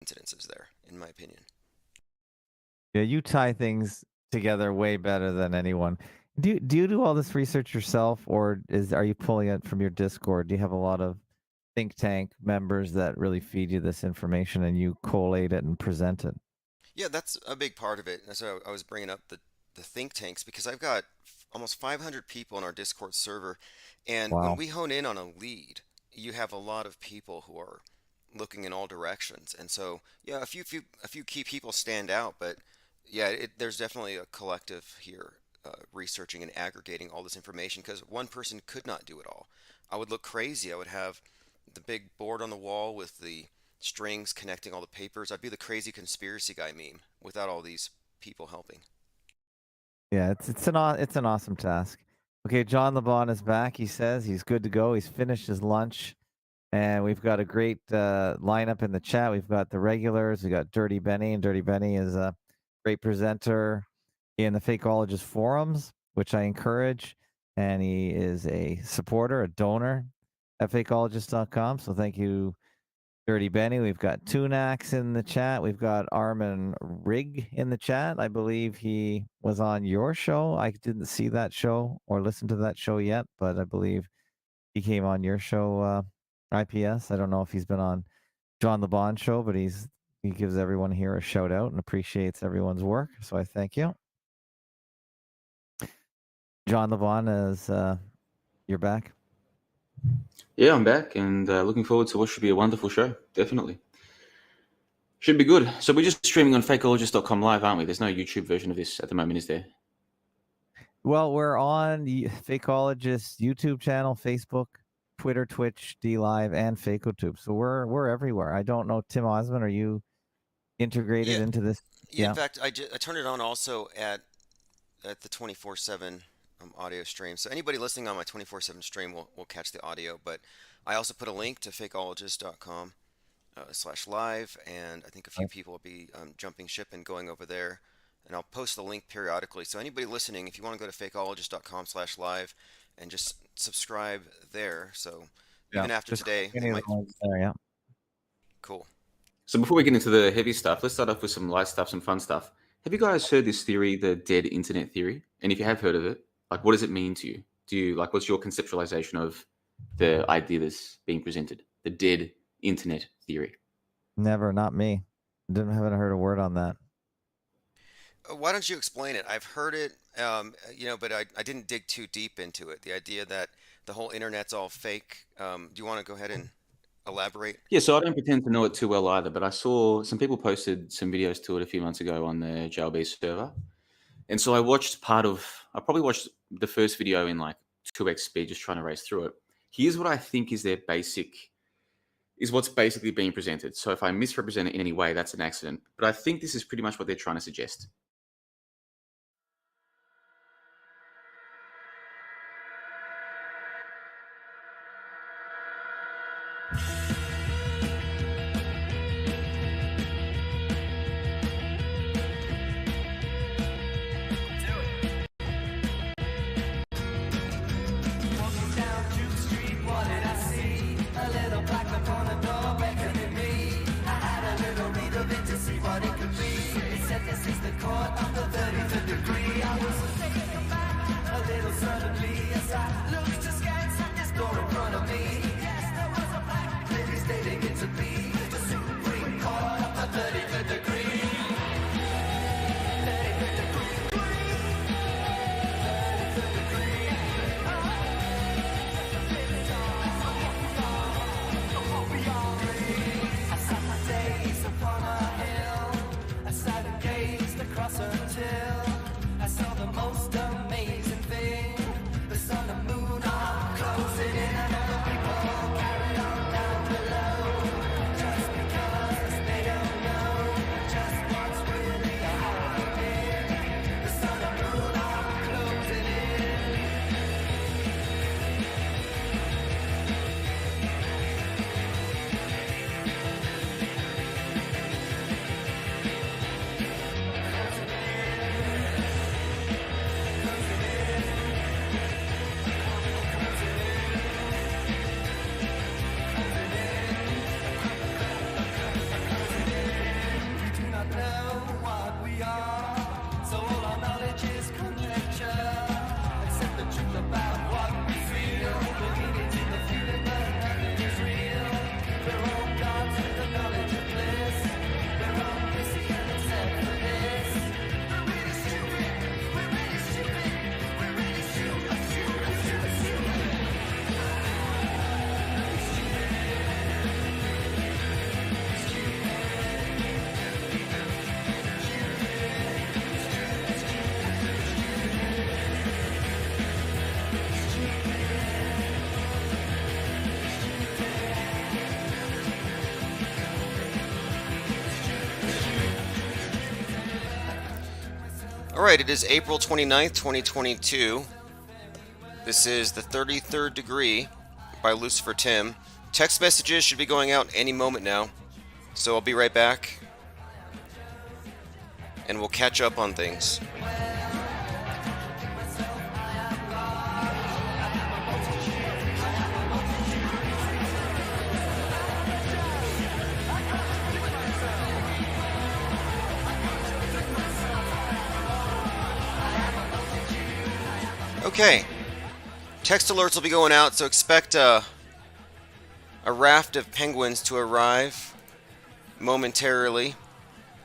incidences there, in my opinion. Yeah, you tie things together way better than anyone. Do you do all this research yourself, or are you pulling it from your Discord? Do you have a lot of think tank members that really feed you this information and you collate it and present it? Yeah, that's a big part of it. That's why I was bringing up the think tanks because I've got almost 500 people in our Discord server, and when Wow. we hone in on a lead, you have a lot of people who are looking in all directions, and so yeah, a few key people stand out, but yeah, there's definitely a collective here researching and aggregating all this information because one person could not do it all. I would look crazy. I would have the big board on the wall with the strings connecting all the papers. I'd be the crazy conspiracy guy meme without all these people helping. Yeah, it's an awesome task. Okay, John LeBon is back. He says he's good to go. He's finished his lunch, and we've got a great lineup in the chat. We've got the regulars. We got Dirty Benny, and Dirty Benny is a great presenter in the Fakeologist forums, which I encourage. And he is a supporter, a donor at fakeologist.com. So thank you, Dirty Benny. We've got Tunax in the chat. We've got Armin Rig in the chat. I believe he was on your show. I didn't see that show or listen to that show yet, but I believe he came on your show, IPS. I don't know if he's been on John LeBon show, but he gives everyone here a shout out and appreciates everyone's work. So I thank you. John LeBon, is you're back. Yeah, I'm back and looking forward to what should be a wonderful show. Definitely. Should be good. So we're just streaming on fakeologist.com live, aren't we? There's no YouTube version of this at the moment, is there? Well, we're on the Fakeologist YouTube channel, Facebook, Twitter, Twitch, DLive, and FakeoTube. So we're everywhere. I don't know, Tim Osmond, are you integrated Yeah, into this? yeah. In fact, I turned it on also at the 24/7 audio stream. So anybody listening on my 24/7 stream will catch the audio. But I also put a link to fakeologist.com /live, and I think a few people will be jumping ship and going over there. And I'll post the link periodically. So anybody listening, if you want to go to fakeologist.com /live and just subscribe there. So even after today, they might... yeah. Cool. So before we get into the heavy stuff, let's start off with some light stuff, some fun stuff. Have you guys heard this theory, the dead internet theory? And if you have heard of it, like, what does it mean to you? Do you like, what's your conceptualization of the idea that's being presented? The dead internet theory. Never, not me. Haven't heard a word on that. Why don't you explain it? I've heard it, but I didn't dig too deep into it. The idea that the whole internet's all fake. Do you want to go ahead and elaborate? Yeah, so I don't pretend to know it too well either, but I saw some people posted some videos to it a few months ago on the JLB server. And so I probably watched the first video in like 2x speed, just trying to race through it. Here's what I think is what's basically being presented. So if I misrepresent it in any way, that's an accident. But I think this is pretty much what they're trying to suggest. Alright, it is April 29th, 2022. This is the 33rd Degree by Lucifer Tim. Text messages should be going out any moment now. So I'll be right back. And we'll catch up on things. Okay, text alerts will be going out, so expect a raft of penguins to arrive momentarily,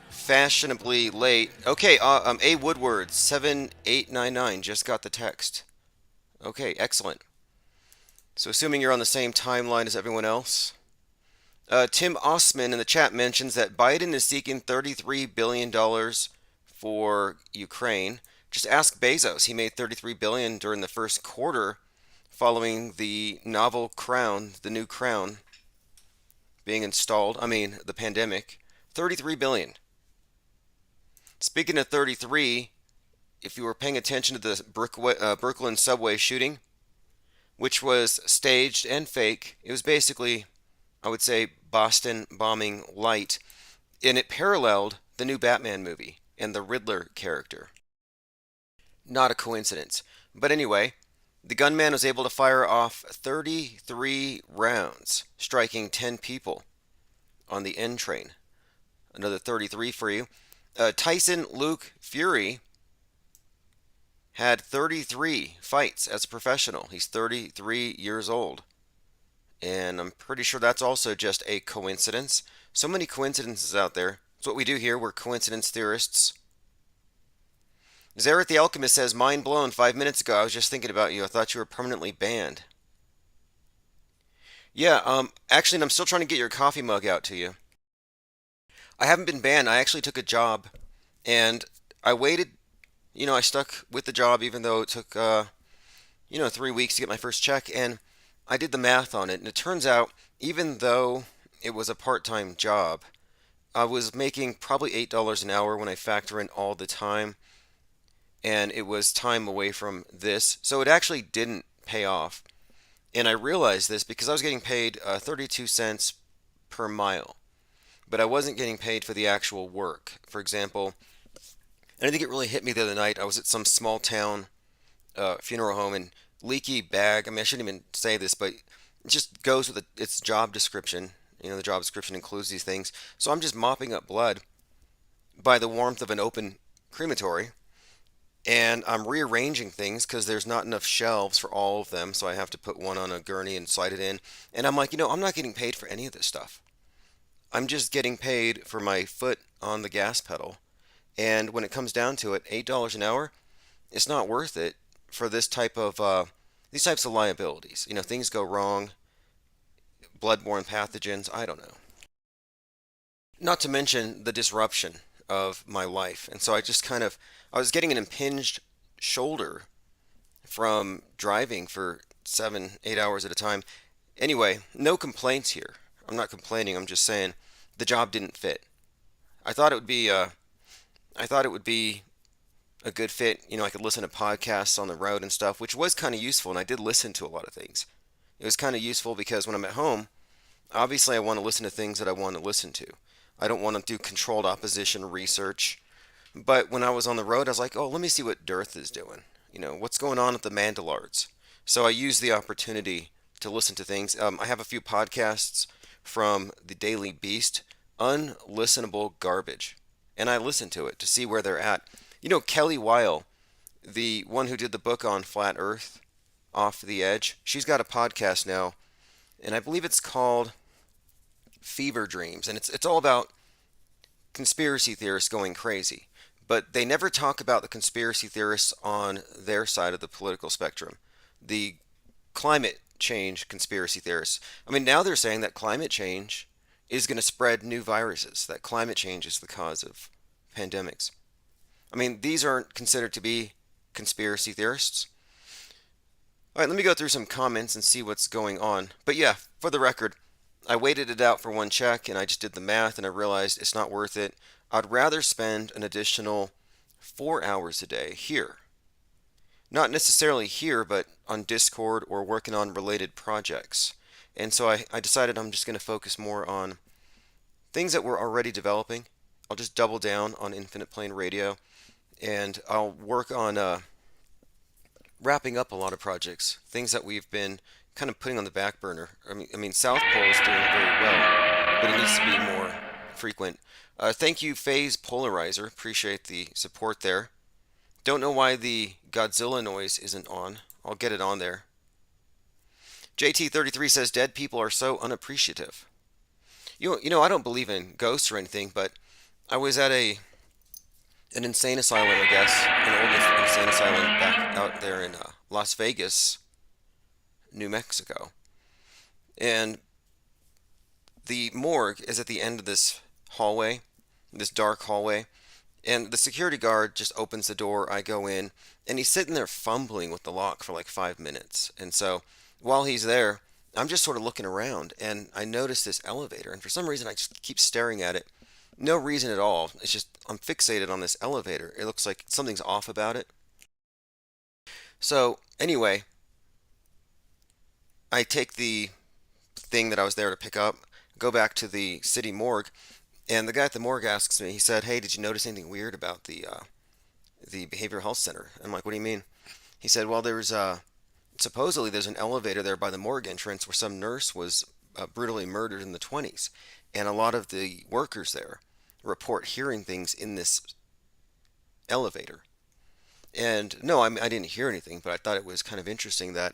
fashionably late. Okay, A. Woodward 7899 just got the text. Okay, excellent. So assuming you're on the same timeline as everyone else. Tim Osman in the chat mentions that Biden is seeking $33 billion for Ukraine. Just ask Bezos. He made $33 billion during the first quarter following the novel crown, the new crown being installed. I mean, the pandemic. $33 billion. Speaking of 33, if you were paying attention to the Brooklyn subway shooting, which was staged and fake, it was basically, I would say, Boston bombing light, and it paralleled the new Batman movie and the Riddler character. Not a coincidence. But anyway, the gunman was able to fire off 33 rounds, striking 10 people on the N train. Another 33 for you. Tyson Luke Fury had 33 fights as a professional. He's 33 years old. And I'm pretty sure that's also just a coincidence. So many coincidences out there. It's what we do here. We're coincidence theorists. Zareth the Alchemist says, mind blown, 5 minutes ago. I was just thinking about you. I thought you were permanently banned. Yeah, actually, I'm still trying to get your coffee mug out to you. I haven't been banned. I actually took a job, and I waited. I stuck with the job even though it took, 3 weeks to get my first check, and I did the math on it, and it turns out, even though it was a part-time job, I was making probably $8 an hour when I factor in all the time, and it was time away from this, so it actually didn't pay off. And I realized this because I was getting paid 32 cents per mile, but I wasn't getting paid for the actual work. For example, and I think it really hit me the other night. I was at some small town funeral home, and leaky bag. I mean, I shouldn't even say this, but it just goes with its job description. The job description includes these things. So I'm just mopping up blood by the warmth of an open crematory. And I'm rearranging things because there's not enough shelves for all of them, so I have to put one on a gurney and slide it in. And I'm like, I'm not getting paid for any of this stuff. I'm just getting paid for my foot on the gas pedal. And when it comes down to it, $8 an hour, it's not worth it for this type of these types of liabilities. Things go wrong, bloodborne pathogens, I don't know. Not to mention the disruption of my life. And so I was getting an impinged shoulder from driving for 7-8 hours at a time. Anyway, no complaints here. I'm not complaining. I'm just saying the job didn't fit. I thought it would be a good fit. I could listen to podcasts on the road and stuff, which was kind of useful, and I did listen to a lot of things. It was kind of useful because when I'm at home, obviously I want to listen to things that I want to listen to. I don't want to do controlled opposition research. But when I was on the road, I was like, oh, let me see what Dearth is doing. What's going on at the Mandalards. So I used the opportunity to listen to things. I have a few podcasts from the Daily Beast, unlistenable garbage. And I listened to it to see where they're at. Kelly Weil, the one who did the book on Flat Earth, Off the Edge, she's got a podcast now, and I believe it's called Fever Dreams, and it's all about conspiracy theorists going crazy. But they never talk about the conspiracy theorists on their side of the political spectrum. The climate change conspiracy theorists. I mean, now they're saying that climate change is going to spread new viruses, that climate change is the cause of pandemics. I mean, these aren't considered to be conspiracy theorists. All right, let me go through some comments and see what's going on. But yeah, for the record, I waited it out for one check and I just did the math and I realized it's not worth it. I'd rather spend an additional 4 hours a day here. Not necessarily here, but on Discord or working on related projects. And so I decided I'm just going to focus more on things that we're already developing. I'll just double down on Infinite Plane Radio, and I'll work on wrapping up a lot of projects, things that we've been kind of putting on the back burner. I mean, South Pole is doing very well, but it needs to be more frequent. Thank you, Phase Polarizer. Appreciate the support there. Don't know why the Godzilla noise isn't on. I'll get it on there. JT33 says dead people are so unappreciative. You know, I don't believe in ghosts or anything, but I was at an insane asylum, I guess, an old insane asylum back out there in Las Vegas, New Mexico. And the morgue is at the end of this hallway, this dark hallway. And the security guard just opens the door. I go in, and he's sitting there fumbling with the lock for like 5 minutes. And so while he's there, I'm just sort of looking around, and I notice this elevator. And for some reason, I just keep staring at it. No reason at all. It's just I'm fixated on this elevator. It looks like something's off about it. So anyway, I take the thing that I was there to pick up, go back to the city morgue, and the guy at the morgue asks me, he said, "Hey, did you notice anything weird about the behavioral health center?" I'm like, "What do you mean?" He said, "Well, supposedly there's an elevator there by the morgue entrance where some nurse was brutally murdered in the 20s, and a lot of the workers there report hearing things in this elevator." And no, I didn't hear anything, but I thought it was kind of interesting that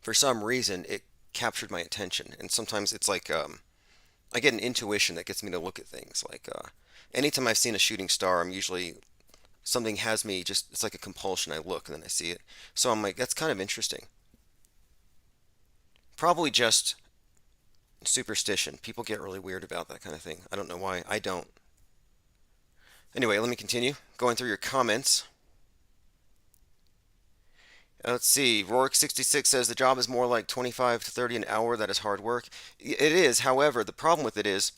for some reason it captured my attention. And sometimes it's like I get an intuition that gets me to look at things. Like anytime I've seen a shooting star, I'm usually something has me just it's like a compulsion. I look and then I see it. So I'm like, that's kind of interesting. Probably just superstition. People get really weird about that kind of thing. I don't know why. I don't. Anyway, let me continue going through your comments. Let's see. Rourke66 says the job is more like 25 to 30 an hour. That is hard work. It is. However, the problem with it is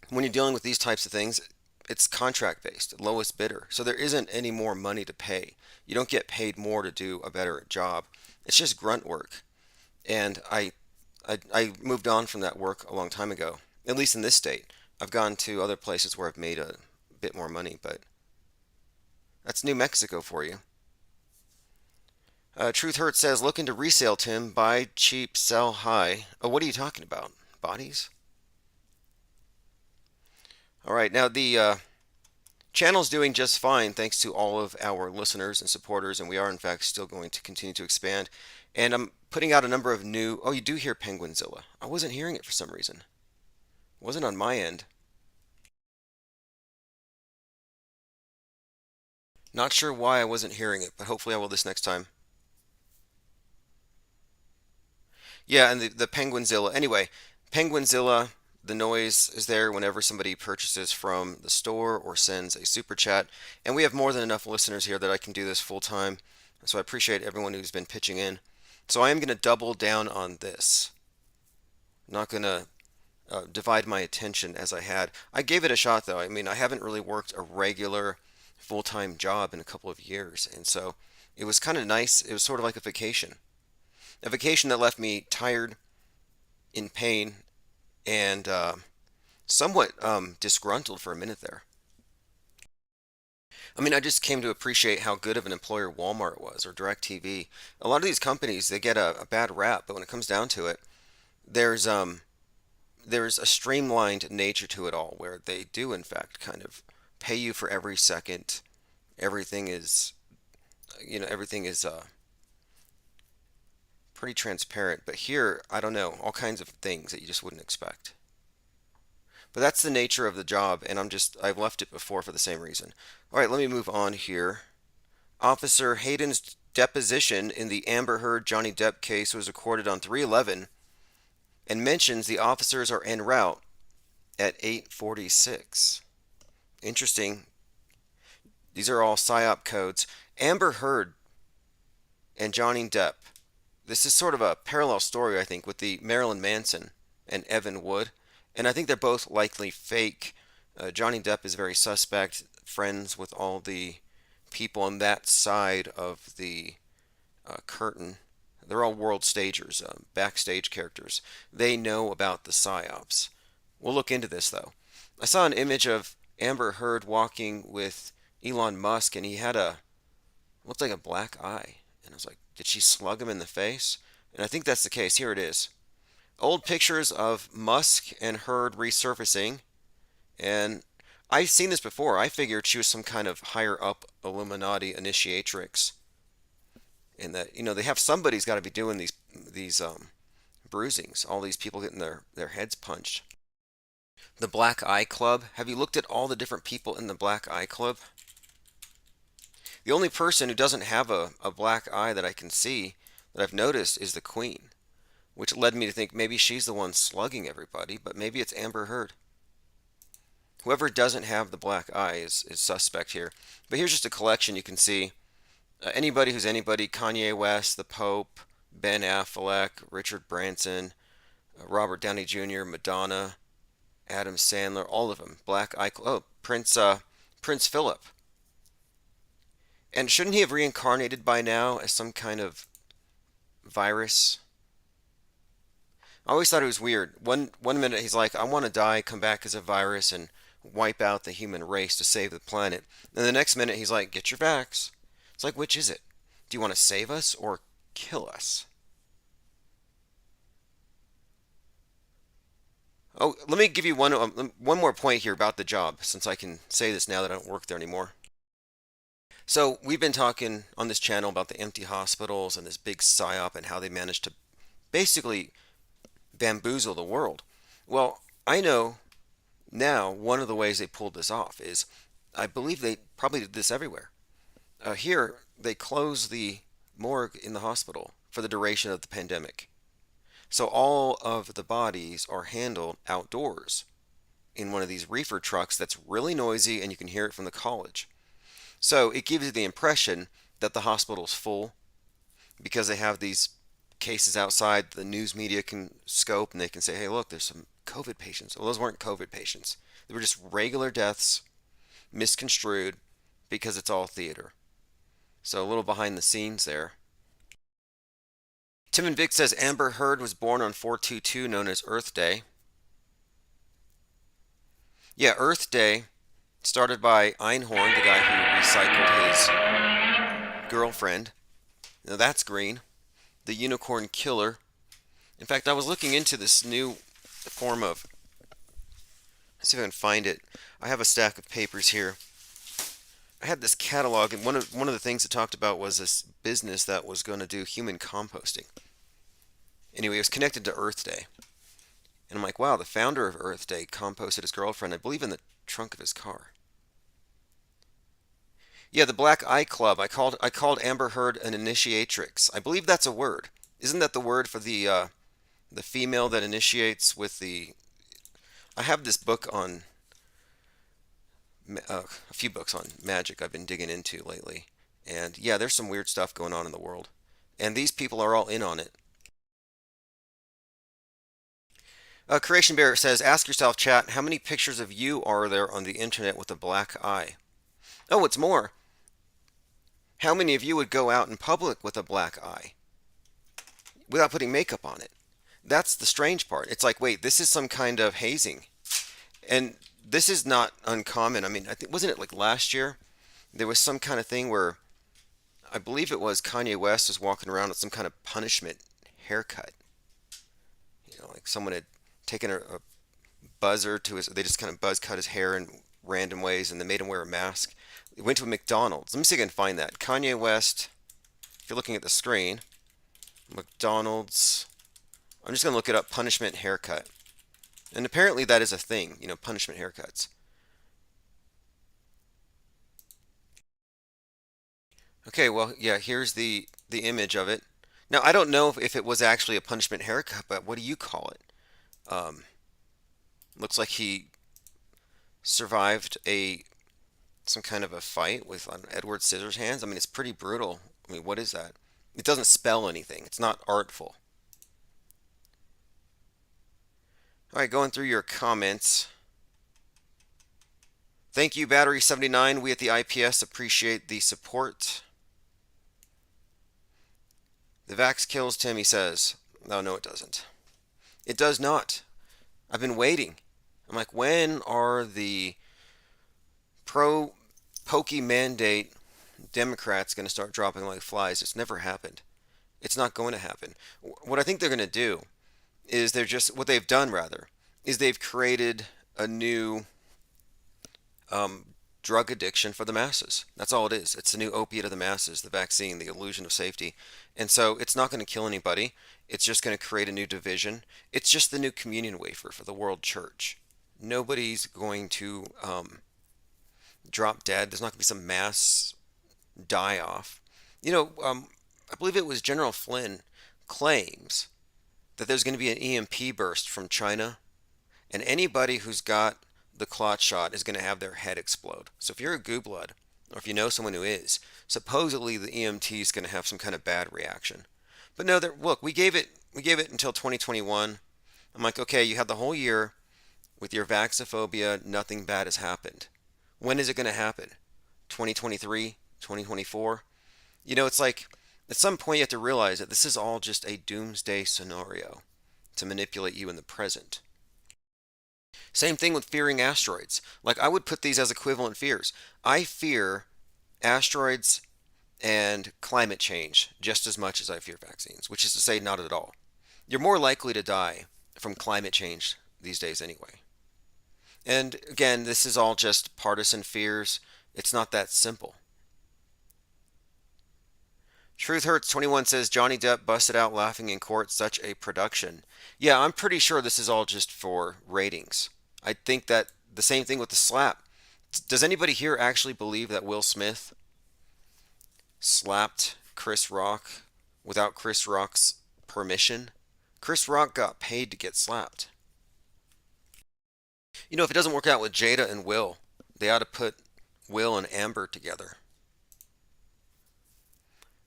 when you're dealing with these types of things, it's contract based, lowest bidder. So there isn't any more money to pay. You don't get paid more to do a better job. It's just grunt work. And I moved on from that work a long time ago, at least in this state. I've gone to other places where I've made a bit more money, but that's New Mexico for you. Truth Hurt says, looking to resale, Tim. Buy cheap, sell high. Oh, what are you talking about? Bodies? All right, now the channel's doing just fine thanks to all of our listeners and supporters, and we are, in fact, still going to continue to expand. And I'm putting out a number of new... Oh, you do hear Penguinzilla. I wasn't hearing it for some reason. It wasn't on my end. Not sure why I wasn't hearing it, but hopefully I will this next time. Yeah, and the Penguinzilla. Anyway, Penguinzilla, the noise is there whenever somebody purchases from the store or sends a super chat. And we have more than enough listeners here that I can do this full time. So I appreciate everyone who's been pitching in. So I am going to double down on this. I'm not going to divide my attention as I had. I gave it a shot though. I mean, I haven't really worked a regular full-time job in a couple of years. And so it was kind of nice. It was sort of like a vacation. A vacation that left me tired, in pain, and somewhat disgruntled for a minute there. I mean, I just came to appreciate how good of an employer Walmart was, or DirecTV. A lot of these companies, they get a bad rap, but when it comes down to it, there's a streamlined nature to it all, where they do, in fact, kind of pay you for every second. Everything is, everything is pretty transparent. But here, I don't know, all kinds of things that you just wouldn't expect. But that's the nature of the job, and I've left it before for the same reason. All right, let me move on here. Officer Hayden's deposition in the Amber Heard Johnny Depp case was recorded on 3/11 and mentions the officers are en route at 8:46. Interesting. These are all PSYOP codes. Amber Heard and Johnny Depp. This is sort of a parallel story, I think, with the Marilyn Manson and Evan Wood. And I think they're both likely fake. Johnny Depp is very suspect. friends with all the people on that side of the curtain. They're all world stagers, backstage characters. They know about the psyops. We'll look into this though. I saw an image of Amber Heard walking with Elon Musk, and he had looked like a black eye. And I was like, did she slug him in the face? And I think that's the case. Here it is. Old pictures of Musk and Heard resurfacing. And I've seen this before. I figured she was some kind of higher up Illuminati initiatrix. And that, they have somebody's got to be doing these bruisings. All these people getting their heads punched. The Black Eye Club. Have you looked at all the different people in the Black Eye Club? The only person who doesn't have a black eye that I can see that I've noticed is the Queen, which led me to think maybe she's the one slugging everybody, but maybe it's Amber Heard. Whoever doesn't have the black eye is suspect here. But here's just a collection. You can see anybody who's anybody: Kanye West, the Pope, Ben Affleck, Richard Branson, Robert Downey Jr., Madonna, Adam Sandler, all of them. Black eye. Oh, Prince Philip. And shouldn't he have reincarnated by now as some kind of virus? I always thought it was weird. One minute he's like, I want to die, come back as a virus, and wipe out the human race to save the planet. And the next minute he's like, get your vax. It's like, which is it? Do you want to save us or kill us? Oh, let me give you one more point here about the job, since I can say this now that I don't work there anymore. So we've been talking on this channel about the empty hospitals and this big psyop and how they managed to basically bamboozle the world. Well, I know now one of the ways they pulled this off is, I believe they probably did this everywhere. Here, they closed the morgue in the hospital for the duration of the pandemic. So all of the bodies are handled outdoors in one of these reefer trucks that's really noisy, and you can hear it from the college. So it gives you the impression that the hospital's full because they have these cases outside. The news media can scope and they can say, hey, look, there's some COVID patients. Well, those weren't COVID patients. They were just regular deaths, misconstrued, because it's all theater. So a little behind the scenes there. Tim and Vic says Amber Heard was born on 4/22, known as Earth Day. Yeah, Earth Day started by Einhorn, the guy who recycled his girlfriend. Now that's green. The unicorn killer. In fact, I was looking into this new form of, let's see if I can find it. I have a stack of papers here. I had this catalog, and one of the things it talked about was this business that was going to do human composting. Anyway, it was connected to Earth Day. And I'm like, wow, the founder of Earth Day composted his girlfriend, I believe, in the trunk of his car. Yeah, the Black Eye Club. I called Amber Heard an initiatrix. I believe that's a word. Isn't that the word for the female that initiates with the? I have this book on a few books on magic I've been digging into lately, and yeah, there's some weird stuff going on in the world, and these people are all in on it. Creation Bear says, ask yourself, chat, how many pictures of you are there on the internet with a black eye? Oh, what's more, how many of you would go out in public with a black eye without putting makeup on it? That's the strange part. It's like, wait, this is some kind of hazing. And this is not uncommon. I mean, I think, wasn't it like last year? There was some kind of thing where I believe it was Kanye West was walking around with some kind of punishment haircut. Like someone had taken a buzzer to his, they just kind of buzz cut his hair in random ways and they made him wear a mask. He went to a McDonald's. Let me see if I can find that. Kanye West, if you're looking at the screen, McDonald's, I'm just going to look it up, punishment haircut. And apparently that is a thing, punishment haircuts. Okay, well, yeah, here's the image of it. Now, I don't know if it was actually a punishment haircut, but what do you call it? Looks like he survived some kind of a fight with Edward Scissorhands. I mean, it's pretty brutal. I mean, what is that? It doesn't spell anything. It's not artful. All right, going through your comments. Thank you, Battery79. We at the IPS appreciate the support. The vax kills Tim, he says. No, it doesn't. It does not. I've been waiting. I'm like, when are the pro-pokey mandate Democrats going to start dropping like flies? It's never happened. It's not going to happen. What I think they're going to do is what they've done rather, is they've created a new um, drug addiction for the masses. That's all it is. It's the new opiate of the masses, the vaccine, the illusion of safety. And so it's not going to kill anybody. It's just going to create a new division. It's just the new communion wafer for the world church. Nobody's going to drop dead. There's not going to be some mass die off. I believe it was General Flynn claims that there's going to be an EMP burst from China, and anybody who's got the clot shot is going to have their head explode. So if you're a gooblood, or if you know someone who is, supposedly the EMT is going to have some kind of bad reaction. But no, look, we gave it until 2021. I'm like, okay, you had the whole year with your vaxophobia, nothing bad has happened. When is it going to happen? 2023, 2024? It's like at some point you have to realize that this is all just a doomsday scenario to manipulate you in the present. Same thing with fearing asteroids. Like, I would put these as equivalent fears. I fear asteroids and climate change just as much as I fear vaccines, which is to say, not at all. You're more likely to die from climate change these days anyway. And again, this is all just partisan fears. It's not that simple. Truth Hurts 21 says Johnny Depp busted out laughing in court, such a production. Yeah, I'm pretty sure this is all just for ratings. I think that the same thing with the slap. Does anybody here actually believe that Will Smith slapped Chris Rock without Chris Rock's permission? Chris Rock got paid to get slapped. If it doesn't work out with Jada and Will, they ought to put Will and Amber together.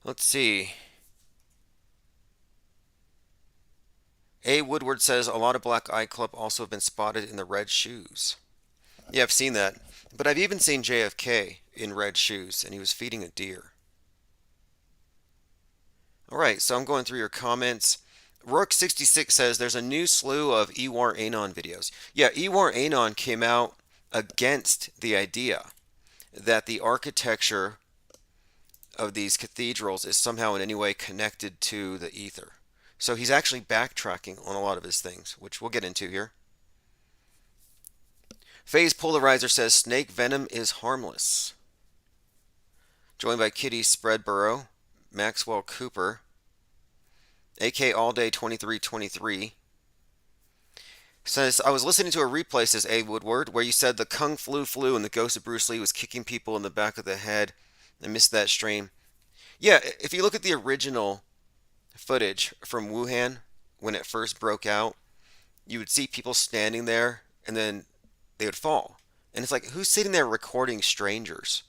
Let's see. A. Woodward says a lot of Black Eye Club also have been spotted in the red shoes. Yeah, I've seen that. But I've even seen JFK in red shoes, and he was feeding a deer. Alright, so I'm going through your comments. Rourke66 says there's a new slew of Ewar Anon videos. Yeah, Ewar Anon came out against the idea that the architecture of these cathedrals is somehow in any way connected to the ether. So he's actually backtracking on a lot of his things, which we'll get into here. Phase Polarizer says snake venom is harmless. Joined by Kitty Spreadborough, Maxwell Cooper, AK All Day 2323. Says, I was listening to a replay, says A. Woodward, where you said the Kung Flu and the ghost of Bruce Lee was kicking people in the back of the head. I missed that stream. Yeah, if you look at the original footage from Wuhan when it first broke out, you would see people standing there and then they would fall. And it's like, who's sitting there recording strangers?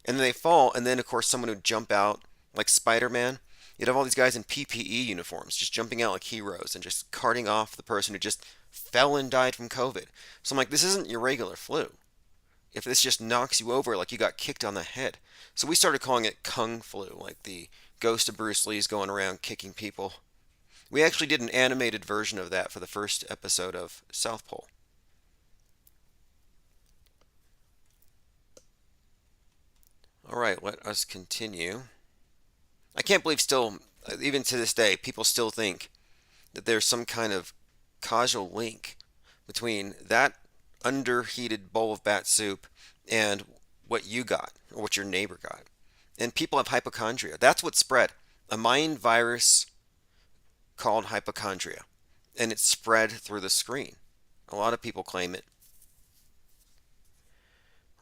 And then they fall, and then of course someone would jump out like Spider-Man. You'd have all these guys in PPE uniforms just jumping out like heroes and just carting off the person who just fell and died from COVID. So I'm like, this isn't your regular flu. If this just knocks you over like you got kicked on the head. So we started calling it Kung Flu, like the ghost of Bruce Lee's going around kicking people. We actually did an animated version of that for the first episode of South Pole. Alright, let us continue. I can't believe still, even to this day, people still think that there's some kind of causal link between that underheated bowl of bat soup and what you got or what your neighbor got. And people have hypochondria. That's what spread. A mind virus called hypochondria. And it spread through the screen. A lot of people claim it.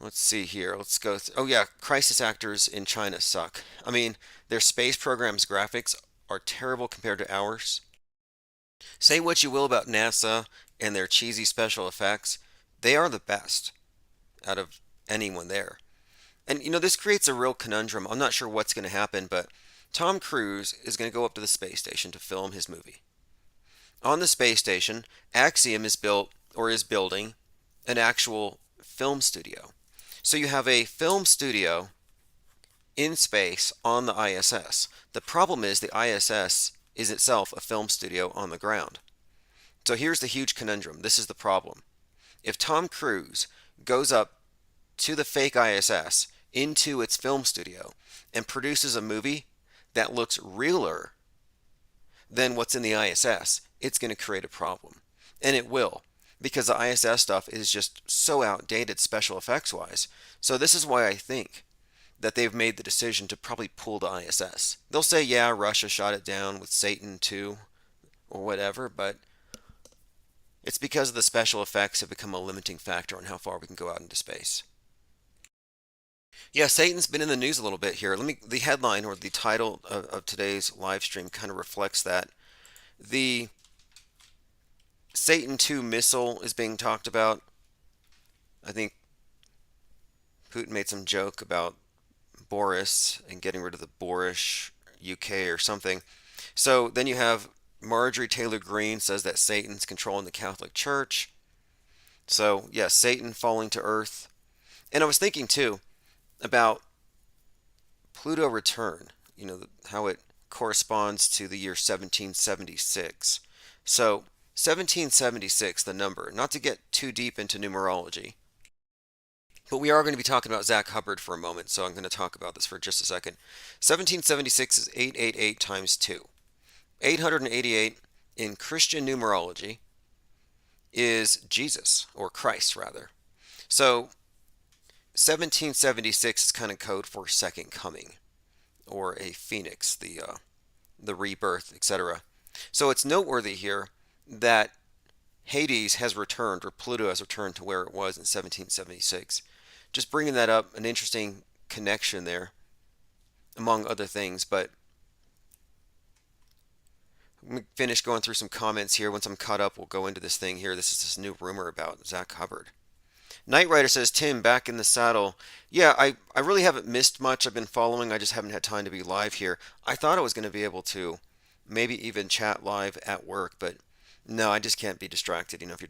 Let's see here. Let's go. Oh yeah, crisis actors in China suck. I mean, their space program's graphics are terrible compared to ours. Say what you will about NASA and their cheesy special effects, they are the best out of anyone there. And this creates a real conundrum. I'm not sure what's going to happen, but Tom Cruise is going to go up to the space station to film his movie. On the space station, Axiom is building an actual film studio. So you have a film studio in space on the ISS. The problem is the ISS is itself a film studio on the ground. So here's the huge conundrum. This is the problem. If Tom Cruise goes up to the fake ISS into its film studio and produces a movie that looks realer than what's in the ISS, it's going to create a problem. And it will, because the ISS stuff is just so outdated special effects wise. So this is why I think that they've made the decision to probably pull the ISS. They'll say, yeah, Russia shot it down with Satan 2 or whatever, but it's because the special effects have become a limiting factor on how far we can go out into space. Yeah, Satan's been in the news a little bit here. The headline or the title of today's live stream kind of reflects that. The Satan 2 missile is being talked about. I think Putin made some joke about Boris and getting rid of the Boorish UK or something. So then you have Marjorie Taylor Greene says that Satan's controlling the Catholic Church. So, yes, Satan falling to earth. And I was thinking too about Pluto return, how it corresponds to the year 1776. So, 1776, the number, not to get too deep into numerology, but we are going to be talking about Zach Hubbard for a moment, so I'm going to talk about this for just a second. 1776 is 888 times 2. 888 in Christian numerology is Jesus, or Christ rather. So 1776 is kind of code for second coming, or a phoenix, the rebirth, etc. So it's noteworthy here that Hades has returned, or Pluto has returned to where it was in 1776. Just bringing that up, an interesting connection there, among other things. But let me finish going through some comments here. Once I'm caught up, we'll go into this thing here. This is this new rumor about Zach Hubbard. Knight Rider says, Tim, back in the saddle. Yeah, I really haven't missed much. I've been following. I just haven't had time to be live here. I thought I was going to be able to maybe even chat live at work, but no, I just can't be distracted. If you're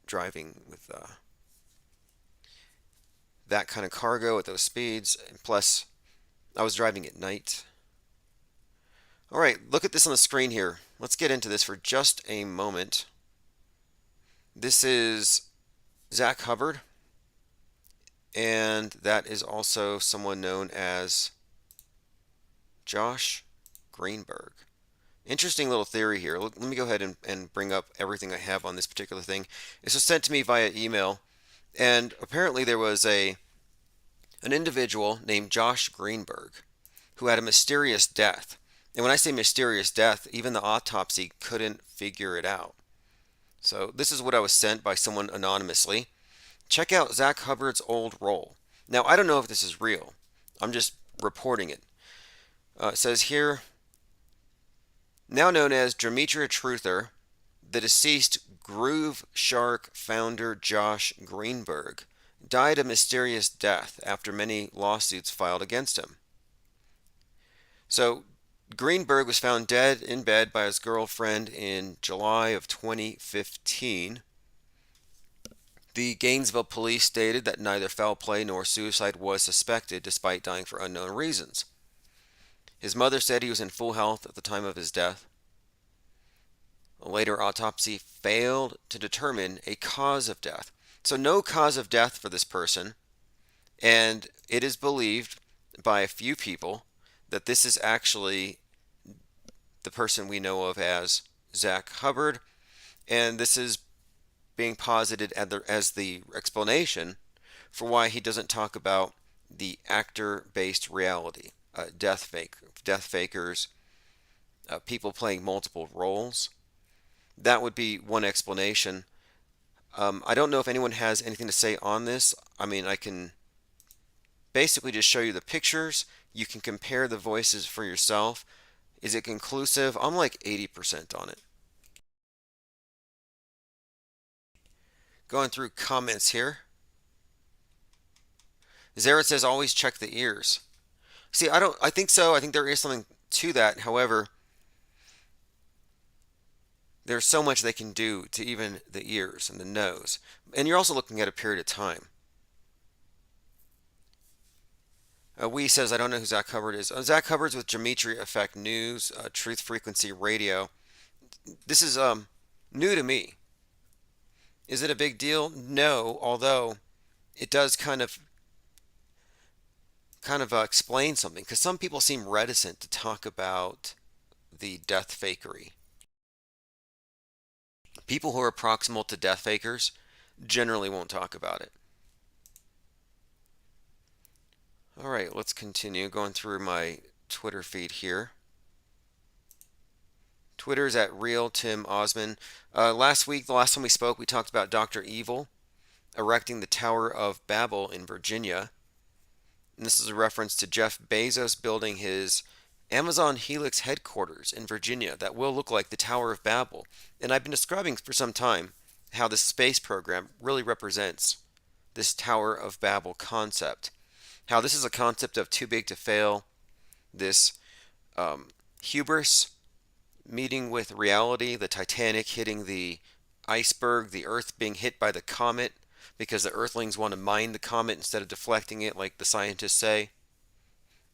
driving with that kind of cargo at those speeds. And plus, I was driving at night. All right, look at this on the screen here. Let's get into this for just a moment. This is Zach Hubbard, and that is also someone known as Josh Greenberg. Interesting little theory here. Let me go ahead and bring up everything I have on this particular thing. This was sent to me via email, and apparently there was an individual named Josh Greenberg who had a mysterious death. And when I say mysterious death, even the autopsy couldn't figure it out. So this is what I was sent by someone anonymously. Check out Zach Hubbard's old role. Now, I don't know if this is real. I'm just reporting it. It says here, now known as Demetria Truther, the deceased Groove Shark founder Josh Greenberg died a mysterious death after many lawsuits filed against him. So, Greenberg was found dead in bed by his girlfriend in July of 2015. The Gainesville police stated that neither foul play nor suicide was suspected despite dying for unknown reasons. His mother said he was in full health at the time of his death. A later autopsy failed to determine a cause of death. So no cause of death for this person, and it is believed by a few people that this is actually the person we know of as Zach Hubbard, and this is being posited as the explanation for why he doesn't talk about the actor-based reality, death fakers, people playing multiple roles. That would be one explanation. I don't know if anyone has anything to say on this. I mean, I can basically just show you the pictures. You can compare the voices for yourself. Is it conclusive? I'm like 80% on it. Going through comments here. Zaret says always check the ears. See, I think so. I think there is something to that. However, there's so much they can do to even the ears and the nose. And you're also looking at a period of time. Wee says, I don't know who Zach Hubbard is. Zach Hubbard's with Geometry Effect News, Truth Frequency Radio. This is new to me. Is it a big deal? No, although it does kind of explain something, because some people seem reticent to talk about the death fakery. People who are proximal to death fakers generally won't talk about it. All right, let's continue going through my Twitter feed here. Twitter's at Real Tim Osman. Last week, the last time we spoke, we talked about Dr. Evil erecting the Tower of Babel in Virginia. And this is a reference to Jeff Bezos building his Amazon Helix headquarters in Virginia that will look like the Tower of Babel. And I've been describing for some time how this space program really represents this Tower of Babel concept. How this is a concept of too big to fail, this hubris meeting with reality, the Titanic hitting the iceberg, the Earth being hit by the comet because the Earthlings want to mine the comet instead of deflecting it like the scientists say.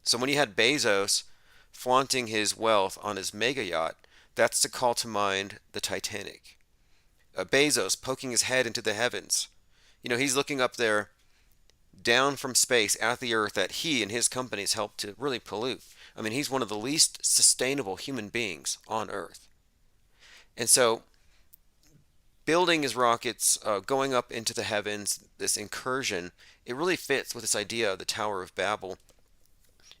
So when you had Bezos flaunting his wealth on his mega yacht, that's to call to mind the Titanic. Bezos poking his head into the heavens. He's looking up there down from space at the Earth that he and his companies helped to really pollute. I mean, he's one of the least sustainable human beings on Earth. And so, building his rockets, going up into the heavens, this incursion, it really fits with this idea of the Tower of Babel.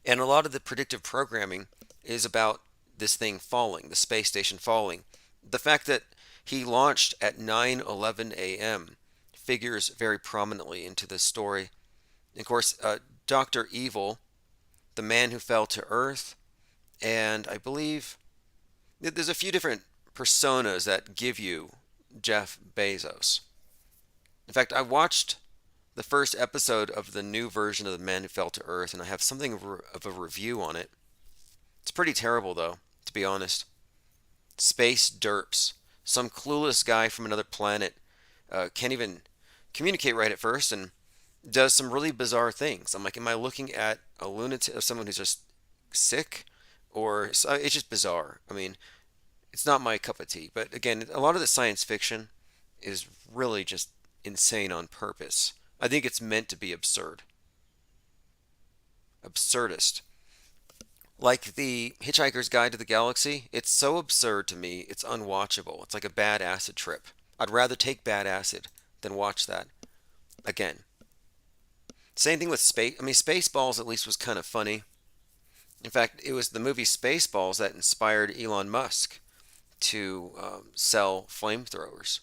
And a lot of the predictive programming is about this thing falling, the space station falling. The fact that he launched at 9:11 a.m. figures very prominently into this story. And of course, Dr. Evil, the man who fell to Earth, and I believe there's a few different personas that give you Jeff Bezos. In fact, I watched the first episode of the new version of The Man Who Fell to Earth, and I have something of a review on it. It's pretty terrible, though, to be honest. Space derps. Some clueless guy from another planet can't even communicate right at first and does some really bizarre things. I'm like, am I looking at a lunatic, or someone who's just sick? Or it's just bizarre. I mean, it's not my cup of tea. But again, a lot of the science fiction is really just insane on purpose. I think it's meant to be absurd. Absurdist. Like the Hitchhiker's Guide to the Galaxy, it's so absurd to me, it's unwatchable. It's like a bad acid trip. I'd rather take bad acid than watch that again. Same thing with space. I mean, Spaceballs at least was kind of funny. In fact, it was the movie Spaceballs that inspired Elon Musk to sell flamethrowers.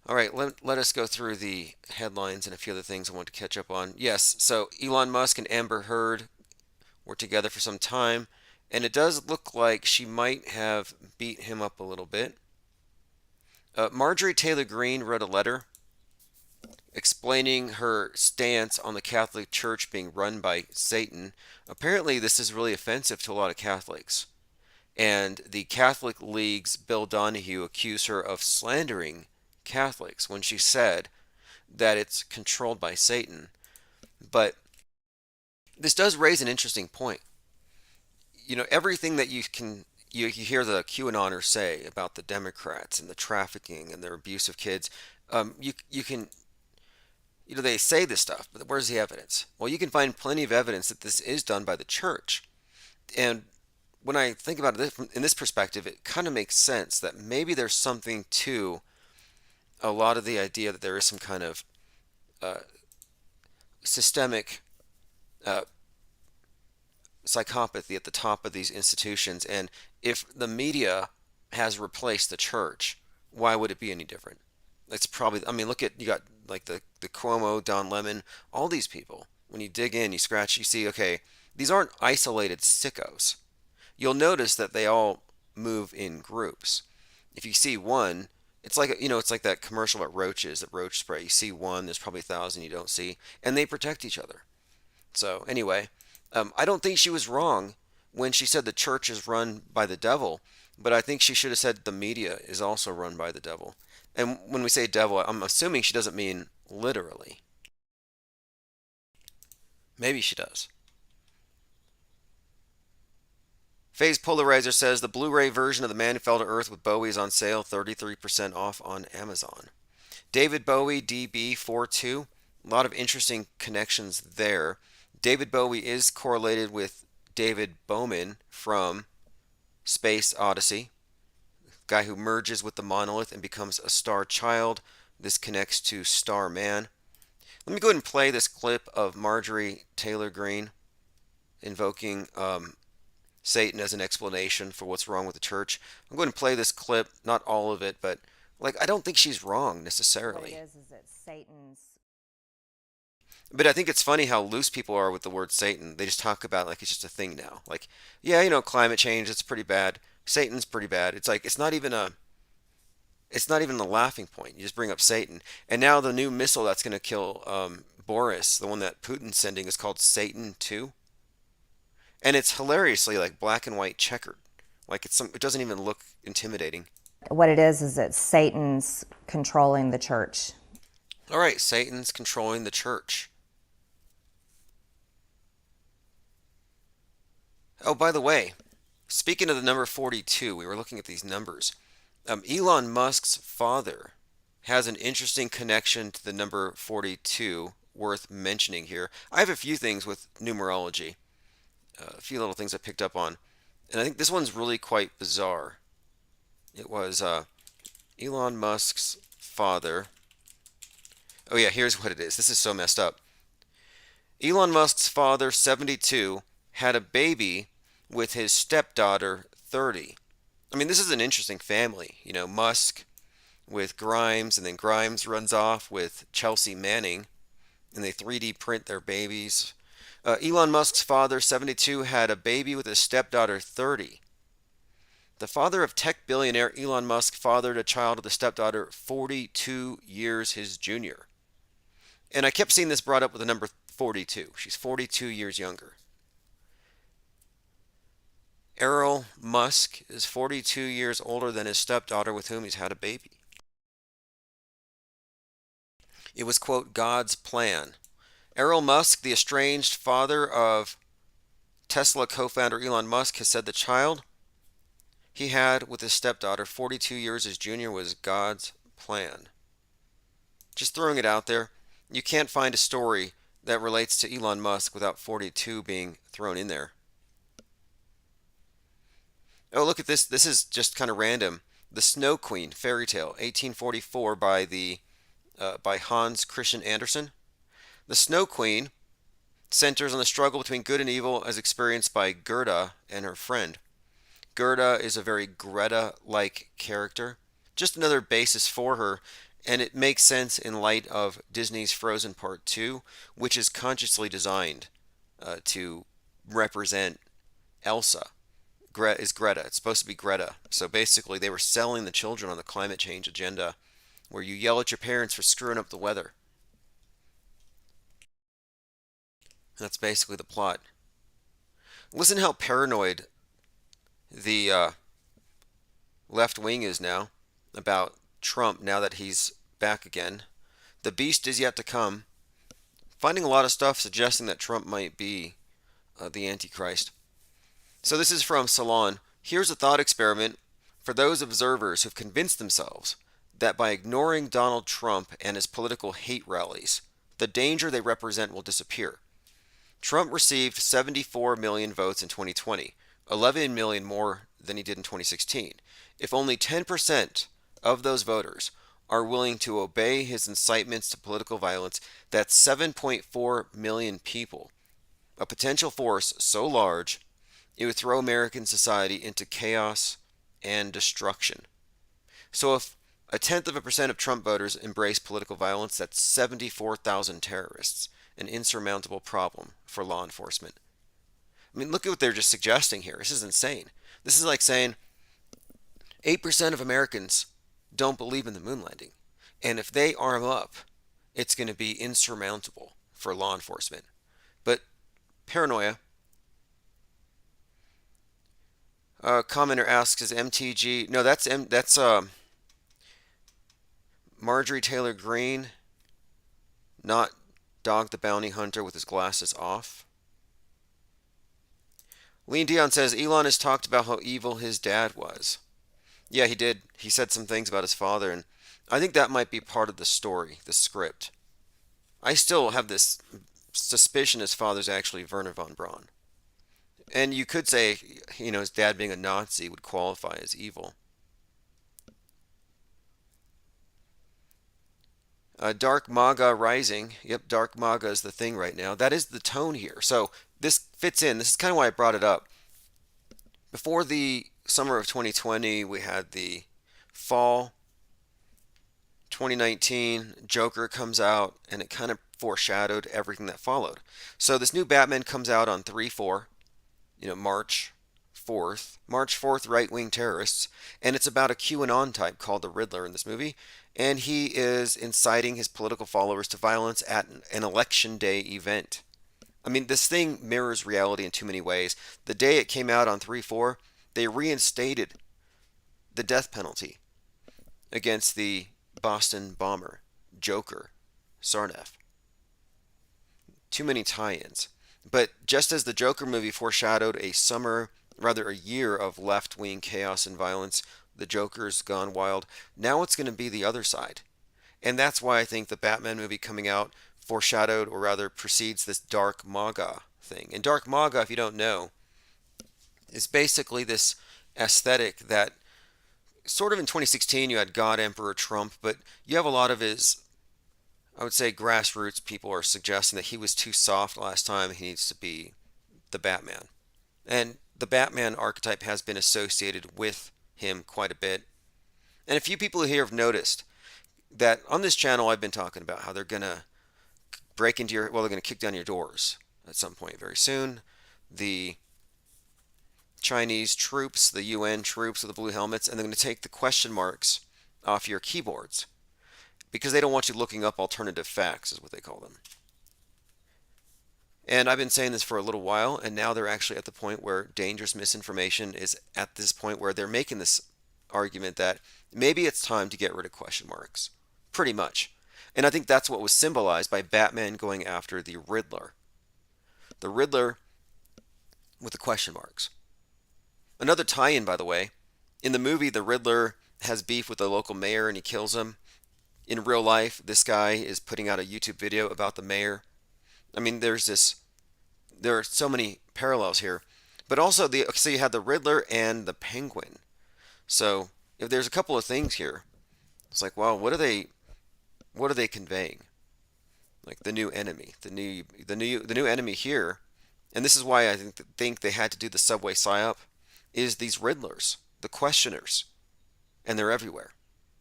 All right, let us go through the headlines and a few other things I want to catch up on. Yes, so Elon Musk and Amber Heard were together for some time, and it does look like she might have beat him up a little bit. Marjorie Taylor Greene wrote a letter explaining her stance on the Catholic Church being run by Satan. Apparently, this is really offensive to a lot of Catholics. And the Catholic League's Bill Donahue accused her of slandering Catholics when she said that it's controlled by Satan. But this does raise an interesting point. Everything that you hear the QAnoners say about the Democrats and the trafficking and their abuse of kids, you can, they say this stuff, but where's the evidence? Well, you can find plenty of evidence that this is done by the church. And when I think about it in this perspective, it kind of makes sense that maybe there's something to a lot of the idea that there is some kind of systemic psychopathy at the top of these institutions. And if the media has replaced the church, why would it be any different? It's probably, I mean, you got like the Cuomo, Don Lemon, all these people. When you dig in, you scratch, you see, okay, these aren't isolated sickos. You'll notice that they all move in groups. If you see one, it's like, it's like that commercial about roaches, that roach spray. You see one, there's probably 1,000 you don't see, and they protect each other. So anyway, I don't think she was wrong when she said the church is run by the devil, but I think she should have said the media is also run by the devil. And when we say devil, I'm assuming she doesn't mean Literally. Maybe she does. Phase Polarizer says the Blu-ray version of The Man Who Fell to Earth with Bowie is on sale, 33% off on Amazon. David Bowie, DB42. A lot of interesting connections there. David Bowie is correlated with David Bowman from Space Odyssey, guy who merges with the monolith and becomes a star child. This connects to Starman. Let me go ahead and play this clip of Marjorie Taylor Greene invoking Satan as an explanation for what's wrong with the church. I'm going to play this clip, not all of it, but like I don't think she's wrong necessarily. What it is that Satan's. But I think it's funny how loose people are with the word Satan. They just talk about it like it's just a thing now. Like, yeah, you know, climate change, it's pretty bad. Satan's pretty bad. It's like it's not even a laughing point. You just bring up Satan. And now the new missile that's going to kill Boris, the one that Putin's sending, is called Satan 2. And it's hilariously like black and white checkered. Like it doesn't even look intimidating. What it is that Satan's controlling the church. All right, Satan's controlling the church. Oh, by the way, speaking of the number 42, we were looking at these numbers. Elon Musk's father has an interesting connection to the number 42 worth mentioning here. I have a few things with numerology, a few little things I picked up on, and I think this one's really quite bizarre. It was Elon Musk's father. Oh yeah, here's what it is. This is so messed up. Elon Musk's father, 72, had a baby with his stepdaughter, 30. I mean, this is an interesting family. You know, Musk with Grimes, and then Grimes runs off with Chelsea Manning, and they 3D print their babies. Elon Musk's father, 72, had a baby with his stepdaughter, 30. The father of tech billionaire Elon Musk fathered a child with a stepdaughter 42 years his junior. And I kept seeing this brought up with the number 42. She's 42 years younger. Errol Musk is 42 years older than his stepdaughter with whom he's had a baby. It was, quote, God's plan. Errol Musk, the estranged father of Tesla co-founder Elon Musk, has said the child he had with his stepdaughter, 42 years his junior, was God's plan. Just throwing it out there. You can't find a story that relates to Elon Musk without 42 being thrown in there. Oh, look at this. This is just kind of random. The Snow Queen fairy tale, 1844, by Hans Christian Andersen. The Snow Queen centers on the struggle between good and evil as experienced by Gerda and her friend. Gerda is a very Greta-like character. Just another basis for her, and it makes sense in light of Disney's Frozen Part 2, which is consciously designed to represent Elsa. Is Greta. It's supposed to be Greta. So basically, they were selling the children on the climate change agenda, where you yell at your parents for screwing up the weather. That's basically the plot. Listen how paranoid the left wing is now about Trump now that he's back again. The beast is yet to come. Finding a lot of stuff suggesting that Trump might be the Antichrist. So this is from Salon. Here's a thought experiment for those observers who've convinced themselves that by ignoring Donald Trump and his political hate rallies, the danger they represent will disappear. Trump received 74 million votes in 2020, 11 million more than he did in 2016. If only 10% of those voters are willing to obey his incitements to political violence, that's 7.4 million people. A potential force so large, it would throw American society into chaos and destruction. So if a tenth of a percent of Trump voters embrace political violence, that's 74,000 terrorists, an insurmountable problem for law enforcement. I mean, look at what they're just suggesting here. This is insane. This is like saying 8% of Americans don't believe in the moon landing. And if they arm up, it's going to be insurmountable for law enforcement. But paranoia. Commenter asks, is MTG? No, that's Marjorie Taylor Greene. not Dog the Bounty Hunter with his glasses off. Lean Dion says Elon has talked about how evil his dad was. Yeah, he did. He said some things about his father, and I think that might be part of the story, the script. I still have this suspicion his father's actually Werner von Braun. And you could say, his dad being a Nazi would qualify as evil. Dark MAGA Rising. Yep, Dark MAGA is the thing right now. That is the tone here. So this fits in. This is kind of why I brought it up. Before the summer of 2020, we had the fall 2019, Joker comes out, and it kind of foreshadowed everything that followed. So this new Batman comes out on 3/4, March 4th. March 4th, right-wing terrorists, and it's about a QAnon type called the Riddler in this movie, and he is inciting his political followers to violence at an election day event. I mean, this thing mirrors reality in too many ways. The day it came out on 3/4, they reinstated the death penalty against the Boston bomber, Joker, Sarnaff. Too many tie-ins. But just as the Joker movie foreshadowed a year of left-wing chaos and violence, the Joker's gone wild, now it's going to be the other side. And that's why I think the Batman movie coming out foreshadowed, or rather precedes, this Dark MAGA thing. And Dark MAGA, if you don't know, is basically this aesthetic that sort of in 2016 you had God Emperor Trump, but you have a lot of his, I would say, grassroots people are suggesting that he was too soft last time. He needs to be the Batman. And the Batman archetype has been associated with him quite a bit. And a few people here have noticed that on this channel I've been talking about how they're going to they're going to kick down your doors at some point very soon. The Chinese troops, the UN troops with the blue helmets, and they're going to take the question marks off your keyboards because they don't want you looking up alternative facts, is what they call them. And I've been saying this for a little while, and now they're actually at the point where dangerous misinformation is at this point where they're making this argument that maybe it's time to get rid of question marks. Pretty much. And I think that's what was symbolized by Batman going after the Riddler. The Riddler with the question marks. Another tie-in, by the way. In the movie, the Riddler has beef with the local mayor and he kills him. In real life, this guy is putting out a YouTube video about the mayor. I mean, there are so many parallels here. But also, so you had the Riddler and the Penguin. So, if there's a couple of things here, it's like, well, what are they conveying? Like the new enemy, the new enemy here, and this is why I think they had to do the subway psyop, is these Riddlers, the questioners, and they're everywhere,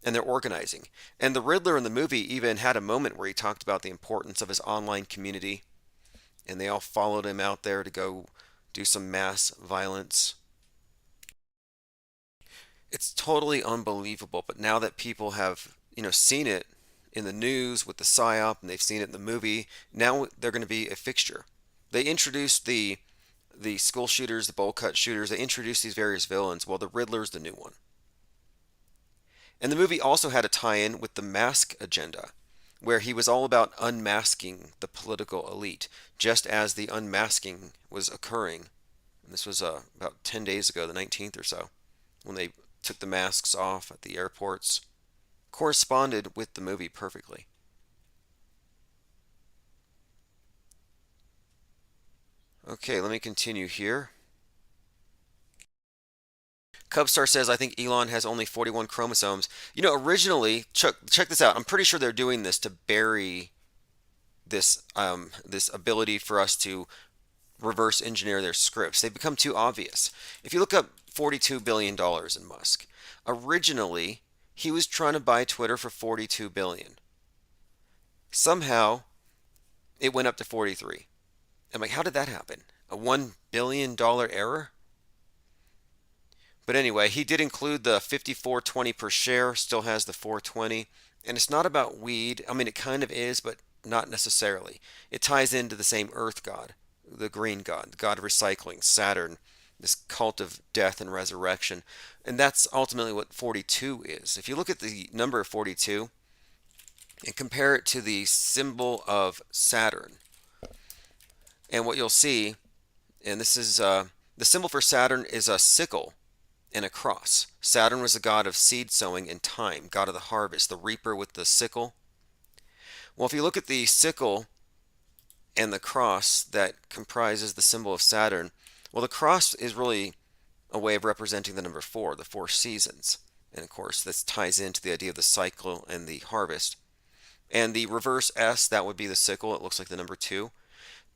and they're organizing. And the Riddler in the movie even had a moment where he talked about the importance of his online community, and they all followed him out there to go do some mass violence. It's totally unbelievable, but now that people have, seen it in the news with the psyop and they've seen it in the movie, now they're going to be a fixture. They introduced the school shooters, the bowl cut shooters, they introduced these various villains. Well, the Riddler's the new one. And the movie also had a tie-in with the mask agenda, where he was all about unmasking the political elite, just as the unmasking was occurring. And this was about 10 days ago, the 19th or so, when they took the masks off at the airports. Corresponded with the movie perfectly. Okay, let me continue here. Cubstar says, I think Elon has only 41 chromosomes. Originally, check this out. I'm pretty sure they're doing this to bury this ability for us to reverse engineer their scripts. They've become too obvious. If you look up $42 billion in Musk, originally he was trying to buy Twitter for $42 billion. Somehow it went up to 43. I'm like, how did that happen? A $1 billion error? But anyway, he did include the 54.20 per share, still has the 420. And it's not about weed. I mean, it kind of is, but not necessarily. It ties into the same earth god, the green god, the god of recycling, Saturn, this cult of death and resurrection. And that's ultimately what 42 is. If you look at the number of 42, and compare it to the symbol of Saturn. And what you'll see, and this is the symbol for Saturn is a sickle and a cross. Saturn was the god of seed sowing and time, god of the harvest, the reaper with the sickle. Well, if you look at the sickle and the cross that comprises the symbol of Saturn, well, the cross is really a way of representing the number 4, the 4 seasons. And of course, this ties into the idea of the cycle and the harvest. And the reverse S, that would be the sickle. It looks like the number 2.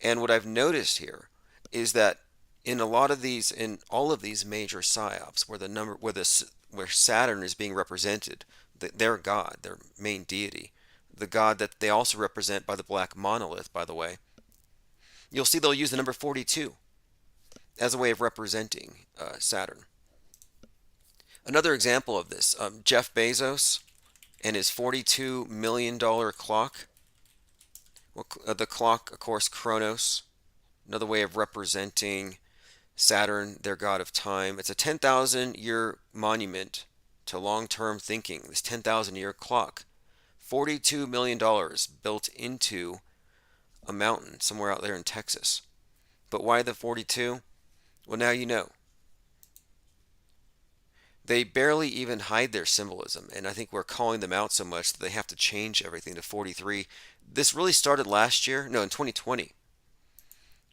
And what I've noticed here is that in all of these major psyops, where Saturn is being represented, their god, their main deity, the god that they also represent by the black monolith, by the way, you'll see they'll use the number 42 as a way of representing Saturn. Another example of this, Jeff Bezos and his $42 million clock. Well, the clock, of course, Chronos, another way of representing Saturn, their god of time. It's a 10,000-year monument to long-term thinking, this 10,000-year clock. $42 million built into a mountain somewhere out there in Texas. But why the 42? Well, now you know. They barely even hide their symbolism, and I think we're calling them out so much that they have to change everything to 43. This really started last year, no, in 2020,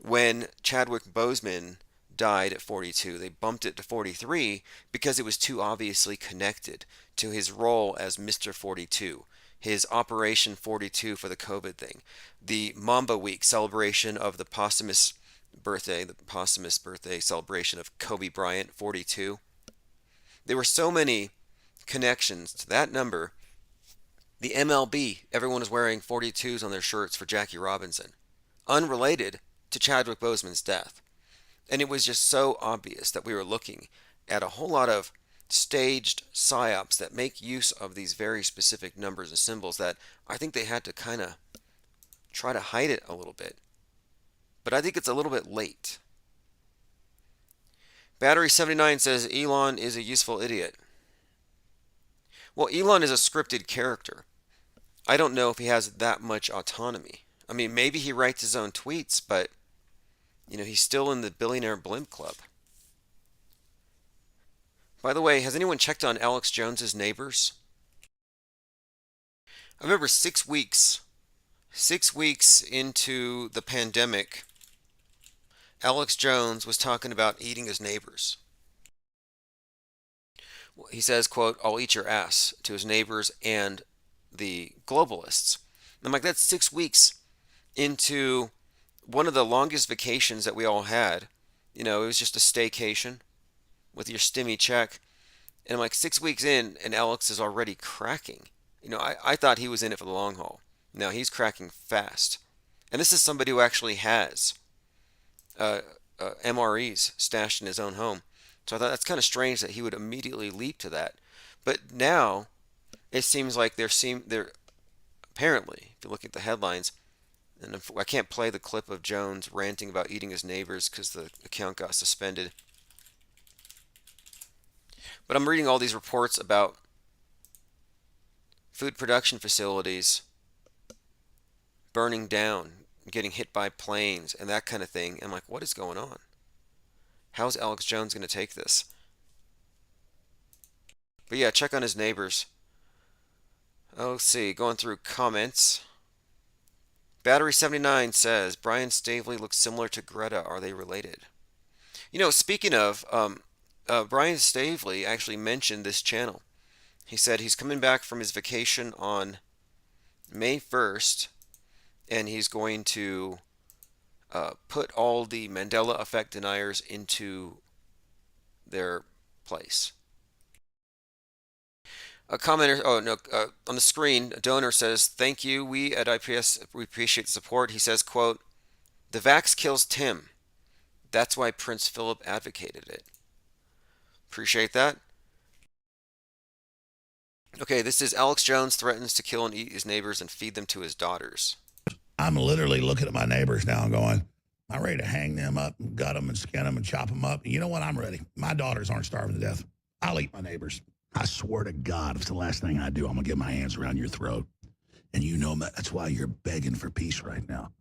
when Chadwick Boseman died at 42. They bumped it to 43 because it was too obviously connected to his role as Mr. 42, his Operation 42 for the COVID thing, the Mamba Week celebration of the posthumous birthday celebration of Kobe Bryant, 42. There were so many connections to that number. The MLB, everyone was wearing 42s on their shirts for Jackie Robinson, unrelated to Chadwick Boseman's death. And it was just so obvious that we were looking at a whole lot of staged psyops that make use of these very specific numbers and symbols that I think they had to kind of try to hide it a little bit. But I think it's a little bit late. Battery 79 says Elon is a useful idiot. Well, Elon is a scripted character. I don't know if he has that much autonomy. I mean, maybe he writes his own tweets, but he's still in the billionaire blimp club. By the way, has anyone checked on Alex Jones's neighbors? I remember 6 weeks into the pandemic, Alex Jones was talking about eating his neighbors. He says, quote, "I'll eat your ass," to his neighbors and the globalists. I'm like, that's 6 weeks into one of the longest vacations that we all had. It was just a staycation with your stimmy check. And I'm like 6 weeks in, and Alex is already cracking. I thought he was in it for the long haul. No, he's cracking fast. And this is somebody who actually has MREs stashed in his own home. So I thought that's kind of strange that he would immediately leap to that. But now it seems like they're apparently, if you look at the headlines, and I can't play the clip of Jones ranting about eating his neighbors because the account got suspended. But I'm reading all these reports about food production facilities burning down, getting hit by planes, and that kind of thing. I'm like, what is going on? How's Alex Jones going to take this? But yeah, check on his neighbors. Oh, let's see, going through comments. Battery 79 says, Brian Stavely looks similar to Greta. Are they related? Speaking of, Brian Stavely actually mentioned this channel. He said he's coming back from his vacation on May 1st, and he's going to put all the Mandela effect deniers into their place. A commenter, on the screen, a donor says, "Thank you. We at IPS, we appreciate the support." He says, quote, "The vax kills Tim. That's why Prince Philip advocated it." Appreciate that. Okay, this is Alex Jones threatens to kill and eat his neighbors and feed them to his daughters. I'm literally looking at my neighbors now and going, I'm ready to hang them up and gut them and skin them and chop them up. You know what? I'm ready. My daughters aren't starving to death. I'll eat my neighbors. I swear to God, if it's the last thing I do, I'm going to get my hands around your throat And you know that's why you're begging for peace right now.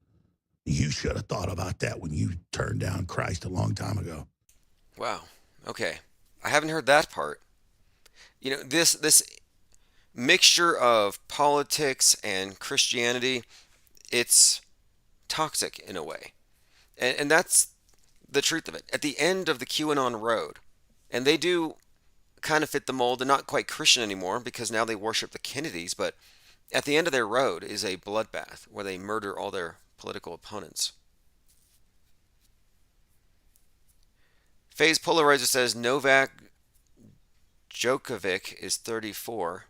You should have thought about that when you turned down Christ a long time ago. Wow. Okay. I haven't heard that part. You know, this mixture of politics and Christianity, it's toxic in a way. And that's the truth of it. At the end of the QAnon road, and they do kind of fit the mold. They're not quite Christian anymore because now they worship the Kennedys, but at the end of their road is a bloodbath where they murder all their political opponents. Phase Polarizer says Novak Djokovic is 34.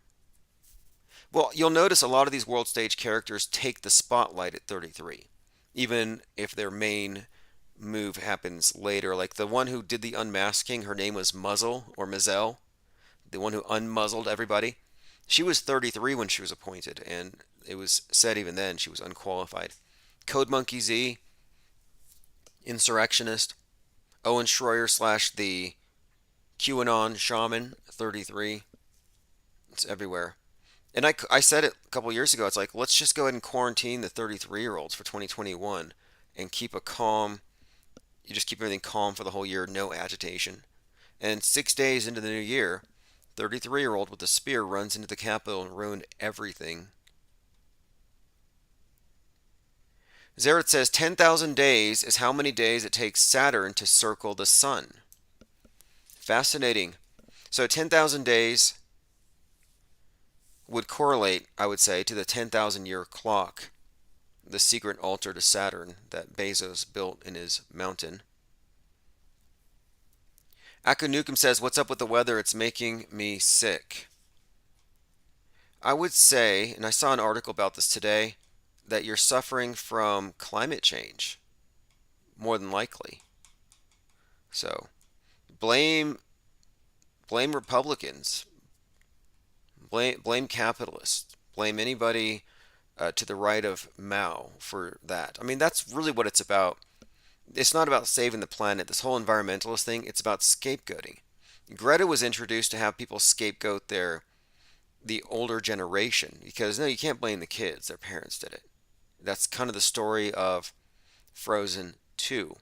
Well, you'll notice a lot of these world stage characters take the spotlight at 33, even if their main move happens later. Like the one who did the unmasking, her name was Muzzle or Mazel, the one who unmuzzled everybody. She was 33 when she was appointed, and it was said even then she was unqualified. Code Monkey Z, insurrectionist. Owen Schroyer slash the QAnon shaman, 33. It's everywhere. And I said it a couple years ago. It's like, let's just go ahead and quarantine the 33-year-olds for 2021 and keep a calm, you just keep everything calm for the whole year, no agitation. And 6 days into the new year, 33-year-old with a spear runs into the Capitol and ruined everything. Zaret says 10,000 days is how many days it takes Saturn to circle the sun. Fascinating. So 10,000 days would correlate, I would say, to the 10,000 year clock, the secret altar to Saturn that Bezos built in his mountain. Akanukum says, what's up with the weather? It's making me sick. I would say, and I saw an article about this today, that you're suffering from climate change, more than likely. So, blame Republicans, blame capitalists, blame anybody to the right of Mao for that. I mean, that's really what it's about. It's not about saving the planet. This whole environmentalist thing, it's about scapegoating. Greta was introduced to have people scapegoat the older generation because no, you can't blame the kids. Their parents did it. That's kind of the story of Frozen 2.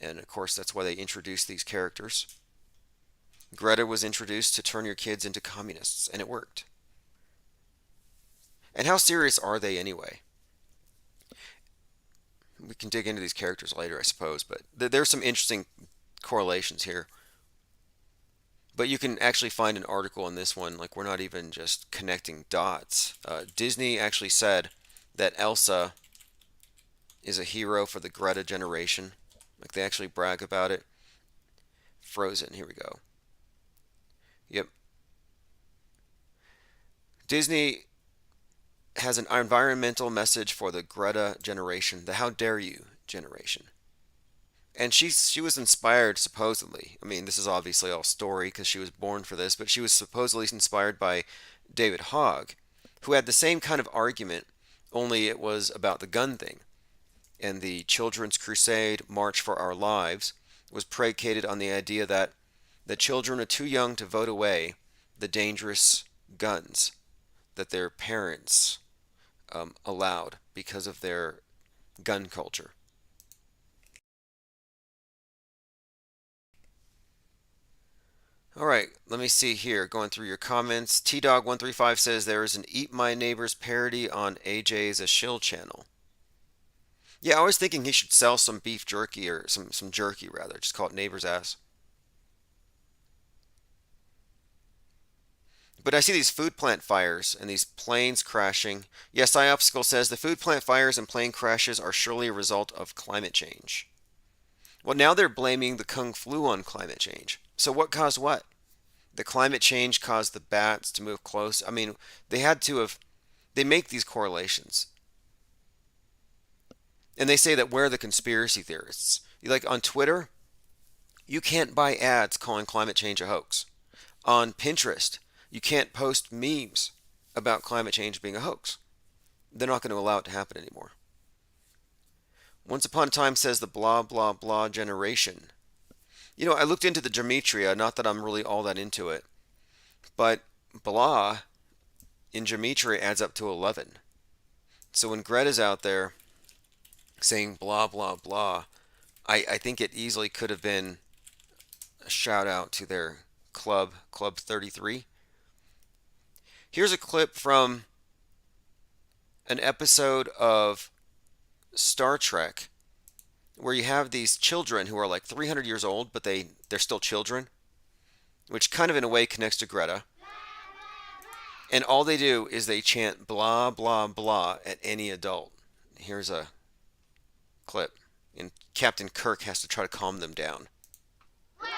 And of course, that's why they introduced these characters. Greta was introduced to turn your kids into communists, and it worked. And how serious are they anyway? We can dig into these characters later, I suppose, but there's some interesting correlations here. But you can actually find an article on this one, like we're not even just connecting dots. Disney actually said that Elsa is a hero for the Greta generation. Like they actually brag about it. Frozen, here we go. Yep. Disney has an environmental message for the Greta generation, the how dare you generation. And she was inspired, supposedly. I mean, this is obviously all story because she was born for this, but she was supposedly inspired by David Hogg, who had the same kind of argument, only it was about the gun thing. And the Children's Crusade, March for Our Lives, was predicated on the idea that the children are too young to vote away the dangerous guns that their parents allowed because of their gun culture. All right, let me see here. Going through your comments. T-Dog135 says there is an Eat My Neighbors parody on AJ's A Shill channel. Yeah, I was thinking he should sell some beef jerky or some jerky rather. Just call it Neighbor's Ass. But I see these food plant fires and these planes crashing. Yes, iOpsicle says the food plant fires and plane crashes are surely a result of climate change. Well, now they're blaming the Kung Flu on climate change. So what caused what? The climate change caused the bats to move close. I mean, they make these correlations. And they say that we're the conspiracy theorists. Like on Twitter, you can't buy ads calling climate change a hoax. On Pinterest, you can't post memes about climate change being a hoax. They're not going to allow it to happen anymore. Once Upon a Time says the blah, blah, blah generation. You know, I looked into the gematria, not that I'm really all that into it, but blah in gematria adds up to 11. So when Greta's out there saying blah, blah, blah, I think it easily could have been a shout out to their club, Club 33. Here's a clip from an episode of Star Trek where you have these children who are like 300 years old, but they're still children, which kind of in a way connects to Greta. And all they do is they chant blah, blah, blah at any adult. Here's a clip. And Captain Kirk has to try to calm them down. Listen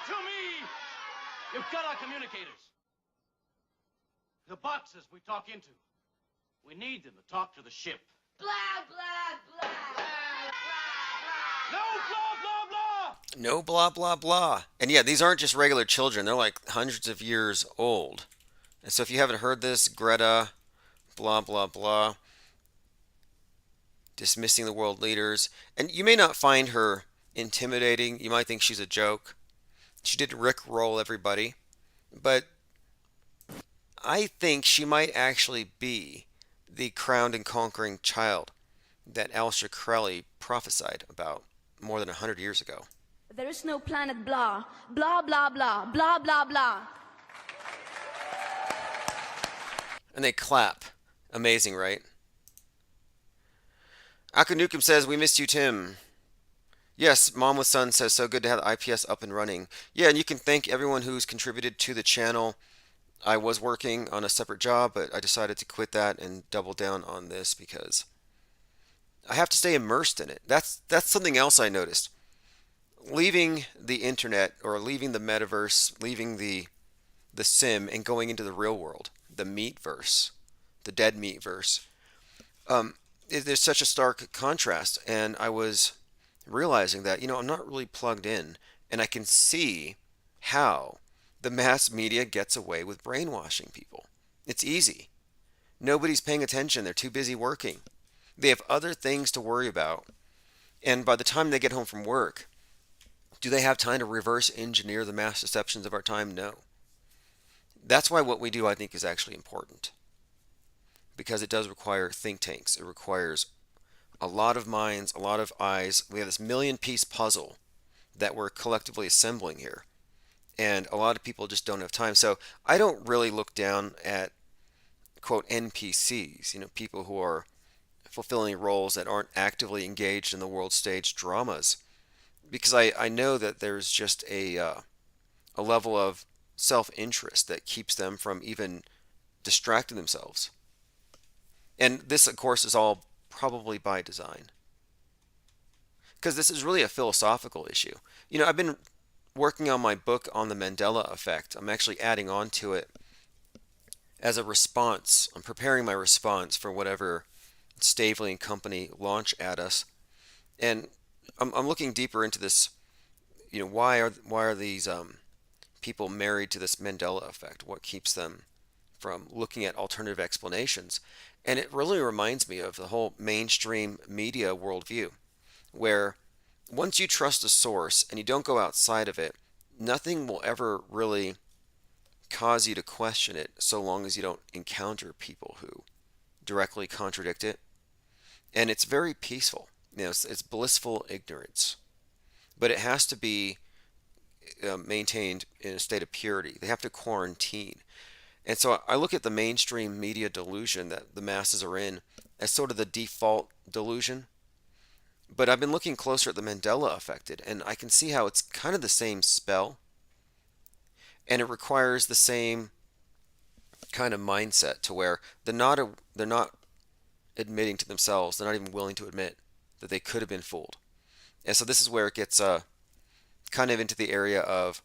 to me! You've got our communicators. The boxes we talk into. We need them to talk to the ship. Blah, blah, blah. No blah, blah, blah! No blah, blah, blah. And yeah, these aren't just regular children. They're like hundreds of years old. And so if you haven't heard this, Greta, blah, blah, blah, dismissing the world leaders. And you may not find her intimidating. You might think she's a joke. She did rickroll everybody. But I think she might actually be the crowned and conquering child that Aleister Crowley prophesied about more than 100 years ago. There is no planet blah. Blah, blah, blah. Blah, blah, blah. And they clap. Amazing, right? Akanukum says, we missed you, Tim. Yes, Mom with Son says, so good to have the IPS up and running. Yeah, and you can thank everyone who's contributed to the channel. I was working on a separate job, but I decided to quit that and double down on this because I have to stay immersed in it. That's something else I noticed. Leaving the internet or leaving the metaverse, leaving the sim and going into the real world, the meatverse, the dead meatverse, there's such a stark contrast. And I was realizing that, I'm not really plugged in, and I can see how the mass media gets away with brainwashing people. It's easy. Nobody's paying attention. They're too busy working. They have other things to worry about. And by the time they get home from work, do they have time to reverse engineer the mass deceptions of our time? No. That's why what we do, I think, is actually important. Because it does require think tanks. It requires a lot of minds, a lot of eyes. We have this million-piece puzzle that we're collectively assembling here. And a lot of people just don't have time. So I don't really look down at, quote, NPCs, people who are fulfilling roles that aren't actively engaged in the world stage dramas. Because I know that there's just a level of self-interest that keeps them from even distracting themselves. And this, of course, is all probably by design. Because this is really a philosophical issue. I've been working on my book on the Mandela effect. I'm actually adding on to it as a response. I'm preparing my response for whatever Stavely and company launch at us. And I'm looking deeper into this. Why are these people married to this Mandela effect? What keeps them from looking at alternative explanations? And it really reminds me of the whole mainstream media worldview, where once you trust a source and you don't go outside of it, nothing will ever really cause you to question it so long as you don't encounter people who directly contradict it. And it's very peaceful. It's blissful ignorance. But it has to be maintained in a state of purity. They have to quarantine. And so I look at the mainstream media delusion that the masses are in as sort of the default delusion. But I've been looking closer at the Mandela effect, and I can see how it's kind of the same spell. And it requires the same kind of mindset to where they're not admitting to themselves, they're not even willing to admit that they could have been fooled. And so this is where it gets kind of into the area of,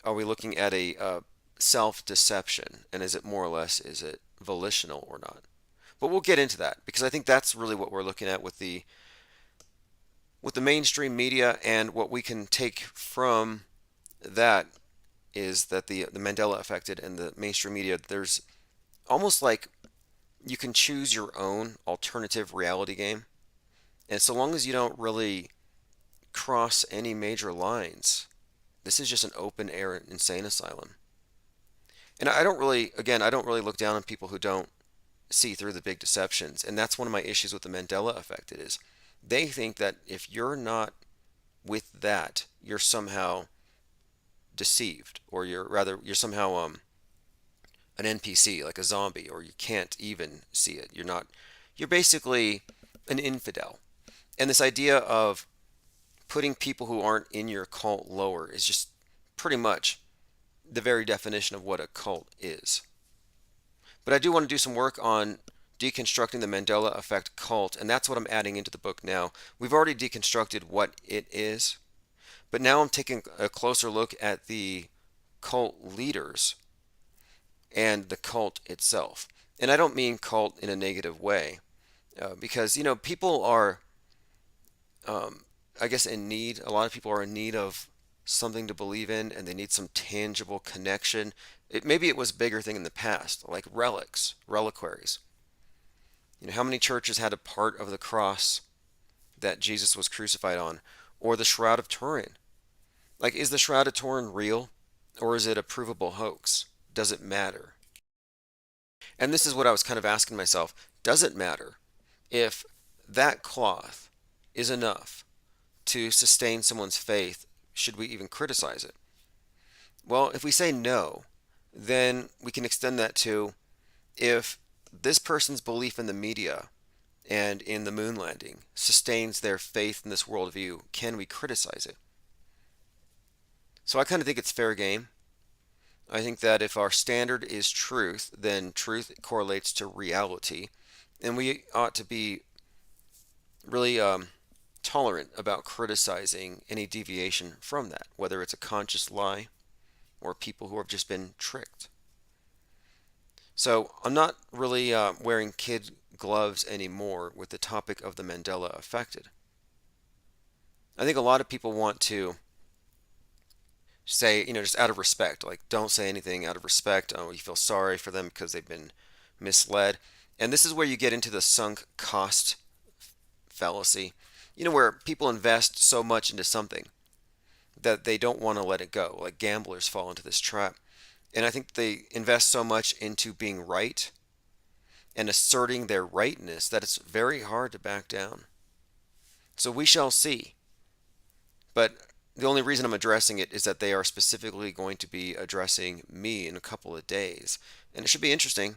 are we looking at a self-deception, and is it more or less, is it volitional or not? But we'll get into that, because I think that's really what we're looking at with the mainstream media. And what we can take from that is that the Mandela effect and the mainstream media, there's almost like you can choose your own alternative reality game. And so long as you don't really cross any major lines, This is just an open air insane asylum. And I don't really, again, I don't really look down on people who don't see through the big deceptions. And that's one of my issues with the Mandela effect. It is they think that if you're not with that, you're somehow deceived, or you're somehow an NPC, like a zombie, or you can't even see it. You're basically an infidel. And this idea of putting people who aren't in your cult lower is just pretty much the very definition of what a cult is. But I do want to do some work on deconstructing the Mandela effect cult, and that's what I'm adding into the book now. We've already deconstructed what it is, but now I'm taking a closer look at the cult leaders and the cult itself. And I don't mean cult in a negative way, because, people are, I guess, in need. A lot of people are in need of something to believe in, and they need some tangible connection. Maybe it was a bigger thing in the past, like reliquaries. How many churches had a part of the cross that Jesus was crucified on, or the Shroud of Turin? Like, is the Shroud of Turin real, or is it a provable hoax? Does it matter? And this is what I was kind of asking myself. Does it matter if that cloth is enough to sustain someone's faith? Should we even criticize it? Well, if we say no, then we can extend that to, if this person's belief in the media and in the moon landing sustains their faith in this worldview, can we criticize it? So I kind of think it's fair game. I think that if our standard is truth, then truth correlates to reality, and we ought to be really tolerant about criticizing any deviation from that, whether it's a conscious lie or people who have just been tricked. So I'm not really wearing kid gloves anymore with the topic of the Mandela effect. I think a lot of people want to say, just out of respect, like, don't say anything out of respect. Oh, you feel sorry for them because they've been misled. And this is where you get into the sunk cost fallacy, where people invest so much into something that they don't want to let it go. Like gamblers fall into this trap. And I think they invest so much into being right and asserting their rightness that it's very hard to back down. So we shall see. But the only reason I'm addressing it is that they are specifically going to be addressing me in a couple of days. And it should be interesting,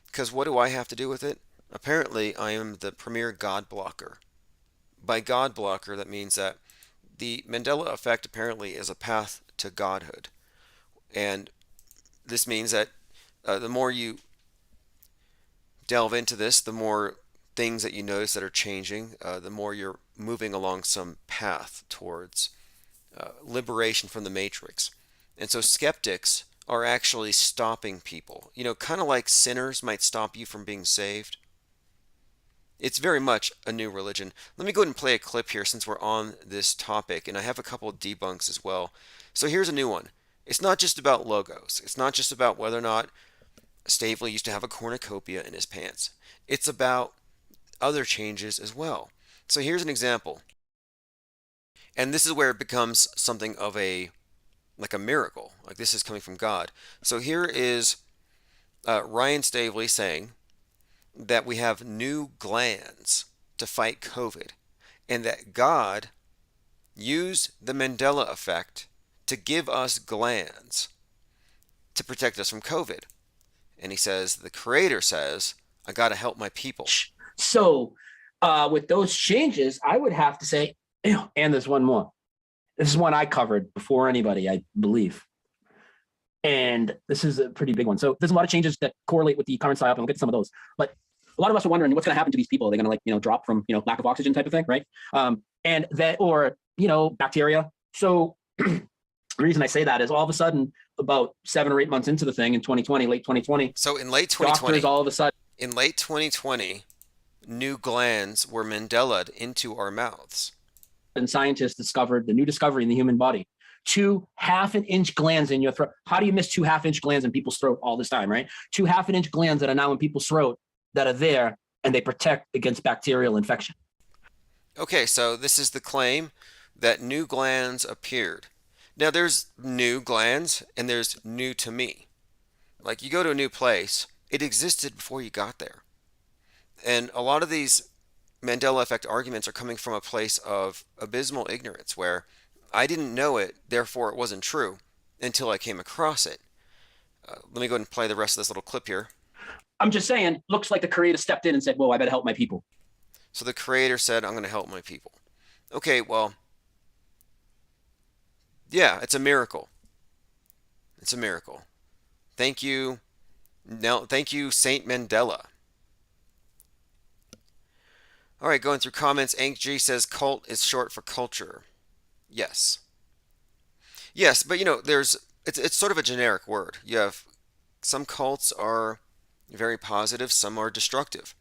because what do I have to do with it? Apparently, I am the premier God blocker. By God blocker, that means that the Mandela effect apparently is a path to godhood. And this means that the more you delve into this, the more things that you notice that are changing, the more you're moving along some path towards liberation from the matrix. And so skeptics are actually stopping people. Kind of like sinners might stop you from being saved. It's very much a new religion. Let me go ahead and play a clip here since we're on this topic, and I have a couple of debunks as well. So here's a new one. It's not just about logos. It's not just about whether or not Stavely used to have a cornucopia in his pants. It's about other changes as well. So here's an example. And this is where it becomes something of like a miracle. Like, this is coming from God. So here is Ryan Stavely saying that we have new glands to fight COVID, and that God used the Mandela effect to give us glands to protect us from COVID. And he says, the creator says, I got to help my people. So with those changes, I would have to say, and there's one more. This is one I covered before anybody, I believe. And this is a pretty big one. So there's a lot of changes that correlate with the current psyop, and we'll get to some of those. But a lot of us are wondering what's going to happen to these people. Are they going to drop from, lack of oxygen type of thing, right? And that, or, bacteria. So the reason I say that is all of a sudden, about 7 or 8 months into the thing in 2020, late 2020. So in late 2020, doctors all of a sudden. In late 2020, new glands were Mandela'd into our mouths. And scientists discovered the new discovery in the human body. 2 half-inch glands in your throat. How do you miss 2 half-inch glands in people's throat all this time, right? 2 half-inch glands that are now in people's throat that are there, and they protect against bacterial infection. Okay, so this is the claim that new glands appeared. Now there's new glands and there's new to me. Like you go to a new place, it existed before you got there. And a lot of these Mandela effect arguments are coming from a place of abysmal ignorance where I didn't know it, therefore it wasn't true until I came across it. Let me go ahead and play the rest of this little clip here. I'm just saying, looks like the creator stepped in and said, "Whoa, I better help my people." So the creator said, I'm going to help my people. Okay, well, yeah, it's a miracle. It's a miracle. Thank you. Now, thank you, Saint Mandela. All right, going through comments. Ank G says cult is short for culture. Yes. Yes, but it's sort of a generic word. You have some cults are very positive, some are destructive.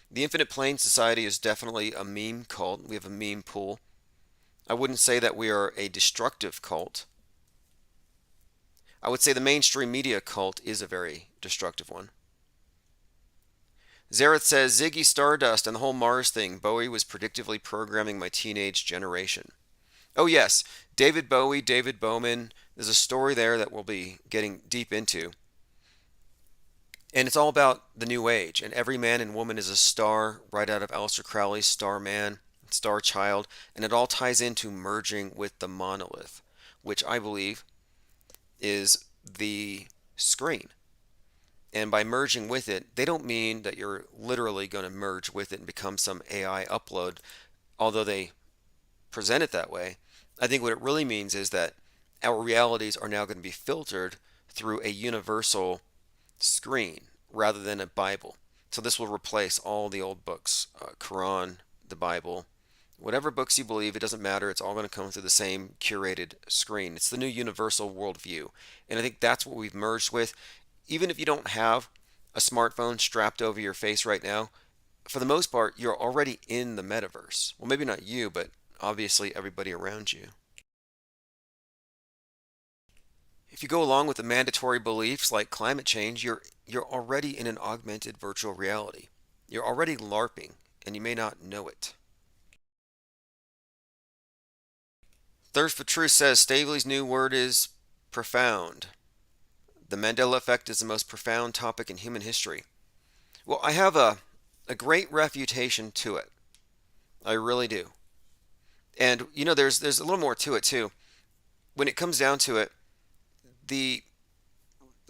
The Infinite Plane Society is definitely a meme cult. We have a meme pool. I wouldn't say that we are a destructive cult. I would say the mainstream media cult is a very destructive one. Zareth says, Ziggy Stardust and the whole Mars thing. Bowie was predictively programming my teenage generation. Oh yes, David Bowie, David Bowman. There's a story there that we'll be getting deep into. And it's all about the new age. And every man and woman is a star, right out of Aleister Crowley's Starman, Star Child. And it all ties into merging with the monolith, which I believe is the screen. And by merging with it, they don't mean that you're literally going to merge with it and become some AI upload, although they present it that way. I think what it really means is that our realities are now going to be filtered through a universal screen rather than a Bible. So this will replace all the old books, Quran, the Bible, whatever books you believe, it doesn't matter. It's all going to come through the same curated screen. It's the new universal worldview. And I think that's what we've merged with. Even if you don't have a smartphone strapped over your face right now, for the most part, you're already in the metaverse. Well, maybe not you, but obviously everybody around you. If you go along with the mandatory beliefs like climate change, you're already in an augmented virtual reality. You're already LARPing, and you may not know it. Thirst for Truth says Staveley's new word is profound. The Mandela effect is the most profound topic in human history. Well, I have a great refutation to it. I really do. And there's a little more to it too. When it comes down to it, the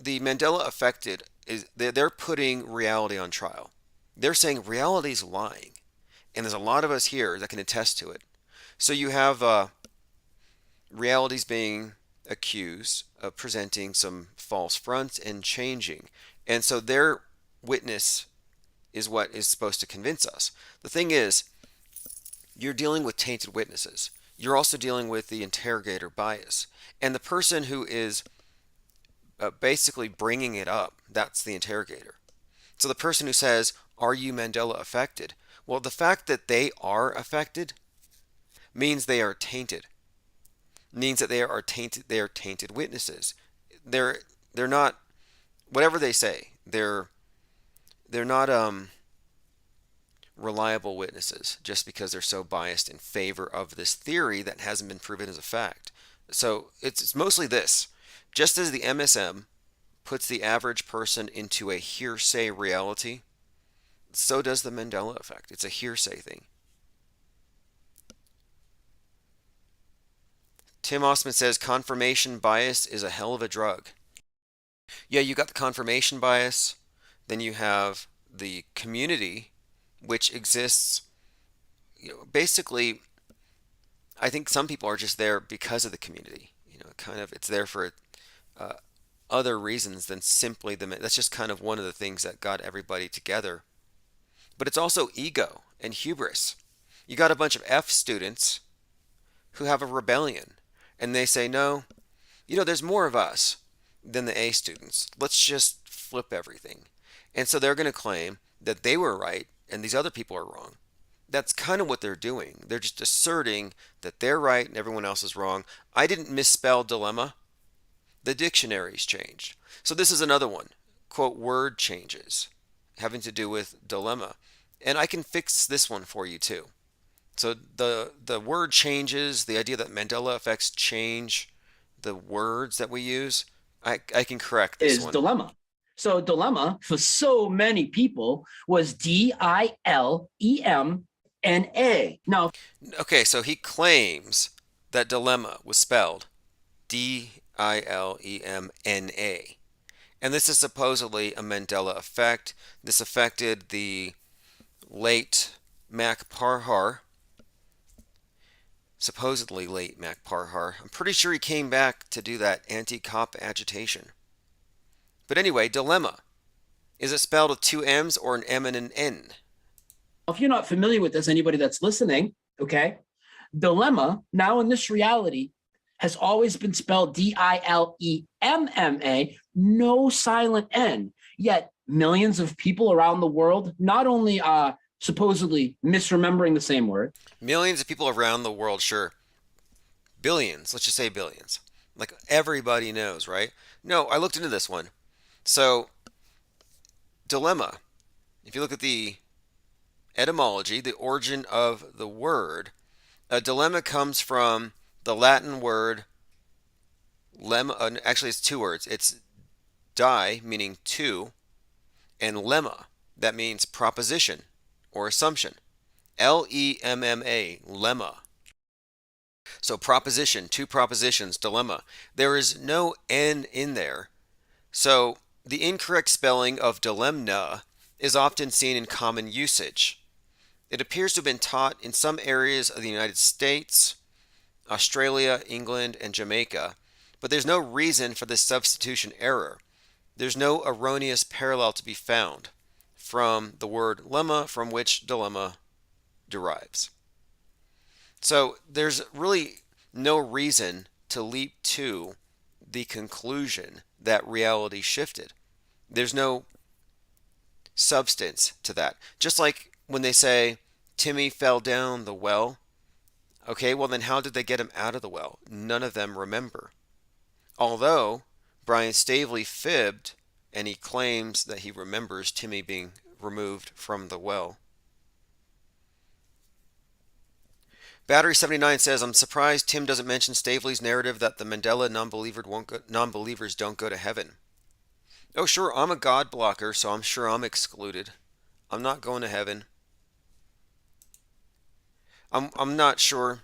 Mandela affected is they're putting reality on trial. They're saying reality's lying, and there's a lot of us here that can attest to it. So you have reality's being accused of presenting some false fronts and changing, and so their witness is what is supposed to convince us. The thing is, you're dealing with tainted witnesses. You're also dealing with the interrogator bias, and the person who is basically bringing it up, that's the interrogator. So the person who says, are you Mandela affected? Well, the fact that they are affected means they are tainted. Means that they are tainted witnesses. They're not, whatever they say, they're not reliable witnesses just because they're so biased in favor of this theory that hasn't been proven as a fact. So it's mostly this. Just as the MSM puts the average person into a hearsay reality, so does the Mandela effect. It's a hearsay thing. Tim Osman says confirmation bias is a hell of a drug. Yeah, you got the confirmation bias, then you have the community, which exists, basically, I think some people are just there because of the community. It's there for other reasons than simply that's just kind of one of the things that got everybody together. But it's also ego and hubris. You got a bunch of F students who have a rebellion, and they say, no, there's more of us than the A students. Let's just flip everything. And so they're going to claim that they were right and these other people are wrong. That's kind of what they're doing. They're just asserting that they're right and everyone else is wrong. I didn't misspell dilemma. The dictionary's changed. So this is another one. Quote, word changes having to do with dilemma. And I can fix this one for you too. So the word changes, the idea that Mandela effects change the words that we use, I can correct this Is one. dilemma. So dilemma for so many people was DILEMNA. Now, Okay, so he claims that dilemma was spelled DILEMNA. And this is supposedly a Mandela effect. This affected the late Mac Parhar, supposedly late Mac Parhar. I'm pretty sure he came back to do that anti-cop agitation. But anyway, dilemma. Is it spelled with two M's or an M and an N? if you're not familiar with this, anybody that's listening, okay, dilemma now in this reality has always been spelled DILEMMA, no silent N. Yet millions of people around the world not only are supposedly misremembering the same word. Millions of people around the world, sure. Billions, let's just say billions. Like everybody knows, right? No, I looked into this one. So, dilemma. If you look at the etymology, the origin of the word, a dilemma comes from the Latin word lemma. Actually, it's two words. It's die, meaning two, and lemma, that means proposition or assumption. LEMMA, lemma. So proposition, two propositions, dilemma. There is no N in there. So the incorrect spelling of dilemma is often seen in common usage. It appears to have been taught in some areas of the United States, Australia, England, and Jamaica, but there's no reason for this substitution error. There's no erroneous parallel to be found from the word lemma, from which dilemma derives. So there's really no reason to leap to the conclusion that reality shifted. There's no substance to that. Just like when they say Timmy fell down the well. Okay, well then how did they get him out of the well? None of them remember. Although Brian Stavely fibbed and he claims that he remembers Timmy being removed from the well. Battery 79 says, I'm surprised Tim doesn't mention Stavely's narrative that the Mandela non-believers don't go to heaven. Oh sure, I'm a God blocker, so I'm sure I'm excluded. I'm not going to heaven. I'm not sure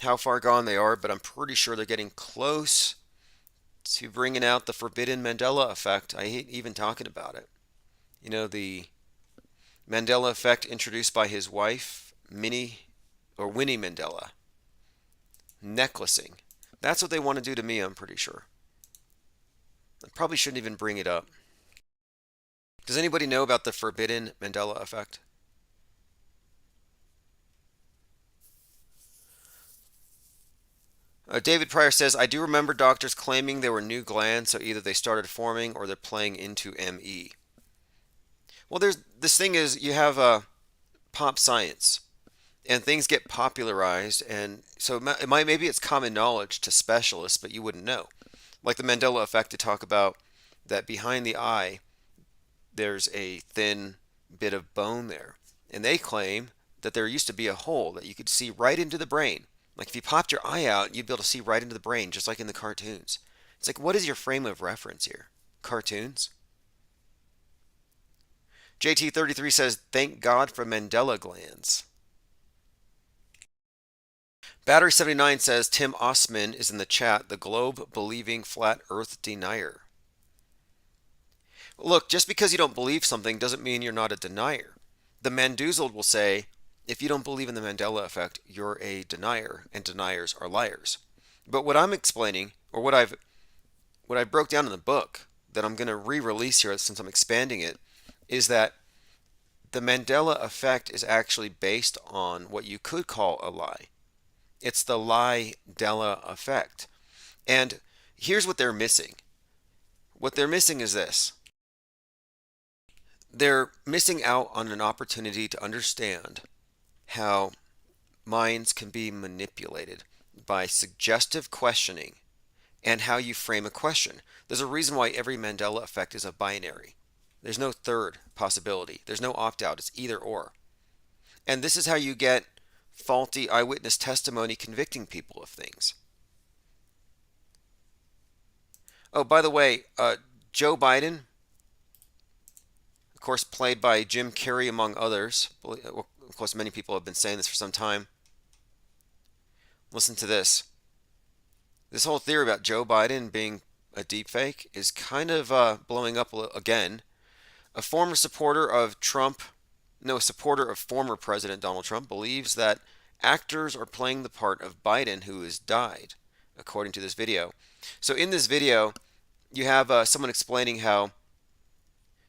how far gone they are, but I'm pretty sure they're getting close to bringing out the forbidden Mandela effect. I hate even talking about it. You know, the Mandela effect introduced by his wife, Winnie Mandela. Necklacing. That's what they want to do to me, I'm pretty sure. I probably shouldn't even bring it up. Does anybody know about the forbidden Mandela effect? David Pryor says, I do remember doctors claiming there were new glands, so either they started forming or they're playing into ME. Well, this thing is, you have pop science, and things get popularized, and so maybe it's common knowledge to specialists, but you wouldn't know. Like the Mandela effect, to talk about that behind the eye, there's a thin bit of bone there, and they claim that there used to be a hole that you could see right into the brain. Like if you popped your eye out, you'd be able to see right into the brain, just like in the cartoons. It's like, what is your frame of reference here? Cartoons? JT33 says, thank God for Mandela glands. Battery 79 says, Tim Osman is in the chat, the globe-believing flat earth denier. Look, just because you don't believe something doesn't mean you're not a denier. The Mandoozled will say, if you don't believe in the Mandela effect, you're a denier, and deniers are liars. But what I'm explaining, or what I broke down in the book, that I'm going to re-release here since I'm expanding it, is that the Mandela effect is actually based on what you could call a lie. It's the lie-Della effect. And here's what they're missing. What they're missing is this. They're missing out on an opportunity to understand how minds can be manipulated by suggestive questioning and how you frame a question. There's a reason why every Mandela effect is a binary. There's no third possibility. There's no opt-out. It's either or. And this is how you get faulty eyewitness testimony convicting people of things. Oh, by the way, Joe Biden, of course, played by Jim Carrey, among others. Well, of course, many people have been saying this for some time. Listen to this. This whole theory about Joe Biden being a deepfake is kind of blowing up again. A former supporter of Trump, no, a supporter of former President Donald Trump, believes that actors are playing the part of Biden who has died, according to this video. So in this video, you have someone explaining how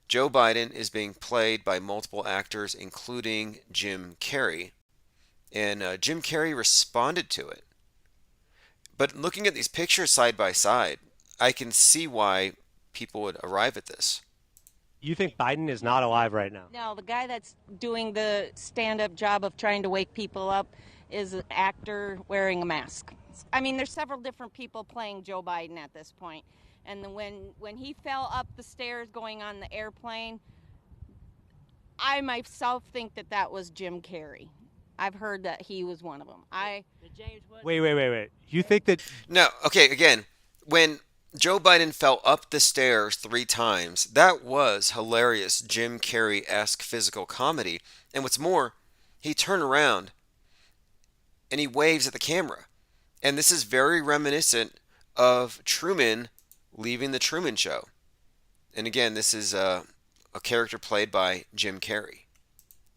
Joe Biden is being played by multiple actors, including Jim Carrey. And Jim Carrey responded to it. But looking at these pictures side by side, I can see why people would arrive at this. You think Biden is not alive right now? No, the guy that's doing the stand-up job of trying to wake people up is an actor wearing a mask. I mean, there's several different people playing Joe Biden at this point. And when he fell up the stairs going on the airplane, I myself think that was Jim Carrey. I've heard that he was one of them. Wait. You think that? No, okay, again, when Joe Biden fell up the stairs 3 times, that was hilarious Jim Carrey-esque physical comedy. And what's more, he turned around and he waves at the camera. And this is very reminiscent of Truman leaving the Truman Show. And again, this is a character played by Jim Carrey.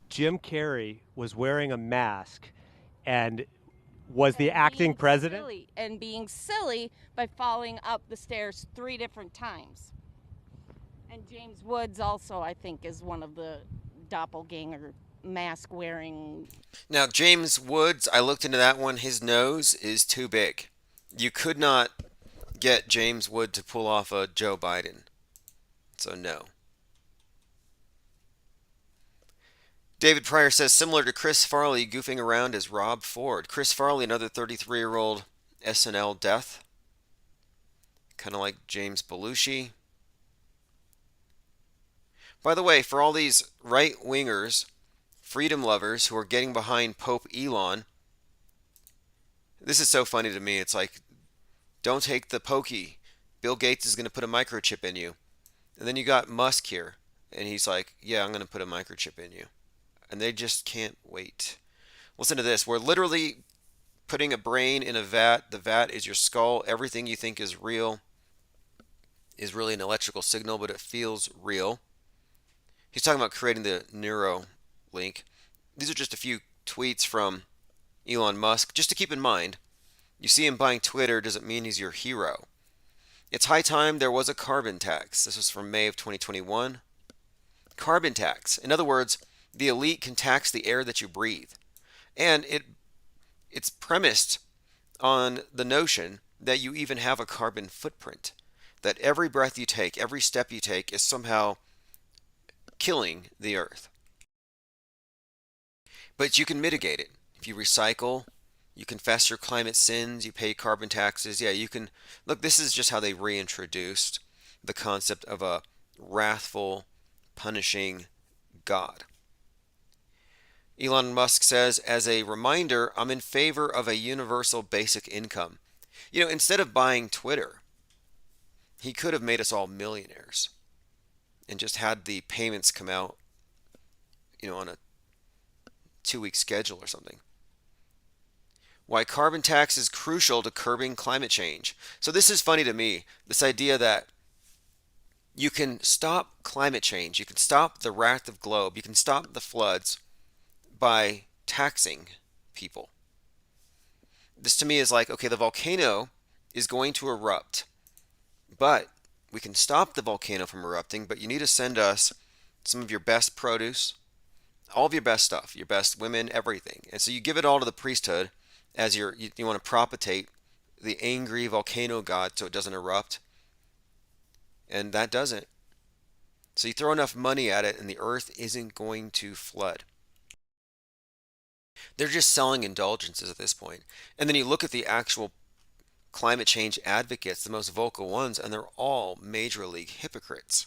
Jim Carrey was wearing a mask and was the acting president? And being silly by falling up the stairs 3 different times. And James Woods also, I think, is one of the doppelganger mask wearing. Now, James Woods, I looked into that one. His nose is too big. You could not get James Wood to pull off a Joe Biden. So no. David Pryor says, similar to Chris Farley goofing around as Rob Ford. Chris Farley, another 33-year-old SNL death. Kind of like James Belushi. By the way, for all these right-wingers, freedom lovers who are getting behind Pope Elon, this is so funny to me. It's like, don't take the pokey. Bill Gates is going to put a microchip in you. And then you got Musk here, and he's like, yeah, I'm going to put a microchip in you. And they just can't wait. Listen to this. We're literally putting a brain in a vat. The vat is your skull. Everything you think is real is really an electrical signal, but it feels real. He's talking about creating the neuro link. These are just a few tweets from Elon Musk. Just to keep in mind, you see him buying Twitter doesn't mean he's your hero. It's high time there was a carbon tax. This was from May of 2021. Carbon tax. In other words, the elite can tax the air that you breathe. And it's premised on the notion that you even have a carbon footprint. That every breath you take, every step you take is somehow killing the earth. But you can mitigate it. If you recycle, you confess your climate sins, you pay carbon taxes. Yeah, you can. Look, this is just how they reintroduced the concept of a wrathful, punishing God. Elon Musk says, as a reminder, I'm in favor of a universal basic income. You know, instead of buying Twitter, he could have made us all millionaires and just had the payments come out, you know, on a 2-week schedule or something. Why carbon tax is crucial to curbing climate change. So this is funny to me, this idea that you can stop climate change, you can stop the wrath of globe, you can stop the floods by taxing people. This to me is like, okay, the volcano is going to erupt, but we can stop the volcano from erupting, but you need to send us some of your best produce, all of your best stuff, your best women, everything. And so you give it all to the priesthood as you want to propitiate the angry volcano god so it doesn't erupt. And that doesn't. So you throw enough money at it and the earth isn't going to flood. They're just selling indulgences at this point. And then you look at the actual climate change advocates, the most vocal ones, and they're all major league hypocrites.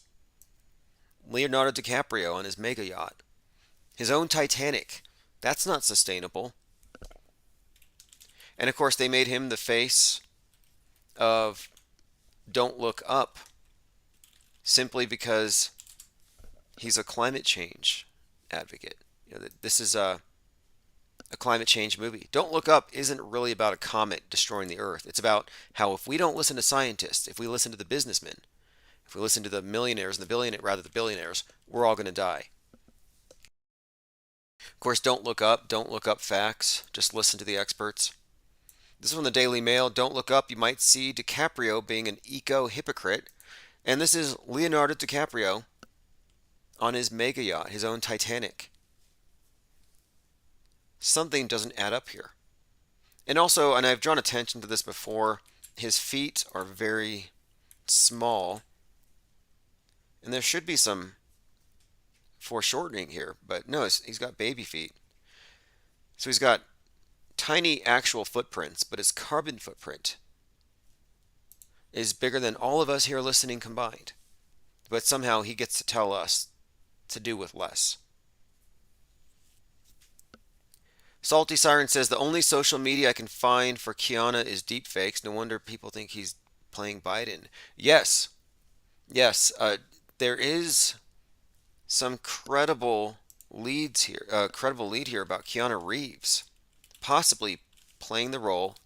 Leonardo DiCaprio on his mega yacht. His own Titanic. That's not sustainable. And of course they made him the face of don't look up simply because he's a climate change advocate. You know, this is a climate change movie. Don't Look Up isn't really about a comet destroying the Earth. It's about how if we don't listen to scientists, if we listen to the businessmen, if we listen to the millionaires and the billionaires, we're all going to die. Of course, don't look up facts. Just listen to the experts. This is from the Daily Mail. Don't look up. You might see DiCaprio being an eco-hypocrite. And this is Leonardo DiCaprio on his mega yacht, his own Titanic. Something doesn't add up here. And also, and I've drawn attention to this before, his feet are very small. And there should be some foreshortening here, but no, he's got baby feet. So he's got tiny actual footprints, but his carbon footprint is bigger than all of us here listening combined. But somehow he gets to tell us to do with less. Salty Siren says the only social media I can find for Kiana is deepfakes. No wonder people think he's playing Biden. Yes, there is some credible lead here about Keanu Reeves possibly playing the role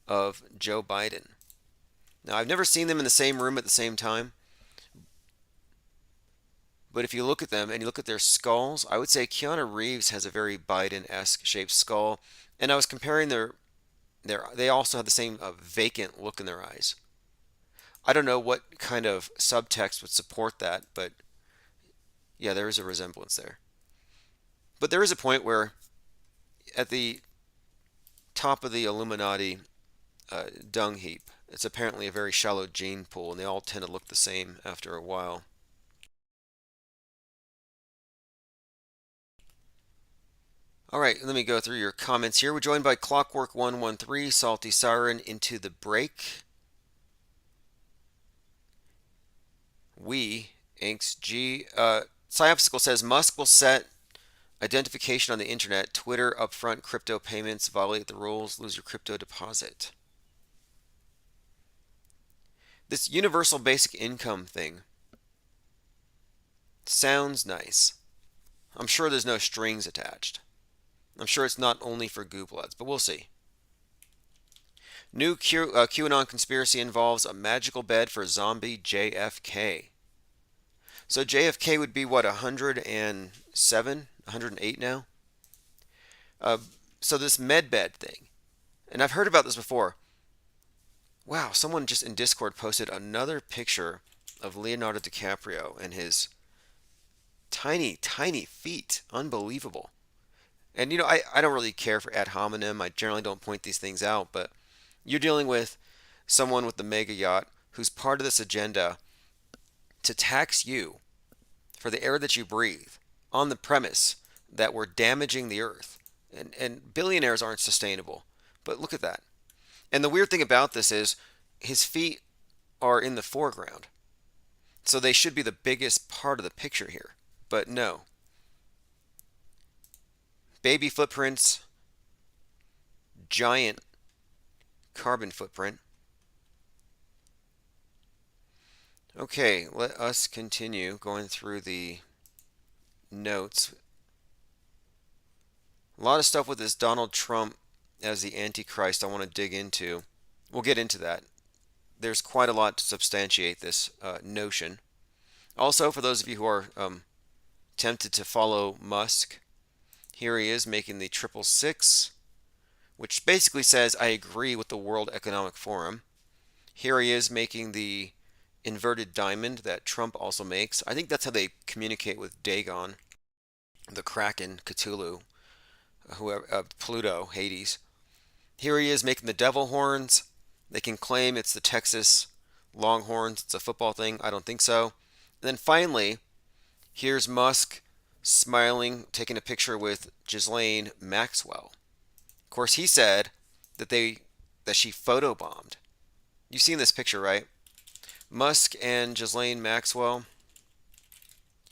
of Joe Biden. Now, I've never seen them in the same room at the same time, but if you look at them and you look at their skulls, I would say Keanu Reeves has a very Biden-esque shaped skull, and I was comparing they also have the same vacant look in their eyes. I don't know what kind of subtext would support that, but yeah, there is a resemblance there. But there is a point where at the top of the Illuminati dung heap, it's apparently a very shallow gene pool, and they all tend to look the same after a while. All right, let me go through your comments here. We're joined by Clockwork113, Salty Siren, Into the Break. Inks G. Psyopsical says Musk will set identification on the internet. Twitter upfront crypto payments, violate the rules, lose your crypto deposit. This universal basic income thing sounds nice. I'm sure there's no strings attached. I'm sure it's not only for gooblets, but we'll see. New QAnon conspiracy involves a magical bed for zombie JFK. So JFK would be what, 107, 108 now? So this med bed thing, and I've heard about this before. Wow, someone just in Discord posted another picture of Leonardo DiCaprio and his tiny, tiny feet. Unbelievable. And you know, I don't really care for ad hominem. I generally don't point these things out, but you're dealing with someone with the mega yacht who's part of this agenda to tax you for the air that you breathe on the premise that we're damaging the earth. And billionaires aren't sustainable. But look at that. And the weird thing about this is his feet are in the foreground. So they should be the biggest part of the picture here. But no. Baby footprints, giant carbon footprint. Okay, let us continue going through the notes. A lot of stuff with this Donald Trump as the Antichrist I want to dig into. We'll get into that. There's quite a lot to substantiate this notion. Also, for those of you who are tempted to follow Musk, here he is making the 666, which basically says, I agree with the World Economic Forum. Here he is making the inverted diamond that Trump also makes. I think that's how they communicate with Dagon, the Kraken, Cthulhu, whoever, Pluto, Hades. Here he is making the devil horns. They can claim it's the Texas Longhorns. It's a football thing. I don't think so. And then finally, here's Musk smiling, taking a picture with Ghislaine Maxwell. Of course, he said that she photobombed. You've seen this picture, right? Musk and Ghislaine Maxwell.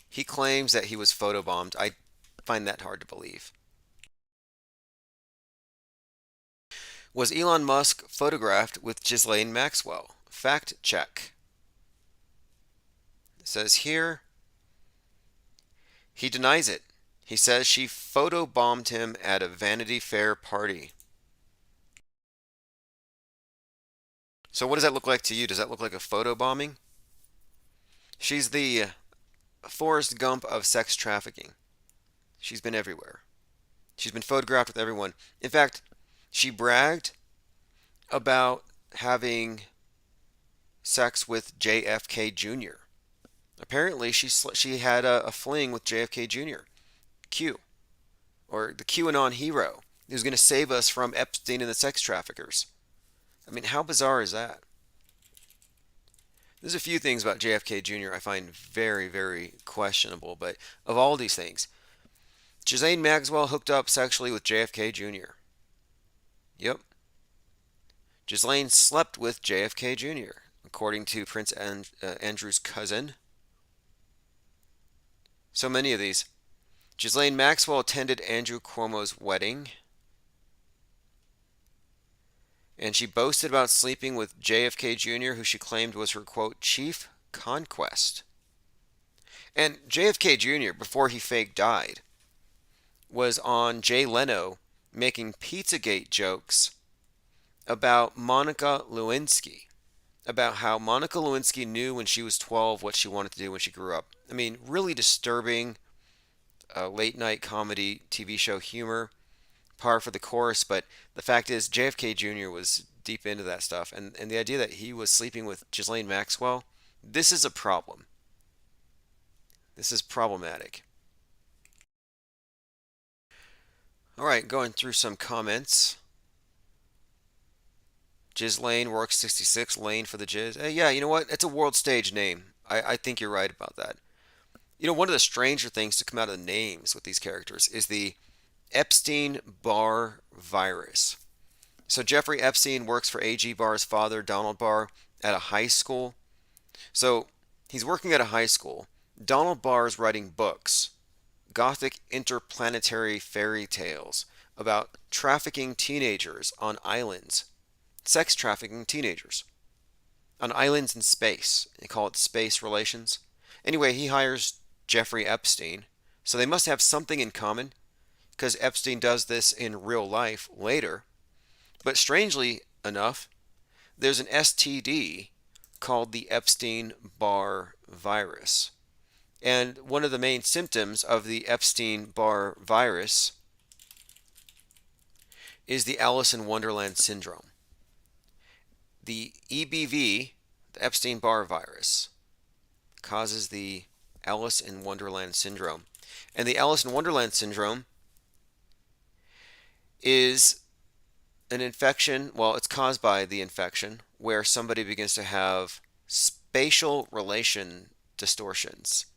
He claims that he was photobombed. I find that hard to believe. Was Elon Musk photographed with Ghislaine Maxwell? fact check. It says here, he denies it. He says she photobombed him at a Vanity Fair party. So what does that look like to you? Does that look like a photobombing? She's the Forrest Gump of sex trafficking. She's been everywhere. She's been photographed with everyone. In fact, she bragged about having sex with JFK Jr. Apparently, she had a fling with JFK Jr. Q, or the QAnon hero, who's going to save us from Epstein and the sex traffickers. I mean, how bizarre is that? There's a few things about JFK Jr. I find very, very questionable, but of all these things, Ghislaine Maxwell hooked up sexually with JFK Jr. Yep. Ghislaine slept with JFK Jr., according to Prince Andrew's cousin. So many of these. Ghislaine Maxwell attended Andrew Cuomo's wedding. And she boasted about sleeping with JFK Jr., who she claimed was her, quote, chief conquest. And JFK Jr., before he fake died, was on Jay Leno making Pizzagate jokes about Monica Lewinsky, about how Monica Lewinsky knew when she was 12 what she wanted to do when she grew up. I mean, really disturbing late night comedy TV show humor, par for the course, but the fact is JFK Jr. was deep into that stuff, and the idea that he was sleeping with Ghislaine Maxwell, this is a problem. This is problematic. All right, going through some comments. Ghislaine works 66, Lane for the Jizz. Hey, yeah, you know what? It's a world stage name. I think you're right about that. You know, one of the stranger things to come out of the names with these characters is the Epstein-Barr virus. So Jeffrey Epstein works for A.G. Barr's father, Donald Barr, at a high school. So he's working at a high school. Donald Barr's writing books, gothic interplanetary fairy tales about trafficking teenagers on islands, sex trafficking teenagers on islands in space. They call it space relations. Anyway, he hires Jeffrey Epstein, so they must have something in common, because Epstein does this in real life later. But strangely enough, there's an STD called the Epstein-Barr virus. And one of the main symptoms of the Epstein-Barr virus is the Alice in Wonderland syndrome. The EBV, the Epstein-Barr virus, causes the Alice in Wonderland syndrome. And the Alice in Wonderland syndrome is an infection, well, it's caused by the infection, where somebody begins to have spatial relation distortions.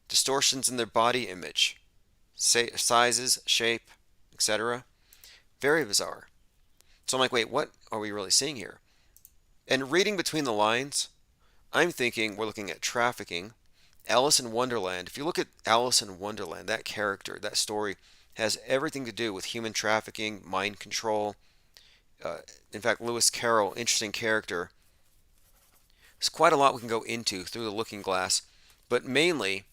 Distortions in their body image, sizes, shape, etc. Very bizarre. So I'm like, wait, what are we really seeing here? And reading between the lines, I'm thinking we're looking at trafficking. Alice in Wonderland, if you look at Alice in Wonderland, that character, that story, has everything to do with human trafficking, mind control. In fact, Lewis Carroll, interesting character. There's quite a lot we can go into through the looking glass, but mainly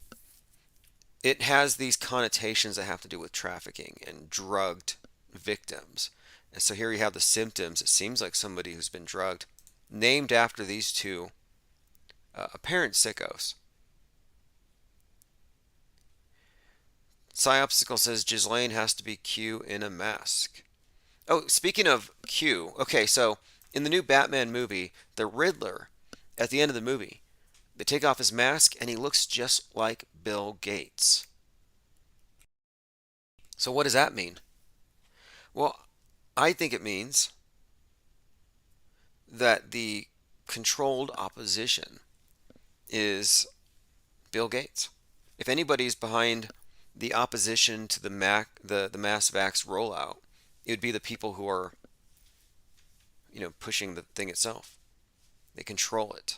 it has these connotations that have to do with trafficking and drugged victims. And so here you have the symptoms. It seems like somebody who's been drugged, named after these two apparent sickos. Psyopsicle says Ghislaine has to be Q in a mask. Oh, speaking of Q, okay, so in the new Batman movie, the Riddler, at the end of the movie, they take off his mask and he looks just like Bill Gates. So what does that mean? Well, I think it means that the controlled opposition is Bill Gates. If anybody's behind the opposition to the mass vax rollout, it would be the people who are, pushing the thing itself. They control it.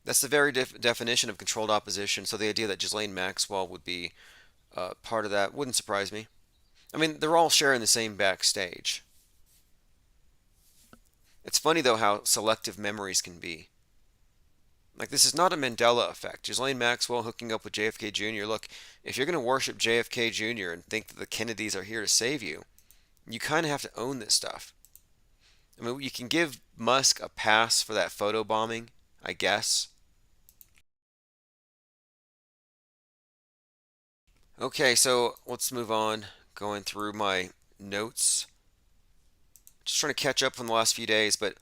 That's the very definition of controlled opposition. So the idea that Ghislaine Maxwell would be part of that wouldn't surprise me. I mean, they're all sharing the same backstage. It's funny though how selective memories can be. Like, this is not a Mandela effect. Ghislaine Maxwell hooking up with JFK Jr. Look, if you're going to worship JFK Jr. and think that the Kennedys are here to save you, you kind of have to own this stuff. I mean, you can give Musk a pass for that photo bombing, I guess. Okay, so let's move on. Going through my notes. Just trying to catch up from the last few days, but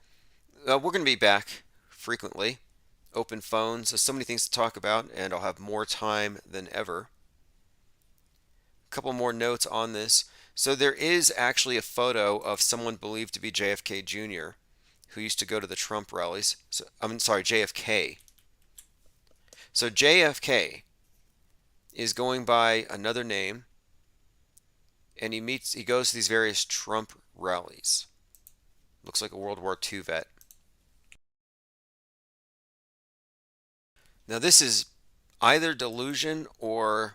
we're going to be back frequently. Open phones. There's so many things to talk about, and I'll have more time than ever. A couple more notes on this. So there is actually a photo of someone believed to be JFK Jr. who used to go to the Trump rallies. So, I'm sorry, JFK. So JFK is going by another name, and he goes to these various Trump rallies. Looks like a World War II vet. Now this is either delusion or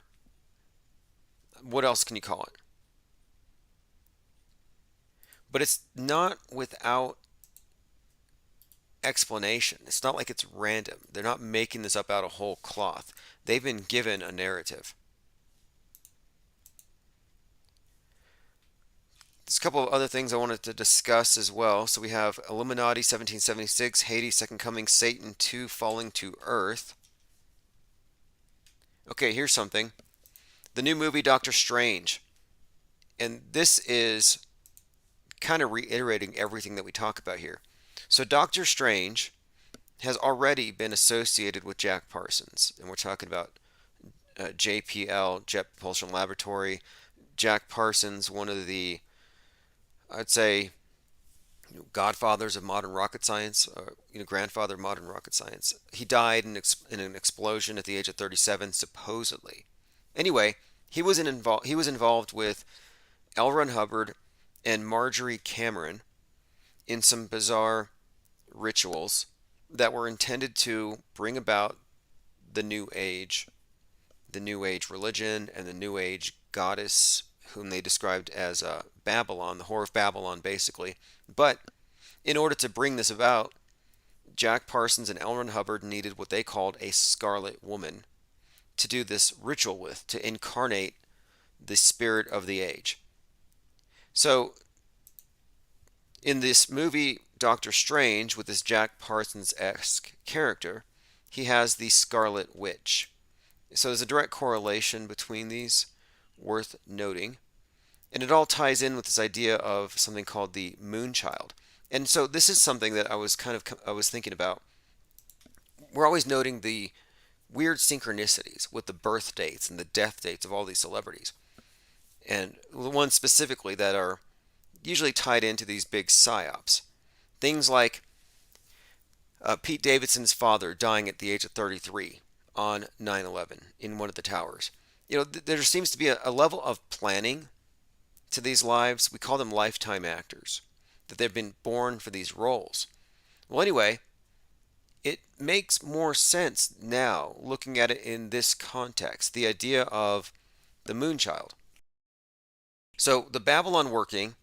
what else can you call it? But it's not without explanation. It's not like it's random. They're not making this up out of whole cloth. They've been given a narrative. There's a couple of other things I wanted to discuss as well. So we have Illuminati 1776, Hades Second Coming, Satan 2 Falling to Earth. Okay, here's something. The new movie Doctor Strange. And this is kind of reiterating everything that we talk about here. So Doctor Strange has already been associated with Jack Parsons. And we're talking about JPL, Jet Propulsion Laboratory. Jack Parsons, one of the, I'd say, godfathers of modern rocket science, grandfather of modern rocket science. He died in an explosion at the age of 37, supposedly. Anyway, he was involved with L. Ron Hubbard and Marjorie Cameron in some bizarre rituals that were intended to bring about the New Age religion, and the New Age goddess, whom they described as Babylon, the Whore of Babylon, basically. But in order to bring this about, Jack Parsons and L. Ron Hubbard needed what they called a Scarlet Woman to do this ritual with, to incarnate the spirit of the age. So, in this movie, Doctor Strange, with this Jack Parsons-esque character, he has the Scarlet Witch. So there's a direct correlation between these, worth noting. And it all ties in with this idea of something called the Moonchild. And so this is something that I was thinking about. We're always noting the weird synchronicities with the birth dates and the death dates of all these celebrities. And the ones specifically that are usually tied into these big psyops. Things like Pete Davidson's father dying at the age of 33 on 9/11 in one of the towers. There seems to be a level of planning to these lives. We call them lifetime actors, that they've been born for these roles. Well, anyway, it makes more sense now looking at it in this context, the idea of the Moonchild. So the Babylon working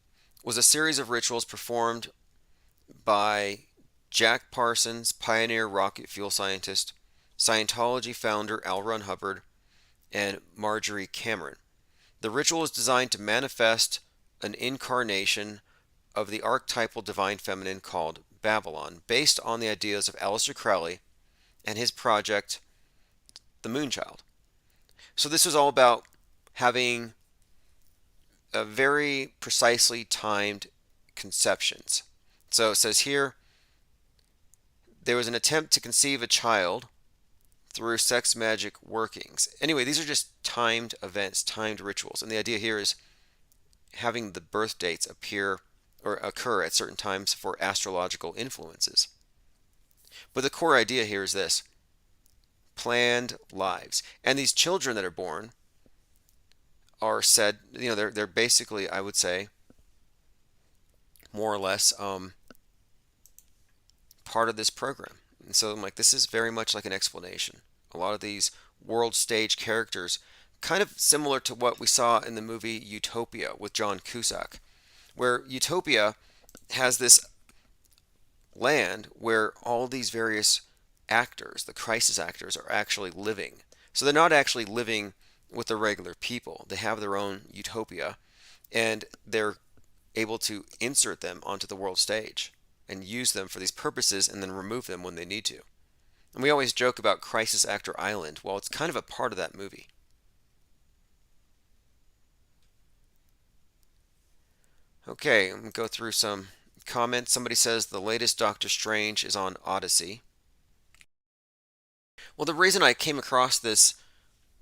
was a series of rituals performed by Jack Parsons, pioneer rocket fuel scientist, Scientology founder L. Ron Hubbard, and Marjorie Cameron. The ritual is designed to manifest an incarnation of the archetypal divine feminine called Babylon, based on the ideas of Aleister Crowley and his project, the Moonchild. So this was all about having a very precisely timed conceptions. So it says here, there was an attempt to conceive a child through sex magic workings. Anyway, these are just timed events, timed rituals. And the idea here is having the birth dates appear or occur at certain times for astrological influences. But the core idea here is this: planned lives. And these children that are born are said, they're basically, I would say, more or less part of this program. And so I'm like, this is very much like an explanation. A lot of these world stage characters, kind of similar to what we saw in the movie Utopia with John Cusack, where Utopia has this land where all these various actors, the crisis actors, are actually living. So they're not actually living with the regular people. They have their own utopia, and they're able to insert them onto the world stage and use them for these purposes and then remove them when they need to. And we always joke about Crisis Actor Island. Well, it's kind of a part of that movie. Okay, I'm going to go through some comments. Somebody says the latest Doctor Strange is on Odyssey. Well, the reason I came across this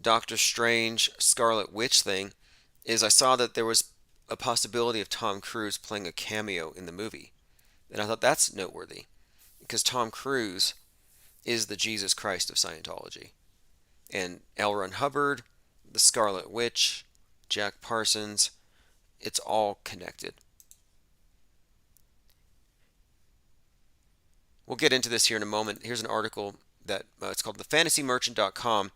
Doctor Strange Scarlet Witch thing is I saw that there was a possibility of Tom Cruise playing a cameo in the movie. And I thought that's noteworthy because Tom Cruise is the Jesus Christ of Scientology. And L. Ron Hubbard, the Scarlet Witch, Jack Parsons, it's all connected. We'll get into this here in a moment. Here's an article that it's called thefantasymerchant.com.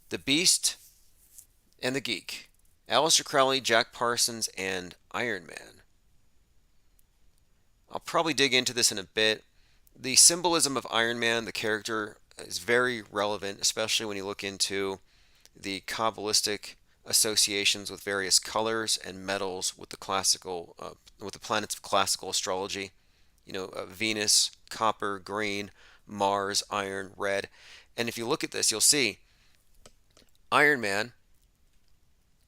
The Beast and the Geek. Aleister Crowley, Jack Parsons, and Iron Man. I'll probably dig into this in a bit. The symbolism of Iron Man, the character, is very relevant, especially when you look into the Kabbalistic associations with various colors and metals with the classical, with the planets of classical astrology. You know, Venus, copper, green, Mars, iron, red. And if you look at this, you'll see Iron Man,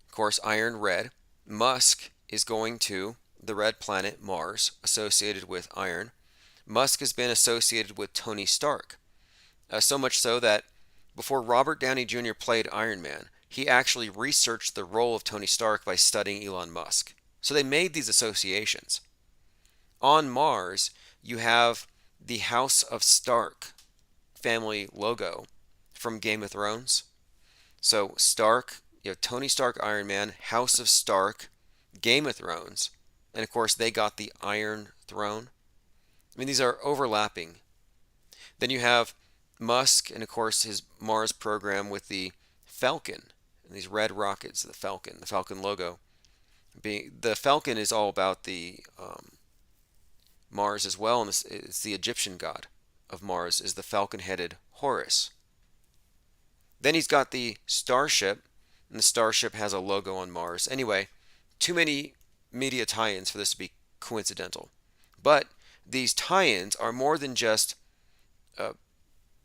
of course, iron, red. Musk is going to the red planet Mars, associated with iron. Musk has been associated with Tony Stark, so much so that before Robert Downey Jr. played Iron Man, he actually researched the role of Tony Stark by studying Elon Musk. So they made these associations. On Mars, you have the House of Stark family logo from Game of Thrones. So Stark, you have Tony Stark, Iron Man, House of Stark, Game of Thrones, and of course they got the Iron Throne. I mean, these are overlapping. Then you have Musk and of course his Mars program with the Falcon and these red rockets, the Falcon logo. The Falcon is all about the Mars as well, and it's the Egyptian god of Mars is the falcon-headed Horus. Then he's got the starship, and the starship has a logo on Mars. Anyway, too many media tie-ins for this to be coincidental. But these tie-ins are more than just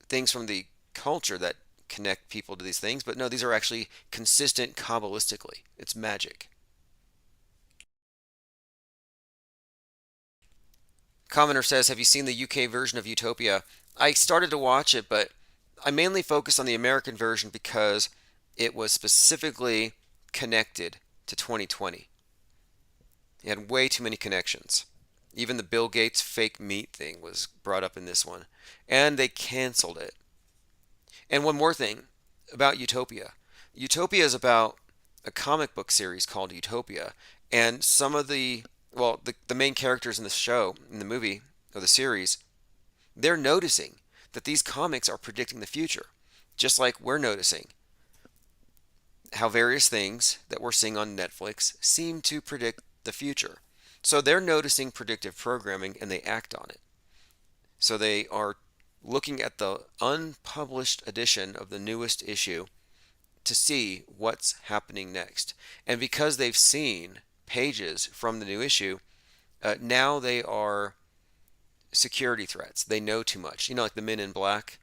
things from the culture that connect people to these things, but no, these are actually consistent Kabbalistically. It's magic. Commenter says, have you seen the UK version of Utopia? I started to watch it, but I mainly focused on the American version because it was specifically connected to 2020. It had way too many connections. Even the Bill Gates fake meat thing was brought up in this one. And they canceled it. And one more thing about Utopia. Utopia is about a comic book series called Utopia. And some of the main characters in the show, in the movie, or the series, they're noticing that these comics are predicting the future. Just like we're noticing how various things that we're seeing on Netflix seem to predict the future. So they're noticing predictive programming and they act on it. So they are looking at the unpublished edition of the newest issue to see what's happening next. And because they've seen pages from the new issue, now they are security threats. They know too much. You know, like the Men in Black.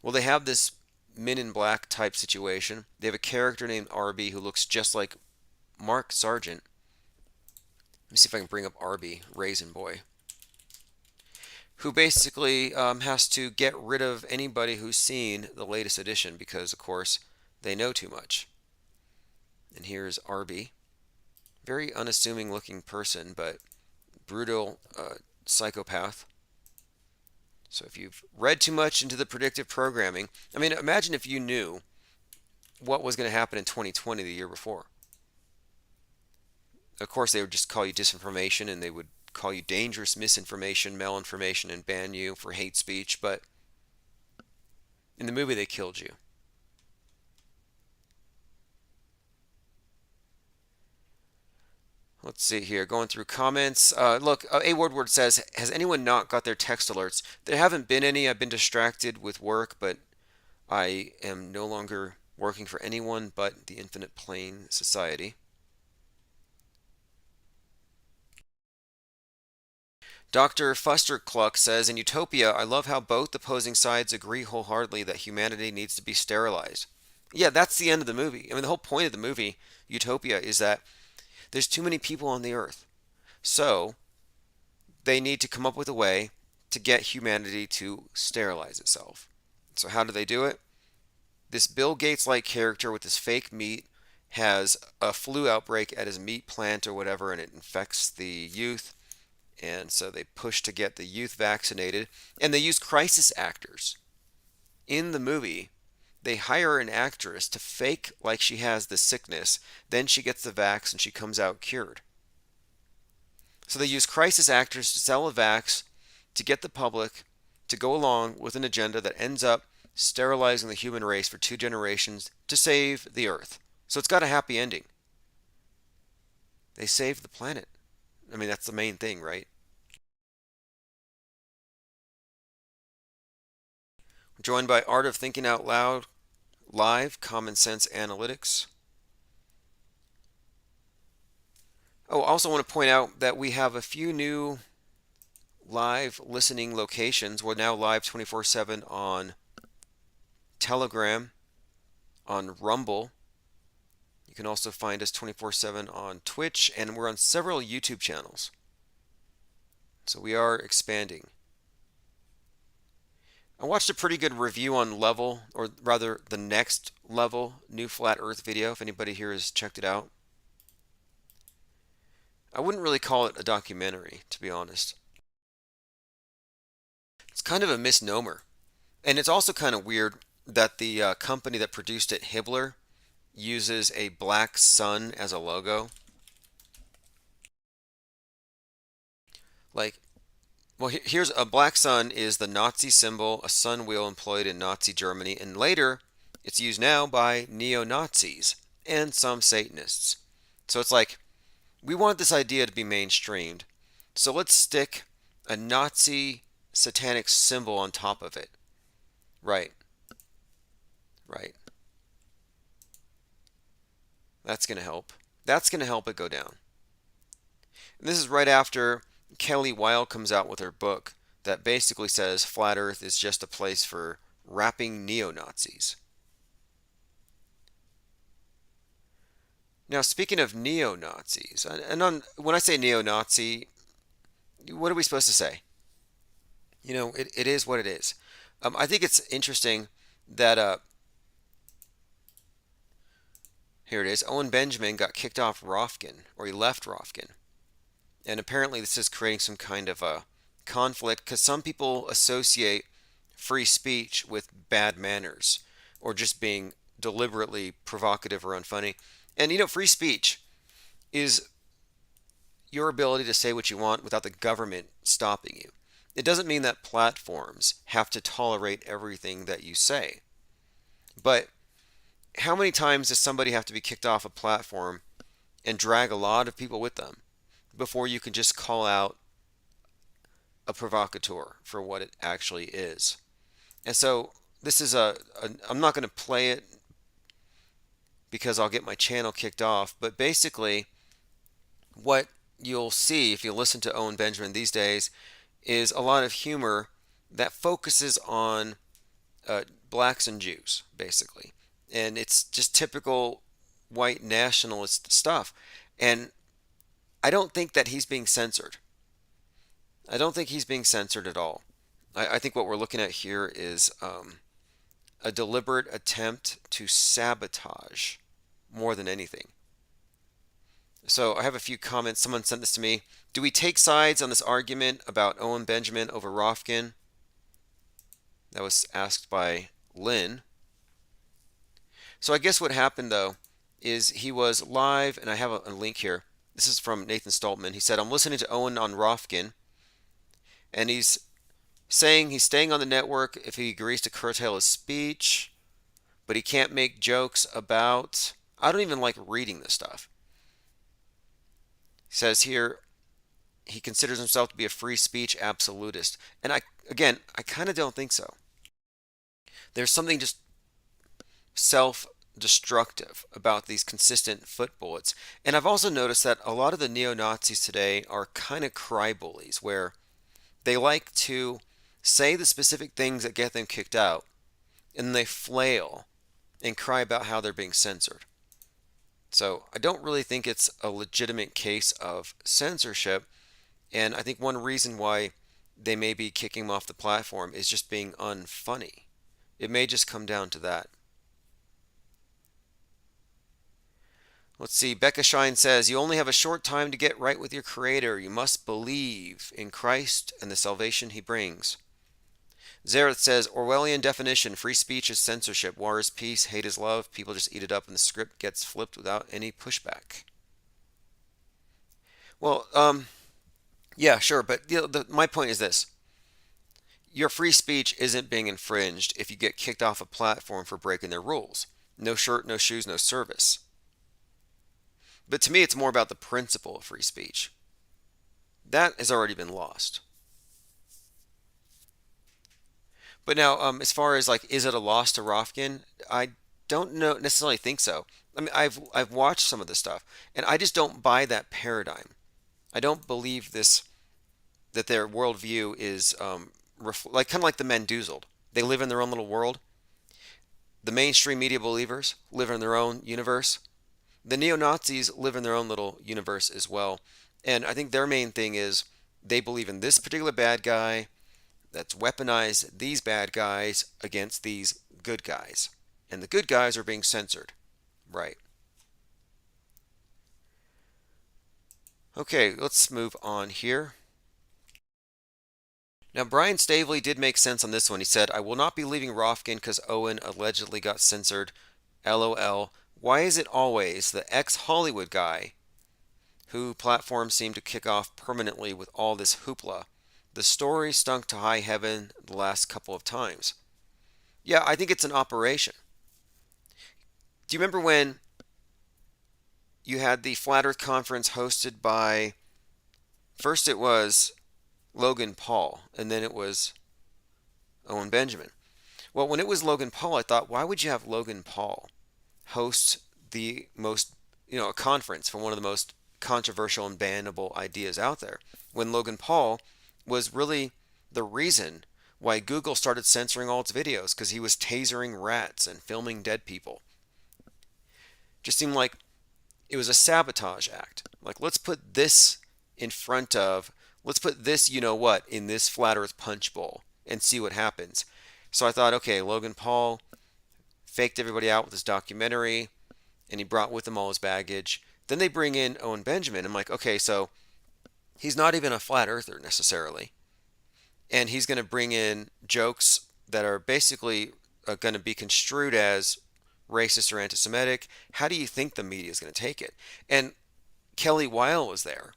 Well, they have this Men in Black type situation. They have a character named RB who looks just like Mark Sargent. Let me see if I can bring up RB, Raisin Boy, who basically has to get rid of anybody who's seen the latest edition because, of course, they know too much. And here's RB. Very unassuming looking person, but brutal psychopath. So if you've read too much into the predictive programming, I mean, imagine if you knew what was going to happen in 2020 the year before. Of course, they would just call you disinformation and they would call you dangerous misinformation, malinformation, and ban you for hate speech. But in the movie, they killed you. Let's see here, going through comments. Look, A Woodward says, has anyone not got their text alerts? There haven't been any. I've been distracted with work, but I am no longer working for anyone but the Infinite Plane Society. Dr. Fuster-Cluck says, in Utopia, I love how both opposing sides agree wholeheartedly that humanity needs to be sterilized. Yeah, that's the end of the movie. I mean, the whole point of the movie, Utopia, is that there's too many people on the earth. So they need to come up with a way to get humanity to sterilize itself. So how do they do it? This Bill Gates-like character with his fake meat has a flu outbreak at his meat plant or whatever, and it infects the youth. And so they push to get the youth vaccinated. And they use crisis actors. In the movie, they hire an actress to fake like she has the sickness. Then she gets the vax and she comes out cured. So they use crisis actors to sell a vax to get the public to go along with an agenda that ends up sterilizing the human race for 2 generations to save the earth. So it's got a happy ending. They saved the planet. I mean, that's the main thing, right? We're joined by Art of Thinking Out Loud, Live, Common Sense Analytics. Oh, I also want to point out that we have a few new live listening locations. We're now live 24/7 on Telegram, on Rumble. You can also find us 24/7 on Twitch, and we're on several YouTube channels. So we are expanding. I watched a pretty good review on Level, or rather the Next Level New Flat Earth video, if anybody here has checked it out. I wouldn't really call it a documentary, to be honest. It's kind of a misnomer. And it's also kind of weird that the company that produced it, Hibbler, uses a black sun as a logo. Like, well, here's a black sun is the Nazi symbol, a sun wheel employed in Nazi Germany, and later it's used now by neo-Nazis and some Satanists. So it's like, we want this idea to be mainstreamed, so let's stick a Nazi satanic symbol on top of it. Right. Right. That's going to help. That's going to help it go down. And this is right after Kelly Weil comes out with her book that basically says Flat Earth is just a place for rapping neo-Nazis. Now, speaking of neo-Nazis, and when I say neo-Nazi, what are we supposed to say? You know, it is what it is. I think it's interesting that, here it is, Owen Benjamin got kicked off Rofkin, or he left Rofkin. And apparently this is creating some kind of a conflict, because some people associate free speech with bad manners, or just being deliberately provocative or unfunny. And you know, free speech is your ability to say what you want without the government stopping you. It doesn't mean that platforms have to tolerate everything that you say. But how many times does somebody have to be kicked off a platform and drag a lot of people with them before you can just call out a provocateur for what it actually is? And so this is I'm not going to play it because I'll get my channel kicked off, but basically what you'll see if you listen to Owen Benjamin these days is a lot of humor that focuses on blacks and Jews, basically. And it's just typical white nationalist stuff. And I don't think that he's being censored. I don't think he's being censored at all. I think what we're looking at here is a deliberate attempt to sabotage more than anything. So I have a few comments. Someone sent this to me. Do we take sides on this argument about Owen Benjamin over Rofkin? That was asked by Lynn. So I guess what happened, though, is he was live, and I have a link here. This is from Nathan Stoltman. He said, I'm listening to Owen on Rofkin, and he's saying he's staying on the network if he agrees to curtail his speech, but he can't make jokes about... I don't even like reading this stuff. says here he considers himself to be a free speech absolutist. And I kind of don't think so. There's something just self-destructive about these consistent foot bullets. And I've also noticed that a lot of the neo-Nazis today are kind of cry bullies, where they like to say the specific things that get them kicked out, and they flail and cry about how they're being censored. So I don't really think it's a legitimate case of censorship, and I think one reason why they may be kicking him off the platform is just being unfunny. It may just come down to that. Let's see, Becca Shine says, you only have a short time to get right with your Creator. You must believe in Christ and the salvation He brings. Zareth says, Orwellian definition, free speech is censorship, war is peace, hate is love, people just eat it up and the script gets flipped without any pushback. Well, yeah, sure, but my point is this. Your free speech isn't being infringed if you get kicked off a platform for breaking their rules. No shirt, no shoes, no service. But to me, it's more about the principle of free speech. That has already been lost. But now, as far as like, is it a loss to Rofkin? I don't necessarily think so. I mean, I've watched some of this stuff, and I just don't buy that paradigm. I don't believe that their worldview is like kind of like the Mendoozled. They live in their own little world. The mainstream media believers live in their own universe. The neo-Nazis live in their own little universe as well. And I think their main thing is they believe in this particular bad guy that's weaponized these bad guys against these good guys. And the good guys are being censored. Right. Okay, let's move on here. Now, Brian Stavely did make sense on this one. He said, I will not be leaving Rofkin because Owen allegedly got censored. LOL. Why is it always the ex-Hollywood guy who platforms seem to kick off permanently with all this hoopla? The story stunk to high heaven the last couple of times. Yeah, I think it's an operation. Do you remember when you had the Flat Earth Conference hosted by, first it was Logan Paul, and then it was Owen Benjamin? Well, when it was Logan Paul, I thought, why would you have Logan Paul host the most, a conference for one of the most controversial and bannable ideas out there, when Logan Paul was really the reason why Google started censoring all its videos, because he was tasering rats and filming dead people. Just seemed like it was a sabotage act. Like, let's put this in front of, let's put this, in this Flat Earth punch bowl and see what happens. So I thought, okay, Logan Paul faked everybody out with his documentary, and he brought with him all his baggage. Then they bring in Owen Benjamin. I'm like, okay, so he's not even a flat earther necessarily. And he's going to bring in jokes that are basically going to be construed as racist or anti-Semitic. How do you think the media is going to take it? And Kelly Weil was there,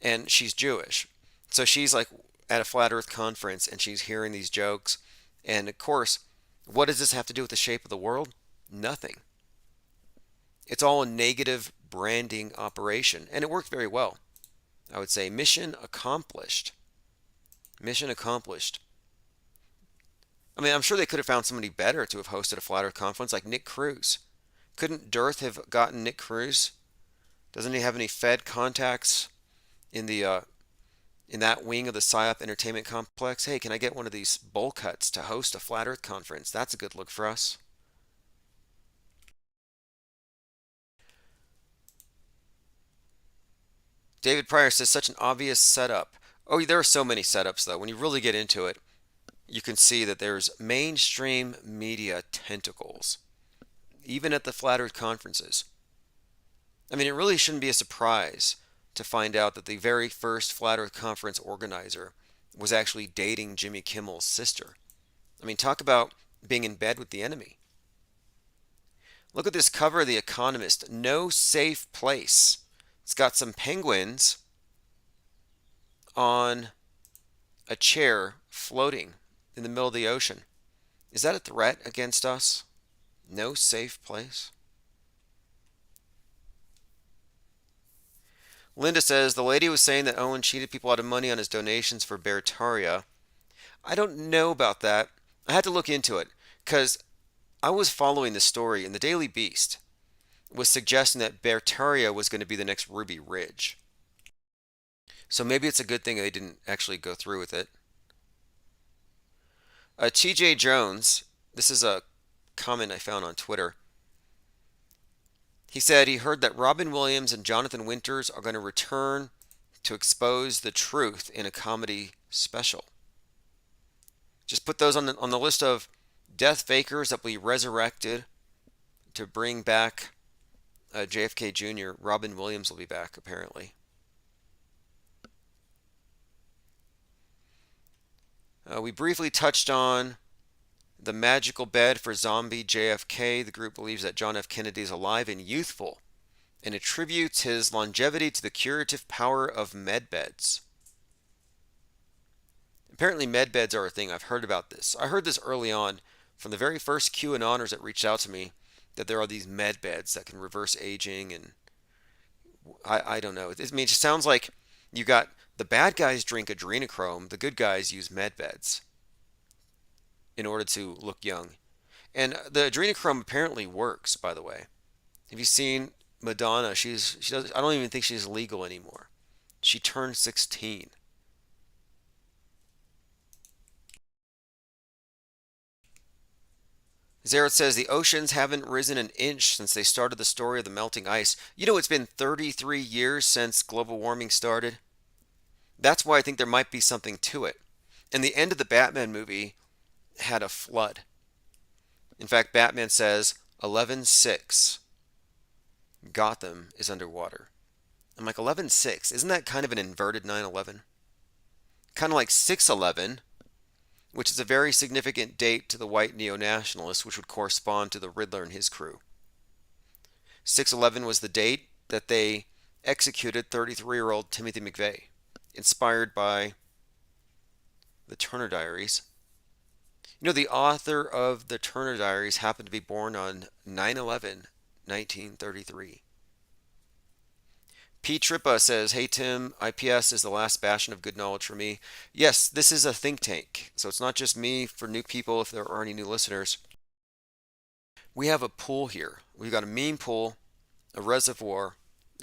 and she's Jewish. So she's like at a flat earth conference, and she's hearing these jokes. And of course, what does this have to do with the shape of the world? Nothing. It's all a negative branding operation, and it worked very well. I would say mission accomplished. Mission accomplished. I mean, I'm sure they could have found somebody better to have hosted a Flat Earth conference, like Nick Cruz. Couldn't Dearth have gotten Nick Cruz? Doesn't he have any Fed contacts in the in that wing of the PSYOP entertainment complex? Hey, can I get one of these bowl cuts to host a Flat Earth conference? That's a good look for us. David Pryor says, such an obvious setup. Oh, there are so many setups, though. When you really get into it, you can see that there's mainstream media tentacles, even at the Flat Earth conferences. I mean, it really shouldn't be a surprise to find out that the very first Flat Earth conference organizer was actually dating Jimmy Kimmel's sister. I mean, talk about being in bed with the enemy. Look at this cover of The Economist. No safe place. It's got some penguins on a chair floating in the middle of the ocean. Is that a threat against us? No safe place? Linda says the lady was saying that Owen cheated people out of money on his donations for Bertaria. I don't know about that. I had to look into it because I was following the story, and the Daily Beast was suggesting that Bertaria was going to be the next Ruby Ridge. So maybe it's a good thing they didn't actually go through with it. TJ Jones, this is a comment I found on Twitter. He said he heard that Robin Williams and Jonathan Winters are going to return to expose the truth in a comedy special. Just put those on the list of death fakers that will be resurrected to bring back JFK Jr. Robin Williams will be back, apparently. We briefly touched on the magical bed for zombie JFK. The group believes that John F. Kennedy is alive and youthful and attributes his longevity to the curative power of medbeds. Apparently medbeds are a thing. I've heard about this. I heard this early on from the very first QAnoners that reached out to me, that there are these medbeds that can reverse aging, and I don't know. I mean, it just sounds like you got the bad guys drink adrenochrome, the good guys use medbeds in order to look young. And the adrenochrome apparently works, by the way. Have you seen Madonna? She does. I don't even think she's legal anymore. She turned 16. Zeroth says the oceans haven't risen an inch since they started the story of the melting ice. You know, it's been 33 years since global warming started. That's why I think there might be something to it. And the end of the Batman movie had a flood. In fact, Batman says 11/6, Gotham is underwater. I'm like, 11/6, isn't that kind of an inverted 9/11? Kind of like 6/11, which is a very significant date to the white neo-nationalists, which would correspond to the Riddler and his crew. 6/11 was the date that they executed 33-year-old Timothy McVeigh, inspired by the Turner Diaries. You know, the author of the Turner Diaries happened to be born on 9/11, 1933. P. Trippa says, hey Tim, IPS is the last bastion of good knowledge for me. Yes, this is a think tank, so it's not just me. For new people, if there are any new listeners, we have a pool here. We've got a meme pool, a reservoir,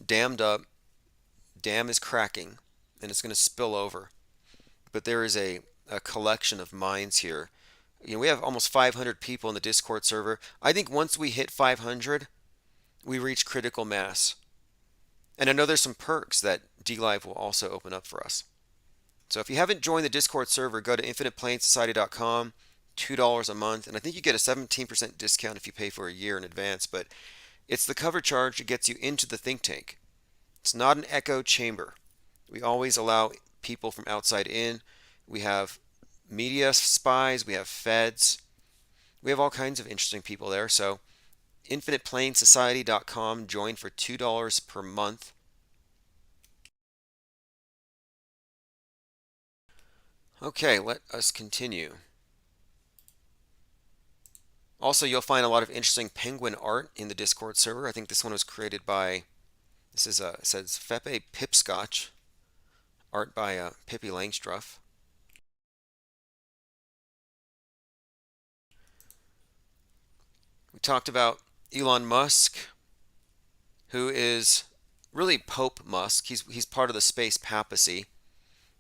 dammed up, dam is cracking, and it's going to spill over. But there is a collection of minds here. You know, we have almost 500 people in the Discord server. I think once we hit 500, we reach critical mass. And I know there's some perks that DLive will also open up for us. So if you haven't joined the Discord server, go to infiniteplainsociety.com, $2 a month, and I think you get a 17% discount if you pay for a year in advance, but it's the cover charge that gets you into the think tank. It's not an echo chamber. We always allow people from outside in. We have media spies, we have feds, we have all kinds of interesting people there. So infiniteplainsociety.com, join for $2 per month. Okay, let us continue. Also, you'll find a lot of interesting penguin art in the Discord server. I think this one was created by, this is it says Fepe Pipscotch, art by Pippi Langstruff. We talked about Elon Musk, who is really Pope Musk. He's part of the space papacy.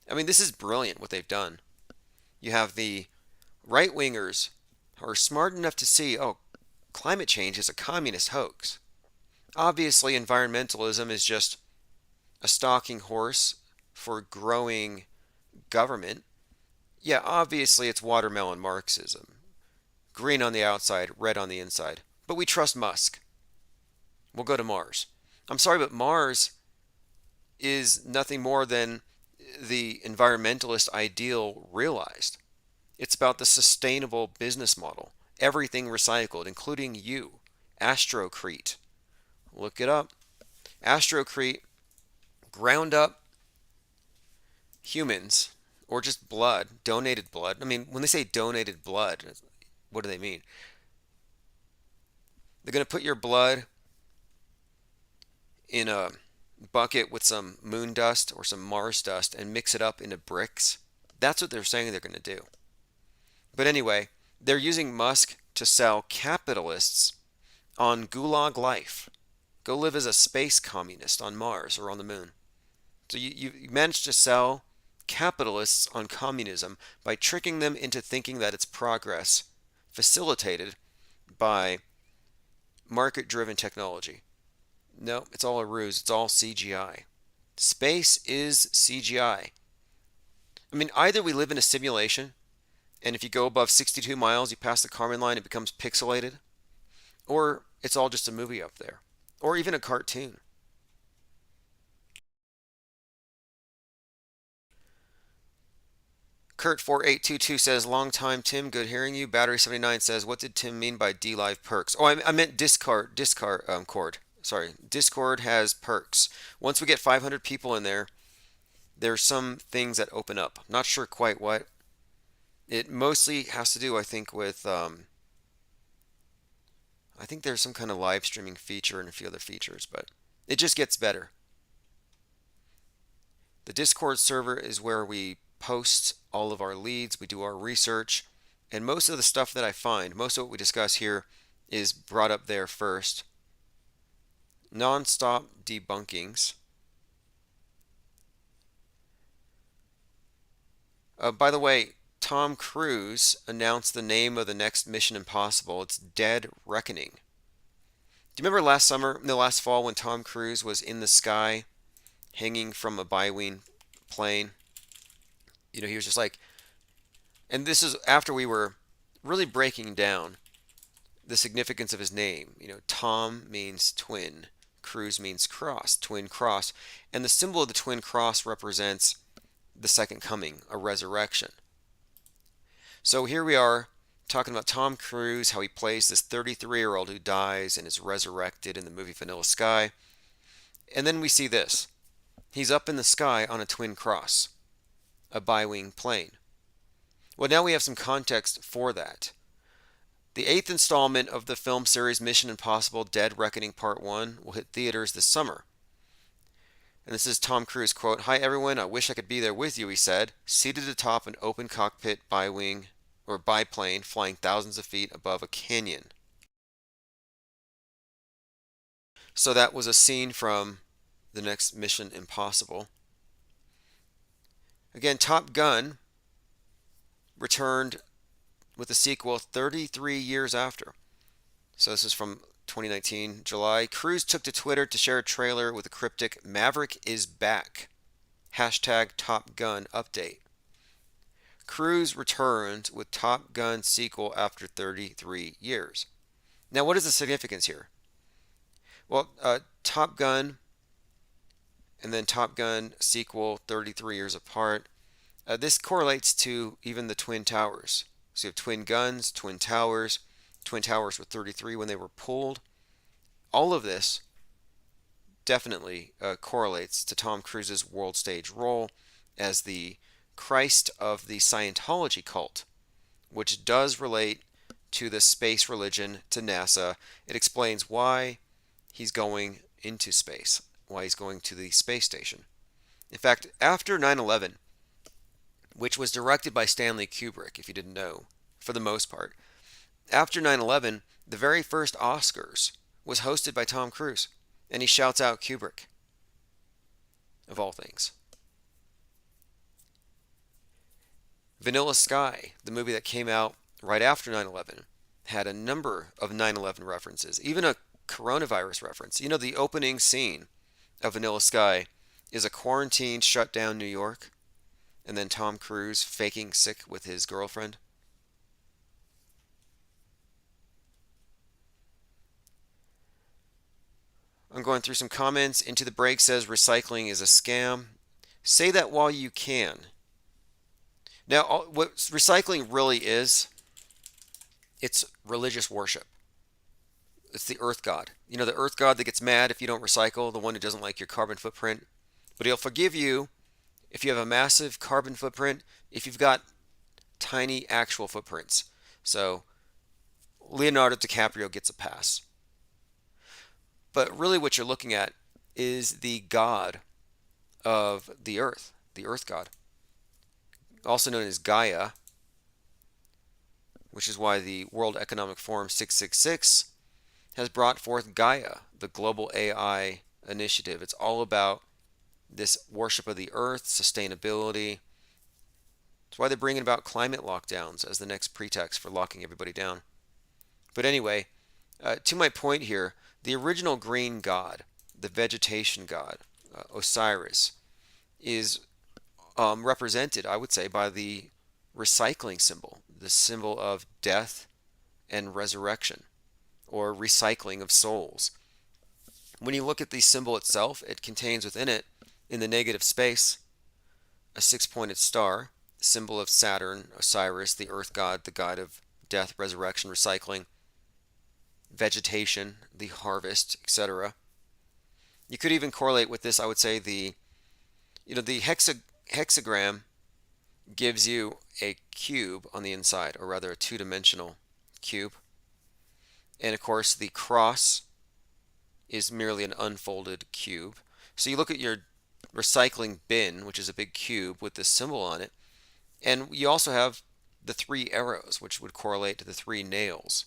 I mean, this is brilliant what they've done. You have the right-wingers who are smart enough to see, oh, climate change is a communist hoax. Obviously, environmentalism is just a stalking horse for growing government. Yeah, obviously it's watermelon Marxism. Green on the outside, red on the inside. But we trust Musk. We'll go to Mars. I'm sorry, but Mars is nothing more than the environmentalist ideal realized. It's about the sustainable business model. Everything recycled, including you. Astrocrete. Look it up. Astrocrete ground up humans, or just blood, donated blood. I mean, when they say donated blood, what do they mean? They're going to put your blood in a bucket with some moon dust or some Mars dust and mix it up into bricks. That's what they're saying they're going to do. But anyway, they're using Musk to sell capitalists on Gulag life. Go live as a space communist on Mars or on the moon. So you managed to sell capitalists on communism by tricking them into thinking that it's progress facilitated by market-driven technology. No, it's all a ruse. It's all CGI. Space is CGI. I mean, either we live in a simulation, and if you go above 62 miles, you pass the Kármán line, it becomes pixelated, or it's all just a movie up there, or even a cartoon. Kurt4822 says, long time, Tim. Good hearing you. Battery79 says, what did Tim mean by DLive perks? Oh, I meant Discord. Sorry, Discord has perks. Once we get 500 people in there, there's some things that open up. Not sure quite what. It mostly has to do, I think, with I think there's some kind of live streaming feature and a few other features, but it just gets better. The Discord server is where we post all of our leads, we do our research, and most of the stuff that I find, most of what we discuss here is brought up there first. Non-stop debunkings. By the way, Tom Cruise announced the name of the next Mission Impossible. It's Dead Reckoning. Do you remember last fall, when Tom Cruise was in the sky, hanging from a bi-wing plane? You know, he was just like, and this is after we were really breaking down the significance of his name. You know, Tom means twin, Cruise means cross, twin cross, and the symbol of the twin cross represents the second coming, a resurrection. So here we are talking about Tom Cruise, how he plays this 33-year-old who dies and is resurrected in the movie Vanilla Sky. And then we see this. He's up in the sky on a twin cross, a bi-wing plane. Well, now we have some context for that. The 8th installment of the film series Mission Impossible Dead Reckoning Part 1 will hit theaters this summer. And this is Tom Cruise, quote, "Hi everyone, I wish I could be there with you," he said, seated atop an open cockpit bi-wing or biplane flying thousands of feet above a canyon. So that was a scene from the next Mission Impossible. Again, Top Gun returned with a sequel 33 years after. So this is from 2019, July. Cruise took to Twitter to share a trailer with a cryptic, "Maverick is back. Hashtag Top Gun update." Cruise returned with Top Gun sequel after 33 years. Now, what is the significance here? Well, Top Gun and then Top Gun sequel 33 years apart. This correlates to even the Twin Towers. So you have twin guns, twin towers. Twin Towers were 33 when they were pulled. All of this definitely correlates to Tom Cruise's world stage role as the Christ of the Scientology cult, which does relate to the space religion, to NASA. It explains why he's going into space, why he's going to the space station. In fact, after 9/11, which was directed by Stanley Kubrick, if you didn't know, for the most part, after 9/11, the very first Oscars was hosted by Tom Cruise, and he shouts out Kubrick, of all things. Vanilla Sky, the movie that came out right after 9/11, had a number of 9/11 references, even a coronavirus reference. You know, the opening scene of Vanilla Sky is a quarantined, shut down New York, and then Tom Cruise faking sick with his girlfriend. I'm going through some comments. Into the Break says recycling is a scam. Say that while you can. Now, what recycling really is, it's religious worship. It's the earth god. You know, the earth god that gets mad if you don't recycle, the one who doesn't like your carbon footprint. But he'll forgive you if you have a massive carbon footprint, if you've got tiny actual footprints. So Leonardo DiCaprio gets a pass. But really what you're looking at is the god of the earth god, also known as Gaia, which is why the World Economic Forum 666 has brought forth Gaia, the global AI initiative. It's all about this worship of the earth, sustainability. That's why they're bringing about climate lockdowns as the next pretext for locking everybody down. But anyway, to my point here, the original green god, the vegetation god, Osiris, is represented, I would say, by the recycling symbol, the symbol of death and resurrection, or recycling of souls. When you look at the symbol itself, it contains within it, in the negative space, a six-pointed star, symbol of Saturn, Osiris, the earth god, the god of death, resurrection, recycling, vegetation, the harvest, etc. You could even correlate with this, I would say, the hexagram gives you a cube on the inside, or rather a two-dimensional cube. And of course, the cross is merely an unfolded cube. So you look at your recycling bin, which is a big cube with this symbol on it, and you also have the three arrows, which would correlate to the three nails,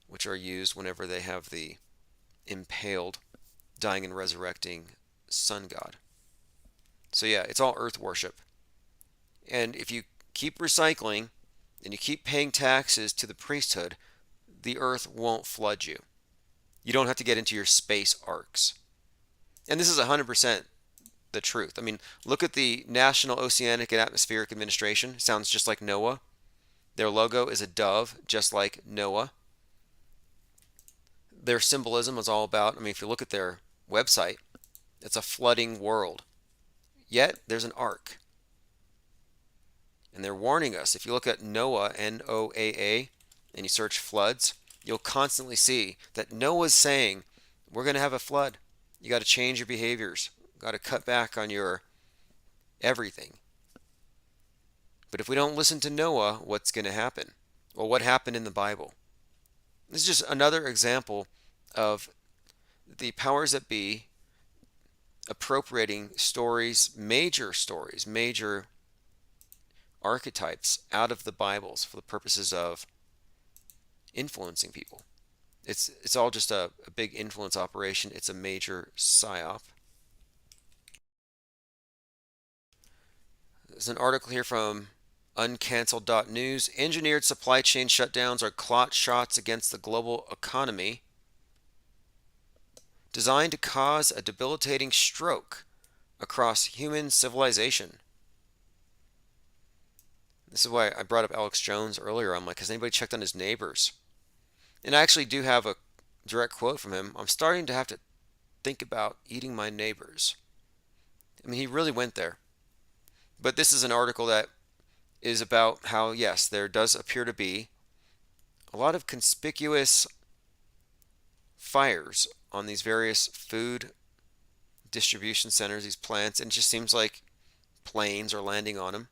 which are used whenever they have the impaled, dying and resurrecting sun god. So yeah, it's all earth worship. And if you keep recycling and you keep paying taxes to the priesthood, the earth won't flood you. You don't have to get into your space arcs. And this is 100% the truth. I mean, look at the National Oceanic and Atmospheric Administration. Sounds just like Noah. Their logo is a dove, just like Noah. Their symbolism is all about, I mean, if you look at their website, it's a flooding world. Yet, there's an ark. And they're warning us. If you look at Noah, N-O-A-A, and you search floods, you'll constantly see that Noah's saying, we're going to have a flood. You got to change your behaviors. Got to cut back on your everything. But if we don't listen to Noah, what's going to happen? Well, what happened in the Bible? This is just another example of the powers that be appropriating stories, major archetypes out of the Bibles for the purposes of influencing people. It's all just a big influence operation. It's a major psyop. There's an article here from uncancelled.news. Engineered supply chain shutdowns are clot shots against the global economy, designed to cause a debilitating stroke across human civilization. This is why I brought up Alex Jones earlier. I'm like, has anybody checked on his neighbors? And I actually do have a direct quote from him. I'm starting to have to think about eating my neighbors. I mean, he really went there. But this is an article that is about how, yes, there does appear to be a lot of conspicuous fires on these various food distribution centers, these plants, and it just seems like planes are landing on them.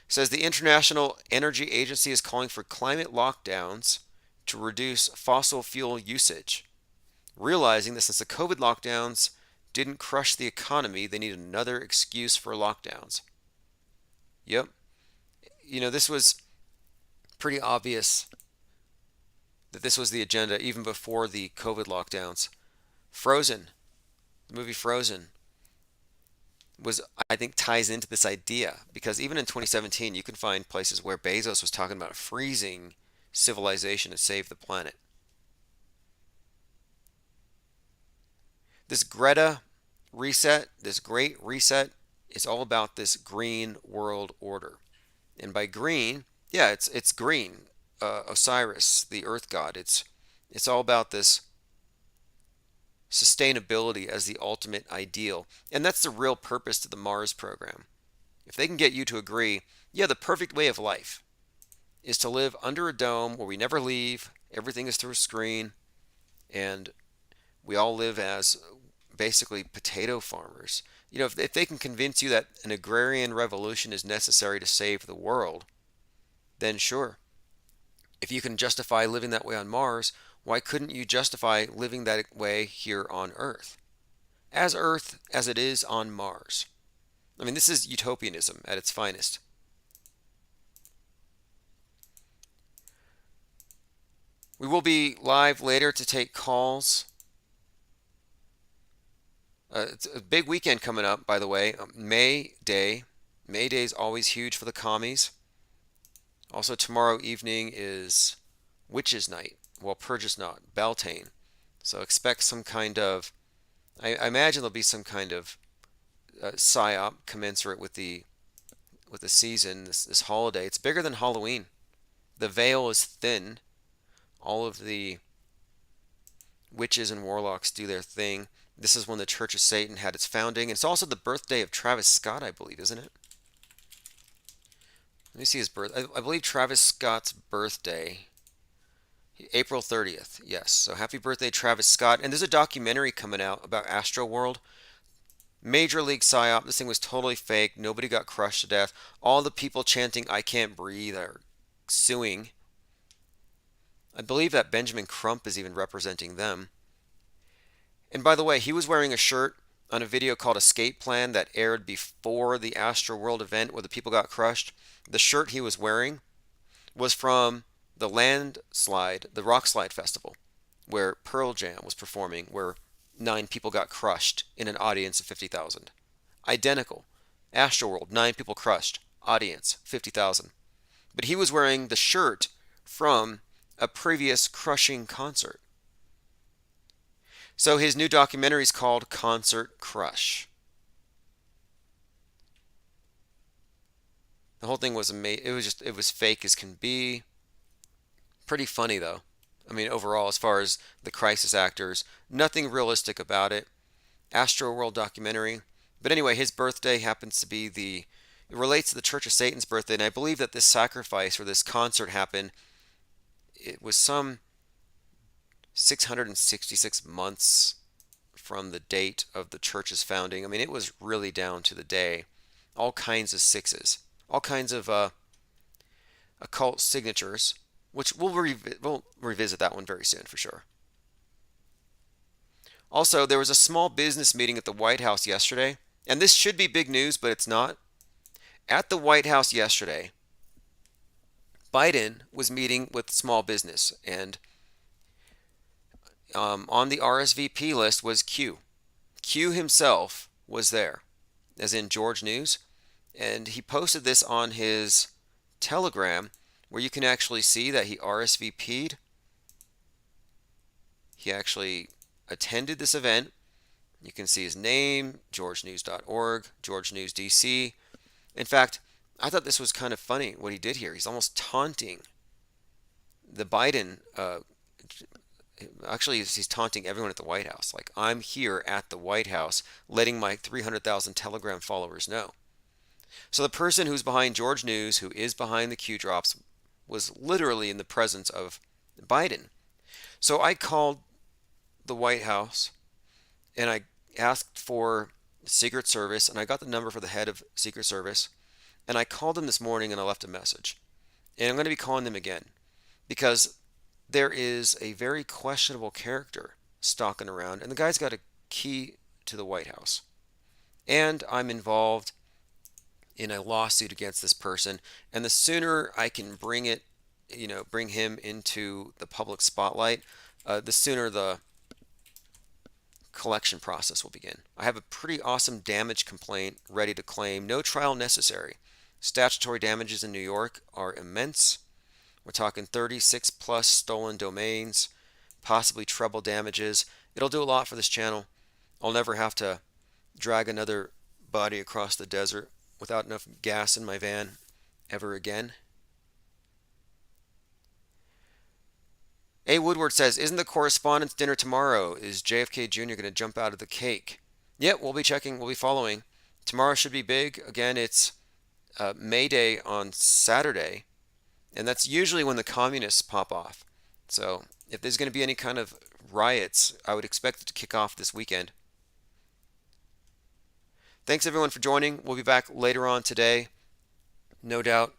It says the International Energy Agency is calling for climate lockdowns to reduce fossil fuel usage, realizing that since the COVID lockdowns didn't crush the economy, they need another excuse for lockdowns. Yep. You know, this was pretty obvious that this was the agenda even before the COVID lockdowns. Frozen, the movie Frozen, was, I think, ties into this idea, because even in 2017 you can find places where Bezos was talking about freezing civilization to save the planet. This Greta reset, this great reset, is all about this green world order. And by green, yeah, it's green. Osiris, the earth god, it's all about this sustainability as the ultimate ideal. And that's the real purpose to the Mars program. If they can get you to agree, yeah, the perfect way of life is to live under a dome where we never leave, everything is through a screen, and we all live as basically potato farmers. You know, if they can convince you that an agrarian revolution is necessary to save the world, then sure. If you can justify living that way on Mars, why couldn't you justify living that way here on Earth? as Earth as it is on Mars. I mean, this is utopianism at its finest. We will be live later to take calls. It's a big weekend coming up, by the way. May Day. May Day is always huge for the commies. Also, tomorrow evening is Witches' Night. Well, Purge's not. Beltane. So expect some kind of... I imagine there'll be some kind of psyop commensurate with the season, this holiday. It's bigger than Halloween. The veil is thin. All of the witches and warlocks do their thing. This is when the Church of Satan had its founding. It's also the birthday of Travis Scott, I believe, isn't it? Let me see his birth. I believe Travis Scott's birthday, April 30th. Yes. So happy birthday, Travis Scott. And there's a documentary coming out about Astroworld. Major League psyop. This thing was totally fake. Nobody got crushed to death. All the people chanting "I can't breathe" are suing. I believe that Benjamin Crump is even representing them. And by the way, he was wearing a shirt on a video called Escape Plan that aired before the Astroworld event where the people got crushed. The shirt he was wearing was from the Rock Slide Festival, where Pearl Jam was performing, where 9 people got crushed in an audience of 50,000. Identical. Astroworld, 9 people crushed. Audience, 50,000. But he was wearing the shirt from a previous crushing concert. So his new documentary is called Concert Crush. The whole thing was amazing. It was fake as can be. Pretty funny though. I mean, overall, as far as the crisis actors, nothing realistic about it. Astroworld documentary. But anyway, his birthday happens to be it relates to the Church of Satan's birthday, and I believe that this sacrifice or this concert happened. It was some 666 months from the date of the church's founding. I mean, it was really down to the day. All kinds of sixes. All kinds of occult signatures, which we'll revisit that one very soon for sure. Also, there was a small business meeting at the White House yesterday, and this should be big news, but it's not. At the White House yesterday, Biden was meeting with small business, and on the RSVP list was Q. Q himself was there, as in George News, and he posted this on his Telegram, where you can actually see that he RSVP'd. He actually attended this event. You can see his name, georgenews.org, George News DC. In fact, I thought this was kind of funny what he did here. He's almost taunting the Biden. Actually, he's taunting everyone at the White House. Like, I'm here at the White House letting my 300,000 Telegram followers know. So the person who's behind George News, who is behind the Q drops, was literally in the presence of Biden. So I called the White House and I asked for Secret Service, and I got the number for the head of Secret Service, and I called them this morning and I left a message. And I'm going to be calling them again because there is a very questionable character stalking around, and the guy's got a key to the White House. And I'm involved in a lawsuit against this person, and the sooner I can bring him into the public spotlight, the sooner the collection process will begin. I have a pretty awesome damage complaint ready to claim. No trial necessary. Statutory damages in New York are immense. We're talking 36 plus stolen domains, possibly treble damages. It'll do a lot for this channel. I'll never have to drag another body across the desert without enough gas in my van ever again. A. Woodward says, isn't the correspondence dinner tomorrow? Is JFK Jr. going to jump out of the cake? Yep, we'll be checking. We'll be following. Tomorrow should be big. Again, it's May Day on Saturday, and that's usually when the communists pop off. So if there's going to be any kind of riots, I would expect it to kick off this weekend. Thanks everyone for joining. We'll be back later on today, no doubt.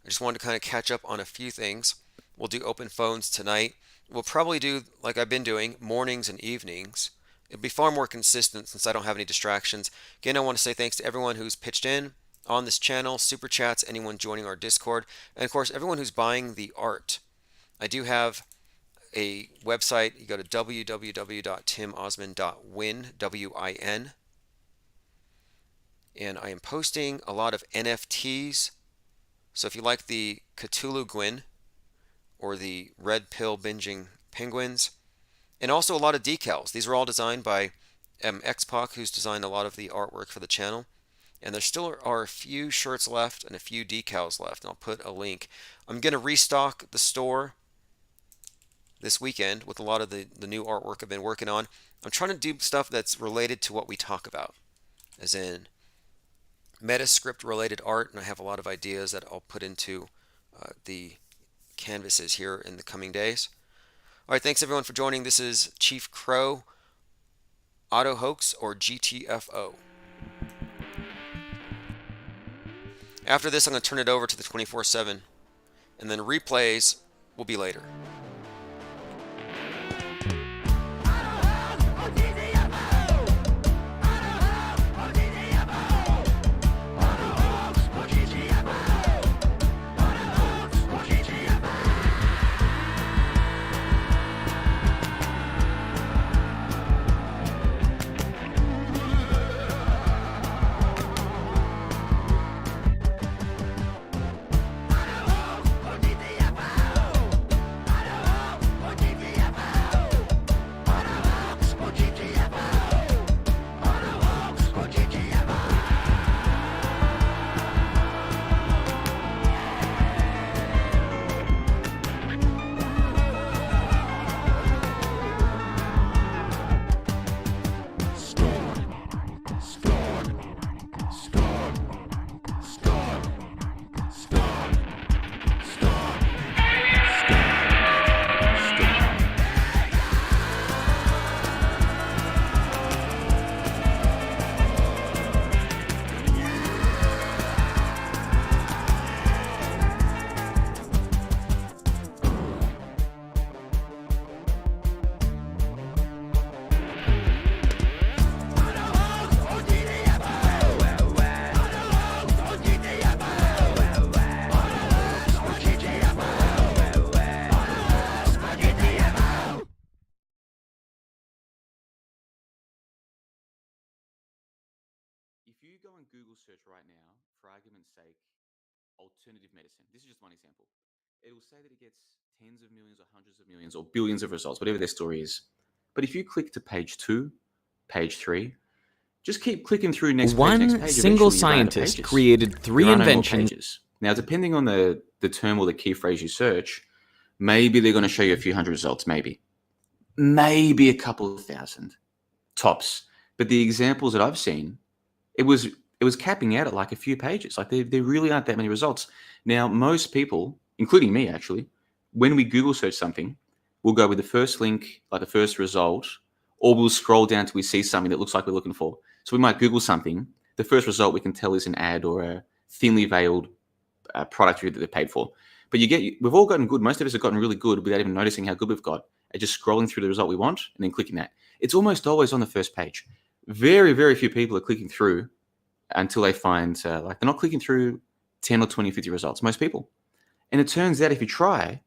I just wanted to kind of catch up on a few things. We'll do open phones tonight. We'll probably do, like I've been doing, mornings and evenings. It'll be far more consistent since I don't have any distractions. Again, I want to say thanks to everyone who's pitched in on this channel, super chats, anyone joining our Discord, and of course everyone who's buying the art. I do have a website. You go to www.timosman.win, W-I-N, and I am posting a lot of NFTs. So if you like the Cthulhu Gwyn or the red pill binging penguins, and also a lot of decals. These are all designed by Xpac, who's designed a lot of the artwork for the channel. And there still are a few shirts left and a few decals left. And I'll put a link. I'm going to restock the store this weekend with a lot of the new artwork I've been working on. I'm trying to do stuff that's related to what we talk about, as in Metascript related art, and I have a lot of ideas that I'll put into the canvases here in the coming days. All right, thanks everyone for joining. This is Chief Crow, Auto Hoax, or GTFO. After this, I'm going to turn it over to the 24/7, and then replays will be later. If you go on Google search right now, for argument's sake, alternative medicine, this is just one example. It will say that it gets tens of millions or hundreds of millions or billions of results, whatever their story is. But if you click to page 2, page 3, just keep clicking through next page, One next page. single Eventually, you run out of scientist pages. created 3 There are no more inventions. pages. Now, depending on the term or the key phrase you search, maybe they're going to show you a few hundred results, maybe a couple of thousand, tops. But the examples that I've seen, it was capping out at like a few pages. Like there really aren't that many results. Now, most people, including me actually, when we Google search something, we'll go with the first link, like the first result, or we'll scroll down till we see something that looks like we're looking for. So we might Google something. The first result we can tell is an ad or a thinly veiled product review that they paid for. But we've all gotten good. Most of us have gotten really good without even noticing how good we've got at just scrolling through the result we want and then clicking that. It's almost always on the first page. Very, very few people are clicking through until they find, like they're not clicking through 10 or 20, 50 results, most people. And it turns out if you try,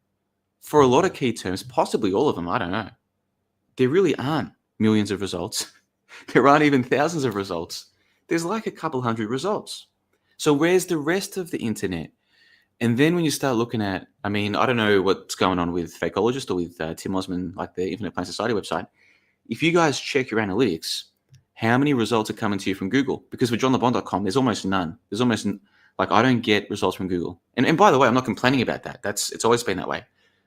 for a lot of key terms, possibly all of them, I don't know, there really aren't millions of results. There aren't even thousands of results. There's like a couple hundred results. So where's the rest of the internet? And then when you start looking at, I mean, I don't know what's going on with Fakeologist or with Tim Osman, like the Infinite Plan Society website. If you guys check your analytics, how many results are coming to you from Google? Because with johnlebon.com, there's almost none. There's almost, like, I don't get results from Google. And by the way, I'm not complaining about that. It's always been that way.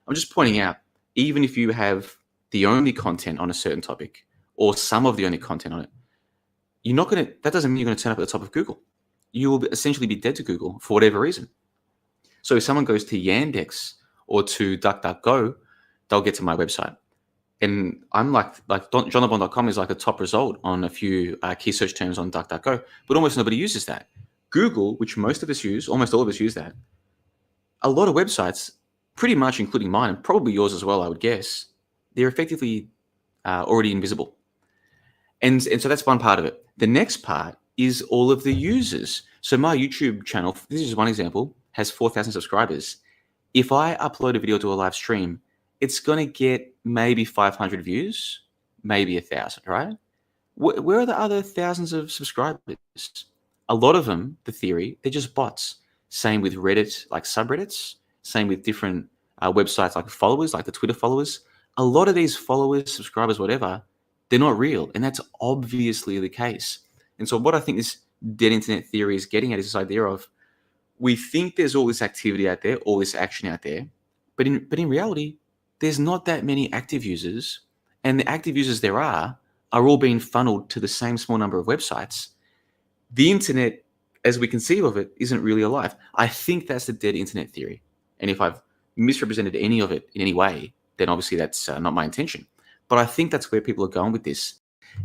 I'm just pointing out, even if you have the only content on a certain topic or some of the only content on it, that doesn't mean you're going to turn up at the top of Google. You will essentially be dead to Google for whatever reason. So if someone goes to Yandex or to DuckDuckGo, they'll get to my website. And I'm like johnlebon.com is like a top result on a few key search terms on DuckDuckGo, but almost nobody uses that. Google, which most of us use, almost all of us use that. A lot of websites, pretty much including mine, and probably yours as well, I would guess, they're effectively already invisible. And so that's one part of it. The next part is all of the users. So my YouTube channel, this is one example, has 4,000 subscribers. If I upload a video to a live stream, it's going to get maybe 500 views, maybe 1,000, right? Where are the other thousands of subscribers? A lot of them, the theory, they're just bots. Same with Reddit, like subreddits. Same with different websites like followers, like the Twitter followers. A lot of these followers, subscribers, whatever, they're not real. And that's obviously the case. And so what I think this dead internet theory is getting at is this idea of, we think there's all this activity out there, all this action out there, but in reality, there's not that many active users, and the active users there are all being funneled to the same small number of websites. The internet, as we conceive of it, isn't really alive. I think that's the dead internet theory. And if I've misrepresented any of it in any way, then obviously that's not my intention. But I think that's where people are going with this.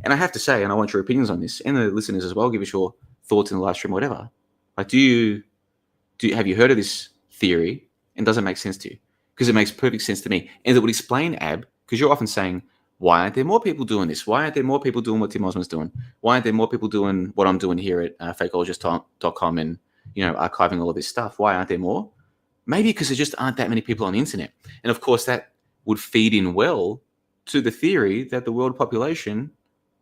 And I have to say, and I want your opinions on this, and the listeners as well, give us your thoughts in the live stream, whatever. Like, have you heard of this theory, and does it make sense to you? Because it makes perfect sense to me. And it would explain, Ab, because you're often saying, why aren't there more people doing this? Why aren't there more people doing what Tim Osmond's doing? Why aren't there more people doing what I'm doing here at fakeologist.com and, archiving all of this stuff? Why aren't there more? Maybe because there just aren't that many people on the internet. And of course, that would feed in well to the theory that the world population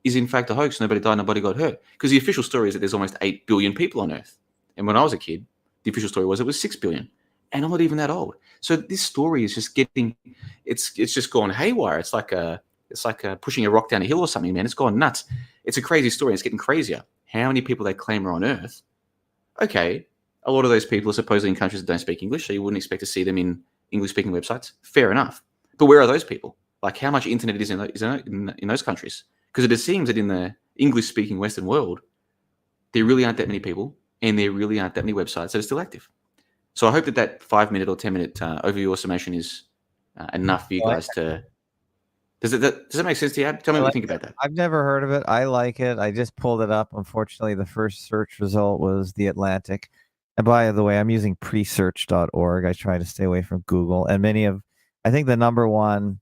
is in fact a hoax. Nobody died, nobody got hurt. Because the official story is that there's almost 8 billion people on Earth. And when I was a kid, the official story was it was 6 billion. And I'm not even that old. So this story is just it's just gone haywire. It's like pushing a rock down a hill or something, man. It's gone nuts. It's a crazy story. It's getting crazier. How many people they claim are on Earth? Okay, a lot of those people are supposedly in countries that don't speak English, so you wouldn't expect to see them in English-speaking websites. Fair enough. But where are those people? Like, how much internet is in those countries? Because it seems that in the English-speaking Western world, there really aren't that many people, and there really aren't that many websites that are still active. So I hope that 5-minute or 10-minute overview or summation is enough for you guys to... Does it make sense to you, Ab? Tell me what you think about that. I've never heard of it. I like it. I just pulled it up. Unfortunately, the first search result was The Atlantic. And by the way, I'm using presearch.org. I try to stay away from Google. And I think the number one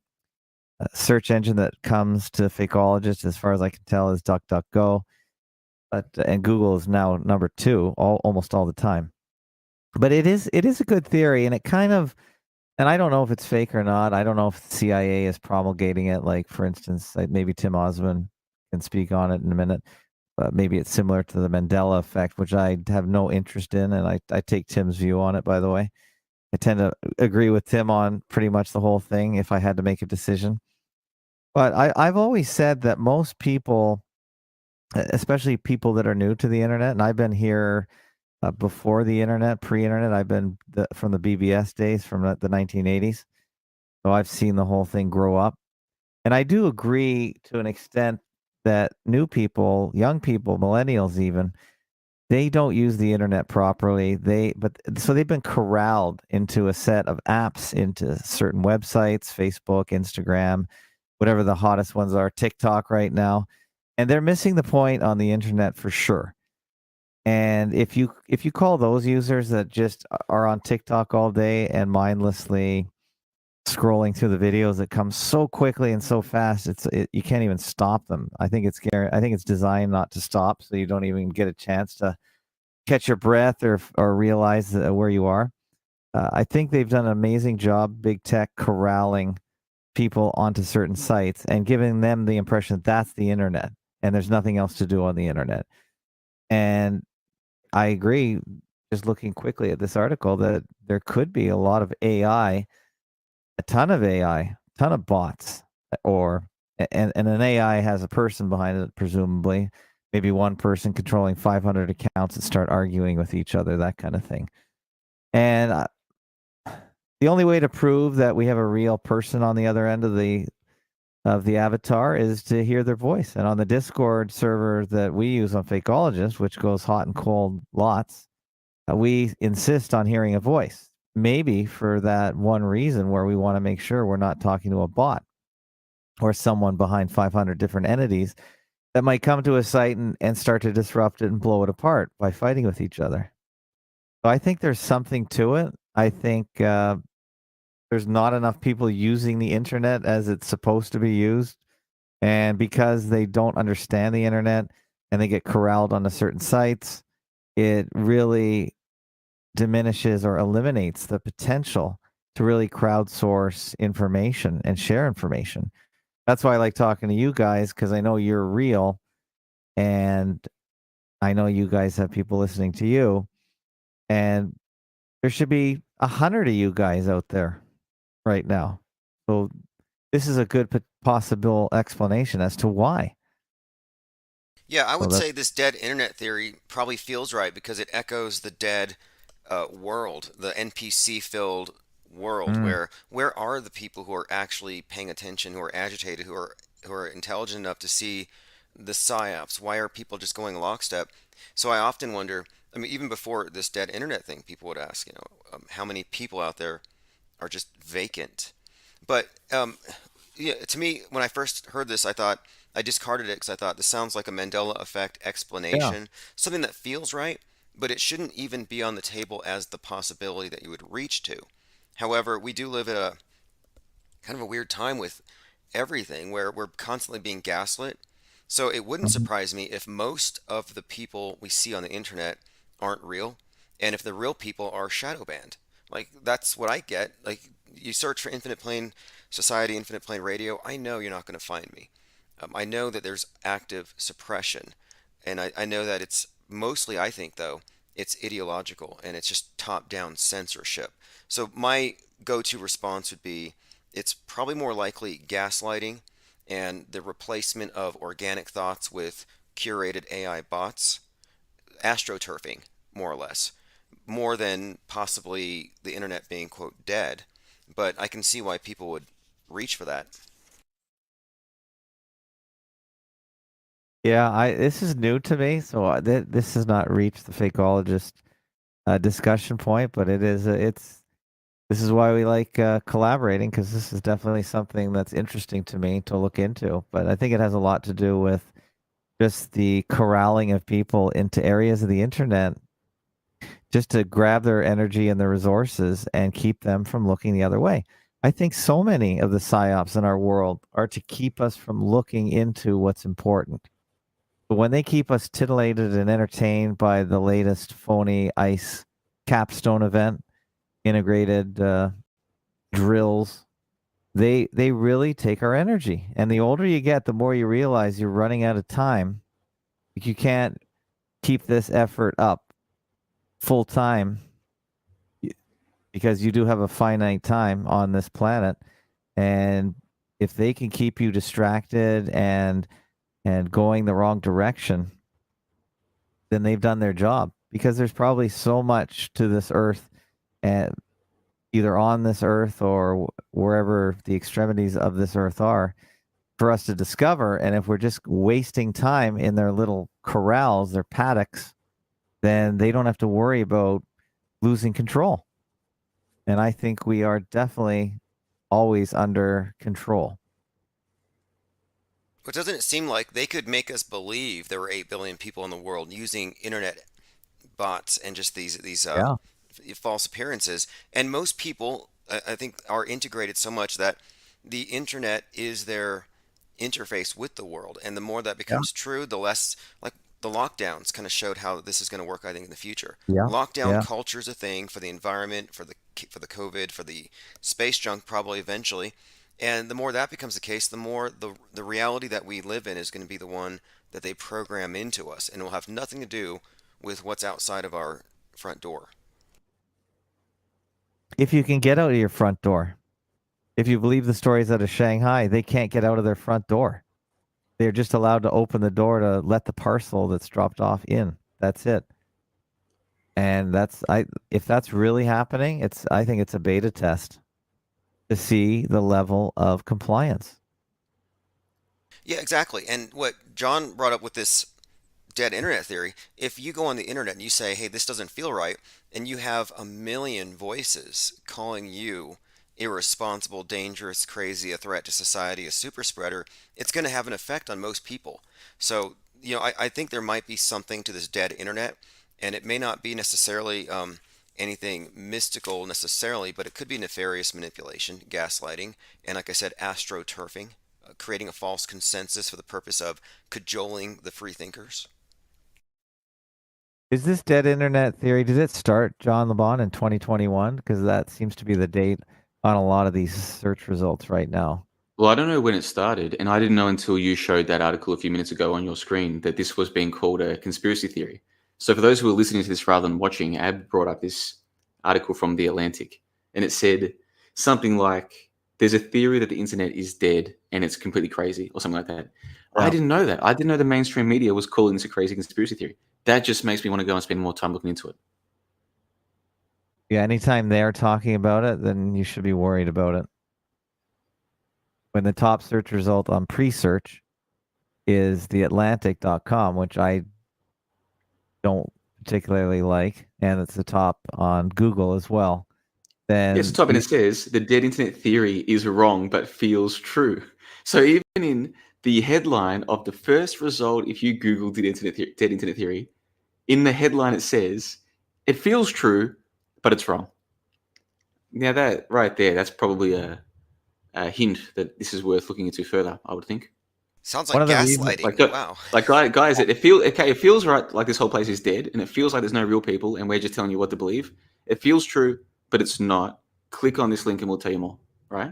search engine that comes to Fakeologist, as far as I can tell, is DuckDuckGo. And Google is now number 2 almost all the time. But it is a good theory, and it kind of... And I don't know if it's fake or not. I don't know if the CIA is promulgating it. Like, for instance, maybe Tim Osmond can speak on it in a minute. Maybe it's similar to the Mandela effect, which I have no interest in. And I take Tim's view on it, by the way. I tend to agree with Tim on pretty much the whole thing if I had to make a decision. But I've always said that most people, especially people that are new to the internet, and I've been here before the internet, pre-internet. I've been from the BBS days, from the 1980s. So I've seen the whole thing grow up. And I do agree to an extent that new people, young people, millennials even, they don't use the internet properly. So they've been corralled into a set of apps, into certain websites, Facebook, Instagram, whatever the hottest ones are, TikTok right now. And they're missing the point on the internet for sure. And if you call those users that just are on TikTok all day and mindlessly scrolling through the videos that come so quickly and so fast, you can't even stop them. I think it's designed not to stop, so you don't even get a chance to catch your breath or realize where you are. I think they've done an amazing job, big tech, corralling people onto certain sites and giving them the impression that that's the internet and there's nothing else to do on the internet. And I agree, just looking quickly at this article, that there could be a lot of AI, a ton of bots, and an AI has a person behind it, presumably, maybe one person controlling 500 accounts that start arguing with each other, that kind of thing. And the only way to prove that we have a real person on the other end of the avatar is to hear their voice. And on the Discord server that we use on Fakeologist, which goes hot and cold lots, we insist on hearing a voice. Maybe for that one reason where we want to make sure we're not talking to a bot or someone behind 500 different entities that might come to a site and start to disrupt it and blow it apart by fighting with each other. So I think there's something to it. I think there's not enough people using the internet as it's supposed to be used. And because they don't understand the internet and they get corralled onto certain sites, it really diminishes or eliminates the potential to really crowdsource information and share information. That's why I like talking to you guys, because I know you're real, and I know you guys have people listening to you, and there should be 100 of you guys out there right now. So this is a good possible explanation as to why. Yeah, I So would that's say this dead internet theory probably feels right because it echoes the dead world, the NPC filled world mm, where are the people who are actually paying attention, who are agitated, who are intelligent enough to see the psyops? Why are people just going lockstep? So I often wonder, I mean, even before this dead internet thing, people would ask, how many people out there are just vacant? But yeah, to me, when I first heard this, I thought I discarded it because I thought this sounds like a Mandela effect yeah. explanation, something that feels right, but it shouldn't even be on the table as the possibility that you would reach to. However, we do live at a kind of a weird time with everything where we're constantly being gaslit. So it wouldn't Mhm. surprise me if most of the people we see on the internet aren't real, and if the real people are shadow banned. Like that's what I get. Like you search for Infinite Plane Society, Infinite Plane Radio, I know you're not going to find me. I know that there's active suppression, and I know that it's mostly, I think, though, it's ideological and it's just top down censorship. So my go to response would be it's probably more likely gaslighting and the replacement of organic thoughts with curated AI bots, astroturfing, more or less, more than possibly the internet being, quote, dead. But I can see why people would reach for that. Yeah, I this is new to me, so this has not reached the fakeologist discussion point, but it's this is why we like collaborating, because this is definitely something that's interesting to me to look into. But I think it has a lot to do with just the corralling of people into areas of the internet just to grab their energy and their resources and keep them from looking the other way. I think so many of the psyops in our world are to keep us from looking into what's important. But when they keep us titillated and entertained by the latest phony ICE capstone event, integrated drills, they really take our energy. And the older you get, the more you realize you're running out of time. You can't keep this effort up full time because you do have a finite time on this planet. And if they can keep you distracted and going the wrong direction, then they've done their job, because there's probably so much to this earth, and either on this earth or wherever the extremities of this earth are, for us to discover. And if we're just wasting time in their little corrals, their paddocks, then they don't have to worry about losing control. And I think we are definitely always under control. But doesn't it seem like they could make us believe there were 8 billion people in the world using internet bots and just these Yeah. false appearances? And most people, I think, are integrated so much that the internet is their interface with the world. And the more that Yeah. becomes true, the less, like the lockdowns kind of showed how this is going to work, I think, in the future. Yeah. Lockdown Yeah. culture is a thing for the environment, for the COVID, for the space junk, probably eventually. And the more that becomes the case, the more the reality that we live in is going to be the one that they program into us, and it will have nothing to do with what's outside of our front door. If you can get out of your front door, if you believe the stories out of Shanghai, they can't get out of their front door. They're just allowed to open the door to let the parcel that's dropped off in. That's it. And if that's really happening, I think it's a beta test to see the level of compliance. Yeah, exactly. And what John brought up with this dead internet theory, if you go on the internet and you say, hey, this doesn't feel right, and you have a million voices calling you irresponsible, dangerous, crazy, a threat to society, a super spreader, it's going to have an effect on most people. So, I think there might be something to this dead internet, and it may not be necessarily anything mystical necessarily, but it could be nefarious manipulation, gaslighting, and like I said, astroturfing. creating a false consensus for the purpose of cajoling the free thinkers? Is this dead internet theory? Did it start, John LeBon, in 2021? Because that seems to be the date on a lot of these search results right now. Well, I don't know when it started, and I didn't know until you showed that article a few minutes ago on your screen that this was being called a conspiracy theory. So for those who are listening to this rather than watching, Ab brought up this article from The Atlantic, and it said something like, there's a theory that the internet is dead and it's completely crazy, or something like that. I Yeah. didn't know that. I didn't know the mainstream media was calling this a crazy conspiracy theory. That just makes me want to go and spend more time looking into it. Yeah, anytime they're talking about it, then you should be worried about it. When the top search result on pre-search is theatlantic.com, which I don't particularly like, and it's the top on Google as well, then Yes, top, and it says the dead internet theory is wrong but feels true. So even in the headline of the first result, if you Google dead internet theory, in the headline it says it feels true, but it's wrong. Now that right there, that's probably a hint that this is worth looking into further, I would think. Sounds One like of the reasons- gaslighting. Wow. Guys, it feels right, like this whole place is dead, and it feels like there's no real people, and we're just telling you what to believe. It feels true, but it's not. Click on this link, and we'll tell you more. Right?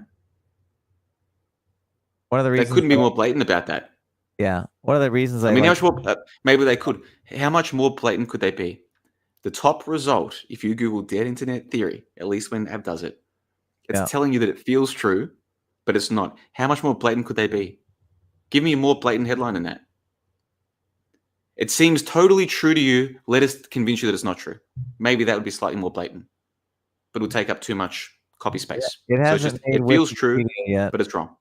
one of the They reasons couldn't be more blatant about that. Yeah, one of the reasons I mean, like, how much more? Maybe they could. How much more blatant could they be? The top result, if you Google dead internet theory, at least when Ab does it, it's Yeah. telling you that it feels true, but it's not. How much more blatant could they be? Give me a more blatant headline than that. It seems totally true to you. Let us convince you that it's not true. Maybe that would be slightly more blatant, but it would take up too much copy space. it So it's hasn't just, made it feels true, Wikipedia yet. but it's wrong.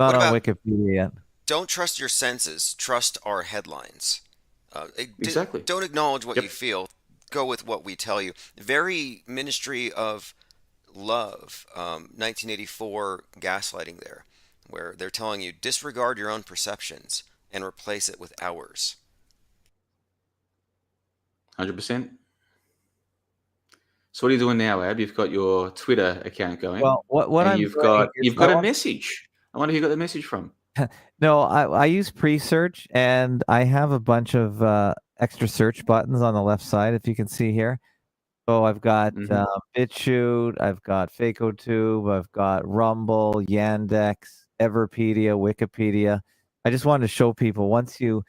Not What on about- Wikipedia yet. Don't trust your senses. Trust our headlines. Exactly. Don't acknowledge what Yep. you feel. Go with what we tell you. Very Ministry of Love, 1984 gaslighting there, where they're telling you disregard your own perceptions and replace it with ours. 100%. So what are you doing now, Ab? You've got your Twitter account going. Well, what and I'm you've doing got is you've got I a want- message. I wonder who you got the message from. No, I use pre-search, and I have a bunch of extra search buttons on the left side, if you can see here. So I've got Mhm. BitChute, I've got FakeOTube, I've got Rumble, Yandex, Everpedia, Wikipedia. I just wanted to show people once you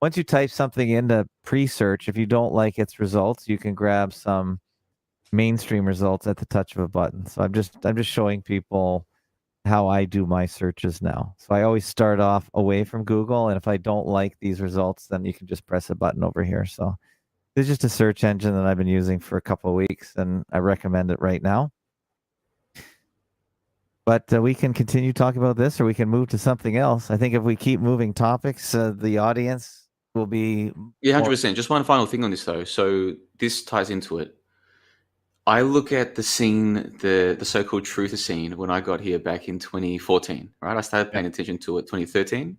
type something into pre-search, if you don't like its results, you can grab some mainstream results at the touch of a button. So I'm just showing people how I do my searches now. So I always start off away from Google, and if I don't like these results, then you can just press a button over here. So this is just a search engine that I've been using for a couple of weeks, and I recommend it right now. But we can continue talking about this, or we can move to something else. I think if we keep moving topics, the audience will be Yeah, 100%. Just one final thing on this though. So this ties into it. I look at the scene, the so-called truther scene, when I got here back in 2014. Right, I started paying attention to it 2013.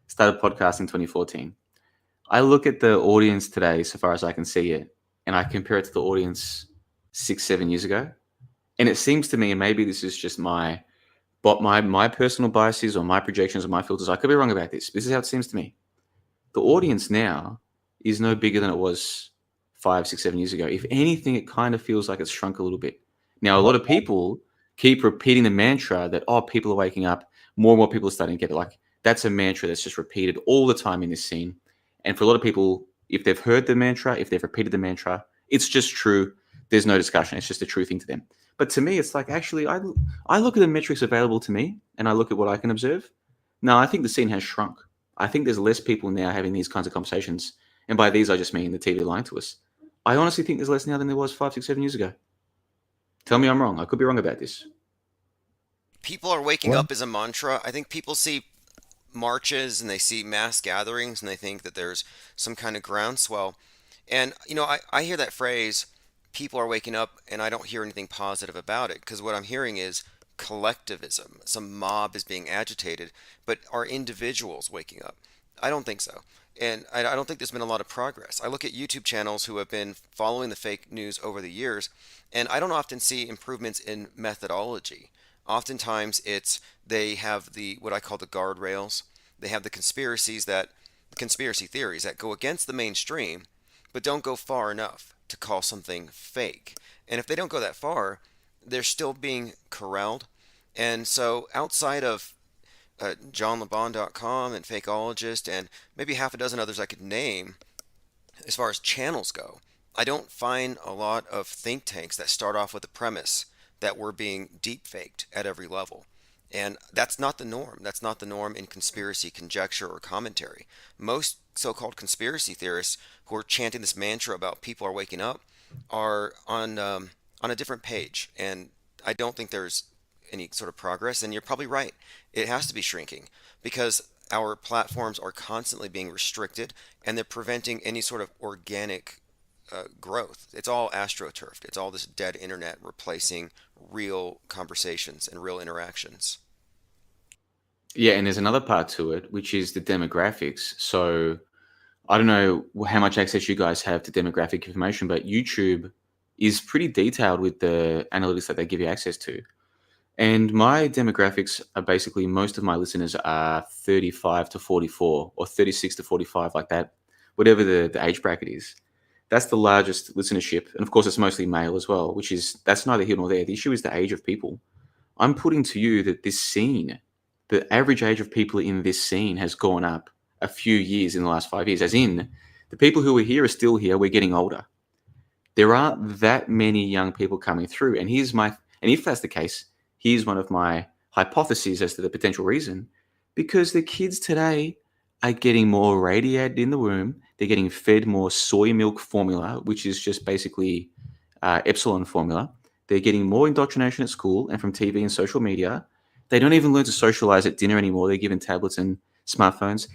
Started podcasting 2014. I look at the audience today, so far as I can see it, and I compare it to the audience 6-7 years ago. And it seems to me, and maybe this is just my personal biases or my projections or my filters. I could be wrong about this. This is how it seems to me. The audience now is no bigger than it was 5, 6, 7 years ago. If anything, it kind of feels like it's shrunk a little bit. Now, a lot of people keep repeating the mantra that, oh, people are waking up. More and more people are starting to get it. Like, that's a mantra that's just repeated all the time in this scene. And for a lot of people, if they've heard the mantra, if they've repeated the mantra, it's just true. There's no discussion. It's just a true thing to them. But to me, it's like, actually, I look at the metrics available to me and I look at what I can observe. No, I think the scene has shrunk. I think there's less people now having these kinds of conversations. And by these, I just mean the TV lying to us. I honestly think there's less now than there was 5, 6, 7 years ago. Tell me I'm wrong. I could be wrong about this. People are waking up as a mantra. I think people see marches and they see mass gatherings and they think that there's some kind of groundswell. And, you know, I hear that phrase, people are waking up, and I don't hear anything positive about it, because what I'm hearing is collectivism. Some mob is being agitated, but are individuals waking up? I don't think so. And I don't think there's been a lot of progress. I look at YouTube channels who have been following the fake news over the years, and I don't often see improvements in methodology. Oftentimes they have what I call the guardrails. They have the conspiracy theories that go against the mainstream, but don't go far enough to call something fake. And if they don't go that far, they're still being corralled. And so outside of JohnLeBon.com and Fakeologist and maybe half a dozen others I could name, as far as channels go, I don't find a lot of think tanks that start off with the premise that we're being deep faked at every level. And that's not the norm. That's not the norm in conspiracy conjecture or commentary. Most so-called conspiracy theorists who are chanting this mantra about people are waking up are on a different page, and I don't think there's any sort of progress. And you're probably right; it has to be shrinking because our platforms are constantly being restricted, and they're preventing any sort of organic growth. It's all astroturfed. It's all this dead internet replacing real conversations and real interactions. Yeah, and there's another part to it, which is the demographics. So I don't know how much access you guys have to demographic information, but YouTube is pretty detailed with the analytics that they give you access to. And my demographics are basically most of my listeners are 35 to 44 or 36 to 45, like that, whatever the age bracket is. That's the largest listenership. And of course, it's mostly male as well, that's neither here nor there. The issue is the age of people. I'm putting to you that the average age of people in this scene has gone up a few years in the last 5 years, as in the people who are here are still here. We're getting older. There aren't that many young people coming through. And if that's the case, here's one of my hypotheses as to the potential reason. Because the kids today are getting more radiated in the womb. They're getting fed more soy milk formula, which is just basically epsilon formula. They're getting more indoctrination at school and from TV and social media. They don't even learn to socialize at dinner anymore. They're given tablets and smartphones.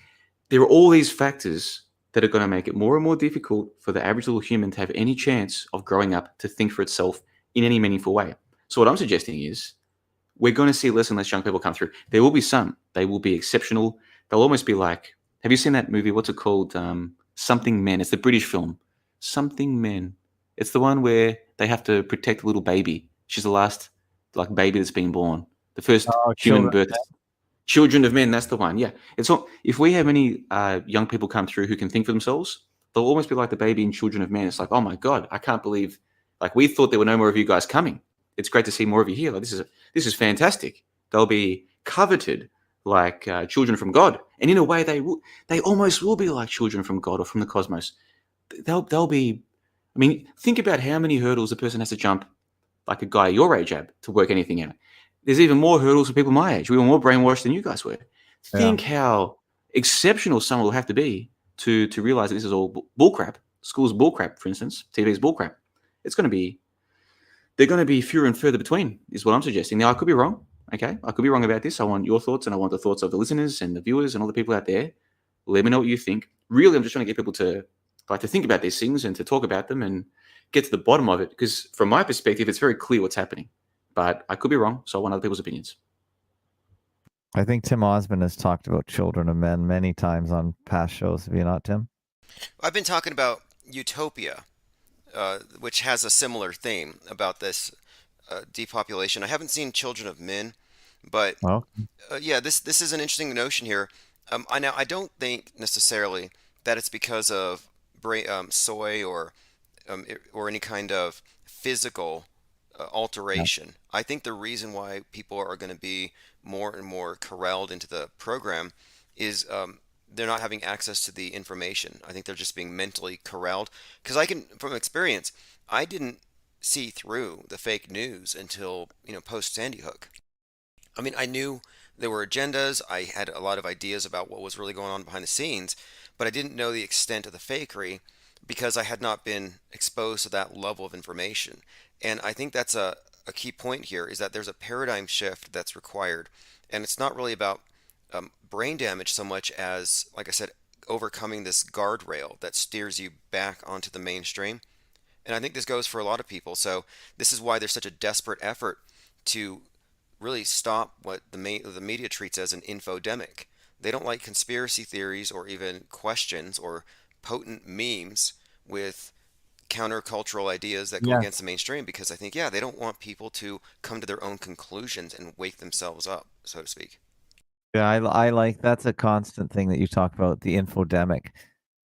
There are all these factors that are going to make it more and more difficult for the average little human to have any chance of growing up to think for itself in any meaningful way. So what I'm suggesting is we're going to see less and less young people come through. There will be some. They will be exceptional. They'll almost be like, have you seen that movie? What's it called? Something Men. It's the British film. Something Men. It's the one where they have to protect a little baby. She's the last baby that's been born. The first human birth. Children of Men, that's the one. Yeah. It's not, if we have any young people come through who can think for themselves, they'll almost be like the baby in Children of Men. It's like, oh my God, I can't believe, we thought there were no more of you guys coming. It's great to see more of you here. This is fantastic. They'll be coveted like children from God. And in a way, they almost will be like children from God or from the cosmos. They'll be, think about how many hurdles a person has to jump, like a guy your age, Ab, to work anything out. There's even more hurdles for people my age. We were more brainwashed than you guys were. Think how exceptional someone will have to be to realize that this is all bullcrap. School's bullcrap, for instance. TV's bullcrap. They're going to be fewer and further between, is what I'm suggesting. Now, I could be wrong. Okay, I could be wrong about this. I want your thoughts, and I want the thoughts of the listeners and the viewers and all the people out there. Let me know what you think. Really, I'm just trying to get people to think about these things and to talk about them and get to the bottom of it. Because from my perspective, it's very clear what's happening. But I could be wrong, so I want other people's opinions. I think Tim Osmond has talked about Children of Men many times on past shows. Have you not, Tim? I've been talking about Utopia, which has a similar theme about this depopulation. I haven't seen Children of Men, but yeah, this is an interesting notion here. I don't think necessarily that it's because of soy or any kind of physical alteration. I think the reason why people are going to be more and more corralled into the program is they're not having access to the information. I think they're just being mentally corralled. Because from experience, I didn't see through the fake news until post Sandy Hook. I knew there were agendas. I had a lot of ideas about what was really going on behind the scenes, but I didn't know the extent of the fakery because I had not been exposed to that level of information. And I think that's a key point here is that there's a paradigm shift that's required. And it's not really about brain damage so much as, like I said, overcoming this guardrail that steers you back onto the mainstream. And I think this goes for a lot of people. So this is why there's such a desperate effort to really stop what the media treats as an infodemic. They don't like conspiracy theories or even questions or potent memes with countercultural ideas that go Yeah. against the mainstream, because I think, yeah, they don't want people to come to their own conclusions and wake themselves up, so to speak. Yeah, I like that's a constant thing that you talk about, the infodemic.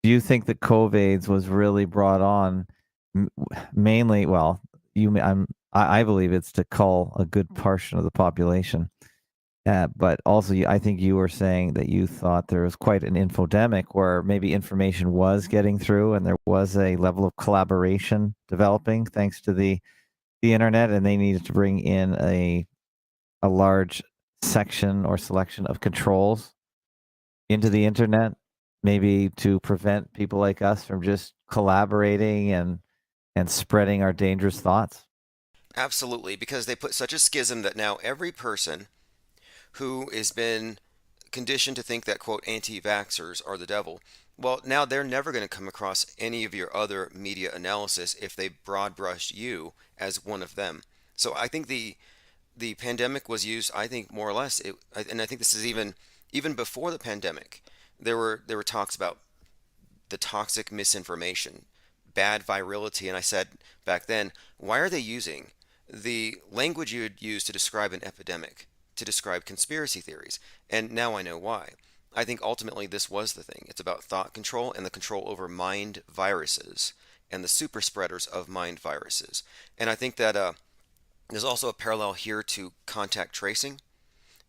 Do you think that COVID's was really brought on mainly? Well, I believe it's to cull a good portion of the population. But also, I think you were saying that you thought there was quite an infodemic where maybe information was getting through and there was a level of collaboration developing thanks to the internet, and they needed to bring in a large section or selection of controls into the internet, maybe to prevent people like us from just collaborating and spreading our dangerous thoughts. Absolutely, because they put such a schism that now every person who has been conditioned to think that, quote, anti-vaxxers are the devil, well, now they're never going to come across any of your other media analysis if they broad brush you as one of them. So I think the pandemic was used, I think, more or less, and I think this is even before the pandemic. There were talks about the toxic misinformation, bad virality, and I said back then, why are they using the language you would use to describe an epidemic, to describe conspiracy theories? And now I know why. I think ultimately this was the thing. It's about thought control and the control over mind viruses and the super spreaders of mind viruses. And I think that there's also a parallel here to contact tracing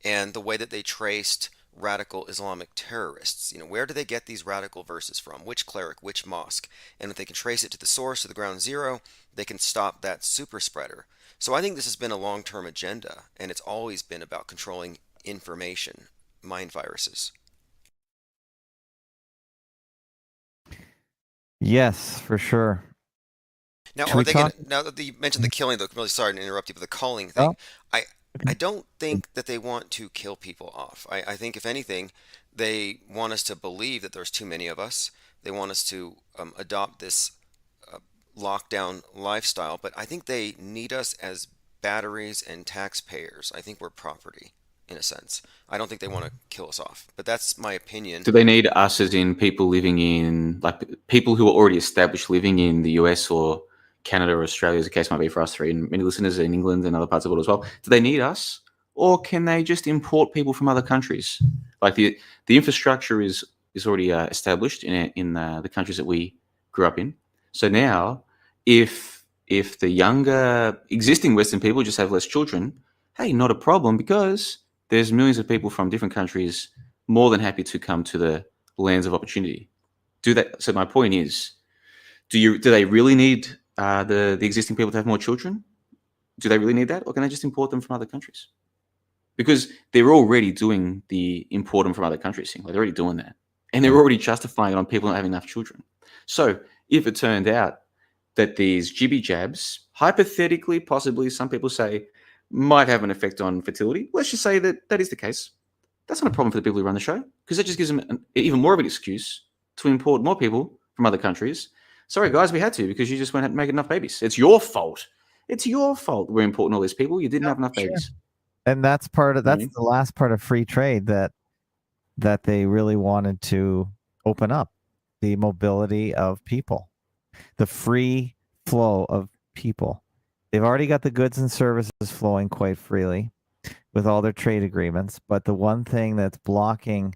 and the way that they traced radical Islamic terrorists. Where do they get these radical verses from? Which cleric, which mosque? And if they can trace it to the source, to the ground zero, they can stop that super spreader. So I think this has been a long-term agenda, and it's always been about controlling information, mind viruses. Yes, for sure. Now, Should are we they talk? now that you mentioned the killing, though, I'm really sorry to interrupt you, but the calling thing, Oh, I okay. I don't think that they want to kill people off. I think if anything, they want us to believe that there's too many of us. They want us to adopt this uh, lockdown lifestyle, but I think they need us as batteries and taxpayers. I think we're property in a sense. I don't think they want to kill us off, but that's my opinion. Do they need us as in people living in, like people who are already established living in the US or Canada or Australia, as the case might be for us three, and many listeners in England and other parts of the world as well? Do they need us, or can they just import people from other countries? Like the infrastructure is already established in the countries that we grew up in. So now, if the younger existing Western people just have less children, hey, not a problem, because there's millions of people from different countries more than happy to come to the lands of opportunity. So my point is, do they really need the existing people to have more children? Do they really need that, or can they just import them from other countries? Because they're already doing the import them from other countries thing. Like they're already doing that, and they're already justifying it on people not having enough children. So if it turned out that these jibby jabs, hypothetically, possibly, some people say, might have an effect on fertility, let's just say that that is the case. That's not a problem for the people who run the show, because that just gives them even more of an excuse to import more people from other countries. Sorry, guys, we had to, because you just weren't making enough babies. It's your fault. It's your fault we're importing all these people. You didn't Yeah, have enough sure. babies. And that's You know? the last part of free trade that they really wanted to open up, the mobility of people, the free flow of people. They've already got the goods and services flowing quite freely with all their trade agreements, but the one thing that's blocking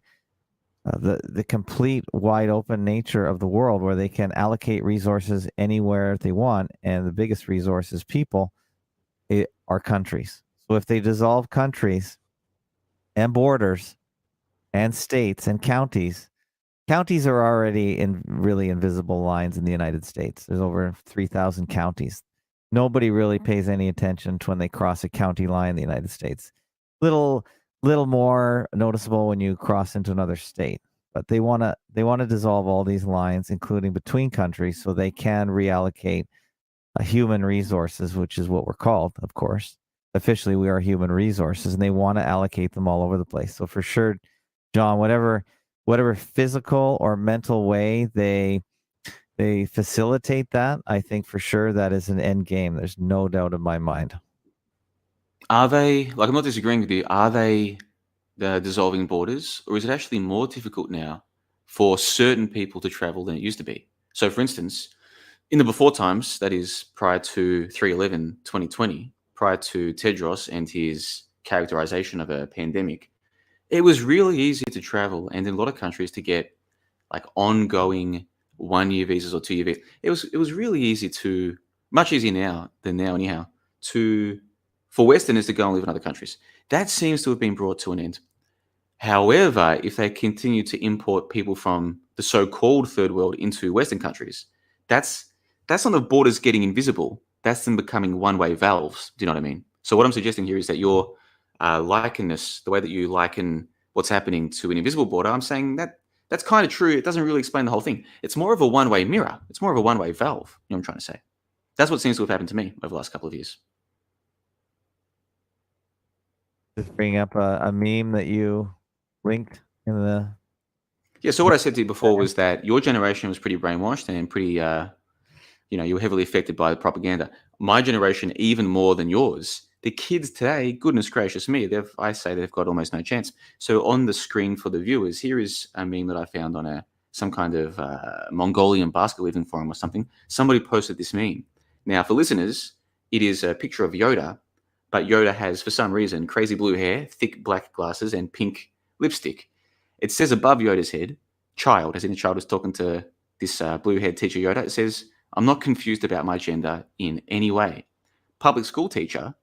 the complete wide open nature of the world, where they can allocate resources anywhere they want, and the biggest resource is people, are countries. So if they dissolve countries and borders and states and counties, counties are already in really invisible lines in the United States. There's over 3,000 counties. Nobody really pays any attention to when they cross a county line in the United States. Little more noticeable when you cross into another state. But they want to dissolve all these lines, including between countries, so they can reallocate human resources, which is what we're called, of course. Officially, we are human resources, and they want to allocate them all over the place. So for sure, John, whatever physical or mental way they facilitate that, I think for sure that is an end game. There's no doubt in my mind. Are they, like, I'm not disagreeing with you, are they dissolving borders, or is it actually more difficult now for certain people to travel than it used to be? So, for instance, In the before times, that is prior to 3/11/2020, prior to Tedros and his characterization of a pandemic, it was really easy to travel, and in a lot of countries to get like ongoing 1-year visas or 2-year visas. It was really easy to, much easier now than now anyhow, to for Westerners to go and live in other countries. That seems to have been brought to an end. However, if they continue to import people from the so-called third world into Western countries, that's not the borders getting invisible. That's them becoming one-way valves. Do you know what I mean? So what I'm suggesting here is that your likenness, the way that you liken what's happening to an invisible border, I'm saying that that's kind of true. It doesn't really explain the whole thing. It's more of a one-way mirror. It's more of a one-way valve. You know what I'm trying to say? That's what seems to have happened to me over the last couple of years. Just bring up a meme that you linked in the. Yeah, so what I said to you before was that your generation was pretty brainwashed and pretty, you were heavily affected by the propaganda. My generation, even more than yours. The kids today, goodness gracious me, I say they've got almost no chance. So on the screen for the viewers, here is a meme that I found on some kind of Mongolian basket weaving forum or something. Somebody posted this meme. Now, for listeners, it is a picture of Yoda, but Yoda has, for some reason, crazy blue hair, thick black glasses, and pink lipstick. It says above Yoda's head, child, as in the child is talking to this blue-haired teacher Yoda. It says, "I'm not confused about my gender in any way." Public school teacher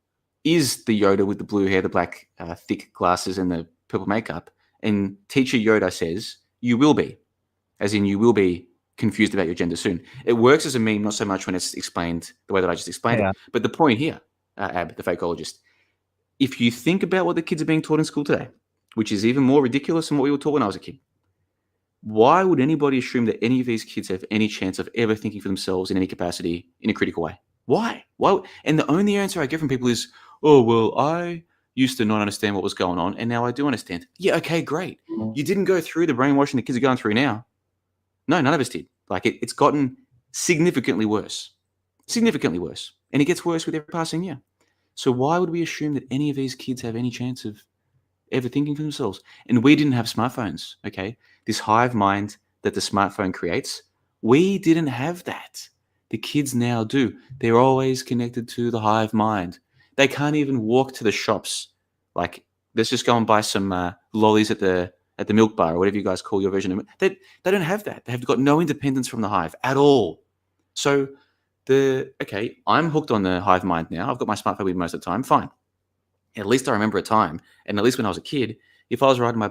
is the Yoda with the blue hair, the black thick glasses, and the purple makeup. And teacher Yoda says, "You will be," as in you will be confused about your gender soon. It works as a meme, not so much when it's explained the way that I just explained it. But the point here, Ab, the fakeologist, if you think about what the kids are being taught in school today, which is even more ridiculous than what we were taught when I was a kid, why would anybody assume that any of these kids have any chance of ever thinking for themselves in any capacity in a critical way? Why? Why? And the only answer I get from people is, "Oh, well, I used to not understand what was going on, and now I do understand." Yeah, okay, great. You didn't go through the brainwashing the kids are going through now. No, none of us did. Like, it's gotten significantly worse. Significantly worse. And it gets worse with every passing year. So why would we assume that any of these kids have any chance of ever thinking for themselves? And we didn't have smartphones, okay? This hive mind that the smartphone creates, we didn't have that. The kids now do. They're always connected to the hive mind. They can't even walk to the shops. Like, let's just go and buy some lollies at the milk bar or whatever you guys call your version of it. They don't have that. They've got no independence from the hive at all. So I'm hooked on the hive mind now. I've got my smartphone with me most of the time. Fine. At least I remember a time, and at least when I was a kid, if I was riding my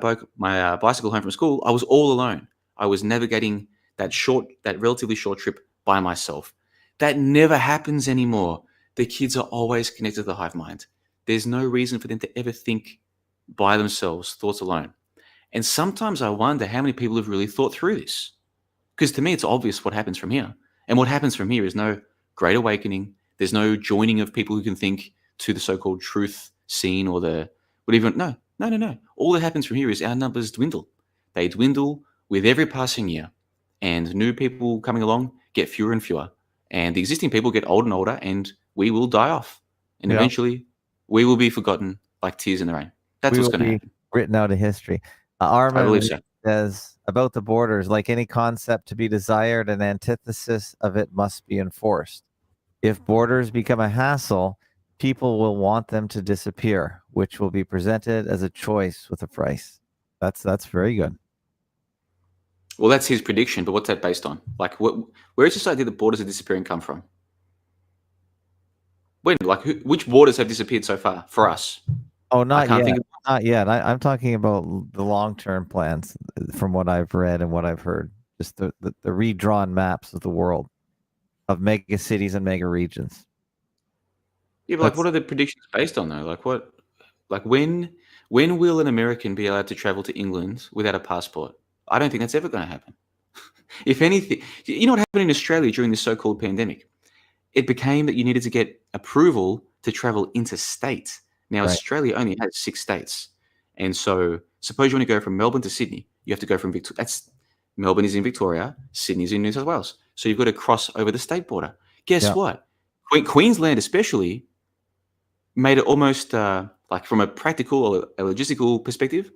bicycle home from school, I was all alone. I was navigating that relatively short trip by myself. That never happens anymore. The kids are always connected to the hive mind. There's no reason for them to ever think by themselves, thoughts alone. And sometimes I wonder how many people have really thought through this. Because to me, it's obvious what happens from here. And what happens from here is no great awakening. There's no joining of people who can think to the so-called truth scene or the whatever. No. All that happens from here is our numbers dwindle. They dwindle with every passing year. And new people coming along get fewer and fewer. And the existing people get older and older, and we will die off. And eventually, we will be forgotten like tears in the rain. That's what's going to happen. Written out of history. I believe so. Says about the borders, like any concept to be desired, an antithesis of it must be enforced. If borders become a hassle, people will want them to disappear, which will be presented as a choice with a price. That's very good. Well, that's his prediction, but what's that based on? Like, where is this idea that borders are disappearing come from? Which borders have disappeared so far for us? Oh, not yet. Not yet. I'm talking about the long-term plans from what I've read and what I've heard. Just the redrawn maps of the world, of mega cities and mega regions. Yeah, but what are the predictions based on, though? When will an American be allowed to travel to England without a passport? I don't think that's ever going to happen. If anything, you know what happened in Australia during this so-called pandemic? It became that you needed to get approval to travel interstate. Now, right. Australia only has 6 states. And so suppose you want to go from Melbourne to Sydney. You have to go from Victoria. Melbourne is in Victoria. Sydney's in New South Wales. So you've got to cross over the state border. Guess what? Queensland especially made it almost, from a practical or a logistical perspective,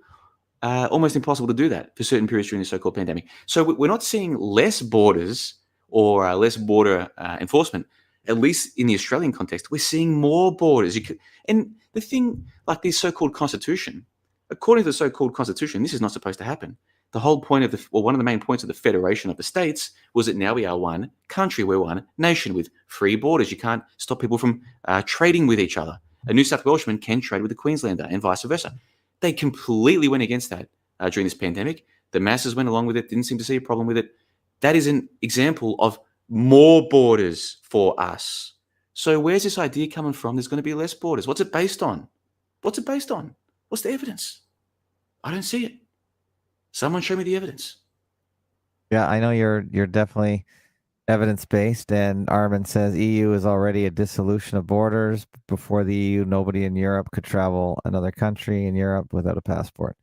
almost impossible to do that for certain periods during the so-called pandemic. So we're not seeing less borders or less border enforcement. At least in the Australian context, we're seeing more borders. And the thing, like this so-called constitution, according to the so-called constitution, this is not supposed to happen. The whole point of one of the main points of the federation of the states was that now we are one country, we're one nation with free borders. You can't stop people from trading with each other. A New South Welshman can trade with a Queenslander and vice versa. They completely went against that during this pandemic. The masses went along with it, didn't seem to see a problem with it. That is an example of more borders for us. So where's this idea coming from? There's going to be less borders. What's it based on? What's it based on? What's the evidence? I don't see it. Someone show me the evidence. Yeah, I know you're definitely evidence-based, and Armin says EU is already a dissolution of borders. Before the EU, nobody in Europe could travel another country in Europe without a passport.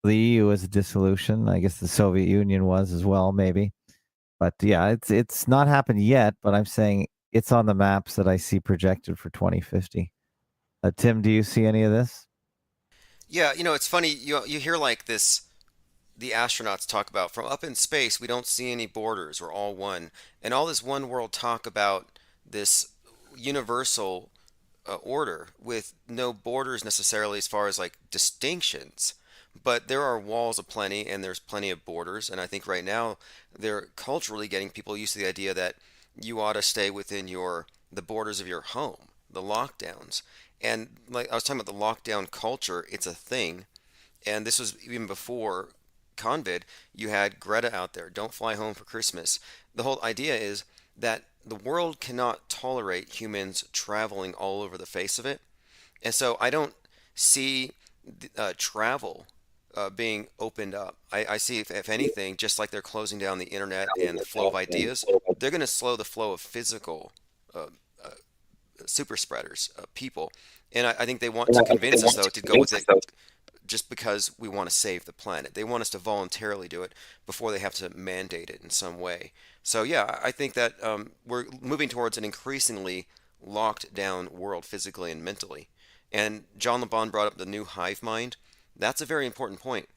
The EU is a dissolution. I guess the Soviet Union was as well, maybe. But yeah, it's not happened yet, but I'm saying it's on the maps that I see projected for 2050. Tim, do you see any of this? Yeah, it's funny. You hear like this. The astronauts talk about from up in space, we don't see any borders. We're all one, and all this one world talk about this universal order with no borders necessarily as far as like distinctions. But there are walls aplenty, and there's plenty of borders. And I think right now they're culturally getting people used to the idea that you ought to stay within the borders of your home, the lockdowns. And like I was talking about the lockdown culture, it's a thing. And this was even before Convid. You had Greta out there, don't fly home for Christmas. The whole idea is that the world cannot tolerate humans traveling all over the face of it. And so I don't see travel being opened up. I see, if anything, just like they're closing down the internet and the flow of ideas, they're going to slow the flow of physical uh, uh, super spreaders, people. And I think they want to convince us, though, to go with it just because we want to save the planet. They want us to voluntarily do it before they have to mandate it in some way. So, yeah, I think that we're moving towards an increasingly locked down world physically and mentally. And John LeBon brought up the new hive mind. That's a very important point.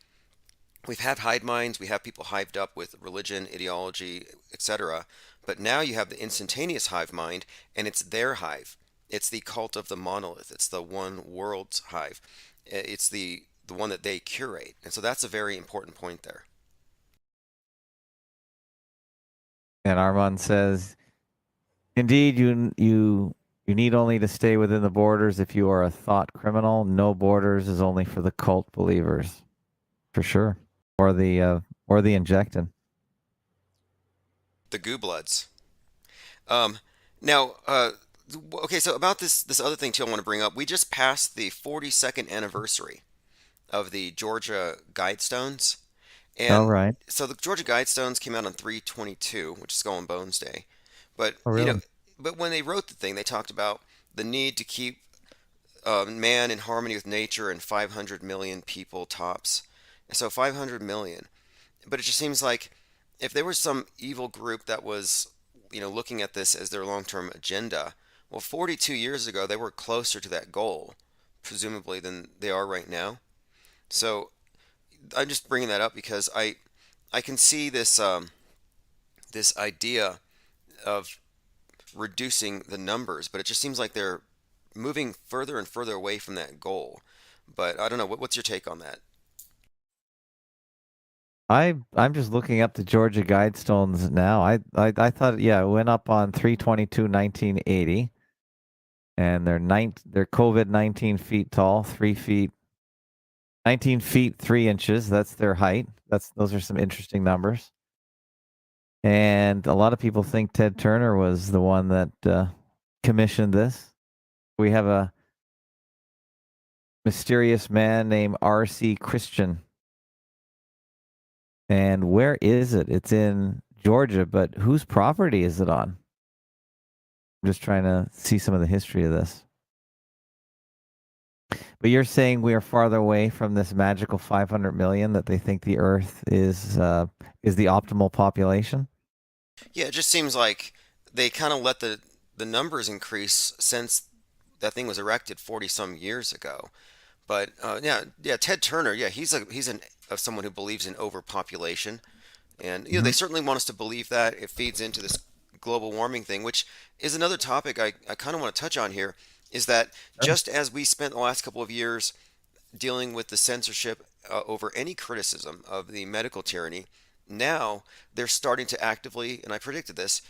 We've had hive minds, we have people hived up with religion, ideology, etc. But now you have the instantaneous hive mind, and it's their hive. It's the cult of the monolith. It's the one world's hive. It's the one that they curate. And so that's a very important point there. And Armand says, indeed, you need only to stay within the borders if you are a thought criminal. No borders is only for the cult believers, for sure, or the injectin. The goo bloods. Now, okay, so about this other thing too, I want to bring up. We just passed the 42nd anniversary of the Georgia Guidestones. And right. so the Georgia Guidestones came out on 3/22, which is Skull and Bones Day. But really? But when they wrote the thing, they talked about the need to keep man in harmony with nature and 500 million people tops. So 500 million. But it just seems like if there was some evil group that was, looking at this as their long-term agenda, well, 42 years ago they were closer to that goal, presumably, than they are right now. So I'm just bringing that up because I can see this this idea of reducing the numbers, but it just seems like they're moving further and further away from that goal. But I don't know. What's your take on that? I'm just looking up the Georgia Guidestones now. I thought, yeah, it went up on 3/22/1980, and they're COVID 19 feet tall, 3 feet, 19 feet 3 inches. That's their height. Those are some interesting numbers. And a lot of people think Ted Turner was the one that commissioned this. We have a mysterious man named R.C. Christian. And where is it? It's in Georgia, but whose property is it on? I'm just trying to see some of the history of this. But you're saying we are farther away from this magical 500 million that they think the Earth is the optimal population? Yeah, it just seems like they kind of let the numbers increase since that thing was erected 40 some years ago. But yeah, Ted Turner, yeah, he's someone who believes in overpopulation. And they certainly want us to believe that. It feeds into this global warming thing, which is another topic I kind of want to touch on here, is that just as we spent the last couple of years dealing with the censorship over any criticism of the medical tyranny, now they're starting to actively, and I predicted this,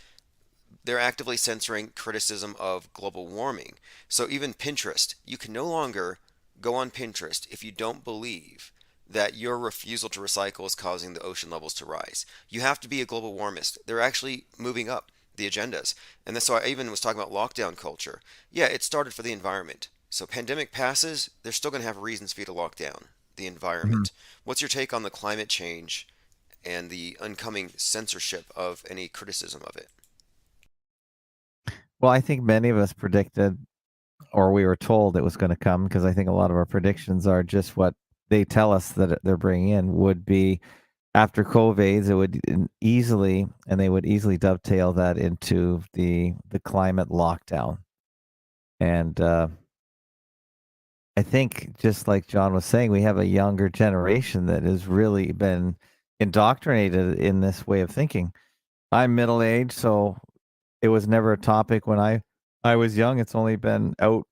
they're actively censoring criticism of global warming. So even Pinterest, you can no longer go on Pinterest if you don't believe that your refusal to recycle is causing the ocean levels to rise. You have to be a global warmist. They're actually moving up the agendas. And that's why I even was talking about lockdown culture. Yeah, it started for the environment. So pandemic passes, they're still going to have reasons for you to lock down the environment. What's your take on the climate change and the oncoming censorship of any criticism of it? Well, I think many of us predicted, or we were told it was going to come, because I think a lot of our predictions are just what they tell us that they're bringing in would be after COVIDs. It would easily, and they would easily dovetail that into the climate lockdown. And I think, just like John was saying, we have a younger generation that has really been indoctrinated in this way of thinking. I'm middle aged, so it was never a topic when I was young. It's only been out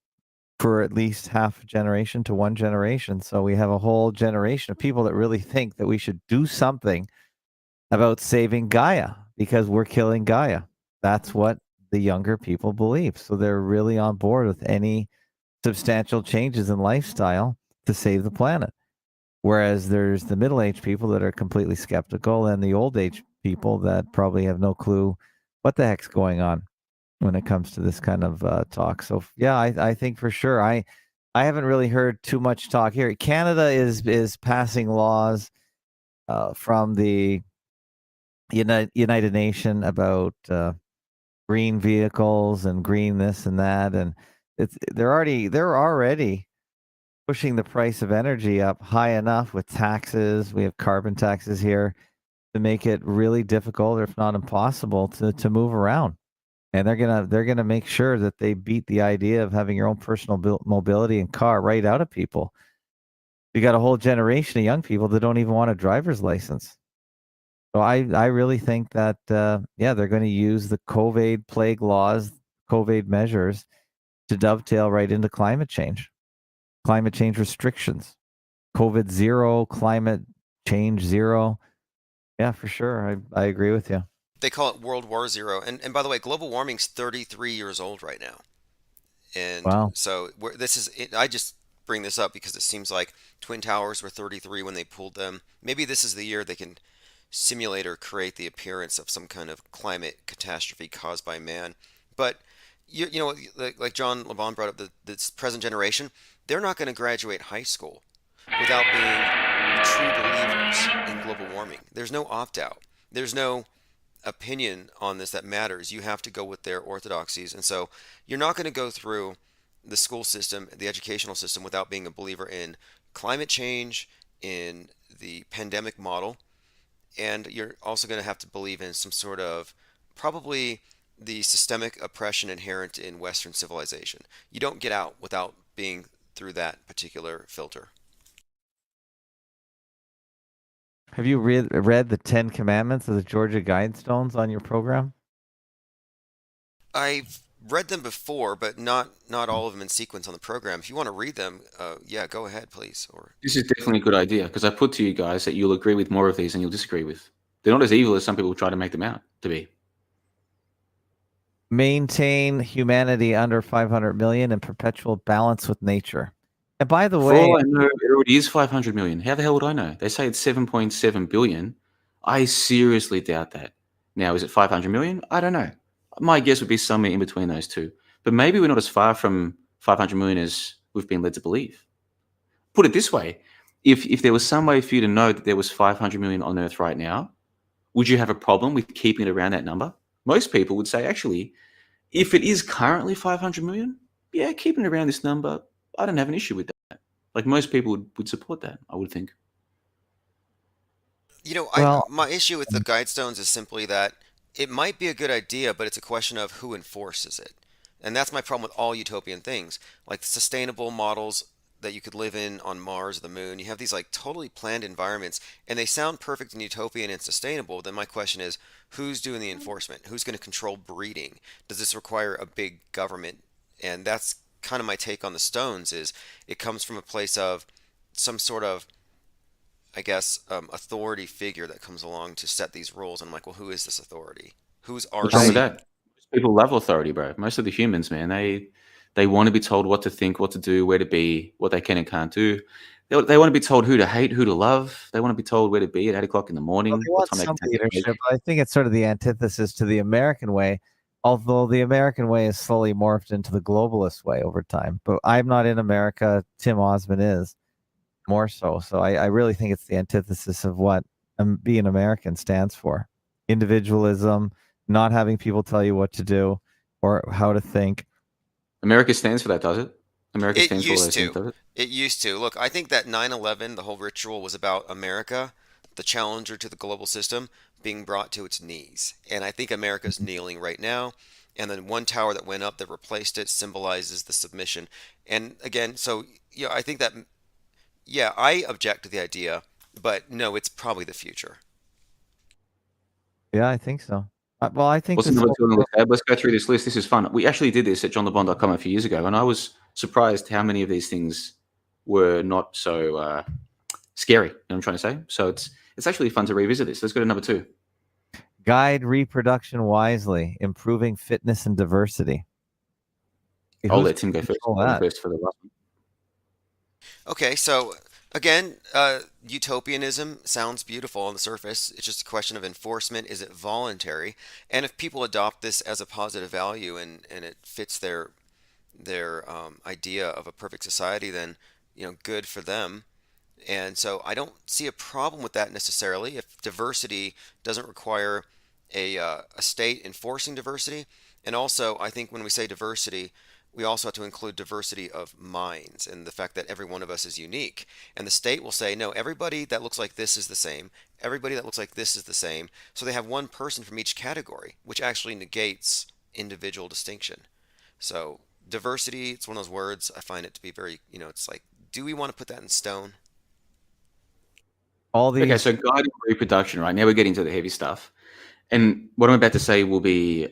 for at least half a generation to one generation. So we have a whole generation of people that really think that we should do something about saving Gaia because we're killing Gaia. That's what the younger people believe. So they're really on board with any substantial changes in lifestyle to save the planet. Whereas there's the middle-aged people that are completely skeptical, and the old-age people that probably have no clue what the heck's going on when it comes to this kind of talk. So yeah, I think for sure. I haven't really heard too much talk here. Canada is passing laws from the United Nation about green vehicles and green this and that, and they're already pushing the price of energy up high enough with taxes. We have carbon taxes here to make it really difficult, or if not impossible, to move around. And they're gonna make sure that they beat the idea of having your own personal mobility and car right out of people. You got a whole generation of young people that don't even want a driver's license. So I really think that they're going to use the COVID plague laws, COVID measures, to dovetail right into climate change restrictions, COVID zero, climate change zero. Yeah, for sure. I agree with you. They call it World War Zero. And by the way, global warming's 33 years old right now. And Wow. so I just bring this up because it seems like Twin Towers were 33 when they pulled them. Maybe this is the year they can simulate or create the appearance of some kind of climate catastrophe caused by man. But you know, like John LeBon brought up, this present generation, they're not going to graduate high school without being true believers in global warming. There's no opt out. There's no opinion on this that matters. You have to go with their orthodoxies. And so you're not going to go through the school system, the educational system, without being a believer in climate change, in the pandemic model, and you're also going to have to believe in some sort of probably the systemic oppression inherent in Western civilization. You don't get out without being through that particular filter. Have you read the 10 Commandments of the Georgia Guidestones on your program? I've read them before, but not all of them in sequence on the program. If you want to read them, yeah, go ahead, please. Or This is definitely a good idea because I put to you guys that you'll agree with more of these than you'll disagree with. They're not as evil as some people try to make them out to be. Maintain humanity under 500 million in perpetual balance with nature. And by the For way, all I know, it already is 500 million. How the hell would I know? They say it's 7.7 billion. I seriously doubt that. Now, is it 500 million? I don't know. My guess would be somewhere in between those two. But maybe we're not as far from 500 million as we've been led to believe. Put it this way. If there was some way for you to know that there was 500 million on Earth right now, would you have a problem with keeping it around that number? Most people would say, actually, if it is currently 500 million, yeah, keeping it around this number, I don't have an issue with that. Like most people would support that, I would think. you know, well, my issue with the Guidestones is simply that it might be a good idea, but it's a question of who enforces it. And that's my problem with all utopian things. Like sustainable models that you could live in on Mars or the moon. You have these like totally planned environments, and they sound perfect and utopian and sustainable. Then my question is, who's doing the enforcement? Who's going to control breeding? Does this require a big government? And that's kind of my take on the stones. Is it comes from a place of some sort of, I guess, authority figure that comes along to set these rules. And I'm like, well, who is this authority? Who's What's wrong with RC? that? People love authority, bro. Most of the humans, man, they want to be told what to think, what to do, where to be, what they can and can't do. They want to be told who to hate, who to love. They want to be told where to be at 8 o'clock in the Well, morning, they what want time they some can take a break. leadership. I think it's sort of the antithesis to the American way, although the American way is slowly morphed into the globalist way over time. But I'm not in America. Tim Osmond is more so. So I really think it's the antithesis of what being American stands for. Individualism, not having people tell you what to do or how to think. America stands for that, does it? America It stands for all used those things, to. does it? It used to. Look, I think that 9/11, the whole ritual was about America, the challenger to the global system, being brought to its knees. And I think America's kneeling right now. And then one tower that went up that replaced it symbolizes the submission. And again, so yeah, I think that, yeah, I object to the idea, but no, it's probably the future. Yeah, I think so. Well, I think What's this number whole 2 on the tab? Let's go through this list. This is fun. We actually did this at johnlebon.com a few years ago, and I was surprised how many of these things were not so scary. You know what I'm trying to say? So it's actually fun to revisit this. Let's go to number 2. guide reproduction wisely, improving fitness and diversity. Okay, I'll who's let Tim go gonna first. control I'll go that? first for the last one. Okay, so again, utopianism sounds beautiful on the surface. It's just a question of enforcement. Is it voluntary? And if people adopt this as a positive value and it fits their idea of a perfect society, then good for them. And so I don't see a problem with that necessarily if diversity doesn't require a state enforcing diversity. And also, I think when we say diversity, we also have to include diversity of minds and the fact that every one of us is unique. And the state will say, no, everybody that looks like this is the same. Everybody that looks like this is the same. So they have one person from each category, which actually negates individual distinction. So diversity, it's one of those words I find it to be very, it's like, do we want to put that in stone? All these. Okay, so guiding reproduction, right? Now we're getting to the heavy stuff. And what I'm about to say will be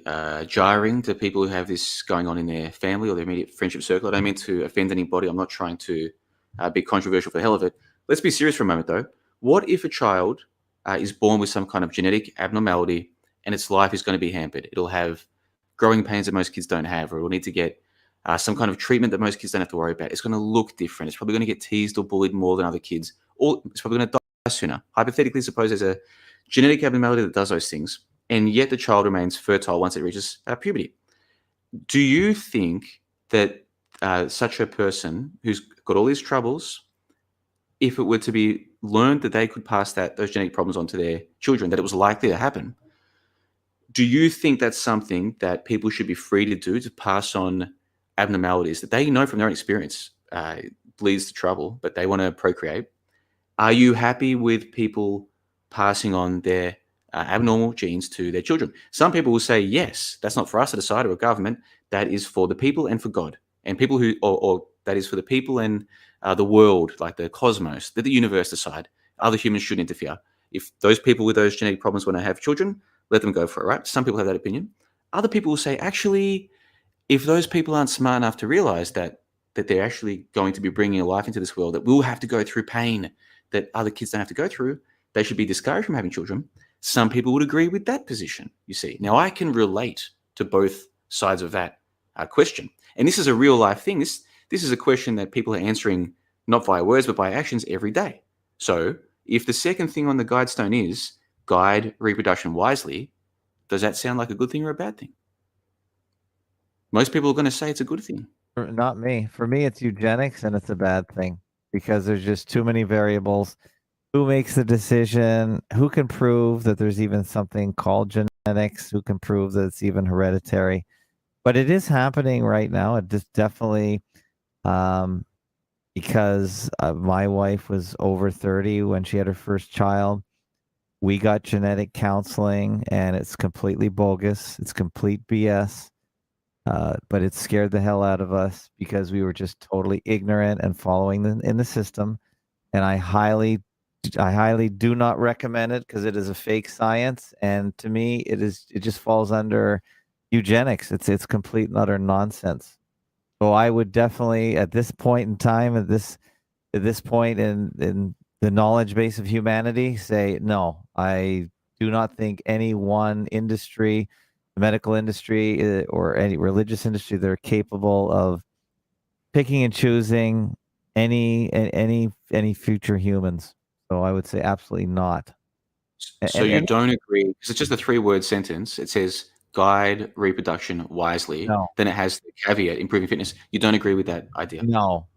jarring to people who have this going on in their family or their immediate friendship circle. I don't mean to offend anybody. I'm not trying to be controversial for the hell of it. Let's be serious for a moment, though. What if a child is born with some kind of genetic abnormality and its life is going to be hampered? It'll have growing pains that most kids don't have, or it'll need to get some kind of treatment that most kids don't have to worry about. It's going to look different. It's probably going to get teased or bullied more than other kids, or it's probably going to die sooner. Hypothetically, suppose there's a genetic abnormality that does those things, and yet the child remains fertile once it reaches puberty. Do you think that such a person who's got all these troubles, if it were to be learned that they could pass those genetic problems on to their children, that it was likely to happen, do you think that's something that people should be free to do, to pass on abnormalities that they know from their own experience leads to trouble, but they want to procreate? Are you happy with people passing on their abnormal genes to their children? Some people will say, yes, that's not for us to decide or a government. That is for the people and for God. And people who, or that is for the people and the world, like the cosmos, that the universe decide. Other humans shouldn't interfere. If those people with those genetic problems want to have children, let them go for it, right? Some people have that opinion. Other people will say, actually, if those people aren't smart enough to realize that they're actually going to be bringing a life into this world that will have to go through pain that other kids don't have to go through, they should be discouraged from having children. Some people would agree with that position, you see. Now, I can relate to both sides of that question. And this is a real life thing. This is a question that people are answering not via words, but by actions every day. So if the second thing on the guide stone is guide reproduction wisely, does that sound like a good thing or a bad thing? Most people are going to say it's a good thing. Not me. For me, it's eugenics, and it's a bad thing because there's just too many variables. Who makes the decision? Who can prove that there's even something called genetics? Who can prove that it's even hereditary? But it is happening right now. It just definitely, because my wife was over 30 when she had her first child. We got genetic counseling, and it's completely bogus. It's complete BS. but it scared the hell out of us because we were just totally ignorant and following in the system. And I highly do not recommend it because it is a fake science. And to me, it just falls under eugenics. It's complete and utter nonsense. So I would definitely, at this point in time, at this point in the knowledge base of humanity, say no. I do not think any one industry, the medical industry or any religious industry, they're capable of picking and choosing any future humans. So I would say absolutely not. So you don't agree, because it's just a 3-word sentence. It says guide reproduction wisely. No. Then it has the caveat improving fitness. You don't agree with that idea? No,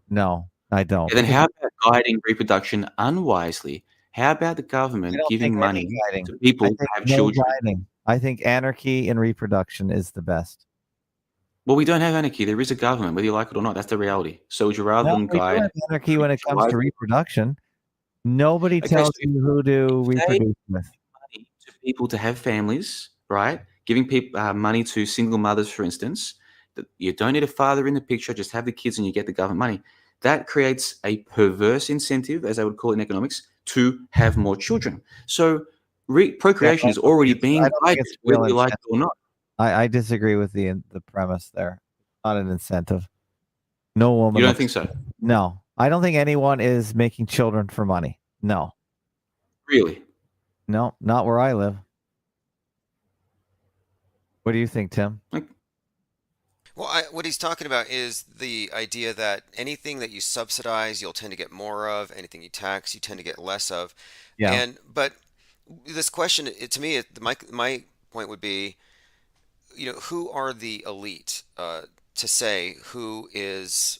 I don't. And then how about guiding reproduction unwisely? How about the government giving money to people to have children? Guiding. I think anarchy in reproduction is the best. Well, we don't have anarchy. There is a government, whether you like it or not. That's the reality. So would you rather them We do guide have anarchy when it comes to reproduction. Nobody tells you who to reproduce with. money to people to have families, right? Giving people money to single mothers, for instance. That you don't need a father in the picture, just have the kids and you get the government money. That creates a perverse incentive, as I would call it in economics, to have more children. So procreation is already being guided, whether you like it or not. I disagree with the premise there. Not an incentive. No woman. You don't think so? No, I don't think anyone is making children for money. No. Really? No, not where I live. What do you think, Tim? Well, what he's talking about is the idea that anything that you subsidize, you'll tend to get more of. Anything you tax, you tend to get less of. Yeah. But this question, to me, my point would be, who are the elite to say who is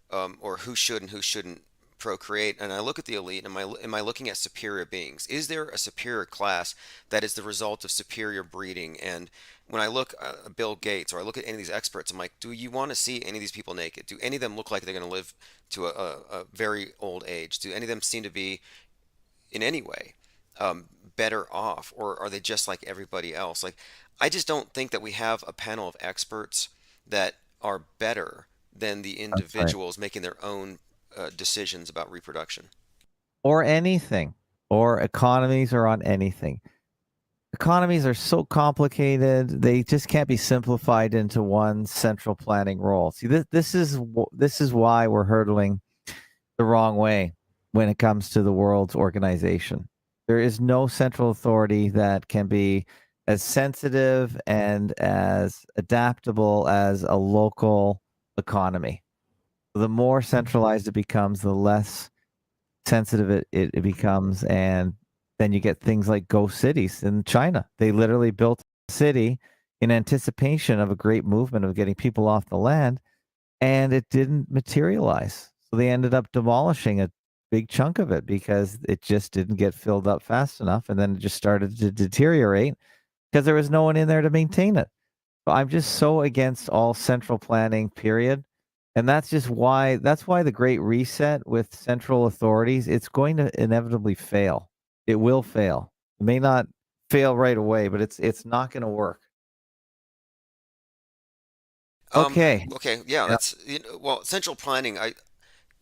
or who should and who shouldn't procreate? And I look at the elite, and am I looking at superior beings? Is there a superior class that is the result of superior breeding? And when I look at Bill Gates, or I look at any of these experts, I'm like, do you want to see any of these people naked? Do any of them look like they're going to live to a very old age? Do any of them seem to be in any way better off, or are they just like everybody else? Like, I just don't think that we have a panel of experts that are better than the individuals making their own decisions about reproduction. Or anything, or economies, or on anything. Economies are so complicated; they just can't be simplified into one central planning role. See, this is why we're hurtling the wrong way when it comes to the world's organization. There is no central authority that can be as sensitive and as adaptable as a local economy. The more centralized it becomes, the less sensitive it becomes. And then you get things like ghost cities in China. They literally built a city in anticipation of a great movement of getting people off the land, and it didn't materialize. So they ended up demolishing a big chunk of it because it just didn't get filled up fast enough, and then it just started to deteriorate because there was no one in there to maintain it. So I'm just so against all central planning, period. And that's why the Great Reset with central authorities, it's going to inevitably fail. It will fail. It may not fail right away, but it's not going to work. Okay. Okay. Yeah. That's well, central planning.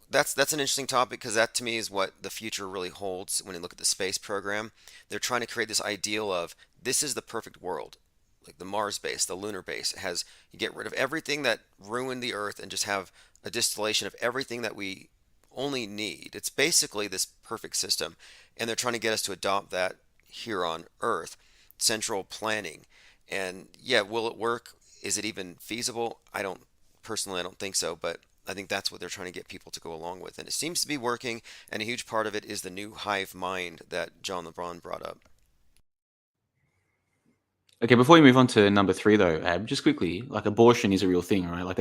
That's an interesting topic, because that to me is what the future really holds. When you look at the space program, they're trying to create this ideal of this is the perfect world, like the Mars base, the lunar base. It has, you get rid of everything that ruined the Earth and just have a distillation of everything that we only need. It's basically this perfect system, and they're trying to get us to adopt that here on Earth. Central planning, and yeah, will it work? Is it even feasible? I don't think so, but I think that's what they're trying to get people to go along with, and it seems to be working. And a huge part of it is the new hive mind that John LeBron brought up. Okay, before we move on to number 3, though, Ab, just quickly, like, abortion is a real thing, right? Like,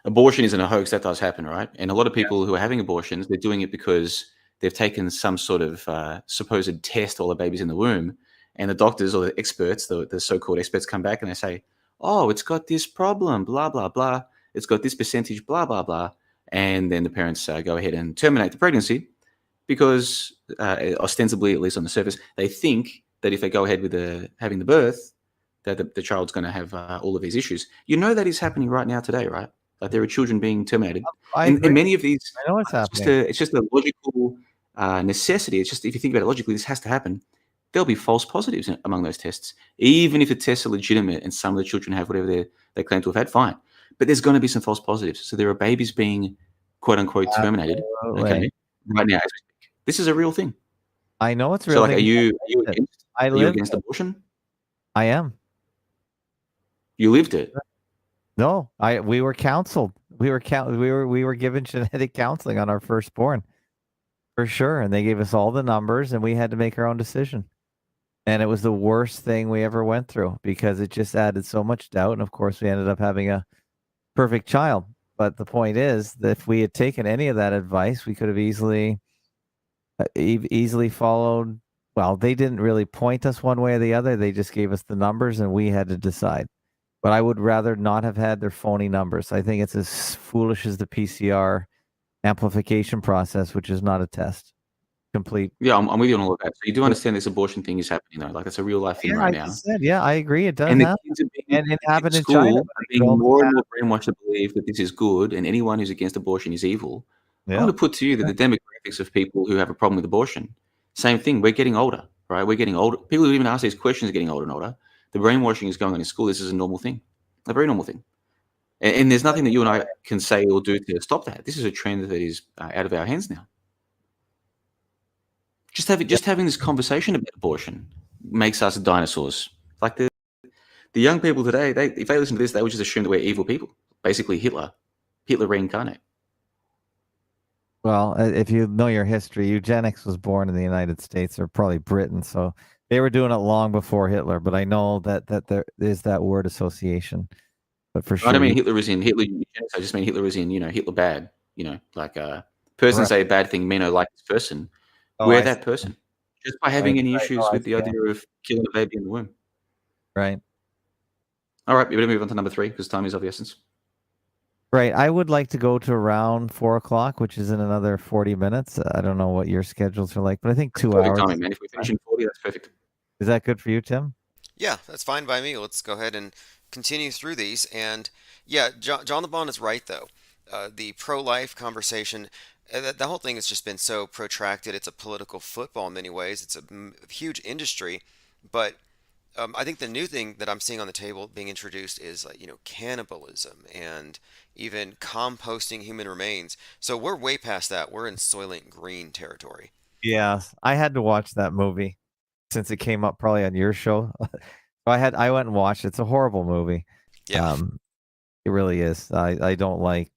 abortion isn't a hoax. That does happen, right? And a lot of people who are having abortions, they're doing it because they've taken some sort of supposed test while the baby's in the womb, and the doctors or the experts, the so-called experts, come back and they say, oh, it's got this problem, blah, blah, blah. It's got this percentage, blah, blah, blah. And then the parents go ahead and terminate the pregnancy because ostensibly, at least on the surface, they think that if they go ahead with having the birth, that the child's going to have all of these issues. You know that is happening right now today, right? Like there are children being terminated, I and agree. many of these. I know what's happening. It's just a logical necessity. It's just if you think about it logically, this has to happen. There'll be false positives among those tests, even if the tests are legitimate and some of the children have whatever they claim to have had. Fine, but there's going to be some false positives. So there are babies being quote unquote terminated. Absolutely. Okay, right now as we speak. This is a real thing. I know it's a So real like, thing. are you against abortion? I am. You lived it. No, we were counseled. We were given genetic counseling on our firstborn, for sure, and they gave us all the numbers, and we had to make our own decision. And it was the worst thing we ever went through because it just added so much doubt. And of course, we ended up having a perfect child. But the point is that if we had taken any of that advice, we could have easily followed. Well, they didn't really point us one way or the other. They just gave us the numbers, and we had to decide. But I would rather not have had their phony numbers. I think it's as foolish as the PCR amplification process, which is not a test. Complete. Yeah, I'm with you on all of that. So you do understand this abortion thing is happening, though. Like it's a real life thing right now. Yeah, I agree. It does And the happen. kids are being, And it happened in school China. are being more and more brainwashed to believe that this is good, and anyone who's against abortion is evil. I want to put to you that the demographics of people who have a problem with abortion, same thing. We're getting older, right? We're getting older. People who even ask these questions are getting older and older. The brainwashing is going on in school. This is a normal thing, a very normal thing. And there's nothing that you and I can say or do to stop that. This is a trend that is out of our hands now. Just having this conversation about abortion makes us dinosaurs. Like the young people today, if they listen to this, they would just assume that we're evil people. Basically, Hitler reincarnate. Well, if you know your history, eugenics was born in the United States or probably Britain, so they were doing it long before Hitler. But I know that there is that word association. But for sure, I don't mean Hitler is in Hitler eugenics. I just mean Hitler is in Hitler bad. Like person say a bad thing, men are like this person. We're that person. Just by having any issues with the idea of killing a baby in the womb. Right. All right, we better move on to number 3 because time is of the essence. Right. I would like to go to around 4 o'clock, which is in another 40 minutes. I don't know what your schedules are like, but I think 2 hours. Timing, man. If we finish in 40, that's perfect. Is that good for you, Tim? Yeah, that's fine by me. Let's go ahead and continue through these. And yeah, John LeBon is right, though. The pro-life conversation, the whole thing has just been so protracted. It's a political football in many ways. It's a huge industry, but I think the new thing that I'm seeing on the table being introduced is like, cannibalism and even composting human remains. So we're way past that. We're in Soylent Green territory. Yeah, I had to watch that movie since it came up probably on your show. I went and watched it. It's a horrible movie. Yeah. It really is. I don't like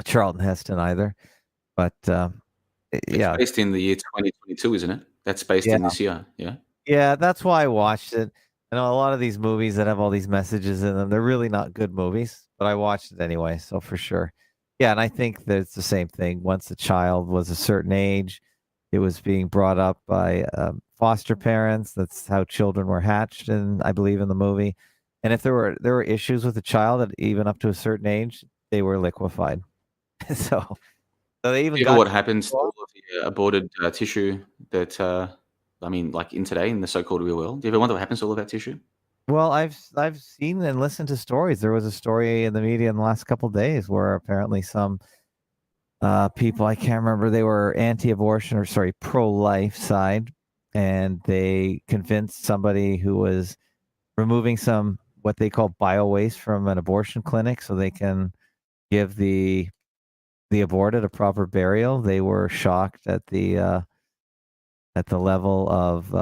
Charlton Heston either, but It's based in the year 2022, isn't it? That's based in this year. Yeah. Yeah, that's why I watched it. I know a lot of these movies that have all these messages in them, they're really not good movies, but I watched it anyway, so for sure. Yeah, and I think that it's the same thing. Once a child was a certain age, it was being brought up by foster parents. That's how children were hatched, and I believe in the movie. And if there were issues with the child at even up to a certain age, they were liquefied. so they even You know got what happens to all of the aborted tissue that like in today in the so-called real world? Do you ever wonder what happens to all of that tissue? Well, I've seen and listened to stories. There was a story in the media in the last couple of days where apparently some people, I can't remember, they were anti-abortion or sorry, pro-life side, and they convinced somebody who was removing some what they call bio waste from an abortion clinic so they can give the aborted a proper burial. They were shocked at the level of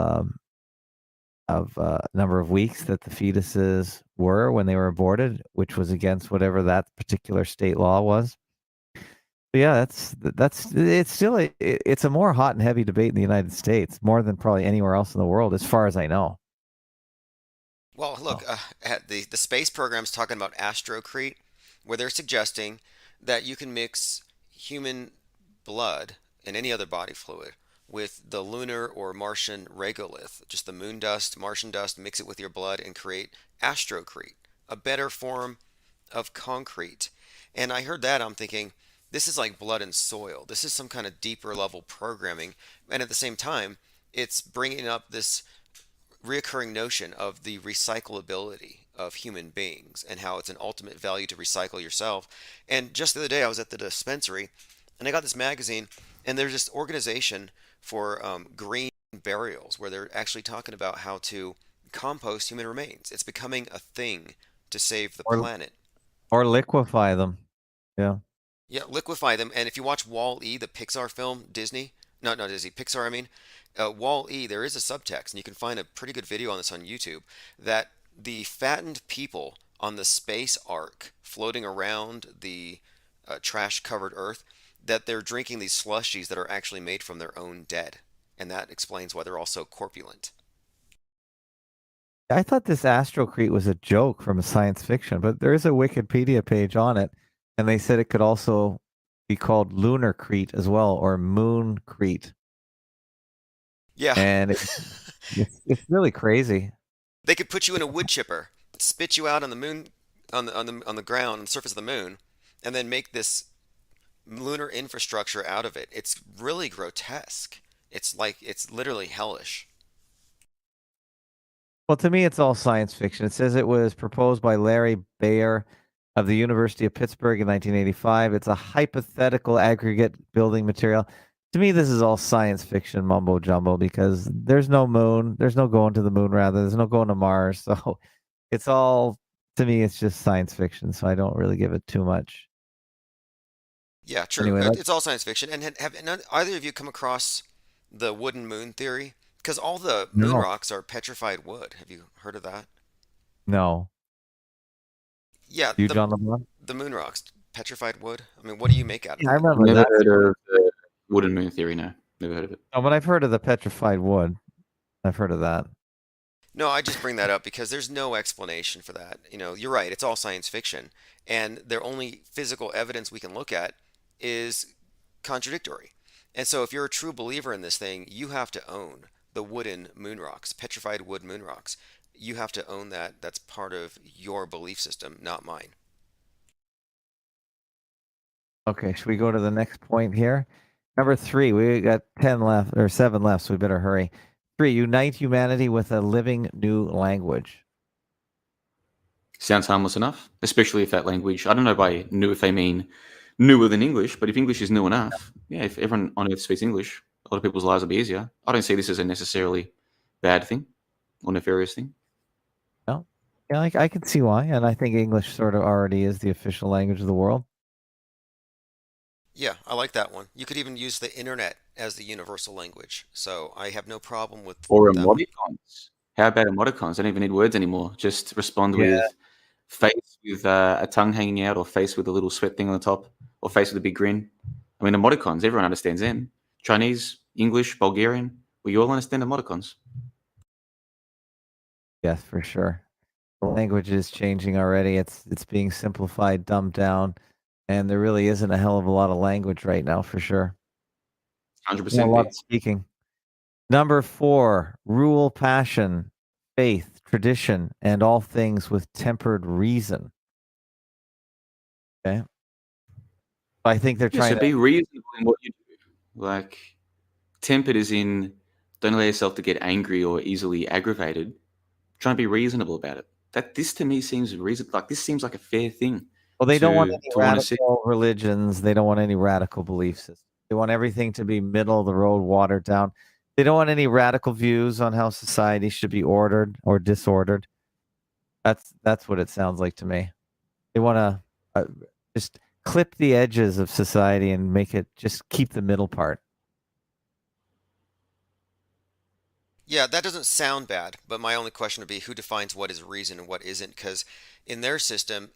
number of weeks that the fetuses were when they were aborted, which was against whatever that particular state law was. But yeah, it's still it's a more hot and heavy debate in the United States, more than probably anywhere else in the world, as far as I know. Well, look, the space program's talking about astrocrete, where they're suggesting that you can mix human blood and any other body fluid with the lunar or Martian regolith, just the moon dust, Martian dust, mix it with your blood and create astrocrete, a better form of concrete. And I heard that, I'm thinking, this is like blood and soil. This is some kind of deeper level programming. And at the same time, it's bringing up this reoccurring notion of the recyclability of human beings and how it's an ultimate value to recycle yourself. And just the other day, I was at the dispensary and I got this magazine, and there's this organization for green burials where they're actually talking about how to compost human remains. It's becoming a thing to save the Or planet. or liquefy them. Yeah. Yeah, liquefy them. And if you watch Wall-E, the Pixar film, Disney, not Disney, Pixar, I mean, Wall-E, there is a subtext, and you can find a pretty good video on this on YouTube, that the fattened people on the space ark floating around the trash-covered Earth, that they're drinking these slushies that are actually made from their own dead. And that explains why they're all so corpulent. I thought this Astrocrete was a joke from science fiction, but there is a Wikipedia page on it, and they said it could also be called Lunar Crete as well, or Moon Crete. Yeah. And it's really crazy. They could put you in a wood chipper, spit you out on the moon, on the ground, on the surface of the moon, and then make this lunar infrastructure out of it. It's really grotesque. It's literally hellish. Well, to me, it's all science fiction. It says it was proposed by Larry Bayer of the University of Pittsburgh in 1985. It's a hypothetical aggregate building material. To me, this is all science fiction mumbo jumbo because there's no moon. There's no going to the moon, rather. There's no going to Mars. So it's all, to me, it's just science fiction. So I don't really give it too much. Yeah, true. Anyway, It's all science fiction. And have either of you come across the wooden moon theory? Because all the moon No. rocks are petrified wood. Have you heard of that? No. Yeah, You, John LeBron? the moon rocks, petrified wood. I mean, what do you make out of Yeah, I that? remember Never that. heard of the wooden moon theory. No, never heard of it. Oh, but I've heard of the petrified wood. I've heard of that. No, I just bring that up because there's no explanation for that. You know, you're right, it's all science fiction, and their only physical evidence we can look at is contradictory. And so if you're a true believer in this thing, you have to own the wooden moon rocks, petrified wood moon rocks. You have to own that. That's part of your belief system, not mine. Okay, should we go to the next point here? Number 3, we got 10 left, or 7 left, so we better hurry. 3, unite humanity with a living new language. Sounds harmless enough, especially if that language, I don't know by new if they mean newer than English, but if English is new enough, yeah, if everyone on Earth speaks English, a lot of people's lives will be easier. I don't see this as a necessarily bad thing or nefarious thing. No? Yeah, I can see why, and I think English sort of already is the official language of the world. Yeah, I like that one. You could even use the internet as the universal language. So I have no problem with Or that one. emoticons. How about emoticons? Don't even need words anymore. Just respond Yeah. with face with a tongue hanging out, or face with a little sweat thing on the top, or face with a big grin. I mean, emoticons, everyone understands them. Chinese, English, Bulgarian, we all understand emoticons. Yes, for sure. The language is changing already. It's being simplified, dumbed down, and there really isn't a hell of a lot of language right now, for sure. 100% A lot of beats. speaking. Number 4, rule passion, faith, tradition, and all things with tempered reason. Okay. I think they're Yeah, trying so to. be reasonable in what you do. Like, tempered is in, don't allow yourself to get angry or easily aggravated. Try and be reasonable about it. This to me seems reasonable. Like, this seems like a fair thing. Well, they don't want any to want to see. radical religions. They don't want any radical belief systems. They want everything to be middle of the road, watered down. They don't want any radical views on how society should be ordered or disordered. That's what it sounds like to me. They want to just clip the edges of society and make it just keep the middle part. Yeah, that doesn't sound bad, but my only question would be who defines what is reason and what isn't? Because in their system,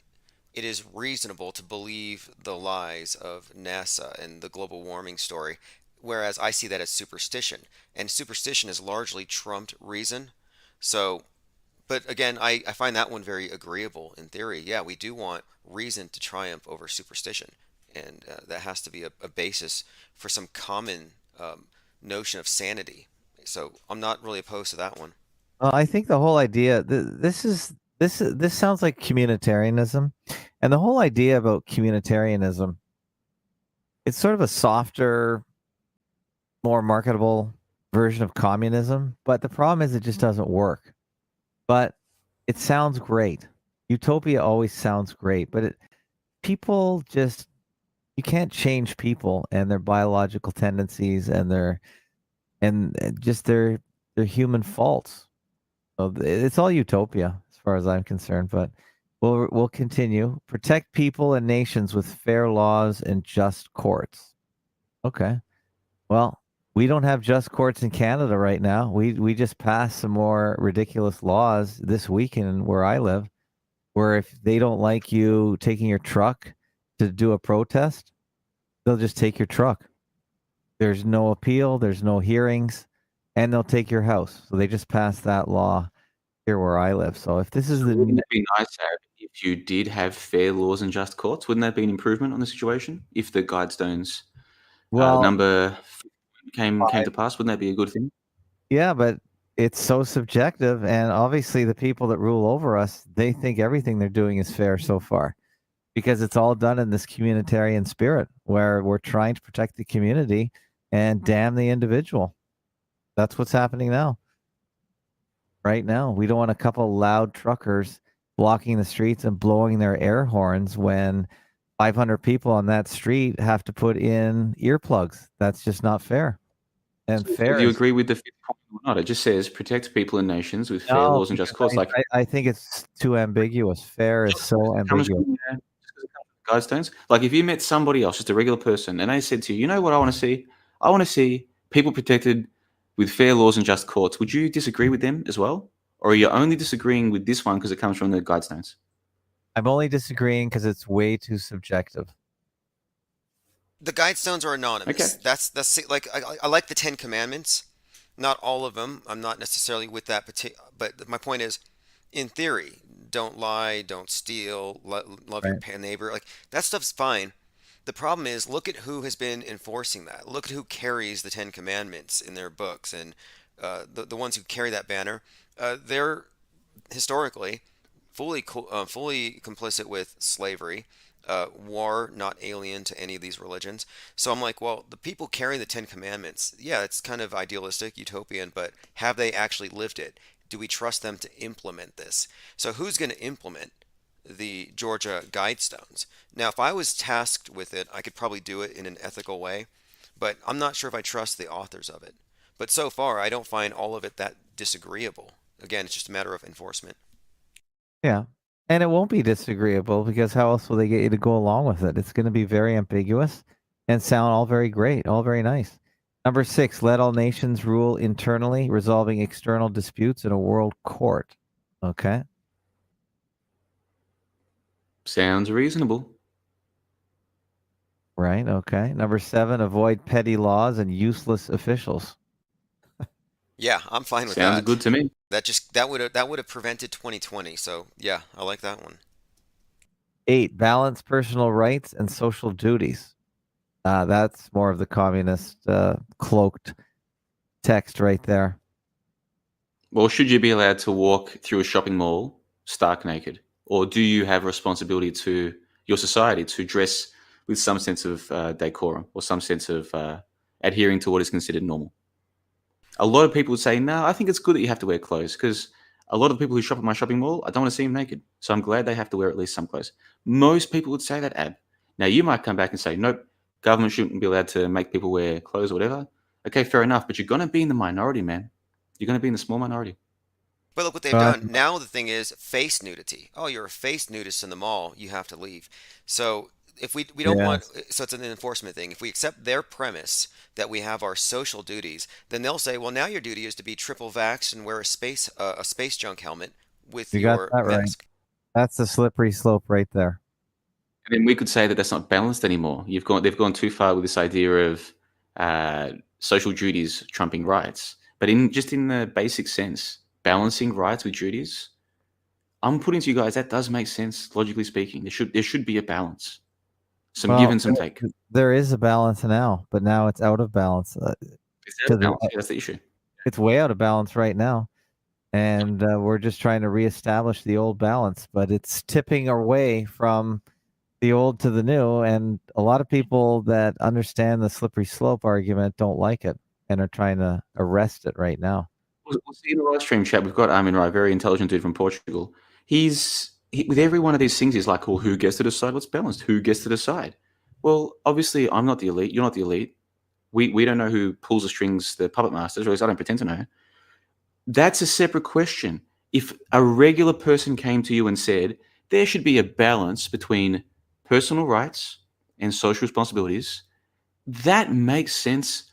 it is reasonable to believe the lies of NASA and the global warming story, whereas I see that as superstition. And superstition is largely trumped reason. So, but again, I find that one very agreeable in theory. Yeah, we do want reason to triumph over superstition. And that has to be a basis for some common notion of sanity. So I'm not really opposed to that one. I think the whole idea this sounds like communitarianism, and the whole idea about communitarianism, it's sort of a softer, more marketable version of communism, but the problem is it just doesn't work. But it sounds great. Utopia always sounds great, but people just you can't change people and their biological tendencies and just their human faults. So it's all utopia as far as I'm concerned, but we'll continue. Protect people and nations with fair laws and just courts. Okay. Well, we don't have just courts in Canada right now. We just passed some more ridiculous laws this weekend where I live, where if they don't like you taking your truck to do a protest, they'll just take your truck. There's no appeal, there's no hearings, and they'll take your house. So they just passed that law here where I live. So if this is the Wouldn't it be nice, Harry, if you did have fair laws and just courts? Wouldn't that be an improvement on the situation? If the Guidestones number came to pass, wouldn't that be a good thing? Yeah, but it's so subjective, and obviously the people that rule over us, they think everything they're doing is fair so far, because it's all done in this communitarian spirit where we're trying to protect the community and damn the individual. That's what's happening now. Right now, we don't want a couple loud truckers blocking the streets and blowing their air horns when 500 people on that street have to put in earplugs. That's just not fair. And So fair. do you is- agree with the fifth point or not? It just says protect people and nations with fair No, laws and just because courts. I think it's too ambiguous. Fair is so ambiguous. Guidestones. Like if you met somebody else, just a regular person, and they said to you, you know what I want to see? I want to see people protected with fair laws and just courts. Would you disagree with them as well? Or are you only disagreeing with this one because it comes from the Guidestones? I'm only disagreeing because it's way too subjective. The Guidestones are anonymous. Okay. That's like I like the Ten Commandments. Not all of them. I'm not necessarily with that particular. But my point is, in theory, don't lie, don't steal, love your neighbor. Like that stuff's fine. The problem is, look at who has been enforcing that. Look at who carries the Ten Commandments in their books, and the ones who carry that banner, they're historically fully complicit with slavery, war, not alien to any of these religions. So I'm like, well, the people carrying the Ten Commandments, yeah, it's kind of idealistic, utopian, but have they actually lived it? Do we trust them to implement this? So who's going to implement the Georgia Guidestones? Now, if I was tasked with it, I could probably do it in an ethical way, but I'm not sure if I trust the authors of it. But so far, I don't find all of it that disagreeable. Again, it's just a matter of enforcement. Yeah. And it won't be disagreeable because how else will they get you to go along with it? It's going to be very ambiguous and sound all very great, all very nice. Number 6, let all nations rule internally, resolving external disputes in a world court. Okay. Sounds reasonable. Right. Okay. Number 7, avoid petty laws and useless officials. Yeah, I'm fine with Sounds that. good to me. That would have prevented 2020. So yeah, I like that one. 8, balance personal rights and social duties. That's more of the communist cloaked text right there. Well, should you be allowed to walk through a shopping mall stark naked? Or do you have a responsibility to your society to dress with some sense of decorum or some sense of adhering to what is considered normal? A lot of people would say, no, I think it's good that you have to wear clothes because a lot of the people who shop at my shopping mall, I don't want to see them naked. So I'm glad they have to wear at least some clothes. Most people would say that, Ab. Now, you might come back and say, nope, government shouldn't be allowed to make people wear clothes or whatever. Okay, fair enough. But you're going to be in the minority, man. You're going to be in the small minority. But look what they've done. Now the thing is face nudity. Oh, you're a face nudist in the mall. You have to leave. So if we don't want, so it's an enforcement thing. If we accept their premise that we have our social duties, then they'll say, well, now your duty is to be triple vaxxed and wear a space junk helmet with your got that mask. Right. That's the slippery slope right there. And then we could say that that's not balanced anymore. They've gone too far with this idea of social duties trumping rights. But in the basic sense, balancing rights with duties, I'm putting to you guys that does make sense, logically speaking. There should be a balance. Some give and some take. There is a balance now, but now it's out of balance. That's the issue. It's way out of balance right now. And we're just trying to reestablish the old balance, but it's tipping away from the old to the new. And a lot of people that understand the slippery slope argument don't like it. and are trying to arrest it right now. We'll see in the live stream chat. We've got Armin Rai, very intelligent dude from Portugal. With every one of these things, he's like, well, who gets to decide what's balanced? Who gets to decide? Well, obviously, I'm not the elite. You're not the elite. We don't know who pulls the strings, the puppet masters, or at least I don't pretend to know. That's a separate question. If a regular person came to you and said, there should be a balance between personal rights and social responsibilities, that makes sense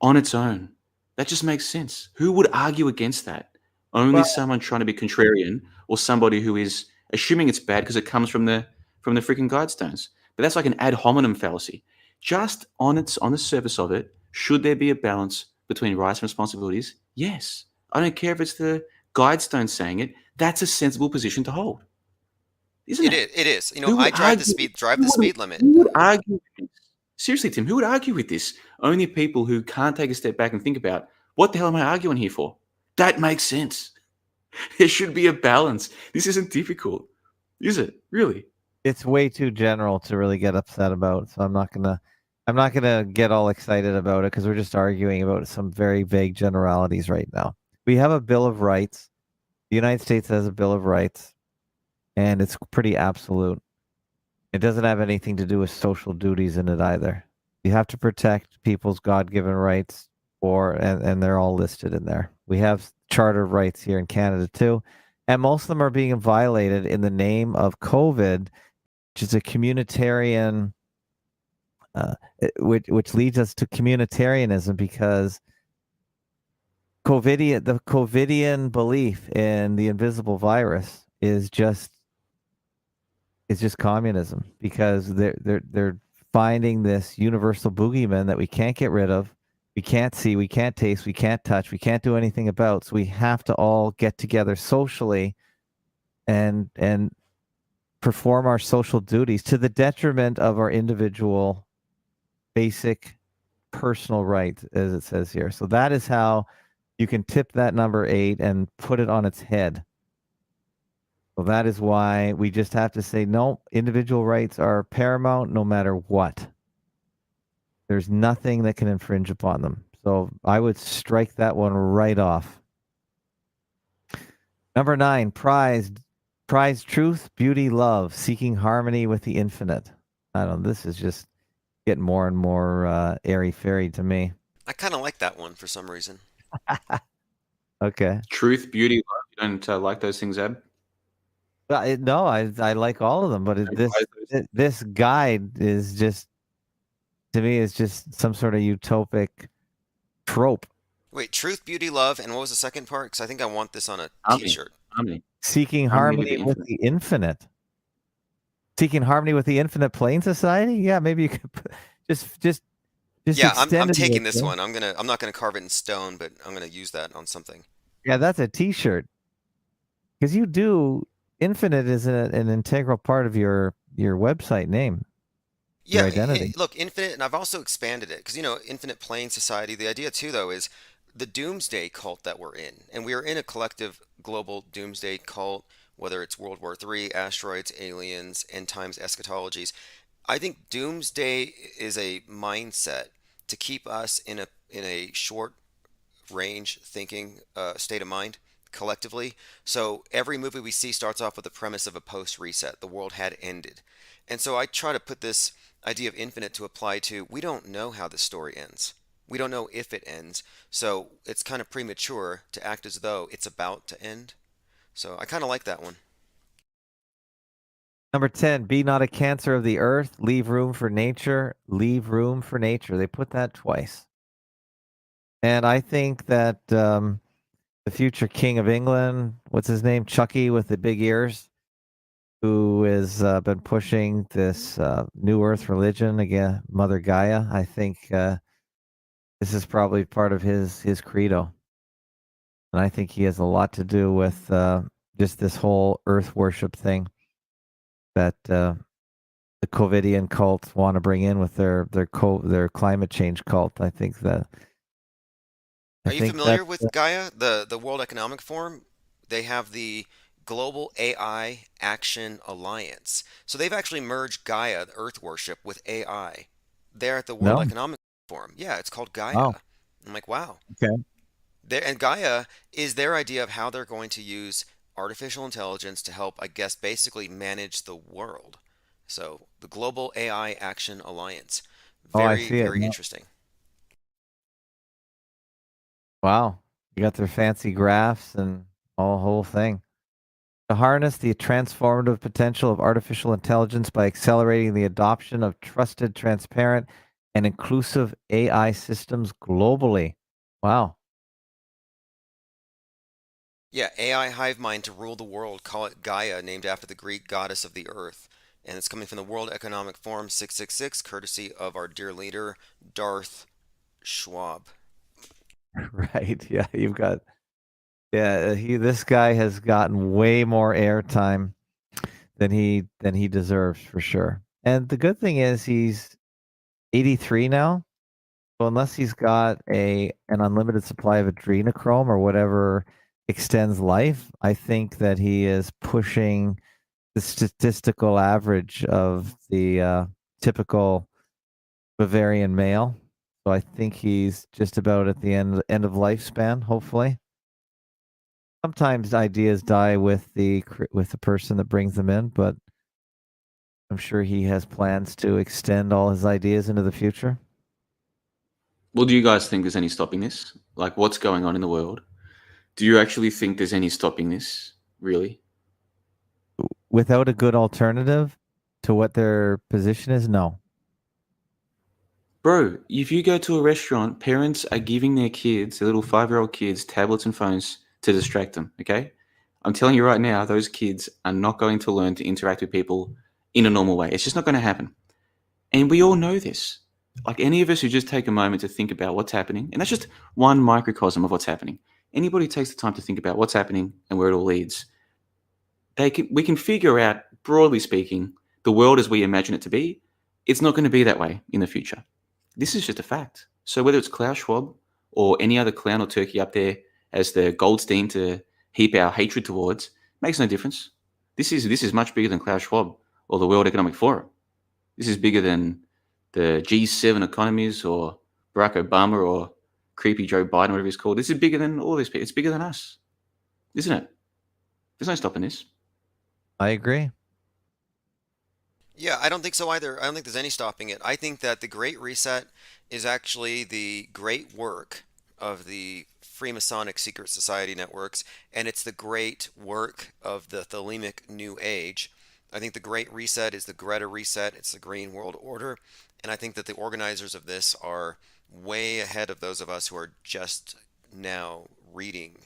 on its own. That just makes sense. Who would argue against that? Only someone trying to be contrarian, or somebody who is assuming it's bad because it comes from the freaking guidestones. But that's like an ad hominem fallacy. Just on the surface of it, should there be a balance between rights and responsibilities? Yes. I don't care if it's the guidestone saying it. That's a sensible position to hold, isn't it? It is. You Who know, would I drive the argue- speed limit. Who would argue with this? Seriously, Tim, who would argue with this? Only people who can't take a step back and think about, what the hell am I arguing here for? That makes sense. There should be a balance. This isn't difficult, is it? Really? It's way too general to really get upset about. So I'm not gonna get all excited about it because we're just arguing about some very vague generalities right now. We have a Bill of Rights. The United States has a Bill of Rights, and it's pretty absolute. It doesn't have anything to do with social duties in it either. You have to protect people's God-given rights, and they're all listed in there. We have Charter of Rights here in Canada too, and most of them are being violated in the name of COVID, which is a communitarian, which leads us to communitarianism because the COVIDian belief in the invisible virus is just communism because they're finding this universal boogeyman that we can't get rid of, we can't see, we can't taste, we can't touch, we can't do anything about. So we have to all get together socially and perform our social duties to the detriment of our individual basic personal rights, as it says here. So that is how you can tip that number 8 and put it on its head. So that is why we just have to say, no, individual rights are paramount no matter what. There's nothing that can infringe upon them. So I would strike that one right off. Number 9, prize truth, beauty, love, seeking harmony with the infinite. I don't know, this is just getting more and more airy-fairy to me. I kind of like that one for some reason. Okay. Truth, beauty, love. You don't like those things, Ab? No, I like all of them, but this guide is just, to me, is just some sort of utopic trope. Wait, truth, beauty, love, and what was the second part? Because I think I want this on a T-shirt. Harmony. Seeking harmony with the infinite. Seeking harmony with the infinite plane society? Yeah, maybe you could just Yeah, I'm extend it taking a this bit. one. I'm not gonna carve it in stone, but I'm gonna use that on something. Yeah, that's a T-shirt. Because you do, infinite is an integral part of your website name. Yeah, Your identity. look, infinite, and I've also expanded it because infinite plane society. The idea too, though, is the doomsday cult that we're in, and we are in a collective global doomsday cult. Whether it's World War III, asteroids, aliens, end times eschatologies, I think doomsday is a mindset to keep us in a short range thinking state of mind collectively. So every movie we see starts off with the premise of a post reset. The world had ended. And so I try to put this idea of infinite to apply to we don't know how the story ends. We don't know if it ends. So it's kind of premature to act as though it's about to end. So I kind of like that one. Number 10, be not a cancer of the earth, leave room for nature, leave room for nature. They put that twice. And I think that the future king of England, what's his name? Chucky with the big ears, who has been pushing this new earth religion again, Mother Gaia. I think this is probably part of his credo. And I think he has a lot to do with just this whole earth worship thing that the COVIDian cult want to bring in with their climate change cult. I think that. Are you familiar with Gaia, the World Economic Forum? They have the Global AI Action Alliance. So they've actually merged Gaia, the Earth worship, with AI. They're at the World Economic Forum. Yeah, it's called Gaia. Oh. I'm like, wow. Okay. And Gaia is their idea of how they're going to use artificial intelligence to help, I guess, basically manage the world. So the Global AI Action Alliance. Oh, I Very, see it. very Yeah. interesting. Wow. You got their fancy graphs and all whole thing. To harness the transformative potential of artificial intelligence by accelerating the adoption of trusted, transparent, and inclusive AI systems globally. Wow. Yeah, AI hive mind to rule the world. Call it Gaia, named after the Greek goddess of the earth. And it's coming from the World Economic Forum 666, courtesy of our dear leader, Darth Schwab. Right. Yeah, you've got this guy has gotten way more airtime than he deserves for sure. And the good thing is he's 83 now. So unless he's got an unlimited supply of adrenochrome or whatever extends life, I think that he is pushing the statistical average of the typical Bavarian male. So I think he's just about at the end of lifespan, hopefully. Sometimes ideas die with the person that brings them in, but I'm sure he has plans to extend all his ideas into the future. Well, do you guys think there's any stopping this? Like, what's going on in the world? Do you actually think there's any stopping this? Really? Without a good alternative to what their position is, no. Bro, if you go to a restaurant, parents are giving their kids, their little 5-year-old kids, tablets and phones to distract them, okay? I'm telling you right now, those kids are not going to learn to interact with people in a normal way. It's just not going to happen. And we all know this. Like any of us who just take a moment to think about what's happening, and that's just one microcosm of what's happening. Anybody who takes the time to think about what's happening and where it all leads, we can figure out, broadly speaking, the world as we imagine it to be. It's not going to be that way in the future. This is just a fact. So whether it's Klaus Schwab or any other clown or turkey up there as the Goldstein to heap our hatred towards, makes no difference. This is much bigger than Klaus Schwab or the World Economic Forum. This is bigger than the G7 economies or Barack Obama or creepy Joe Biden, whatever he's called. This is bigger than all these people. It's bigger than us, isn't it? There's no stopping this. I agree. Yeah, I don't think so either. I don't think there's any stopping it. I think that the Great Reset is actually the great work of the Freemasonic secret society networks, and it's the great work of the Thelemic New Age. I think the Great Reset is the Greta Reset, it's the Green World Order, and I think that the organizers of this are way ahead of those of us who are just now reading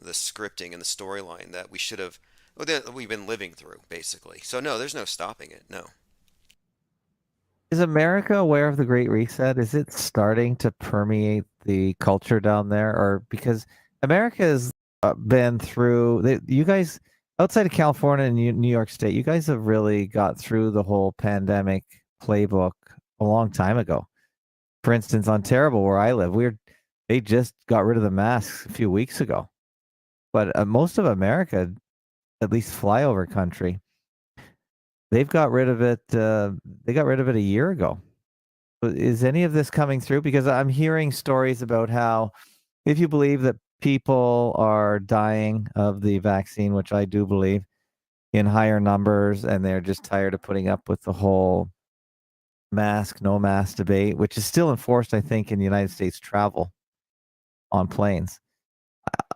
the scripting and the storyline that we should have well, that we've been living through, basically. So no, there's no stopping it. No. Is America aware of the Great Reset? Is it starting to permeate the culture down there, or because America has been through? You guys outside of California and New York State, you guys have really got through the whole pandemic playbook a long time ago. For instance, on Terrible, where I live, they just got rid of the masks a few weeks ago. But most of America, at least flyover country, they've got rid of it. They got rid of it a year ago. Is any of this coming through? Because I'm hearing stories about how, if you believe that people are dying of the vaccine, which I do believe, in higher numbers, and they're just tired of putting up with the whole mask, no mask debate, which is still enforced, I think, in the United States travel on planes.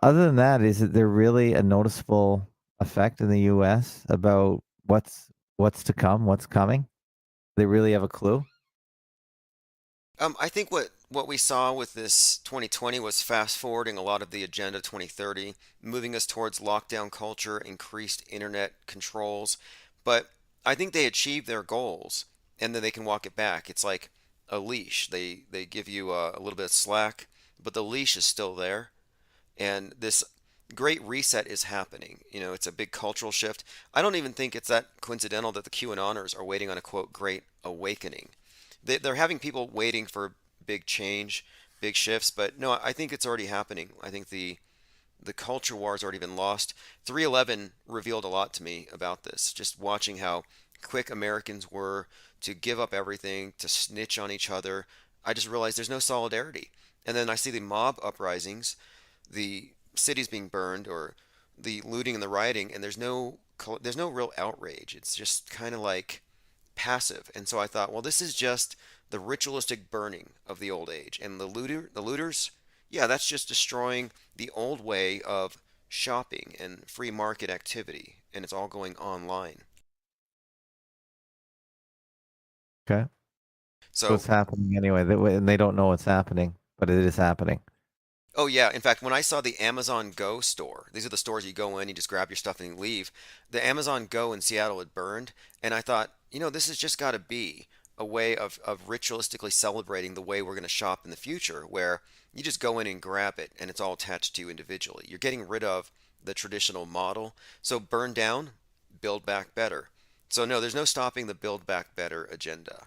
Other than that, is there really a noticeable effect in the U.S. about what's to come, what's coming? They really have a clue? I think what we saw with this 2020 was fast forwarding a lot of the Agenda 2030, moving us towards lockdown culture, increased internet controls. But I think they achieved their goals, and then they can walk it back. It's like a leash. They give you a little bit of slack, but the leash is still there. And this great reset is happening. It's a big cultural shift. I don't even think it's that coincidental that the QAnoners are waiting on a quote great awakening. They're having people waiting for big change, big shifts, but no, I think it's already happening. I think the culture war has already been lost. 3/11 revealed a lot to me about this. Just watching how quick Americans were to give up everything, to snitch on each other. I just realized there's no solidarity. And then I see the mob uprisings, the cities being burned, or the looting and the rioting, and there's no real outrage. It's just kind of like passive. And so I thought, well, this is just the ritualistic burning of the old age. And the looters, yeah, that's just destroying the old way of shopping and free market activity, and it's all going online. Okay. So So, it's happening anyway. And they don't know what's happening, but it is happening. oh yeah, in fact, when I saw the Amazon Go store, these are the stores you go in, you just grab your stuff and you leave. The Amazon Go in Seattle had burned, and I thought, this has just got to be a way of ritualistically celebrating the way we're going to shop in the future, where you just go in and grab it and it's all attached to you individually. You're getting rid of the traditional model. So burn down, build back better. So no, there's no stopping the build back better agenda.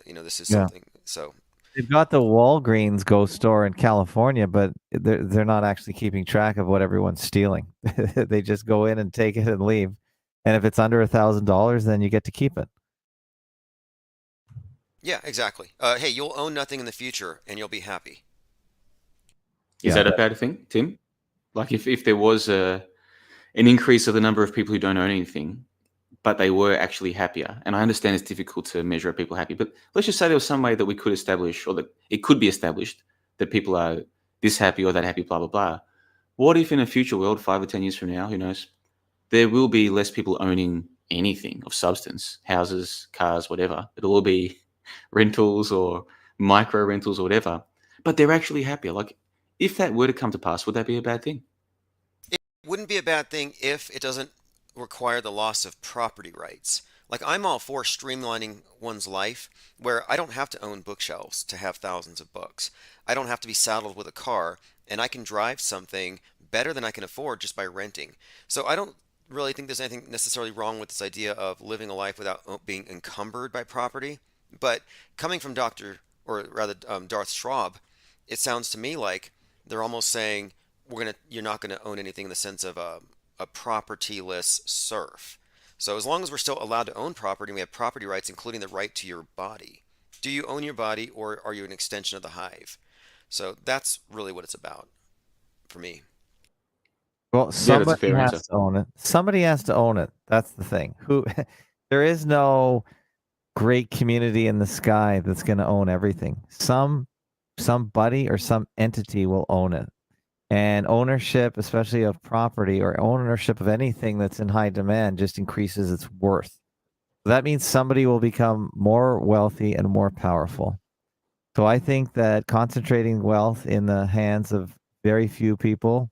This is Yeah. something. So They've got the Walgreens Go store in California, but they're not actually keeping track of what everyone's stealing. They just go in and take it and leave. And if it's under $1,000, then you get to keep it. yeah, exactly. Hey, you'll own nothing in the future and you'll be happy. Is Yeah. that a bad thing, Tim? Like if there was an increase of the number of people who don't own anything, but they were actually happier. And I understand it's difficult to measure people happy, but let's just say there was some way that we could establish, or that it could be established, that people are this happy or that happy, blah, blah, blah. What if in a future world, 5 or 10 years from now, who knows, there will be less people owning anything of substance, houses, cars, whatever. It'll all be rentals or micro rentals or whatever, but they're actually happier. Like, if that were to come to pass, would that be a bad thing? It wouldn't be a bad thing if it doesn't require the loss of property rights. Like, I'm all for streamlining one's life where I don't have to own bookshelves to have thousands of books. I don't have to be saddled with a car, and I can drive something better than I can afford just by renting. So I don't really think there's anything necessarily wrong with this idea of living a life without being encumbered by property. But coming from Darth Schwab, it sounds to me like they're almost saying you're not gonna own anything in the sense of a propertyless serf. So as long as we're still allowed to own property and we have property rights, including the right to your body, do you own your body or are you an extension of the hive? So that's really what it's about for me. Well, Yeah, that's a somebody fair has answer. to own it. Somebody has to own it. That's the thing. There is no great community in the sky that's going to own everything. Somebody or some entity will own it. And ownership, especially of property or ownership of anything that's in high demand, just increases its worth. That means somebody will become more wealthy and more powerful. So I think that concentrating wealth in the hands of very few people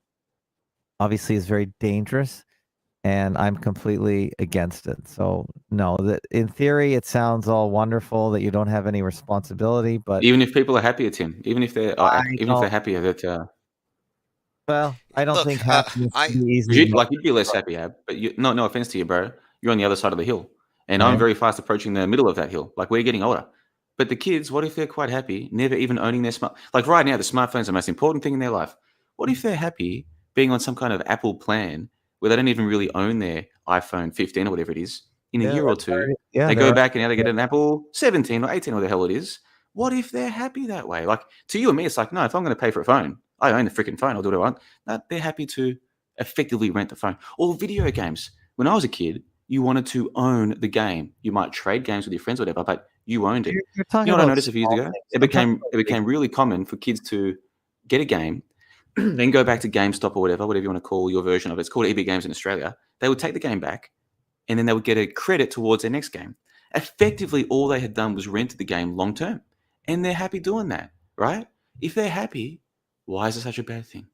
obviously is very dangerous, and I'm completely against it. So no, that in theory it sounds all wonderful that you don't have any responsibility, but Even if people are happier, Tim, even if they're I even if they're don't. happier, that Well, I don't Look, think happiness I can be easily you'd measured, be less happy, Ab. But no offense to you, bro. You're on the other side of the hill, and I'm right? very fast approaching the middle of that hill. Like, we're getting older, but the kids, what if they're quite happy, never even owning their smart? Like right now, the smartphone's the most important thing in their life. What if they're happy being on some kind of Apple plan where they don't even really own their iPhone 15 or whatever it is? In a Yeah, year or that's two, already, yeah, they they're go already, back and now they get an Apple 17 or 18 or the hell it is. What if they're happy that way? Like, to you and me, it's like, no, if I'm going to pay for a phone, I own the freaking phone. I'll do what I want. No, they're happy to effectively rent the phone. Or video games. When I was a kid, you wanted to own the game. You might trade games with your friends or whatever, but you owned it. you're talking You know what I about noticed a few years small ago? things. It I'm talking became about it big. became really common for kids to get a game, then go back to GameStop or whatever you want to call your version of it. It's called EB Games in Australia. They would take the game back, and then they would get a credit towards their next game. Effectively, all they had done was rented the game long term, and they're happy doing that, right? If they're happy, why is it such a bad thing?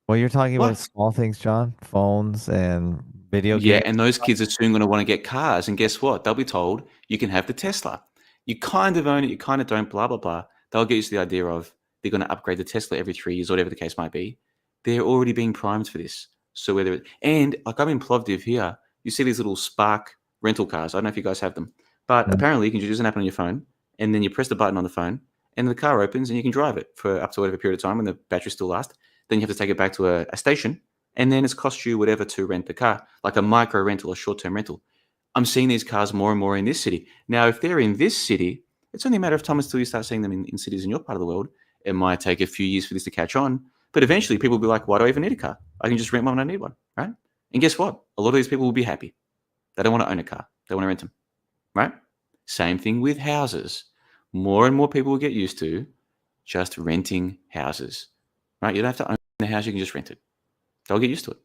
Well, you're talking about What? small things, John, phones and video Yeah, games. and those kids are soon going to want to get cars, and guess what? They'll be told you can have the Tesla. You kind of own it, you kind of don't, blah, blah, blah. They'll get used to the idea of they're going to upgrade the Tesla every 3 years, whatever the case might be. They're already being primed for this. So and like I'm in Plovdiv here, you see these little Spark rental cars. I don't know if you guys have them, but Mm. apparently you can just use an app on your phone, and then you press the button on the phone, and the car opens, and you can drive it for up to whatever period of time when the battery still lasts. Then you have to take it back to a station, and then it's cost you whatever to rent the car, like a micro rental or short-term rental. I'm seeing these cars more and more in this city. Now, if they're in this city, It's only a matter of time until you start seeing them in cities in your part of the world. It might take a few years for this to catch on, but eventually people will be like, why do I even need a car? I can just rent one when I need one, right? And guess what? A lot of these people will be happy. They don't want to own a car. They want to rent them, right? Same thing with houses. More and more people will get used to just renting houses, right? You don't have to own a house. You can just rent it. They'll get used to it.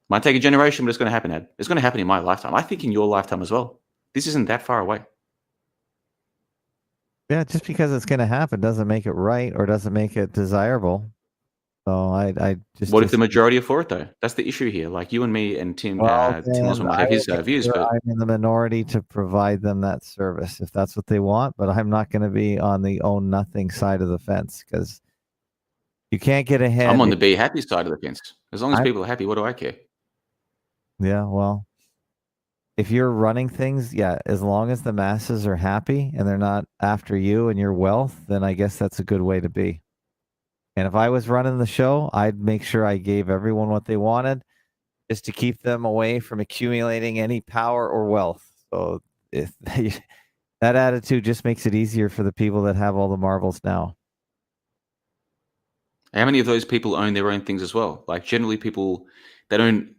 Might take a generation, but it's going to happen, Ed. It's going to happen in my lifetime. I think in your lifetime as well. This isn't that far away. Yeah, just because it's going to happen doesn't make it right or doesn't make it desirable. So I just. What if the majority are for it, though? That's the issue here. Like you and me and Tim, Tim Oswald might have his views, but I'm in the minority to provide them that service if that's what they want. But I'm not going to be on the own nothing side of the fence because you can't get ahead. I'm on the be happy side of the fence. As long as people are happy, what do I care? Yeah, well, if you're running things, yeah, as long as the masses are happy and they're not after you and your wealth, then I guess that's a good way to be. And if I was running the show, I'd make sure I gave everyone what they wanted just to keep them away from accumulating any power or wealth. So if that attitude just makes it easier for the people that have all the marbles now. How many of those people own their own things as well? Like generally people, they don't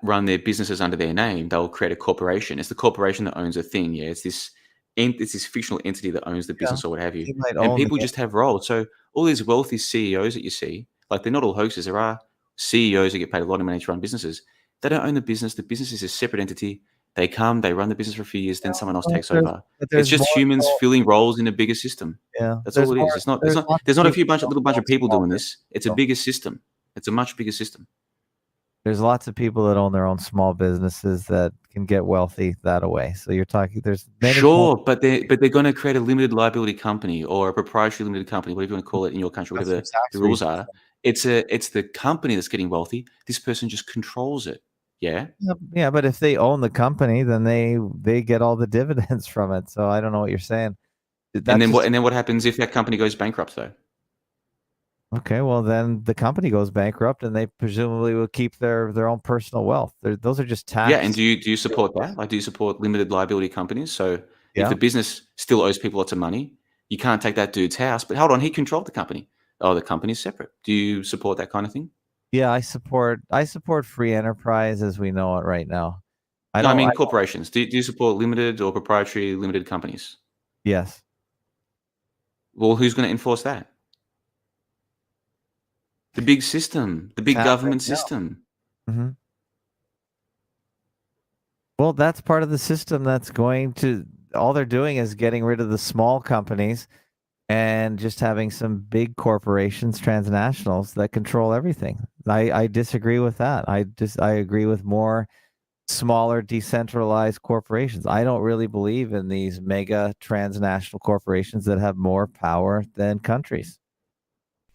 run their businesses under their name. They'll create a corporation. It's the corporation that owns a thing. Yeah, it's this fictional entity that owns the business or what have you. And people just have roles. So all these wealthy CEOs that you see, like they're not all hoaxes. There are CEOs that get paid a lot of money to run businesses. They don't own the business. The business is a separate entity. They come, they run the business for a few years, then someone else takes over. It's just humans filling roles in a bigger system. Yeah, that's all it is. It's not. There's not a little bunch of people doing this. It's a bigger system. It's a much bigger system. There's lots of people that own their own small businesses that can get wealthy that way. So you're talking. There's many but they're going to create a limited liability company or a proprietary limited company, whatever you want to call it in your country, whatever the rules are. It's the company that's getting wealthy. This person just controls it. Yeah. Yeah, but if they own the company, then they get all the dividends from it. So I don't know what you're saying. And then what happens if that company goes bankrupt though? Okay, well then the company goes bankrupt, and they presumably will keep their own personal wealth. Those are just tax. Yeah, and do you support that? Like, do you support limited liability companies? So if the business still owes people lots of money, you can't take that dude's house. But hold on, he controlled the company. Oh, the company's separate. Do you support that kind of thing? Yeah, I support free enterprise as we know it right now. I mean corporations. Do you support limited or proprietary limited companies? Yes. Well, who's going to enforce that? The big system, the big government system. Mm-hmm. Well, that's part of the system that's going to. All they're doing is getting rid of the small companies and just having some big corporations, transnationals that control everything. I disagree with that. I agree with more smaller, decentralized corporations. I don't really believe in these mega transnational corporations that have more power than countries.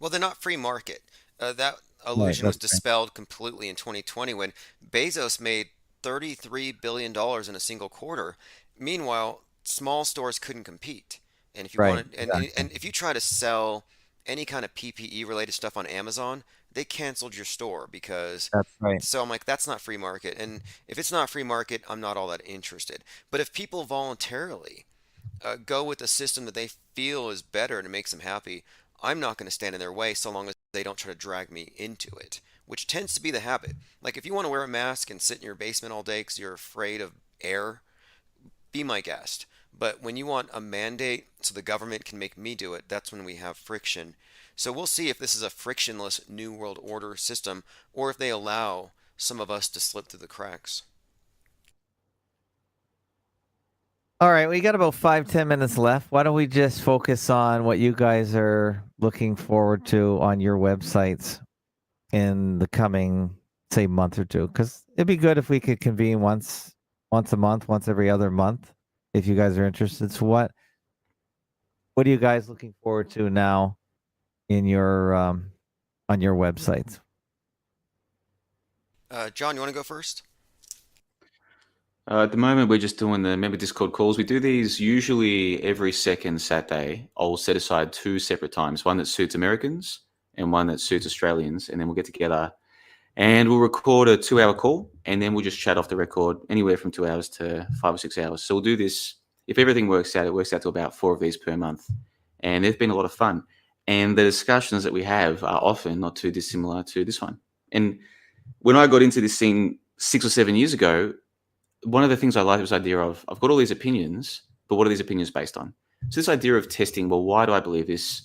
Well, they're not free market. That illusion was dispelled completely in 2020 when Bezos made $33 billion in a single quarter. Meanwhile, small stores couldn't compete. And if you wanted, and if you try to sell any kind of PPE related stuff on Amazon, they canceled your store because that's right. So I'm like, that's not free market. And if it's not free market, I'm not all that interested. But if people voluntarily go with a system that they feel is better and it makes them happy, I'm not going to stand in their way so long as they don't try to drag me into it, which tends to be the habit. Like if you want to wear a mask and sit in your basement all day because you're afraid of air, be my guest. But when you want a mandate so the government can make me do it, that's when we have friction. So we'll see if this is a frictionless New World Order system or if they allow some of us to slip through the cracks. All right, we got about 5-10 minutes left. Why don't we just focus on what you guys are looking forward to on your websites in the coming, say, month or two? Because it'd be good if we could convene once a month, once every other month, if you guys are interested. So what are you guys looking forward to now in your on your websites? John, you want to go first? At the moment, we're just doing the member Discord calls. We do these usually every second Saturday. I'll set aside 2 separate times, one that suits Americans and one that suits Australians. And then we'll get together and we'll record a 2-hour call and then we'll just chat off the record anywhere from 2 hours to 5 or 6 hours. So we'll do this if everything works out, it works out to about 4 of these per month. And they've been a lot of fun. And the discussions that we have are often not too dissimilar to this one. And when I got into this scene 6 or 7 years ago, one of the things I liked was the idea of, I've got all these opinions, but what are these opinions based on? So this idea of testing, well, why do I believe this?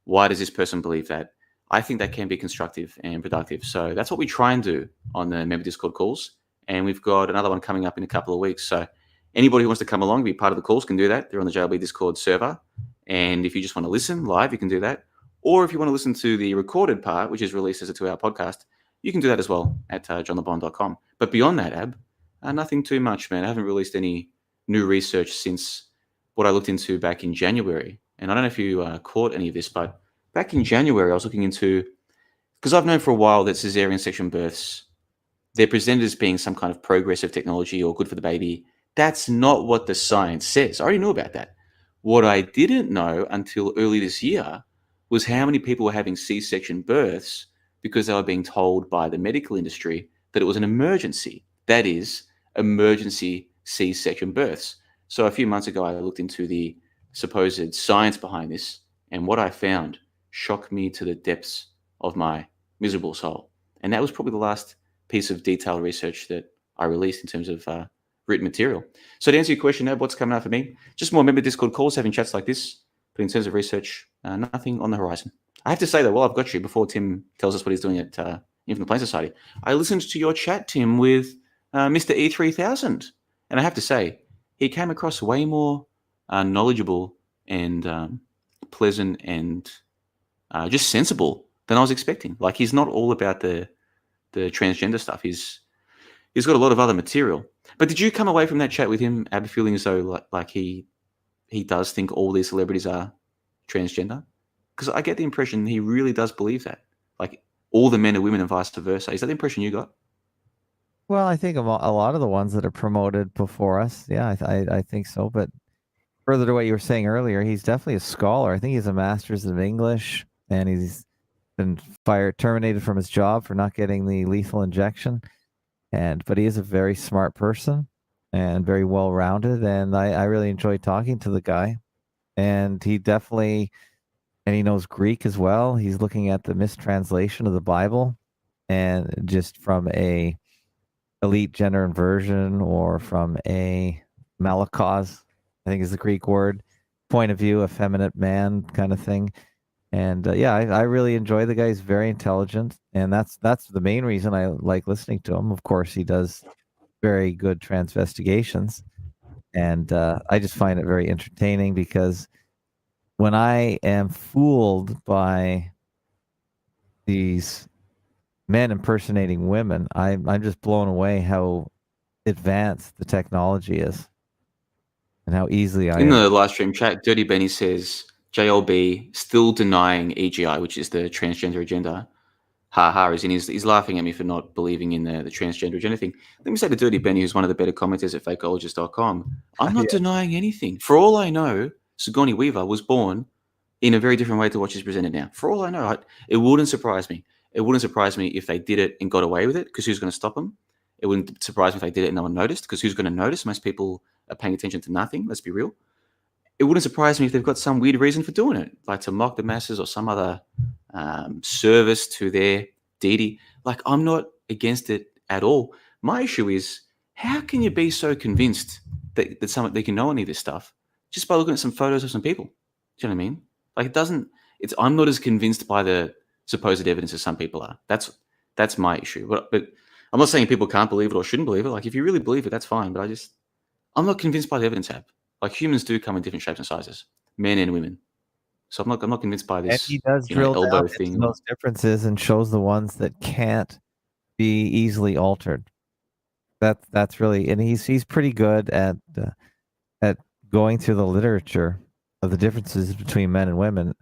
Why does this person believe that? I think that can be constructive and productive. So that's what we try and do on the member Discord calls. And we've got another one coming up in a couple of weeks. So anybody who wants to come along, be part of the calls, can do that. They're on the JLB Discord server. And if you just want to listen live, you can do that. Or if you want to listen to the recorded part, which is released as a 2-hour podcast, you can do that as well at johnlebon.com. But beyond that, Ab, nothing too much, man. I haven't released any new research since what I looked into back in January. And I don't know if you caught any of this, but back in January, I was looking into, because I've known for a while that cesarean section births, they're presented as being some kind of progressive technology or good for the baby. That's not what the science says. I already knew about that. What I didn't know until early this year was how many people were having C-section births because they were being told by the medical industry that it was an emergency. That is, emergency C-section births. So a few months ago, I looked into the supposed science behind this, and what I found shocked me to the depths of my miserable soul. And that was probably the last piece of detailed research that I released in terms of written material. So to answer your question, Ab, what's coming up for me? Just more member Discord calls, having chats like this. But in terms of research, nothing on the horizon. I have to say, though, while I've got you, before Tim tells us what he's doing at Infinite Plane Society, I listened to your chat, Tim, with Mr. E3000. And I have to say, he came across way more knowledgeable and pleasant and just sensible than I was expecting. Like, he's not all about the transgender stuff. He's got a lot of other material. But did you come away from that chat with him, Ab, feeling as though like he does think all these celebrities are transgender? Because I get the impression he really does believe that. Like, all the men are women and vice versa. Is that the impression you got? Well, I think a lot of the ones that are promoted before us, yeah, I think so. But further to what you were saying earlier, he's definitely a scholar. I think he's a master's of English, and he's been terminated from his job for not getting the lethal injection. But he is a very smart person and very well-rounded, and I really enjoyed talking to the guy. And he knows Greek as well. He's looking at the mistranslation of the Bible, and just from a elite gender inversion, or from a malakos, I think is the Greek word, point of view, effeminate man kind of thing. And yeah, I really enjoy the guy. He's very intelligent, and that's the main reason I like listening to him. Of course, he does very good transvestigations, and I just find it very entertaining, because when I am fooled by these men impersonating women, I'm just blown away how advanced the technology is, and how easily In the live stream chat, Dirty Benny says, JLB still denying EGI, which is the transgender agenda. Ha ha, he's laughing at me for not believing in the transgender agenda thing. Let me say to Dirty Benny, who's one of the better commenters at fakeologist.com, I'm not denying anything. For all I know, Sigourney Weaver was born in a very different way to what she's presented now. For all I know, it wouldn't surprise me. It wouldn't surprise me if they did it and got away with it, because who's going to stop them? It wouldn't surprise me if they did it and no one noticed, because who's going to notice? Most people are paying attention to nothing. Let's be real. It wouldn't surprise me if they've got some weird reason for doing it, like to mock the masses or some other service to their deity. Like, I'm not against it at all. My issue is, how can you be so convinced that they can know any of this stuff just by looking at some photos of some people? Do you know what I mean? Like, I'm not as convinced by the supposed evidence as some people are. That's my issue. But I'm not saying people can't believe it or shouldn't believe it. Like, if you really believe it, that's fine. But I'm not convinced by the evidence, Ab. Like, humans do come in different shapes and sizes, men and women. So I'm not convinced by this. And he does drill elbow down thing. into those differences and shows the ones that can't be easily altered. That's really, and he's pretty good at going through the literature of the differences between men and women.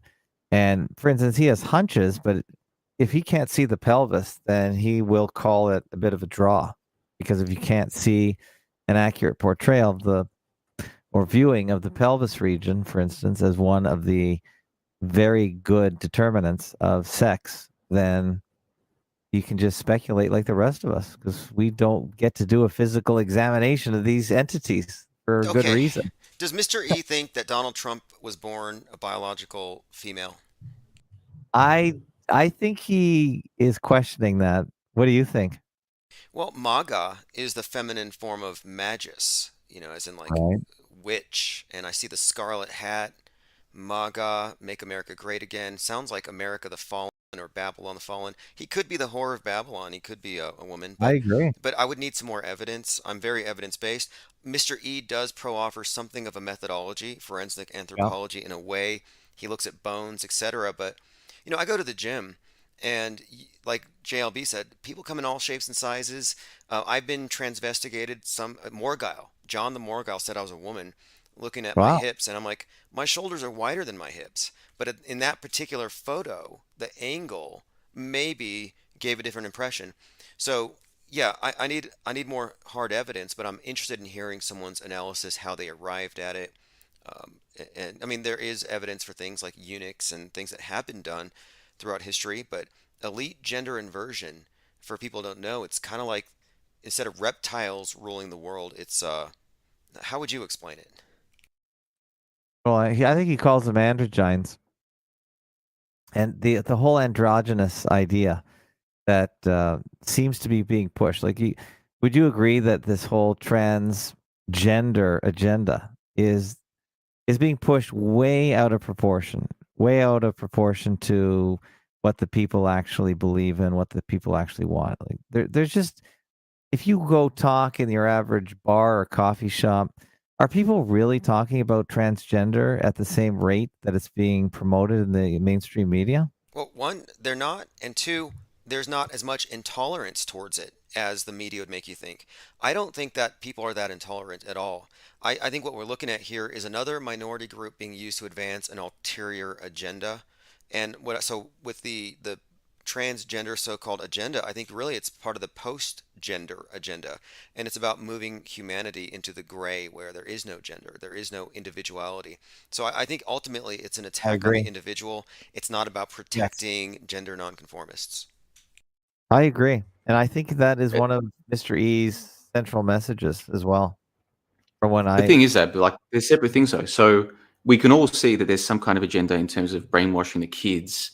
And for instance, he has hunches, but if he can't see the pelvis, then he will call it a bit of a draw, because if you can't see an accurate portrayal of or viewing of the pelvis region, for instance, as one of the very good determinants of sex, then you can just speculate like the rest of us, because we don't get to do a physical examination of these entities for a good reason. Does Mr. E think that Donald Trump was born a biological female? I I think he is questioning that. What do you think? Well, MAGA is the feminine form of magus, as in like Right. witch. And I see the scarlet hat, MAGA, Make America Great Again. Sounds like America the Fallen or Babylon the Fallen. He could be the whore of Babylon. He could be a woman, I but agree. but I would need some more evidence. I'm very evidence based. Mr. E does pro-offer something of a methodology, forensic Yeah. anthropology in a way. He looks at bones, etc. But I go to the gym, and like JLB said, people come in all shapes and sizes. I've been transvestigated. Some Morgile, John the Morgile said I was a woman, looking at my Wow. hips, and I'm like, my shoulders are wider than my hips. But in that particular photo, the angle maybe gave a different impression. So yeah, I need more hard evidence, but I'm interested in hearing someone's analysis, how they arrived at it. And I mean, there is evidence for things like eunuchs and things that have been done throughout history, but elite gender inversion, for people who don't know, it's kind of like instead of reptiles ruling the world, it's how would you explain it? Well, I think he calls them androgynes, and the whole androgynous idea that seems to be being pushed. Like, would you agree that this whole transgender agenda is being pushed way out of proportion to what the people actually believe in, what the people actually want. Like, there's just, if you go talk in your average bar or coffee shop, are people really talking about transgender at the same rate that it's being promoted in the mainstream media? Well, one, they're not, and two, there's not as much intolerance towards it as the media would make you think. I don't think that people are that intolerant at all. I think what we're looking at here is another minority group being used to advance an ulterior agenda. And so with the transgender so-called agenda, I think really it's part of the post-gender agenda. And it's about moving humanity into the gray where there is no gender, there is no individuality. So I think ultimately it's an I attack on the agree. individual. It's not about Yes. protecting gender nonconformists. I agree. And I think that is But one of Mr. E's central messages as well. From when the I thing is that, like, they're separate things though. So we can all see that there's some kind of agenda in terms of brainwashing the kids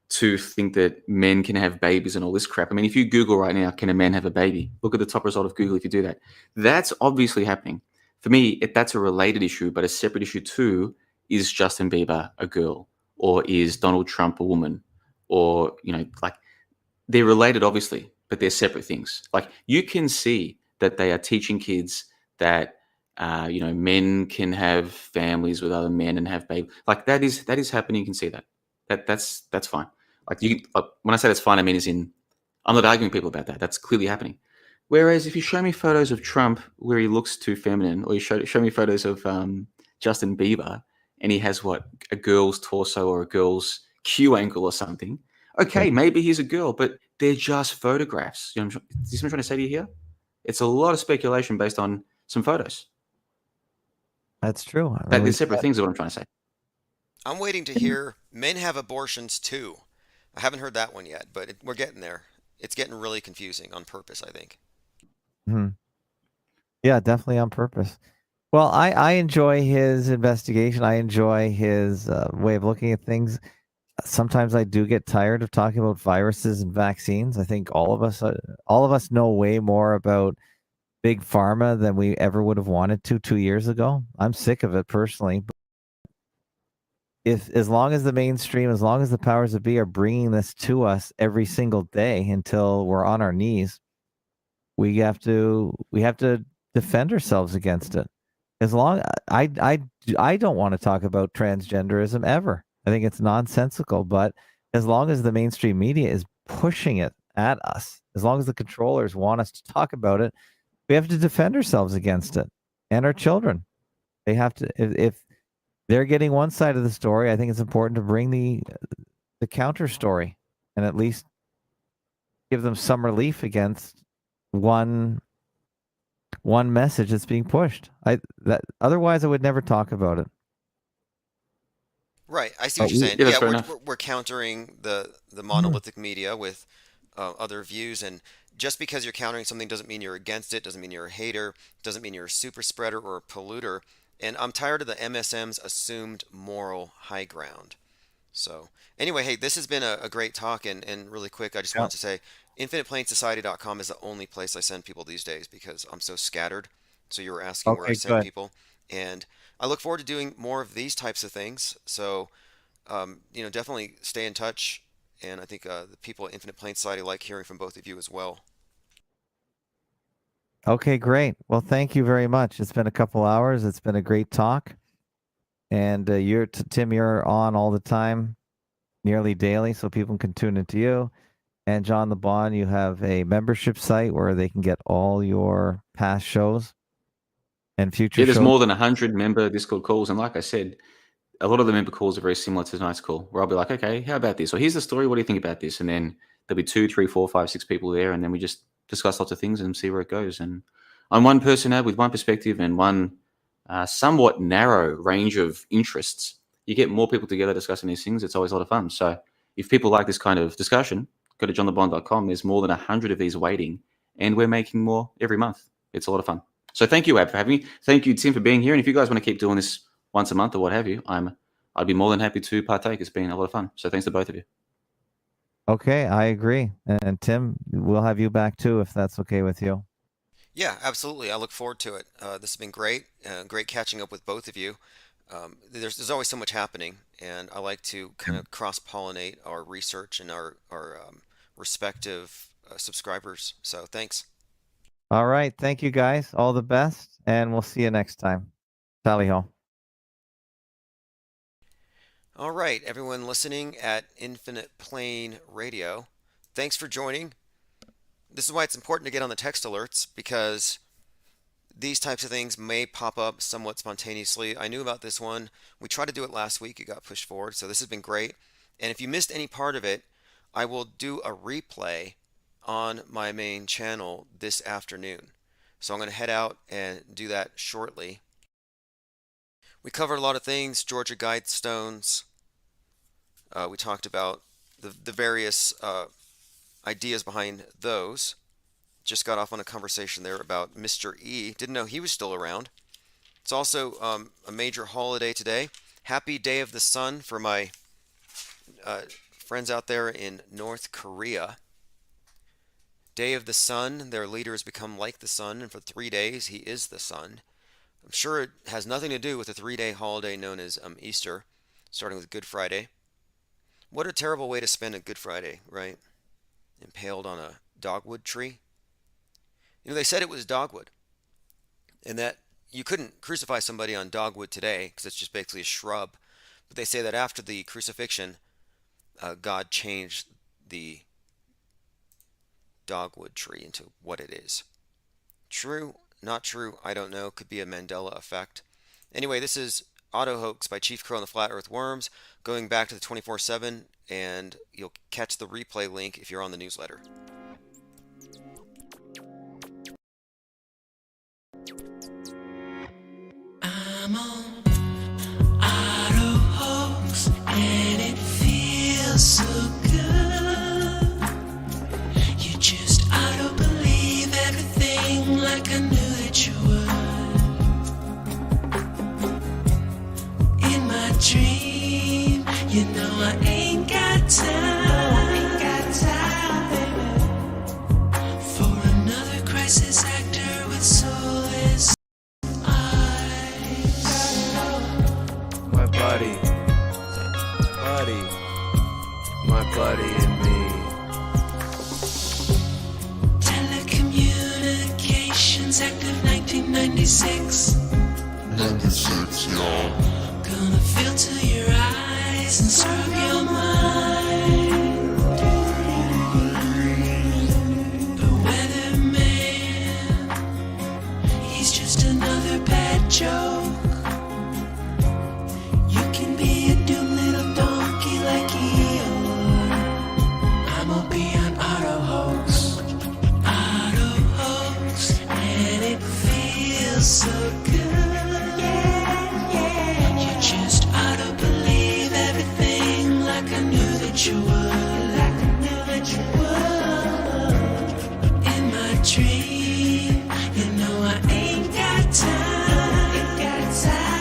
to think that men can have babies and all this crap. I mean, if you Google right now, can a man have a baby? Look at the top result of Google if you do that. That's obviously happening. For me, that's a related issue, but a separate issue too is Justin Bieber a girl, or is Donald Trump a woman, or like, they're related, obviously, but they're separate things. Like, you can see that they are teaching kids that men can have families with other men and have babies. Like, that is happening. You can see that. That's fine. Like, when I say that's fine, I mean as in, I'm not arguing with people about that. That's clearly happening. Whereas if you show me photos of Trump where he looks too feminine, or you show me photos of Justin Bieber and he has a girl's torso or a girl's Q ankle or something, Yeah, okay, maybe he's a girl, but they're just photographs. You know, what I'm trying to say to you here? It's a lot of speculation based on some photos. that's true. I mean, That they're we've separate got, things, is what I'm trying to say. I'm waiting to hear men have abortions too. I haven't heard that one yet, but we're getting there. It's getting really confusing on purpose, I think. mhm. Yeah, definitely on purpose. Well, I enjoy his investigation. I enjoy his way of looking at things. Sometimes I do get tired of talking about viruses and vaccines. I think all of us know way more about big pharma than we ever would have wanted to 2 years ago. I'm sick of it personally. But if as long as the mainstream, as long as the powers that be are bringing this to us every single day until we're on our knees, we have to defend ourselves against it. As long I don't want to talk about transgenderism ever. I think it's nonsensical, but as long as the mainstream media is pushing it at us, as long as the controllers want us to talk about it, we have to defend ourselves against it. And our children. They have to, if they're getting one side of the story, I think it's important to bring the counter story and at least give them some relief against one one message that's being pushed. I that otherwise I would never talk about it. Right, I see But what you're saying. Yeah, that's Yeah, fair we're enough. we're, we're countering the Mhm. monolithic media with other views, and just because you're countering something doesn't mean you're against it, doesn't mean you're a hater, doesn't mean you're a super spreader or a polluter. And I'm tired of the MSM's assumed moral high ground. So anyway, hey, this has been a great talk, and really quick, I just Yeah. wanted to say infiniteplainsociety.com is the only place I send people these days because I'm so scattered. So you were asking where I Okay, send good. people, and I look forward to doing more of these types of things. So definitely stay in touch, and I think the people at Infinite Plain Society like hearing from both of you as well. Okay, great. Well, thank you very much. It's been a couple hours. It's been a great talk. And Tim, you're on all the time, nearly daily, so people can tune into you. And John LeBon, you have a membership site where they can get all your past shows and future Yeah, there's shows. more than 100 member Discord calls. And like I said, a lot of the member calls are very similar to tonight's call, where I'll be like, okay, how about this? Or here's the story. What do you think about this? And then there'll be 2, 3, 4, 5, 6 people there. And then we just discuss lots of things and see where it goes. And I'm one person with one perspective and one somewhat narrow range of interests. You get more people together discussing these things. It's always a lot of fun. So if people like this kind of discussion, go to johnlebon.com. There's more than 100 of these waiting, and we're making more every month. It's a lot of fun. So thank you, Ab, for having me. Thank you, Tim, for being here. And if you guys want to keep doing this once a month or what have you, I'd be more than happy to partake. It's been a lot of fun. So thanks to both of you. Okay, I agree. And Tim, we'll have you back too if that's okay with you. Yeah, absolutely. I look forward to it. This has been great. Great catching up with both of you. There's always so much happening, and I like to kind of cross-pollinate our research and our respective subscribers. So thanks. All right. Thank you, guys. All the best. And we'll see you next time. Tally ho. All right, everyone listening at Infinite Plane Radio, thanks for joining. This is why it's important to get on the text alerts, because these types of things may pop up somewhat spontaneously. I knew about this one. We tried to do it last week. It got pushed forward. So this has been great. And if you missed any part of it, I will do a replay on my main channel this afternoon. So I'm going to head out and do that shortly. We covered a lot of things, Georgia Guidestones. We talked about the various ideas behind those. Just got off on a conversation there about Mr. E. Didn't know he was still around. It's also a major holiday today. Happy Day of the Sun for my friends out there in North Korea. Day of the Sun, their leader has become like the sun, and for 3 days he is the sun. I'm sure it has nothing to do with the 3-day holiday known as Easter, starting with Good Friday. What a terrible way to spend a Good Friday, right? Impaled on a dogwood tree. You know, they said it was dogwood, and that you couldn't crucify somebody on dogwood today because it's just basically a shrub. But they say that after the crucifixion, God changed the dogwood tree into what it is. True, not true, I don't know. Could be a Mandela effect. Anyway, this is Auto Hoax by Chief Crow and the Flat Earth Worms, going back to the 24/7, and you'll catch the replay link if you're on the newsletter. I'm on Auto Hoax, and it feels so good. You just auto believe everything like I knew that you would. In my dream, you know I ain't got time, baby, for another crisis actor with soulless eyes. My buddy and me. Telecommunications Act of 1996. 96, y'all. Gonna filter your eyes and serve your mind. The weatherman, he's just another bad joke. You can be a dumb little donkey like Eeyore. I'ma be an Auto Hoax. Auto Hoax, and it feels so good. Yeah. You just auto believe everything like I knew that you would. Like I knew that you would. In my dream, you know I ain't got time. Ain't got time.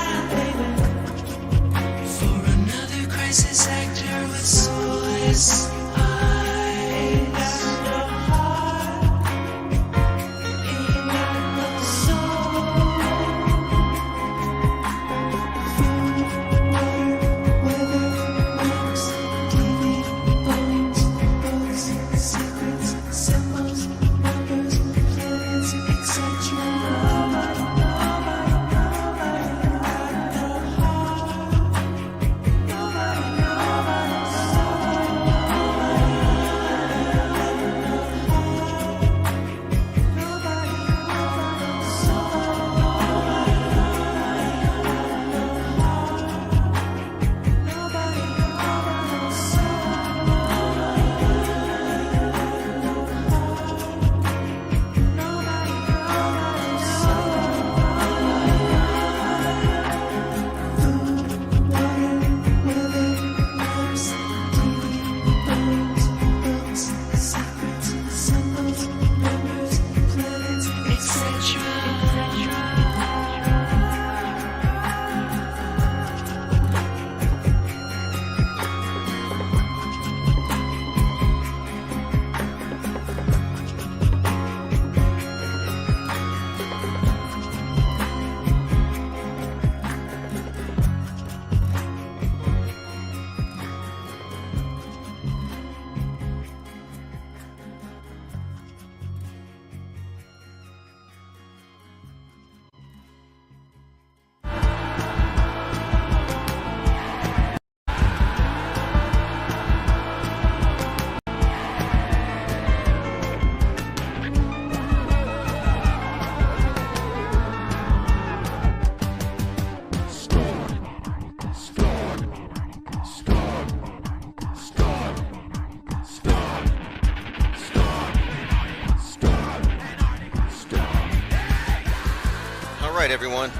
right, everyone.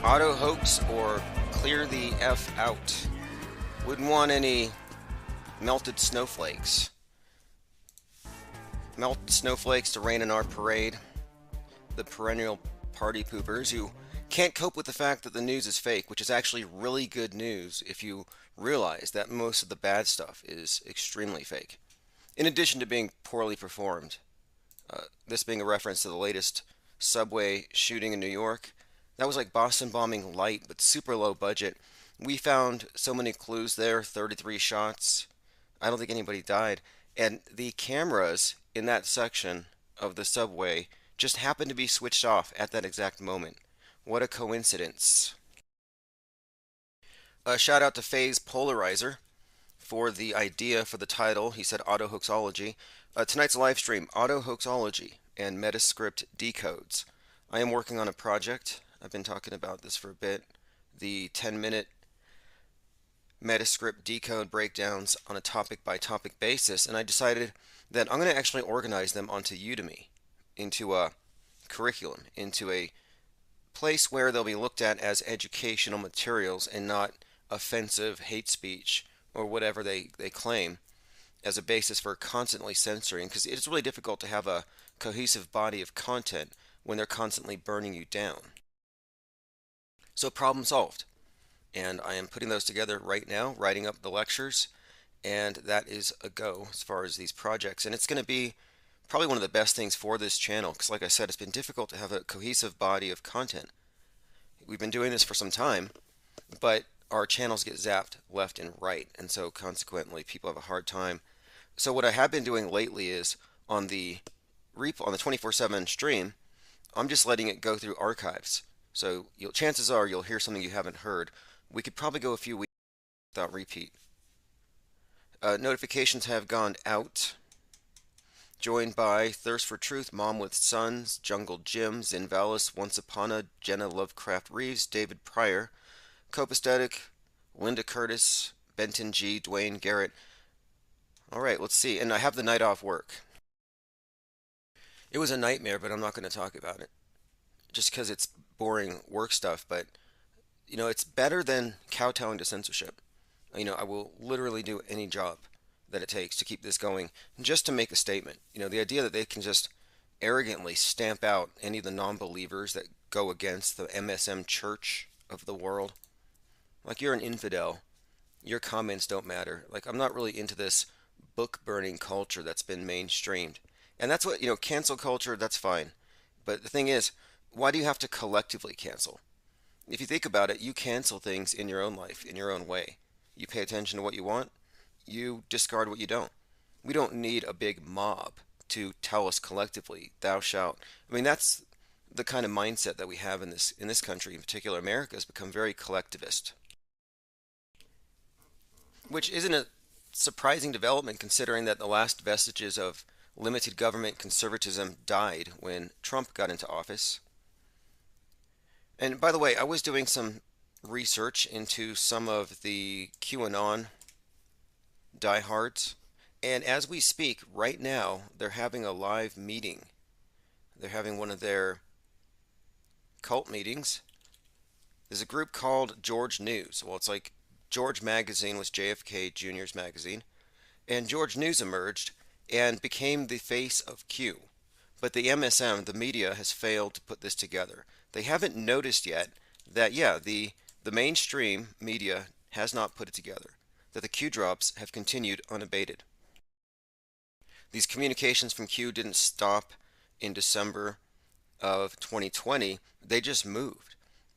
Auto hoax or clear the F out. Wouldn't want any melted snowflakes. Melted snowflakes to rain in our parade. The perennial party poopers who can't cope with the fact that the news is fake, which is actually really good news if you realize that most of the bad stuff is extremely fake. In addition to being poorly performed. This being a reference to the latest subway shooting in New York. That was like Boston bombing light, but super low budget. We found so many clues there, 33 shots. I don't think anybody died. And the cameras in that section of the subway just happened to be switched off at that exact moment. What a coincidence. A shout out to FaZe Polarizer for the idea for the title. He said Auto Hoaxology. Tonight's live stream, Auto Hoaxology and Metascript Decodes. I am working on a project. I've been talking about this for a bit. The 10-minute Metascript decode breakdowns on a topic-by-topic basis, and I decided that I'm going to actually organize them onto Udemy, into a curriculum, into a place where they'll be looked at as educational materials and not offensive hate speech or whatever they claim as a basis for constantly censoring, because it's really difficult to have a cohesive body of content when they're constantly burning you down. So problem solved. And I am putting those together right now, writing up the lectures, and that is a go as far as these projects. And it's going to be probably one of the best things for this channel, because like I said, it's been difficult to have a cohesive body of content. We've been doing this for some time, but our channels get zapped left and right, and so consequently people have a hard time. So what I have been doing lately is on the 24/7 stream, I'm just letting it go through archives. So chances are you'll hear something you haven't heard. We could probably go a few weeks without repeat. Notifications have gone out. Joined by Thirst for Truth, Mom with Sons, Jungle Jim, Zinvalis, Once Upon a, Jenna Lovecraft Reeves, David Pryor, Copaesthetic, Linda Curtis, Benton G, Dwayne Garrett. Alright, let's see. And I have the night off work. It was a nightmare, but I'm not going to talk about it. Just because it's boring work stuff, but you know, it's better than kowtowing to censorship. You know, I will literally do any job that it takes to keep this going, just to make a statement. You know, the idea that they can just arrogantly stamp out any of the non-believers that go against the MSM church of the world. Like, you're an infidel. Your comments don't matter. Like, I'm not really into this book-burning culture that's been mainstreamed. And that's what, you know, cancel culture, that's fine. But the thing is, why do you have to collectively cancel? If you think about it, you cancel things in your own life, in your own way. You pay attention to what you want, you discard what you don't. We don't need a big mob to tell us collectively, thou shalt. I mean, that's the kind of mindset that we have in this country, in particular America, has become very collectivist. Which isn't a surprising development, considering that the last vestiges of limited government conservatism died when Trump got into office. And by the way, I was doing some research into some of the QAnon diehards, and as we speak right now, they're having a live meeting. They're having one of their cult meetings. There's a group called George News. Well, it's like George Magazine was JFK Jr.'s magazine, and George News emerged and became the face of Q. But the MSM, the media, has failed to put this together. They haven't noticed yet that, yeah, the mainstream media has not put it together, that the Q drops have continued unabated. These communications from Q didn't stop in December of 2020, they just moved.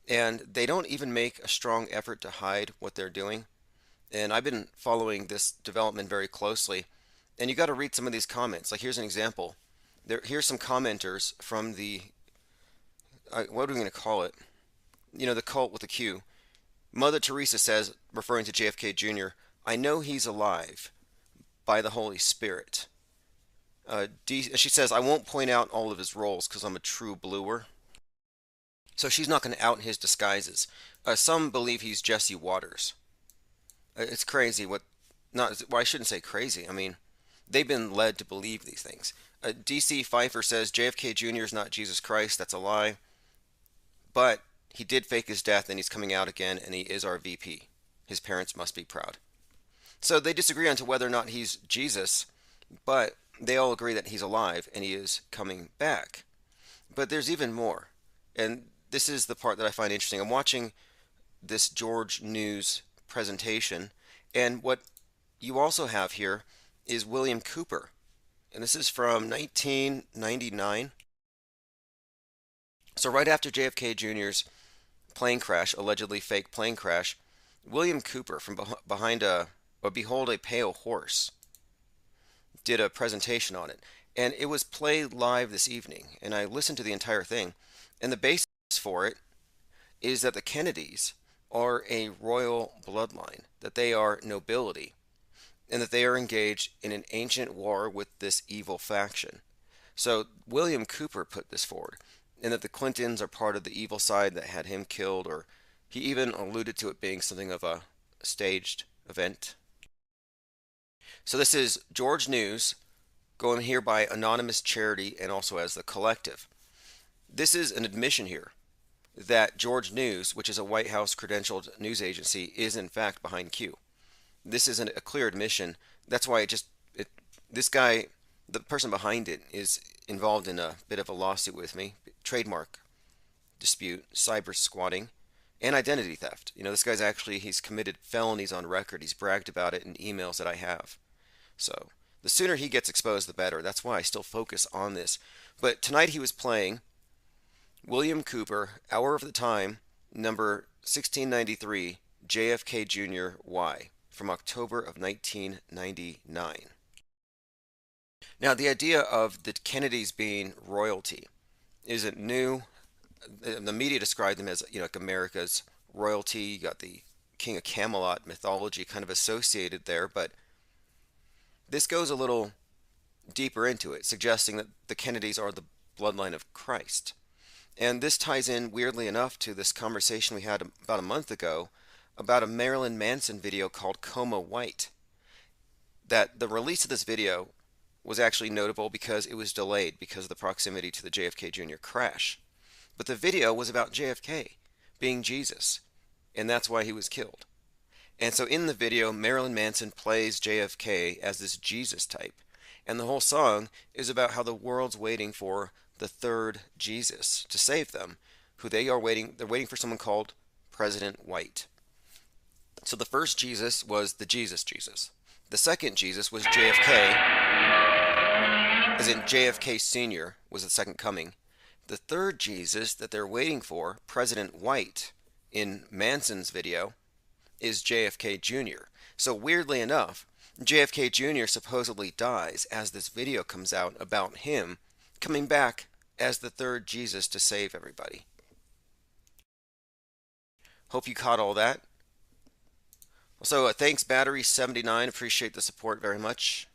And they don't even make a strong effort to hide what they're doing. And I've been following this development very closely. And you got to read some of these comments. Like, here's an example. Here's some commenters from the, what are we going to call it? You know, the cult with the Q. Mother Teresa says, referring to JFK Jr., I know he's alive by the Holy Spirit. She says, I won't point out all of his roles because I'm a true bluer. So she's not going to out his disguises. Some believe he's Jesse Waters. It's crazy. Well, I shouldn't say crazy. I mean, they've been led to believe these things. DC Pfeiffer says JFK Jr. is not Jesus Christ. That's a lie. but he did fake his death and he's coming out again and he is our VP. His parents must be proud. So they disagree on to whether or not he's Jesus, but they all agree that he's alive and he is coming back. But there's even more. And this is the part that I find interesting. I'm watching this George News presentation, and what you also have here is William Cooper. And this is from 1999. So right after JFK Jr.'s plane crash, allegedly fake plane crash, William Cooper from behind Behold a Pale Horse did a presentation on it. And it was played live this evening, and I listened to the entire thing. And the basis for it is that the Kennedys are a royal bloodline, that they are nobility, and that they are engaged in an ancient war with this evil faction. So William Cooper put this forward, and that the Clintons are part of the evil side that had him killed, or he even alluded to it being something of a staged event. So this is George News, going here by Anonymous Charity and also as the Collective. This is an admission here that George News, which is a White House credentialed news agency, is in fact behind Q. This isn't a clear admission. That's why this guy, the person behind it, is involved in a bit of a lawsuit with me, trademark dispute, cyber squatting, and identity theft. You know, this guy's he's committed felonies on record. He's bragged about it in emails that I have. So the sooner he gets exposed, the better. That's why I still focus on this. But tonight he was playing William Cooper, Hour of the Time, number 1693, JFK Jr. Y, from October of 1999. Now, the idea of the Kennedys being royalty isn't new. The media described them as, like America's royalty. You got the King of Camelot mythology kind of associated there, but this goes a little deeper into it, suggesting that the Kennedys are the bloodline of Christ. And this ties in, weirdly enough, to this conversation we had about a month ago about a Marilyn Manson video called Coma White. That the release of this video was actually notable because it was delayed because of the proximity to the JFK Jr. crash. But the video was about JFK being Jesus, and that's why he was killed. And so in the video, Marilyn Manson plays JFK as this Jesus type. And the whole song is about how the world's waiting for the third Jesus to save them, they're waiting for someone called President White. So the first Jesus was the Jesus. The second Jesus was JFK, as in JFK Sr. was the second coming. The third Jesus that they're waiting for, President White, in Manson's video, is JFK Jr. So weirdly enough, JFK Jr. supposedly dies as this video comes out about him coming back as the third Jesus to save everybody. Hope you caught all that. So thanks Battery79, appreciate the support very much.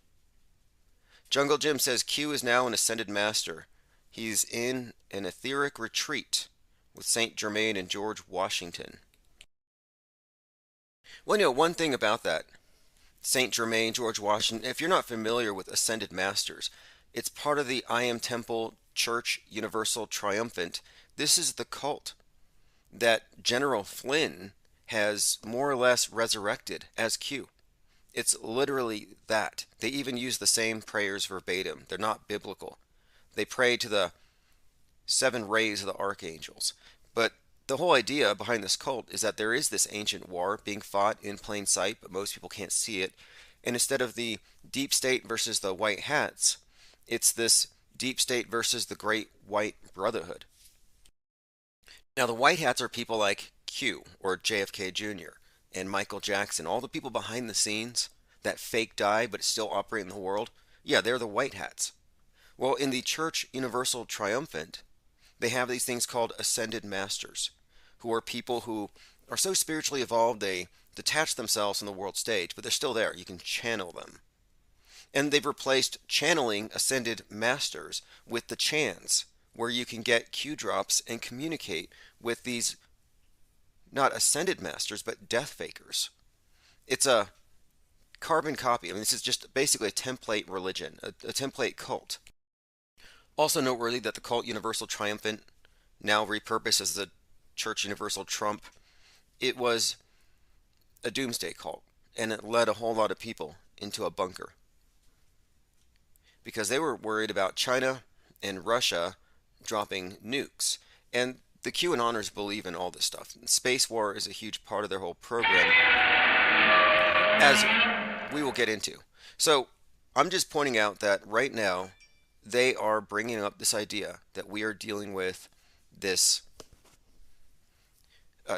Jungle Jim says Q is now an ascended master. He's in an etheric retreat with Saint Germain and George Washington. Well, one thing about that, Saint Germain, George Washington, if you're not familiar with ascended masters, it's part of the I Am Temple Church Universal Triumphant. This is the cult that General Flynn has more or less resurrected as Q. It's literally that. They even use the same prayers verbatim. They're not biblical. They pray to the 7 rays of the archangels. But the whole idea behind this cult is that there is this ancient war being fought in plain sight, but most people can't see it. And instead of the deep state versus the white hats, it's this deep state versus the great white brotherhood. Now, the white hats are people like Q or JFK Jr. and Michael Jackson, all the people behind the scenes that fake die but still operate in the world. Yeah, they're the white hats. Well, in the Church Universal Triumphant, they have these things called ascended masters, who are people who are so spiritually evolved they detach themselves from the world stage, but they're still there. You can channel them. And they've replaced channeling ascended masters with the chans, where you can get Q drops and communicate with these not ascended masters, but death fakers. It's a carbon copy. I mean, this is just basically a template religion, a template cult. Also noteworthy that the cult Universal Triumphant, now repurposed as the Church Universal Trump, it was a doomsday cult, and it led a whole lot of people into a bunker because they were worried about China and Russia dropping nukes. And the QAnoners believe in all this stuff. Space war is a huge part of their whole program, as we will get into. So I'm just pointing out that right now they are bringing up this idea that we are dealing with this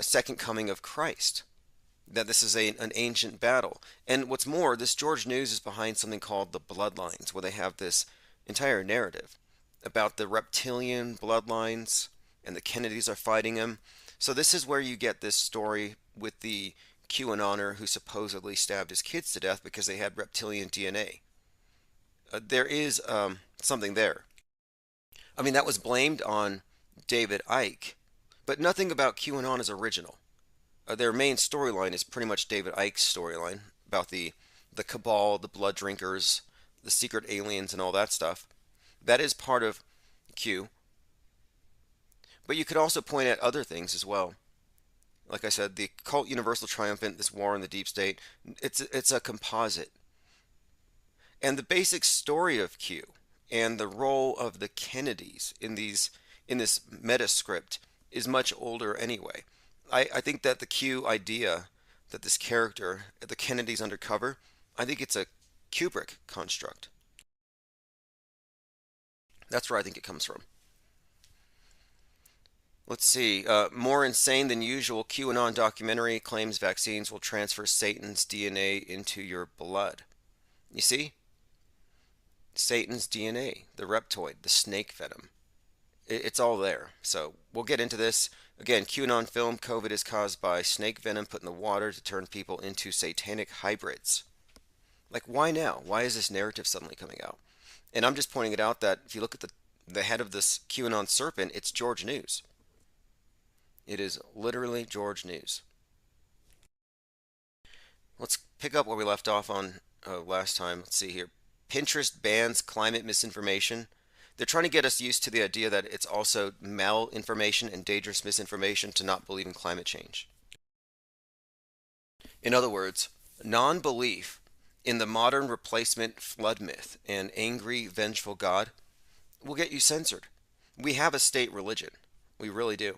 second coming of Christ, that this is an ancient battle. And what's more, this George News is behind something called the Bloodlines, where they have this entire narrative about the reptilian bloodlines, and the Kennedys are fighting them. So this is where you get this story with the QAnoner who supposedly stabbed his kids to death because they had reptilian DNA. There is something there. I mean, that was blamed on David Icke, but nothing about QAnon is original. Their main storyline is pretty much David Icke's storyline about the cabal, the blood drinkers, the secret aliens, and all that stuff. That is part of Q. But you could also point at other things as well. Like I said, the cult universal triumphant, this war in the deep state, it's a composite. And the basic story of Q and the role of the Kennedys in this meta script is much older anyway. I think that the Q idea, that this character, the Kennedys undercover, I think it's a Kubrick construct. That's where I think it comes from. Let's see. More insane than usual, QAnon documentary claims vaccines will transfer Satan's DNA into your blood. You see? Satan's DNA, the reptoid, the snake venom. It's all there. So we'll get into this. Again, QAnon film, COVID is caused by snake venom put in the water to turn people into satanic hybrids. Like, why now? Why is this narrative suddenly coming out? And I'm just pointing it out that if you look at the head of this QAnon serpent, it's George News. It is literally George News. Let's pick up where we left off on last time. Let's see here. Pinterest bans climate misinformation. They're trying to get us used to the idea that it's also malinformation and dangerous misinformation to not believe in climate change. In other words, non-belief in the modern replacement flood myth and angry, vengeful God will get you censored. We have a state religion. We really do.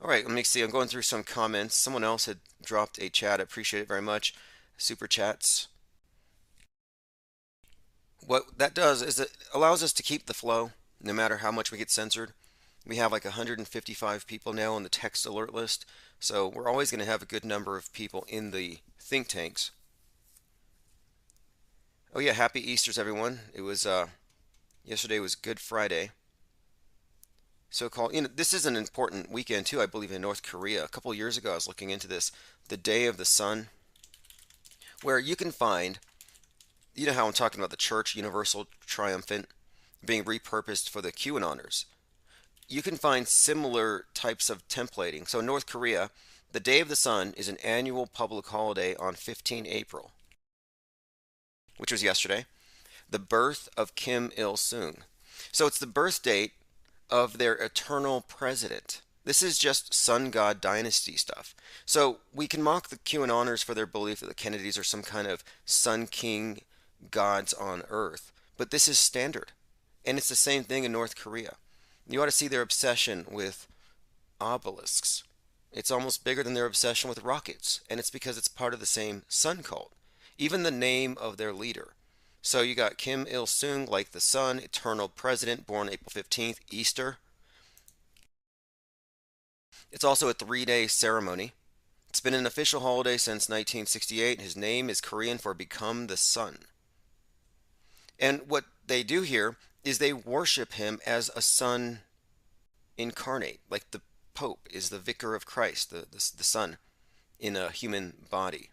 All right, let me see. I'm going through some comments. Someone else had dropped a chat. I appreciate it very much. Super chats. What that does is it allows us to keep the flow no matter how much we get censored. We have like 155 people now on the text alert list, so we're always going to have a good number of people in the think tanks. Oh yeah, happy Easter's everyone. It was yesterday was Good Friday. So-called, this is an important weekend too, I believe, in North Korea. A couple years ago I was looking into this, the Day of the Sun, where you can find, you know how I'm talking about the Church Universal Triumphant being repurposed for the QAnoners. You can find similar types of templating. So in North Korea, the Day of the Sun is an annual public holiday on 15 April, which was yesterday, the birth of Kim Il-sung. So it's the birth date of their eternal president. This is just sun god dynasty stuff. So we can mock the QAnoners for their belief that the Kennedys are some kind of sun king gods on earth, but this is standard. And it's the same thing in North Korea. You ought to see their obsession with obelisks. It's almost bigger than their obsession with rockets, and it's because it's part of the same sun cult. Even the name of their leader. So you got Kim Il-sung, like the sun, eternal president, born April 15th, Easter. It's also a 3-day ceremony. It's been an official holiday since 1968. His name is Korean for become the sun. And what they do here is they worship him as a sun incarnate, like the Pope is the vicar of Christ, the sun in a human body.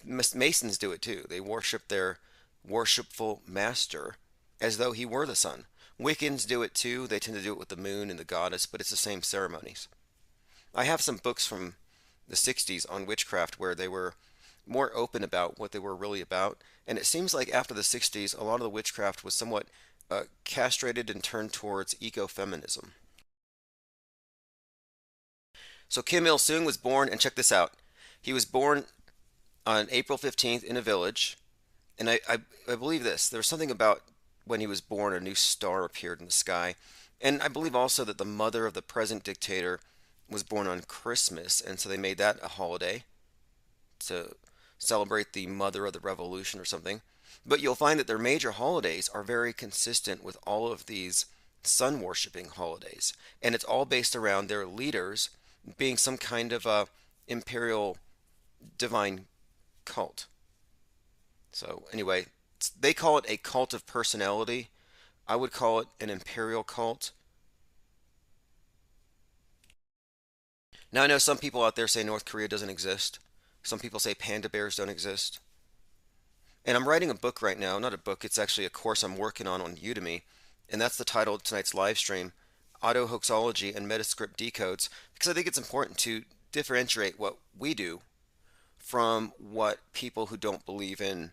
Masons do it too. They worship their worshipful master as though he were the sun. Wiccans do it too. They tend to do it with the moon and the goddess, but it's the same ceremonies. I have some books from the 60s on witchcraft where they were more open about what they were really about, and it seems like after the 60s a lot of the witchcraft was somewhat castrated and turned towards ecofeminism. So Kim Il-sung was born, and check this out. He was born on April 15th in a village, and I believe this. There was something about when he was born, a new star appeared in the sky. And I believe also that the mother of the present dictator was born on Christmas, and so they made that a holiday to celebrate the mother of the revolution or something. But you'll find that their major holidays are very consistent with all of these sun worshipping holidays. And it's all based around their leaders being some kind of a imperial divine cult. So anyway, they call it a cult of personality. I would call it an imperial cult. Now I know some people out there say North Korea doesn't exist. Some people say panda bears don't exist. And I'm writing a book right now, not a book, it's actually a course I'm working on Udemy, and that's the title of tonight's live stream, Auto Hoaxology and Metascript Decodes, because I think it's important to differentiate what we do from what people who don't believe in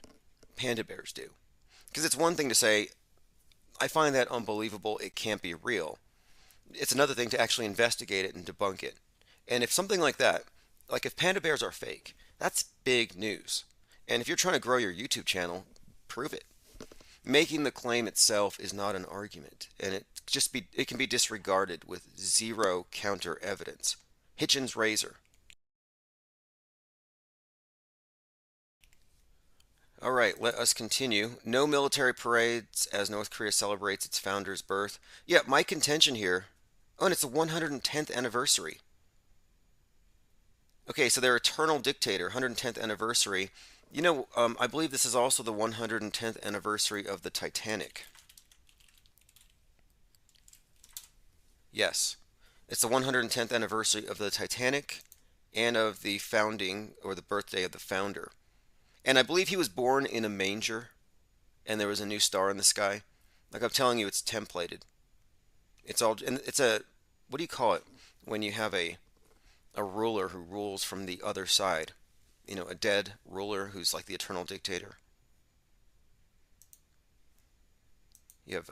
panda bears do. Because it's one thing to say, I find that unbelievable, it can't be real. It's another thing to actually investigate it and debunk it. And if something like that, like if panda bears are fake, that's big news. And if you're trying to grow your YouTube channel, prove it. Making the claim itself is not an argument, and it can be disregarded with zero counter evidence. Hitchens' razor. All right, let us continue. No military parades as North Korea celebrates its founder's birth. Yeah, my contention here. Oh, and it's the 110th anniversary. Okay, so their eternal dictator, 110th anniversary. You know, I believe this is also the 110th anniversary of the Titanic. Yes, it's the 110th anniversary of the Titanic and of the founding, or the birthday of the founder. And I believe he was born in a manger, and there was a new star in the sky. Like I'm telling you, it's templated. It's all, and it's a, what do you call it when you have a ruler who rules from the other side? You know, a dead ruler who's like the eternal dictator. You have,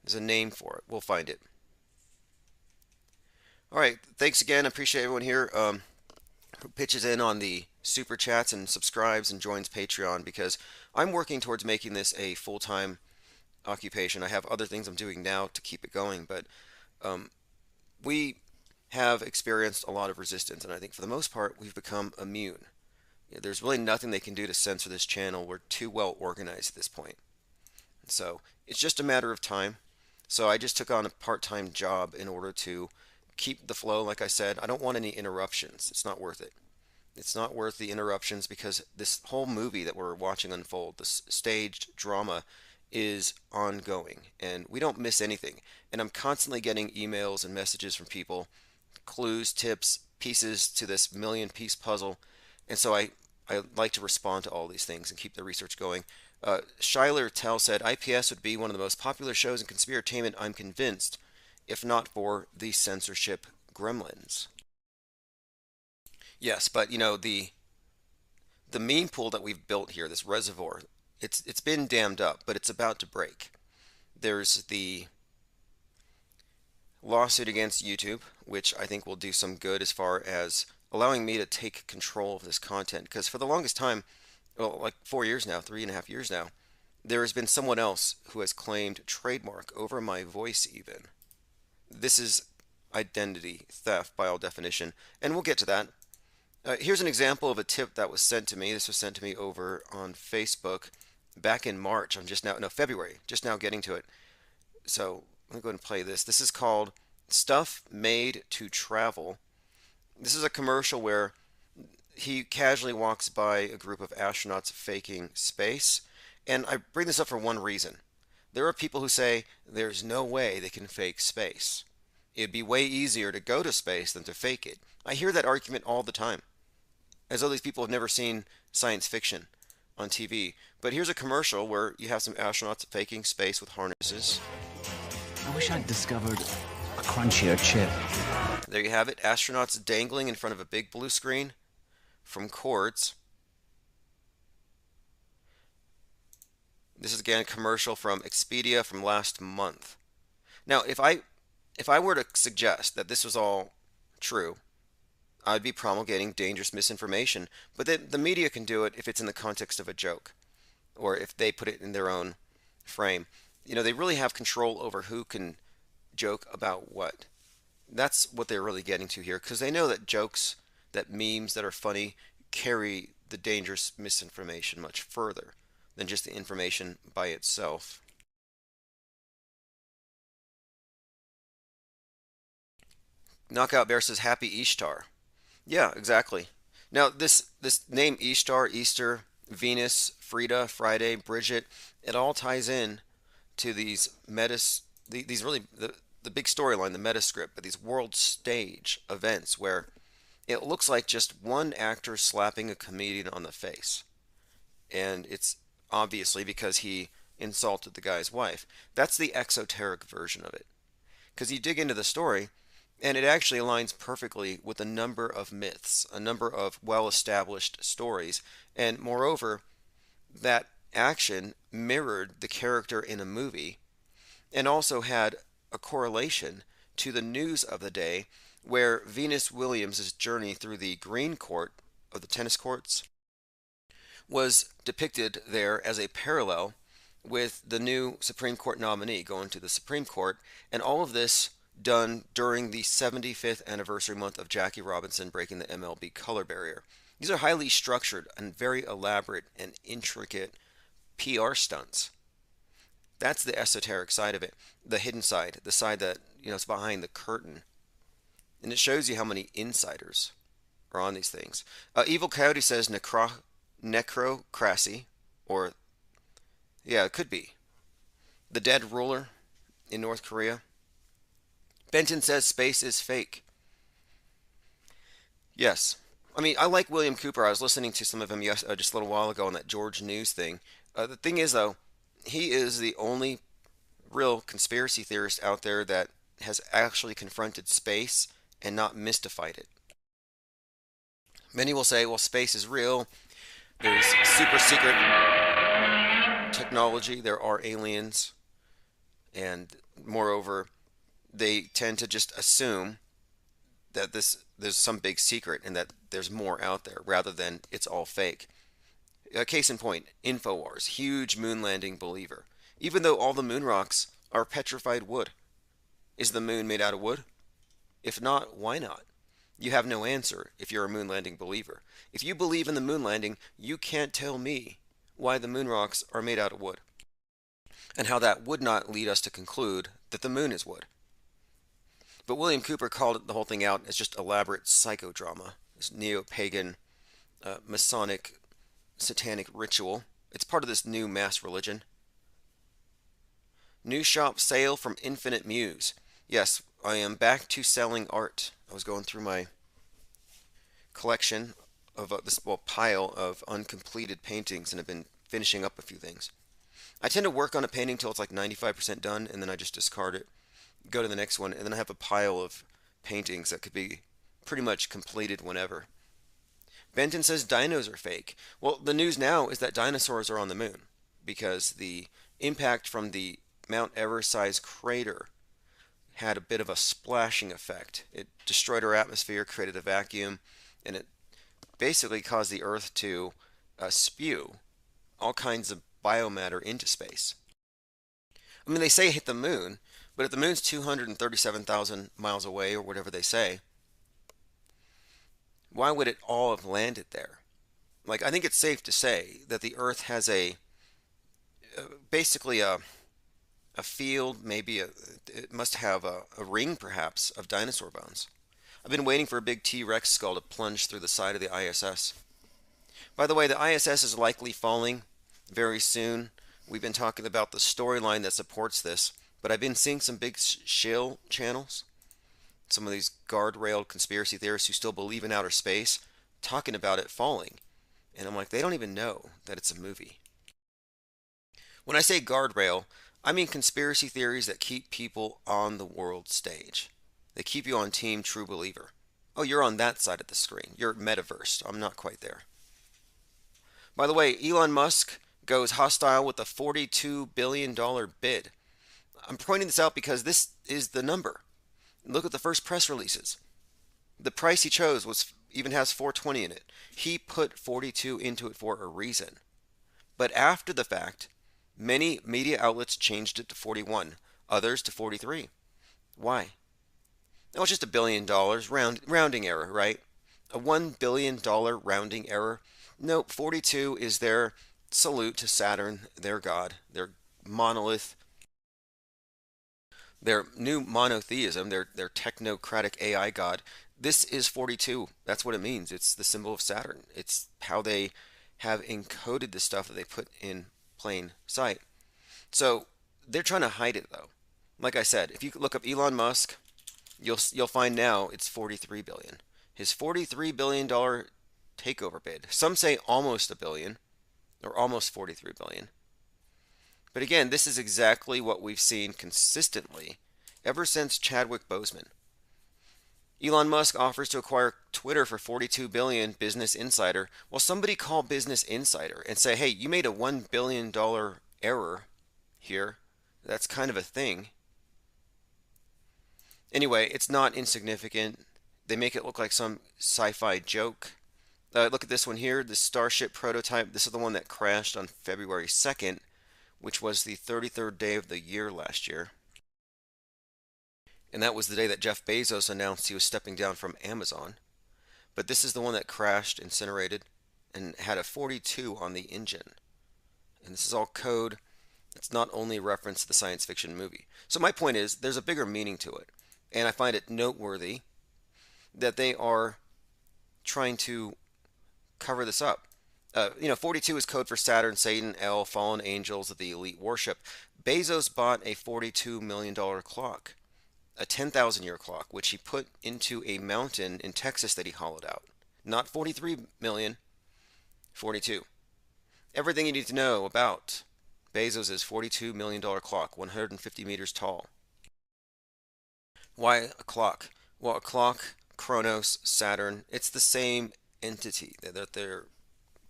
there's a name for it. We'll find it. All right, thanks again. I appreciate everyone here who pitches in on the super chats and subscribes and joins Patreon, because I'm working towards making this a full-time occupation. I have other things I'm doing now to keep it going, but we have experienced a lot of resistance, and I think for the most part we've become immune. There's really nothing they can do to censor this channel. We're too well organized at this point. So it's just a matter of time. So I just took on a part-time job in order to keep the flow. Like I said, I don't want any interruptions. It's not worth it. It's not worth the interruptions, because this whole movie that we're watching unfold, this staged drama, is ongoing, and we don't miss anything. And I'm constantly getting emails and messages from people, clues, tips, pieces to this million-piece puzzle, and so I like to respond to all these things and keep the research going. Schuyler Tell said, IPS would be one of the most popular shows in conspiratainment, I'm convinced, if not for the censorship gremlins. Yes, but you know, the meme pool that we've built here, this reservoir, it's been dammed up, but it's about to break. There's the lawsuit against YouTube, which I think will do some good as far as allowing me to take control of this content, because for the longest time, well, like 4 years now, 3.5 years now, there has been someone else who has claimed trademark over my voice even. This is identity theft by all definition, and we'll get to that. Here's an example of a tip that was sent to me. This was sent to me over on Facebook back in March. February, just now getting to it. So let me go ahead and play this. This is called Stuff Made to Travel. This is a commercial where he casually walks by a group of astronauts faking space. And I bring this up for one reason. There are people who say there's no way they can fake space. It'd be way easier to go to space than to fake it. I hear that argument all the time, as though these people have never seen science fiction on TV. But here's a commercial where you have some astronauts faking space with harnesses. I wish I'd discovered a crunchier chip. There you have it, astronauts dangling in front of a big blue screen from cords. This is again a commercial from Expedia from last month. Now, if I were to suggest that this was all true, I'd be promulgating dangerous misinformation. But the media can do it if it's in the context of a joke, or if they put it in their own frame. They really have control over who can joke about what. That's what they're really getting to here, because they know that jokes, that memes that are funny, carry the dangerous misinformation much further than just the information by itself. Knockout Bear says, Happy Ishtar. Yeah, exactly. Now, this name Ishtar, Easter, Venus, Frida, Friday, Bridget, it all ties in to these these really the big storyline, the meta script, but these world stage events where it looks like just one actor slapping a comedian on the face. And it's obviously because he insulted the guy's wife. That's the exoteric version of it. Because you dig into the story, and it actually aligns perfectly with a number of myths, a number of well-established stories, and moreover, that action mirrored the character in a movie, and also had a correlation to the news of the day, where Venus Williams' journey through the green court of the tennis courts was depicted there as a parallel with the new Supreme Court nominee going to the Supreme Court, and all of this done during the 75th anniversary month of Jackie Robinson breaking the MLB color barrier. These are highly structured and very elaborate and intricate PR stunts. That's the esoteric side of it, the hidden side, the side that, is behind the curtain. And it shows you how many insiders are on these things. Evil Coyote says necrocracy, or, yeah, it could be. The dead ruler in North Korea. Benton says space is fake. Yes. I mean, I like William Cooper. I was listening to some of him just a little while ago on that George News thing. The thing is, though, he is the only real conspiracy theorist out there that has actually confronted space and not mystified it. Many will say, well, space is real. There's super secret technology. There are aliens. And moreover, they tend to just assume that there's some big secret and that there's more out there rather than it's all fake. Case in point, InfoWars, huge moon landing believer. Even though all the moon rocks are petrified wood. Is the moon made out of wood? If not, why not? You have no answer if you're a moon landing believer. If you believe in the moon landing, you can't tell me why the moon rocks are made out of wood. And how that would not lead us to conclude that the moon is wood. But William Cooper called the whole thing out as just elaborate psychodrama, this neo-pagan, Masonic, satanic ritual. It's part of this new mass religion. New shop sale from Infinite Muse. Yes, I am back to selling art. I was going through my collection of this pile of uncompleted paintings and have been finishing up a few things. I tend to work on a painting till it's like 95% done, and then I just discard it, go to the next one, and then I have a pile of paintings that could be pretty much completed whenever. Benton says dinos are fake. Well, the news now is that dinosaurs are on the moon because the impact from the Mount Everest-sized crater had a bit of a splashing effect. It destroyed our atmosphere, created a vacuum, and it basically caused the Earth to spew all kinds of biomatter into space. I mean, they say it hit the moon, but if the moon's 237,000 miles away, or whatever they say, why would it all have landed there? Like, I think it's safe to say that the Earth has basically a field, maybe it must have a ring perhaps of dinosaur bones. I've been waiting for a big T-Rex skull to plunge through the side of the ISS. By the way, the ISS is likely falling very soon. We've been talking about the storyline that supports this, but I've been seeing some big shill channels, some of these guardrailed conspiracy theorists who still believe in outer space, talking about it falling. And I'm like, they don't even know that it's a movie. When I say guardrail, I mean conspiracy theories that keep people on the world stage. They keep you on team true believer. Oh, you're on that side of the screen. You're metaverse. I'm not quite there. By the way, Elon Musk goes hostile with a $42 billion bid. I'm pointing this out because this is the number. Look at the first press releases. The price he chose even has 420 in it. He put 42 into it for a reason. But after the fact, many media outlets changed it to 41, others to 43. Why? It was just $1 billion, rounding error, right? A $1 billion rounding error. Nope, 42 is their salute to Saturn, their god, their monolith, their new monotheism, their technocratic AI god. This is 42. That's what it means. It's the symbol of Saturn. It's how they have encoded the stuff that they put in plain sight. So they're trying to hide it though. Like I said, if you look up Elon Musk, you'll find now it's 43 billion. His $43 billion takeover bid. Some say almost a billion, or almost 43 billion. But again, this is exactly what we've seen consistently ever since Chadwick Boseman. Elon Musk offers to acquire Twitter for 42 billion, Business Insider. Well, somebody call Business Insider and say, hey, you made a $1 billion error here. That's kind of a thing. Anyway, it's not insignificant. They make it look like some sci-fi joke. Look at this one here, the Starship prototype. This is the one that crashed on February 2nd, which was the 33rd day of the year last year. And that was the day that Jeff Bezos announced he was stepping down from Amazon. But this is the one that crashed, incinerated, and had a 42 on the engine. And this is all code. It's not only a reference to the science fiction movie. So my point is, there's a bigger meaning to it. And I find it noteworthy that they are trying to cover this up. 42 is code for Saturn, Satan, El, fallen angels of the elite worship. Bezos bought a $42 million clock, a 10,000-year clock, which he put into a mountain in Texas that he hollowed out. Not 43 million, 42. Everything you need to know about Bezos' $42 million clock, 150 meters tall. Why a clock? Well, a clock, Kronos, Saturn, it's the same entity that they're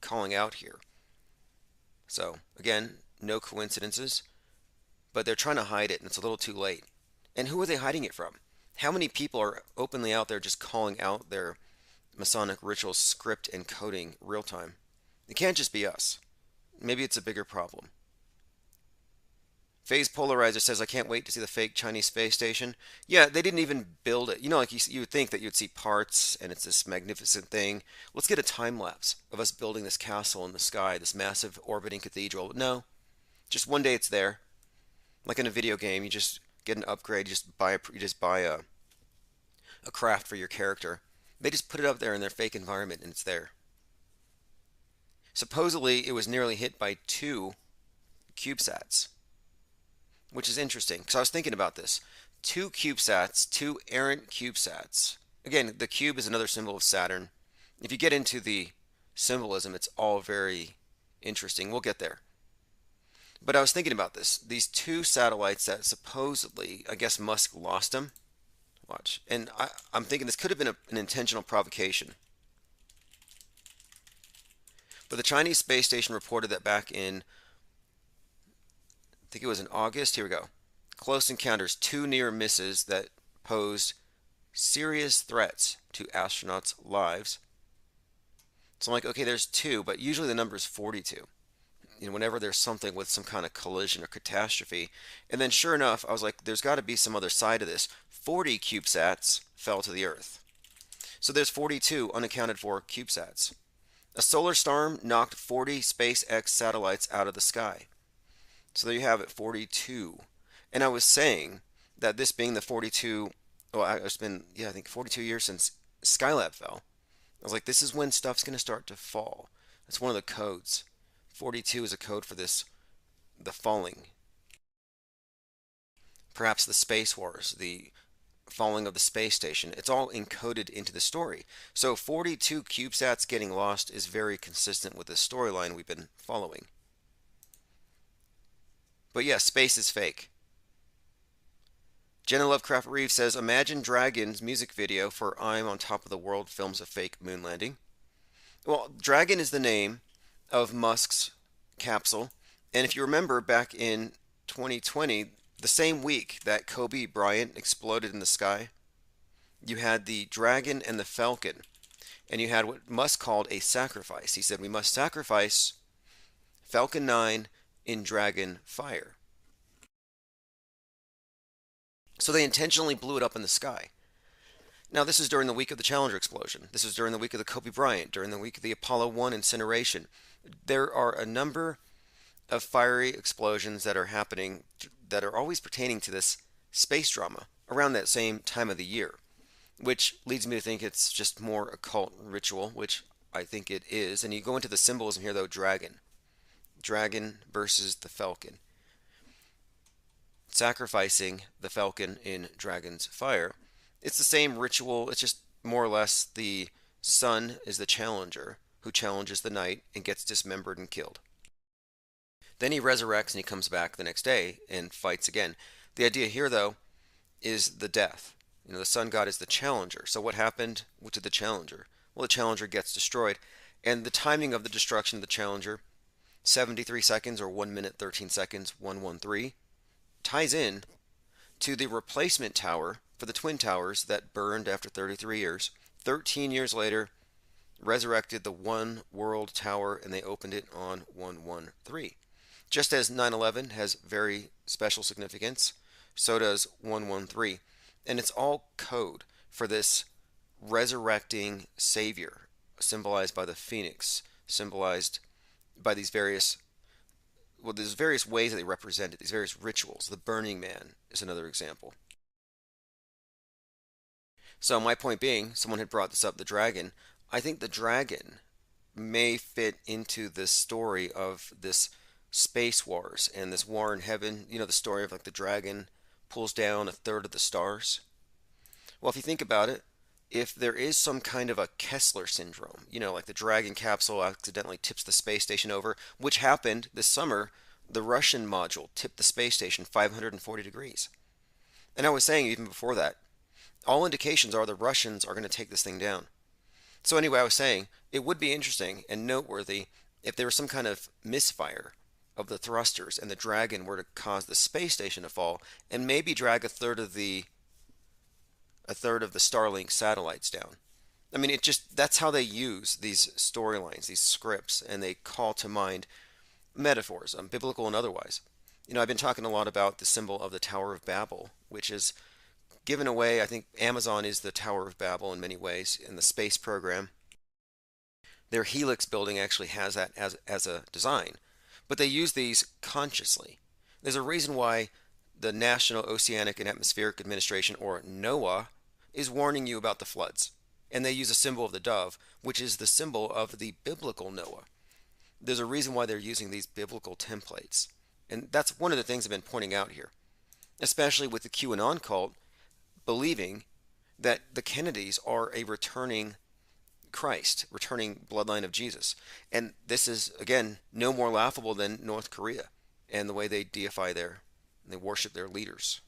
calling out here. So, again, no coincidences, but they're trying to hide it, and it's a little too late. And who are they hiding it from? How many people are openly out there just calling out their Masonic ritual script and coding real time? It can't just be us. Maybe it's a bigger problem. Phase Polarizer says, I can't wait to see the fake Chinese space station. Yeah, they didn't even build it. Like you would think that you'd see parts and it's this magnificent thing. Let's get a time lapse of us building this castle in the sky, this massive orbiting cathedral. No, just one day it's there. Like in a video game, you just get an upgrade, you just buy a craft for your character. They just put it up there in their fake environment and it's there. Supposedly, it was nearly hit by 2 CubeSats, which is interesting, because I was thinking about this. 2 CubeSats, 2 errant CubeSats. Again, the cube is another symbol of Saturn. If you get into the symbolism, it's all very interesting. We'll get there. But I was thinking about this. These 2 satellites that supposedly, I guess Musk lost them. Watch. And I'm thinking this could have been an intentional provocation. But the Chinese space station reported that back in, I think it was in August. Here we go. Close encounters, 2 near misses that posed serious threats to astronauts' lives. So I'm like, okay, there's 2, but usually the number is 42. Whenever there's something with some kind of collision or catastrophe. And then sure enough, I was like, there's got to be some other side of this. 40 CubeSats fell to the Earth. So there's 42 unaccounted for CubeSats. A solar storm knocked 40 SpaceX satellites out of the sky. So there you have it, 42. And I was saying that this being the 42, it's been, I think 42 years since Skylab fell. I was like, this is when stuff's going to start to fall. That's one of the codes. 42 is a code for this, the falling. Perhaps the space wars, the falling of the space station. It's all encoded into the story. So 42 CubeSats getting lost is very consistent with the storyline we've been following. But yeah, space is fake. Jenna Lovecraft Reeves says, Imagine Dragons music video for I'm on Top of the World films a fake moon landing. Well, Dragon is the name of Musk's capsule. And if you remember back in 2020, the same week that Kobe Bryant exploded in the sky, you had the Dragon and the Falcon, and you had what Musk called a sacrifice. He said, we must sacrifice Falcon 9 in Dragon fire. So they intentionally blew it up in the sky. Now, this is during the week of the Challenger explosion. This is during the week of the Kobe Bryant, during the week of the Apollo 1 incineration. There are a number of fiery explosions that are happening that are always pertaining to this space drama around that same time of the year, which leads me to think it's just more occult ritual, which I think it is. And you go into the symbolism here, though, dragon. Dragon versus the falcon. Sacrificing the falcon in dragon's fire. It's the same ritual. It's just more or less the sun is the challenger who challenges the night and gets dismembered and killed. Then he resurrects and he comes back the next day and fights again. The idea here, though, is the death. You know, the sun god is the challenger. So what happened to the challenger? Well, the challenger gets destroyed. And the timing of the destruction of the challenger, 73 seconds or 1 minute 13 seconds, 113, ties in to the replacement tower for the Twin Towers that burned after 33 years. 13 years later, resurrected the One World Tower, and they opened it on 113. Just as 9/11 has very special significance, so does 113. And it's all code for this resurrecting Savior, symbolized by the phoenix, symbolized by these various, well, there's various ways that they represent it, these various rituals. The Burning Man is another example. So my point being, someone had brought this up, the dragon. I think the dragon may fit into this story of this space wars and this war in heaven. You know, the story of like the dragon pulls down a third of the stars. Well, if you think about it, if there is some kind of a Kessler syndrome, you know, like the Dragon capsule accidentally tips the space station over, which happened this summer, the Russian module tipped the space station 540 degrees. And I was saying even before that, all indications are the Russians are going to take this thing down. So anyway, I was saying it would be interesting and noteworthy if there was some kind of misfire of the thrusters and the Dragon were to cause the space station to fall and maybe drag a third of the Starlink satellites down. I mean, that's how they use these storylines, these scripts, and they call to mind metaphors, biblical and otherwise. You know, I've been talking a lot about the symbol of the Tower of Babel, which is given away. I think Amazon is the Tower of Babel in many ways in the space program. Their Helix building actually has that as a design, but they use these consciously. There's a reason why the National Oceanic and Atmospheric Administration, or NOAA, is warning you about the floods. And they use a symbol of the dove, which is the symbol of the biblical Noah. There's a reason why they're using these biblical templates. And that's one of the things I've been pointing out here, especially with the QAnon cult believing that the Kennedys are a returning Christ, returning bloodline of Jesus. And this is, again, no more laughable than North Korea and the way they deify they worship their leaders.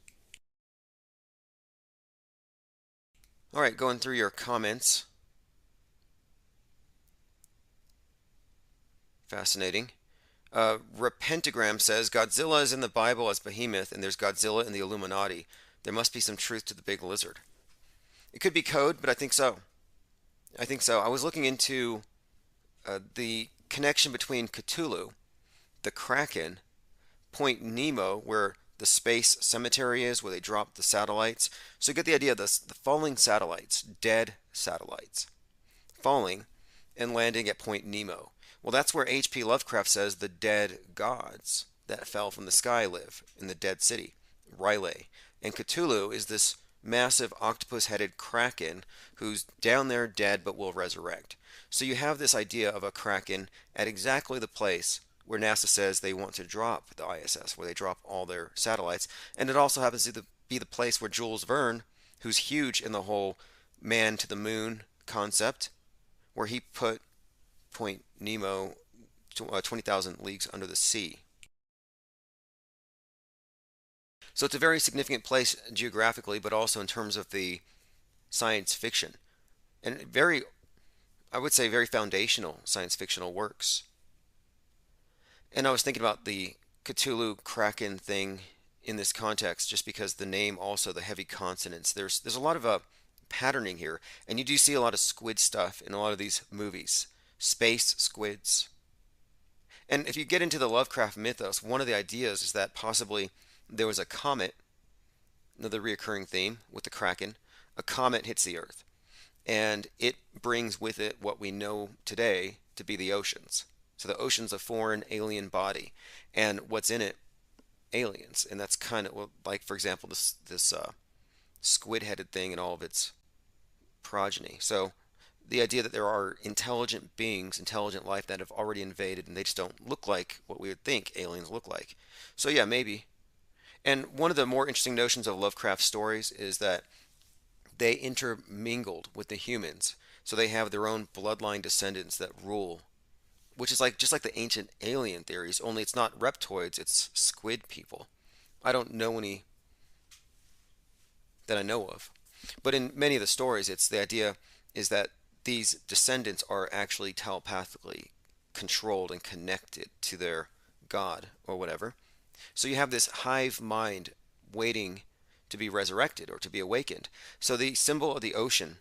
All right, going through your comments. Fascinating. Repentagram says, Godzilla is in the Bible as Behemoth, and there's Godzilla in the Illuminati. There must be some truth to the big lizard. It could be code, but I think so. I was looking into the connection between Cthulhu, the Kraken, Point Nemo, where the space cemetery is, where they drop the satellites. So you get the idea of the falling satellites, dead satellites, falling and landing at Point Nemo. Well, that's where H.P. Lovecraft says the dead gods that fell from the sky live in the dead city, R'lyeh. And Cthulhu is this massive octopus-headed kraken who's down there dead but will resurrect. So you have this idea of a kraken at exactly the place where NASA says they want to drop the ISS, where they drop all their satellites. And it also happens to be the place where Jules Verne, who's huge in the whole man to the moon concept, where he put Point Nemo 20,000 leagues under the sea. So it's a very significant place geographically, but also in terms of the science fiction. And very, I would say, very foundational science fictional works. And I was thinking about the Cthulhu Kraken thing in this context, just because the name, also the heavy consonants. There's a lot of patterning here, and you do see a lot of squid stuff in a lot of these movies. Space squids. And if you get into the Lovecraft mythos, one of the ideas is that possibly there was a comet, another reoccurring theme with the Kraken. A comet hits the Earth, and it brings with it what we know today to be the oceans. So the ocean's a foreign alien body, and what's in it? Aliens. And that's kind of, well, like, for example, this squid-headed thing and all of its progeny. So the idea that there are intelligent beings, intelligent life that have already invaded, and they just don't look like what we would think aliens look like. So yeah, maybe. And one of the more interesting notions of Lovecraft stories is that they intermingled with the humans. So they have their own bloodline descendants that rule, which is like just like the ancient alien theories, only it's not reptoids, it's squid people. I don't know any that I know of. But in many of the stories, it's the idea is that these descendants are actually telepathically controlled and connected to their god or whatever. So you have this hive mind waiting to be resurrected or to be awakened. So the symbol of the ocean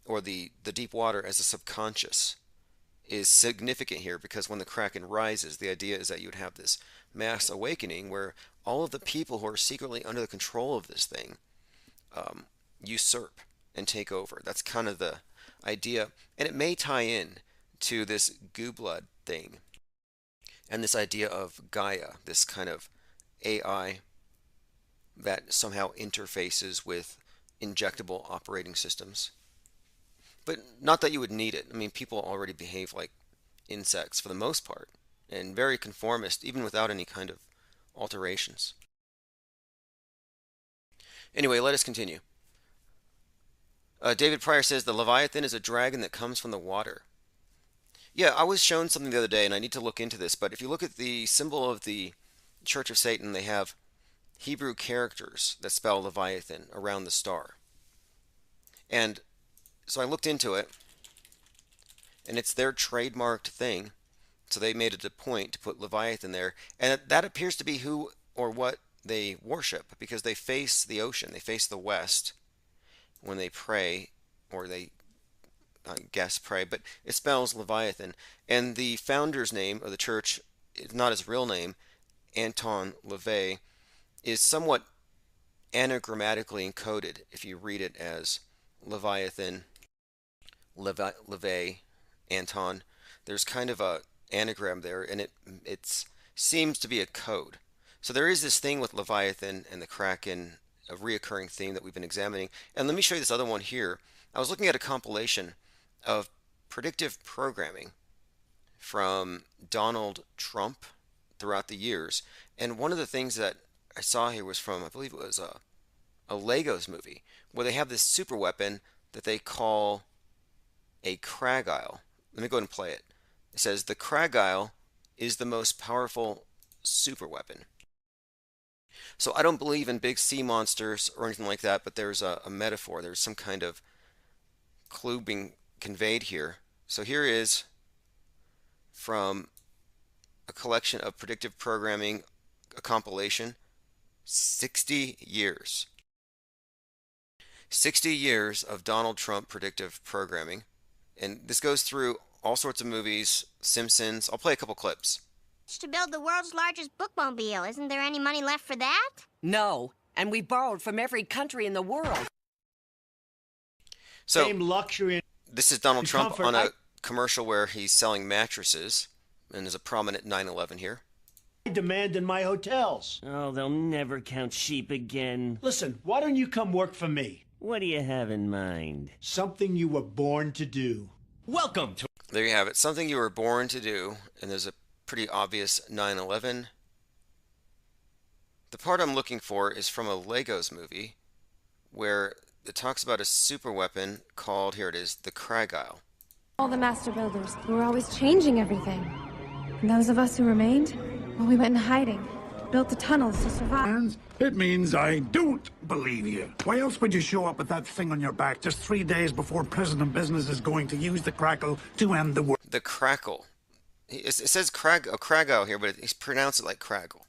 or the deep water as a subconscious is significant here, because when the Kraken rises, the idea is that you would have this mass awakening where all of the people who are secretly under the control of this thing usurp and take over. That's kind of the idea, and it may tie in to this goo blood thing and this idea of Gaia, this kind of AI that somehow interfaces with injectable operating systems. But not that you would need it. I mean, people already behave like insects for the most part, and very conformist, even without any kind of alterations. Anyway, let us continue. David Pryor says the Leviathan is a dragon that comes from the water. Yeah, I was shown something the other day, and I need to look into this, but if you look at the symbol of the Church of Satan, they have Hebrew characters that spell Leviathan around the star. And so I looked into it, and it's their trademarked thing. So they made it a point to put Leviathan there, and that appears to be who or what they worship, because they face the ocean, they face the west when they pray, or they, I guess, pray, but it spells Leviathan. And the founder's name of the church is not his real name, Anton LaVey, is somewhat anagrammatically encoded if you read it as Leviathan, LaVey, Anton. There's kind of a anagram there, and it seems to be a code. So there is this thing with Leviathan and the Kraken, a reoccurring theme that we've been examining. And let me show you this other one here. I was looking at a compilation of predictive programming from Donald Trump throughout the years. And one of the things that I saw here was from, I believe it was a Legos movie, where they have this super weapon that they call a Kragile. Let me go ahead and play it. It says, the Kragile is the most powerful super weapon. So I don't believe in big sea monsters or anything like that, but there's a metaphor. There's some kind of clue being conveyed here. So here is from a collection of predictive programming, a compilation, 60 years. 60 years of Donald Trump predictive programming. And this goes through all sorts of movies, Simpsons. I'll play a couple clips. To build the world's largest bookmobile. Isn't there any money left for that? No, and we borrowed from every country in the world. So, same luxury. This is Donald Trump on a commercial where he's selling mattresses, and there's a prominent 9/11 here. I demand in my hotels. Oh, they'll never count sheep again. Listen, why don't you come work for me? What do you have in mind? Something you were born to do. Welcome to... There you have it. Something you were born to do, and there's a pretty obvious 9/11. The part I'm looking for is from a Legos movie where it talks about a super weapon called, here it is, the Kragile. All the master builders who were always changing everything. And those of us who remained, well, we went in hiding, built the tunnels to survive. It means I don't believe you. Why else would you show up with that thing on your back just 3 days before President Business is going to use the crackle to end the world? The crackle It says Krago here, but he's pronounced it like Craggle.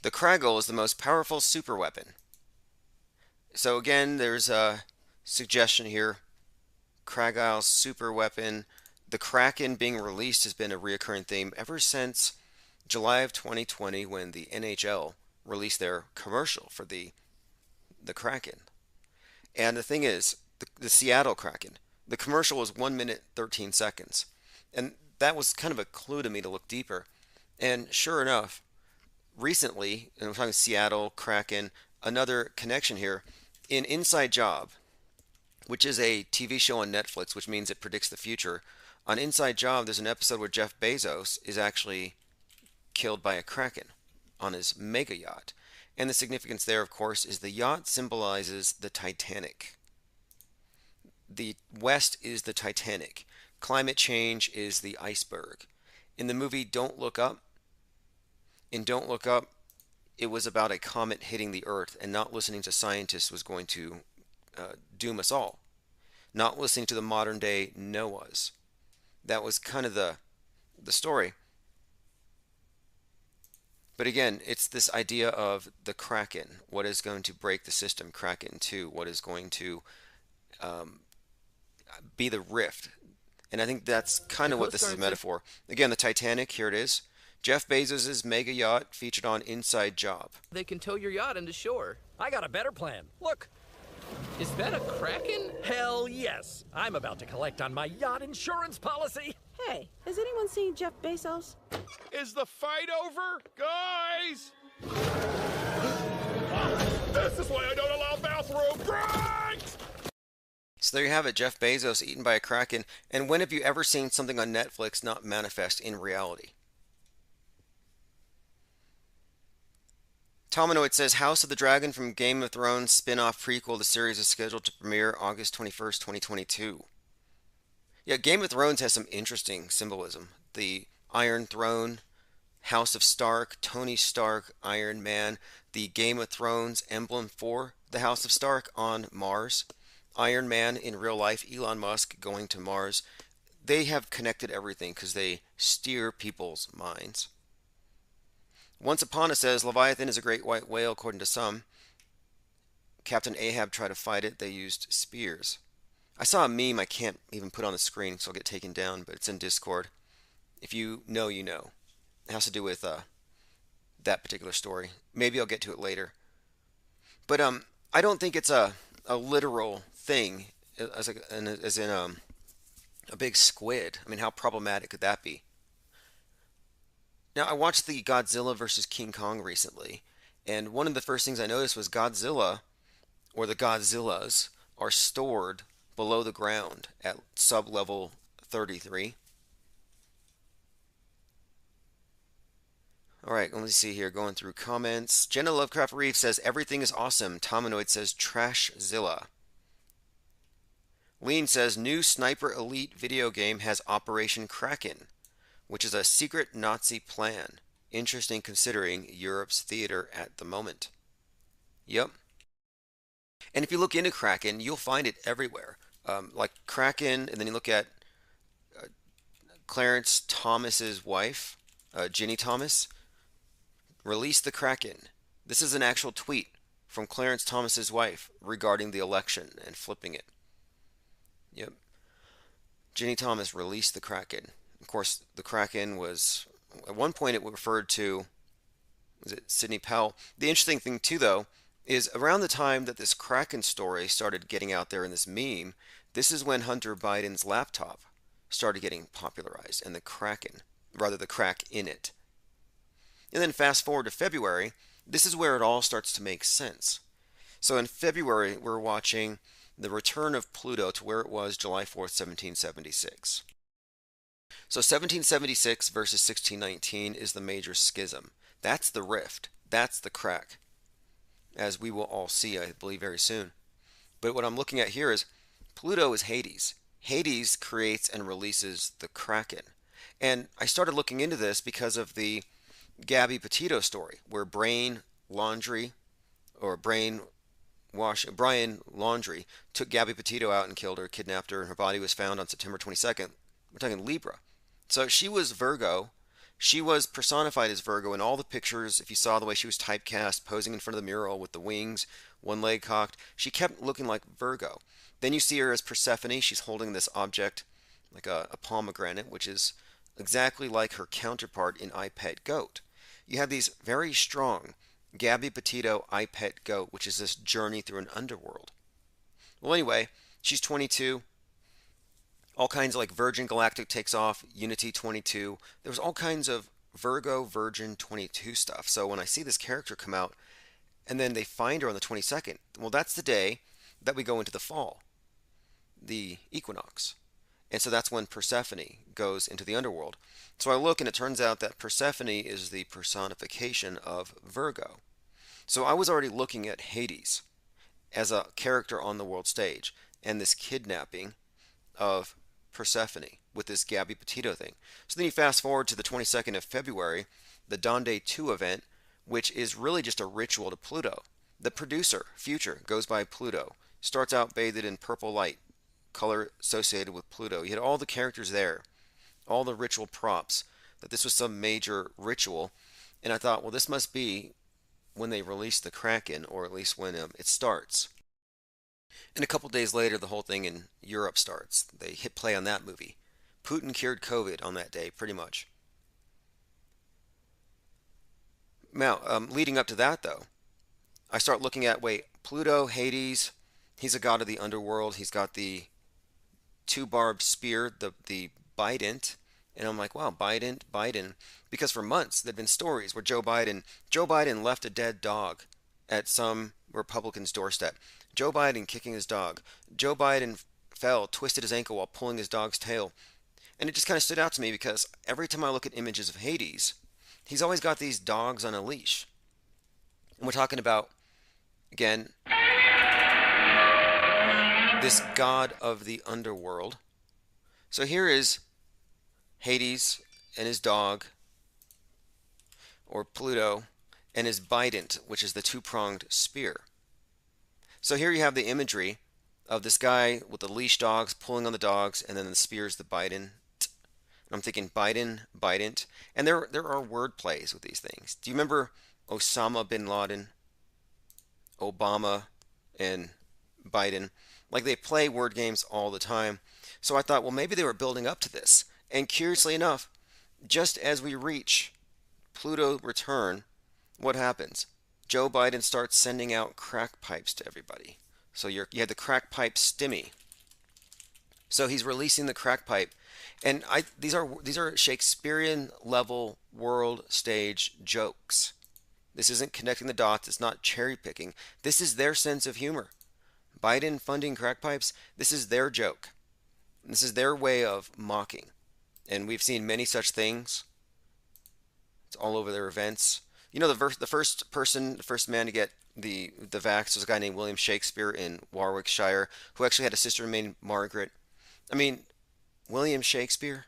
The Craggle is the most powerful super weapon. So again, there's a suggestion here. Kragel's super weapon. The Kraken being released has been a reoccurring theme ever since July of 2020 when the NHL released their commercial for the Kraken. And the thing is, the Seattle Kraken, the commercial was 1 minute 13 seconds. And that was kind of a clue to me to look deeper. And sure enough, recently, and we're talking Seattle, Kraken, another connection here, in Inside Job, which is a TV show on Netflix, which means it predicts the future. On Inside Job, there's an episode where Jeff Bezos is actually killed by a Kraken on his mega yacht. And the significance there, of course, is the yacht symbolizes the Titanic. The West is the Titanic. Climate change is the iceberg. In the movie Don't Look Up, it was about a comet hitting the Earth, and not listening to scientists was going to doom us all. Not listening to the modern day Noahs. That was kind of the story. But again, it's this idea of the Kraken. What is going to break the system? Kraken 2. What is going to be the rift? And I think that's kind of what this is a metaphor. Again, the Titanic, here it is. Jeff Bezos' mega yacht featured on Inside Job. They can tow your yacht into shore. I got a better plan. Look. Is that a Kraken? Hell yes. I'm about to collect on my yacht insurance policy. Hey, has anyone seen Jeff Bezos? Is the fight over, guys? This is why I don't allow bathroom breaks! So there you have it, Jeff Bezos eaten by a Kraken. And when have you ever seen something on Netflix not manifest in reality? Tominoid says House of the Dragon from Game of Thrones spin-off prequel. The series is scheduled to premiere August 21st, 2022. Yeah, Game of Thrones has some interesting symbolism. The Iron Throne, House of Stark, Tony Stark, Iron Man, the Game of Thrones emblem for the House of Stark on Mars, Iron Man in real life, Elon Musk going to Mars. They have connected everything because they steer people's minds. Once Upon a says Leviathan is a great white whale according to some. Captain Ahab tried to fight it. They used spears. I saw a meme I can't even put on the screen, so I'll get taken down, but it's in Discord. If you know, you know. It has to do with that particular story. Maybe I'll get to it later. But I don't think it's a literal thing as in a big squid. I mean, how problematic could that be? Now, I watched the Godzilla vs. King Kong recently, and one of the first things I noticed was Godzilla, or the Godzillas, are stored below the ground at sub-level 33. Alright, let me see here, going through comments. Jenna Lovecraft Reeve says, everything is awesome. Tominoid says, Trashzilla. Lean says, new Sniper Elite video game has Operation Kraken, which is a secret Nazi plan. Interesting considering Europe's theater at the moment. Yep. And if you look into Kraken, you'll find it everywhere. Like Kraken, and then you look at Clarence Thomas's wife, Ginny Thomas, released the Kraken. This is an actual tweet from Clarence Thomas's wife regarding the election and flipping it. Yep. Ginny Thomas released the Kraken. Of course, the Kraken was, at one point it referred to, was it Sidney Powell? The interesting thing too, though, is around the time that this Kraken story started getting out there in this meme, this is when Hunter Biden's laptop started getting popularized, and the Kraken, rather the crack in it. And then fast forward to February, this is where it all starts to make sense. So in February, we're watching the return of Pluto to where it was July 4th, 1776. So 1776 versus 1619 is the major schism. That's the rift. That's the crack, as we will all see, I believe, very soon. But what I'm looking at here is Pluto is Hades. Hades creates and releases the Kraken. And I started looking into this because of the Gabby Petito story, where Brian Laundrie took Gabby Petito out and killed her, kidnapped her, and her body was found on September 22nd. We're talking Libra. So she was Virgo. She was personified as Virgo in all the pictures. If you saw the way she was typecast, posing in front of the mural with the wings, one leg cocked, she kept looking like Virgo. Then you see her as Persephone. She's holding this object like a pomegranate, which is exactly like her counterpart in I Pet Goat. You have these very strong Gabby Petito, I Pet Goat, which is this journey through an underworld. Well, anyway, she's 22. All kinds of like Virgin Galactic takes off, Unity 22. There was all kinds of Virgo, Virgin 22 stuff. So when I see this character come out and then they find her on the 22nd, well, that's the day that we go into the fall, the equinox. And so that's when Persephone goes into the underworld. So I look and it turns out that Persephone is the personification of Virgo. So I was already looking at Hades as a character on the world stage and this kidnapping of Persephone with this Gabby Petito thing. So then you fast forward to the 22nd of February, the Donde 2 event, which is really just a ritual to Pluto. The producer, Future, goes by Pluto, starts out bathed in purple light, color associated with Pluto. You had all the characters there, all the ritual props, that this was some major ritual. And I thought, well, this must be when they release the Kraken, or at least when it starts. And a couple days later, the whole thing in Europe starts. They hit play on that movie. Putin cured COVID on that day, pretty much. Now, leading up to that, though, I start looking at, wait, Pluto, Hades, he's a god of the underworld. He's got the two-barbed spear, the bident. And I'm like, wow, Biden. Because for months, there'd been stories where Joe Biden left a dead dog at some Republican's doorstep. Joe Biden kicking his dog. Joe Biden fell, twisted his ankle while pulling his dog's tail. And it just kind of stood out to me because every time I look at images of Hades, he's always got these dogs on a leash. And we're talking about, again, this god of the underworld. So here is Hades and his dog, or Pluto, and his bident, which is the two-pronged spear. So here you have the imagery of this guy with the leash dogs pulling on the dogs, and then the spear's the bident. I'm thinking Biden, bident, and there are word plays with these things. Do you remember Osama bin Laden, Obama, and Biden? Like they play word games all the time. So I thought, well, maybe they were building up to this. And curiously enough, just as we reach Pluto return, what happens? Joe Biden starts sending out crack pipes to everybody. So you had the crack pipe stimmy. So he's releasing the crack pipe, and these are Shakespearean level world stage jokes. This isn't connecting the dots. It's not cherry picking. This is their sense of humor. Biden funding crack pipes. This is their joke. This is their way of mocking, and we've seen many such things. It's all over their events. You know, the first man to get the vax was a guy named William Shakespeare in Warwickshire, who actually had a sister named Margaret. I mean, William Shakespeare,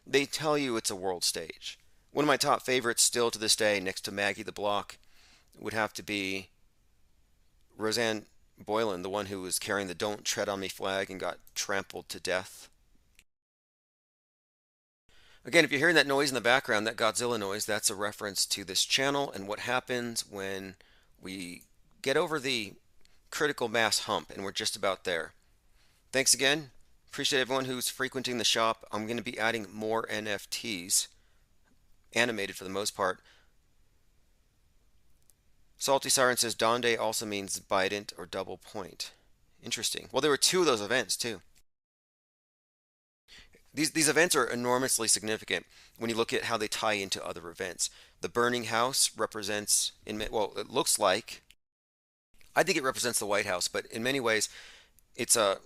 they tell you it's a world stage. One of my top favorites still to this day, next to Maggie the Block, would have to be Roseanne Boylan, the one who was carrying the Don't Tread on Me flag and got trampled to death. Again, if you're hearing that noise in the background, that Godzilla noise, that's a reference to this channel and what happens when we get over the critical mass hump, and we're just about there. Thanks again. Appreciate everyone who's frequenting the shop. I'm going to be adding more NFTs, animated for the most part. Salty Siren says Donde also means bident or double point. Interesting. Well, there were two of those events too. These events are enormously significant when you look at how they tie into other events. The burning house represents, well, it looks like, I think it represents the White House, but in many ways, it's a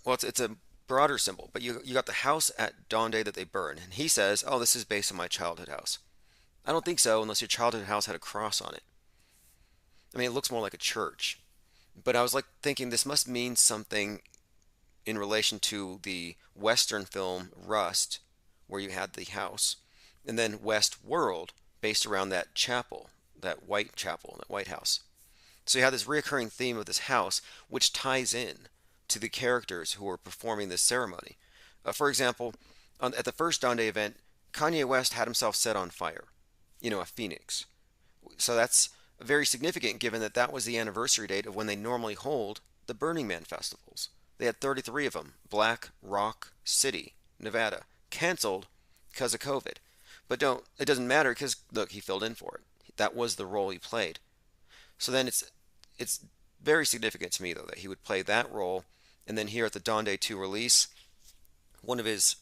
broader symbol. But you got the house at Donde that they burn, and he says, "Oh, this is based on my childhood house." I don't think so, unless your childhood house had a cross on it. I mean, it looks more like a church. But I was like thinking this must mean something in relation to the Western film Rust, where you had the house, and then West World, based around that chapel, that white chapel, that White House. So you have this recurring theme of this house, which ties in to the characters who are performing this ceremony. For example, at the first Donde event, Kanye West had himself set on fire, a phoenix. So that's very significant given that that was the anniversary date of when they normally hold the Burning Man festivals. They had 33 of them, Black Rock City, Nevada, canceled because of COVID. But it doesn't matter because look, he filled in for it. That was the role he played. So then it's very significant to me though that he would play that role, and then here at the Donde 2 release, one of his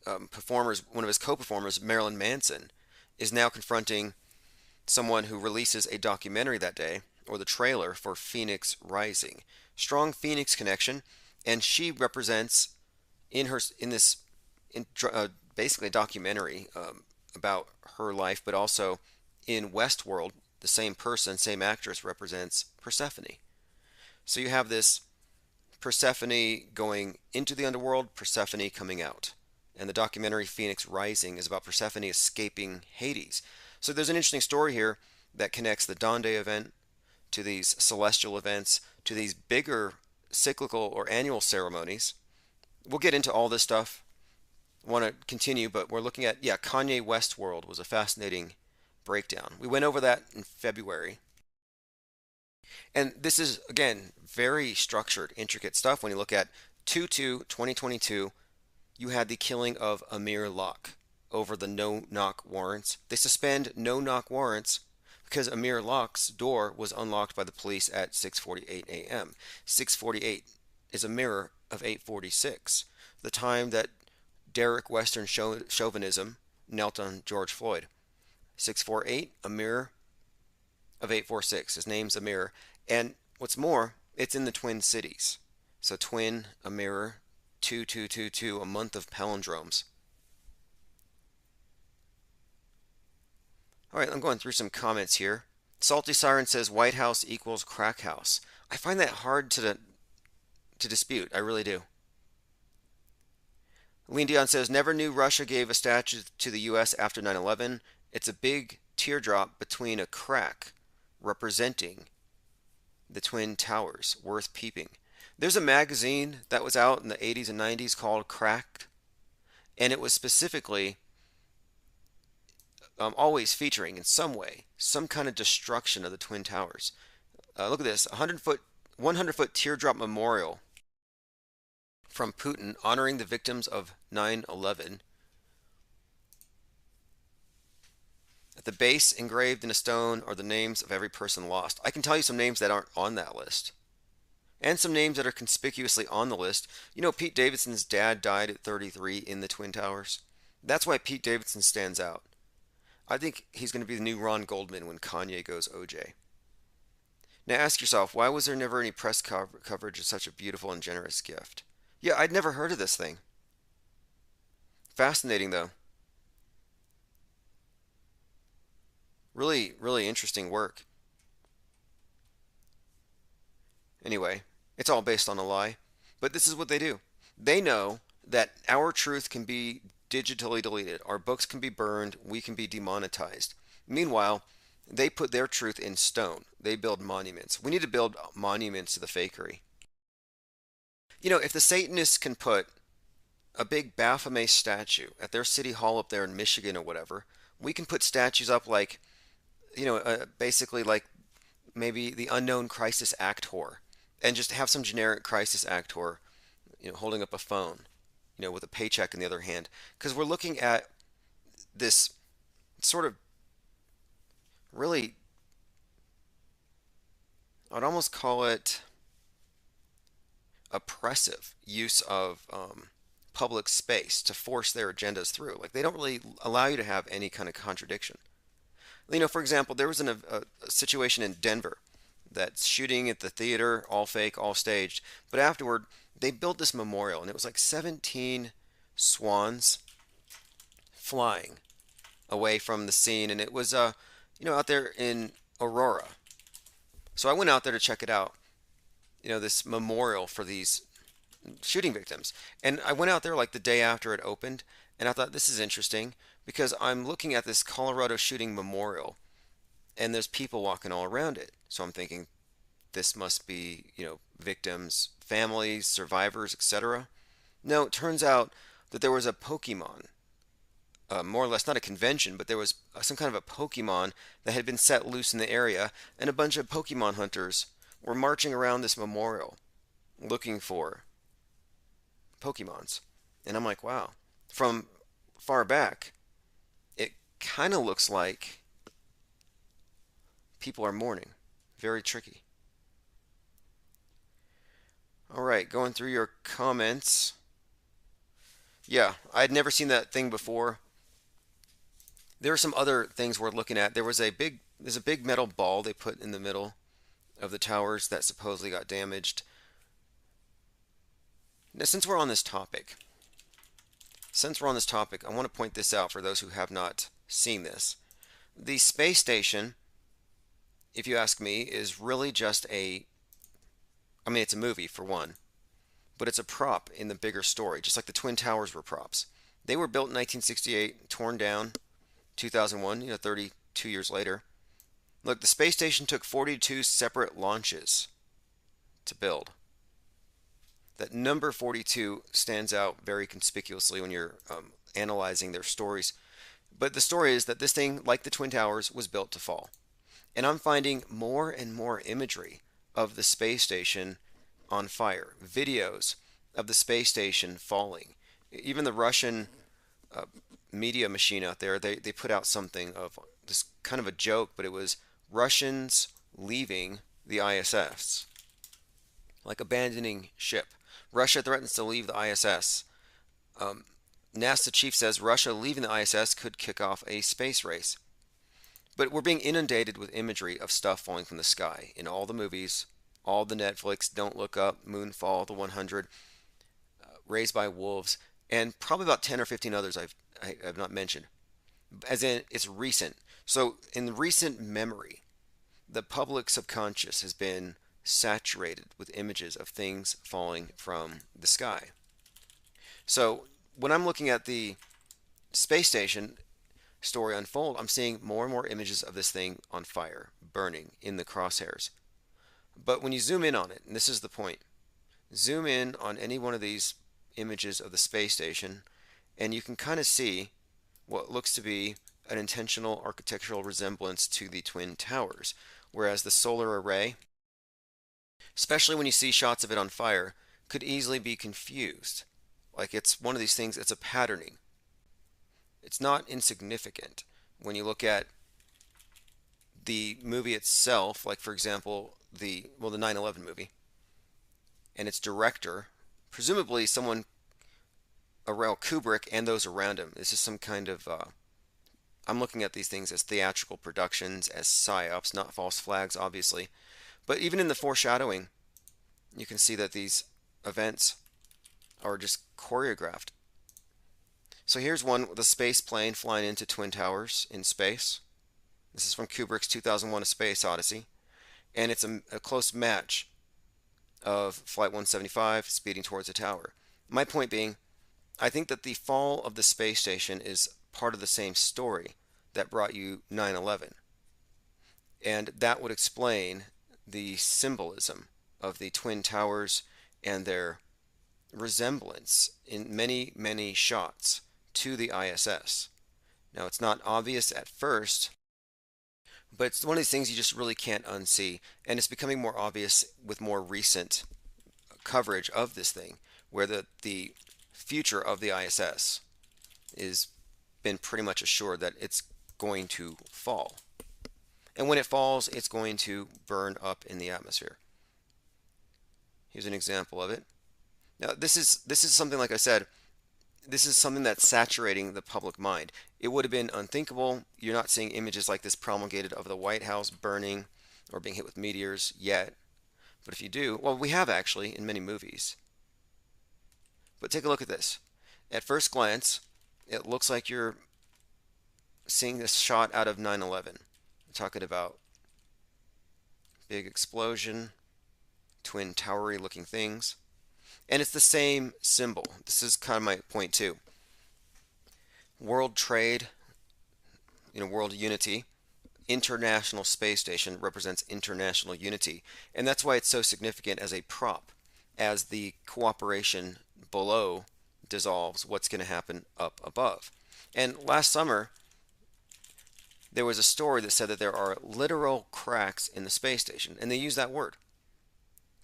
co-performers, Marilyn Manson, is now confronting someone who releases a documentary that day, or the trailer for Phoenix Rising. Strong Phoenix connection, and she represents basically a documentary about her life, but also in Westworld, the same person, same actress represents Persephone. So you have this Persephone going into the underworld, Persephone coming out. And the documentary Phoenix Rising is about Persephone escaping Hades. So there's an interesting story here that connects the Donde event to these celestial events, to these bigger cyclical or annual ceremonies. We'll get into all this stuff. I want to continue, but we're looking at, Kanye Westworld was a fascinating breakdown. We went over that in February. And this is, again, very structured, intricate stuff. When you look at 2/2/2022, you had the killing of Amir Locke over the no-knock warrants. They suspend no-knock warrants because Amir Locke's door was unlocked by the police at 6:48 a.m. 6:48 is a mirror of 8:46, the time that Derek Western chauvinism knelt on George Floyd. 6:48, a mirror of 8:46. His name's Amir. And what's more, it's in the Twin Cities. So twin, a mirror, 2222, a month of palindromes. All right, I'm going through some comments here. Salty Siren says White House equals crack house. I find that hard to dispute. I really do. Lean Dion says never knew Russia gave a statue to the U.S. after 9/11. It's a big teardrop between a crack representing the Twin Towers, worth peeping. There's a magazine that was out in the 80s and 90s called Cracked, and it was specifically always featuring in some way some kind of destruction of the Twin Towers. Look at this, 100-foot teardrop memorial from Putin honoring the victims of 9/11. At the base, engraved in a stone, are the names of every person lost. I can tell you some names that aren't on that list, and some names that are conspicuously on the list. You know, Pete Davidson's dad died at 33 in the Twin Towers. That's why Pete Davidson stands out. I think he's going to be the new Ron Goldman when Kanye goes OJ. Now ask yourself, why was there never any press coverage of such a beautiful and generous gift? Yeah, I'd never heard of this thing. Fascinating, though. Really, really interesting work. Anyway, it's all based on a lie. But this is what they do. They know that our truth can be digitally deleted. Our books can be burned. We can be demonetized. Meanwhile, they put their truth in stone. They build monuments. We need to build monuments to the fakery. You know, if the Satanists can put a big Baphomet statue at their city hall up there in Michigan or whatever, we can put statues up like, basically like maybe the unknown crisis actor, and just have some generic crisis actor, holding up a phone, with a paycheck in the other hand. Because we're looking at this sort of really, I'd almost call it oppressive use of public space to force their agendas through. Like, they don't really allow you to have any kind of contradiction. For example, there was a situation in Denver that's shooting at the theater, all fake, all staged, but afterward they built this memorial, and it was like 17 swans flying away from the scene, and it was out there in Aurora. So I went out there to check it out, this memorial for these shooting victims. And I went out there like the day after it opened, and I thought, this is interesting, because I'm looking at this Colorado shooting memorial, and there's people walking all around it. So I'm thinking, this must be, victims, families, survivors, etc. No, it turns out that there was a Pokemon, more or less not a convention, but there was some kind of a Pokemon that had been set loose in the area, and a bunch of Pokemon hunters were marching around this memorial looking for Pokemons. And I'm like, wow. From far back, it kind of looks like people are mourning. Very tricky. All right, going through your comments. Yeah, I'd never seen that thing before. There are some other things we're looking at. There's a big metal ball they put in the middle of the towers that supposedly got damaged. Now, since we're on this topic, I want to point this out for those who have not seen this. The space station, if you ask me, is really just it's a movie for one, but it's a prop in the bigger story, just like the Twin Towers were props. They were built in 1968, torn down 2001, 32 years later. Look, the space station took 42 separate launches to build. That number 42 stands out very conspicuously when you're analyzing their stories. But the story is that this thing, like the Twin Towers, was built to fall. And I'm finding more and more imagery of the space station on fire. Videos of the space station falling. Even the Russian media machine out there, they put out something of this kind of a joke, but it was Russians leaving the ISS. Like abandoning ship. Russia threatens to leave the ISS. NASA chief says Russia leaving the ISS could kick off a space race. But we're being inundated with imagery of stuff falling from the sky in all the movies, all the Netflix, Don't Look Up, Moonfall, The 100, Raised by Wolves, and probably about 10 or 15 others I've not mentioned. As in, it's recent. So in recent memory, the public subconscious has been saturated with images of things falling from the sky. So when I'm looking at the space station story unfold, I'm seeing more and more images of this thing on fire, burning in the crosshairs. But when you zoom in on it, and this is the point, zoom in on any one of these images of the space station, and you can kind of see what looks to be an intentional architectural resemblance to the Twin Towers, whereas the solar array, especially when you see shots of it on fire, could easily be confused. Like it's one of these things, it's a patterning. It's not insignificant when you look at the movie itself, like for example, the 9/11 movie, and its director, presumably someone around Kubrick and those around him. This is some kind of, I'm looking at these things as theatrical productions, as psyops, not false flags, obviously. But even in the foreshadowing, you can see that these events are just choreographed. So here's one with a space plane flying into Twin Towers in space. This is from Kubrick's 2001: A Space Odyssey. And it's a close match of Flight 175 speeding towards the tower. My point being, I think that the fall of the space station is part of the same story that brought you 9/11. And that would explain the symbolism of the Twin Towers and their resemblance in many, many shots to the ISS. Now, it's not obvious at first, but it's one of these things you just really can't unsee. And it's becoming more obvious with more recent coverage of this thing, where the future of the ISS is been pretty much assured that it's going to fall. And when it falls, it's going to burn up in the atmosphere. Here's an example of it. Now, this is something, like I said, this is something that's saturating the public mind. It would have been unthinkable. You're not seeing images like this promulgated of the White House burning or being hit with meteors yet. But if you do, well, we have actually in many movies. But take a look at this. At first glance, it looks like you're seeing this shot out of 9/11. We're talking about big explosion, twin towery looking things. And it's the same symbol. This is kind of my point too. World trade, world unity. International Space Station represents international unity. And that's why it's so significant as a prop, as the cooperation below dissolves, what's going to happen up above. And last summer, there was a story that said that there are literal cracks in the space station, and they use that word.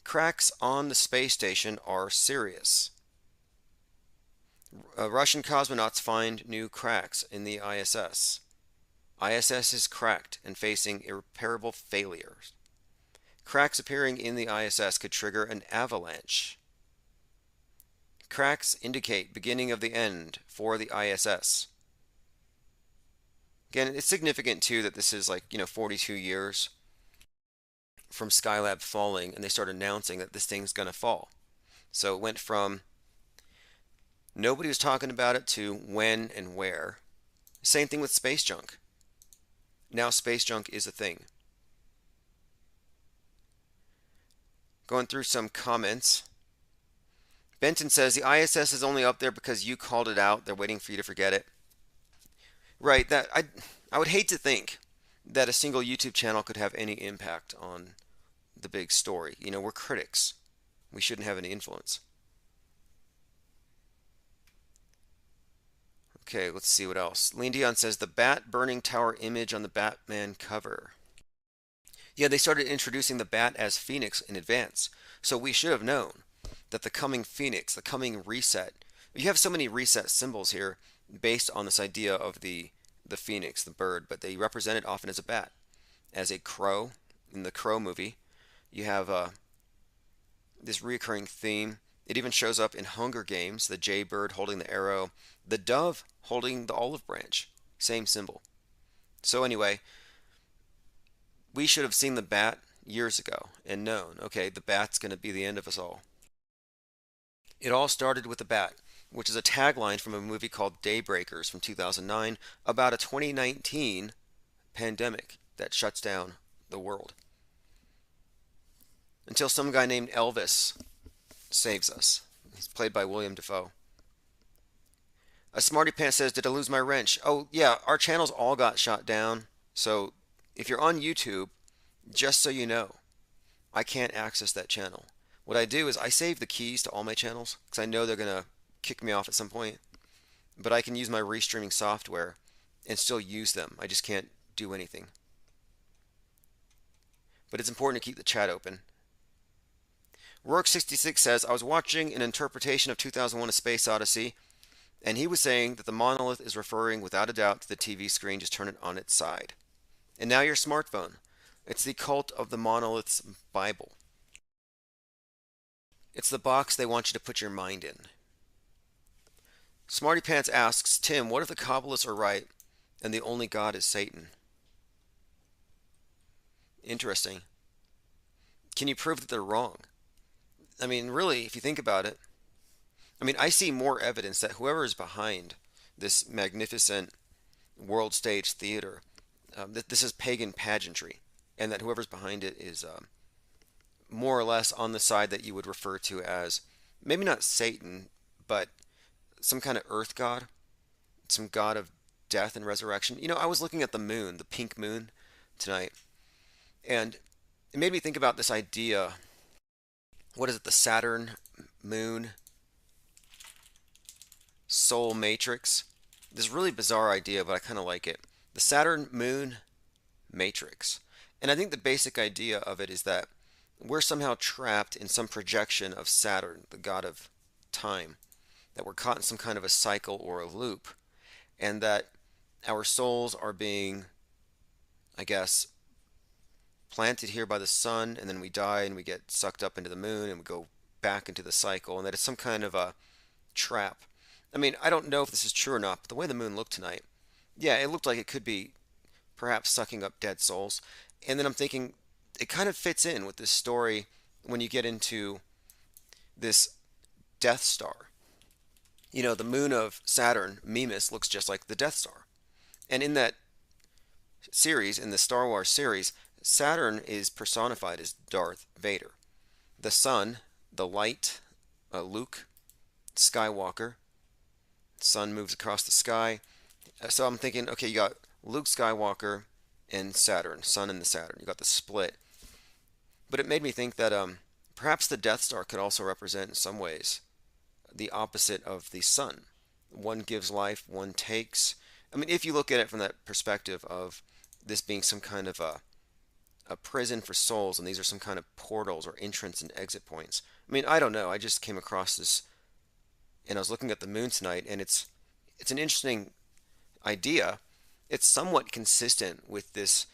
Cracks on the space station are serious. Russian cosmonauts find new cracks in the ISS. ISS is cracked and facing irreparable failures. Cracks appearing in the ISS could trigger an avalanche. Cracks indicate beginning of the end for the ISS. Again, it's significant too that this is 42 years from Skylab falling, and they start announcing that this thing's going to fall. So it went from nobody was talking about it to when and where. Same thing with space junk. Now space junk is a thing. Going through some comments. Benton says the ISS is only up there because you called it out. They're waiting for you to forget it. Right, that I would hate to think that a single YouTube channel could have any impact on the big story. You know, we're critics. We shouldn't have any influence. Okay, let's see what else. Lean Dion says the bat burning tower image on the Batman cover. Yeah, they started introducing the bat as Phoenix in advance. So we should have known that the coming Phoenix, the coming reset, you have so many reset symbols here based on this idea of the Phoenix, the bird, but they represent it often as a bat, as a crow. In the Crow movie, you have this recurring theme. It even shows up in Hunger Games, the jaybird holding the arrow, the dove holding the olive branch, same symbol. So anyway, we should have seen the bat years ago and known, okay, the bat's going to be the end of us all. It all started with the bat, which is a tagline from a movie called Daybreakers from 2009 about a 2019 pandemic that shuts down the world. Until some guy named Elvis saves us. He's played by William Dafoe. A Smarty Pants says, did I lose my wrench? Oh, yeah, our channels all got shot down. So if you're on YouTube, just so you know, I can't access that channel. What I do is I save the keys to all my channels because I know they're going to kick me off at some point. But I can use my restreaming software and still use them. I just can't do anything. But it's important to keep the chat open. Rourke66 says, I was watching an interpretation of 2001 A Space Odyssey, and he was saying that the monolith is referring without a doubt to the TV screen, just turn it on its side. And now your smartphone. It's the cult of the monolith's Bible. It's the box they want you to put your mind in. Smarty Pants asks, Tim, what if the Kabbalists are right and the only God is Satan? Interesting. Can you prove that they're wrong? I mean, really, if you think about it, I mean, I see more evidence that whoever is behind this magnificent world stage theater, that this is pagan pageantry, and that whoever's behind it is more or less on the side that you would refer to as, maybe not Satan, but some kind of earth god, some god of death and resurrection. You know, I was looking at the moon, the pink moon, tonight, and it made me think about this idea. What is it? The Saturn moon soul matrix. This really bizarre idea, but I kind of like it. The Saturn moon matrix. And I think the basic idea of it is that we're somehow trapped in some projection of Saturn, the god of time, that we're caught in some kind of a cycle or a loop, and that our souls are being, I guess, planted here by the sun, and then we die and we get sucked up into the moon and we go back into the cycle, and that it's some kind of a trap. I mean, I don't know if this is true or not, but the way the moon looked tonight, yeah, it looked like it could be perhaps sucking up dead souls. And then I'm thinking it kind of fits in with this story when you get into this Death Star. You know, the moon of Saturn, Mimas, looks just like the Death Star. And in that series, in the Star Wars series, Saturn is personified as Darth Vader. The sun, the light, Luke Skywalker. Sun moves across the sky. So I'm thinking, okay, you got Luke Skywalker and Saturn, Sun and the Saturn. You got the split. But it made me think that perhaps the Death Star could also represent in some ways the opposite of the sun. One gives life, one takes. I mean, if you look at it from that perspective of this being some kind of a prison for souls, and these are some kind of portals or entrance and exit points. I mean, I don't know. I just came across this, and I was looking at the moon tonight, and it's an interesting idea. It's somewhat consistent with this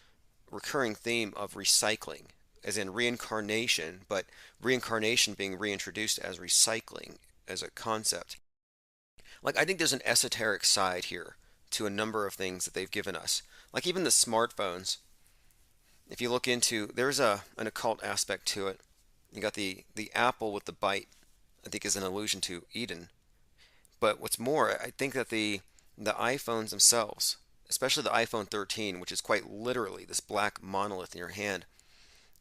recurring theme of recycling, as in reincarnation, but reincarnation being reintroduced as recycling as a concept. Like, I think there's an esoteric side here to a number of things that they've given us. Like even the smartphones, if you look into, there's an occult aspect to it. You got the apple with the bite, I think is an allusion to Eden. But what's more, I think that the iPhones themselves, especially the iPhone 13, which is quite literally this black monolith in your hand,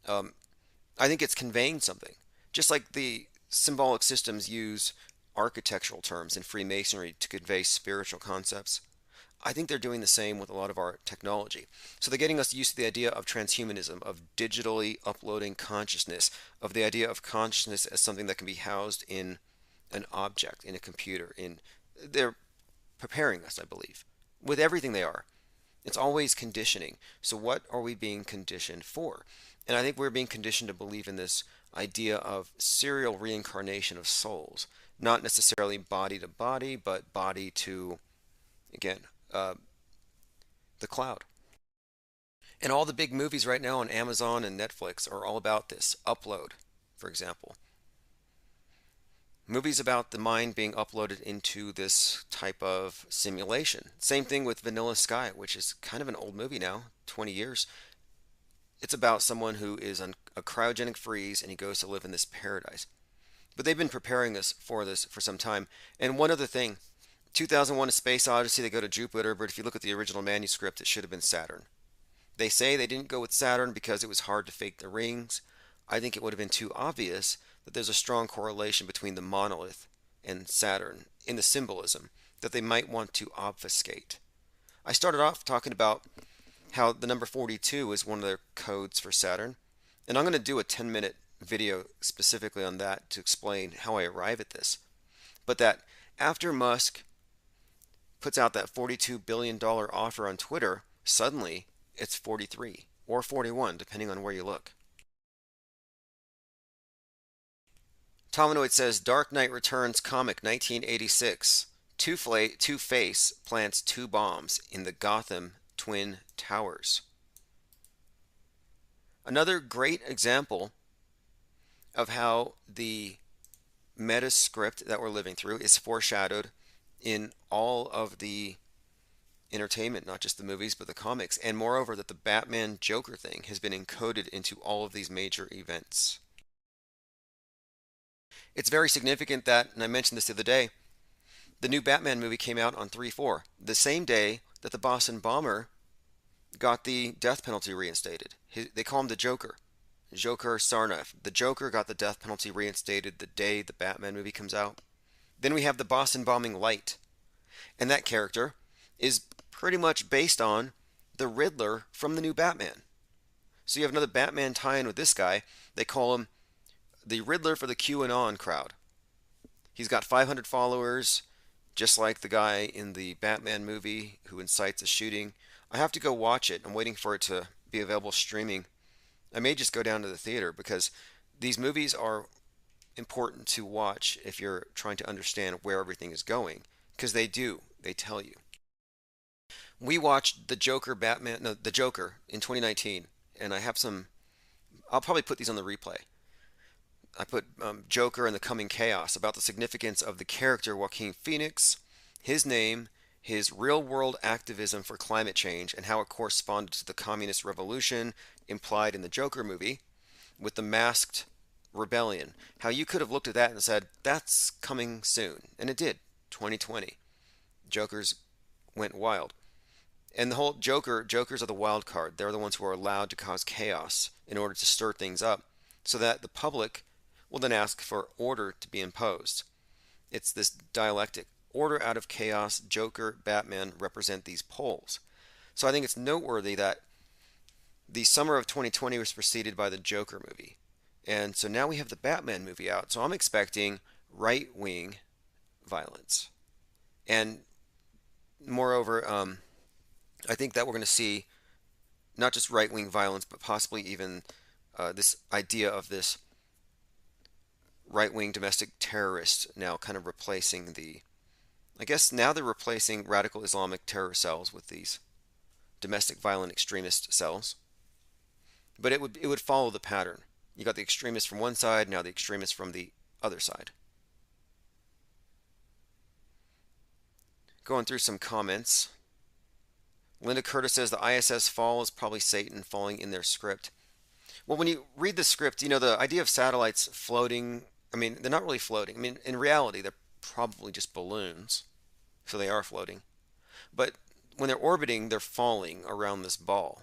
I think it's conveying something. Just like the symbolic systems use architectural terms in Freemasonry to convey spiritual concepts, I think they're doing the same with a lot of our technology. So they're getting us used to the idea of transhumanism, of digitally uploading consciousness, of the idea of consciousness as something that can be housed in an object, in a computer. They're preparing us, I believe, with everything they are. It's always conditioning. So what are we being conditioned for? And I think we're being conditioned to believe in this idea of serial reincarnation of souls, not necessarily body to body, but body to, again, the cloud. And all the big movies right now on Amazon and Netflix are all about this. Upload, for example. Movies about the mind being uploaded into this type of simulation. Same thing with Vanilla Sky, which is kind of an old movie now, 20 years. It's about someone who is on a cryogenic freeze and he goes to live in this paradise. But they've been preparing us for this for some time. And one other thing, 2001: A Space Odyssey, they go to Jupiter, but if you look at the original manuscript, it should have been Saturn. They say they didn't go with Saturn because it was hard to fake the rings. I think it would have been too obvious that there's a strong correlation between the monolith and Saturn in the symbolism that they might want to obfuscate. I started off talking about how the number 42 is one of their codes for Saturn, and I'm going to do a 10-minute video specifically on that to explain how I arrive at this. But that after Musk puts out that $42 billion offer on Twitter, suddenly it's 43 or 41, depending on where you look. Tominoid says, Dark Knight Returns comic 1986. Two-Face plants 2 bombs in the Gotham Twin Towers. Another great example of how the meta script that we're living through is foreshadowed in all of the entertainment, not just the movies, but the comics. And moreover, that the Batman Joker thing has been encoded into all of these major events. It's very significant that, and I mentioned this the other day, the new Batman movie came out on 3/4, the same day that the Boston bomber got the death penalty reinstated. They call him the Joker. Joker Sarnath. The Joker got the death penalty reinstated the day the Batman movie comes out. Then we have the Boston bombing light. And that character is pretty much based on the Riddler from the new Batman. So you have another Batman tie-in with this guy. They call him the Riddler for the QAnon crowd. He's got 500 followers, just like the guy in the Batman movie who incites a shooting. I have to go watch it. I'm waiting for it to be available streaming. I may just go down to the theater because these movies are important to watch if you're trying to understand where everything is going, because they tell you. We watched the Joker in 2019, and I have some, I'll probably put these on the replay. I put Joker and the Coming Chaos, about the significance of the character Joaquin Phoenix, his name, his real-world activism for climate change, and how it corresponded to the communist revolution implied in the Joker movie with the masked rebellion. How you could have looked at that and said, that's coming soon. And it did. 2020. Jokers went wild. And the whole Jokers are the wild card. They're the ones who are allowed to cause chaos in order to stir things up so that the public will then ask for order to be imposed. It's this dialectic. Order out of chaos. Joker, Batman represent these poles. So I think it's noteworthy that the summer of 2020 was preceded by the Joker movie. And so now we have the Batman movie out. So I'm expecting right-wing violence. And moreover, I think that we're going to see not just right-wing violence, but possibly even this idea of this right-wing domestic terrorist now kind of replacing I guess now they're replacing radical Islamic terror cells with these domestic violent extremist cells. But it would follow the pattern. You got the extremists from one side, now the extremists from the other side. Going through some comments. Linda Curtis says the ISS fall is probably Satan falling in their script. Well, when you read the script, the idea of satellites floating, I mean, they're not really floating. I mean, in reality, they're probably just balloons. So they are floating. But when they're orbiting, they're falling around this ball.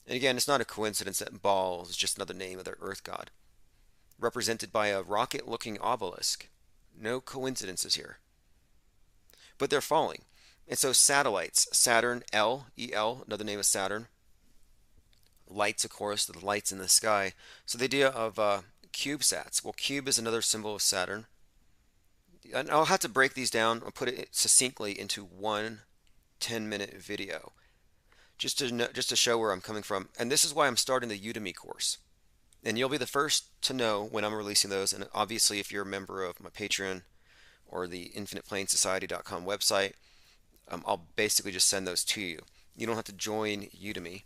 And again, it's not a coincidence that ball is just another name of their Earth god, represented by a rocket-looking obelisk. No coincidences here. But they're falling. And so satellites, Saturn, E-L, another name of Saturn. Lights, of course, the lights in the sky. So the idea of CubeSats. Well, cube is another symbol of Saturn. And I'll have to break these down and put it succinctly into one 10-minute video, just to show where I'm coming from. And this is why I'm starting the Udemy course. And you'll be the first to know when I'm releasing those. And obviously, if you're a member of my Patreon or the InfinitePlaneSociety.com website, I'll basically just send those to you. You don't have to join Udemy.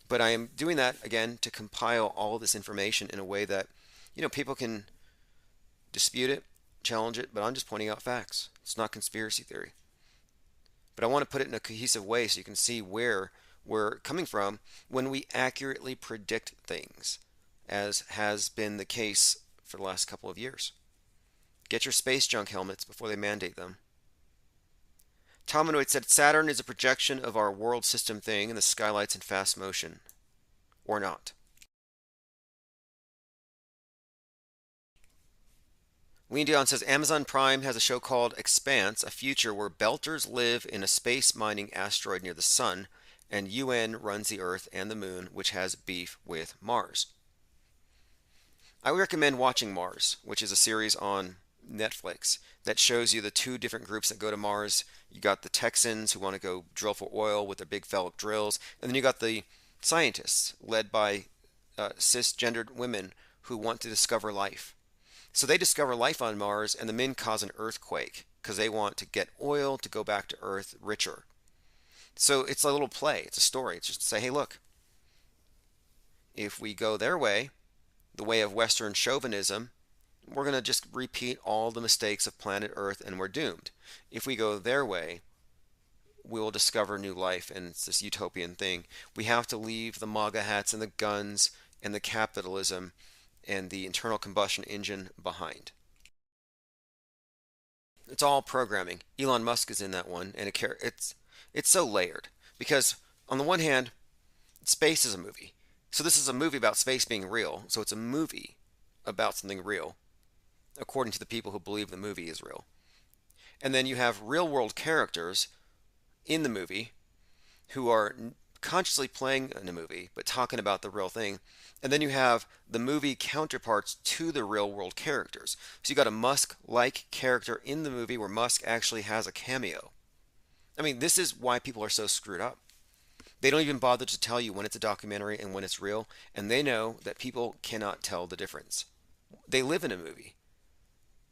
But I am doing that, again, to compile all of this information in a way that, people can dispute it, challenge it, but I'm just pointing out facts. It's not conspiracy theory. But I want to put it in a cohesive way so you can see where we're coming from when we accurately predict things, as has been the case for the last couple of years. Get your space junk helmets before they mandate them. Tominoid said Saturn is a projection of our world system thing and the skylights in fast motion. Or not. Lean Dion says Amazon Prime has a show called Expanse, a future where belters live in a space mining asteroid near the sun, and UN runs the Earth and the Moon, which has beef with Mars. I would recommend watching Mars, which is a series on Netflix that shows you the two different groups that go to Mars. You got the Texans who want to go drill for oil with their big phallic drills, and then you got the scientists led by cisgendered women who want to discover life. So they discover life on Mars, and the men cause an earthquake because they want to get oil to go back to Earth richer. So it's a little play. It's a story. It's just to say, hey, look, if we go their way, the way of Western chauvinism, we're going to just repeat all the mistakes of planet Earth and we're doomed. If we go their way, we will discover new life, and it's this utopian thing. We have to leave the MAGA hats and the guns and the capitalism and the internal combustion engine behind. It's all programming. Elon Musk is in that one, and it's so layered because on the one hand, space is a movie. So this is a movie about space being real. So it's a movie about something real, according to the people who believe the movie is real. And then you have real world characters in the movie who are consciously playing in a movie but talking about the real thing. And then you have the movie counterparts to the real world characters. So you got a Musk-like character in the movie where Musk actually has a cameo. I mean, this is why people are so screwed up. They don't even bother to tell you when it's a documentary and when it's real, and they know that people cannot tell the difference. They live in a movie.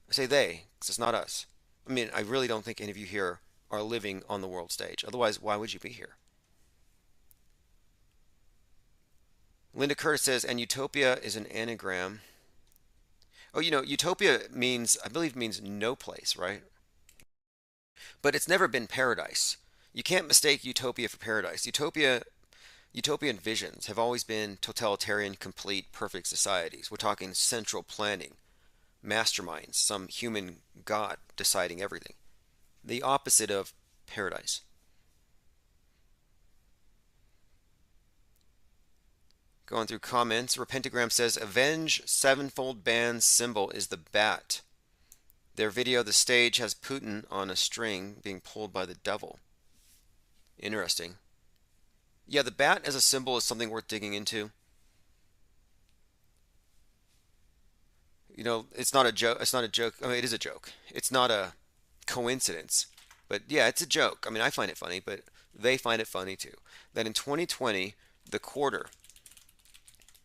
I say they, because it's not us. I mean, I really don't think any of you here are living on the world stage. Otherwise, why would you be here? Linda Curtis says, and utopia is an anagram. Oh, utopia means, I believe means no place, right? But it's never been paradise. You can't mistake utopia for paradise. Utopian visions have always been totalitarian, complete, perfect societies. We're talking central planning, masterminds, some human god deciding everything. The opposite of paradise. Going through comments, Repentagram says, Avenge Sevenfold Band's symbol is the bat. Their video, the stage, has Putin on a string being pulled by the devil. Interesting. Yeah, the bat as a symbol is something worth digging into. It's not a joke. It's not a joke. I mean, it is a joke. It's not a coincidence. But yeah, it's a joke. I mean, I find it funny, but they find it funny too. That in 2020, the quarter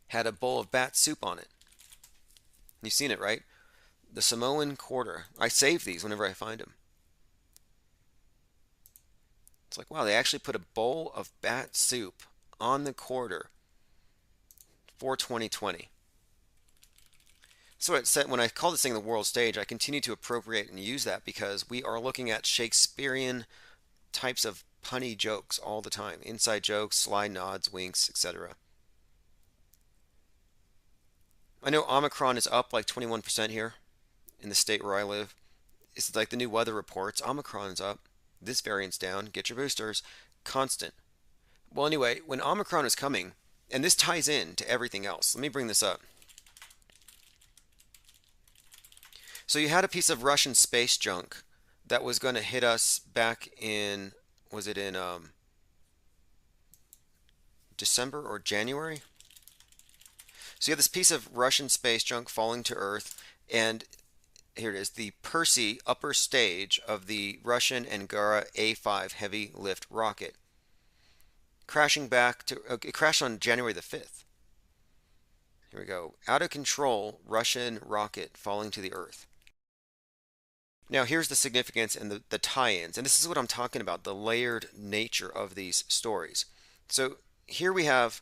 had a bowl of bat soup on it. You've seen it, right? The Samoan quarter. I save these whenever I find them. It's like, wow, they actually put a bowl of bat soup on the quarter for 2020. So it said, when I call this thing the world stage, I continue to appropriate and use that because we are looking at Shakespearean types of punny jokes all the time. Inside jokes, sly nods, winks, etc. I know Omicron is up like 21% here in the state where I live. It's like the new weather reports. Omicron's up. This variant's down. Get your boosters. Constant. Well, anyway, when Omicron was coming, and this ties in to everything else. Let me bring this up. So you had a piece of Russian space junk that was going to hit us back in, was it in December or January? So you have this piece of Russian space junk falling to Earth, and here it is, the Percy upper stage of the Russian Angara A5 heavy lift rocket. Crashing back to, it crashed on January the 5th. Here we go. Out of control Russian rocket falling to the Earth. Now here's the significance and the tie-ins, and this is what I'm talking about, the layered nature of these stories. So here we have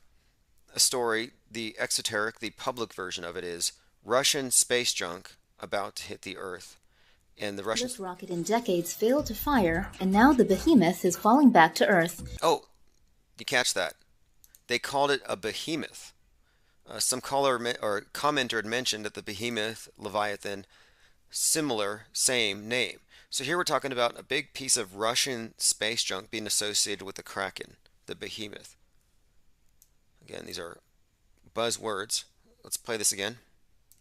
a story, the exoteric, the public version of it is Russian space junk about to hit the Earth. And the Russian rocket in decades failed to fire, and now the behemoth is falling back to Earth. Oh, you catch that? They called it a behemoth. Some caller or commenter had mentioned that the behemoth, Leviathan, similar, same name. So here we're talking about a big piece of Russian space junk being associated with the Kraken, the behemoth. Again, these are buzzwords. Let's play this again.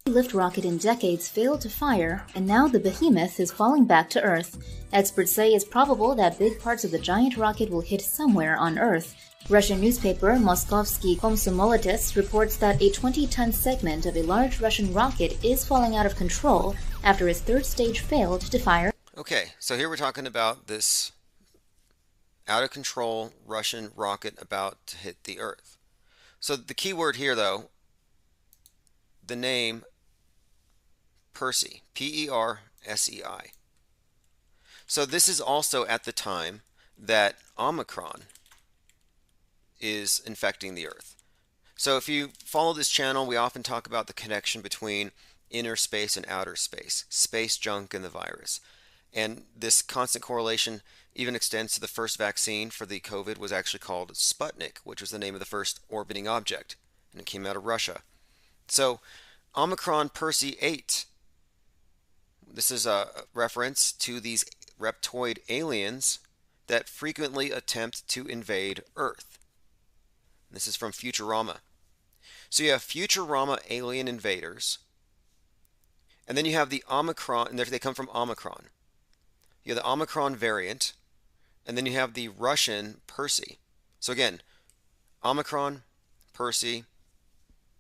Lift rocket in decades failed to fire, and now the behemoth is falling back to Earth. Experts say it's probable that big parts of the giant rocket will hit somewhere on Earth. Russian newspaper Moskovsky Komsomolets reports that a 20-ton segment of a large Russian rocket is falling out of control after its third stage failed to fire. Okay, so here we're talking about this out-of-control Russian rocket about to hit the Earth. So the key word here, though, the name Percy, P-E-R-S-E-I. So this is also at the time that Omicron is infecting the Earth. So if you follow this channel, we often talk about the connection between inner space and outer space, space junk and the virus. And this constant correlation even extends to the first vaccine for the COVID was actually called Sputnik, which was the name of the first orbiting object, and it came out of Russia. So Omicron Percy 8, this is a reference to these reptoid aliens that frequently attempt to invade Earth. This is from Futurama. So you have Futurama alien invaders, and then you have the Omicron, and they come from Omicron. You have the Omicron variant, and then you have the Russian Percy. So again, Omicron, Percy,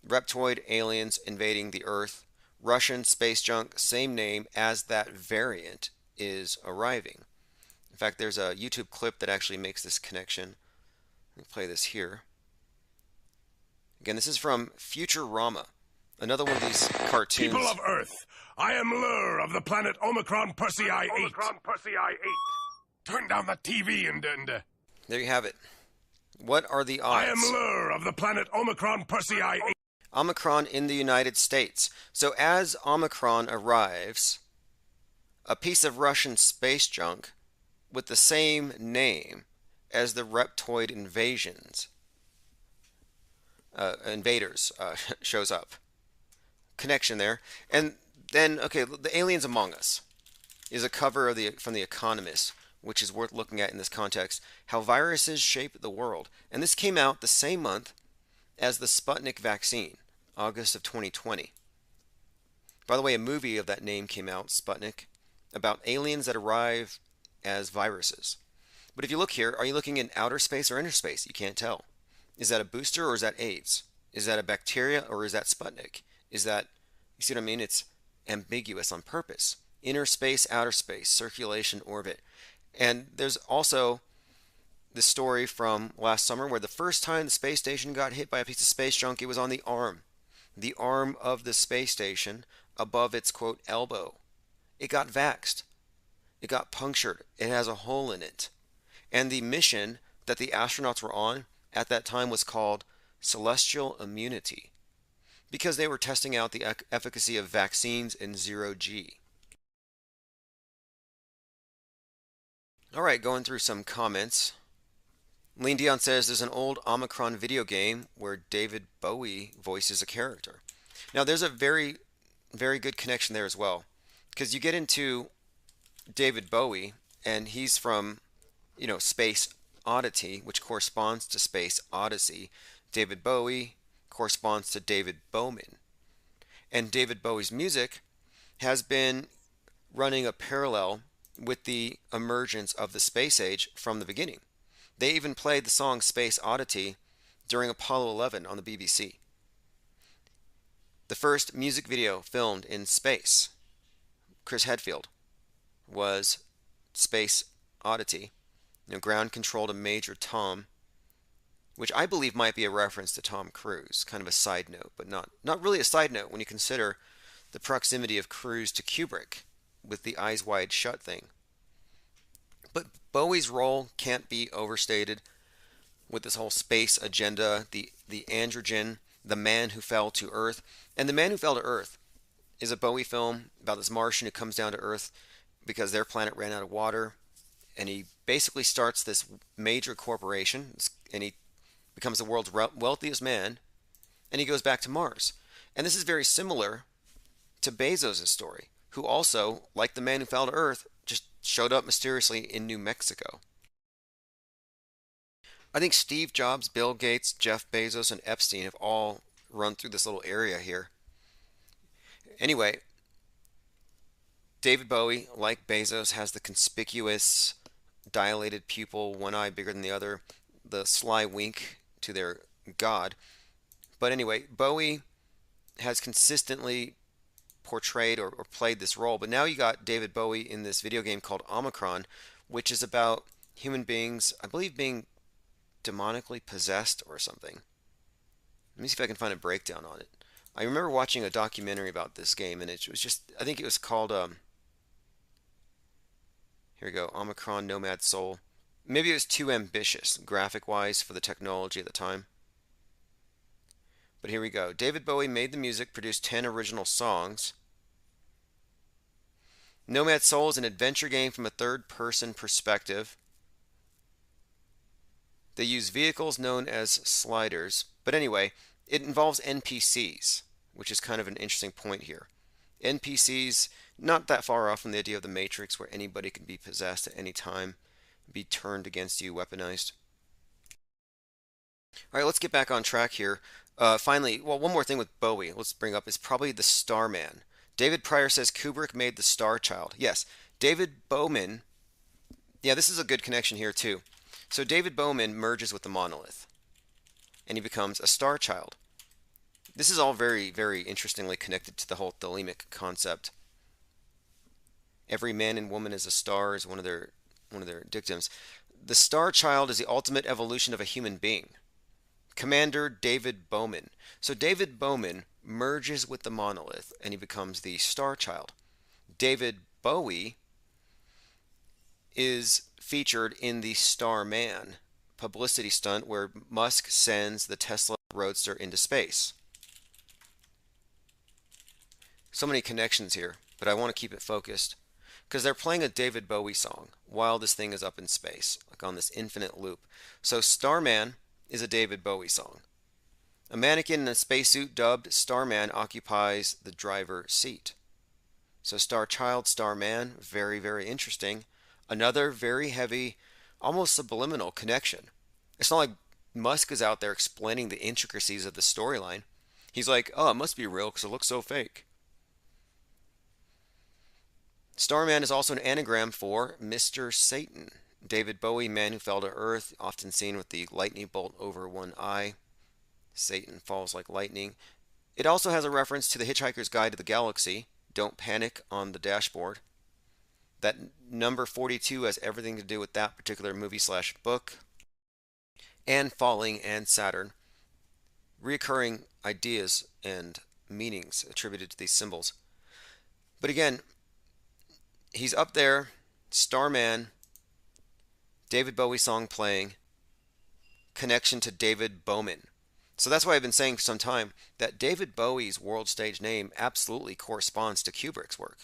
reptoid aliens invading the Earth, Russian space junk, same name as that variant is arriving. In fact, there's a YouTube clip that actually makes this connection. Let me play this here. Again, this is from Futurama, another one of these cartoons. People of Earth, I am Lur of the planet Omicron Persei 8. Omicron Persei 8. Turn down the TV and there you have it. What are the odds? I am Lur of the planet Omicron Persei 8. Omicron in the United States. So as Omicron arrives, a piece of Russian space junk with the same name as the reptoid invaders shows up. Connection there. And then, okay, The Aliens Among Us is a cover of from The Economist, which is worth looking at in this context. How viruses shape the world. And this came out the same month as the Sputnik vaccine, August of 2020. By the way, a movie of that name came out, Sputnik, about aliens that arrive as viruses. But if you look here, are you looking in outer space or inner space? You can't tell. Is that a booster or is that AIDS? Is that a bacteria or is that Sputnik? Is that, you see what I mean? It's ambiguous on purpose. inner space, outer space, circulation, orbit. And there's also the story from last summer where the first time the space station got hit by a piece of space junk, it was on the arm of the space station above its quote elbow. It got vaxxed. It got punctured. It has a hole in it. And the mission that the astronauts were on at that time was called Celestial Immunity because they were testing out the efficacy of vaccines in 0G. All right, going through some comments. Lean Dion says there's an old Omicron video game where David Bowie voices a character. Now there's a very, very good connection there as well, because you get into David Bowie and he's from, Space Oddity, which corresponds to Space Odyssey. David Bowie corresponds to David Bowman. And David Bowie's music has been running a parallel with the emergence of the space age from the beginning. They even played the song Space Oddity during Apollo 11 on the BBC. The first music video filmed in space, Chris Hadfield, was Space Oddity. Ground control to Major Tom, which I believe might be a reference to Tom Cruise, kind of a side note, but not really a side note when you consider the proximity of Cruise to Kubrick with the eyes wide shut thing. But Bowie's role can't be overstated with this whole space agenda, the androgen, the man who fell to Earth. And the Man Who Fell to Earth is a Bowie film about this Martian who comes down to Earth because their planet ran out of water. And he basically starts this major corporation, and he becomes the world's wealthiest man, and he goes back to Mars. And this is very similar to Bezos' story, who also, like the Man Who Fell to Earth, just showed up mysteriously in New Mexico. I think Steve Jobs, Bill Gates, Jeff Bezos, and Epstein have all run through this little area here. Anyway, David Bowie, like Bezos, has the conspicuous dilated pupil, one eye bigger than the other, the sly wink to their god. But anyway, Bowie has consistently portrayed or played this role. But now you got David Bowie in this video game called Omicron, which is about human beings, I believe, being demonically possessed or something. Let me see if I can find a breakdown on it. I remember watching a documentary about this game, and it was just, I think it was called, here we go, Omicron Nomad Soul. Maybe it was too ambitious, graphic-wise, for the technology at the time. But here we go. David Bowie made the music, produced 10 original songs. Nomad Soul is an adventure game from a third-person perspective. They use vehicles known as sliders. But anyway, it involves NPCs, which is kind of an interesting point here. NPCs, not that far off from the idea of the Matrix, where anybody can be possessed at any time, be turned against you, weaponized. All right, let's get back on track here. Finally, well, one more thing with Bowie let's bring up is probably the Starman. David Pryor says Kubrick made the Star Child. Yes, David Bowman. Yeah, this is a good connection here too. So David Bowman merges with the monolith, and he becomes a Star Child. This is all very, very interestingly connected to the whole thelemic concept. Every man and woman is a star is one of their dictums. The Star Child is the ultimate evolution of a human being. Commander David Bowman. So David Bowman merges with the monolith and he becomes the Star Child. David Bowie is featured in the Starman publicity stunt where Musk sends the Tesla Roadster into space. So many connections here, but I want to keep it focused because they're playing a David Bowie song while this thing is up in space, like on this infinite loop. So Starman is a David Bowie song. A mannequin in a spacesuit dubbed Starman occupies the driver's seat. So Star Child, Starman, very, very interesting. Another very heavy, almost subliminal connection. It's not like Musk is out there explaining the intricacies of the storyline. He's like, oh, it must be real because it looks so fake. Starman is also an anagram for Mr. Satan. David Bowie, Man Who Fell to Earth, often seen with the lightning bolt over one eye. Satan falls like lightning. It also has a reference to The Hitchhiker's Guide to the Galaxy. Don't panic on the dashboard. That number 42 has everything to do with that particular movie/book, and falling and Saturn, reoccurring ideas and meanings attributed to these symbols. But again, he's up there, Starman, David Bowie song playing, connection to David Bowman. So that's why I've been saying for some time that David Bowie's world stage name absolutely corresponds to Kubrick's work.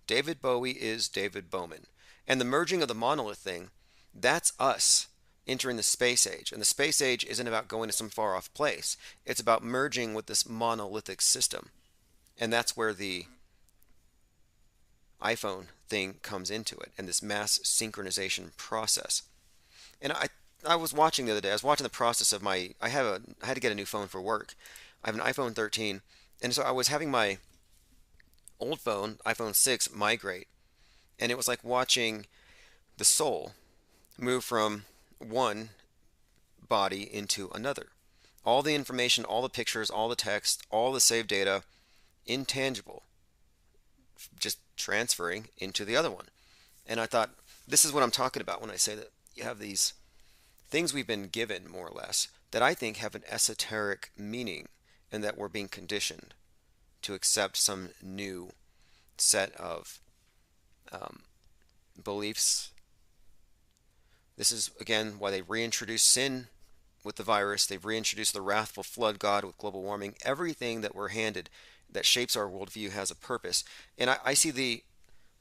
David Bowie is David Bowman. And the merging of the monolith thing, that's us entering the space age. And the space age isn't about going to some far off place. It's about merging with this monolithic system. And that's where the iPhone thing comes into it, and this mass synchronization process. And I was watching the other day, I was watching the process of I had to get a new phone for work. I have an iPhone 13, and so I was having my old phone, iPhone 6, migrate, and it was like watching the soul move from one body into another. All the information, all the pictures, all the text, all the saved data, intangible, just transferring into the other one. And I thought, this is what I'm talking about when I say that you have these things we've been given, more or less, that I think have an esoteric meaning, and that we're being conditioned to accept some new set of beliefs. This is, again, why they reintroduced sin with the virus. They've reintroduced the wrathful flood god with global warming. Everything that we're handed that shapes our worldview has a purpose. And I see the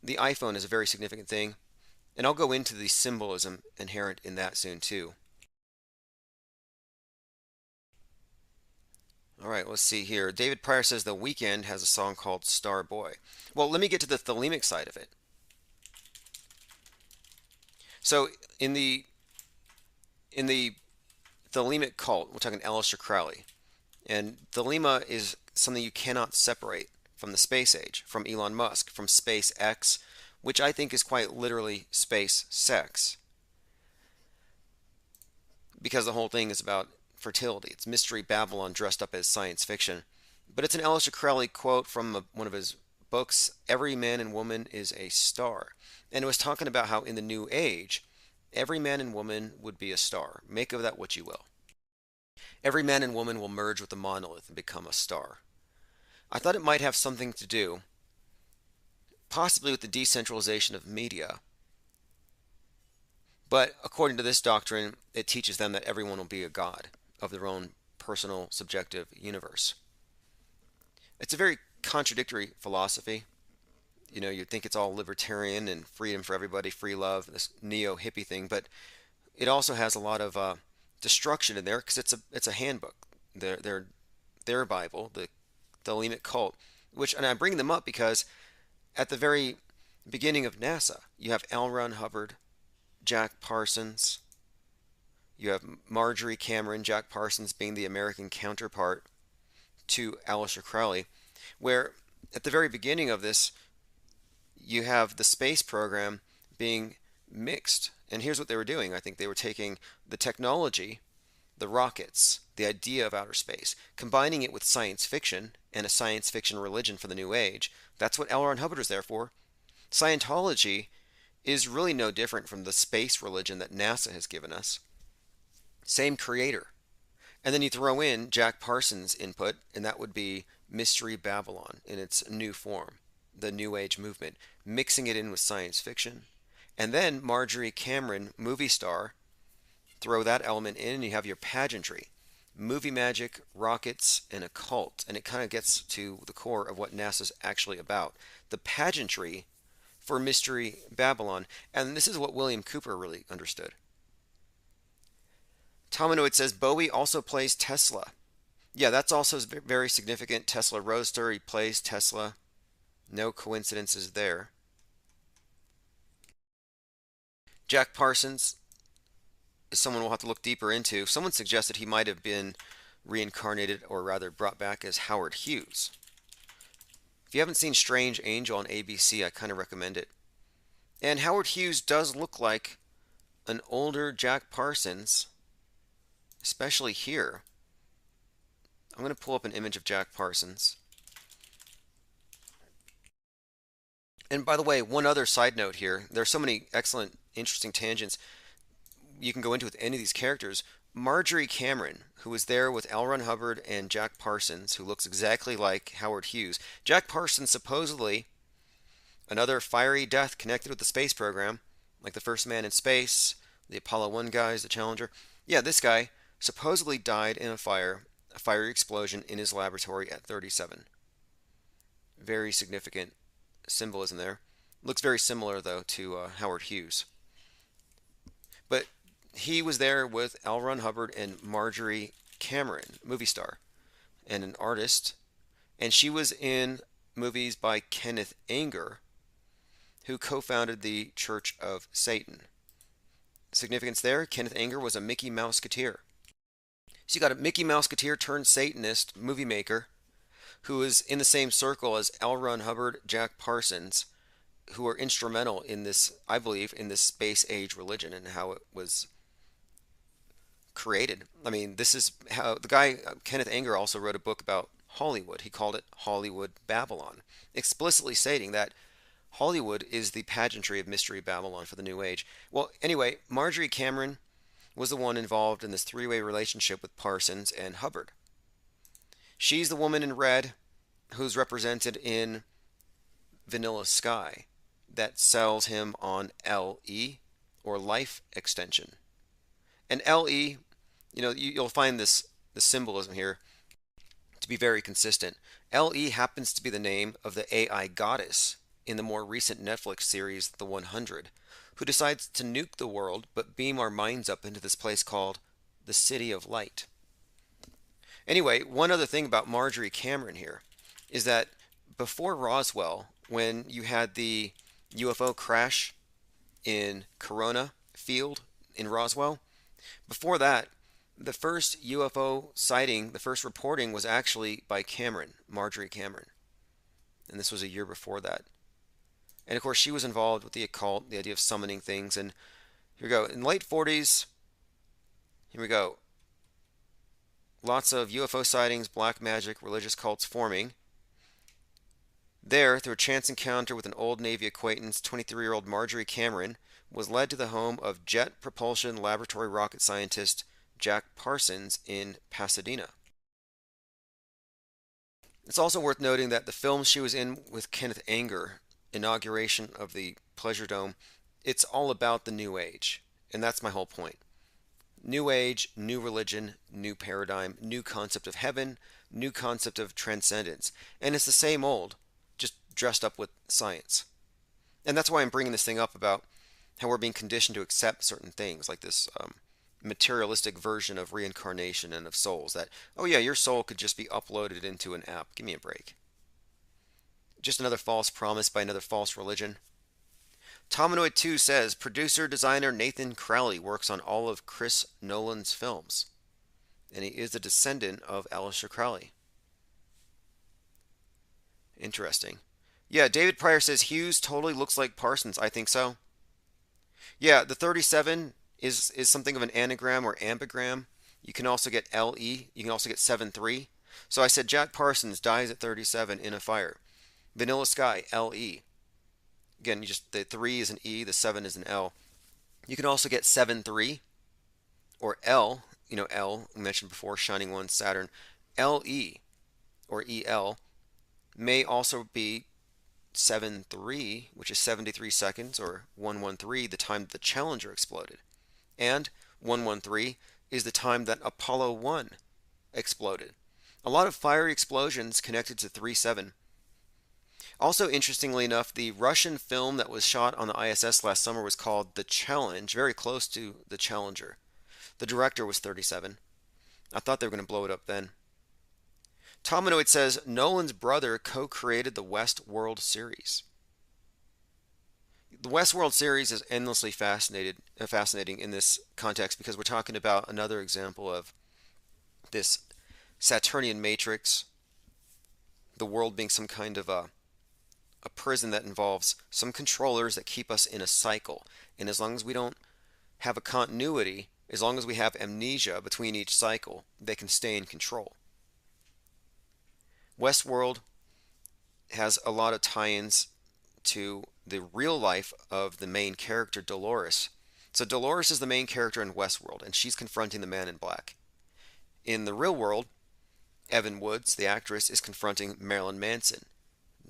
iPhone as a very significant thing. And I'll go into the symbolism inherent in that soon too. All right, let's see here. David Pryor says The Weeknd has a song called Star Boy. Well, let me get to the thelemic side of it. So in the thelemic cult, we're talking Aleister Crowley. And thelema is something you cannot separate from the space age, from Elon Musk, from SpaceX, which I think is quite literally space sex. Because the whole thing is about fertility. It's Mystery Babylon dressed up as science fiction. But it's an Aleister Crowley quote from one of his books, Every Man and Woman is a Star. And it was talking about how in the New Age, every man and woman would be a star. Make of that what you will. Every man and woman will merge with the monolith and become a star. I thought it might have something to do, possibly with the decentralization of media. But according to this doctrine, it teaches them that everyone will be a god of their own personal, subjective universe. It's a very contradictory philosophy. You know, you'd think it's all libertarian and freedom for everybody, free love, this neo-hippie thing, but it also has a lot of destruction in there because it's a handbook. Their Bible, the thelemic cult, and I bring them up because at the very beginning of NASA, you have L. Ron Hubbard, Jack Parsons, you have Marjorie Cameron, Jack Parsons being the American counterpart to Aleister Crowley, where at the very beginning of this, you have the space program being mixed. And here's what they were doing. I think they were taking the technology, the rockets, the idea of outer space, combining it with science fiction and a science fiction religion for the New Age. That's what L. Ron Hubbard is there for. Scientology is really no different from the space religion that NASA has given us. Same creator. And then you throw in Jack Parsons' input, and that would be Mystery Babylon in its new form, the New Age movement, mixing it in with science fiction. And then Marjorie Cameron, movie star, throw that element in, and you have your pageantry. Movie magic, rockets, and a cult. And it kind of gets to the core of what NASA's actually about. The pageantry for Mystery Babylon. And this is what William Cooper really understood. Tominoid says Bowie also plays Tesla. Yeah, that's also very significant. Tesla Roadster, he plays Tesla. No coincidences there. Jack Parsons is someone we'll have to look deeper into. Someone suggested he might have been reincarnated, or rather brought back as Howard Hughes. If you haven't seen Strange Angel on ABC, I kind of recommend it. And Howard Hughes does look like an older Jack Parsons, especially here. I'm going to pull up an image of Jack Parsons. And by the way, one other side note here. There are so many excellent, interesting tangents you can go into with any of these characters. Marjorie Cameron, who was there with L. Ron Hubbard and Jack Parsons, who looks exactly like Howard Hughes. Jack Parsons, supposedly another fiery death connected with the space program, like the first man in space, the Apollo 1 guys, the Challenger. Yeah, this guy supposedly died in a fiery explosion in his laboratory at 37. Very significant symbolism there. Looks very similar, though, to Howard Hughes. But he was there with L. Ron Hubbard and Marjorie Cameron, movie star, and an artist. And she was in movies by Kenneth Anger, who co-founded the Church of Satan. Significance there, Kenneth Anger was a Mickey Mouseketeer. So you got a Mickey Mouseketeer turned Satanist movie maker who is in the same circle as L. Ron Hubbard, Jack Parsons, who are instrumental in this, I believe, in this space age religion and how it was created. I mean, this is how the guy, Kenneth Anger, also wrote a book about Hollywood. He called it Hollywood Babylon, explicitly stating that Hollywood is the pageantry of Mystery Babylon for the New Age. Well, anyway, Marjorie Cameron was the one involved in this three-way relationship with Parsons and Hubbard. She's the woman in red who's represented in Vanilla Sky that sells him on LE, or life extension. And LE, you'll find the symbolism here to be very consistent. LE happens to be the name of the AI goddess in the more recent Netflix series, The 100, who decides to nuke the world but beam our minds up into this place called the City of Light. Anyway, one other thing about Marjorie Cameron here is that before Roswell, when you had the UFO crash in Corona Field in Roswell, before that, the first UFO sighting, the first reporting was actually by Cameron, Marjorie Cameron. And this was a year before that. And of course, she was involved with the occult, the idea of summoning things. And here we go. In the late 40s, here we go. Lots of UFO sightings, black magic, religious cults forming. There, through a chance encounter with an old Navy acquaintance, 23-year-old Marjorie Cameron was led to the home of Jet Propulsion Laboratory rocket scientist Jack Parsons in Pasadena. It's also worth noting that the film she was in with Kenneth Anger, inauguration of the Pleasure Dome, it's all about the New Age. And that's my whole point. New Age, new religion, new paradigm, new concept of heaven, new concept of transcendence. And it's the same old, just dressed up with science. And that's why I'm bringing this thing up about how we're being conditioned to accept certain things, like this materialistic version of reincarnation and of souls. That, oh yeah, your soul could just be uploaded into an app. Give me a break. Just another false promise by another false religion. Tominoid 2 says, producer-designer Nathan Crowley works on all of Chris Nolan's films. And he is a descendant of Aleister Crowley. Interesting. Yeah, David Pryor says, Hughes totally looks like Parsons. I think so. Yeah, the 37 is something of an anagram or ambigram. You can also get LE. You can also get 7-3. So I said Jack Parsons dies at 37 in a fire. Vanilla Sky, LE. Again, the 3 is an E, the 7 is an L. You can also get 7-3 or L, L, we mentioned before, Shining One, Saturn. LE or EL may also be 7-3, which is 73 seconds, or 113, the time that the Challenger exploded. And 113 is the time that Apollo 1 exploded. A lot of fiery explosions connected to 37. Also, interestingly enough, the Russian film that was shot on the ISS last summer was called The Challenge, very close to the Challenger. The director was 37. I thought they were going to blow it up then. Tominoid says, Nolan's brother co-created the Westworld series. The Westworld series is endlessly fascinating in this context because we're talking about another example of this Saturnian matrix, the world being some kind of a prison that involves some controllers that keep us in a cycle. And as long as we don't have a continuity, as long as we have amnesia between each cycle, they can stay in control. Westworld has a lot of tie-ins to the real life of the main character, Dolores. So Dolores is the main character in Westworld, and she's confronting the Man in Black. In the real world, Evan Woods, the actress, is confronting Marilyn Manson.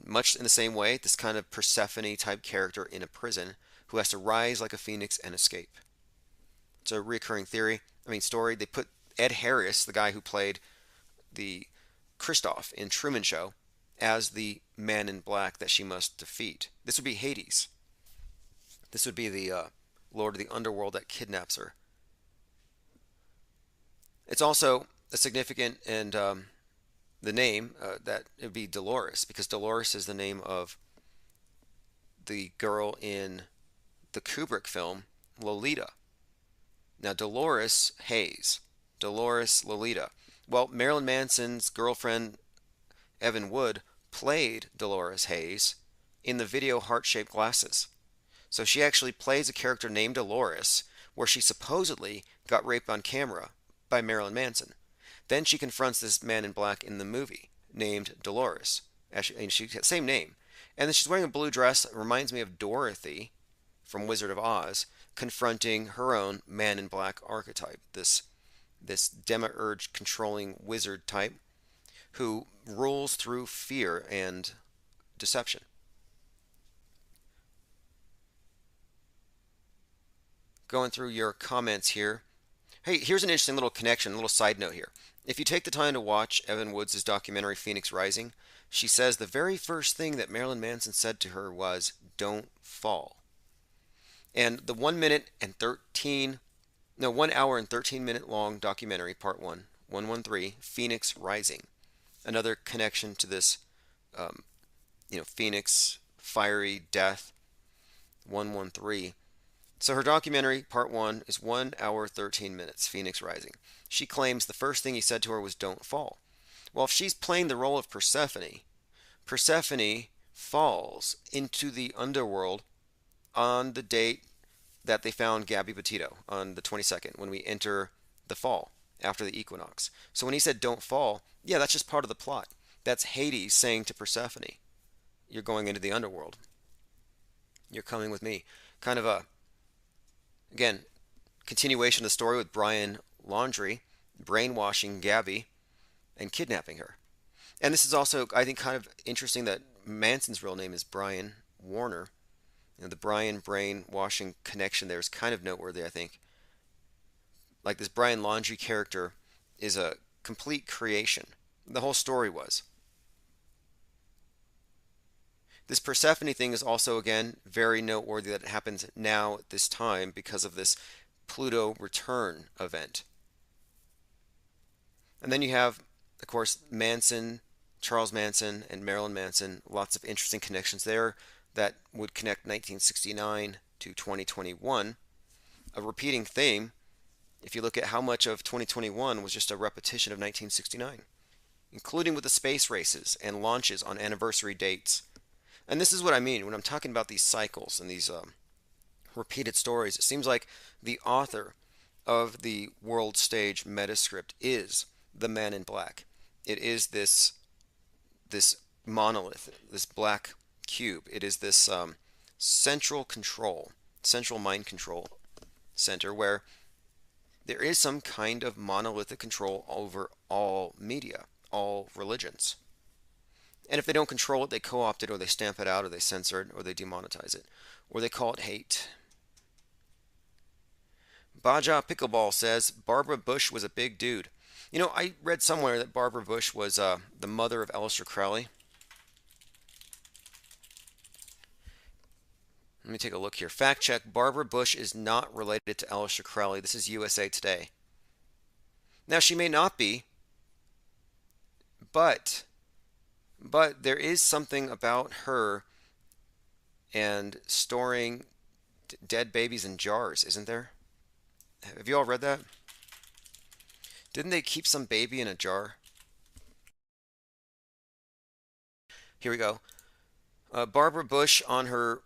Much in the same way, this kind of Persephone type character in a prison who has to rise like a phoenix and escape. It's a recurring story. They put Ed Harris, the guy who played the Christoph in Truman Show, as the Man in Black that she must defeat. This would be Hades. This would be the Lord of the Underworld that kidnaps her. It's also a significant and the name that it would be Dolores, because Dolores is the name of the girl in the Kubrick film Lolita. Now Dolores Hayes, Dolores Lolita. Well, Marilyn Manson's girlfriend Evan Wood played Dolores Hayes in the video Heart-Shaped Glasses. So she actually plays a character named Dolores, where she supposedly got raped on camera by Marilyn Manson. Then she confronts this Man in Black in the movie named Dolores. And she has the same name. And then she's wearing a blue dress that reminds me of Dorothy from Wizard of Oz, confronting her own Man in Black archetype, this demiurge controlling wizard type who rules through fear and deception. Going through your comments here. Hey, here's an interesting little connection, a little side note here. If you take the time to watch Evan Woods' documentary Phoenix Rising, she says the very first thing that Marilyn Manson said to her was, "Don't fall." And the 1 hour and 13 minute long documentary, part 113, Phoenix Rising. Another connection to this, Phoenix, fiery death, 113. So her documentary, part 1, is 1 hour 13 minutes, Phoenix Rising. She claims the first thing he said to her was, "Don't fall." Well, if she's playing the role of Persephone, Persephone falls into the underworld on the date that they found Gabby Petito, on the 22nd, when we enter the fall, after the equinox. So when he said, "Don't fall," yeah, that's just part of the plot. That's Hades saying to Persephone, "You're going into the underworld. You're coming with me." Kind of a, again, continuation of the story with Brian Laundrie brainwashing Gabby and kidnapping her. And this is also, I think, kind of interesting that Manson's real name is Brian Warner. The Brian brainwashing connection there is kind of noteworthy, I think. Like, this Brian Laundrie character is a complete creation. The whole story was. This Persephone thing is also, again, very noteworthy that it happens now at this time because of this Pluto return event. And then you have, of course, Manson, Charles Manson, and Marilyn Manson. Lots of interesting connections there that would connect 1969 to 2021. A repeating theme, if you look at how much of 2021 was just a repetition of 1969, including with the space races and launches on anniversary dates. And this is what I mean when I'm talking about these cycles and these repeated stories. It seems like the author of the world stage metascript is the Man in Black. It is this monolith, this black cube. It is this central mind control center where there is some kind of monolithic control over all media, all religions. And if they don't control it, they co-opt it, or they stamp it out, or they censor it, or they demonetize it, or they call it hate. Baja Pickleball says Barbara Bush was a big dude. You know, I read somewhere that Barbara Bush was the mother of Aleister Crowley. Let me take a look here. Fact check. Barbara Bush is not related to Aleister Crowley. This is USA Today. Now, she may not be, but there is something about her and storing dead babies in jars, isn't there? Have you all read that? Didn't they keep some baby in a jar? Here we go. Barbara Bush on her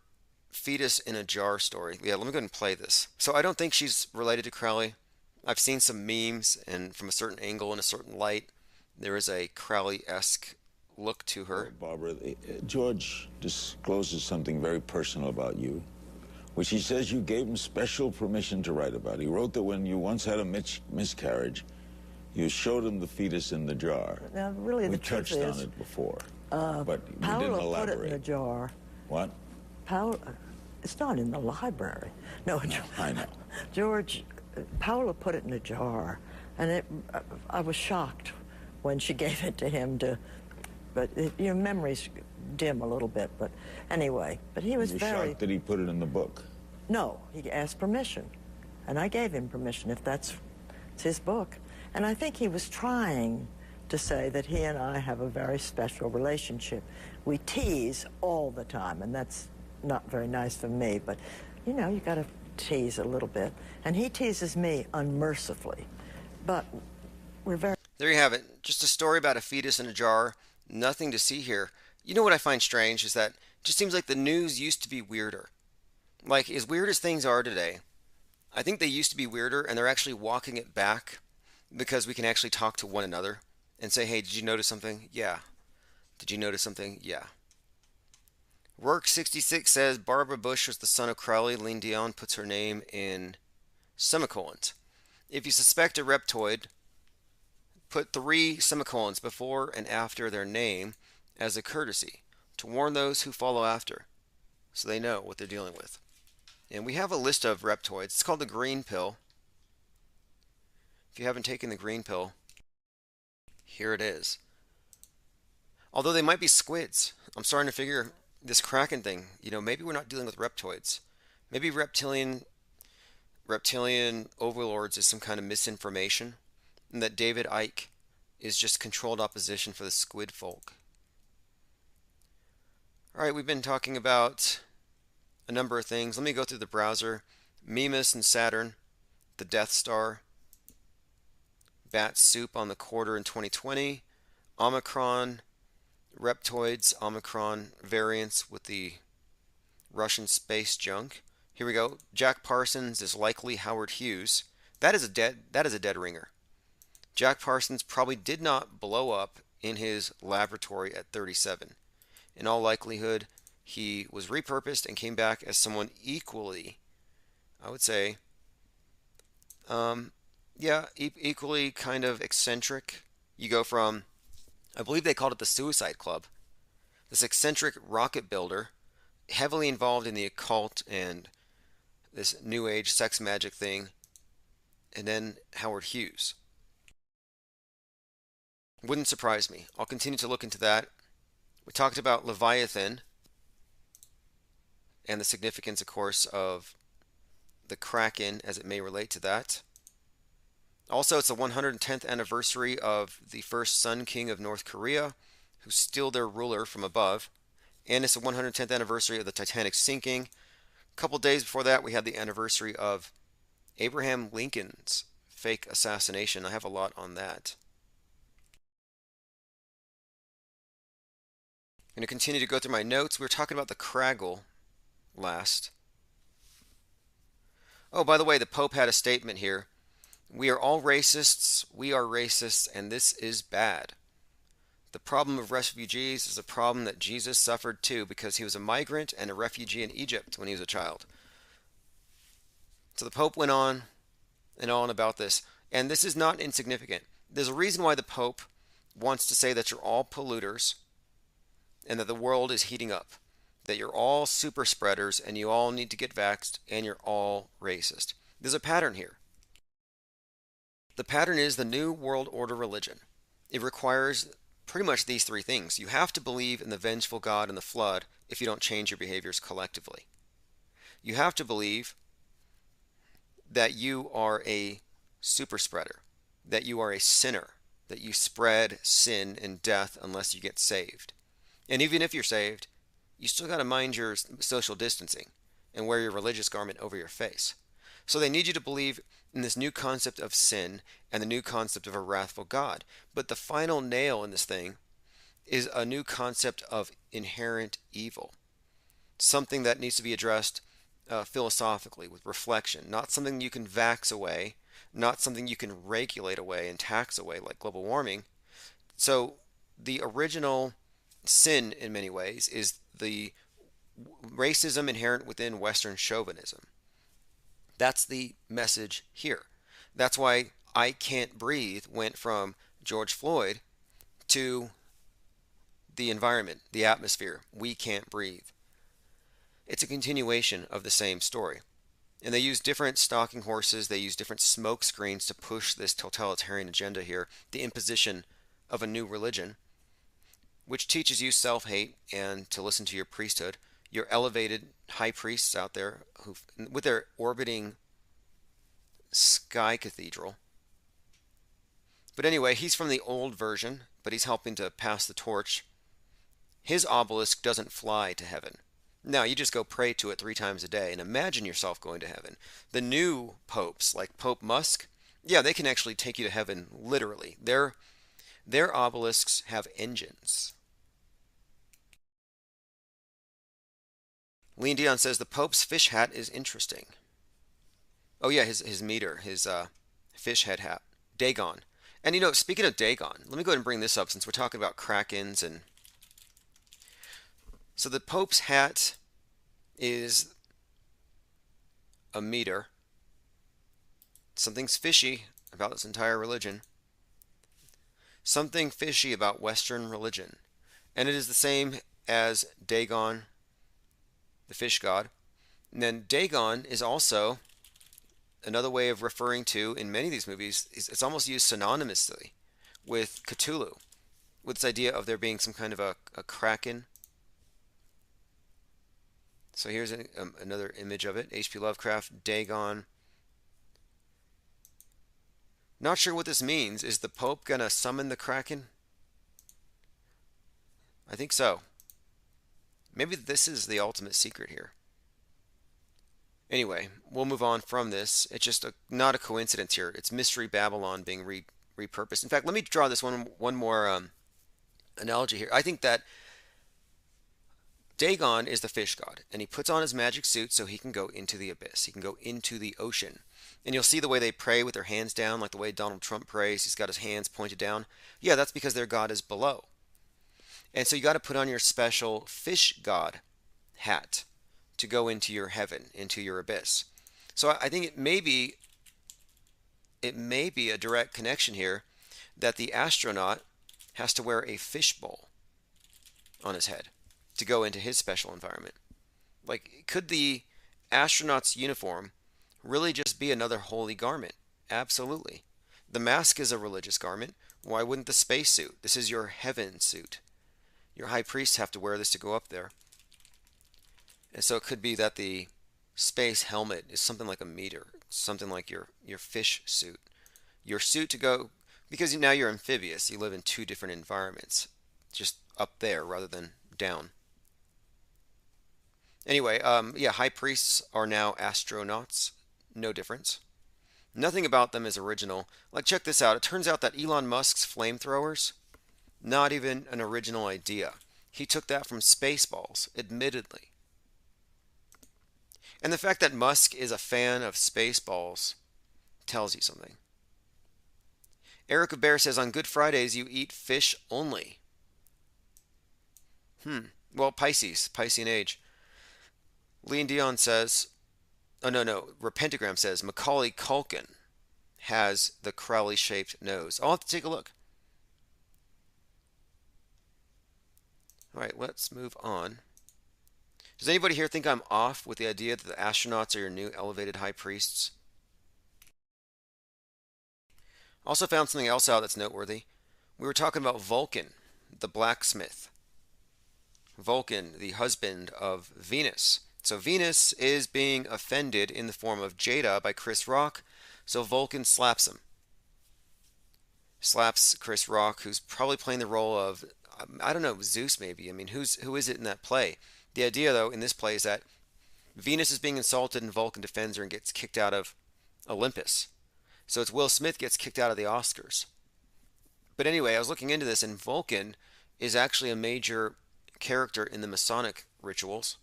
fetus in a jar story. Yeah, let me go ahead and play this. So I don't think she's related to Crowley. I've seen some memes, and from a certain angle and a certain light, there is a Crowley-esque look to her. Barbara, George discloses something very personal about you, which he says you gave him special permission to write about. He wrote that when you once had a miscarriage, you showed him the fetus in the jar. Now, really, we the truth touched on is, it before, but we didn't Paolo elaborate. put it in a jar. What? Paolo, it's not in the library. No, I know. George, Paolo put it in a jar, and I was shocked when she gave it to him to, but your memory's dim a little bit, but anyway, but he was You were very... shocked that he put it in the book. No, he asked permission, and I gave him permission if it's his book. And I think he was trying to say that he and I have a very special relationship. We tease all the time, and that's not very nice for me, but you know, you got to tease a little bit. And he teases me unmercifully, but we're very... There you have it. Just a story about a fetus in a jar. Nothing to see here. You know what I find strange is that it just seems like the news used to be weirder. Like, as weird as things are today, I think they used to be weirder, and they're actually walking it back because we can actually talk to one another and say, hey, did you notice something? Yeah. Did you notice something? Yeah. Work66 says Barbara Bush was the son of Crowley. Lean Dion puts her name in semicolons. If you suspect a reptoid, put 3 semicolons before and after their name as a courtesy to warn those who follow after so they know what they're dealing with. And we have a list of reptoids. It's called the green pill. If you haven't taken the green pill, here it is. Although they might be squids. I'm starting to figure this Kraken thing, you know, maybe we're not dealing with reptoids. Maybe reptilian overlords is some kind of misinformation, and that David Icke is just controlled opposition for the squid folk. Alright, we've been talking about a number of things. Let me go through the browser. Mimas and Saturn, the Death Star, bat soup on the quarter in 2020, Omicron, reptoids, Omicron variants with the Russian space junk. Here we go. Jack Parsons is likely Howard Hughes. That is a dead ringer. Jack Parsons probably did not blow up in his laboratory at 37. In all likelihood, he was repurposed and came back as someone equally, I would say, equally kind of eccentric. You go from, I believe they called it the Suicide Club, this eccentric rocket builder, heavily involved in the occult and this new age sex magic thing, and then Howard Hughes. Wouldn't surprise me. I'll continue to look into that. We talked about Leviathan and the significance, of course, of the Kraken as it may relate to that. Also, it's the 110th anniversary of the first Sun King of North Korea, who stole their ruler from above. And it's the 110th anniversary of the Titanic sinking. A couple days before that, we had the anniversary of Abraham Lincoln's fake assassination. I have a lot on that. I'm going to continue to go through my notes. We were talking about the Kraggle last. Oh, by the way, the Pope had a statement here. We are all racists, we are racists, and this is bad. The problem of refugees is a problem that Jesus suffered too, because he was a migrant and a refugee in Egypt when he was a child. So the Pope went on and on about this, and this is not insignificant. There's a reason why the Pope wants to say that you're all polluters and that the world is heating up, that you're all super spreaders and you all need to get vaxxed and you're all racist. There's a pattern here. The pattern is the New World Order religion. It requires pretty much these 3 things. You have to believe in the vengeful God and the flood if you don't change your behaviors collectively. You have to believe that you are a super spreader, that you are a sinner, that you spread sin and death unless you get saved. And even if you're saved, you still got to mind your social distancing and wear your religious garment over your face. So they need you to believe in this new concept of sin and the new concept of a wrathful God. But the final nail in this thing is a new concept of inherent evil. Something that needs to be addressed philosophically with reflection. Not something you can vax away. Not something you can regulate away and tax away like global warming. So the original sin in many ways is the racism inherent within Western chauvinism. That's the message here. That's why I Can't Breathe went from George Floyd to the environment, the atmosphere. We can't breathe. It's a continuation of the same story. And they use different stalking horses, they use different smoke screens to push this totalitarian agenda here, the imposition of a new religion, which teaches you self-hate and to listen to your priesthood, your elevated high priests out there who, with their orbiting sky cathedral. But anyway, he's from the old version, but he's helping to pass the torch. His obelisk doesn't fly to heaven. No, you just go pray to it 3 times a day and imagine yourself going to heaven. The new popes, like Pope Musk, yeah, they can actually take you to heaven literally. Their obelisks have engines. Lean Dion says the Pope's fish hat is interesting. Oh yeah, his meter, his fish head hat. Dagon. And you know, speaking of Dagon, let me go ahead and bring this up since we're talking about krakens. And so the Pope's hat is a meter. Something's fishy about this entire religion. Something fishy about Western religion. And it is the same as Dagon, the fish god. And then Dagon is also another way of referring to, in many of these movies, it's almost used synonymously with Cthulhu, with this idea of there being some kind of a kraken. So here's another image of it. H.P. Lovecraft, Dagon. Not sure what this means. Is the Pope going to summon the kraken? I think so. Maybe this is the ultimate secret here. Anyway, we'll move on from this. It's just not a coincidence here. It's Mystery Babylon being repurposed. In fact, let me draw this one more analogy here. I think that Dagon is the fish god, and he puts on his magic suit so he can go into the abyss. He can go into the ocean. And you'll see the way they pray with their hands down, like the way Donald Trump prays. He's got his hands pointed down. Yeah, that's because their god is below. And so you got to put on your special fish god hat to go into your heaven, into your abyss. So I think it may be a direct connection here that the astronaut has to wear a fishbowl on his head to go into his special environment. Like, could the astronaut's uniform really just be another holy garment? Absolutely. The mask is a religious garment. Why wouldn't the spacesuit? This is your heaven suit. Your high priests have to wear this to go up there. And so it could be that the space helmet is something like a meter, something like your fish suit. Your suit to go, because now you're amphibious, you live in 2 different environments, just up there rather than down. Anyway, yeah, high priests are now astronauts, no difference. Nothing about them is original. Like, check this out. It turns out that Elon Musk's flamethrowers, not even an original idea. He took that from Spaceballs, admittedly. And the fact that Musk is a fan of Spaceballs tells you something. Erica Bear says, on Good Fridays, you eat fish only. Well, Piscean age. Lean Dion says, oh, no. Repentagram says, Macaulay Culkin has the Crowley-shaped nose. I'll have to take a look. All right, let's move on. Does anybody here think I'm off with the idea that the astronauts are your new elevated high priests? Also found something else out that's noteworthy. We were talking about Vulcan, the blacksmith. Vulcan, the husband of Venus. So Venus is being offended in the form of Jada by Chris Rock, so Vulcan slaps him. Slaps Chris Rock, who's probably playing the role of, I don't know, Zeus maybe. I mean, who is it in that play? The idea, though, in this play is that Venus is being insulted and Vulcan defends her and gets kicked out of Olympus. So it's Will Smith gets kicked out of the Oscars. But anyway, I was looking into this, and Vulcan is actually a major character in the Masonic rituals.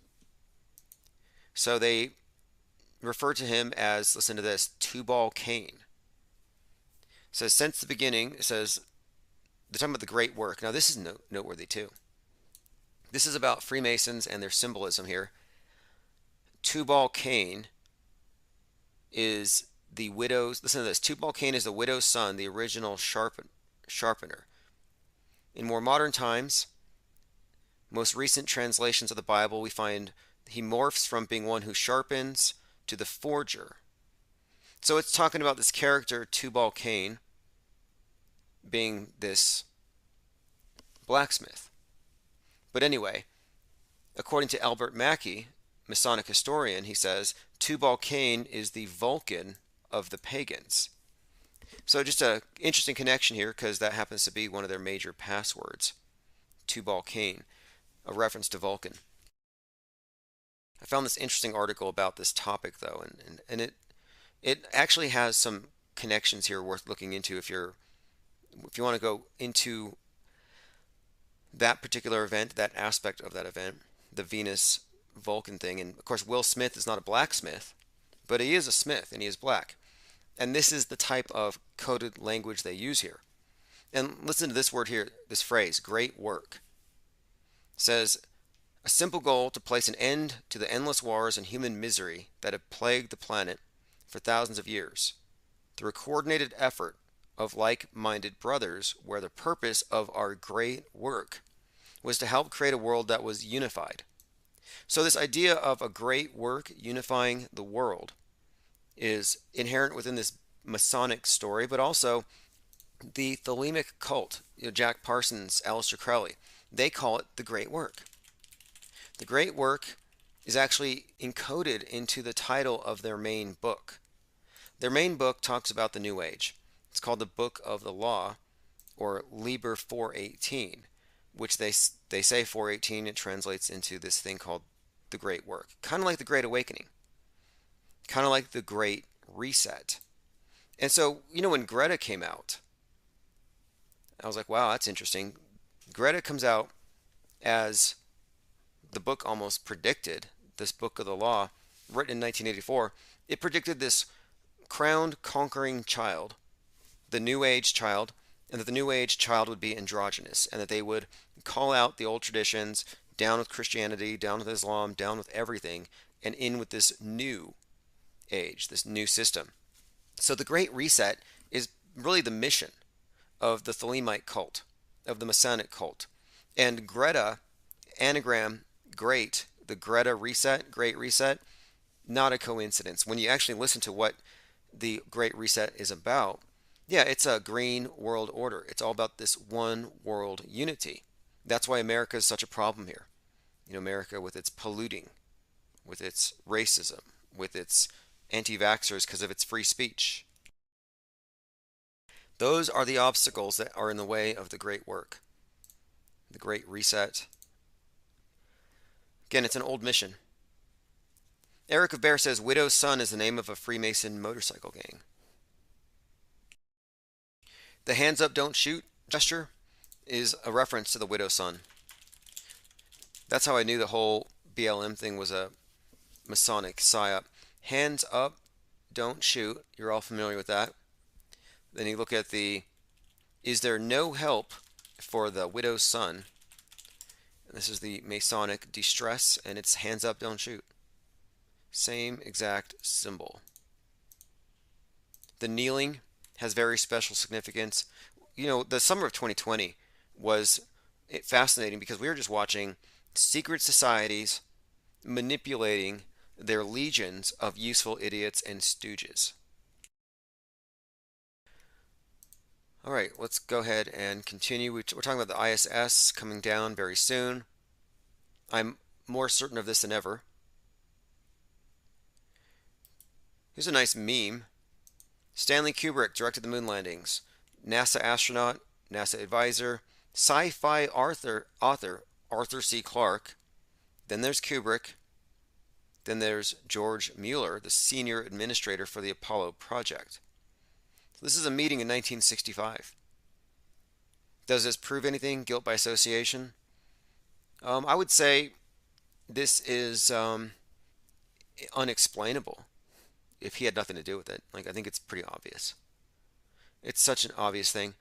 So they refer to him as, listen to this, Tubal Cain. It says, since the beginning, it says, they're talking about the great work. Now, this is noteworthy, too. This is about Freemasons and their symbolism here. Tubal Cain is the widow's, listen to this, Tubal Cain is the widow's son, the original sharpener. In more modern times, most recent translations of the Bible, we find he morphs from being one who sharpens to the forger. So it's talking about this character, Tubal Cain, being this blacksmith. But anyway, according to Albert Mackey, Masonic historian, he says, Tubal Cain is the Vulcan of the pagans. So just an interesting connection here, because that happens to be one of their major passwords, Tubal Cain, a reference to Vulcan. I found this interesting article about this topic, though, and it actually has some connections here worth looking into if you want to go into that particular event, that aspect of that event, the Venus Vulcan thing. And of course, Will Smith is not a blacksmith, but he is a smith and he is black. And this is the type of coded language they use here. And listen to this word here, this phrase, great work. It says, a simple goal to place an end to the endless wars and human misery that have plagued the planet for thousands of years, through a coordinated effort of like-minded brothers, where the purpose of our great work was to help create a world that was unified. So this idea of a great work unifying the world is inherent within this Masonic story, but also the Thelemic cult, Jack Parsons, Aleister Crowley, they call it the great work. The great work is actually encoded into the title of their main book. Their main book talks about the New Age. It's called the Book of the Law, or Liber 418, which they say 418, it translates into this thing called the Great Work. Kind of like the Great Awakening. Kind of like the Great Reset. And so, when Greta came out, I was like, wow, that's interesting. Greta comes out as the book almost predicted, this Book of the Law, written in 1984. It predicted this crowned conquering child, the New Age child, and that the New Age child would be androgynous, and that they would call out the old traditions, down with Christianity, down with Islam, down with everything, and in with this new age, this new system. So the Great Reset is really the mission of the Thelemite cult, of the Masonic cult. And Greta, anagram great, the Greta Reset, Great Reset, not a coincidence. When you actually listen to what the Great Reset is about, yeah, it's a green world order. It's all about this one world unity. That's why America is such a problem here. America with its polluting, with its racism, with its anti-vaxxers because of its free speech. Those are the obstacles that are in the way of the great work. The Great Reset. Again, it's an old mission. Eric of Bear says, Widow's Son is the name of a Freemason motorcycle gang. The hands up, don't shoot gesture is a reference to the Widow's Son. That's how I knew the whole BLM thing was a Masonic psyop. Hands up, don't shoot. You're all familiar with that. Then you look at is there no help for the Widow's Son? And this is the Masonic distress, and it's hands up, don't shoot. Same exact symbol. The kneeling has very special significance. The summer of 2020 was fascinating because we were just watching secret societies manipulating their legions of useful idiots and stooges. All right, let's go ahead and continue. We're talking about the ISS coming down very soon. I'm more certain of this than ever. Here's a nice meme. Stanley Kubrick directed the moon landings. NASA astronaut, NASA advisor, sci-fi author Arthur C. Clarke. Then there's Kubrick. Then there's George Mueller, the senior administrator for the Apollo project. So this is a meeting in 1965. Does this prove anything? Guilt by association? I would say this is unexplainable if he had nothing to do with it. I think it's pretty obvious. It's such an obvious thing.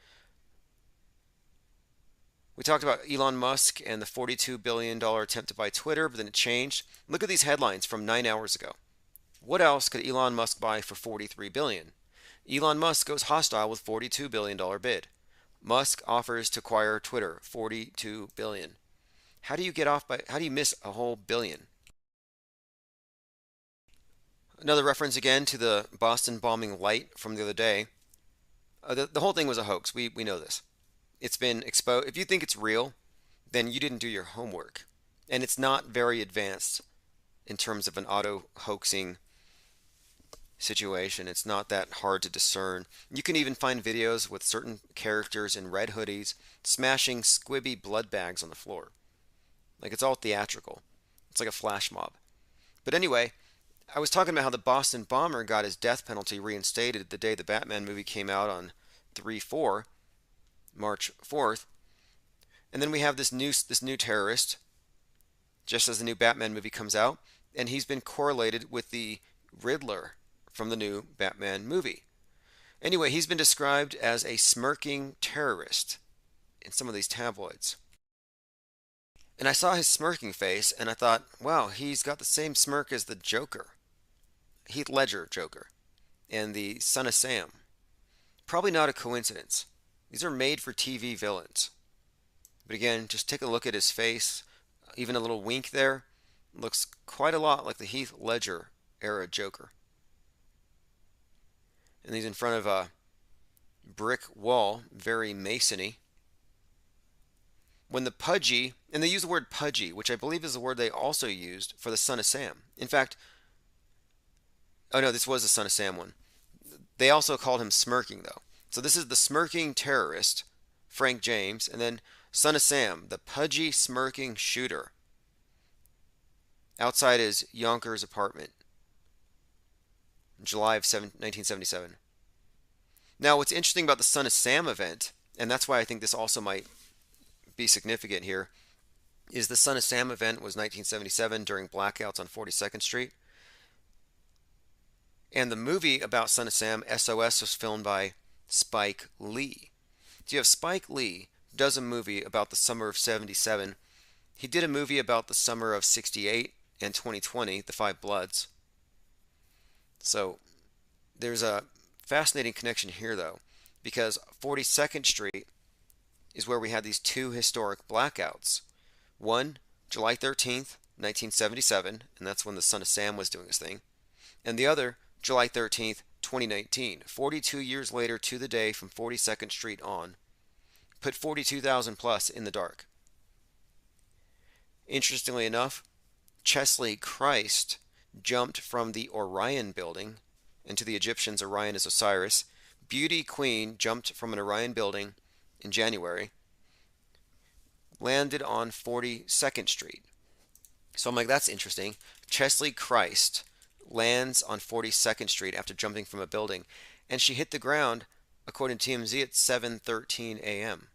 We talked about Elon Musk and the $42 billion attempt to buy Twitter, but then it changed. Look at these headlines from 9 hours ago. What else could Elon Musk buy for $43 billion? Elon Musk goes hostile with $42 billion bid. Musk offers to acquire Twitter, $42 billion. How do you miss a whole billion? Another reference again to the Boston bombing light from the other day. The whole thing was a hoax. We know this. It's been exposed. If you think it's real, then you didn't do your homework. And it's not very advanced in terms of an auto hoaxing situation. It's not that hard to discern. You can even find videos with certain characters in red hoodies smashing squibby blood bags on the floor. Like, it's all theatrical. It's like a flash mob. But anyway, I was talking about how the Boston bomber got his death penalty reinstated the day the Batman movie came out on 3/4, March 4th. And then we have this new terrorist, just as the new Batman movie comes out, and he's been correlated with the Riddler from the new Batman movie. Anyway, he's been described as a smirking terrorist in some of these tabloids. And I saw his smirking face, and I thought, wow, he's got the same smirk as the Joker, Heath Ledger Joker, and the Son of Sam. Probably not a coincidence. These are made-for-TV villains. But again, just take a look at his face. Even a little wink there. Looks quite a lot like the Heath Ledger era Joker. And he's in front of a brick wall, very masony. When the pudgy, and they use the word pudgy, which I believe is the word they also used for the Son of Sam. In fact, oh no, this was the Son of Sam one. They also called him smirking though. So this is the smirking terrorist, Frank James, and then Son of Sam, the pudgy smirking shooter. Outside his Yonkers apartment. July of 1977. Now what's interesting about the Son of Sam event, and that's why I think this also might be significant here, is the Son of Sam event was 1977 during blackouts on 42nd Street. And the movie about Son of Sam, SOS, was filmed by Spike Lee. So you have Spike Lee does a movie about the summer of 77. He did a movie about the summer of 68 and 2020, The Five Bloods. So there's a fascinating connection here though, because 42nd Street is where we had these two historic blackouts. One, July 13th, 1977, and that's when the Son of Sam was doing his thing. And the other, July 13th, 2019, 42 years later to the day from 42nd Street on, put 42,000 plus in the dark. Interestingly enough, Chesley Christ jumped from the Orion building, and to the Egyptians, Orion is Osiris. Beauty Queen jumped from an Orion building in January, landed on 42nd Street. So I'm like, that's interesting. Chesley Christ lands on 42nd Street after jumping from a building, and she hit the ground, according to TMZ, at 7:13 a.m.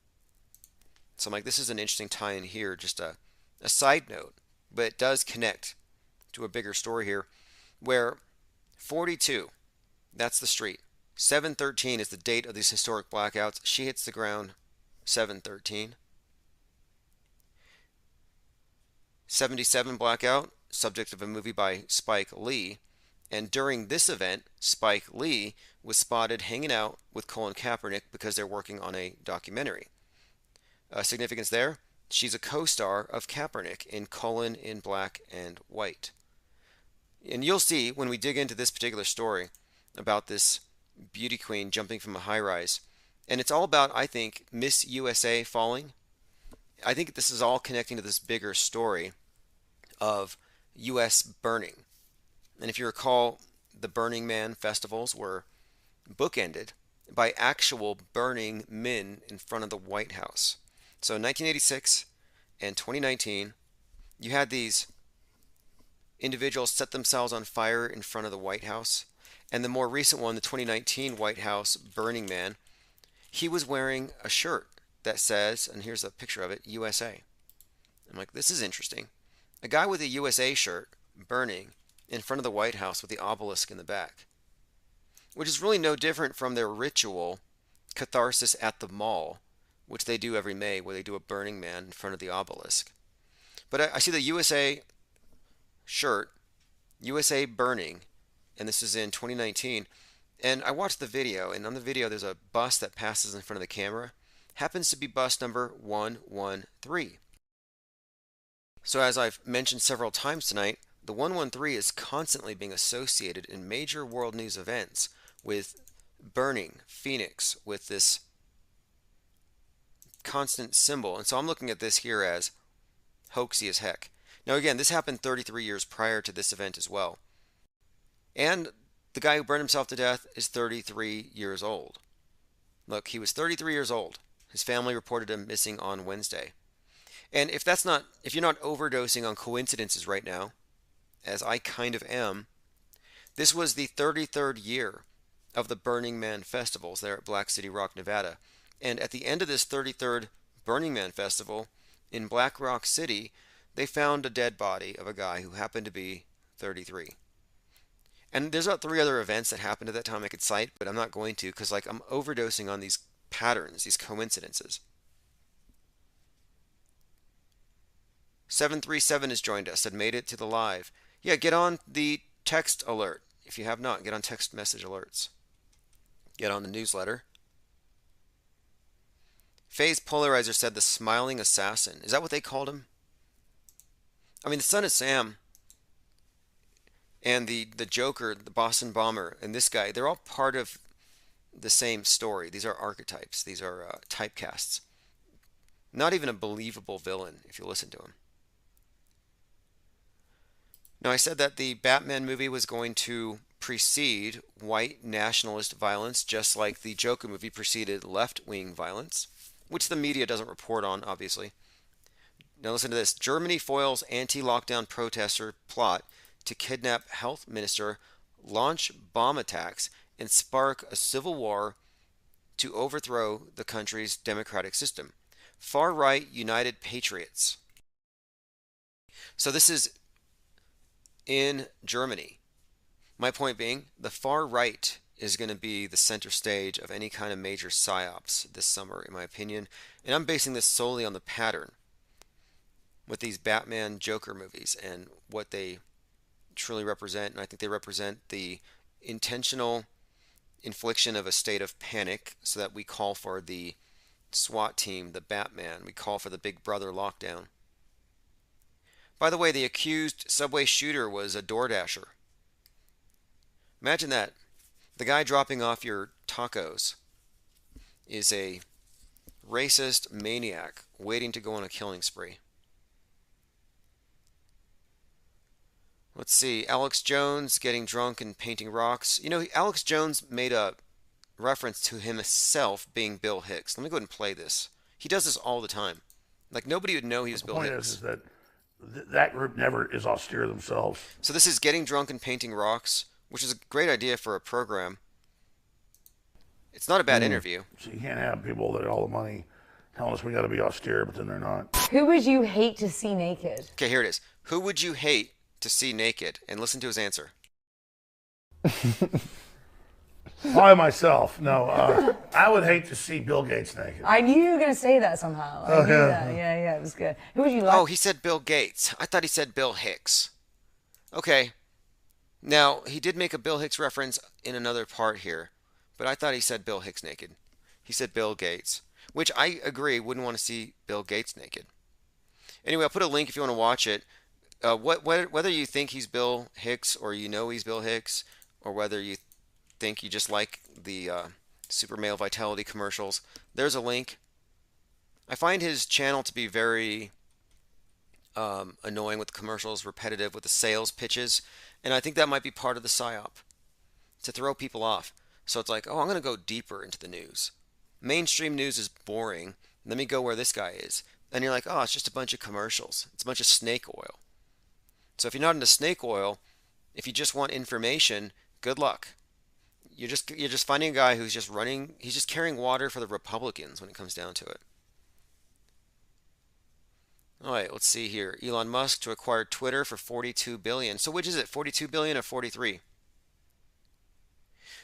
So I'm like, this is an interesting tie-in here, just a side note, but it does connect to a bigger story here, where 42, that's the street. 7:13 is the date of these historic blackouts. She hits the ground 7:13. 77 blackout, subject of a movie by Spike Lee. And during this event, Spike Lee was spotted hanging out with Colin Kaepernick because they're working on a documentary. Significance there, she's a co-star of Kaepernick in Colin in Black and White. And you'll see when we dig into this particular story about this beauty queen jumping from a high-rise. And it's all about, I think, Miss USA falling. I think this is all connecting to this bigger story of U.S. burning. And if you recall, the Burning Man festivals were bookended by actual burning men in front of the White House. So in 1986 and 2019, you had these individuals set themselves on fire in front of the White House. And the more recent one, the 2019 White House Burning Man, he was wearing a shirt that says, and here's a picture of it, USA. I'm like, this is interesting. A guy with a USA shirt burning in front of the White House with the obelisk in the back, which is really no different from their ritual catharsis at the mall which they do every May, where they do a Burning Man in front of the obelisk. But I see the USA shirt, USA Burning, and this is in 2019. And I watched the video, and on the video there's a bus that passes in front of the camera. Happens to be bus number 113. So as I've mentioned several times tonight, the 113 is constantly being associated in major world news events with burning, Phoenix, with this constant symbol. And so I'm looking at this here as hoaxy as heck. Now again, this happened 33 years prior to this event as well. And the guy who burned himself to death is 33 years old. Look, he was 33 years old. His family reported him missing on Wednesday. And if you're not overdosing on coincidences right now, as I kind of am, this was the 33rd year of the Burning Man festivals there at Black City Rock, Nevada. And at the end of this 33rd Burning Man festival in Black Rock City, they found a dead body of a guy who happened to be 33. And there's about 3 other events that happened at that time I could cite, but I'm not going to because I'm overdosing on these patterns, these coincidences. 737 has joined us and made it to the live. Yeah, get on the text alert. If you have not, get on text message alerts. Get on the newsletter. Faye's Polarizer said the smiling assassin. Is that what they called him? I mean, the Son of Sam and the Joker, the Boston Bomber, and this guy, they're all part of the same story. These are archetypes. These are typecasts. Not even a believable villain if you listen to him. Now, I said that the Batman movie was going to precede white nationalist violence, just like the Joker movie preceded left-wing violence, which the media doesn't report on, obviously. Now listen to this. Germany foils anti-lockdown protester plot to kidnap health minister, launch bomb attacks, and spark a civil war to overthrow the country's democratic system. Far-right United Patriots. So this is in Germany. My point being, the far right is going to be the center stage of any kind of major psyops this summer, in my opinion. And I'm basing this solely on the pattern with these Batman Joker movies and what they truly represent. And I think they represent the intentional infliction of a state of panic so that we call for the SWAT team, the Batman. We call for the Big Brother lockdown. By the way, the accused subway shooter was a DoorDasher. Imagine that. The guy dropping off your tacos is a racist maniac waiting to go on a killing spree. Let's see. Alex Jones getting drunk and painting rocks. You know, Alex Jones made a reference to himself being Bill Hicks. Let me go ahead and play this. He does this all the time. Like, nobody would know he was Bill Hicks. The point is that that group never is austere themselves. So this is getting drunk and painting rocks, which is a great idea for a program. It's not a bad interview. So you can't have people that have all the money telling us we got to be austere, but then they're not. Who would you hate to see naked? Okay, here it is. Who would you hate to see naked? And listen to his answer. I myself, no. I would hate to see Bill Gates naked. I knew you were going to say that somehow. I knew that. Yeah, it was good. Who would you like? Oh, he said Bill Gates. I thought he said Bill Hicks. Okay. Now, he did make a Bill Hicks reference in another part here, but I thought he said Bill Hicks naked. He said Bill Gates, which I agree, wouldn't want to see Bill Gates naked. Anyway, I'll put a link if you want to watch it. Whether you think he's Bill Hicks or you know he's Bill Hicks, or whether you think you just like the Super Male Vitality commercials, there's a link. I find his channel to be very annoying with the commercials, repetitive with the sales pitches, and I think that might be part of the psyop, to throw people off. So it's like, oh, I'm going to go deeper into the news. Mainstream news is boring. Let me go where this guy is. And you're like, oh, it's just a bunch of commercials. It's a bunch of snake oil. So if you're not into snake oil, if you just want information, good luck. You're just finding a guy who's just running, he's just carrying water for the Republicans when it comes down to it. All right, let's see here. Elon Musk to acquire Twitter for $42 billion. So which is it, $42 billion or 43?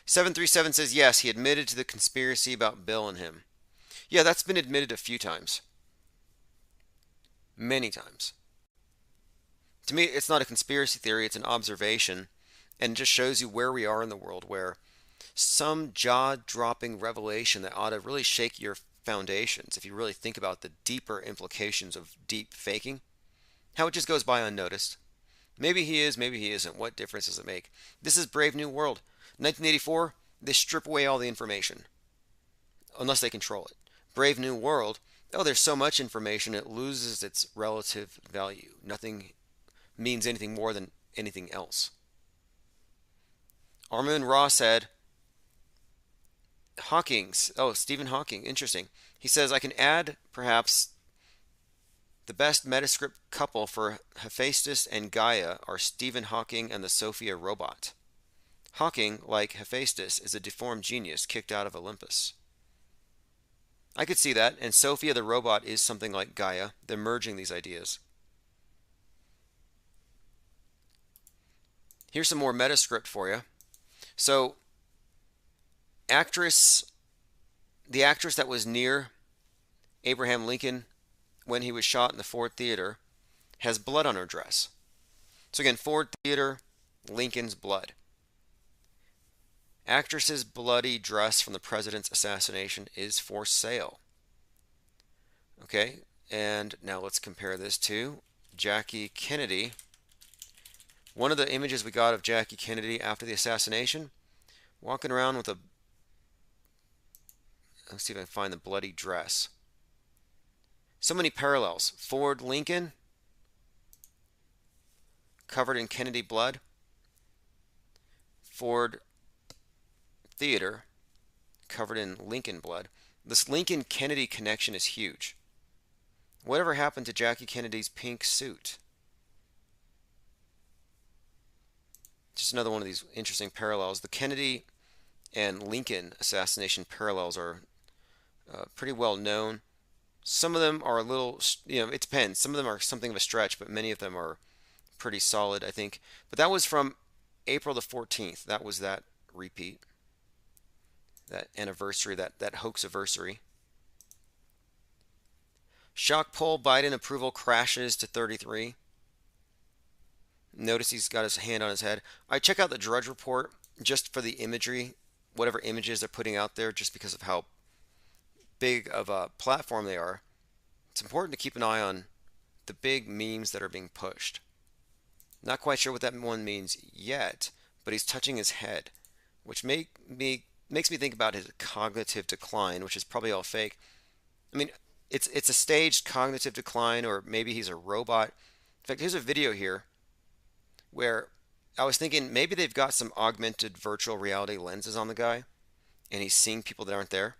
737 says yes, he admitted to the conspiracy about Bill and him. Yeah, that's been admitted a few times. Many times. To me, it's not a conspiracy theory, it's an observation, and it just shows you where we are in the world, where some jaw-dropping revelation that ought to really shake your foundations if you really think about the deeper implications of deep faking, how it just goes by unnoticed. Maybe he is, maybe he isn't. What difference does it make? This is Brave New World. 1984, they strip away all the information, unless they control it. Brave New World, oh, there's so much information it loses its relative value. Nothing means anything more than anything else. Armin Ra said, Stephen Hawking, interesting. He says, I can add perhaps the best Metascript couple for Hephaestus and Gaia are Stephen Hawking and the Sophia robot. Hawking, like Hephaestus, is a deformed genius kicked out of Olympus. I could see that, and Sophia the robot is something like Gaia. They're merging these ideas. Here's some more Metascript for you. So, the actress that was near Abraham Lincoln when he was shot in the Ford Theater has blood on her dress. So again, Ford Theater, Lincoln's blood. Actress's bloody dress from the president's assassination is for sale. Okay, and now let's compare this to Jackie Kennedy. One of the images we got of Jackie Kennedy after the assassination, walking around with a, let's see if I can find the bloody dress. So many parallels. Ford Lincoln, covered in Kennedy blood. Ford Theater, covered in Lincoln blood. This Lincoln-Kennedy connection is huge. Whatever happened to Jackie Kennedy's pink suit? Just another one of these interesting parallels. The Kennedy and Lincoln assassination parallels are pretty well known. Some of them are a little, it depends. Some of them are something of a stretch, but many of them are pretty solid, I think. But that was from April the 14th. That was that repeat, that anniversary, that hoax anniversary. Shock poll, Biden approval crashes to 33. Notice he's got his hand on his head. I check out the Drudge Report just for the imagery, whatever images they're putting out there, just because of how big of a platform they are. It's important to keep an eye on the big memes that are being pushed. Not quite sure what that one means yet, but he's touching his head, which makes me think about his cognitive decline, which is probably all fake. I mean, it's a staged cognitive decline, or maybe he's a robot. In fact, here's a video here where I was thinking maybe they've got some augmented virtual reality lenses on the guy, and he's seeing people that aren't there.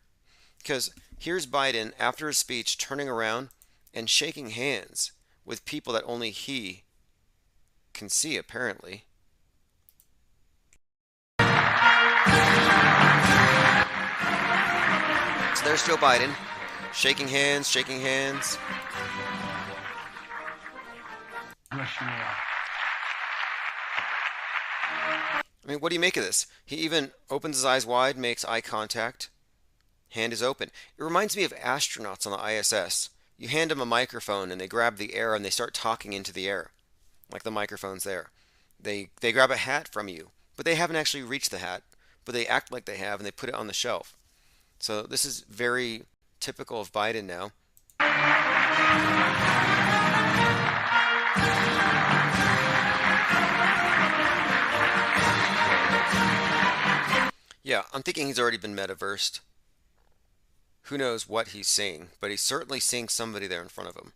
Because here's Biden, after his speech, turning around and shaking hands with people that only he can see, apparently. So there's Joe Biden, shaking hands, shaking hands. I mean, what do you make of this? He even opens his eyes wide, makes eye contact. Hand is open. It reminds me of astronauts on the ISS. You hand them a microphone and they grab the air and they start talking into the air, like the microphone's there. They grab a hat from you, but they haven't actually reached the hat, but they act like they have and they put it on the shelf. So this is very typical of Biden now. Yeah, I'm thinking he's already been metaversed. Who knows what he's seeing, but he's certainly seeing somebody there in front of him.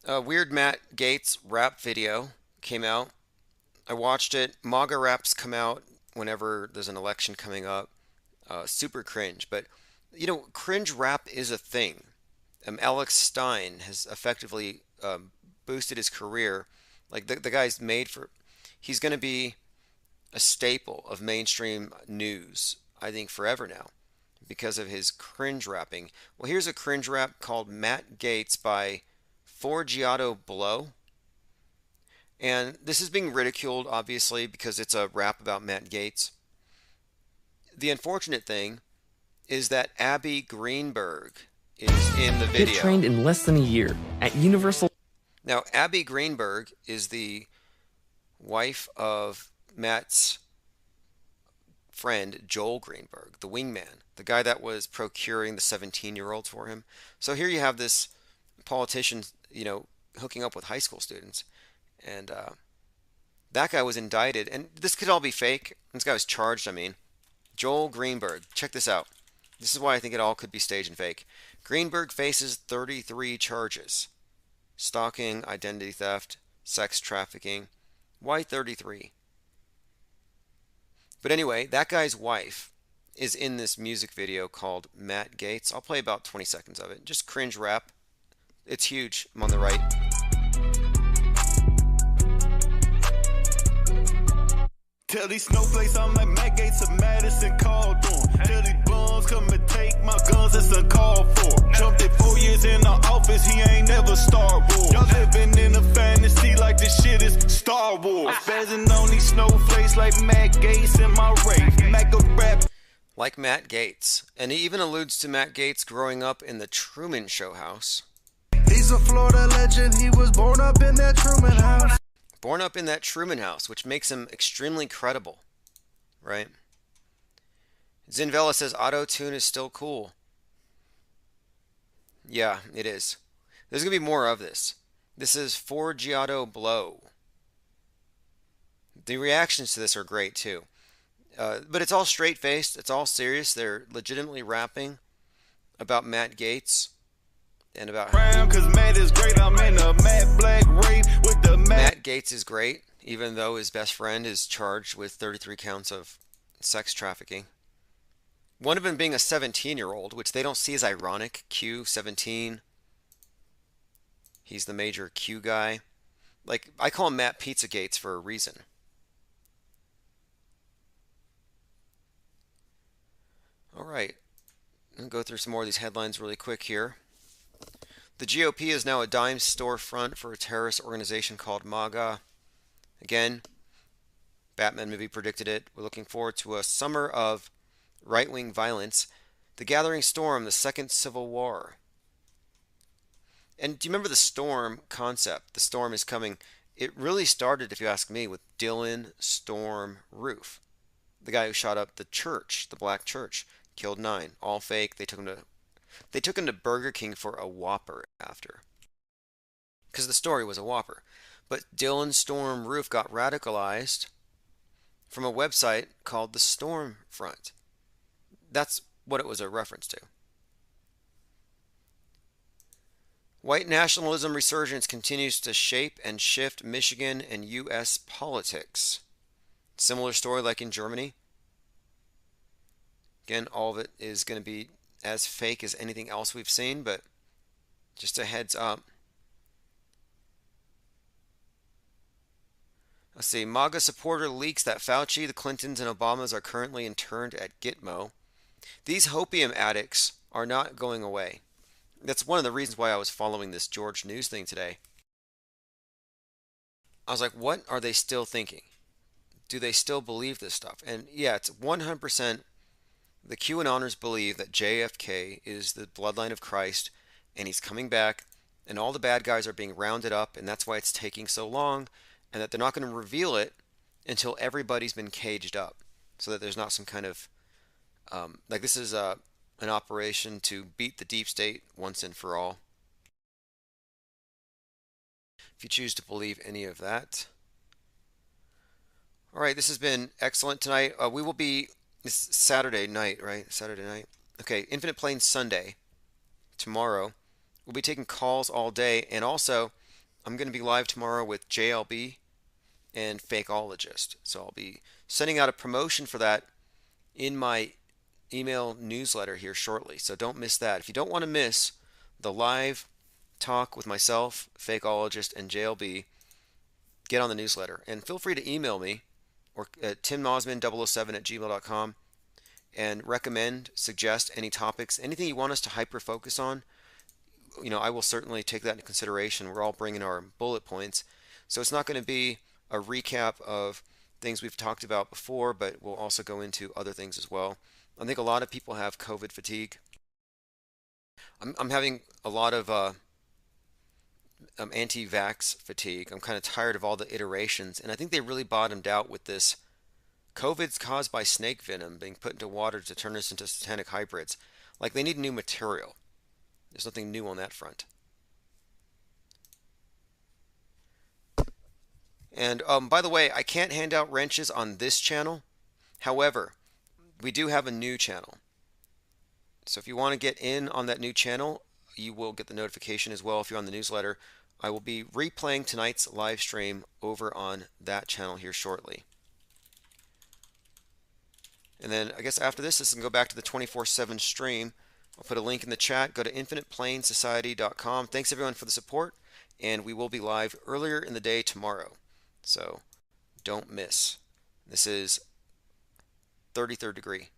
A weird Matt Gaetz rap video came out. I watched it. MAGA raps come out whenever there's an election coming up. Super cringe, but cringe rap is a thing. Alex Stein has effectively boosted his career. Like the guy's made for, he's going to be a staple of mainstream news, I think, forever now because of his cringe rapping. Well, here's a cringe rap called Matt Gaetz by Forgiato Blow. And this is being ridiculed, obviously, because it's a rap about Matt Gaetz. the unfortunate thing is that Abby Greenberg is in the video. Get trained in less than a year at Universal. Now, Abby Greenberg is the wife of Matt's friend, Joel Greenberg, the wingman, the guy that was procuring the 17-year-olds for him. So here you have this politician, hooking up with high school students. And that guy was indicted. And this could all be fake. This guy was charged, Joel Greenberg. Check this out. This is why I think it all could be staged and fake. Greenberg faces 33 charges. Stalking, identity theft, sex trafficking. Why 33? But anyway, that guy's wife is in this music video called Matt Gaetz. I'll play about 20 seconds of it. Just cringe rap. It's huge. I'm on the right. Tell these snowflakes I'm like Matt Gaetz of Madison called on. Tell these bums come and take my guns, it's uncalled for. Jumped it 4 years in the office, he ain't never Star Wars. Y'all living in a fantasy like this shit is Star Wars. Spazzing on these snowflakes like Matt Gaetz in my race. Mac a rap. Like Matt Gaetz. And he even alludes to Matt Gaetz growing up in the Truman Show house. He's a Florida legend, he was born up in that Truman house. Born up in that Truman house, which makes him extremely credible, right? Zinvella says auto-tune is still cool. Yeah, it is. There's going to be more of this. This is Forgiato Blow. The reactions to this are great too. But it's all straight-faced. It's all serious. They're legitimately rapping about Matt Gaetz. And about Matt is great. I'm in a Matt Black raid with the Matt Gaetz is great, even though his best friend is charged with 33 counts of sex trafficking. One of them being a 17-year-old, which they don't see as ironic. Q, 17. He's the major Q guy. Like, I call him Matt Pizza Gaetz for a reason. All right. I'll go through some more of these headlines really quick here. The GOP is now a dime storefront for a terrorist organization called MAGA. Again, Batman movie predicted it. We're looking forward to a summer of right-wing violence. The Gathering Storm, the Second Civil War. And do you remember the storm concept? The storm is coming. It really started, if you ask me, with Dylan Storm Roof. The guy who shot up the church, the black church, killed 9. All fake. They took him to Burger King for a Whopper after. Because the story was a Whopper. But Dylan Storm Roof got radicalized from a website called the Storm Front. That's what it was a reference to. White nationalism resurgence continues to shape and shift Michigan and U.S. politics. Similar story like in Germany. Again, all of it is going to be as fake as anything else we've seen, but just a heads up. Let's see. MAGA supporter leaks that Fauci, the Clintons, and Obamas are currently interned at Gitmo. These hopium addicts are not going away. That's one of the reasons why I was following this George News thing today. I was like, what are they still thinking? Do they still believe this stuff? And yeah, it's 100%. The QAnoners believe that JFK is the bloodline of Christ, and he's coming back, and all the bad guys are being rounded up, and that's why it's taking so long, and that they're not going to reveal it until everybody's been caged up, so that there's not some kind of, like this is an operation to beat the deep state once and for all. If you choose to believe any of that. All right, this has been excellent tonight. We will be... It's Saturday night, right? Saturday night. Okay, Infinite Plane Sunday. Tomorrow. We'll be taking calls all day. And also, I'm going to be live tomorrow with JLB and Fakeologist. So I'll be sending out a promotion for that in my email newsletter here shortly. So don't miss that. If you don't want to miss the live talk with myself, Fakeologist, and JLB, get on the newsletter. And feel free to email me or timnosman007@gmail.com and recommend, suggest any topics, anything you want us to hyper focus on. You know, I will certainly take that into consideration. We're all bringing our bullet points. So it's not going to be a recap of things we've talked about before, but we'll also go into other things as well. I think a lot of people have COVID fatigue. I'm having a lot of anti-vax fatigue. I'm kind of tired of all the iterations, and I think they really bottomed out with this. COVID's caused by snake venom being put into water to turn us into satanic hybrids. Like, they need new material. There's nothing new on that front. And by the way, I can't hand out wrenches on this channel. However, we do have a new channel. So if you want to get in on that new channel, you will get the notification as well if you're on the newsletter. I will be replaying tonight's live stream over on that channel here shortly. And then I guess after this can go back to the 24/7 stream. I'll put a link in the chat. Go to infiniteplanesociety.com. Thanks everyone for the support, and we will be live earlier in the day tomorrow. So don't miss. This is 33rd degree.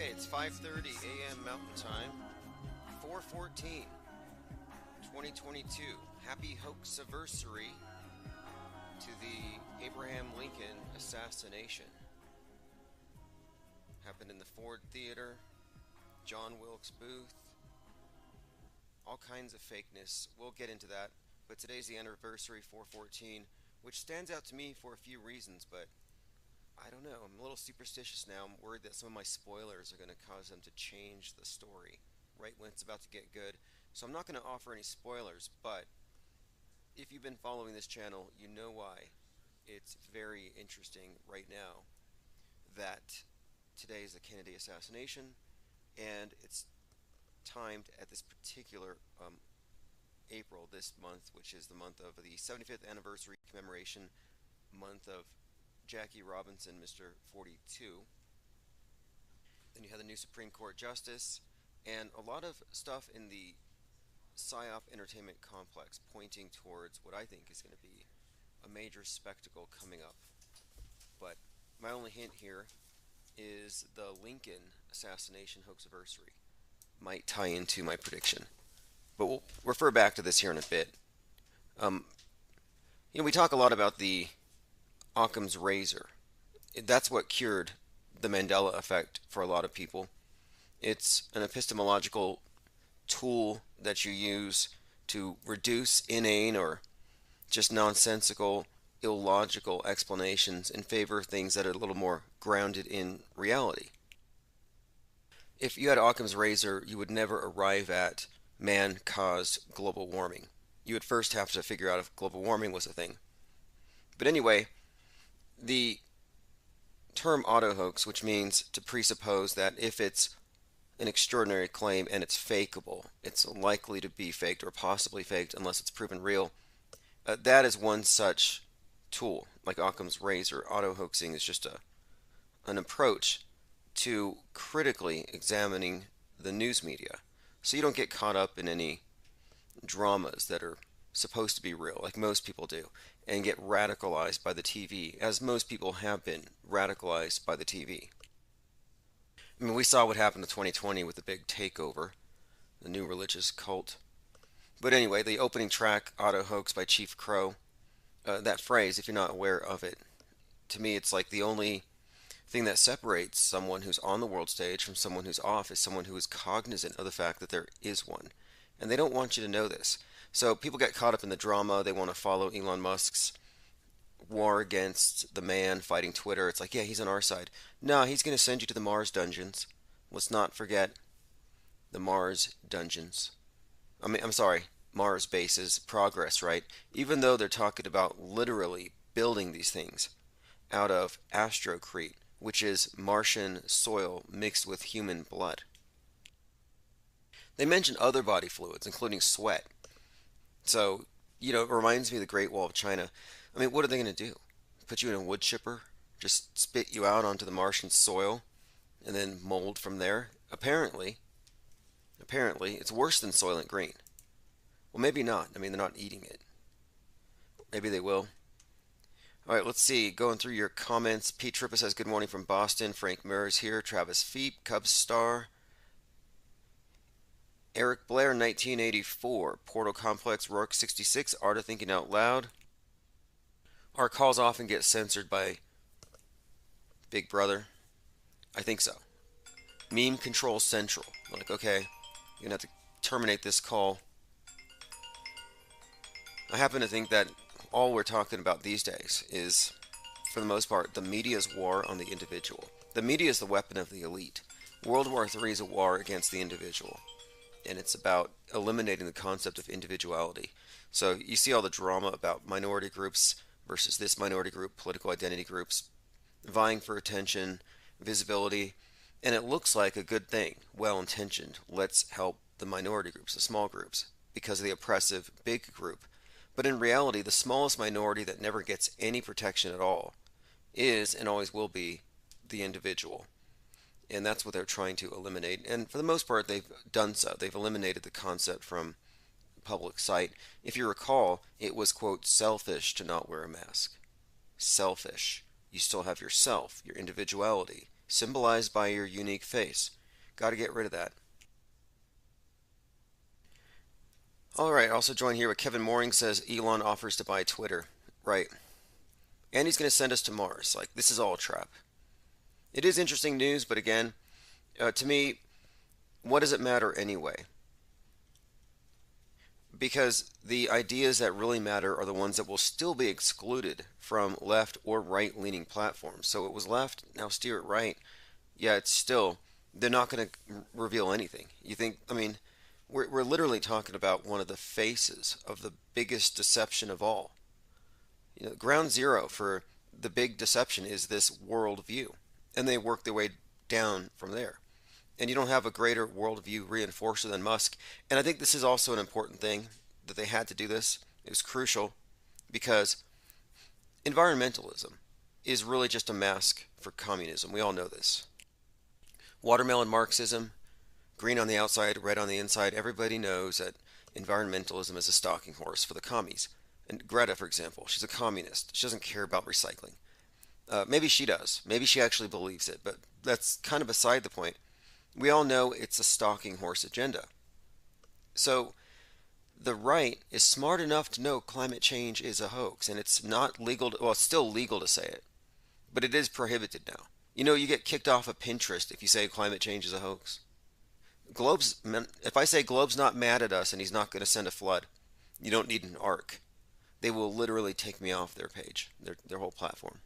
It's 5:30 a.m. Mountain Time, 4/14/2022. Happy hoax-iversary to the Abraham Lincoln assassination. Happened in the Ford Theater, John Wilkes Booth, all kinds of fakeness. We'll get into that, but today's the anniversary, 4/14, which stands out to me for a few reasons, but I don't know. I'm a little superstitious now. I'm worried that some of my spoilers are going to cause them to change the story right when it's about to get good. So I'm not going to offer any spoilers, but if you've been following this channel, you know why it's very interesting right now that today is the Kennedy assassination, and it's timed at this particular April, this month, which is the month of the 75th anniversary commemoration month of Jackie Robinson, Mr. 42. Then you have the new Supreme Court Justice, and a lot of stuff in the PSYOP entertainment complex pointing towards what I think is going to be a major spectacle coming up. But my only hint here is the Lincoln assassination hoaxiversary might tie into my prediction. But we'll refer back to this here in a bit. We talk a lot about the Occam's razor. That's what cured the Mandela effect for a lot of people. It's an epistemological tool that you use to reduce inane or just nonsensical, illogical explanations in favor of things that are a little more grounded in reality. If you had Occam's razor, you would never arrive at man caused global warming. You would first have to figure out if global warming was a thing. But anyway, the term auto hoax, which means to presuppose that if it's an extraordinary claim and it's fakeable. It's likely to be faked or possibly faked unless it's proven real. That is one such tool, like Occam's razor. Auto hoaxing is just an approach to critically examining the news media, so you don't get caught up in any dramas that are supposed to be real, like most people do, and get radicalized by the TV, as most people have been radicalized by the TV. I mean, we saw what happened in 2020 with the big takeover, the new religious cult. But anyway, the opening track, Auto Hoax by Chief Crow, that phrase, if you're not aware of it, to me it's like the only thing that separates someone who's on the world stage from someone who's off is someone who is cognizant of the fact that there is one. And they don't want you to know this. So people get caught up in the drama. They want to follow Elon Musk's war against the man fighting Twitter. It's like, yeah, he's on our side. No, he's going to send you to the Mars dungeons. Let's not forget the Mars dungeons. I'm sorry, Mars bases, progress, right? Even though they're talking about literally building these things out of astrocrete, which is Martian soil mixed with human blood. They mention other body fluids, including sweat. So, it reminds me of the Great Wall of China. I mean, what are they going to do? Put you in a wood chipper? Just spit you out onto the Martian soil and then mold from there? Apparently, it's worse than Soylent Green. Well, maybe not. I mean, they're not eating it. Maybe they will. All right, let's see. Going through your comments. Pete Trippa says, good morning from Boston. Frank Murray's here. Travis Feep, Cubs Star. Eric Blair, 1984. Portal Complex, Rourke, 66. Art of Thinking Out Loud. Our calls often get censored by Big Brother. I think so. Meme Control Central. Like, okay, you're going to have to terminate this call. I happen to think that all we're talking about these days is, for the most part, the media's war on the individual. The media is the weapon of the elite. World War III is a war against the individual. And it's about eliminating the concept of individuality. So you see all the drama about minority groups versus this minority group, political identity groups, vying for attention, visibility, and it looks like a good thing, well-intentioned. Let's help the minority groups, the small groups, because of the oppressive big group. But in reality, the smallest minority that never gets any protection at all is and always will be the individual. And that's what they're trying to eliminate. And for the most part, they've done so. They've eliminated the concept from public sight. If you recall, it was, quote, selfish to not wear a mask. Selfish. You still have yourself, your individuality, symbolized by your unique face. Got to get rid of that. All right, also joined here with Kevin Mooring says Elon offers to buy Twitter. Right. And he's going to send us to Mars. Like, this is all a trap. It is interesting news, but again, to me, what does it matter anyway? Because the ideas that really matter are the ones that will still be excluded from left or right-leaning platforms. So it was left, now steer it right. Yeah, it's still, they're not going to reveal anything. You think, I mean, we're literally talking about one of the faces of the biggest deception of all. Ground zero for the big deception is this worldview. And they work their way down from there. And you don't have a greater worldview reinforcer than Musk. And I think this is also an important thing that they had to do this. It was crucial because environmentalism is really just a mask for communism. We all know this. Watermelon Marxism, green on the outside, red on the inside. Everybody knows that environmentalism is a stalking horse for the commies. And Greta, for example, she's a communist. She doesn't care about recycling. Maybe she does. Maybe she actually believes it, but that's kind of beside the point. We all know it's a stalking horse agenda. So the right is smart enough to know climate change is a hoax, and it's not legal. Well, it's still legal to say it, but it is prohibited now. You get kicked off of Pinterest if you say climate change is a hoax. If I say Globe's not mad at us and he's not going to send a flood, you don't need an ark. They will literally take me off their page, their whole platform.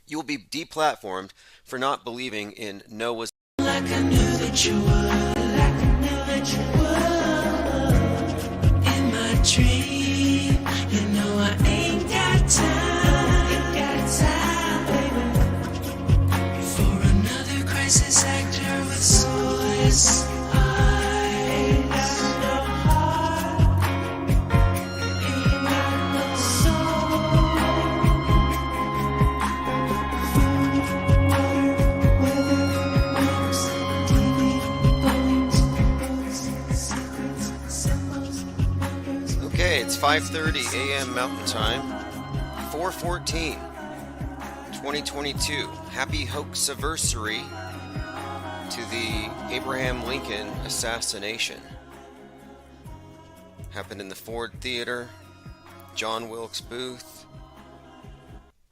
You will be deplatformed for not believing in Noah's. Like I knew that you would, like I knew that you would. In my dream, I ain't got time, baby, for another crisis actor with soul. Yes, I am the heart in the soul. Food, water, weather, winds, TV, bones, books, secrets, symbols, numbers. Okay, it's 5:30 a.m. Mountain Time, 4/14, 2022. Happy hoax-iversary to the Abraham Lincoln assassination. Happened in the Ford Theater, John Wilkes Booth,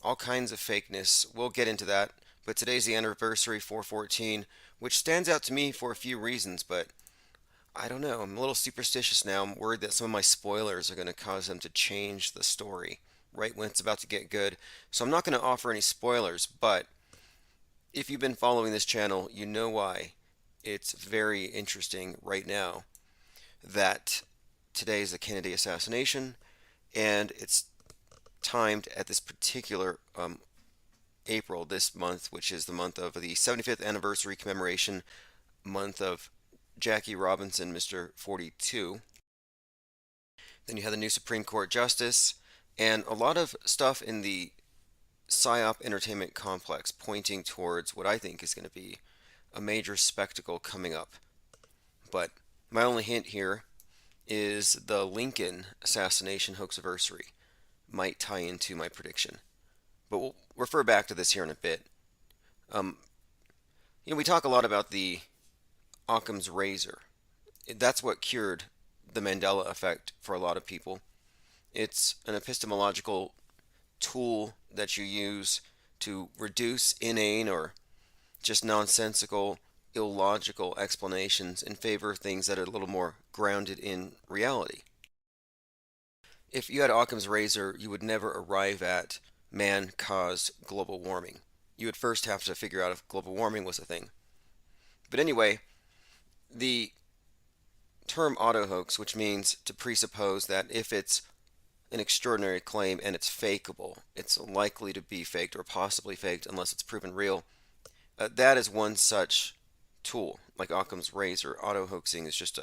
all kinds of fakeness. We'll get into that, but today's the anniversary, 4/14, which stands out to me for a few reasons, but I don't know. I'm a little superstitious now. I'm worried that some of my spoilers are going to cause them to change the story right when it's about to get good. So I'm not going to offer any spoilers, but if you've been following this channel, you know why it's very interesting right now that today is the Kennedy assassination, and it's timed at this particular April, this month, which is the month of the 75th anniversary commemoration month of Jackie Robinson, Mr. 42. Then you have the new Supreme Court Justice, and a lot of stuff in the PSYOP entertainment complex pointing towards what I think is going to be a major spectacle coming up. But my only hint here is the Lincoln assassination hoaxiversary might tie into my prediction. But we'll refer back to this here in a bit. We talk a lot about the Occam's razor. That's what cured the Mandela effect for a lot of people. It's an epistemological tool that you use to reduce inane or just nonsensical, illogical explanations in favor of things that are a little more grounded in reality. If you had Occam's razor, you would never arrive at man caused global warming. You would first have to figure out if global warming was a thing. But anyway, the term auto-hoax, which means to presuppose that if it's an extraordinary claim and it's fakeable, it's likely to be faked or possibly faked unless it's proven real. That is one such tool, like Occam's razor. Auto-hoaxing is just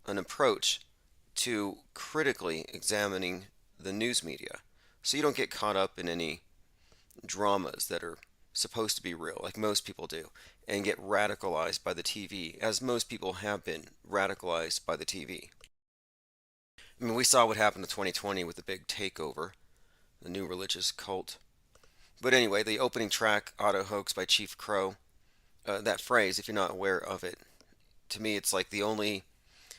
an approach to critically examining the news media, so you don't get caught up in any dramas that are supposed to be real, like most people do, and get radicalized by the TV, as most people have been radicalized by the TV. I mean, we saw what happened in 2020 with the big takeover, the new religious cult. But anyway, the opening track, Auto Hoax by Chief Crow, that phrase, if you're not aware of it, to me it's like the only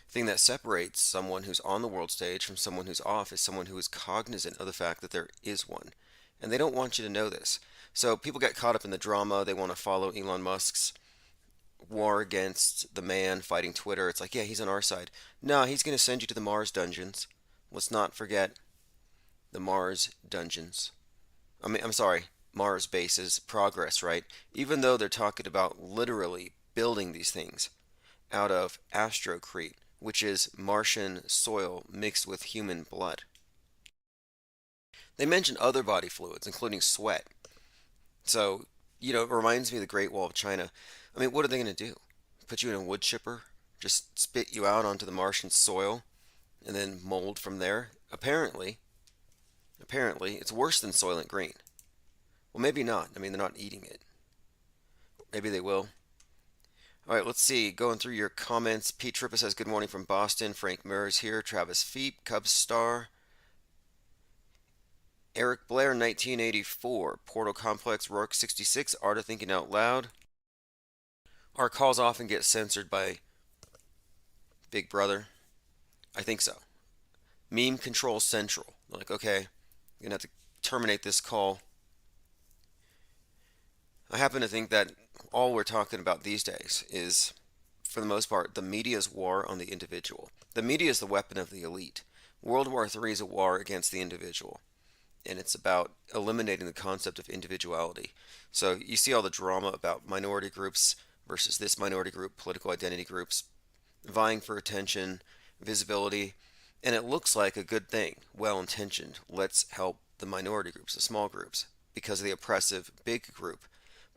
thing that separates someone who's on the world stage from someone who's off is someone who is cognizant of the fact that there is one. And they don't want you to know this. So people get caught up in the drama. They want to follow Elon Musk's war against the man fighting Twitter. It's like, yeah, he's on our side. No, he's going to send you to the Mars dungeons. Let's not forget the Mars dungeons. I'm sorry, Mars bases, progress, right? Even though they're talking about literally building these things out of astrocrete, which is Martian soil mixed with human blood. They mention other body fluids, including sweat. So, it reminds me of the Great Wall of China. I mean, what are they going to do? Put you in a wood chipper? Just spit you out onto the Martian soil and then mold from there? Apparently, it's worse than Soylent Green. Well, maybe not. I mean, they're not eating it. Maybe they will. All right, let's see. Going through your comments. Pete Trippa says, good morning from Boston. Frank Murray's here. Travis Feep, Cubs star. Eric Blair, 1984. Portal Complex, Rourke, 66. Art of Thinking Out Loud. Our calls often get censored by Big Brother. I think so. Meme Control Central. They're like, okay, you're going to have to terminate this call. I happen to think that all we're talking about these days is, for the most part, the media's war on the individual. The media is the weapon of the elite. World War III is a war against the individual. And it's about eliminating the concept of individuality. So you see all the drama about minority groups versus this minority group, political identity groups, vying for attention, visibility, and it looks like a good thing, well-intentioned. Let's help the minority groups, the small groups, because of the oppressive big group.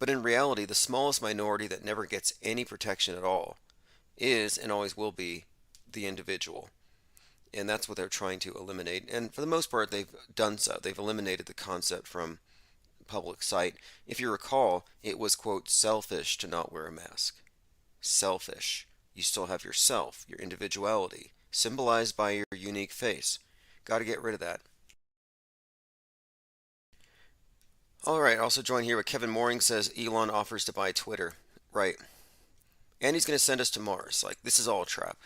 But in reality, the smallest minority that never gets any protection at all is and always will be the individual. And that's what they're trying to eliminate. And for the most part, they've done so. They've eliminated the concept from public sight. If you recall, it was, quote, selfish to not wear a mask. Selfish. You still have yourself, your individuality, symbolized by your unique face. Got to get rid of that. All right, also join here with Kevin Mooring says Elon offers to buy Twitter. Right. And he's going to send us to Mars. Like, this is all a trap.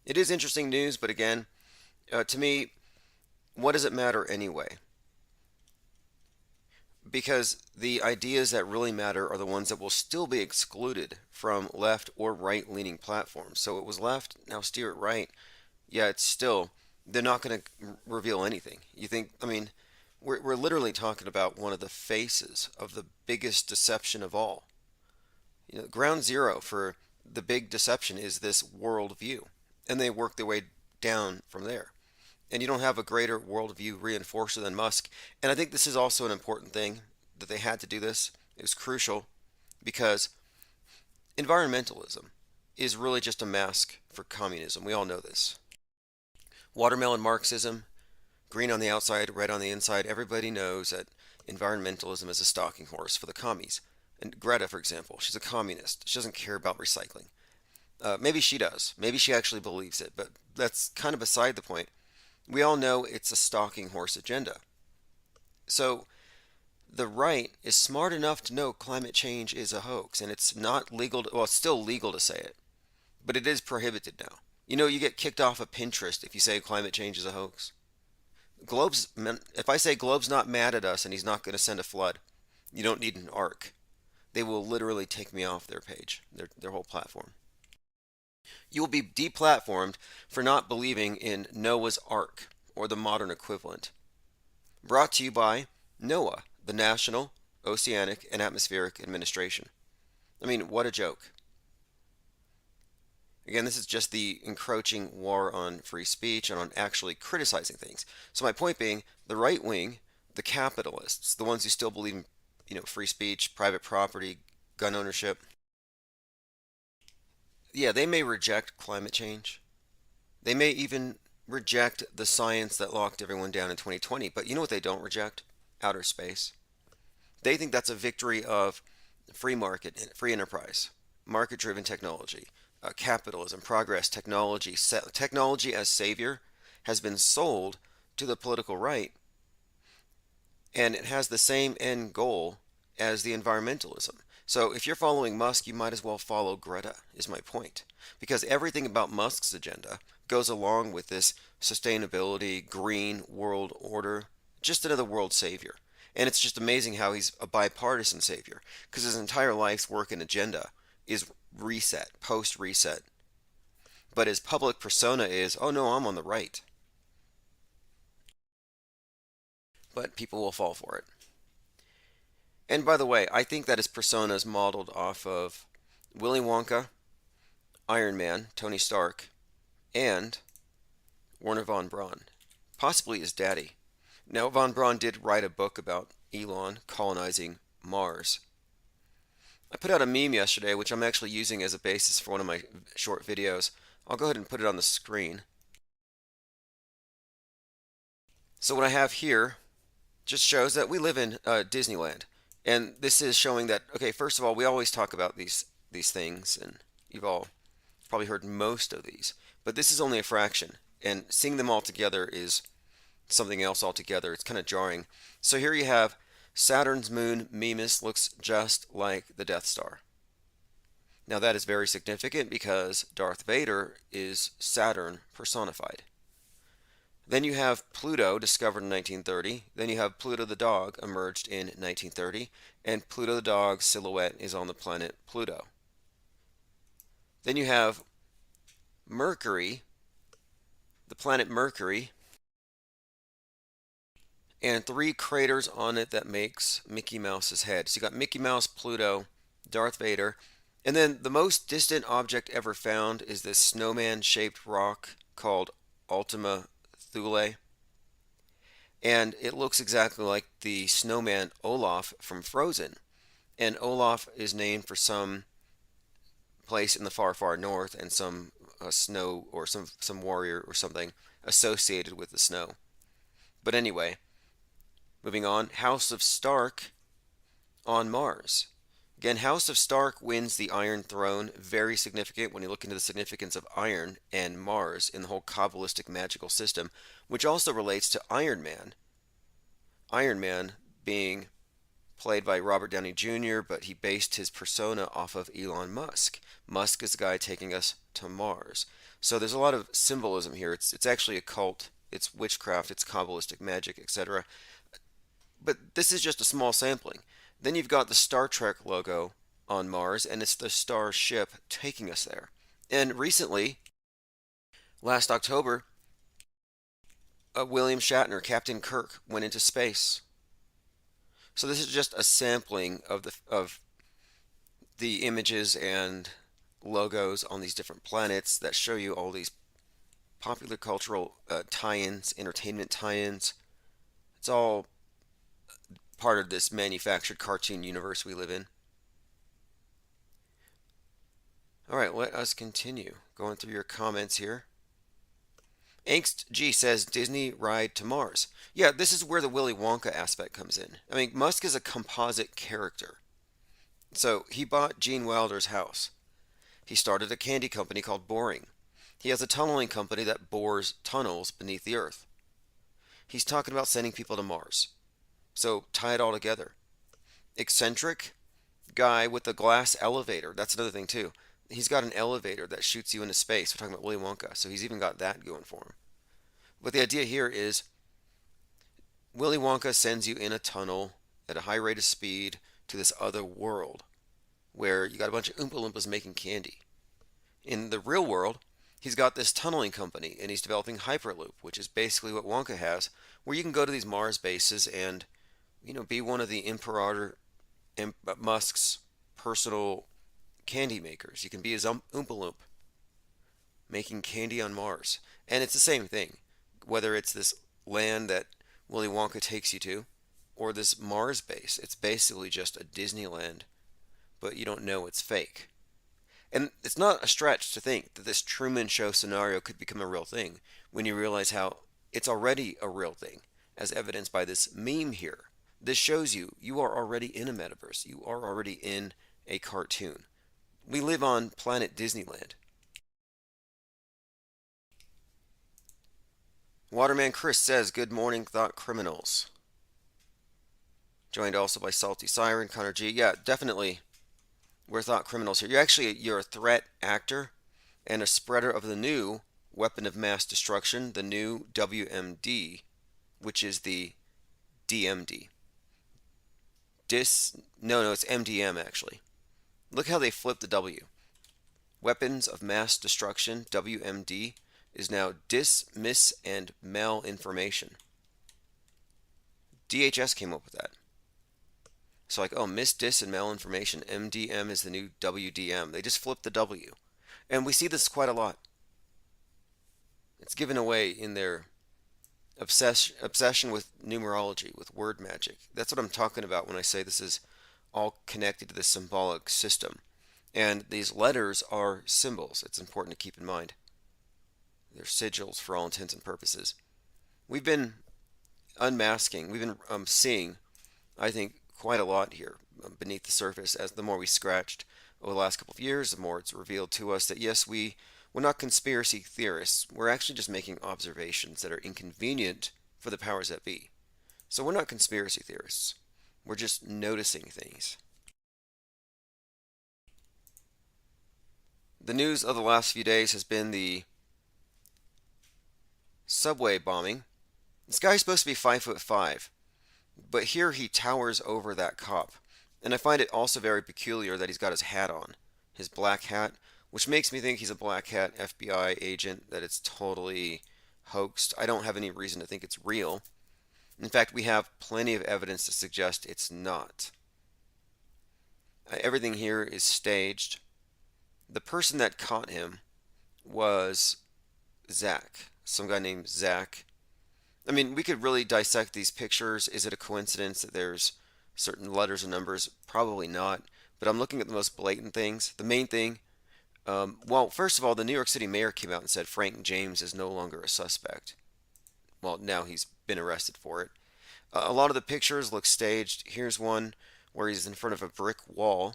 It is interesting news, but again, to me, what does it matter anyway? Because the ideas that really matter are the ones that will still be excluded from left or right-leaning platforms. So it was left, now steer it right. Yeah, it's still, they're not going to reveal anything. You think, I mean, we're literally talking about one of the faces of the biggest deception of all. You know, ground zero for the big deception is this worldview, and they work their way down from there. And you don't have a greater worldview reinforcer than Musk. And I think this is also an important thing that they had to do this. It was crucial because environmentalism is really just a mask for communism. We all know this. Watermelon Marxism, green on the outside, red on the inside. Everybody knows that environmentalism is a stalking horse for the commies. And Greta, for example, she's a communist. She doesn't care about recycling. Maybe she does. Maybe she actually believes it, but that's kind of beside the point. We all know it's a stalking horse agenda. So the right is smart enough to know climate change is a hoax, and it's not legal. Well, it's still legal to say it, but it is prohibited now. You know, you get kicked off of Pinterest if you say climate change is a hoax. If I say Globe's not mad at us and he's not going to send a flood, you don't need an ark. They will literally take me off their page, their whole platform. You will be deplatformed for not believing in Noah's Ark, or the modern equivalent. Brought to you by NOAA, the National Oceanic and Atmospheric Administration. I mean, what a joke. Again, this is just the encroaching war on free speech and on actually criticizing things. So my point being, the right wing, the capitalists, the ones who still believe in, free speech, private property, gun ownership, yeah, they may reject climate change. They may even reject the science that locked everyone down in 2020. But you know what they don't reject? Outer space. They think that's a victory of free market, free enterprise, market-driven technology, capitalism, progress, technology. Technology as savior has been sold to the political right, and it has the same end goal as the environmentalism. So if you're following Musk, you might as well follow Greta, is my point. Because everything about Musk's agenda goes along with this sustainability, green world order, just another world savior. And it's just amazing how he's a bipartisan savior, because his entire life's work and agenda is reset, post-reset. But his public persona is, oh no, I'm on the right. But people will fall for it. And by the way, I think that his persona is modeled off of Willy Wonka, Iron Man, Tony Stark, and Werner von Braun, possibly his daddy. Now, von Braun did write a book about Elon colonizing Mars. I put out a meme yesterday, which I'm actually using as a basis for one of my short videos. I'll go ahead and put it on the screen. So what I have here just shows that we live in Disneyland. And this is showing that, okay, first of all, we always talk about these things, and you've all probably heard most of these. But this is only a fraction, and seeing them all together is something else altogether. It's kind of jarring. So here you have Saturn's moon, Mimas, looks just like the Death Star. Now that is very significant because Darth Vader is Saturn personified. Then you have Pluto, discovered in 1930. Then you have Pluto the dog, emerged in 1930. And Pluto the dog's silhouette is on the planet Pluto. Then you have Mercury, the planet Mercury, and 3 craters on it that makes Mickey Mouse's head. So you got Mickey Mouse, Pluto, Darth Vader, and then the most distant object ever found is this snowman-shaped rock called Ultima Thule, and it looks exactly like the snowman Olaf from Frozen. And Olaf is named for some place in the far, far north, and some snow or some warrior or something associated with the snow. But anyway, moving on, House of Stark on Mars. Again, House of Stark wins the Iron Throne. Very significant when you look into the significance of iron and Mars in the whole Kabbalistic magical system, which also relates to Iron Man. Iron Man being played by Robert Downey Jr., but he based his persona off of Elon Musk. Musk is the guy taking us to Mars. So there's a lot of symbolism here. It's actually a cult. It's witchcraft. It's Kabbalistic magic, etc. But this is just a small sampling. Then you've got the Star Trek logo on Mars, and it's the starship taking us there. And recently, last October, William Shatner, Captain Kirk, went into space. So this is just a sampling of the images and logos on these different planets that show you all these popular cultural tie-ins, entertainment tie-ins. It's all part of this manufactured cartoon universe we live in. Alright, let us continue. Going through your comments here. Angst G says Disney ride to Mars. Yeah, this is where the Willy Wonka aspect comes in. I mean, Musk is a composite character. So he bought Gene Wilder's house. He started a candy company called Boring. He has a tunneling company that bores tunnels beneath the earth. He's talking about sending people to Mars. So tie it all together. Eccentric guy with the glass elevator. That's another thing too. He's got an elevator that shoots you into space. We're talking about Willy Wonka. So he's even got that going for him. But the idea here is Willy Wonka sends you in a tunnel at a high rate of speed to this other world where you got a bunch of Oompa Loompas making candy. In the real world, he's got this tunneling company and he's developing Hyperloop, which is basically what Wonka has, where you can go to these Mars bases and be one of the Emperor Musk's personal candy makers. You can be his Oompa Loomp, making candy on Mars. And it's the same thing, whether it's this land that Willy Wonka takes you to, or this Mars base. It's basically just a Disneyland, but you don't know it's fake. And it's not a stretch to think that this Truman Show scenario could become a real thing when you realize how it's already a real thing, as evidenced by this meme here. This shows you are already in a metaverse. You are already in a cartoon. We live on planet Disneyland. Waterman Chris says, good morning, thought criminals. Joined also by Salty Siren, Connor G. Yeah, definitely. We're thought criminals here. You're a threat actor and a spreader of the new weapon of mass destruction, the new WMD, which is the DMD. It's MDM actually. Look how they flipped the W. Weapons of mass destruction, WMD, is now dismiss and malinformation. DHS came up with that. So miss, dis, and malinformation. MDM is the new WDM. They just flipped the W. And we see this quite a lot. It's given away in their obsession with numerology, with word magic. That's what I'm talking about when I say this is all connected to the symbolic system. And these letters are symbols. It's important to keep in mind. They're sigils for all intents and purposes. We've been unmasking. We've been seeing, I think, quite a lot here beneath the surface. As the more we scratched over the last couple of years, the more it's revealed to us that yes, we're not conspiracy theorists. We're actually just making observations that are inconvenient for the powers that be. So we're not conspiracy theorists. We're just noticing things. The news of the last few days has been the subway bombing. This guy's supposed to be 5'5", but here he towers over that cop. And I find it also very peculiar that he's got his hat on, his black hat, which makes me think he's a black hat FBI agent, that it's totally hoaxed. I don't have any reason to think it's real. In fact, we have plenty of evidence to suggest it's not. Everything here is staged. The person that caught him was Zach, some guy named Zach. I mean, we could really dissect these pictures. Is it a coincidence that there's certain letters and numbers? Probably not. But I'm looking at the most blatant things. The main thing, well, first of all, the New York City mayor came out and said Frank James is no longer a suspect. Well, now he's been arrested for it. A lot of the pictures look staged. Here's one where he's in front of a brick wall.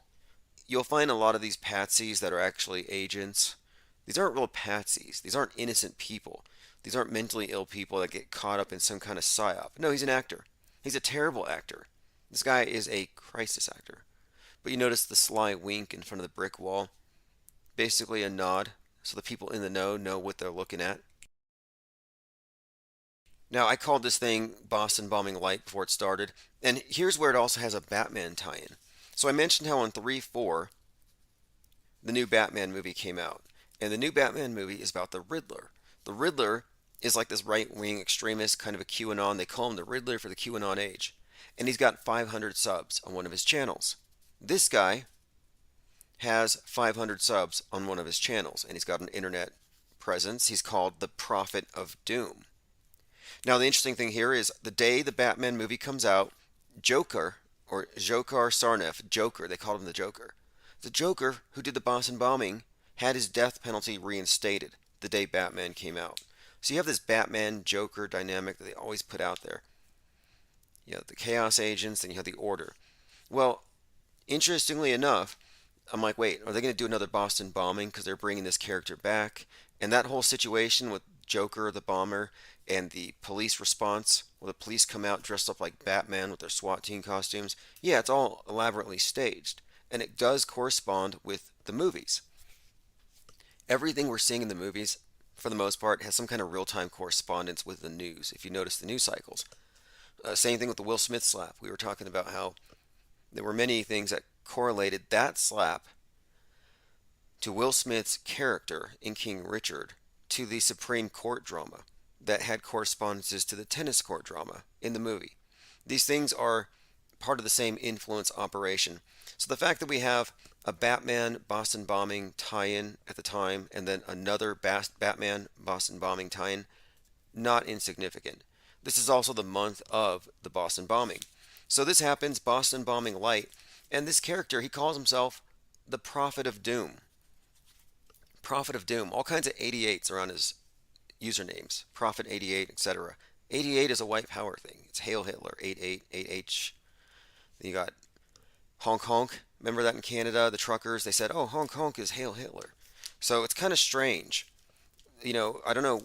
You'll find a lot of these patsies that are actually agents. These aren't real patsies. These aren't innocent people. These aren't mentally ill people that get caught up in some kind of psyop. No, he's an actor. He's a terrible actor. This guy is a crisis actor. But you notice the sly wink in front of the brick wall. Basically a nod, so the people in the know what they're looking at. Now, I called this thing Boston Bombing Light before it started, and here's where it also has a Batman tie-in. So I mentioned how on 3/4, the new Batman movie came out, and the new Batman movie is about the Riddler. The Riddler is like this right-wing extremist, kind of a QAnon. They call him the Riddler for the QAnon age, and he's got 500 subs on one of his channels. This guy has 500 subs on one of his channels, and he's got an internet presence. He's called the Prophet of Doom. Now, the interesting thing here is the day the Batman movie comes out, Joker, or Dzhokhar Sarnath, Joker, they called him the Joker. The Joker, who did the Boston bombing, had his death penalty reinstated the day Batman came out. So you have this Batman-Joker dynamic that they always put out there. You have the Chaos Agents, and you have the Order. Well, interestingly enough, I'm like, wait, are they going to do another Boston bombing because they're bringing this character back? And that whole situation with Joker, the bomber, and the police response, where the police come out dressed up like Batman with their SWAT team costumes, yeah, it's all elaborately staged. And it does correspond with the movies. Everything we're seeing in the movies, for the most part, has some kind of real-time correspondence with the news, if you notice the news cycles. Same thing with the Will Smith slap. We were talking about how there were many things that correlated that slap to Will Smith's character in King Richard to the Supreme Court drama that had correspondences to the tennis court drama in the movie. These things are part of the same influence operation. So the fact that we have a Batman Boston bombing tie-in at the time and then another Batman Boston bombing tie-in, not insignificant. This is also the month of the Boston bombing. So this happens, Boston Bombing Light, and this character, he calls himself the Prophet of Doom. Prophet of Doom, all kinds of 88s around his usernames, Prophet 88, etc. 88 is a white power thing. It's Hail Hitler, 88, 8H. Then you got Honk Honk. Remember that in Canada, the truckers, they said, oh, Honk Honk is Hail Hitler. So it's kind of strange. You know, I don't know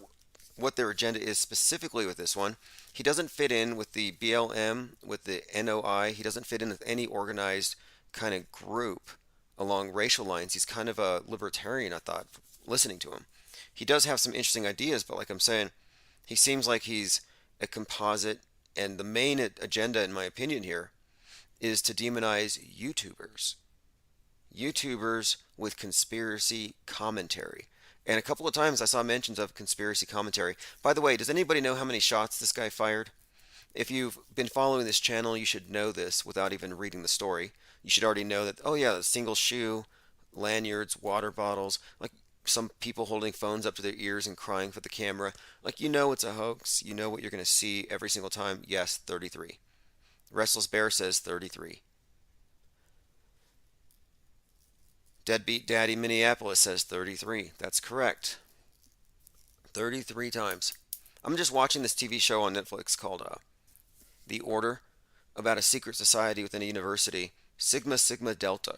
what their agenda is specifically with this one. He doesn't fit in with the BLM, with the NOI. He doesn't fit in with any organized kind of group along racial lines. He's kind of a libertarian, I thought, listening to him. He does have some interesting ideas, but like I'm saying, he seems like he's a composite, and the main agenda, in my opinion here, is to demonize YouTubers. YouTubers with conspiracy commentary. And a couple of times I saw mentions of conspiracy commentary. By the way, does anybody know how many shots this guy fired? If you've been following this channel, you should know this without even reading the story. You should already know that, oh yeah, a single shoe, lanyards, water bottles, like some people holding phones up to their ears and crying for the camera. Like, you know it's a hoax. You know what you're going to see every single time. Yes, 33. Restless Bear says 33. Deadbeat Daddy Minneapolis says 33. That's correct. 33 times. I'm just watching this TV show on Netflix called The Order, about a secret society within a university, Sigma Sigma Delta.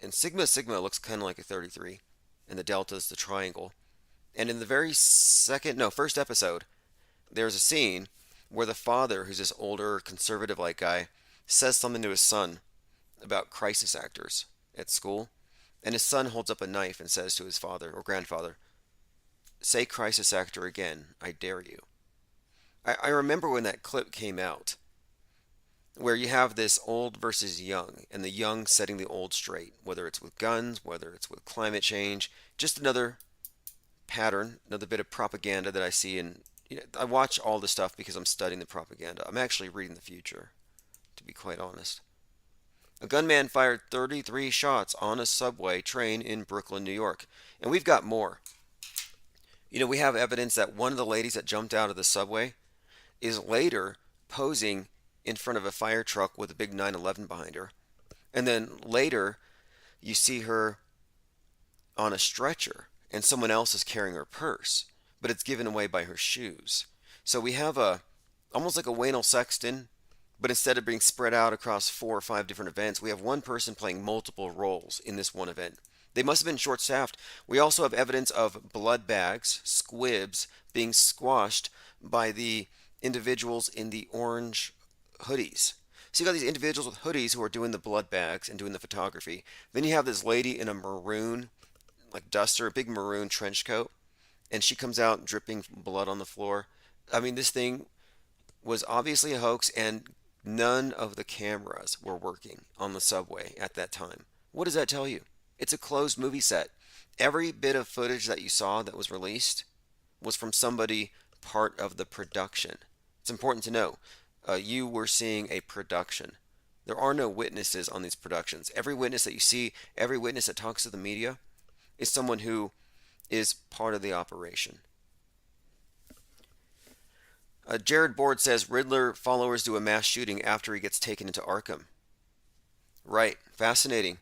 And Sigma Sigma looks kind of like a 33, and the Delta is the triangle. And in the very first episode, there's a scene where the father, who's this older conservative-like guy, says something to his son about crisis actors at school. And his son holds up a knife and says to his father or grandfather, say crisis actor again, I dare you. I remember when that clip came out, where you have this old versus young, and the young setting the old straight, whether it's with guns, whether it's with climate change, just another pattern, another bit of propaganda that I see. And I watch all this stuff because I'm studying the propaganda. I'm actually reading the future, to be quite honest. A gunman fired 33 shots on a subway train in Brooklyn, New York. And we've got more. We have evidence that one of the ladies that jumped out of the subway is later posing in front of a fire truck with a big 911 behind her. And then later, you see her on a stretcher and someone else is carrying her purse, but it's given away by her shoes. So we have almost like a Waynell Sexton, but instead of being spread out across 4 or 5 different events, we have one person playing multiple roles in this one event. They must have been short-staffed. We also have evidence of blood bags, squibs, being squashed by the individuals in the orange hoodies. So you got these individuals with hoodies who are doing the blood bags and doing the photography. Then you have this lady in a maroon, like duster, a big maroon trench coat, and she comes out dripping blood on the floor. I mean, this thing was obviously a hoax, and none of the cameras were working on the subway at that time. What does that tell you? It's a closed movie set. Every bit of footage that you saw that was released was from somebody part of the production. It's important to know. You were seeing a production. There are no witnesses on these productions. Every witness that you see, every witness that talks to the media, is someone who is part of the operation. Jared Board says Riddler followers do a mass shooting after he gets taken into Arkham. Right, fascinating.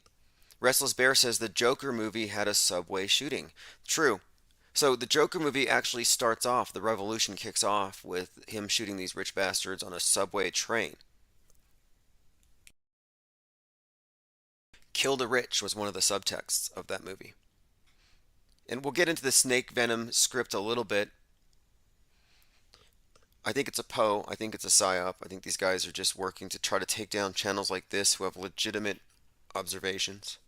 Restless Bear says the Joker movie had a subway shooting. True. So the Joker movie actually starts off, the revolution kicks off with him shooting these rich bastards on a subway train. Kill the rich was one of the subtexts of that movie. And we'll get into the Snake Venom script a little bit. I think it's a Poe. I think it's a PSYOP. I think these guys are just working to try to take down channels like this who have legitimate observations.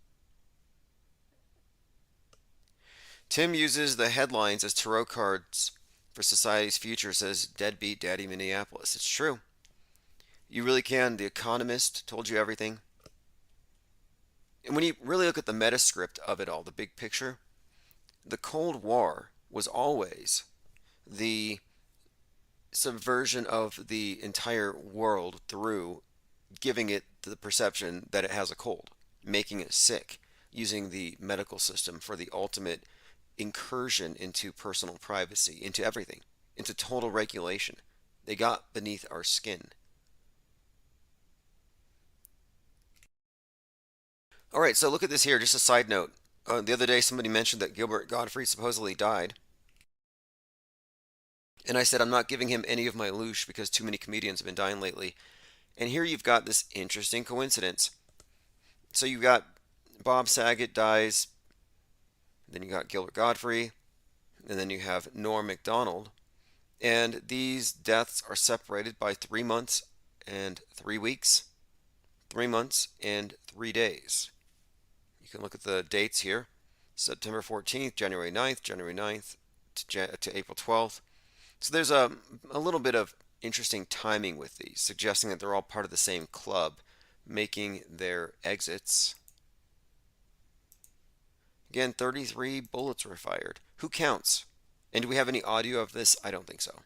Tim uses the headlines as tarot cards for society's future, says Deadbeat Daddy Minneapolis. It's true. You really can. The Economist told you everything. And when you really look at the metascript of it all, the big picture, the Cold War was always the subversion of the entire world through giving it the perception that it has a cold, making it sick, using the medical system for the ultimate incursion into personal privacy, into everything, into total regulation. They got beneath our skin. All right, so look at this here, just a side note. The other day somebody mentioned that Gilbert Gottfried supposedly died. And I said I'm not giving him any of my loosh because too many comedians have been dying lately. And here you've got this interesting coincidence. So you've got Bob Saget dies, then you got Gilbert Gottfried, and then you have Norm Macdonald. And these deaths are separated by 3 months and 3 weeks, 3 months and 3 days. You can look at the dates here. September 14th, January 9th, January 9th to April 12th. So there's a little bit of interesting timing with these, suggesting that they're all part of the same club, making their exits. Again, 33 bullets were fired. Who counts? And do we have any audio of this? I don't think so.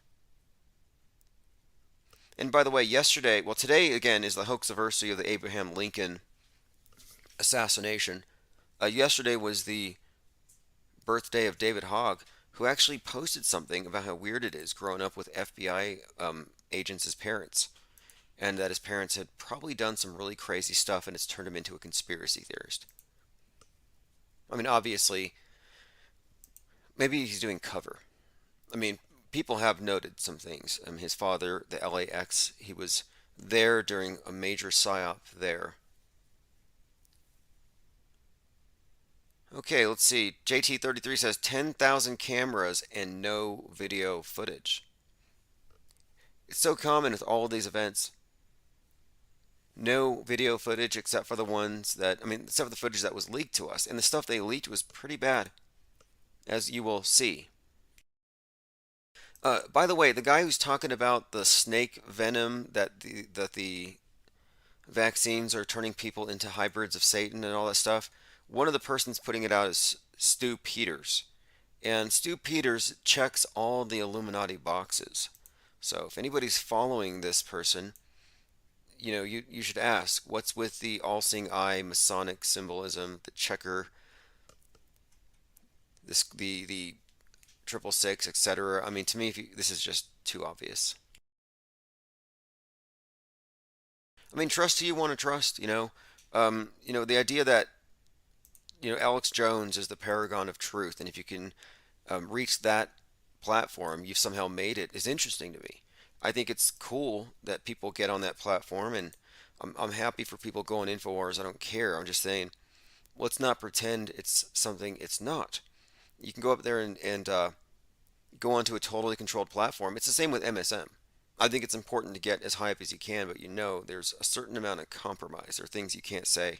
And by the way, yesterday, well, today again is the hoaxiversary of the Abraham Lincoln assassination. Yesterday was the birthday of David Hogg, who actually posted something about how weird it is growing up with FBI agents as parents, and that his parents had probably done some really crazy stuff and it's turned him into a conspiracy theorist. I mean, obviously, maybe he's doing cover. I mean, people have noted some things. His father, the LAX, he was there during a major PSYOP there. Okay, let's see. JT33 says 10,000 cameras and no video footage. It's so common with all of these events. No video footage except for the ones that, except for the footage that was leaked to us. And the stuff they leaked was pretty bad, as you will see. By the way, the guy who's talking about the snake venom, that the vaccines are turning people into hybrids of Satan and all that stuff, one of the persons putting it out is Stu Peters. And Stu Peters checks all the Illuminati boxes. So if anybody's following this person, you should ask, what's with the all-seeing eye, Masonic symbolism, the checker, the 666, etc. I mean, to me, this is just too obvious. I mean, trust who you want to trust. The idea that Alex Jones is the paragon of truth, and if you can reach that platform, you've somehow made it, is interesting to me. I think it's cool that people get on that platform, and I'm happy for people going InfoWars. I don't care. I'm just saying, let's not pretend it's something it's not. You can go up there and go onto a totally controlled platform. It's the same with MSM. I think it's important to get as high up as you can, but there's a certain amount of compromise. There are things you can't say.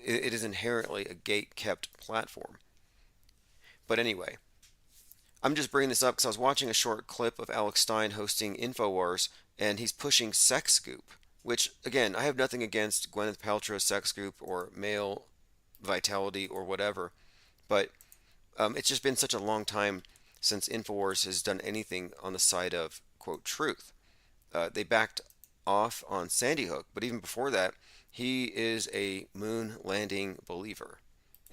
It is inherently a gate-kept platform. But anyway, I'm just bringing this up because I was watching a short clip of Alex Stein hosting InfoWars, and he's pushing Sex Scoop, which, again, I have nothing against Gwyneth Paltrow's Sex Scoop or male vitality or whatever, but it's just been such a long time since InfoWars has done anything on the side of, quote, truth. They backed off on Sandy Hook, but even before that, he is a moon landing believer.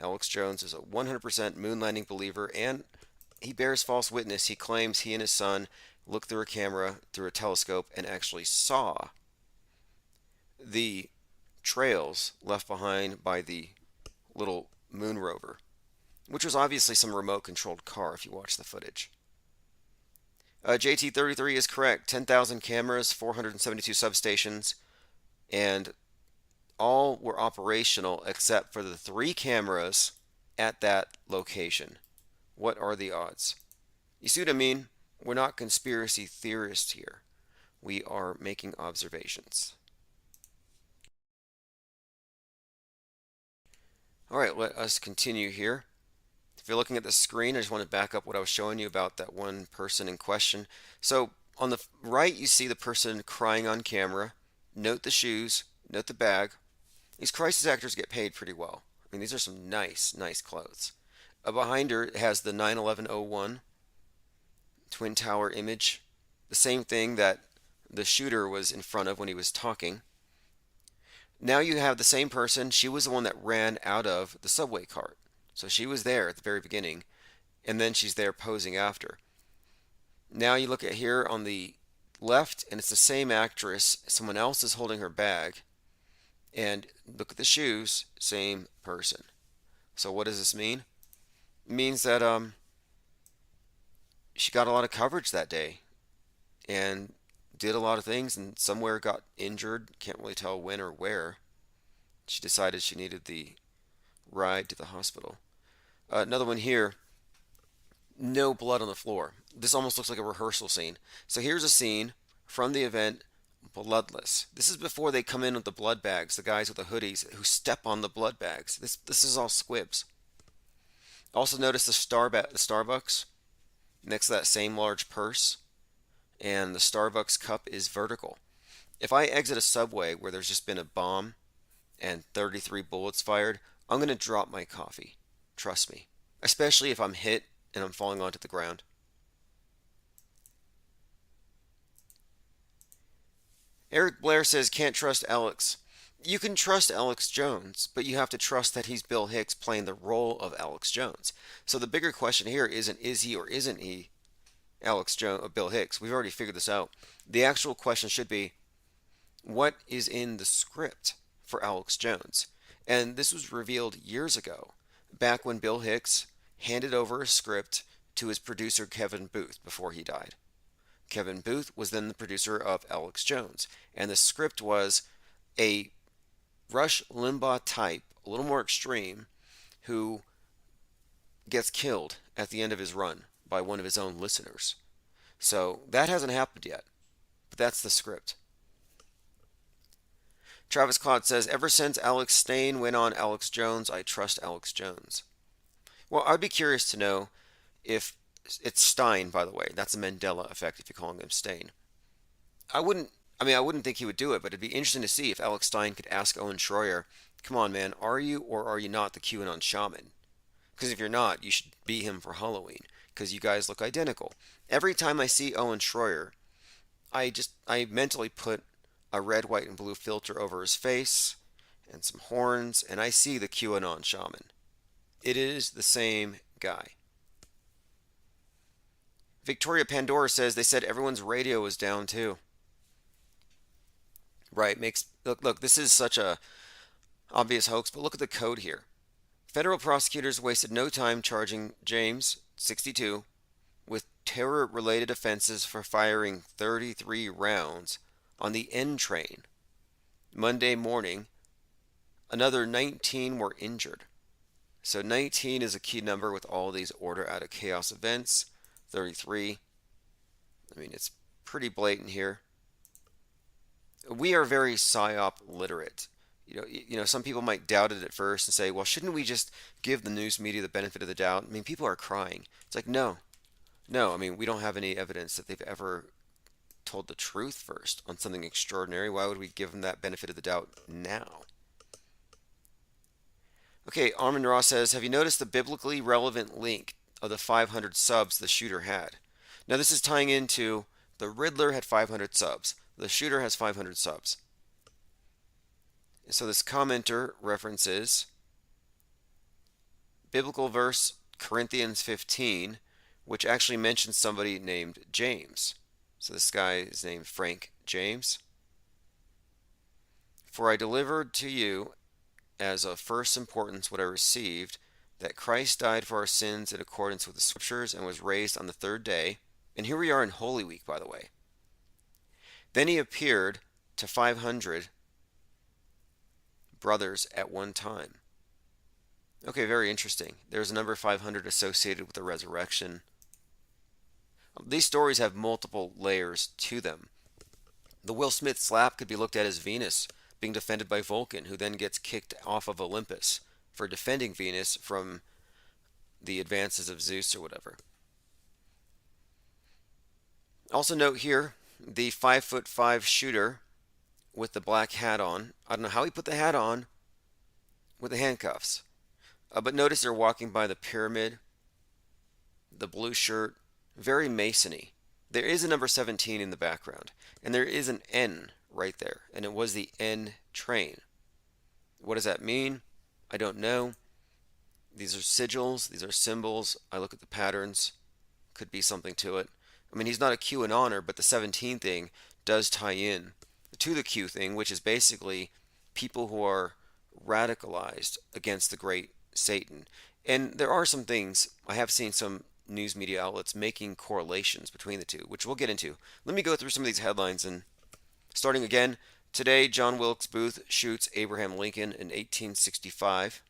Alex Jones is a 100% moon landing believer, and he bears false witness. He claims he and his son looked through a camera, through a telescope, and actually saw the trails left behind by the little moon rover, which was obviously some remote controlled car if you watch the footage. JT33 is correct. 10,000 cameras, 472 substations, and all were operational except for the 3 cameras at that location. What are the odds? You see what I mean? We're not conspiracy theorists here. We are making observations. All right, let us continue here. If you're looking at the screen, I just want to back up what I was showing you about that one person in question. So on the right, you see the person crying on camera. Note the shoes, note the bag. These crisis actors get paid pretty well. I mean, these are some nice clothes. Behind her has the 9/11/01 Twin Tower image. The same thing that the shooter was in front of when he was talking. Now you have the same person. She was the one that ran out of the subway cart. So she was there at the very beginning, and then she's there posing after. Now you look at here on the left, and it's the same actress. Someone else is holding her bag. And look at the shoes, same person. So what does this mean? It means that she got a lot of coverage that day and did a lot of things, and somewhere got injured. Can't really tell when or where. She decided she needed the ride to the hospital. Another one here. No blood on the floor. This almost looks like a rehearsal scene. So here's a scene from the event, bloodless. This is before they come in with the blood bags, the guys with the hoodies who step on the blood bags. This is all squibs. Also notice the Starbucks next to that same large purse, and the Starbucks cup is vertical. If I exit a subway where there's just been a bomb and 33 bullets fired, I'm going to drop my coffee. Trust me. Especially if I'm hit and I'm falling onto the ground. Eric Blair says, can't trust Alex. You can trust Alex Jones, but you have to trust that he's Bill Hicks playing the role of Alex Jones. So the bigger question here isn't is he or isn't he Alex Jones or Bill Hicks. We've already figured this out. The actual question should be, what is in the script for Alex Jones? And this was revealed years ago, back when Bill Hicks handed over a script to his producer Kevin Booth before he died. Kevin Booth was then the producer of Alex Jones, and the script was a Rush Limbaugh type, a little more extreme, who gets killed at the end of his run by one of his own listeners. So that hasn't happened yet, but that's the script. Travis Claude says, ever since Alex Stein went on Alex Jones, I trust Alex Jones. Well, I'd be curious to know if it's Stein, by the way. That's a Mandela effect if you're calling him Stein. I wouldn't think he would do it, but it'd be interesting to see if Alex Stein could ask Owen Schroyer, come on, man, are you or are you not the QAnon shaman? Because if you're not, you should be him for Halloween, because you guys look identical. Every time I see Owen Schroyer, I mentally put a red, white, and blue filter over his face and some horns, and I see the QAnon shaman. It is the same guy. Victoria Pandora says they said everyone's radio was down too. Right, makes look, this is such a obvious hoax, but look at the code here. Federal prosecutors wasted no time charging James, 62, with terror-related offenses for firing 33 rounds on the N train. Monday morning, another 19 were injured. So 19 is a key number with all these order out of chaos events. 33, I mean, it's pretty blatant here. We are very psyop literate. Some people might doubt it at first and say, well, shouldn't we just give the news media the benefit of the doubt? I mean, people are crying. It's like, no. I mean, we don't have any evidence that they've ever told the truth first on something extraordinary. Why would we give them that benefit of the doubt now? Okay, Armin Ross says, have you noticed the biblically relevant link of the 500 subs the shooter had? Now, this is tying into the Riddler had 500 subs. The shooter has 500 subs. So this commenter references biblical verse Corinthians 15, which actually mentions somebody named James. So this guy is named Frank James. For I delivered to you as of first importance what I received, that Christ died for our sins in accordance with the Scriptures and was raised on the third day. And here we are in Holy Week, by the way. Then he appeared to 500 brothers at one time. Okay, very interesting. There's a number 500 associated with the resurrection. These stories have multiple layers to them. The Will Smith slap could be looked at as Venus being defended by Vulcan, who then gets kicked off of Olympus for defending Venus from the advances of Zeus or whatever. Also note here, the 5'5" shooter with the black hat on. I don't know how he put the hat on with the handcuffs. But notice they're walking by the pyramid, the blue shirt, very Masony. There is a number 17 in the background, and there is an N right there, and it was the N train. What does that mean? I don't know. These are sigils, these are symbols. I look at the patterns, could be something to it. I mean, he's not a QAnoner, but the 17 thing does tie in to the Q thing, which is basically people who are radicalized against the great Satan. And there are some things, I have seen some news media outlets making correlations between the two, which we'll get into. Let me go through some of these headlines, and starting again, today John Wilkes Booth shoots Abraham Lincoln in 1865.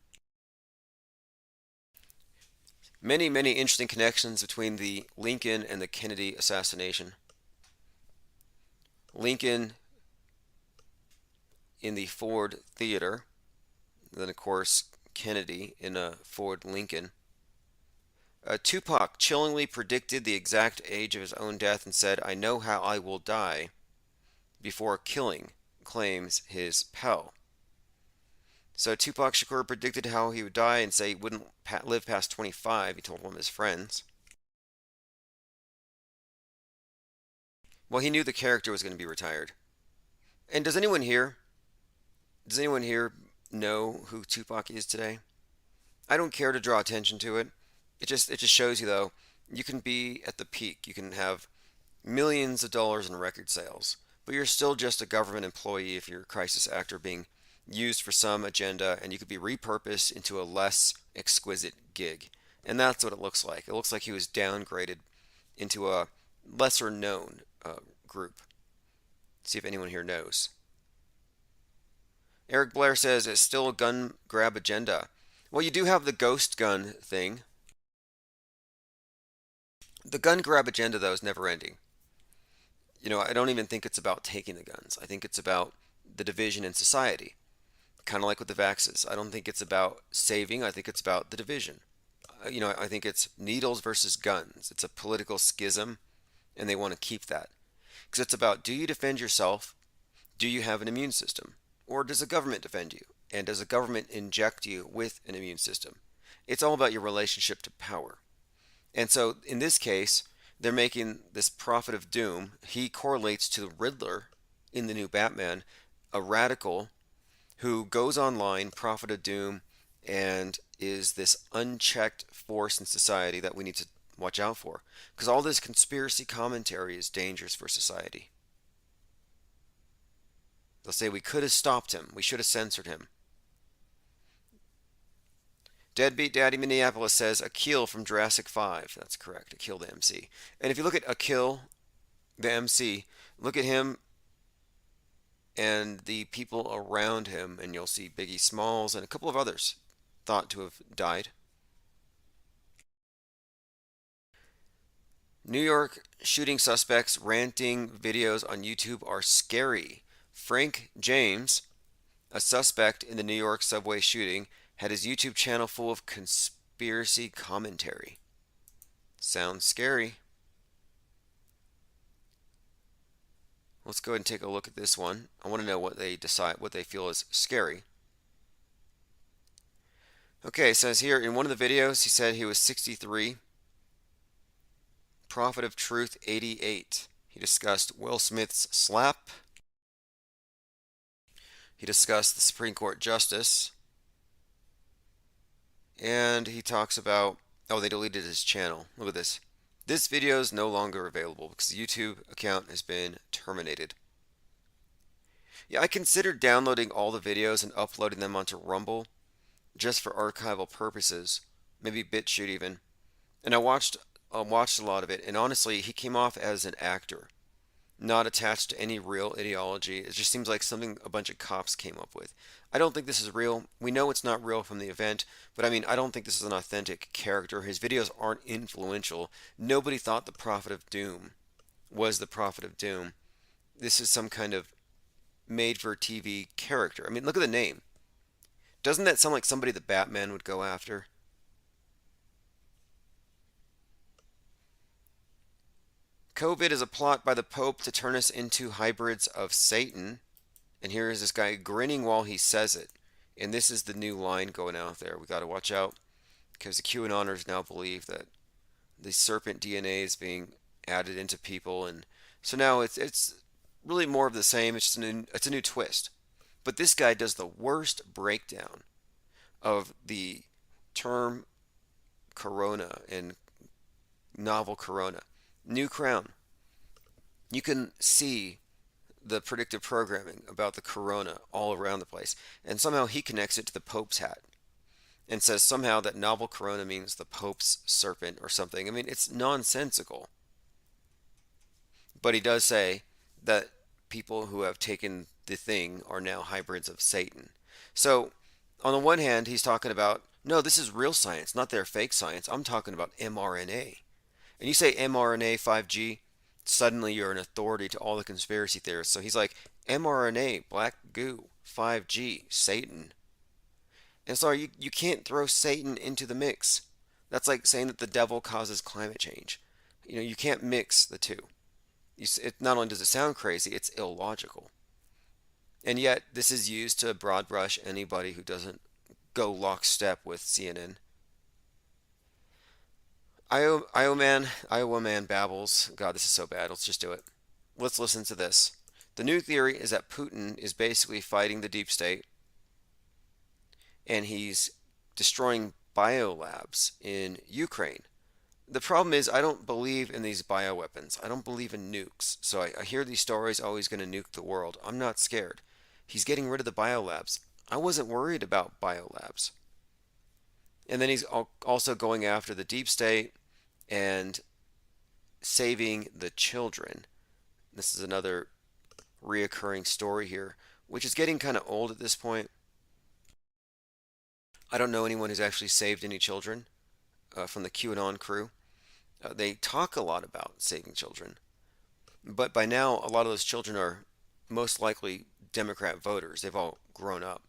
Many interesting connections between the Lincoln and the Kennedy assassination. Lincoln in the Ford Theater, then of course Kennedy in a Ford Lincoln. Tupac chillingly predicted the exact age of his own death and said, I know how I will die before killing, claims his pal. So Tupac Shakur predicted how he would die and say he wouldn't live past 25, he told one of his friends. Well, he knew the character was going to be retired. And does anyone here know who Tupac is today? I don't care to draw attention to it. It just shows you, though, you can be at the peak. You can have millions of dollars in record sales, but you're still just a government employee if you're a crisis actor being used for some agenda, and you could be repurposed into a less exquisite gig. And that's what it looks like. It looks like he was downgraded into a lesser known group. See if anyone here knows. Eric Blair says it's still a gun grab agenda. Well, you do have the ghost gun thing. The gun grab agenda, though, is never ending. I don't even think it's about taking the guns. I think it's about the division in society. Kind of like with the vaxes. I don't think it's about saving. I think it's about the division. I think it's needles versus guns. It's a political schism, and they want to keep that. Because it's about, do you defend yourself? Do you have an immune system? Or does the government defend you? And does the government inject you with an immune system? It's all about your relationship to power. And so, in this case, they're making this prophet of doom. He correlates to the Riddler in the new Batman, a radical who goes online, prophet of doom, and is this unchecked force in society that we need to watch out for. Because all this conspiracy commentary is dangerous for society. They'll say we could have stopped him. We should have censored him. Deadbeat Daddy Minneapolis says Akil from Jurassic 5. That's correct. Akil the MC. And if you look at Akil the MC, look at him and the people around him, and you'll see Biggie Smalls and a couple of others thought to have died. New York shooting suspects ranting videos on YouTube are scary. Frank James, a suspect in the New York subway shooting, had his YouTube channel full of conspiracy commentary. Sounds scary. Let's go ahead and take a look at this one. I want to know what they feel is scary. Okay, it says here in one of the videos he said he was 63. Prophet of Truth 88. He discussed Will Smith's slap. He discussed the Supreme Court justice. And he talks about, oh, they deleted his channel. Look at this. This video is no longer available because the YouTube account has been terminated. Yeah, I considered downloading all the videos and uploading them onto Rumble just for archival purposes, maybe BitChute even. And I watched a lot of it, and honestly, he came off as an actor, not attached to any real ideology. It just seems like something a bunch of cops came up with. I don't think this is real. We know it's not real from the event, but I mean, I don't think this is an authentic character. His videos aren't influential. Nobody thought the Prophet of Doom was the Prophet of Doom. This is some kind of made-for-TV character. I mean, look at the name. Doesn't that sound like somebody the Batman would go after? COVID is a plot by the Pope to turn us into hybrids of Satan. And here is this guy grinning while he says it. And this is the new line going out there. We got to watch out because the QAnoners now believe that the serpent DNA is being added into people. And so now it's really more of the same. It's a new twist. But this guy does the worst breakdown of the term corona and novel corona. New crown. You can see the predictive programming about the corona all around the place. And somehow he connects it to the Pope's hat and says somehow that novel corona means the Pope's serpent or something. I mean, it's nonsensical. But he does say that people who have taken the thing are now hybrids of Satan. So, on the one hand, he's talking about, no, this is real science, not their fake science. I'm talking about mRNA. And you say mRNA 5G, suddenly you're an authority to all the conspiracy theorists. So he's like, mRNA, black goo, 5G, Satan. And so you can't throw Satan into the mix. That's like saying that the devil causes climate change. You know, you can't mix the two. Not only does it sound crazy, it's illogical. And yet, this is used to broad brush anybody who doesn't go lockstep with CNN. Iowa man babbles. God, this is so bad. Let's just do it. Let's listen to this. The new theory is that Putin is basically fighting the deep state, and he's destroying biolabs in Ukraine. The problem is I don't believe in these bioweapons. I don't believe in nukes. So I hear these stories, oh, he's going to nuke the world. I'm not scared. He's getting rid of the biolabs. I wasn't worried about biolabs. And then he's also going after the deep state and saving the children. This is another reoccurring story here, which is getting kind of old at this point. I don't know anyone who's actually saved any children from the QAnon crew. They talk a lot about saving children, but by now a lot of those children are most likely Democrat voters. They've all grown up.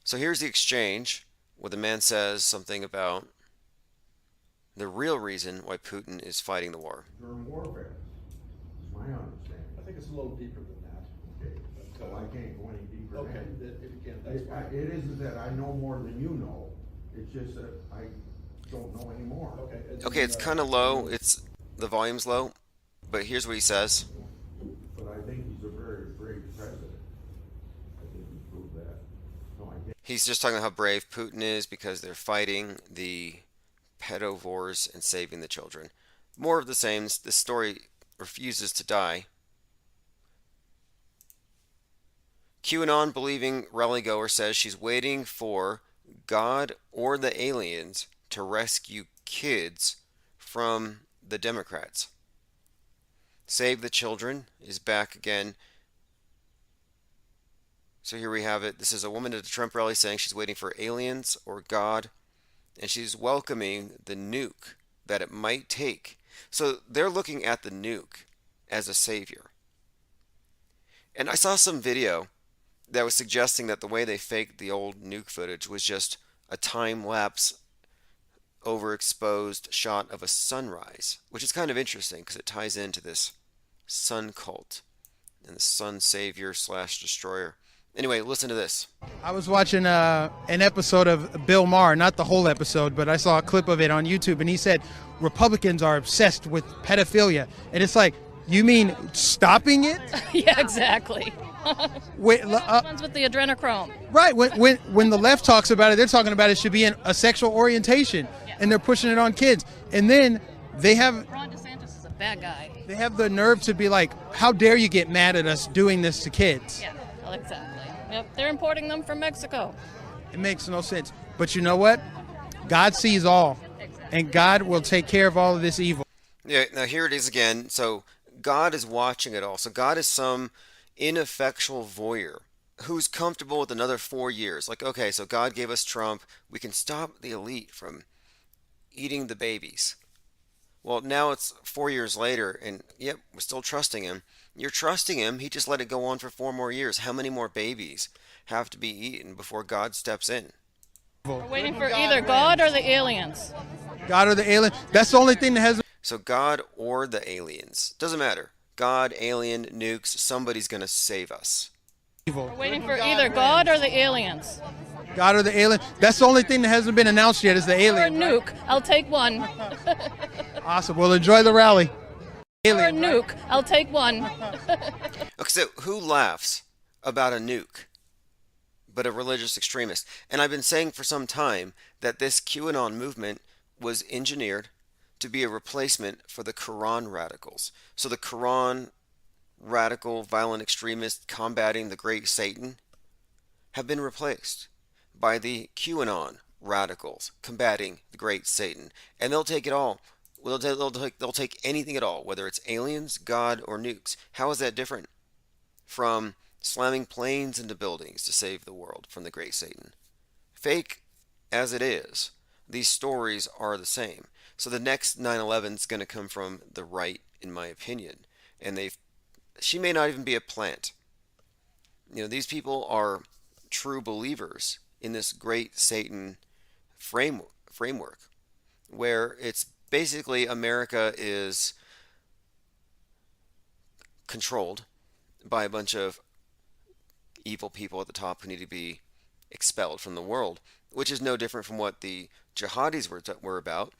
So here's the exchange where the man says something about the real reason why Putin is fighting the war. During warfare, is my understanding. I think it's a little deeper than that. Okay, so I can't go any deeper. Okay, if you can, that's fine. It isn't that I know more than you know. It's just that I don't know anymore. Okay, it's kind of low. The volume's low, but here's what he says. But I think he's a very brave president. I think he proved that. No, I can't. He's just talking about how brave Putin is because they're fighting the pedovores and saving the children. More of the same. This story refuses to die. QAnon believing rally goer says she's waiting for God or the aliens to rescue kids from the Democrats. Save the Children is back again. So here we have it. This is a woman at a Trump rally saying she's waiting for aliens or God, and she's welcoming the nuke that it might take. So they're looking at the nuke as a savior. And I saw some video that was suggesting that the way they faked the old nuke footage was just a time-lapse overexposed shot of a sunrise, which is kind of interesting because it ties into this sun cult and the sun savior slash destroyer. Anyway, listen to this. I was watching an episode of Bill Maher, not the whole episode, but I saw a clip of it on YouTube, and he said Republicans are obsessed with pedophilia. And it's like, you mean stopping it? Yeah, exactly. Wait, Ones with the adrenochrome. Right. When the left talks about it, they're talking about it should be a sexual orientation, and they're pushing it on kids. And then they have Ron DeSantis is a bad guy. they have the nerve to be like, how dare you get mad at us doing this to kids? Yeah, well, exactly. Yep, they're importing them from Mexico. It makes no sense. But you know what? God sees all, and God will take care of all of this evil. Yeah, now here it is again. So God is watching it all. So God is some ineffectual voyeur who's comfortable with another 4 years. Like, okay, so God gave us Trump. We can stop the elite from eating the babies. Well, now it's 4 years later, and yep, we're still trusting him. You're trusting him. He just let it go on for 4 more years. How many more babies have to be eaten before God steps in? We're waiting for either God or the aliens. God or the alien. That's the only thing that hasn't. So God or the aliens. Doesn't matter. God, alien, nukes, somebody's going to save us. We're waiting for either God or the aliens. God or the alien. That's the only thing that hasn't been announced yet is the alien. Or a nuke. I'll take one. Awesome. Well, enjoy the rally. Alien, or a nuke. I'll take one. Okay, so who laughs about a nuke but a religious extremist? And I've been saying for some time that this QAnon movement was engineered to be a replacement for the Quran radicals. So the Quran radical, violent extremists combating the great Satan have been replaced by the QAnon radicals combating the great Satan. And they'll take it all. They'll take anything at all, whether it's aliens, God, or nukes. How is that different from slamming planes into buildings to save the world from the great Satan? Fake as it is, these stories are the same. So the next 9/11 is going to come from the right, in my opinion. And she may not even be a plant. You know, these people are true believers in this great Satan framework, where it's basically America is controlled by a bunch of evil people at the top who need to be expelled from the world, which is no different from what the jihadis were about.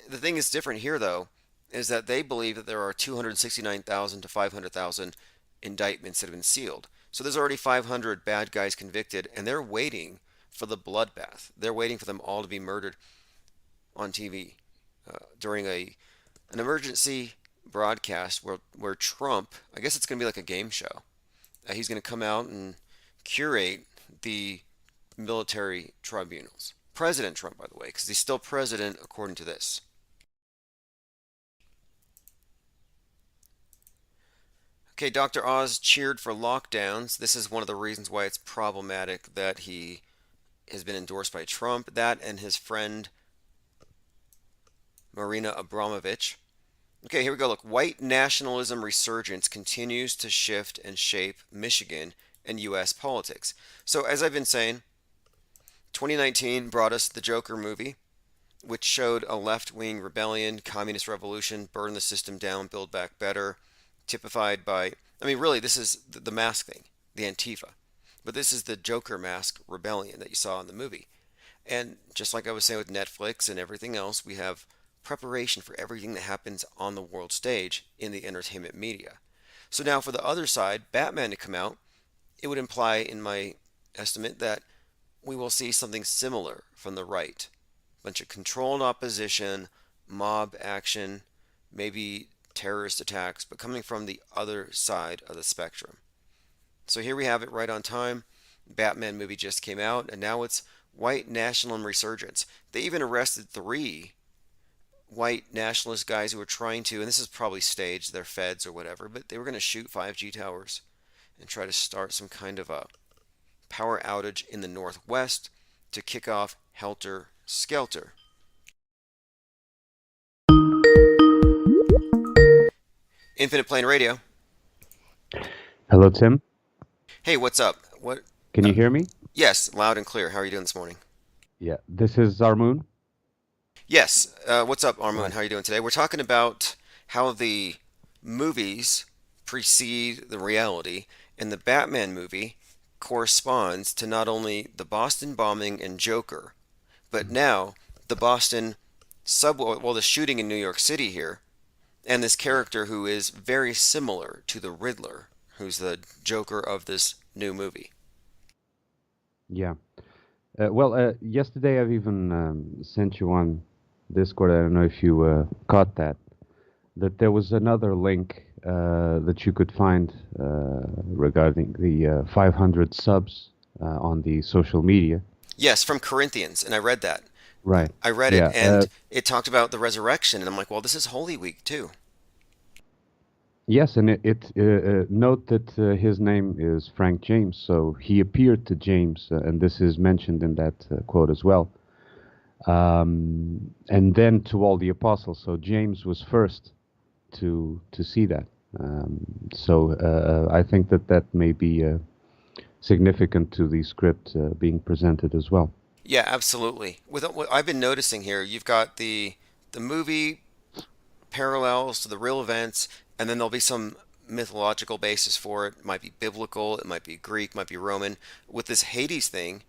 The thing that's different here, though, is that they believe that there are 269,000 to 500,000 indictments that have been sealed. So there's already 500 bad guys convicted, and they're waiting for the bloodbath. They're waiting for them all to be murdered on TV during an emergency broadcast where Trump, I guess it's going to be like a game show. He's going to come out and curate the military tribunals. President Trump, by the way, because he's still president according to this. Okay, Dr. Oz cheered for lockdowns. This is one of the reasons why it's problematic that he has been endorsed by Trump. That and his friend Marina Abramovich. Okay, here we go. Look, white nationalism resurgence continues to shift and shape Michigan and U.S. politics. So as I've been saying, 2019 brought us the Joker movie, which showed a left-wing rebellion, communist revolution, burn the system down, build back better, typified by, I mean, really, this is the mask thing, the Antifa. But this is the Joker mask rebellion that you saw in the movie. And just like I was saying with Netflix and everything else, we have preparation for everything that happens on the world stage in the entertainment media. So now for the other side, Batman to come out, it would imply, in my estimate, that we will see something similar from the right. A bunch of controlled opposition, mob action, maybe terrorist attacks, but coming from the other side of the spectrum. So here we have it right on time. Batman movie just came out, and now it's white nationalism resurgence. They even arrested 3 white nationalist guys who were trying to, and this is probably staged, they're feds or whatever, but they were going to shoot 5G towers and try to start some kind of a power outage in the Northwest to kick off Helter Skelter. Infinite Plane Radio. Hello, Tim. Hey, what's up? What? Can you hear me? Yes, loud and clear. How are you doing this morning? Yeah, this is Armoon. Yes. What's up, Armoon? How are you doing today? We're talking about how the movies precede the reality, and the Batman movie corresponds to not only the Boston bombing and Joker, but now the Boston subway, well, the shooting in New York City here, and this character who is very similar to the Riddler, who's the Joker of this new movie. Yeah. Well, yesterday I've even sent you on Discord. I don't know if you caught that there was another link that you could find regarding the 500 subs on the social media. Yes, from Corinthians, and I read that. Right. I read it, and it talked about the resurrection, and I'm like, well, this is Holy Week too. Yes, and note that his name is Frank James, so he appeared to James, and this is mentioned in that quote as well. And then to all the apostles, so James was first to see that. So I think that may be significant to the script being presented as well. Yeah, absolutely. With what I've been noticing here, you've got the movie parallels to the real events, and then there'll be some mythological basis for it. It might be biblical, it might be Greek, might be Roman. With this Hades thing,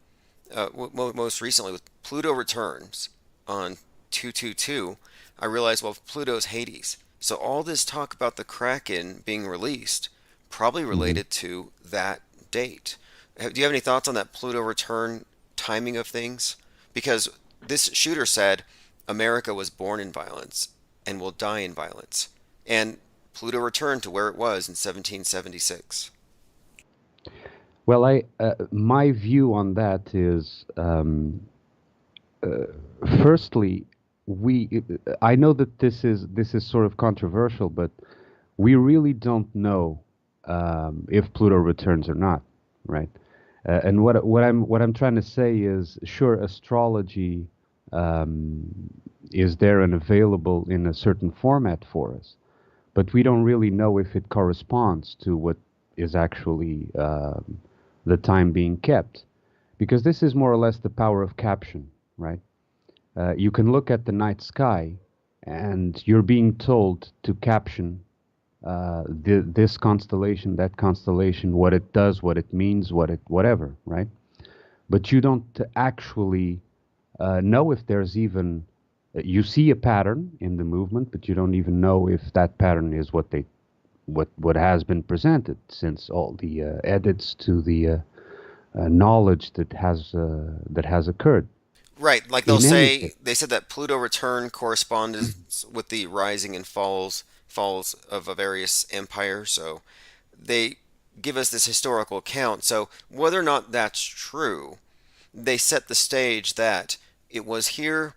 most recently with Pluto Returns on 222, I realized, well, Pluto's Hades. So all this talk about the Kraken being released, probably related to that date. Do you have any thoughts on that Pluto Return timing of things? Because this shooter said America was born in violence and will die in violence. And Pluto returned to where it was in 1776. Well, my view on that is, firstly, I know that this is sort of controversial, but we really don't know if Pluto returns or not, right? And what I'm trying to say is, sure, astrology is there and available in a certain format for us, but we don't really know if it corresponds to what is actually the time being kept, because this is more or less the power of caption, right? You can look at the night sky, and you're being told to caption this constellation, that constellation, what it does, what it means, whatever, right? But you don't actually know if there's even, you see a pattern in the movement, but you don't even know if that pattern is what has been presented, since all the edits to the knowledge that has occurred. Right, like they'll say, they said that Pluto return corresponded with the rising and falls of a various empires. So they give us this historical account. So whether or not that's true, they set the stage that it was here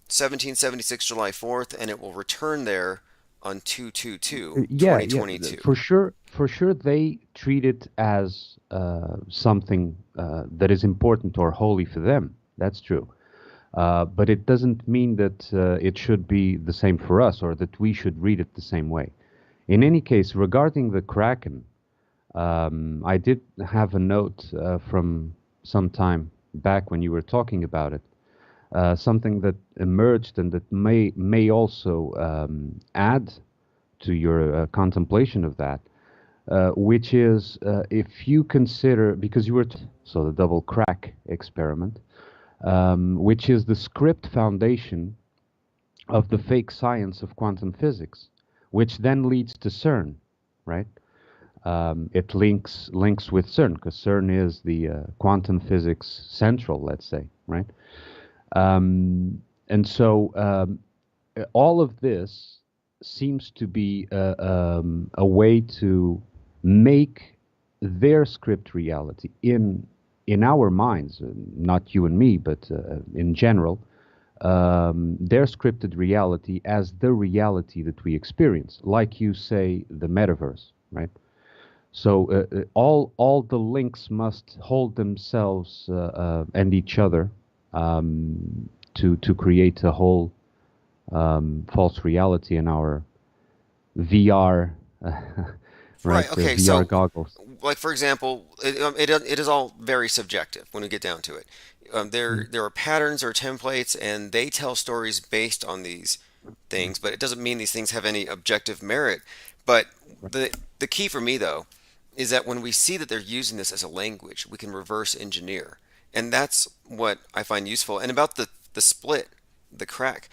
1776 July 4th, and it will return there on 2/22/2022. Yeah, for sure they treat it as something that is important or holy for them. That's true. But it doesn't mean that it should be the same for us, or that we should read it the same way. In any case, regarding the Kraken, I did have a note from some time back when you were talking about it, something that emerged and that may also add to your contemplation of that, which is if you consider, because you were so the double crack experiment, which is the script foundation of the fake science of quantum physics, which then leads to CERN, right? It links with CERN, because CERN is the quantum physics central, let's say, right? And so all of this seems to be a way to make their script reality in our minds, not you and me, but in general, their scripted reality as the reality that we experience, like you say, the metaverse, right? So all the links must hold themselves and each other to create a whole false reality in our VR, right? Okay. VR So, goggles. like for example, it is all very subjective when we get down to it. There are patterns or templates, and they tell stories based on these things, but it doesn't mean these things have any objective merit. But the key for me though is that when we see that they're using this as a language, we can reverse engineer, and that's what I find useful. And about the split, the crack,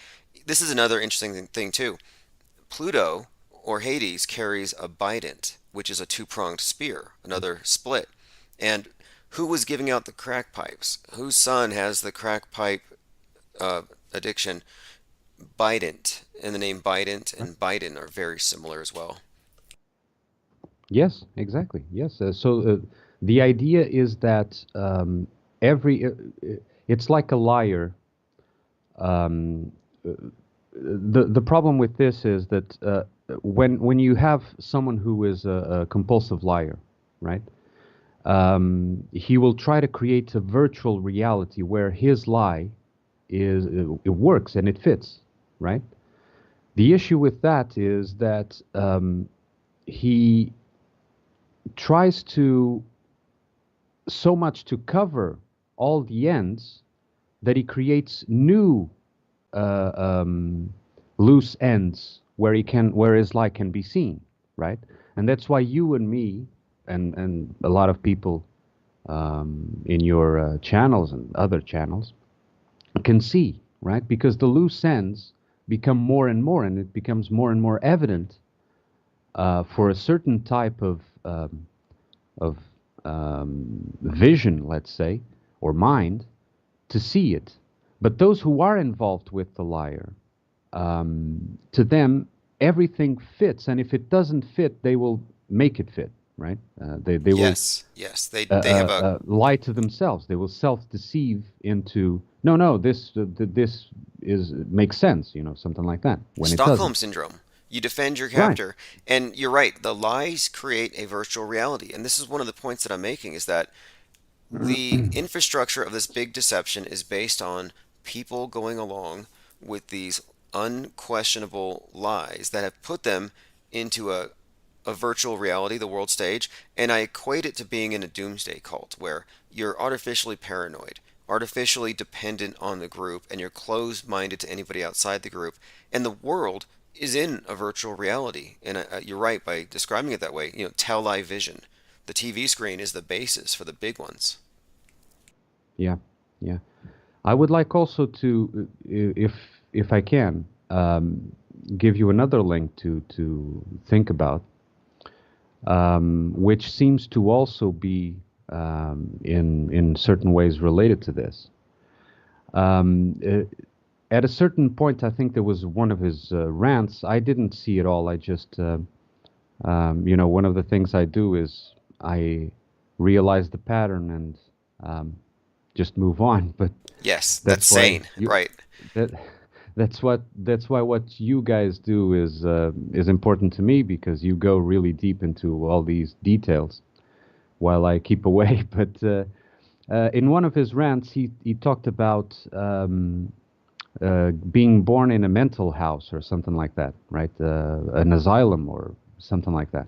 this is another interesting thing too. Pluto or Hades carries a bident, which is a two-pronged spear, another split. And who was giving out the crack pipes? Whose son has the crack pipe addiction? Bident. And the name Bident and Biden are very similar as well. Yes, exactly. Yes. So the idea is that every it's like a liar. The problem with this is that when you have someone who is a compulsive liar, right? He will try to create a virtual reality where his lie is it works and it fits, right? The issue with that is that he tries to so much to cover all the ends that he creates new loose ends where his lie can be seen, right? And that's why you and me and a lot of people in your channels and other channels can see, right? Because the loose ends become more and more, and it becomes more and more evident for a certain type of vision, let's say, or mind, to see it. But those who are involved with the liar, to them, everything fits, and if it doesn't fit, they will make it fit, right? They Yes, they have a will lie to themselves. They will self-deceive into no, this makes sense, something like that. When it Stockholm doesn't. syndrome. You defend your captor, and you're right. The lies create a virtual reality, and this is one of the points that I'm making: is that the infrastructure of this big deception is based on people going along with these unquestionable lies that have put them into a virtual reality, the world stage, and I equate it to being in a doomsday cult where you're artificially paranoid, artificially dependent on the group, and you're closed-minded to anybody outside the group, and the world is in a virtual reality. And you're right by describing it that way. Tell lie vision. The TV screen is the basis for the big ones. Yeah. I would like also to, if I can, give you another link to think about, which seems to also be in certain ways related to this. At a certain point, I think there was one of his rants. I didn't see it all. I just, one of the things I do is I realize the pattern and just move on. But yes, that's sane, right? That's why what you guys do is important to me, because you go really deep into all these details while I keep away. But in one of his rants, he talked about being born in a mental house or something like that, right? An asylum or something like that.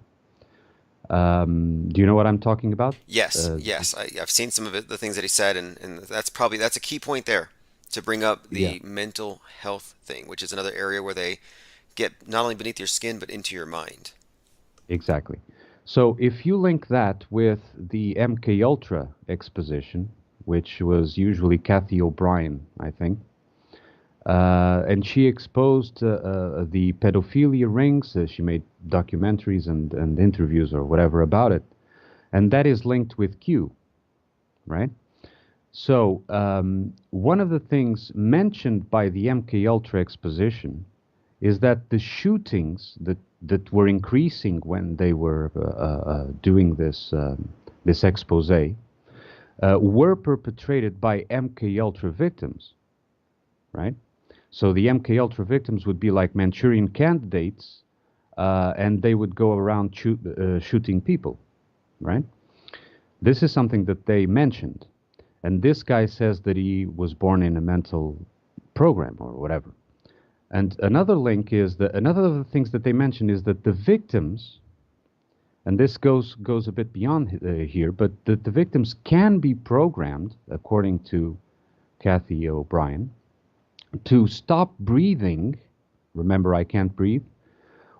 Do you know what I'm talking about? Yes. I've seen some of it, the things that he said, and that's a key point there to bring up the mental health thing, which is another area where they get not only beneath your skin but into your mind. Exactly. So if you link that with the MK Ultra exposition, which was usually Kathy O'Brien, I think, and she exposed the pedophilia rings. She made documentaries and interviews or whatever about it, and that is linked with Q, right? So one of the things mentioned by the MK Ultra exposition is that the shootings that were increasing when they were doing this expose were perpetrated by MK Ultra victims, right? So the MK Ultra victims would be like Manchurian candidates, and they would go around shooting people, right? This is something that they mentioned. And this guy says that he was born in a mental program or whatever. And another link is that another of the things that they mention is that the victims, and this goes a bit beyond here, but that the victims can be programmed, according to Kathy O'Brien, to stop breathing. Remember, I can't breathe.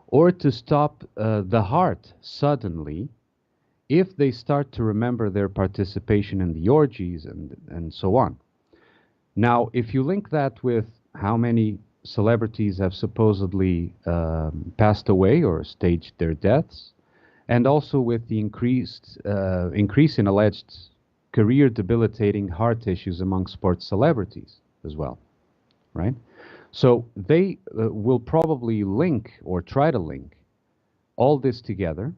Or to stop the heart suddenly if they start to remember their participation in the orgies and so on. Now, if you link that with how many celebrities have supposedly passed away or staged their deaths, and also with the increase in alleged career debilitating heart issues among sports celebrities as well, right? So they will probably link or try to link all this together.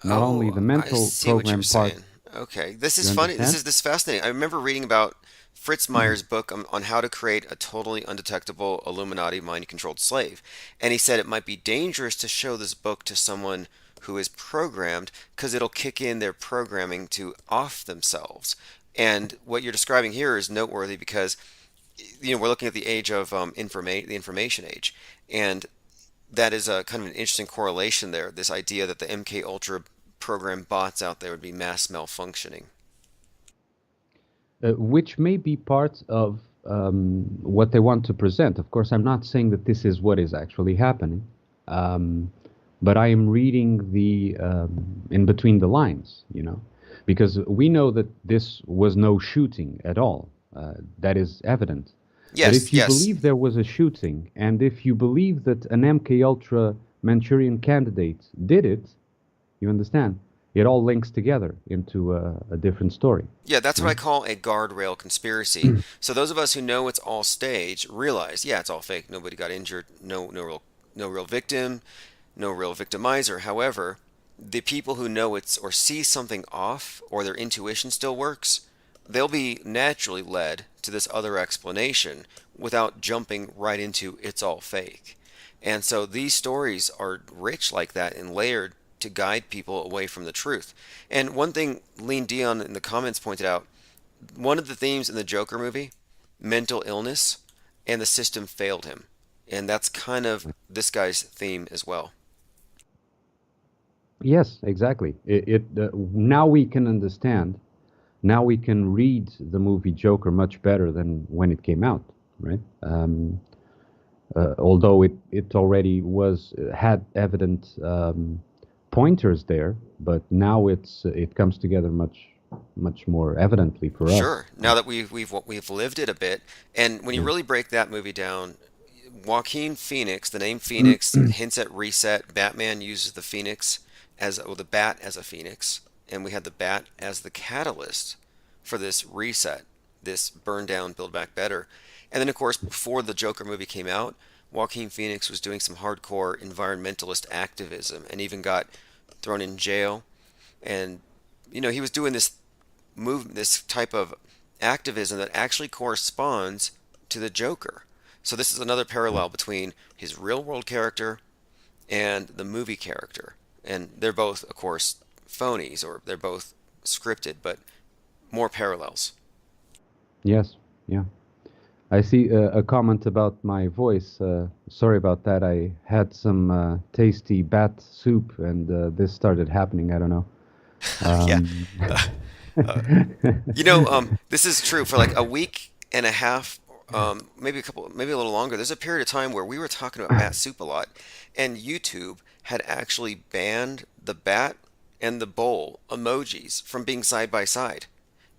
Not only the mental I see what you're program part. saying. Okay, this is You funny. understand? This is fascinating. I remember reading about Fritz Meyer's book on how to create a totally undetectable Illuminati mind-controlled slave, and he said it might be dangerous to show this book to someone who is programmed because it'll kick in their programming to off themselves. And what you're describing here is noteworthy because we're looking at the age of the information age, and that is a kind of an interesting correlation there. This idea that the MK Ultra program bots out there would be mass malfunctioning. Which may be part of what they want to present. Of course, I'm not saying that this is what is actually happening, but I am reading the in between the lines, because we know that this was no shooting at all. That is evident. Yes, but if you yes. believe there was a shooting, and if you believe that an MK Ultra Manchurian candidate did it, you understand? It all links together into a different story. Yeah, that's what I call a guardrail conspiracy. So those of us who know it's all staged realize, yeah, it's all fake. Nobody got injured. No real victim. No real victimizer. However, the people who know it's or see something off or their intuition still works, they'll be naturally led to this other explanation without jumping right into it's all fake. And so these stories are rich like that and layered to guide people away from the truth. And one thing Lean Dion in the comments pointed out, one of the themes in the Joker movie, mental illness, and the system failed him. And that's kind of this guy's theme as well. Yes, exactly. Now we can understand. Now we can read the movie Joker much better than when it came out, right? Although it already had evident pointers there, but now it comes together much more evidently for us. Sure. Now that we've lived it a bit, and when you really break that movie down, Joaquin Phoenix, the name Phoenix hints at reset. Batman uses the Phoenix the bat as a phoenix, and we had the bat as the catalyst for this reset, this burn down, build back better. And then, of course, before the Joker movie came out, Joaquin Phoenix was doing some hardcore environmentalist activism and even got thrown in jail. And, he was doing this type of activism that actually corresponds to the Joker. So this is another parallel between his real world character and the movie character. And they're both, of course, phonies, or they're both scripted, but more parallels. Yes, yeah. I see a comment about my voice. Sorry about that. I had some tasty bat soup, and this started happening. I don't know. This is true for like a week and a half, maybe a little longer. There's a period of time where we were talking about bat soup a lot, and YouTube had actually banned the bat and the bowl emojis from being side by side.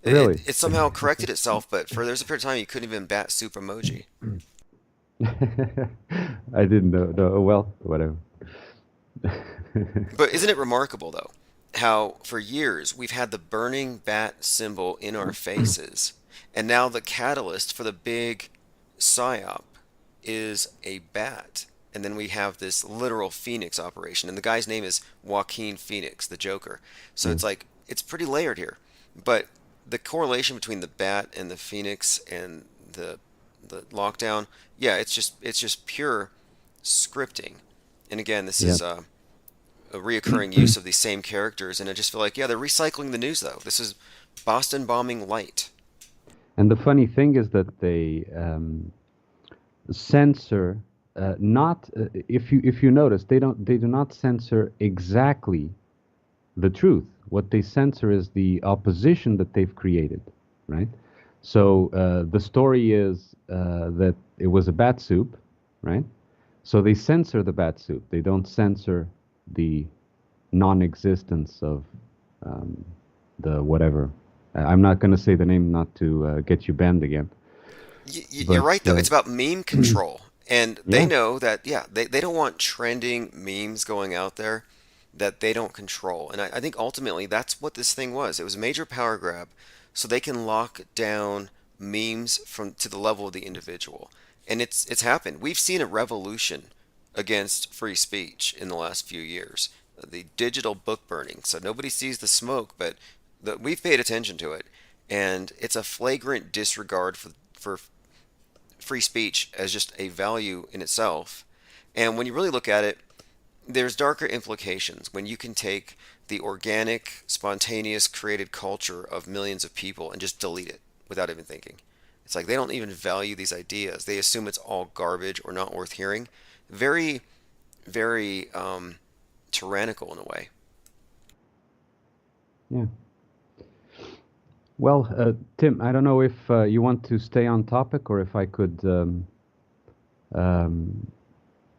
Really? It somehow corrected itself, but there's a period of time you couldn't even bat soup emoji. I didn't know. No, well, whatever. But isn't it remarkable, though, how for years we've had the burning bat symbol in our faces, and now the catalyst for the big psyop is a bat. and then we have this literal Phoenix operation, and the guy's name is Joaquin Phoenix, the Joker. So it's like it's pretty layered here, but the correlation between the Bat and the Phoenix and the lockdown, yeah, it's just pure scripting. And again, this is a reoccurring use of these same characters, and I just feel like, yeah, they're recycling the news though. This is Boston bombing light. And the funny thing is that they censor not if you notice they do not censor exactly the truth. What they censor is the opposition that they've created, right? So the story is that it was a bat soup, right? So they censor the bat soup. They don't censor the non-existence of the whatever. I'm not going to say the name not to get you banned again. You're right, though. It's about meme control. And they know that, they don't want trending memes going out there that they don't control. And I think ultimately that's what this thing was. It was a major power grab so they can lock down memes to the level of the individual. And it's happened. We've seen a revolution against free speech in the last few years. The digital book burning. So nobody sees the smoke, but we've paid attention to it. And it's a flagrant disregard for free speech as just a value in itself. And when you really look at it, there's darker implications when you can take the organic, spontaneous, created culture of millions of people and just delete it without even thinking. It's like they don't even value these ideas. They assume it's all garbage or not worth hearing. Very, very tyrannical in a way. Yeah. Well, Tim, I don't know if you want to stay on topic or if I could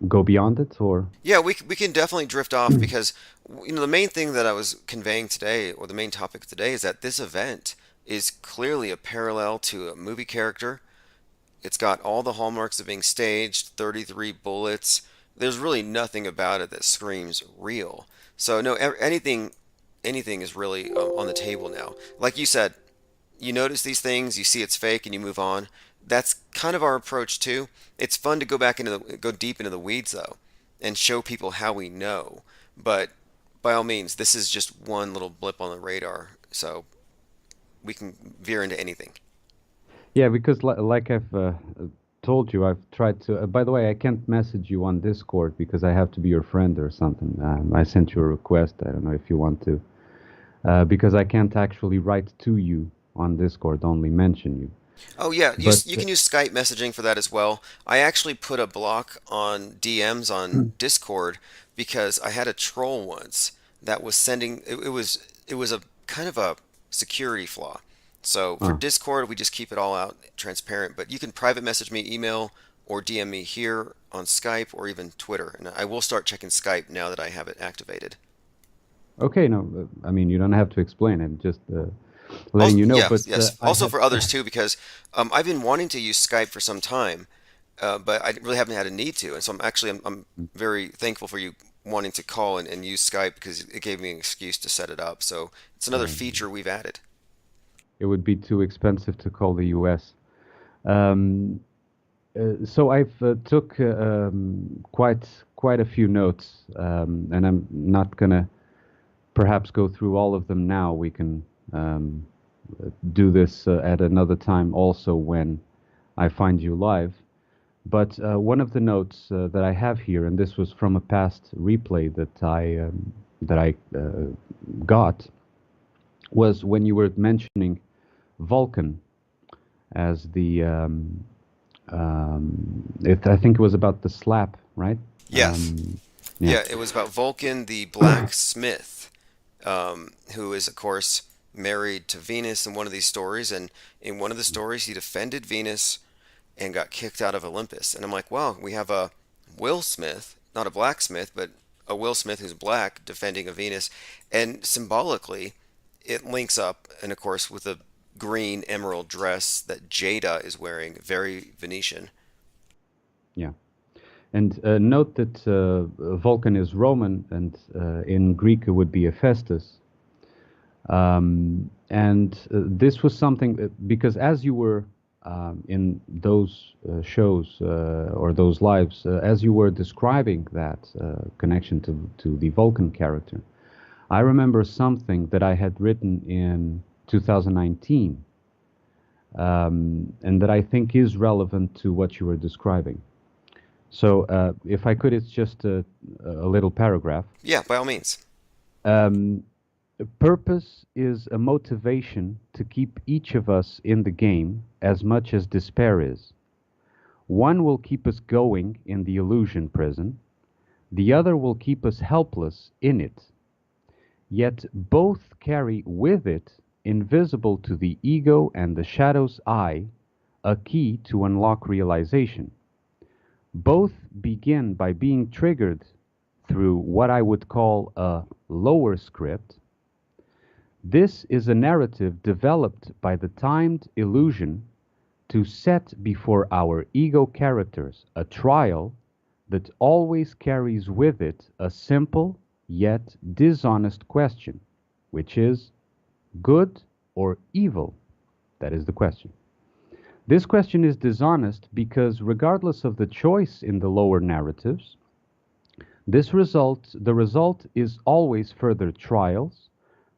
go beyond it, or... Yeah, we can definitely drift off because, the main thing that I was conveying today, or the main topic today, is that this event is clearly a parallel to a movie character. It's got all the hallmarks of being staged, 33 bullets. There's really nothing about it that screams real. So no, anything is really on the table now. Like you said, you notice these things, you see it's fake, and you move on. That's kind of our approach too. It's fun to go deep into the weeds though, and show people how we know. But by all means, this is just one little blip on the radar, so we can veer into anything. Yeah, because like I've told you, I've tried to. By the way, I can't message you on Discord because I have to be your friend or something. I sent you a request. I don't know if you want to, because I can't actually write to you on Discord, only mention you. Oh yeah, you can use Skype messaging for that as well. I actually put a block on DMs on Discord because I had a troll once that was sending. It was a kind of a security flaw. So for Discord, we just keep it all out transparent. But you can private message me, email, or DM me here on Skype or even Twitter. And I will start checking Skype now that I have it activated. Okay, no, I mean you don't have to explain. I'm just letting you know. Yeah, but yes. Also for others too, because I've been wanting to use Skype for some time, but I really haven't had a need to. And so I'm very thankful for you wanting to call and use Skype because it gave me an excuse to set it up. So it's another feature we've added. It would be too expensive to call the U.S. So I've took quite a few notes, and I'm not gonna perhaps go through all of them now. We can do this at another time also when I find you live. But one of the notes that I have here, and this was from a past replay that I got, was when you were mentioning Vulcan as the I think it was about the slap, right? Yes. Yeah, it was about Vulcan the blacksmith, who is of course married to Venus in one of these stories, and in one of the stories he defended Venus and got kicked out of Olympus. And I'm like, wow, we have a Will Smith, not a blacksmith, but a Will Smith who's black defending a Venus, and symbolically it links up, and of course with the green emerald dress that Jada is wearing, very Venetian. Yeah, and note that Vulcan is Roman, and in Greek it would be Hephaestus. And this was something because as you were in those shows or those lives, as you were describing that connection to the Vulcan character, I remember something that I had written in 2019, and that I think is relevant to what you were describing. So, if I could, it's just a little paragraph. Yeah, by all means. Purpose is a motivation to keep each of us in the game as much as despair is. One will keep us going in the illusion prison, the other will keep us helpless in it. Yet both carry with it, invisible to the ego and the shadow's eye, a key to unlock realization. Both begin by being triggered through what I would call a lower script. This is a narrative developed by the timed illusion to set before our ego characters a trial that always carries with it a simple yet dishonest question, which is good or evil? That is the question. This question is dishonest because regardless of the choice in the lower narratives, the result is always further trials,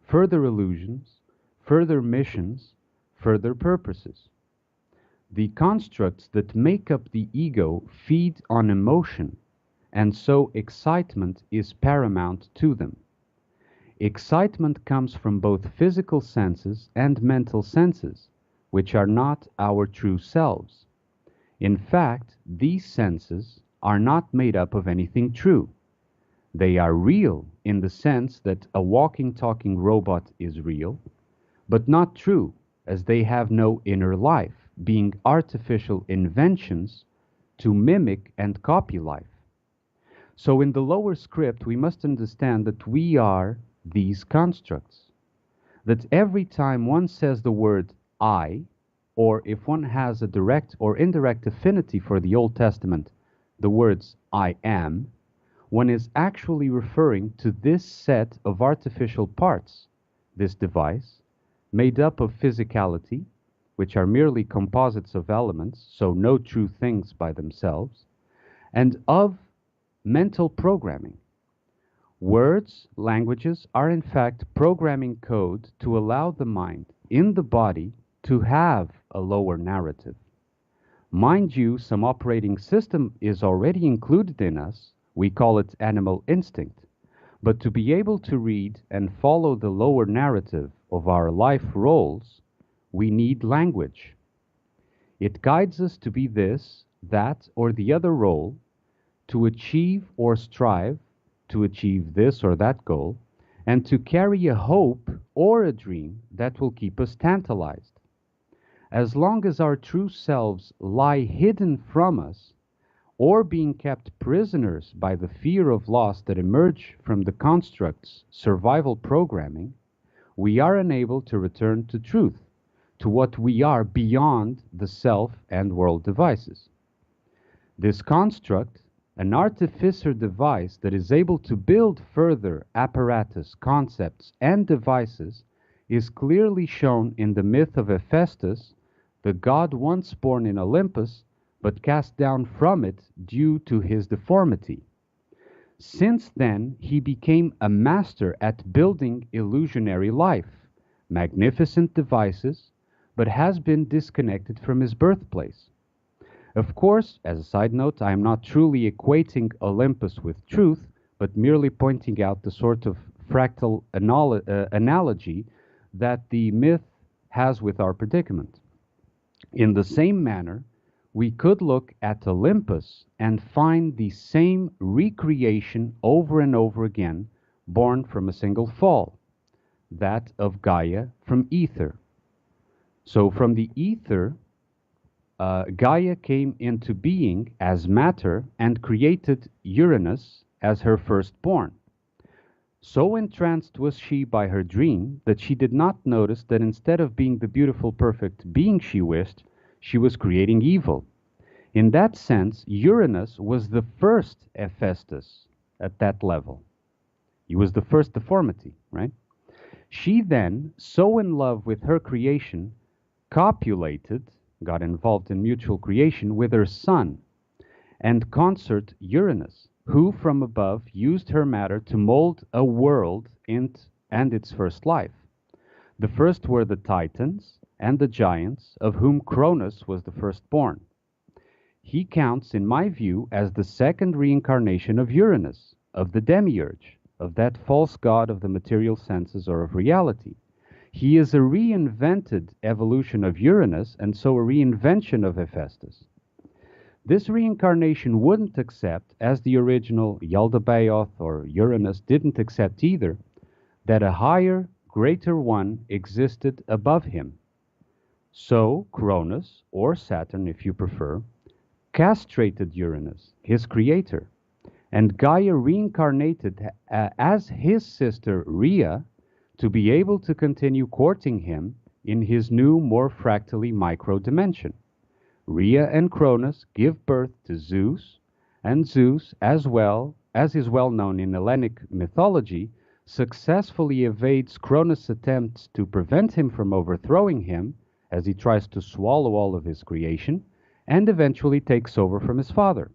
further illusions, further missions, further purposes. The constructs that make up the ego feed on emotion, and so excitement is paramount to them. Excitement comes from both physical senses and mental senses, which are not our true selves. In fact, these senses are not made up of anything true. They are real in the sense that a walking, talking robot is real, but not true, as they have no inner life, being artificial inventions to mimic and copy life. So in the lower script, we must understand that we are these constructs. That every time one says the word I, or if one has a direct or indirect affinity for the Old Testament, the words I am, one is actually referring to this set of artificial parts, this device, made up of physicality, which are merely composites of elements, so no true things by themselves, and of mental programming. Words, languages are in fact programming code to allow the mind in the body to have a lower narrative. Mind you, some operating system is already included in us. We call it animal instinct. But to be able to read and follow the lower narrative of our life roles, we need language. It guides us to be this, that, or the other role, to achieve or strive to achieve this or that goal, and to carry a hope or a dream that will keep us tantalized. As long as our true selves lie hidden from us, or being kept prisoners by the fear of loss that emerge from the construct's survival programming, we are unable to return to truth, to what we are beyond the self and world devices. This construct, an artificer device that is able to build further apparatus, concepts, and devices, is clearly shown in the myth of Hephaestus, the god once born in Olympus, but cast down from it due to his deformity. Since then, he became a master at building illusionary life, magnificent devices, but has been disconnected from his birthplace. Of course, as a side note, I am not truly equating Olympus with truth, but merely pointing out the sort of fractal analogy that the myth has with our predicament. In the same manner, we could look at Olympus and find the same recreation over and over again, born from a single fall, that of Gaia from ether. So from the ether, Gaia came into being as matter and created Uranus as her firstborn. So entranced was she by her dream that she did not notice that instead of being the beautiful, perfect being she wished, she was creating evil. In that sense, Uranus was the first Hephaestus at that level. He was the first deformity, right? She then, so in love with her creation, copulated got involved in mutual creation with her son, and consort Uranus, who from above used her matter to mold a world and its first life. The first were the Titans and the giants, of whom Cronus was the firstborn. He counts, in my view, as the second reincarnation of Uranus, of the demiurge, of that false god of the material senses or of reality. He is a reinvented evolution of Uranus, and so a reinvention of Hephaestus. This reincarnation wouldn't accept, as the original Yaldabaoth or Uranus didn't accept either, that a higher, greater one existed above him. So Cronus, or Saturn if you prefer, castrated Uranus, his creator, and Gaia reincarnated as his sister Rhea to be able to continue courting him in his new, more fractally micro dimension. Rhea and Cronus give birth to Zeus, and Zeus, as well as is well known in Hellenic mythology, successfully evades Cronus' attempts to prevent him from overthrowing him as he tries to swallow all of his creation, and eventually takes over from his father.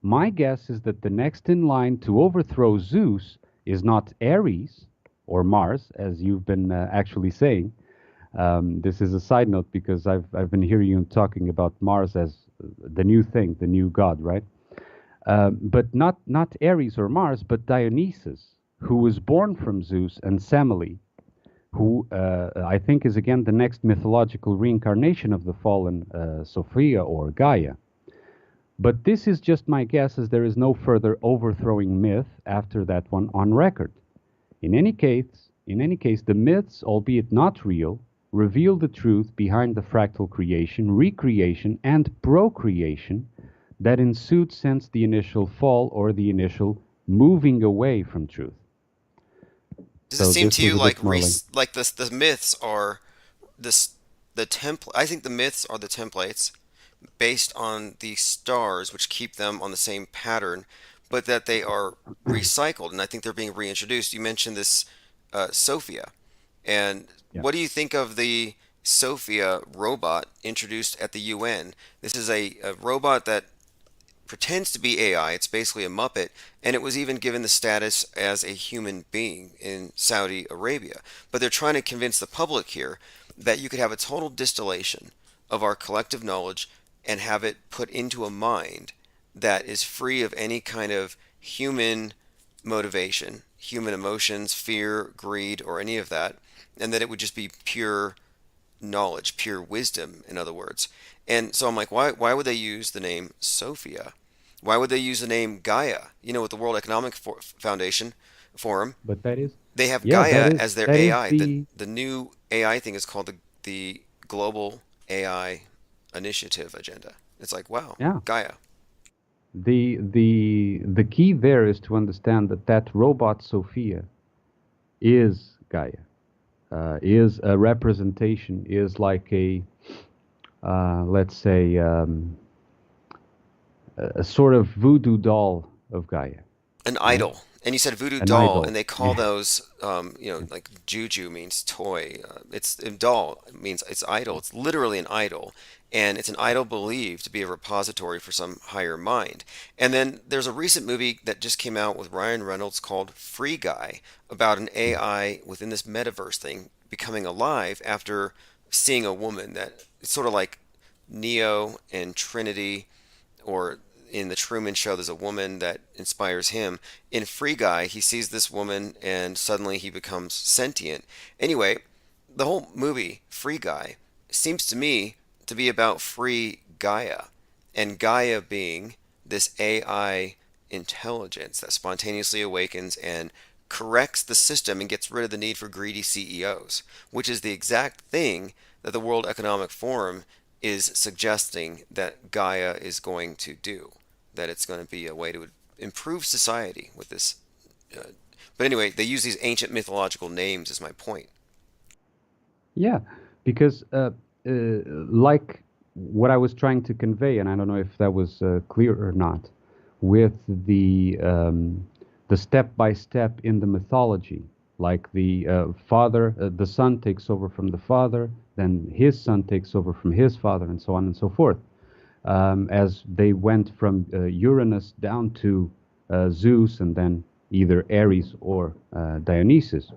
My guess is that the next in line to overthrow Zeus is not Ares or Mars, as you've been actually saying. This is a side note because I've been hearing you talking about Mars as the new thing, the new god, right? But not Ares or Mars, but Dionysus, who was born from Zeus and Semele, who I think is again the next mythological reincarnation of the fallen Sophia or Gaia. But this is just my guess, as there is no further overthrowing myth after that one on record. In any case, the myths, albeit not real, reveal the truth behind the fractal creation, recreation, and procreation that ensued since the initial fall or the initial moving away from truth. Does it seem to you like the myths are the template? I think the myths are the templates based on the stars, which keep them on the same pattern, but that they are recycled, and I think they're being reintroduced. You mentioned this Sophia, and what do you think of the Sophia robot introduced at the UN? This is a robot that pretends to be AI. It's basically a Muppet, and it was even given the status as a human being in Saudi Arabia. But they're trying to convince the public here that you could have a total distillation of our collective knowledge and have it put into a mind that is free of any kind of human motivation, human emotions, fear, greed, or any of that, and that it would just be pure knowledge, pure wisdom, in other words. And so I'm like, why would they use the name Sophia? Why would they use the name Gaia? You know, with the World Economic Foundation Forum, but that is they have Gaia as their AI. The new AI thing is called the Global AI Initiative Agenda. It's like, wow, Gaia. The key there is to understand that robot Sophia is Gaia, is a representation, is like a let's say a sort of voodoo doll of Gaia. An idol. And you said voodoo doll, and they call those, like juju means toy. It's doll means it's idol. It's literally an idol, and it's an idol believed to be a repository for some higher mind. And then there's a recent movie that just came out with Ryan Reynolds called Free Guy, about an AI within this metaverse thing becoming alive after seeing a woman that it's sort of like Neo and Trinity, or in the Truman Show, there's a woman that inspires him. In Free Guy, he sees this woman and suddenly he becomes sentient. Anyway, the whole movie, Free Guy, seems to me to be about free Gaia, and Gaia being this AI intelligence that spontaneously awakens and corrects the system and gets rid of the need for greedy CEOs, which is the exact thing that the World Economic Forum is suggesting that Gaia is going to do. That it's going to be a way to improve society with this. But anyway, they use these ancient mythological names is my point. Yeah, because like what I was trying to convey, and I don't know if that was clear or not, with the step by step in the mythology like the father, the son takes over from the father, then his son takes over from his father, and so on and so forth. As they went from Uranus down to Zeus, and then either Ares or Dionysus,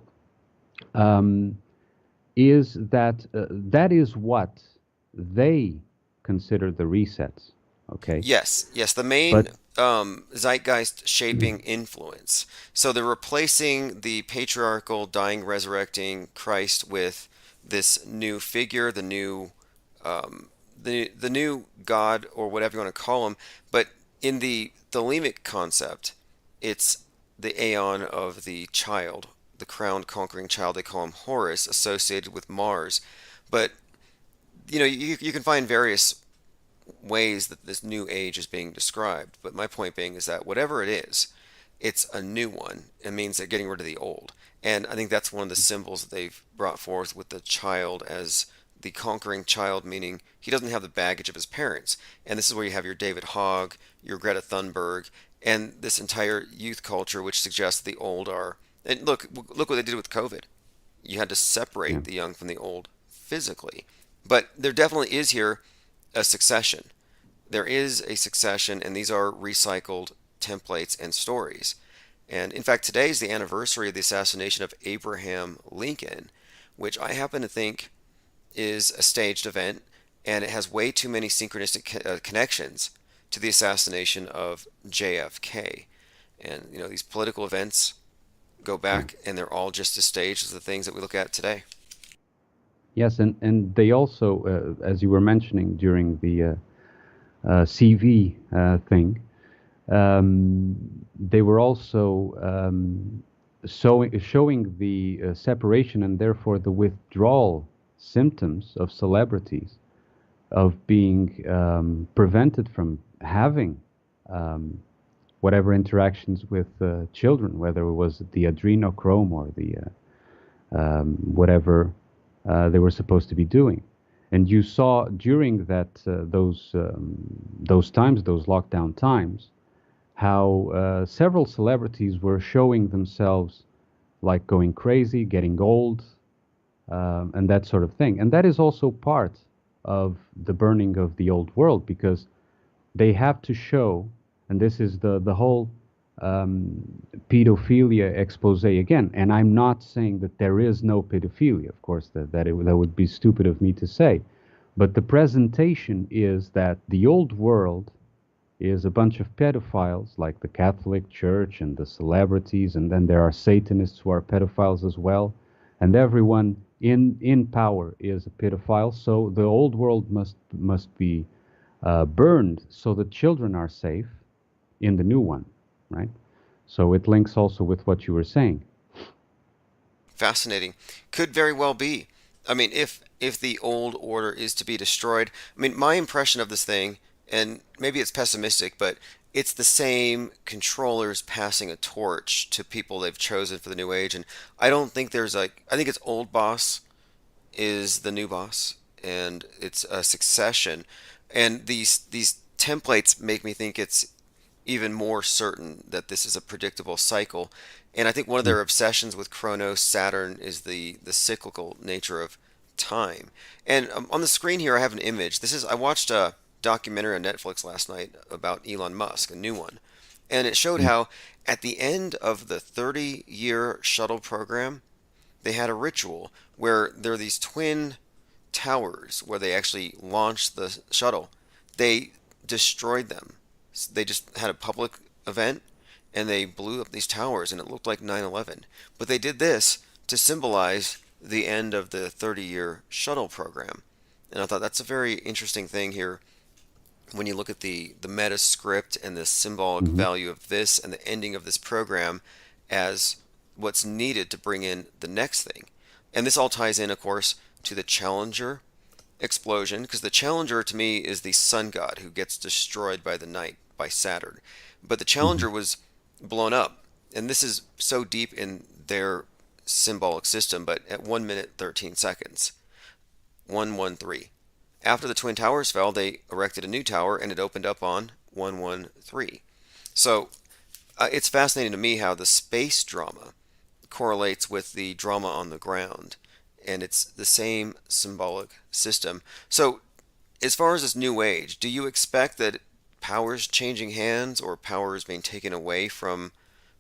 is that that is what they consider the resets. Okay. Yes, yes, the main But zeitgeist shaping influence. So they're replacing the patriarchal, dying, resurrecting Christ with this new figure, the new God or whatever you want to call him. But in the thelemic concept, it's the aeon of the child, the crowned conquering child. They call him Horus, associated with Mars. But you can find various ways that this new age is being described. But my point being is that whatever it is, it's a new one. It means they're getting rid of the old. And I think that's one of the symbols that they've brought forth with the child as the conquering child, meaning he doesn't have the baggage of his parents. And this is where you have your David Hogg, your Greta Thunberg, and this entire youth culture, which suggests the old are. And look what they did with COVID. You had to separate the young from the old physically. But there definitely is here a succession. There is a succession, and these are recycled templates and stories. And in fact, today is the anniversary of the assassination of Abraham Lincoln, which I happen to think is a staged event, and it has way too many synchronistic connections to the assassination of JFK. And these political events go back, and they're all just as staged as the things that we look at today. yes, and they also, as you were mentioning during the CV thing, they were also showing the separation and therefore the withdrawal symptoms of celebrities, of being prevented from having whatever interactions with children, whether it was the adrenochrome or the whatever they were supposed to be doing. And you saw during that those times, those lockdown times, how several celebrities were showing themselves like going crazy, getting old, and that sort of thing. And that is also part of the burning of the old world, because they have to show, and this is the whole pedophilia expose again. And I'm not saying that there is no pedophilia, of course, that would be stupid of me to say. But the presentation is that the old world is a bunch of pedophiles, like the Catholic Church and the celebrities, and then there are Satanists who are pedophiles as well, and everyone in power is a pedophile. So the old world must be burned so that children are safe in the new one, right? So it links also with what you were saying. Fascinating. Could very well be. I mean, if the old order is to be destroyed, I mean, my impression of this thing, and maybe it's pessimistic, but it's the same controllers passing a torch to people they've chosen for the new age. And I don't think there's I think it's old boss is the new boss, and it's a succession. And these templates make me think it's even more certain that this is a predictable cycle. And I think one of their obsessions with Chronos, Saturn, is the cyclical nature of time. And on the screen here, I have an image. I watched a documentary on Netflix last night about Elon Musk, a new one. And it showed how at the end of the 30-year shuttle program, they had a ritual where there are these twin towers where they actually launched the shuttle. They destroyed them. They just had a public event and they blew up these towers, and it looked like 9/11. But they did this to symbolize the end of the 30-year shuttle program. And I thought that's a very interesting thing here when you look at the meta script and the symbolic value of this and the ending of this program as what's needed to bring in the next thing. And this all ties in, of course, to the Challenger explosion, because the Challenger to me is the sun god who gets destroyed by the night, by Saturn. But the Challenger was blown up, and this is so deep in their symbolic system, but at 1 minute 13 seconds, 113. After the Twin Towers fell, they erected a new tower, and it opened up on 113. So it's fascinating to me how the space drama correlates with the drama on the ground, and it's the same symbolic system. So, as far as this new age, do you expect that power's changing hands or power is being taken away from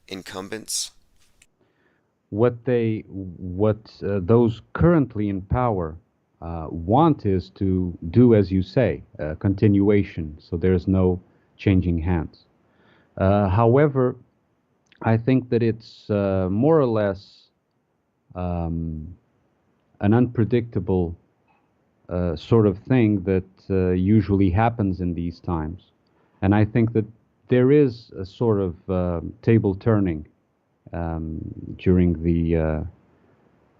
incumbents? What those currently in power want is to do as you say, continuation. So there's no changing hands. However, I think that it's more or less an unpredictable sort of thing that usually happens in these times. And I think that there is a sort of table turning during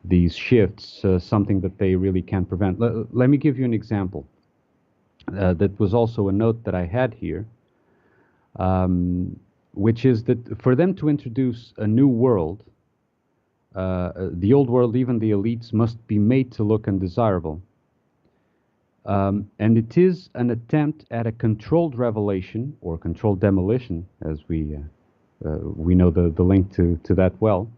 these shifts, something that they really can't prevent. Let me give you an example. That was also a note that I had here, which is that for them to introduce a new world, the old world, even the elites, must be made to look undesirable. And it is an attempt at a controlled revelation or controlled demolition, as we know the link to that well,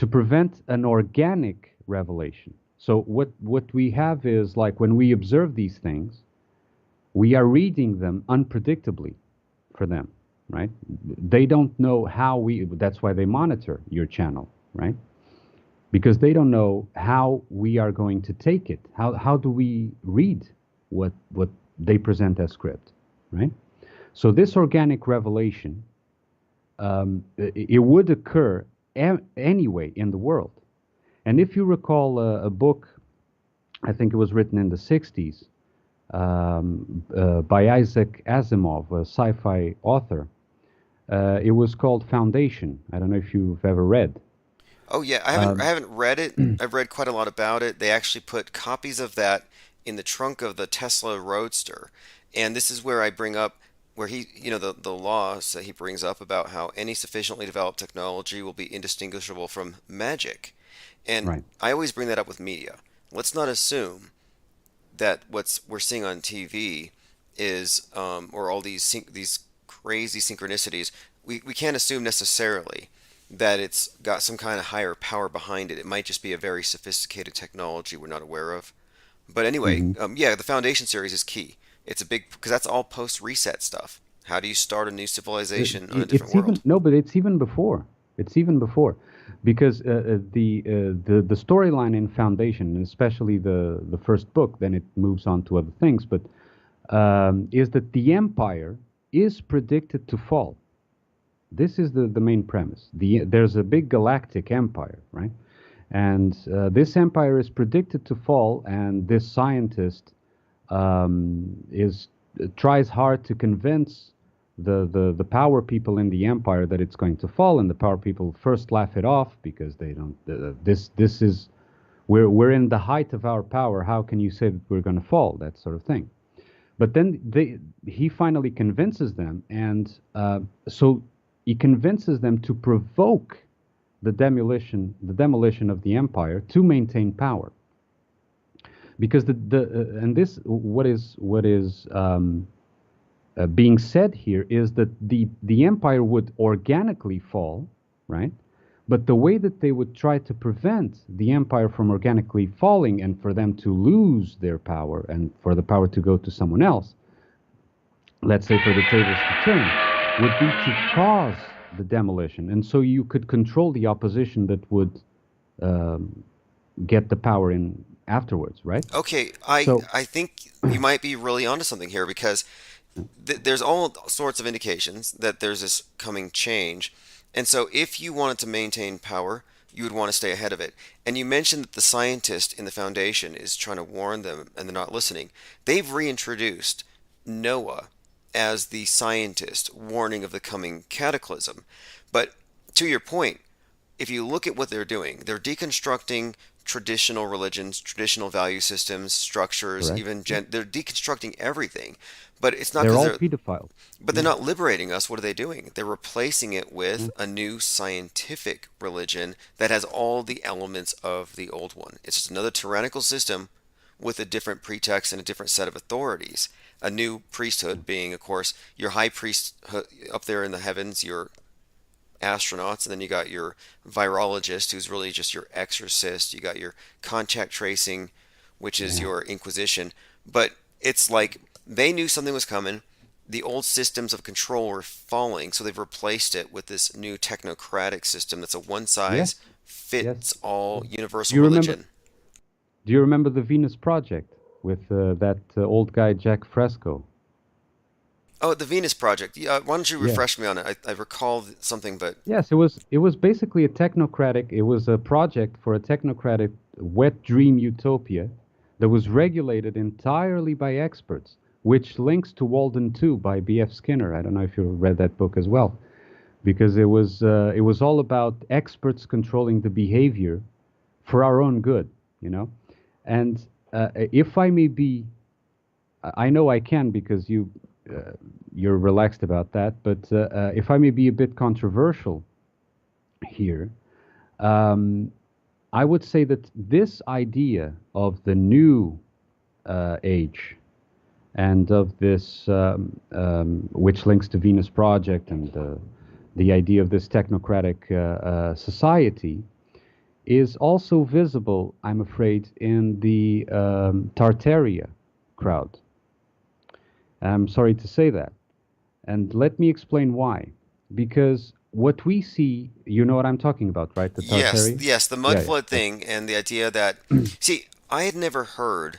to prevent an organic revelation. So what we have is, like, when we observe these things, we are reading them unpredictably for them, right? They don't know how that's why they monitor your channel, right? Because they don't know how we are going to take it. How do we read what they present as script, right? So this organic revelation, it would occur anyway in the world. And if you recall a book, I think it was written in the 60s, by Isaac Asimov, a sci-fi author. It was called Foundation. I don't know if you've ever read. Oh yeah, I haven't read it. I've read quite a lot about it. They actually put copies of that in the trunk of the Tesla Roadster. And this is where I bring up where he, the laws that he brings up about how any sufficiently developed technology will be indistinguishable from magic. And right. I always bring that up with media. Let's not assume that we're seeing on TV is, or all these crazy synchronicities. We can't assume necessarily that it's got some kind of higher power behind it. It might just be a very sophisticated technology we're not aware of. But anyway, yeah, the Foundation series is key. It's a big, because that's all post-reset stuff. How do you start a new civilization on a different world? But it's even before. It's even before, because the storyline in Foundation, and especially the first book, then it moves on to other things, but is that the Empire is predicted to fall. This is the main premise. There's a big galactic empire, right? And this empire is predicted to fall, and this scientist tries hard to convince the power people in the empire that it's going to fall, and the power people first laugh it off because they don't. This is we're in the height of our power. How can you say that we're going to fall? That sort of thing. But then he finally convinces them, and so he convinces them to provoke the demolition of the empire to maintain power. Because what is being said here is that the empire would organically fall, right? But the way that they would try to prevent the empire from organically falling and for them to lose their power and for the power to go to someone else, let's say for the tables to turn, would be to cause the demolition. And so you could control the opposition that would get the power in afterwards, right? Okay, I think you might be really onto something here, because there's all sorts of indications that there's this coming change. And so if you wanted to maintain power, you would want to stay ahead of it. And you mentioned that the scientist in the Foundation is trying to warn them and they're not listening. They've reintroduced Noah as the scientist warning of the coming cataclysm. But to your point, if you look at what they're doing, they're deconstructing traditional religions, traditional value systems, structures, Correct. even they're deconstructing everything. But it's not They're because all pedophiles. But they're not liberating us. What are they doing? They're replacing it with a new scientific religion that has all the elements of the old one. It's just another tyrannical system with a different pretext and a different set of authorities. A new priesthood being, of course, your high priest up there in the heavens, your astronauts, and then you got your virologist, who's really just your exorcist. You got your contact tracing, which is your inquisition. But it's like they knew something was coming. The old systems of control were falling, so they've replaced it with this new technocratic system that's a one size fits all universal Do you religion. remember? Do you remember the Venus Project with that old guy Jack Fresco? Oh, the Venus Project. Yeah, why don't you Yeah. refresh me on it? I recall something, but Yes, it was basically a technocratic. It was a project for a technocratic wet dream utopia that was regulated entirely by experts, which links to Walden 2 by B.F. Skinner. I don't know if you read that book as well, because it was all about experts controlling the behavior for our own good, you know. And if I may be, I know I can because you're relaxed about that, but if I may be a bit controversial here, I would say that this idea of the new age and of this, which links to Venus Project and the idea of this technocratic society, is also visible, I'm afraid, in the Tartaria crowd. I'm sorry to say that. And let me explain why. Because what we see, you know what I'm talking about, right? The Tartaria? yes, the mud Yeah, flood thing and the idea that, see, I had never heard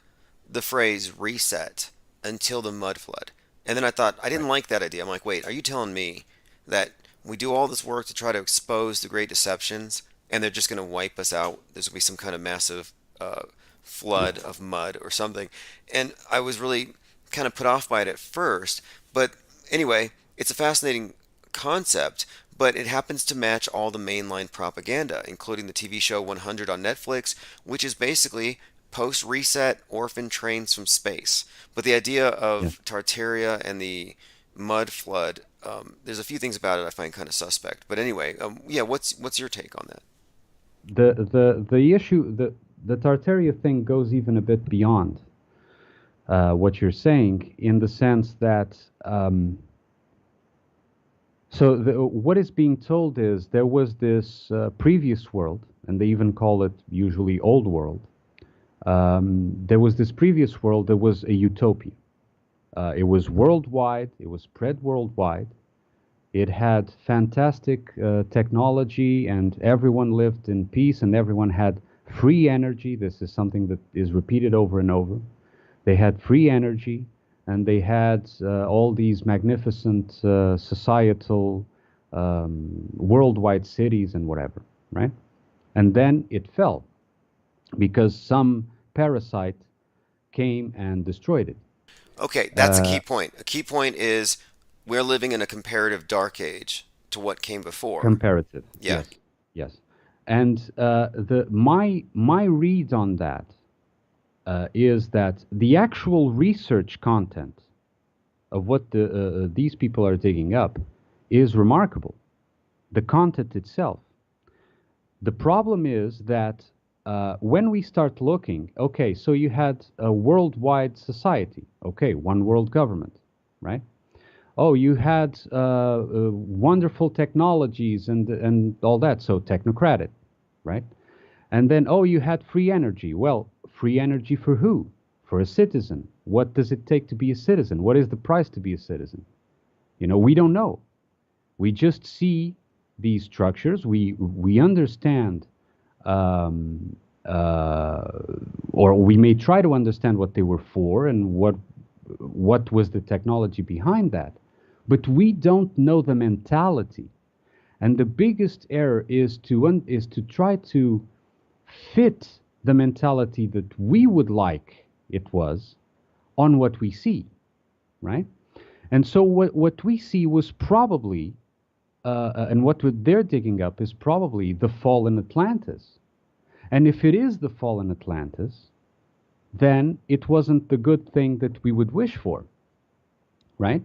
the phrase reset until the mud flood. And then I thought, I didn't like that idea. I'm like, wait, are you telling me that we do all this work to try to expose the great deceptions and they're just going to wipe us out? There's going to be some kind of massive flood of mud or something. And I was really kind of put off by it at first. But anyway, it's a fascinating concept, but it happens to match all the mainline propaganda, including the TV show 100 on Netflix, which is basically post-reset orphan trains from space. But the idea of Tartaria and the mud flood, there's a few things about it I find kind of suspect. But anyway, yeah, what's your take on that? The issue, the Tartaria thing goes even a bit beyond what you're saying, in the sense that what is being told is there was this previous world, and they even call it usually old world. There was this previous world that was a utopia. It was worldwide. It was spread worldwide. It had fantastic technology, and everyone lived in peace, and everyone had free energy. This is something that is repeated over and over. They had free energy, and they had all these magnificent societal worldwide cities and whatever, right? And then it fell because some parasite came and destroyed it. Okay, that's a key point. A key point is we're living in a comparative dark age to what came before. Comparative. Yeah. Yes. And my read on that is that the actual research content of what these people are digging up is remarkable. The content itself. The problem is that when we start looking, okay, so you had a worldwide society, okay, one world government, right? Oh, you had wonderful technologies and all that, so technocratic, right? And then, oh, you had free energy. Well, free energy for who? For a citizen. What does it take to be a citizen? What is the price to be a citizen? You know, we don't know. We just see these structures. We understand, or we may try to understand what they were for and what was the technology behind that. But we don't know the mentality. And the biggest error is to try to fit the mentality that we would like it was on what we see, right? And so what we see was probably, and what they're digging up is probably the fallen Atlantis. And if it is the fallen Atlantis, then it wasn't the good thing that we would wish for, right?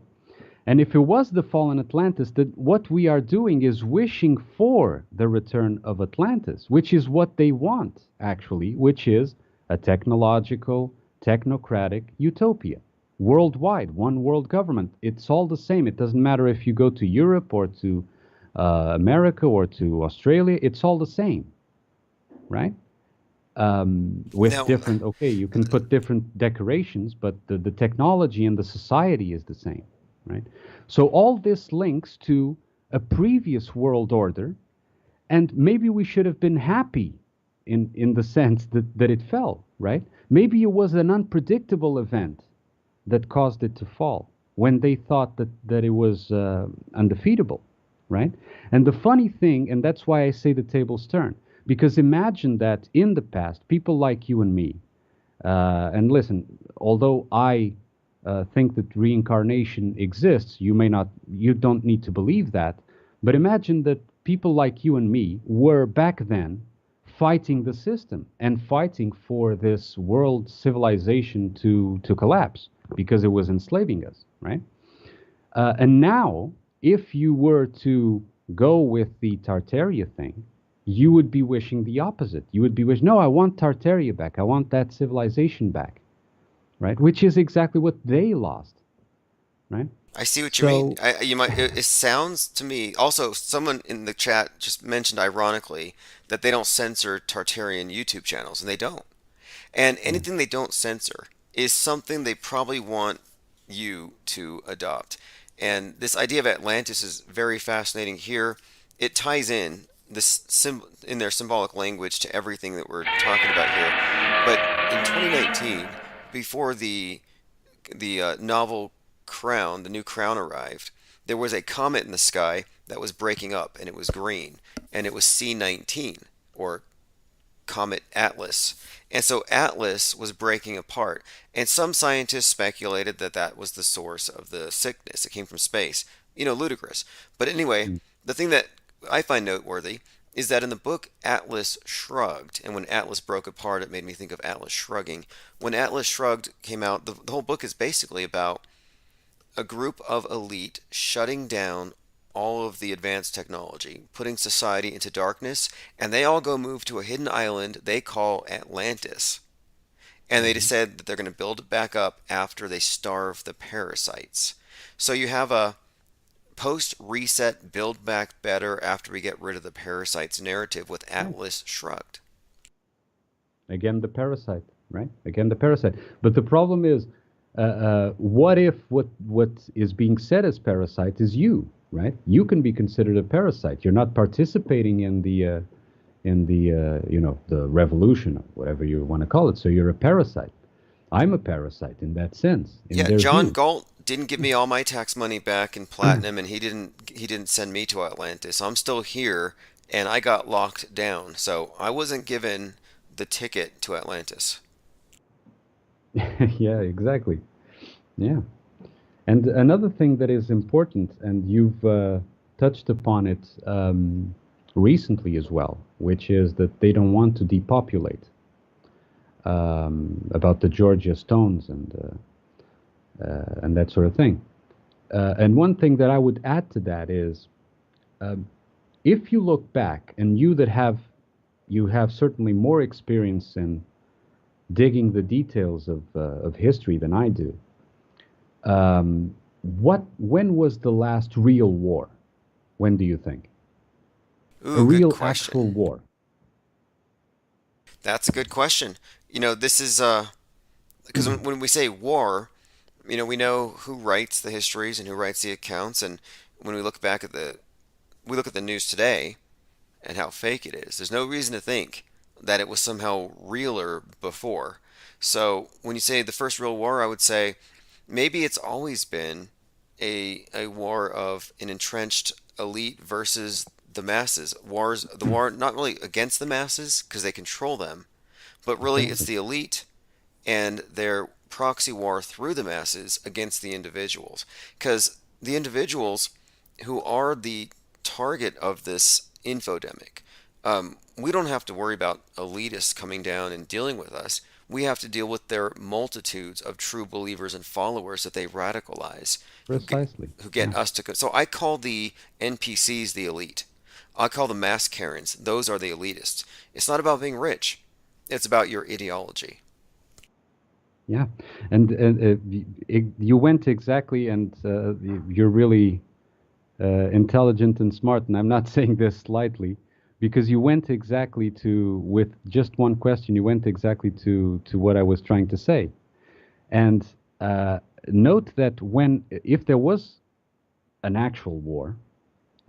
And if it was the fallen Atlantis, that what we are doing is wishing for the return of Atlantis, which is what they want, actually, which is a technological, technocratic utopia. Worldwide, one world government. It's all the same. It doesn't matter if you go to Europe or to America or to Australia, it's all the same, right? With Now, different, okay, you can put different decorations, but the technology and the society is the same, right? So all this links to a previous world order, and maybe we should have been happy in the sense that it fell, right? Maybe it was an unpredictable event that caused it to fall when they thought that it was undefeatable, right? And the funny thing, and that's why I say the tables turn, because imagine that in the past, people like you and me, and listen, although I think that reincarnation exists, you don't need to believe that, but imagine that people like you and me were back then fighting the system and fighting for this world civilization to collapse because it was enslaving us, right? And now, if you were to go with the Tartaria thing, you would be wishing the opposite. You would be wishing, no, I want Tartaria back. I want that civilization back, right? Which is exactly what they lost, right? I see what you mean. It sounds to me. Also, someone in the chat just mentioned ironically that they don't censor Tartarian YouTube channels, and they don't. And anything they don't censor is something they probably want you to adopt. And this idea of Atlantis is very fascinating here. It ties in in their symbolic language to everything that we're talking about here. But in 2019, before the novel Crown, the new Crown arrived, there was a comet in the sky that was breaking up, and it was green, and it was C19, or Comet Atlas. And so Atlas was breaking apart, and some scientists speculated that that was the source of the sickness. It came from space. Ludicrous. But anyway, the thing that I find noteworthy is that in the book Atlas Shrugged, and when Atlas broke apart, it made me think of Atlas Shrugging. When Atlas Shrugged came out, the whole book is basically about a group of elite shutting down all of the advanced technology, putting society into darkness, and they all go move to a hidden island they call Atlantis. And they decide that they're going to build it back up after they starve the parasites. So you have a post-reset, build back better after we get rid of the parasites narrative with Atlas Shrugged. Again, the parasite, right? Again, the parasite. But the problem is, what if what is being said as parasite is you, right? You can be considered a parasite. You're not participating in the the revolution, or whatever you want to call it. So you're a parasite. I'm a parasite in that sense. Yeah, John Galt didn't give me all my tax money back in platinum, and he didn't send me to Atlantis. I'm still here, and I got locked down, so I wasn't given the ticket to Atlantis. Yeah, exactly. Yeah. And another thing that is important, and you've touched upon it recently as well, which is that they don't want to depopulate. About the Georgia Stones and that sort of thing. And one thing that I would add to that is, if you look back, and you have certainly more experience in digging the details of history than I do. When was the last real war? When do you think? Ooh, a real good question. actual war. That's a good question. This is because when we say war, we know who writes the histories and who writes the accounts, and when we look back at the news today and how fake it is, there's no reason to think that it was somehow realer before. So when you say the first real war, I would say maybe it's always been a war of an entrenched elite versus the masses. The war not really against the masses because they control them, but really it's the elite and their proxy war through the masses against the individuals. Because the individuals who are the target of this infodemic, we don't have to worry about elitists coming down and dealing with us. We have to deal with their multitudes of true believers and followers that they radicalize. Precisely. Who get us to... So I call the NPCs the elite. I call the mass Karens. Those are the elitists. It's not about being rich. It's about your ideology. Yeah, and you went exactly, and you're really intelligent and smart, and I'm not saying this lightly, because you went exactly with just one question, you went exactly to what I was trying to say. And note that if there was an actual war,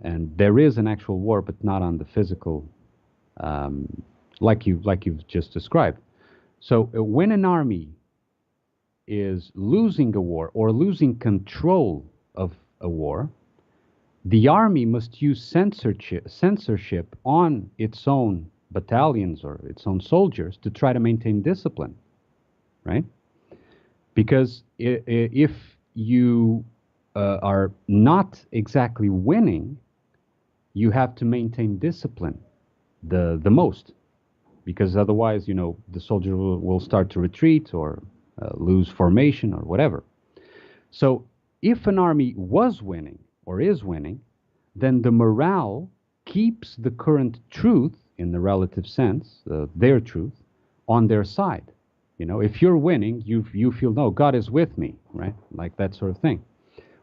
and there is an actual war, but not on the physical, like you've just described. So when an army is losing a war or losing control of a war, the army must use censorship on its own battalions or its own soldiers to try to maintain discipline, right? Because if you are not exactly winning, you have to maintain discipline the most, because otherwise, the soldier will start to retreat or lose formation or whatever. So if an army was winning or is winning, then the morale keeps the current truth, in the relative sense, their truth, on their side. If you're winning, you feel, no, God is with me, right? Like that sort of thing.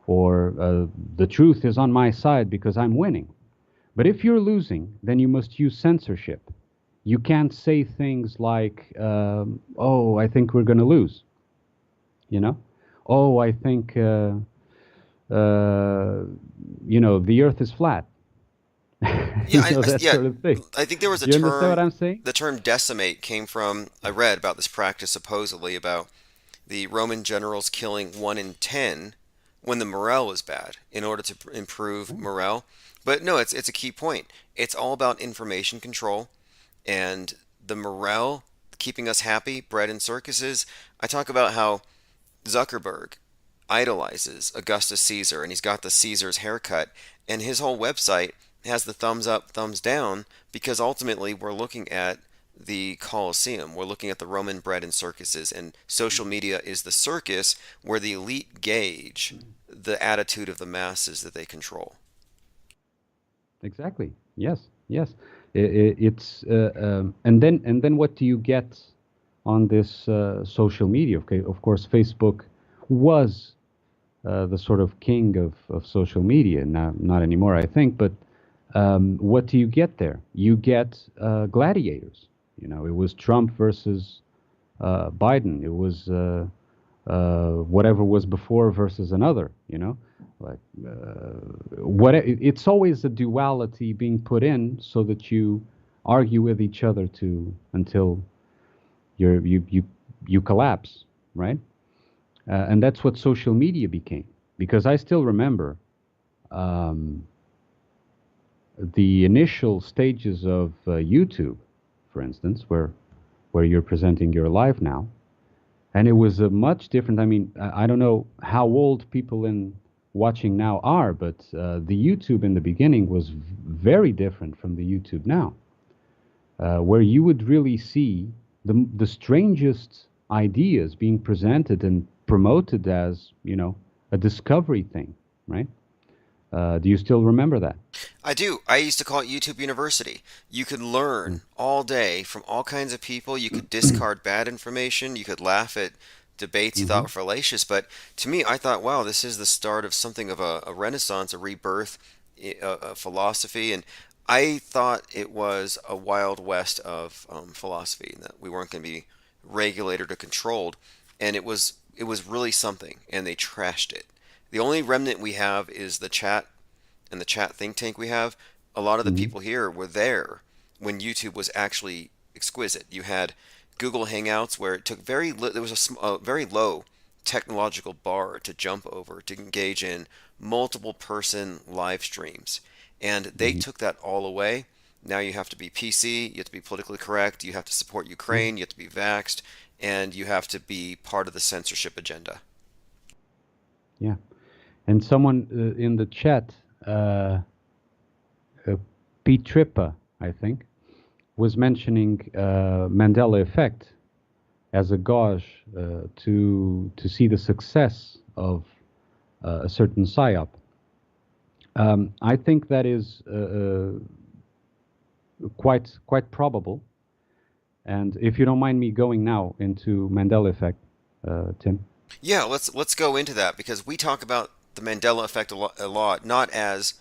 Or the truth is on my side because I'm winning. But if you're losing, then you must use censorship. You can't say things like, oh, I think we're going to lose. Oh, I think, the earth is flat. That sort of thing. I think there was a you term. Understand what I'm saying? The term decimate came from, I read about this practice supposedly about the Roman generals killing 1 in 10 when the morale was bad in order to improve morale. But no, it's a key point. It's all about information control and the morale, keeping us happy, bred in circuses. I talk about how Zuckerberg idolizes Augustus Caesar, and he's got the Caesar's haircut, and his whole website has the thumbs up, thumbs down, because ultimately we're looking at the Colosseum. We're looking at the Roman bread and circuses, and social media is the circus where the elite gauge the attitude of the masses that they control. Exactly. Yes. It's and then what do you get on this social media? Okay, of course, Facebook was the sort of king of social media. Now, not anymore, I think. But what do you get there? You get gladiators. It was Trump versus Biden. It was whatever was before versus another. It's always a duality being put in so that you argue with each other until you collapse, right? And that's what social media became. Because I still remember the initial stages of YouTube, for instance, where you're presenting your live now, and it was a much different. I mean, I don't know how old people watching now are, but the YouTube in the beginning was very different from the YouTube now, where you would really see the strangest ideas being presented and promoted as, a discovery thing, right? Do you still remember that? I do. I used to call it YouTube University. You could learn all day from all kinds of people. You could discard bad information. You could laugh at debates you thought were fallacious. But to me, I thought, wow, this is the start of something of a renaissance, a rebirth, a philosophy. And I thought it was a wild west of philosophy, that we weren't going to be regulated or controlled. And it was really something. And they trashed it. The only remnant we have is the chat and the chat think tank we have. A lot of the people here were there when YouTube was actually exquisite. You had Google Hangouts where it took there was a very low technological bar to jump over to engage in multiple person live streams. And they took that all away. Now you have to be PC, you have to be politically correct, you have to support Ukraine, you have to be vaxxed, and you have to be part of the censorship agenda. Yeah. And someone in the chat, Pete Trippa, I think, was mentioning Mandela effect as a gauge to see the success of a certain psyop. I think that is quite probable. And if you don't mind me going now into Mandela effect, Tim. Yeah, let's go into that, because we talk about the Mandela effect a lot, not as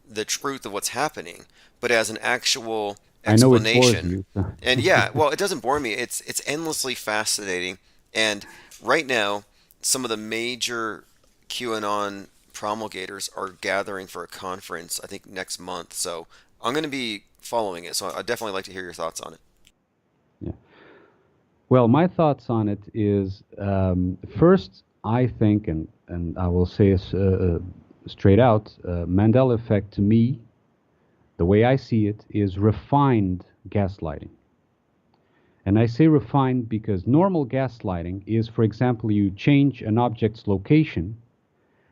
the truth of what's happening, but as an actual I know it bores explanation. you. So. And yeah, well, it doesn't bore me. It's endlessly fascinating. And right now, some of the major QAnon promulgators are gathering for a conference, I think next month. So I'm going to be following it. So I'd definitely like to hear your thoughts on it. Yeah. Well, my thoughts on it is first, I think, and I will say it straight out, Mandela effect to me, the way I see it, is refined gaslighting. And I say refined because normal gaslighting is, for example, you change an object's location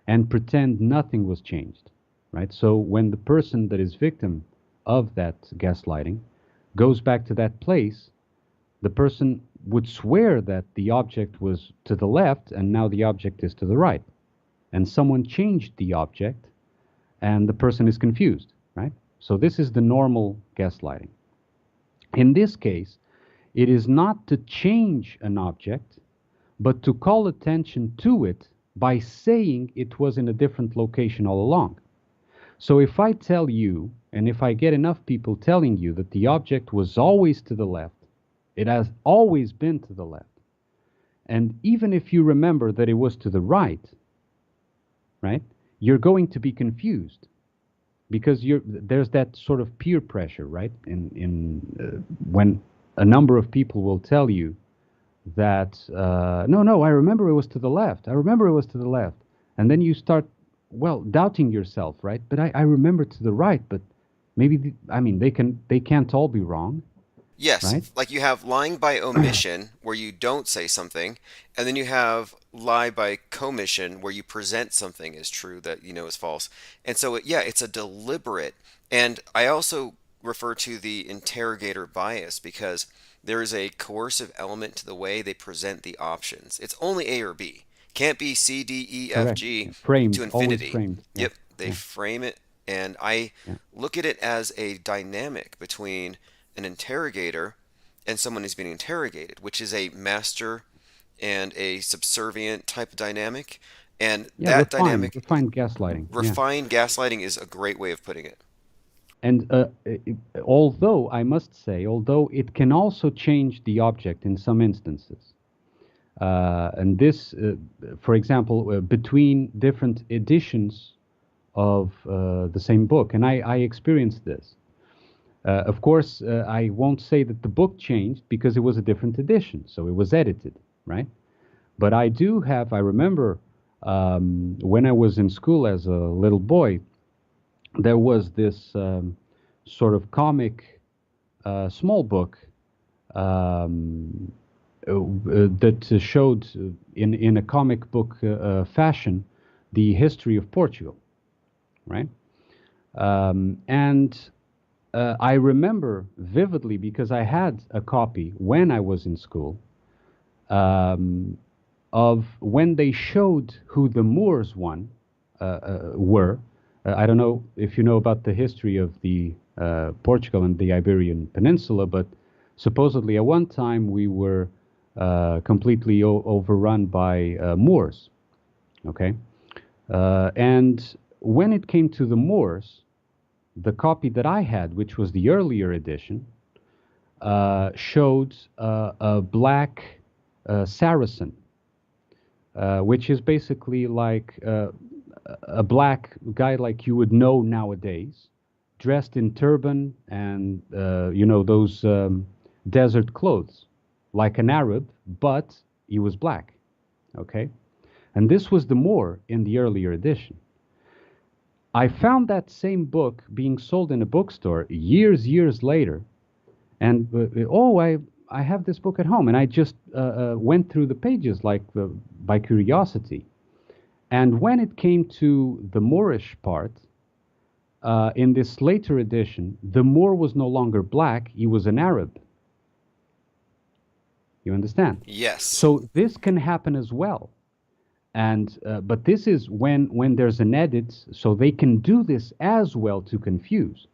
and pretend nothing was changed, right? So when the person that is victim of that gaslighting goes back to that place, the person would swear that the object was to the left and now the object is to the right. And someone changed the object and the person is confused, right? So this is the normal gaslighting. In this case, it is not to change an object, but to call attention to it by saying it was in a different location all along. So if I tell you, and if I get enough people telling you that the object was always to the left, it has always been to the left, and even if you remember that it was to the right, you're going to be confused because there's that sort of peer pressure, right? When a number of people will tell you that, no, I remember it was to the left. I remember it was to the left. And then you start, well, doubting yourself, right? But I remember to the right, but maybe, they can't all be wrong. Yes, right? like you have lying by omission where you don't say something, and then you have lie by commission where you present something as true that you know is false. And so, yeah, it's a deliberate. And I also refer to the interrogator bias because there is a coercive element to the way they present the options. It's only A or B. Can't be C, D, E, F, Correct. G Framed, to infinity. always framed. Yeah. Yep, they frame it, and I look at it as a dynamic between an interrogator and someone who's being interrogated, which is a master and a subservient type of dynamic. And that dynamic, refined gaslighting. refined gaslighting is a great way of putting it. And although, I must say, although it can also change the object in some instances, and this, for example, between different editions of the same book, and I experienced this. Of course, I won't say that the book changed because it was a different edition, so it was edited, right? But I remember when I was in school as a little boy, there was this sort of comic, small book that showed in a comic book fashion the history of Portugal, right? And I remember vividly because I had a copy when I was in school of when they showed who the Moors were. I don't know if you know about the history of the Portugal and the Iberian Peninsula, but supposedly at one time we were completely overrun by Moors. Okay, and when it came to the Moors, the copy that I had, which was the earlier edition, showed a black Saracen, which is basically like a black guy like you would know nowadays, dressed in turban and, those desert clothes, like an Arab, but he was black, okay? And this was the Moor in the earlier edition. I found that same book being sold in a bookstore years later, and I have this book at home, and I just went through the pages like by curiosity. And when it came to the Moorish part, in this later edition, the Moor was no longer black; he was an Arab. You understand? Yes. So this can happen as well. And but this is when there's an edit, so they can do this as well to confuse.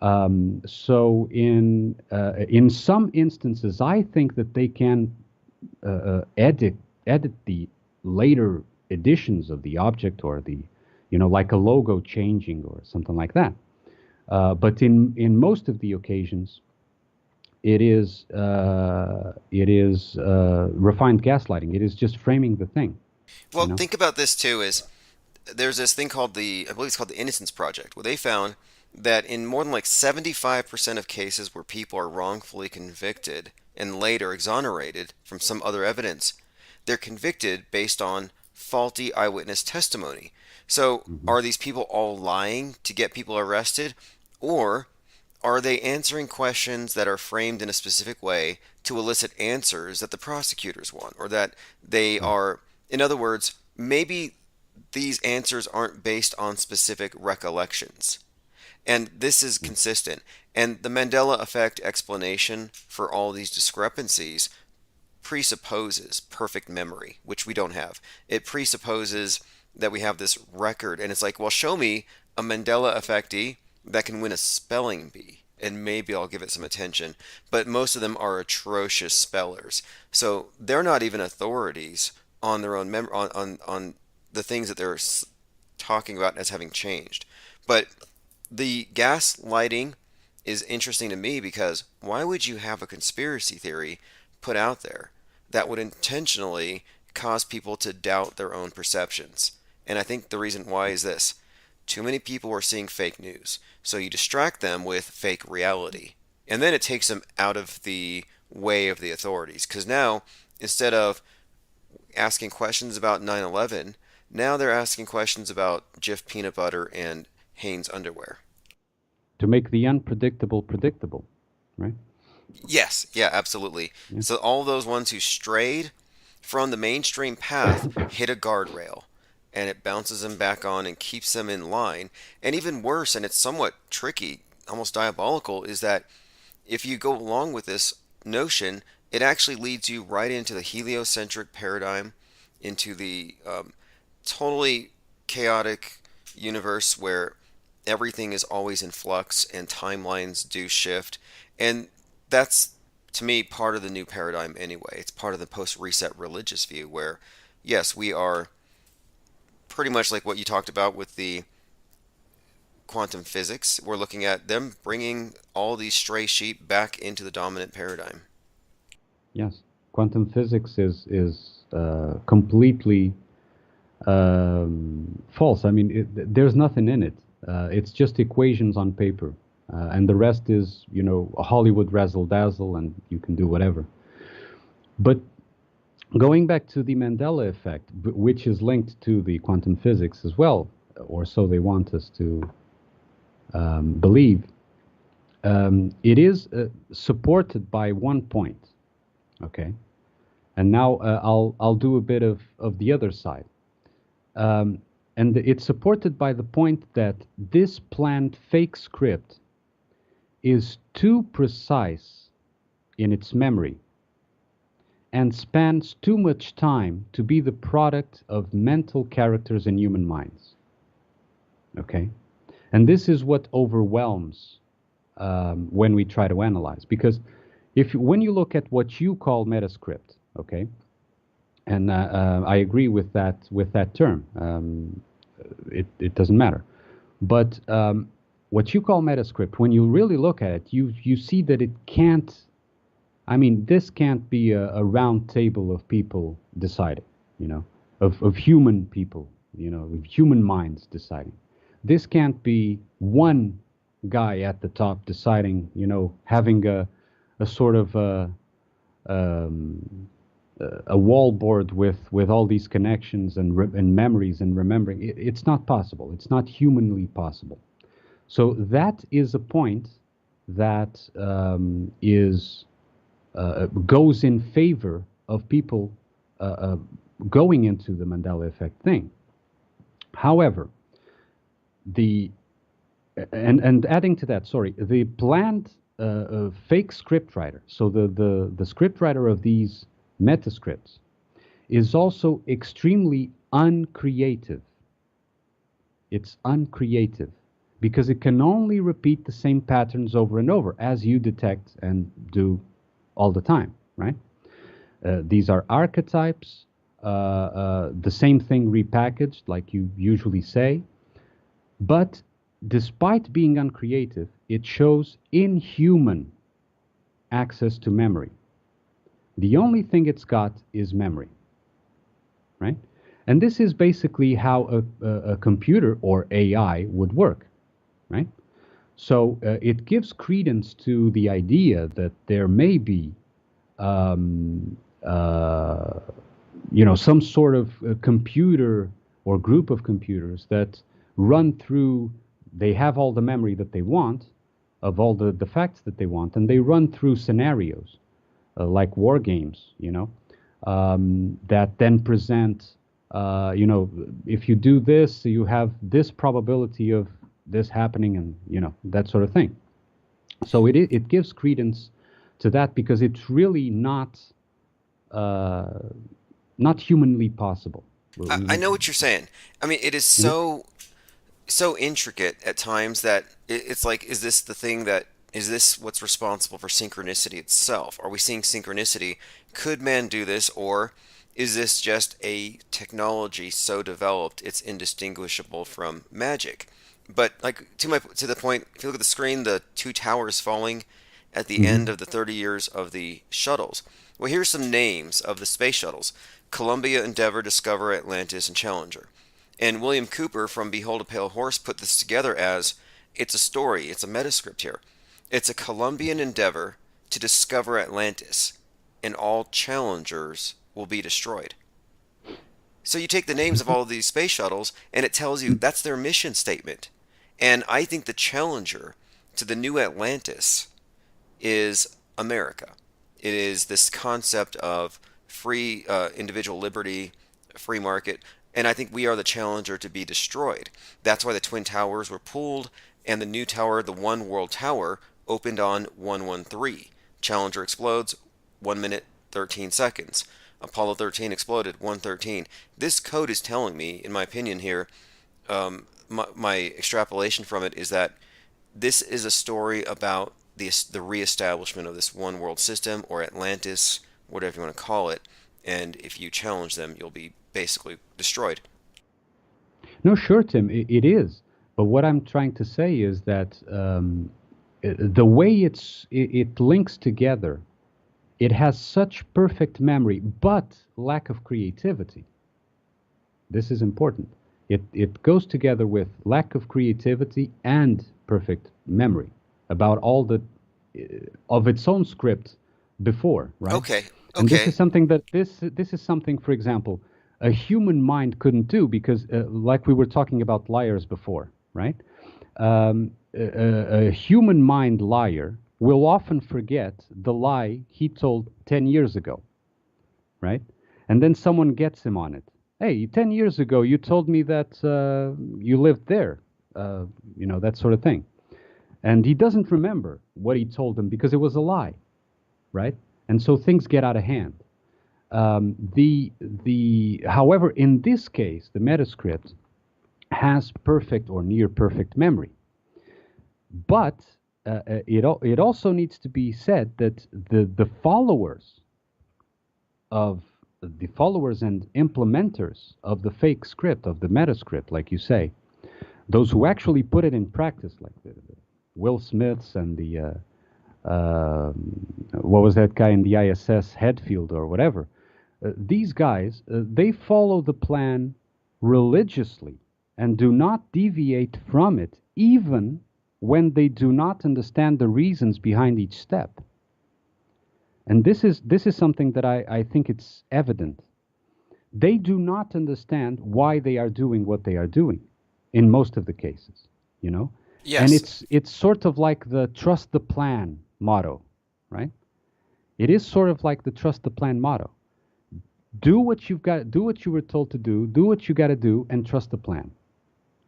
So in some instances, I think that they can edit the later editions of the object or the like a logo changing or something like that. But in most of the occasions, it is refined gaslighting. It is just framing the thing. Well, think about this too. Is there's this thing called I believe it's called the Innocence Project, where they found that in more than like 75% of cases where people are wrongfully convicted and later exonerated from some other evidence, they're convicted based on faulty eyewitness testimony. So, are these people all lying to get people arrested, or are they answering questions that are framed in a specific way to elicit answers that the prosecutors want, or that they are, in other words, maybe these answers aren't based on specific recollections? And this is consistent. And the Mandela effect explanation for all these discrepancies presupposes perfect memory, which we don't have. It presupposes that we have this record, and it's like, well, show me a Mandela effectee that can win a spelling bee, and maybe I'll give it some attention. But most of them are atrocious spellers, so they're not even authorities on their own on the things that they're talking about as having changed. But the gaslighting is interesting to me because why would you have a conspiracy theory put out there that would intentionally cause people to doubt their own perceptions? And I think the reason why is this. Too many people are seeing fake news. So you distract them with fake reality. And then it takes them out of the way of the authorities. Because now, instead of asking questions about 9/11, now they're asking questions about Jif peanut butter and Hanes underwear. To make the unpredictable predictable, right? Yes, yeah, absolutely. Yeah. So all those ones who strayed from the mainstream path hit a guardrail, and it bounces them back on and keeps them in line. And even worse, and it's somewhat tricky, almost diabolical, is that if you go along with this notion, it actually leads you right into the heliocentric paradigm, into the totally chaotic universe where everything is always in flux and timelines do shift. And that's, to me, part of the new paradigm anyway. It's part of the post-reset religious view where, yes, we are pretty much like what you talked about with the quantum physics. We're looking at them bringing all these stray sheep back into the dominant paradigm. Yes, quantum physics is completely false. I mean, there's nothing in it. It's just equations on paper, and the rest is, a Hollywood razzle dazzle, and you can do whatever. But going back to the Mandela effect, which is linked to the quantum physics as well, or so they want us to believe, it is supported by one point. Okay, and now I'll do a bit of the other side. And it's supported by the point that this planned fake script is too precise in its memory and spans too much time to be the product of mental characters in human minds. Okay? And this is what overwhelms when we try to analyze. Because when you look at what you call metascript, okay, and I agree with that term. It doesn't matter. But what you call metascript, when you really look at it, you see that it can't. I mean, this can't be a round table of people deciding, of human people, of human minds deciding. This can't be one guy at the top deciding, having a sort of a wallboard with all these connections and memories and remembering. It's not possible. It's not humanly possible. So that is a point that goes in favor of people going into the Mandela effect thing. However, and adding to that, the planned fake scriptwriter, so the scriptwriter of these metascripts, is also extremely uncreative. It's uncreative because it can only repeat the same patterns over and over, as you detect and do all the time, right? These are archetypes, the same thing repackaged, like you usually say, But despite being uncreative, it shows inhuman access to memory. The only thing it's got is memory, right? And this is basically how a computer or AI would work, right? So it gives credence to the idea that there may be, some sort of computer or group of computers that run through, they have all the memory that they want, of all the facts that they want, and they run through scenarios, like war games, that then present, if you do this, you have this probability of this happening, and that sort of thing. So it gives credence to that because it's really not humanly possible. I know what you're saying. I mean, it is so intricate at times that it's like, is this what's responsible for synchronicity itself? Are we seeing synchronicity? Could man do this, or is this just a technology so developed it's indistinguishable from magic? But like to the point, if you look at the screen, the two towers falling at the end of the 30 years of the shuttles. Well, here's some names of the space shuttles: Columbia, Endeavour, Discover, Atlantis, and Challenger. And William Cooper from Behold a Pale Horse put this together as, it's a story, it's a metascript here. It's a Columbian endeavor to discover Atlantis, and all challengers will be destroyed. So you take the names of all of these space shuttles, and it tells you that's their mission statement. And I think the challenger to the new Atlantis is America. It is this concept of free individual liberty, free market, and I think we are the challenger to be destroyed. That's why the Twin Towers were pulled, and the new tower, the One World Tower, opened on 113. Challenger explodes, 1 minute, 13 seconds. Apollo 13 exploded, 113. This code is telling me, in my opinion here, my extrapolation from it is that this is a story about the reestablishment of this one world system, or Atlantis, whatever you want to call it, and if you challenge them, you'll be basically destroyed. No, sure, Tim, it is. But what I'm trying to say is that the way it links together, it has such perfect memory, but lack of creativity. This is important. It goes together with lack of creativity and perfect memory about all of its own script before, right? Okay. And this is something that this is something, for example, a human mind couldn't do because, like we were talking about liars before, right? A human mind liar will often forget the lie he told 10 years ago, right? And then someone gets him on it. Hey, 10 years ago, you told me that you lived there, that sort of thing. And he doesn't remember what he told them because it was a lie, right? And so things get out of hand. However, in this case, the metascript has perfect or near perfect memory. But it also needs to be said that the followers and implementers of the fake script, of the metascript, like you say, those who actually put it in practice, like the Will Smiths and the what was that guy in the ISS, Hadfield or whatever, these guys, they follow the plan religiously and do not deviate from it, even when they do not understand the reasons behind each step. And this is something that I think it's evident. They do not understand why they are doing what they are doing in most of the cases, Yes. And it's sort of like the trust the plan motto, right? It is sort of like the trust the plan motto. Do what you were told to do what you got to do, and trust the plan,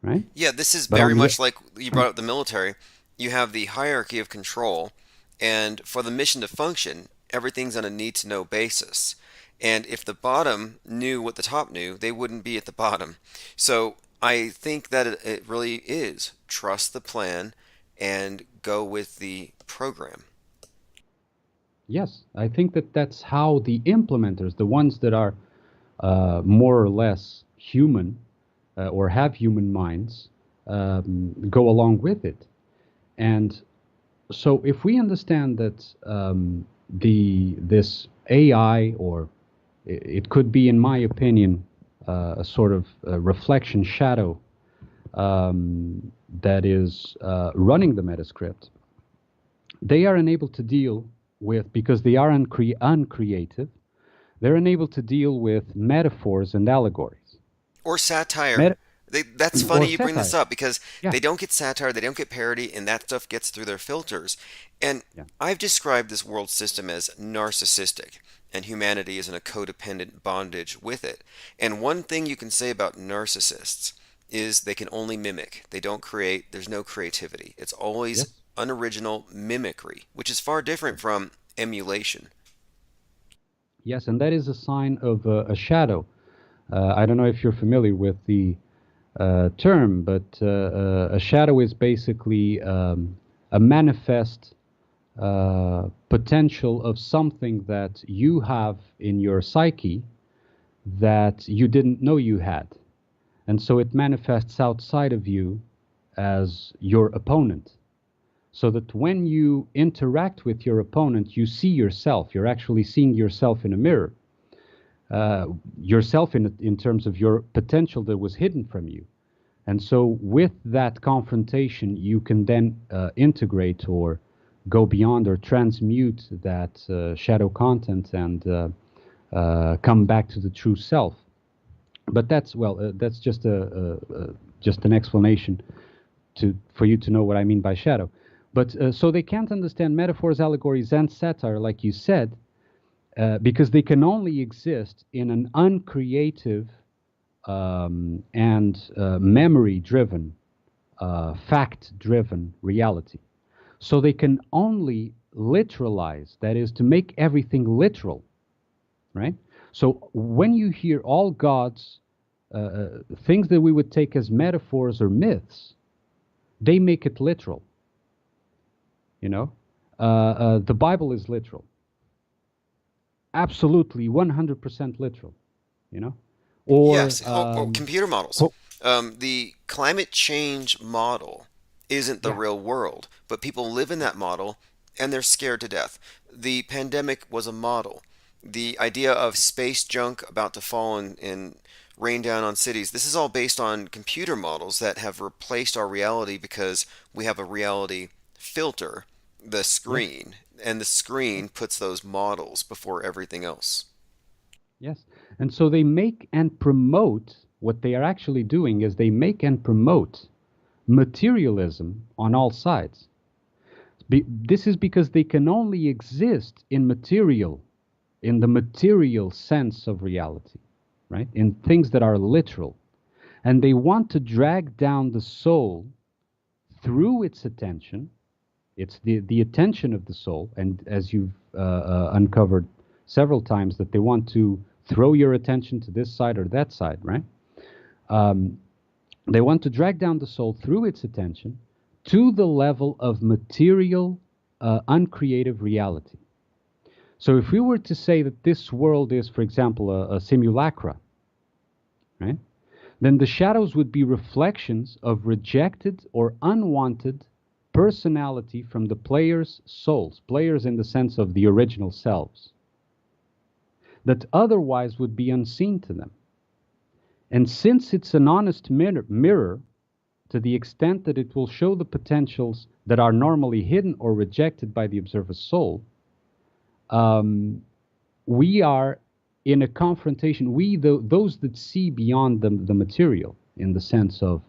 right? Yeah, this is very much like you brought up the military. You have the hierarchy of control, and for the mission to function, everything's on a need-to-know basis. And if the bottom knew what the top knew, they wouldn't be at the bottom. So I think that it really is trust the plan and go with the program. Yes, I think that's how the implementers, the ones that are more or less human or have human minds, go along with it. And so if we understand that this AI, or it could be, in my opinion, a sort of reflection shadow that is running the metascript, they are unable to deal with, because they are uncreative, they're unable to deal with metaphors and allegories. Or satire. That's funny you bring this satire. up, because Yeah. they don't get satire, they don't get parody, and that stuff gets through their filters. And I've described this world system as narcissistic, and humanity is in a codependent bondage with it. And one thing you can say about narcissists is they can only mimic. They don't create, there's no creativity. It's always unoriginal mimicry, which is far different from emulation. Yes, and that is a sign of a shadow. I don't know if you're familiar with the term, but a shadow is basically a manifest potential of something that you have in your psyche that you didn't know you had. And so it manifests outside of you as your opponent. So that when you interact with your opponent, you see yourself. You're actually seeing yourself in a mirror. Yourself in terms of your potential that was hidden from you. And so with that confrontation, you can then integrate or go beyond or transmute that shadow content and come back to the true self. But that's just an explanation for you to know what I mean by shadow. But so they can't understand metaphors, allegories, and satire, like you said, because they can only exist in an uncreative and memory-driven, fact-driven reality. So they can only literalize, that is, to make everything literal, right? So when you hear all gods, things that we would take as metaphors or myths, they make it literal. You know, the Bible is literal. Absolutely, 100% literal. You know, or yes, or computer models. The climate change model isn't the real world, but people live in that model and they're scared to death. The pandemic was a model. The idea of space junk about to fall and rain down on cities, this is all based on computer models that have replaced our reality because we have a reality filter, the screen, and the screen puts those models before everything else. Yes. And so they make and promote, what they are actually doing is they make and promote materialism on all sides. This is because they can only exist in material, in the material sense of reality, right? In things that are literal. And they want to drag down the soul through its attention. It's the attention of the soul. And as you've uncovered several times, that they want to throw your attention to this side or that side, right? They want to drag down the soul through its attention to the level of material, uncreative reality. So if we were to say that this world is, for example, a simulacra, right? Then the shadows would be reflections of rejected or unwanted personality from the players' souls, players in the sense of the original selves, that otherwise would be unseen to them. And since it's an honest mirror, to the extent that it will show the potentials that are normally hidden or rejected by the observer's soul, we are in a confrontation. Those that see beyond the material, in the sense of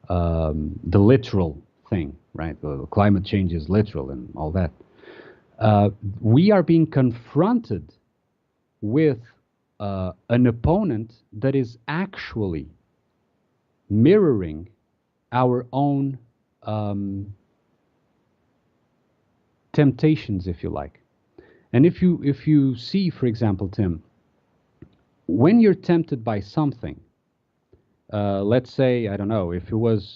the literal thing, right? The climate change is literal and all that. We are being confronted with an opponent that is actually mirroring our own temptations, if you like. And if you see, for example, Tim, when you're tempted by something, let's say, I don't know, if it was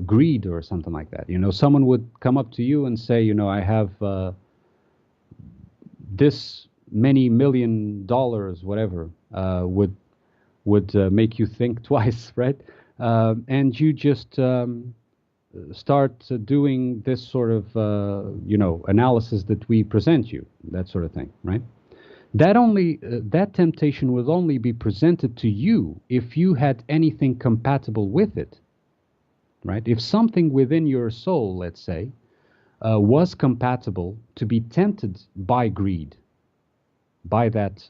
greed or something like that, you know, someone would come up to you and say, you know, I have this many $1 million, whatever, would make you think twice, right? and you just start doing this sort of analysis that we present you, that sort of thing, right? That temptation would only be presented to you if you had anything compatible with it, right? If something within your soul, let's say, was compatible to be tempted by greed, by that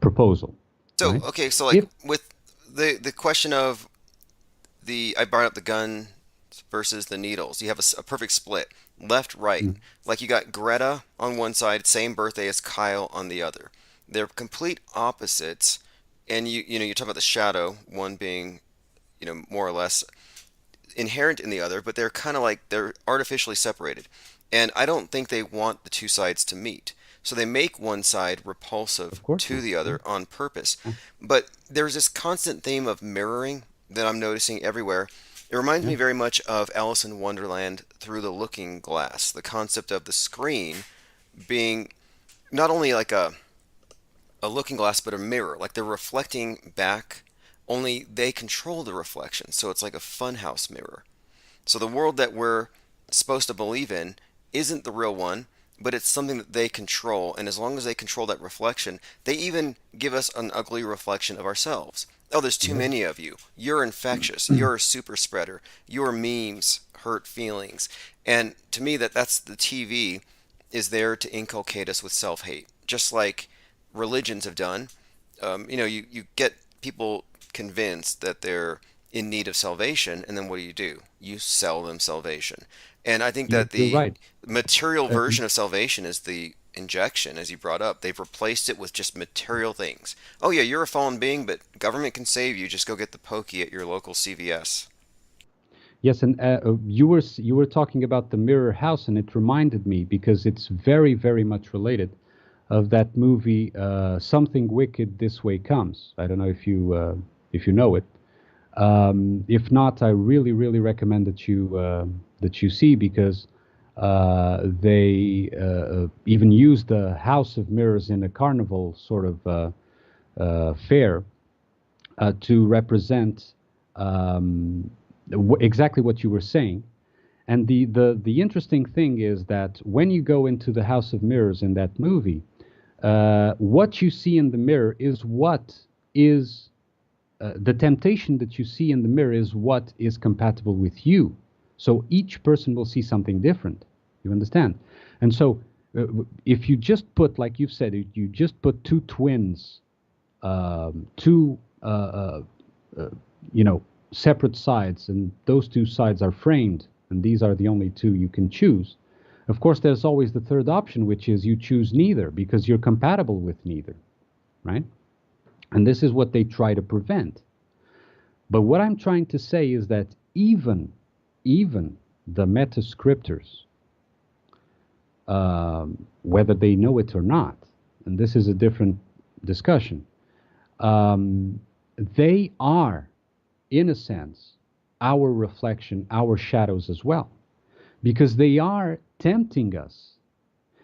proposal. So, right? okay, so like with the question of I brought up the gun versus the needles. You have a perfect split, left, right. Like you got Greta on one side, same birthday as Kyle on the other. They're complete opposites, and you're talking about the shadow, one being, more or less inherent in the other, but they're kind of like they're artificially separated. And I don't think they want the two sides to meet. So they make one side repulsive to the other on purpose. But there's this constant theme of mirroring that I'm noticing everywhere. It reminds me very much of Alice in Wonderland Through the Looking Glass, the concept of the screen being not only like a looking glass, but a mirror. Like they're reflecting back, only they control the reflection. So it's like a funhouse mirror. So the world that we're supposed to believe in isn't the real one, but it's something that they control. And as long as they control that reflection, they even give us an ugly reflection of ourselves. Oh, there's too many of you. You're infectious. You're a super spreader. Your memes hurt feelings. And to me, that's the TV is there to inculcate us with self-hate, just like religions have done. You get people convinced that they're in need of salvation, and then what do? You sell them salvation. And I think that the material version of salvation is the injection, as you brought up. They've replaced it with just material things. Oh yeah, you're a fallen being, but government can save you. Just go get the pokey at your local CVS. Yes, and you were talking about the mirror house, and it reminded me, because it's very, very much related, of that movie Something Wicked This Way Comes. I don't know if you know it. If not, I really, really recommend that you see, because they even use the House of Mirrors in a carnival sort of fair to represent exactly what you were saying. And the interesting thing is that when you go into the House of Mirrors in that movie, what you see in the mirror is what is the temptation that you see in the mirror is what is compatible with you. So each person will see something different. You understand? And so if you just put, like you've said, you just put two twins, separate sides, and those two sides are framed, and these are the only two you can choose. Of course, there's always the third option, which is you choose neither, because you're compatible with neither, right? And this is what they try to prevent. But what I'm trying to say is that even the meta-scriptors, whether they know it or not, and this is a different discussion, they are, in a sense, our reflection, our shadows as well, because they are tempting us.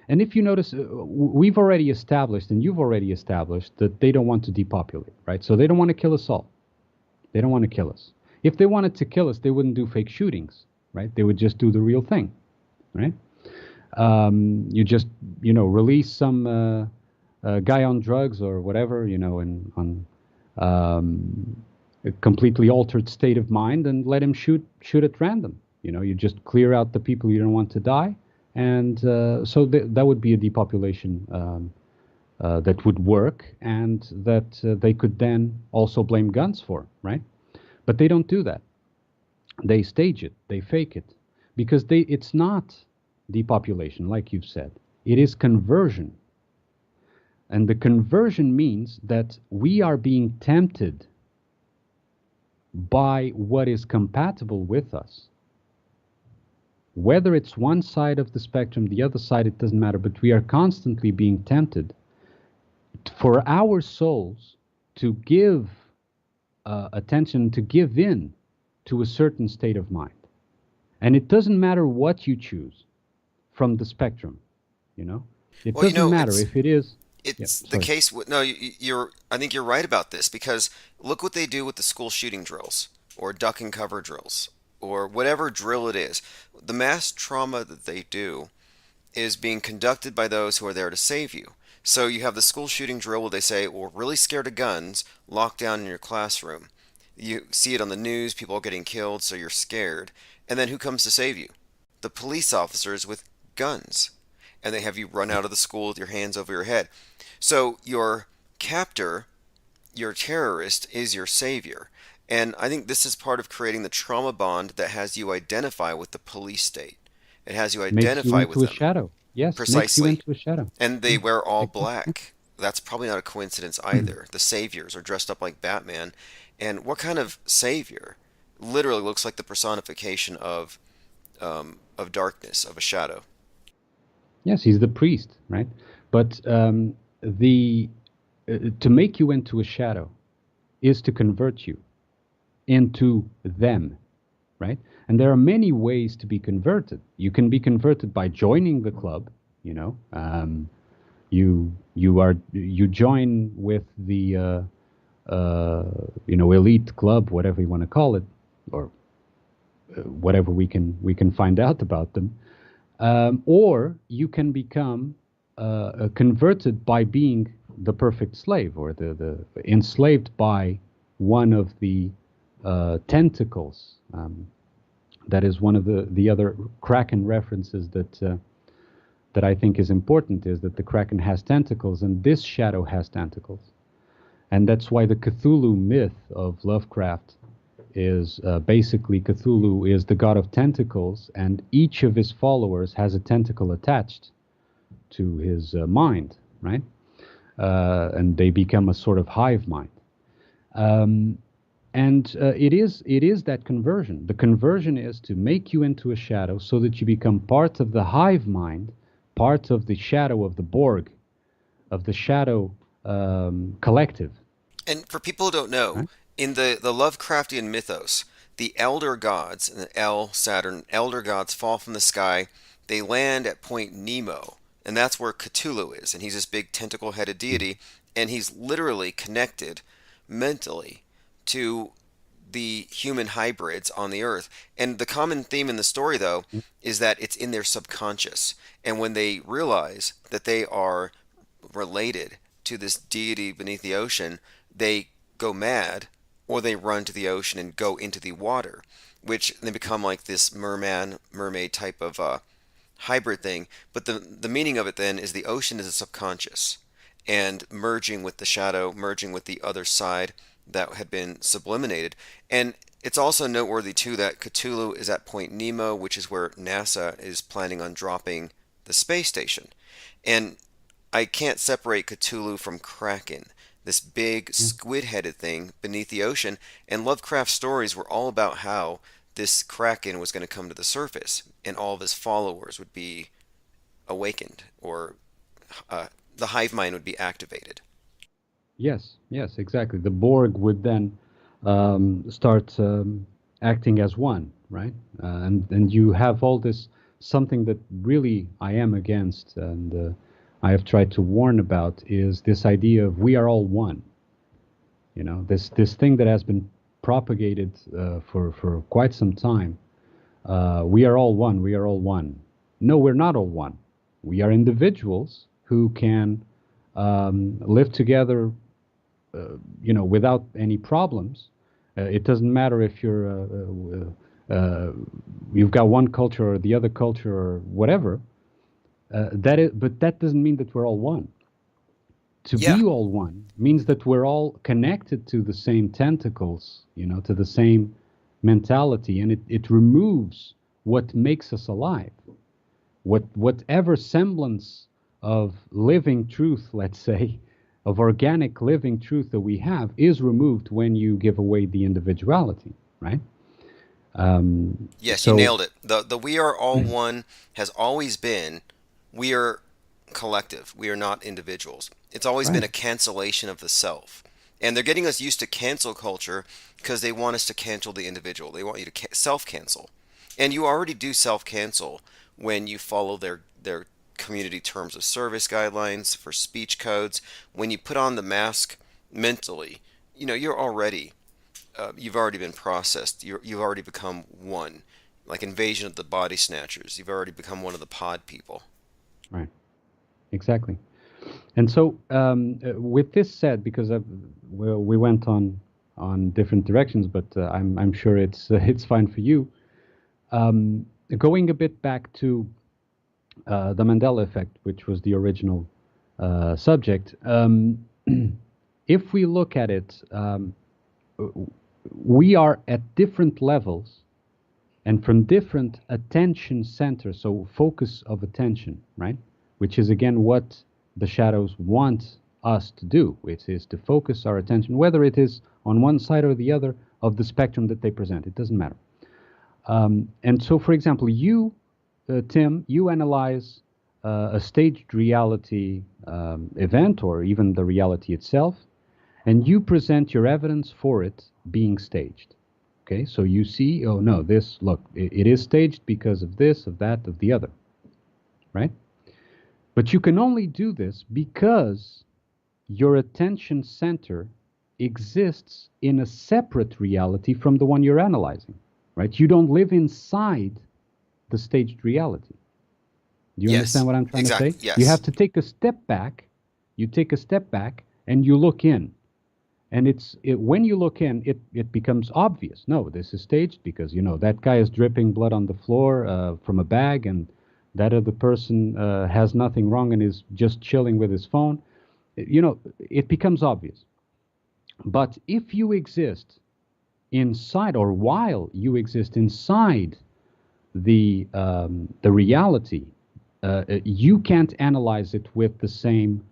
And if you notice, we've already established, and you've already established, that they don't want to depopulate, right? So they don't want to kill us all. They don't want to kill us. If they wanted to kill us, they wouldn't do fake shootings, right? They would just do the real thing, right? You just, release some guy on drugs or whatever, and on a completely altered state of mind, and let him shoot at random. You just clear out the people you don't want to die. And so that would be a depopulation that would work, and that they could then also blame guns for, right? But they don't do that. They stage it. They fake it. Because it's not depopulation, like you've said. It is conversion. And the conversion means that we are being tempted by what is compatible with us. Whether it's one side of the spectrum, the other side, it doesn't matter, but we are constantly being tempted for our souls to give attention, to give in to a certain state of mind. And it doesn't matter what you choose from the spectrum, It doesn't matter if it is... Yeah, It's the sorry. case with no, you're. I think you're right about this because look what they do with the school shooting drills or duck and cover drills or whatever drill it is. The mass trauma that they do is being conducted by those who are there to save you. So you have the school shooting drill where they say, "We're really scared of guns. Locked down in your classroom." You see it on the news. People are getting killed, so you're scared. And then who comes to save you? The police officers with guns, and they have you run out of the school with your hands over your head. So your captor, your terrorist, is your savior. And I think this is part of creating the trauma bond that has you identify with the police state. It has you Makes you identify with into a them. shadow. Yes, makes you Precisely. into a shadow. And they wear all Exactly. black. That's probably not a coincidence either. The saviors are dressed up like Batman. And what kind of savior literally looks like the personification of darkness, of a shadow? Yes, he's the priest, right? But the to make you into a shadow is to convert you into them, right? And there are many ways to be converted. You can be converted by joining the club, you know. You join with the elite club, whatever you want to call it, or whatever we can find out about them. Or you can become converted by being the perfect slave, or the enslaved by one of the tentacles. That is one of the other Kraken references that I think is important, is that the Kraken has tentacles, and this shadow has tentacles. And that's why the Cthulhu myth of Lovecraft is basically Cthulhu is the god of tentacles, and each of his followers has a tentacle attached to his mind, right? And they become a sort of hive mind. And it is that conversion. The conversion is to make you into a shadow so that you become part of the hive mind, part of the shadow of the Borg, of the shadow collective. And for people who don't know, Right? in the Lovecraftian mythos, the elder gods, and El, Saturn, elder gods fall from the sky. They land at Point Nemo, and that's where Cthulhu is. And he's this big tentacle-headed deity, and he's literally connected mentally to the human hybrids on the earth. And the common theme in the story, though, is that it's in their subconscious. And when they realize that they are related to this deity beneath the ocean, they go mad or they run to the ocean and go into the water, which they become like this mermaid type of hybrid thing. But the meaning of it then is the ocean is a subconscious, and merging with the shadow, merging with the other side that had been subliminated. And it's also noteworthy too that Cthulhu is at Point Nemo, which is where NASA is planning on dropping the space station. And I can't separate Cthulhu from Kraken, this big squid-headed thing beneath the ocean. And Lovecraft's stories were all about how this Kraken was going to come to the surface, and all of his followers would be awakened, or the hive mind would be activated. Yes, exactly. The Borg would then start acting as one, right? And you have all this, something that really I am against, and I have tried to warn about, is this idea of we are all one. You know, this thing that has been propagated for quite some time. We are all one. We are all one. No, we're not all one. We are individuals who can live together, without any problems. It doesn't matter if you've got one culture or the other culture or whatever. But that doesn't mean that we're all one. To be all one means that we're all connected to the same tentacles, to the same mentality, and it removes what makes us alive. Whatever semblance of living truth, let's say, of organic living truth that we have, is removed when you give away the individuality, right? Yes, you nailed it. The we are all one has always been, we are collective. We are not individuals. It's always been a cancellation of the self. And they're getting us used to cancel culture because they want us to cancel the individual. They want you to self-cancel. And you already do self-cancel when you follow their community terms of service guidelines, for speech codes. When you put on the mask mentally, you're already, you've already been processed. You've already become one. Like Invasion of the Body Snatchers. You've already become one of the pod people. Right. Exactly. And so, with this said, because we went on different directions, but I'm sure it's fine for you. Going a bit back to the Mandela effect, which was the original subject. If we look at it, we are at different levels and from different attention centers, so focus of attention, right? Which is again what the shadows want us to do, which is to focus our attention, whether it is on one side or the other of the spectrum that they present. It doesn't matter. And so, for example, you, Tim, you analyze a staged reality event or even the reality itself, and you present your evidence for it being staged. Okay, so you see, oh no, look, it is staged because of this, of that, of the other, right? But you can only do this because your attention center exists in a separate reality from the one you're analyzing, right? You don't live inside the staged reality. Do you understand what I'm trying to say? Yes. You have to take a step back. You take a step back and you look in. And when you look in, it becomes obvious. No, this is staged because, that guy is dripping blood on the floor from a bag, and that other person has nothing wrong and is just chilling with his phone. It becomes obvious. But if you exist inside, or while you exist inside the reality, you can't analyze it with the same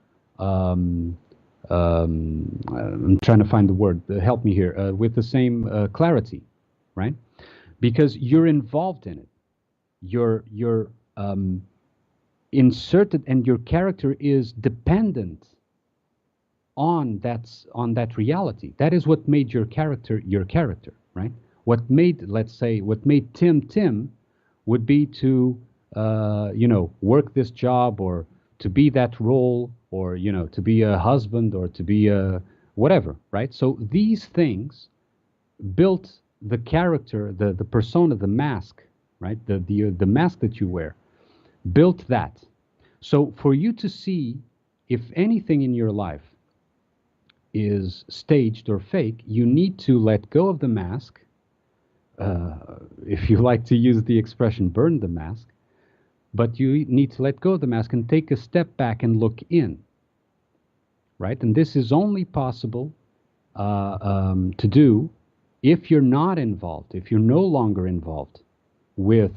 I'm trying to find the word. Help me here. With the same clarity, right? Because you're involved in it. You're inserted, and your character is dependent on that reality. That is what made your character, right? What made Tim would be to work this job, or to be that role, or to be a husband, or to be a whatever, right? So these things built the character, the persona, the mask, right? The mask that you wear built that. So for you to see if anything in your life is staged or fake, you need to let go of the mask. If you like to use the expression, burn the mask. But you need to let go of the mask and take a step back and look in, right? And this is only possible to do if you're not involved, if you're no longer involved with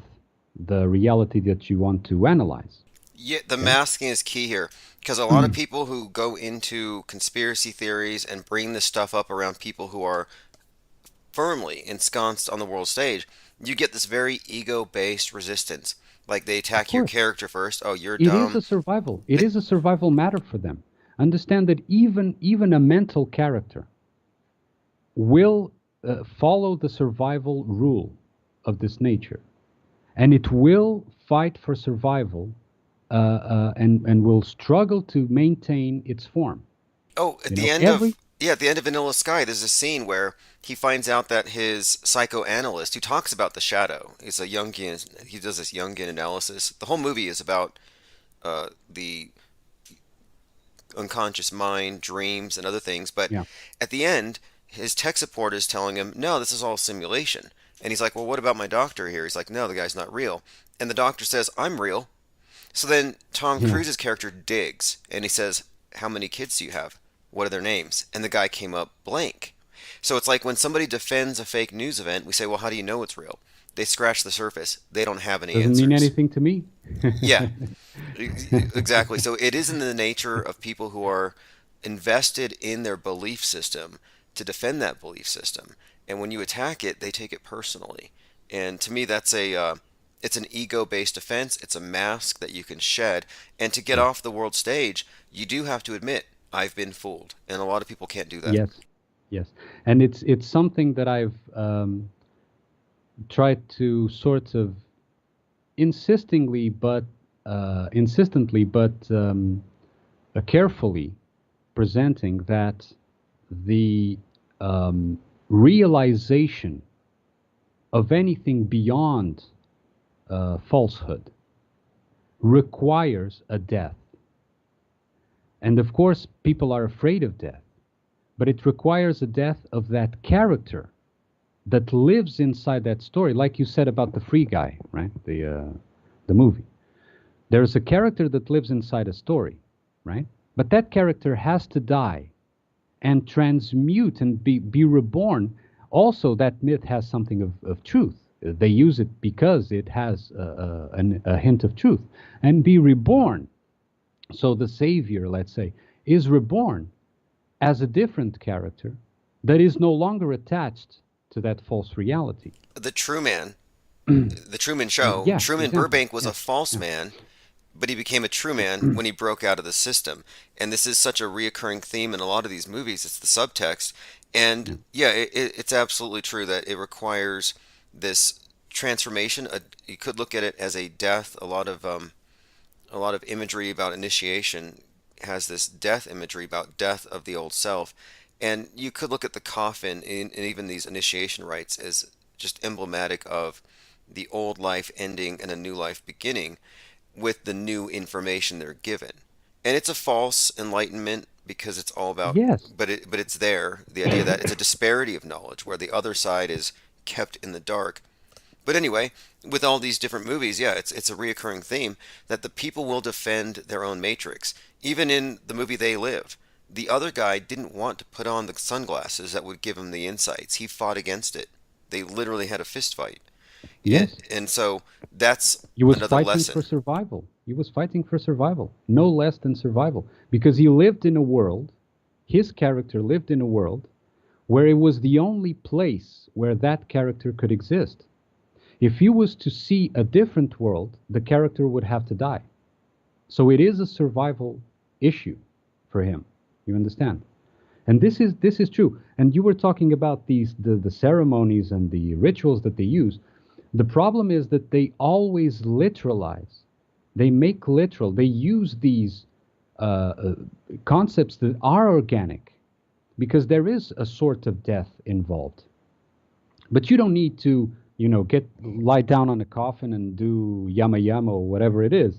the reality that you want to analyze. Yeah, the masking is key here, because a lot of people who go into conspiracy theories and bring this stuff up around people who are firmly ensconced on the world stage, you get this very ego-based resistance. Like they attack your character first. Oh, you're dumb. It is a survival. It is a survival matter for them. Understand that even a mental character will follow the survival rule of this nature, and it will fight for survival, and will struggle to maintain its form. Oh, at the end of Vanilla Sky, there's a scene where he finds out that his psychoanalyst, who talks about the shadow, is a Jungian. He does this Jungian analysis. The whole movie is about the unconscious mind, dreams, and other things. But at the end, his tech support is telling him, "No, this is all simulation." And he's like, "Well, what about my doctor here?" He's like, "No, the guy's not real." And the doctor says, "I'm real." So then Tom Cruise's character digs, and he says, "How many kids do you have? What are their names?" And the guy came up blank. So it's like when somebody defends a fake news event, we say, "Well, how do you know it's real?" They scratch the surface. They don't have any answers. Doesn't mean anything to me. Yeah, exactly. So it is in the nature of people who are invested in their belief system to defend that belief system. And when you attack it, they take it personally. And to me, that's it's an ego-based defense. It's a mask that you can shed. And to get off the world stage, you do have to admit, I've been fooled. And a lot of people can't do that. Yes. And it's something that I've tried to sort of insistingly, but insistently but carefully presenting that the realization of anything beyond falsehood requires a death. And of course, people are afraid of death, but it requires a death of that character that lives inside that story, like you said about the free guy, right? The movie. There's a character that lives inside a story, right? But that character has to die and transmute and be reborn. Also, that myth has something of truth. They use it because it has a hint of truth. And be reborn. So the savior, let's say, is reborn as a different character that is no longer attached to that false reality. The Truman, the Truman Show, Yeah, Truman exactly. Burbank was a false man, but he became a true man when he broke out of the system. And this is such a reoccurring theme in a lot of these movies. It's the subtext. And yeah, it's absolutely true that it requires this transformation. You could look at it as a death. A lot of imagery about initiation has this death imagery about death of the old self. And you could look at the coffin and even these initiation rites as just emblematic of the old life ending and a new life beginning with the new information they're given. And it's a false enlightenment because it's all about, Yes. but it's there, the idea that it's a disparity of knowledge where the other side is kept in the dark. But anyway, with all these different movies, yeah, it's a reoccurring theme that the people will defend their own matrix. Even in the movie They Live, the other guy didn't want to put on the sunglasses that would give him the insights. He fought against it. They literally had a fist fight. Yes. And so that's He was another fighting lesson. for survival. He was fighting for survival, no less than survival, because he lived in a world, his character lived in a world where it was the only place where that character could exist. If he was to see a different world, the character would have to die. So it is a survival issue for him. You understand? And this is true. And you were talking about the ceremonies and the rituals that they use. The problem is that they always literalize. They make literal. They use these concepts that are organic because there is a sort of death involved. But you don't need to, lie down on a coffin and do yama yama or whatever it is.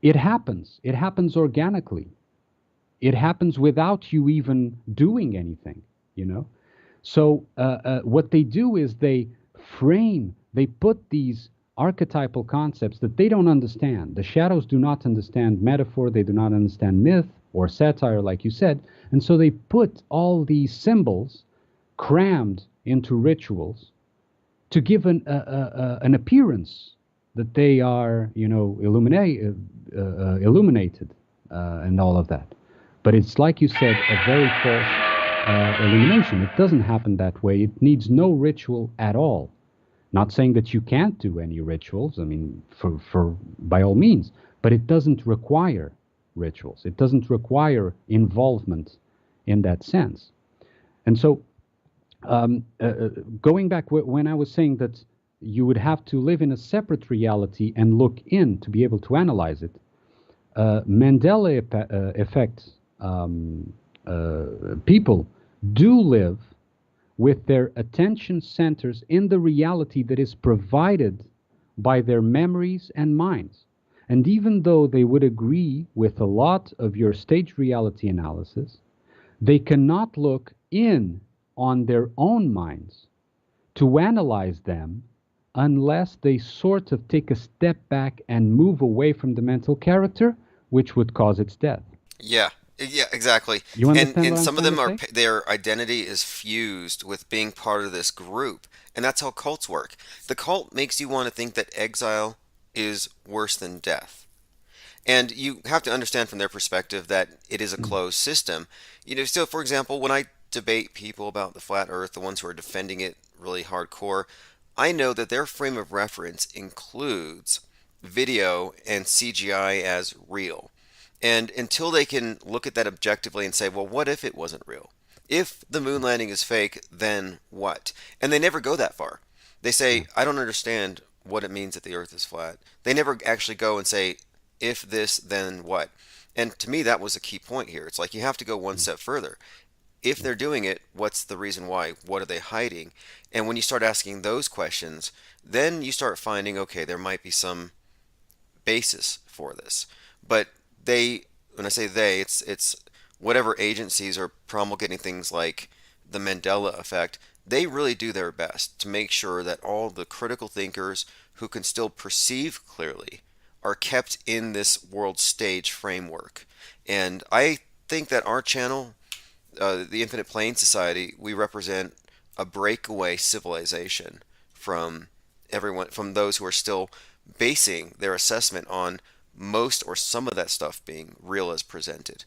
It happens. It happens organically. It happens without you even doing anything, So what they do is they put these archetypal concepts that they don't understand. The shadows do not understand metaphor. They do not understand myth or satire, like you said. And so they put all these symbols crammed into rituals to give an appearance that they are, illuminated and all of that. But it's like you said, a very false illumination. It doesn't happen that way. It needs no ritual at all. Not saying that you can't do any rituals. I mean, for by all means, but it doesn't require rituals. It doesn't require involvement in that sense. And so, going back when I was saying that you would have to live in a separate reality and look in to be able to analyze it, Mandela effect people do live with their attention centers in the reality that is provided by their memories and minds. And even though they would agree with a lot of your stage reality analysis, they cannot look in on their own minds to analyze them unless they sort of take a step back and move away from the mental character, which would cause its death. Yeah, exactly. You understand And what I'm some of trying them to say? their identity is fused with being part of this group, and that's how cults work. The cult makes you want to think that exile is worse than death. And you have to understand from their perspective that it is a closed system. So for example, when I debate people about the flat earth, the ones who are defending it really hardcore, I know that their frame of reference includes video and CGI as real. And until they can look at that objectively and say, well, what if it wasn't real? If the moon landing is fake, then what? And they never go that far. They say, I don't understand what it means that the Earth is flat. They never actually go and say, if this, then what? And to me, that was a key point here. It's like you have to go one step further. If they're doing it, what's the reason why? What are they hiding? And when you start asking those questions, then you start finding, okay, there might be some basis for this. But they, when I say they, it's whatever agencies are promulgating things like the Mandela effect, they really do their best to make sure that all the critical thinkers who can still perceive clearly are kept in this world stage framework. And I think that our channel, the Infinite Plane Society, we represent a breakaway civilization from everyone, from those who are still basing their assessment on most or some of that stuff being real as presented.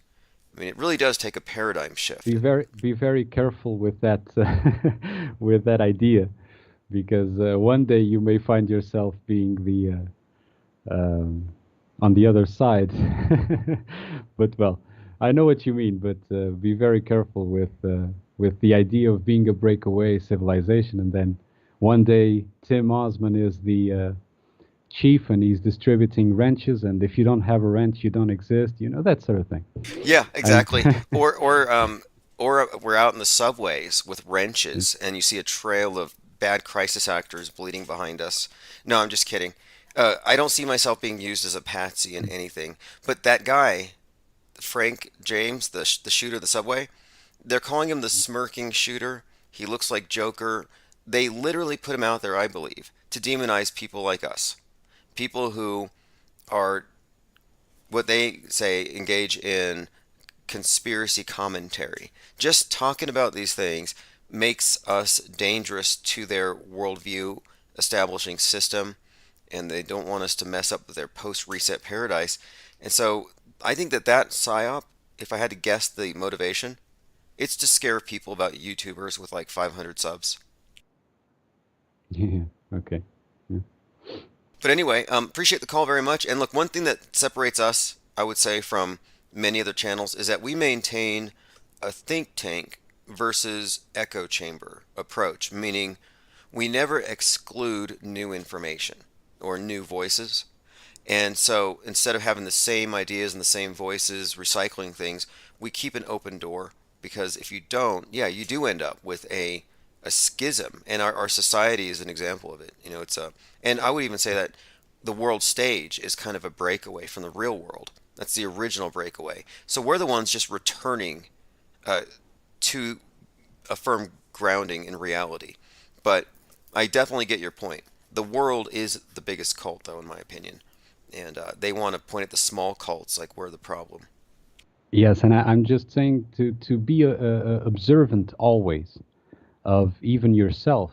I mean, it really does take a paradigm shift. Be very careful with that with that idea, because one day you may find yourself being the on the other side. But well, I know what you mean. But be very careful with the idea of being a breakaway civilization, and then one day Tim Osman is the chief and he's distributing wrenches, and if you don't have a wrench, you don't exist. You know, that sort of thing. Yeah, exactly. or we're out in the subways with wrenches, and you see a trail of bad crisis actors bleeding behind us. No, I'm just kidding. I don't see myself being used as a patsy in anything. But that guy, Frank James, the shooter of the subway, they're calling him the smirking shooter. He looks like Joker. They literally put him out there, I believe, to demonize people like us. People who are, what they say, engage in conspiracy commentary. Just talking about these things makes us dangerous to their worldview establishing system, and they don't want us to mess up with their post-reset paradise. And so I think that psyop, if I had to guess the motivation, it's to scare people about YouTubers with like 500 subs. Yeah, okay. Yeah. But anyway, appreciate the call very much. And look, one thing that separates us, I would say, from many other channels is that we maintain a think tank versus echo chamber approach, meaning we never exclude new information or new voices. And so instead of having the same ideas and the same voices, recycling things, we keep an open door, because if you don't, yeah, you do end up with a schism, and our society is an example of it. You know, and I would even say that the world stage is kind of a breakaway from the real world. That's the original breakaway. So we're the ones just returning to a firm grounding in reality. But I definitely get your point. The world is the biggest cult, though, in my opinion, and they want to point at the small cults like we're the problem. Yes, and I'm just saying to be observant always of even yourself,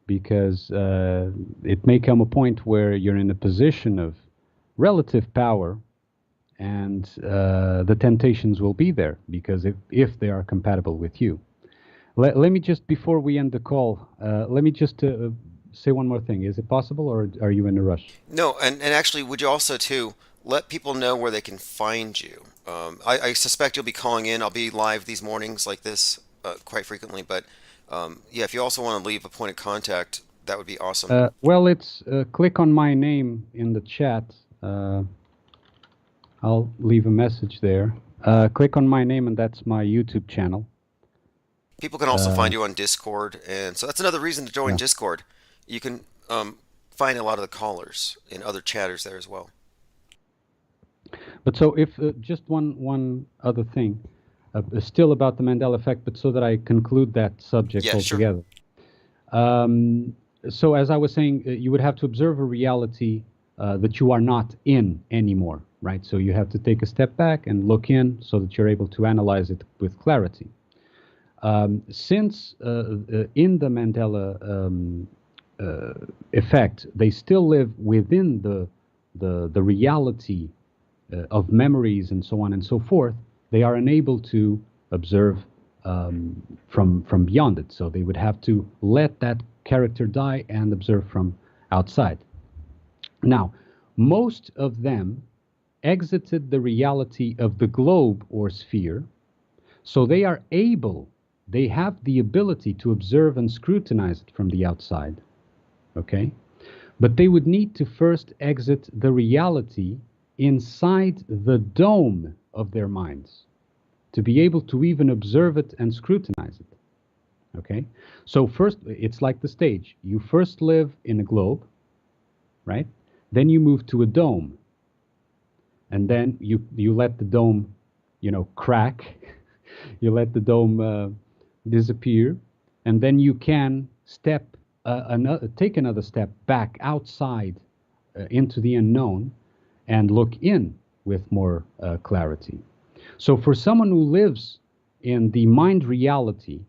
because it may come a point where you're in a position of relative power, and the temptations will be there, because if they are compatible with you. Let me just, before we end the call, let me just say one more thing. Is it possible, or are you in a rush? No, and actually, would you also, too, let people know where they can find you? I suspect you'll be calling in. I'll be live these mornings like this quite frequently, but yeah, if you also want to leave a point of contact, that would be awesome. Well, it's click on my name in the chat. I'll leave a message there. Click on my name, and that's my YouTube channel. People can also find you on Discord, and so that's another reason to join Discord. You can find a lot of the callers and other chatters there as well. But so if just one other thing, still about the Mandela effect, but so that I conclude that subject altogether. Sure. So as I was saying, you would have to observe a reality that you are not in anymore, right? So you have to take a step back and look in so that you're able to analyze it with clarity. Since in the Mandela effect, they still live within the reality of memories and so on and so forth, they are unable to observe from beyond it. So they would have to let that character die and observe from outside. Now, most of them exited the reality of the globe or sphere, so they are able, they have the ability to observe and scrutinize it from the outside. Okay? But they would need to first exit the reality inside the dome of their minds to be able to even observe it and scrutinize it. Okay? So first, it's like the stage. You first live in a globe, right? Then you move to a dome. And then you let the dome, crack. You let the dome disappear. And then you can take another step back outside into the unknown and look in with more clarity. So for someone who lives in the mind reality,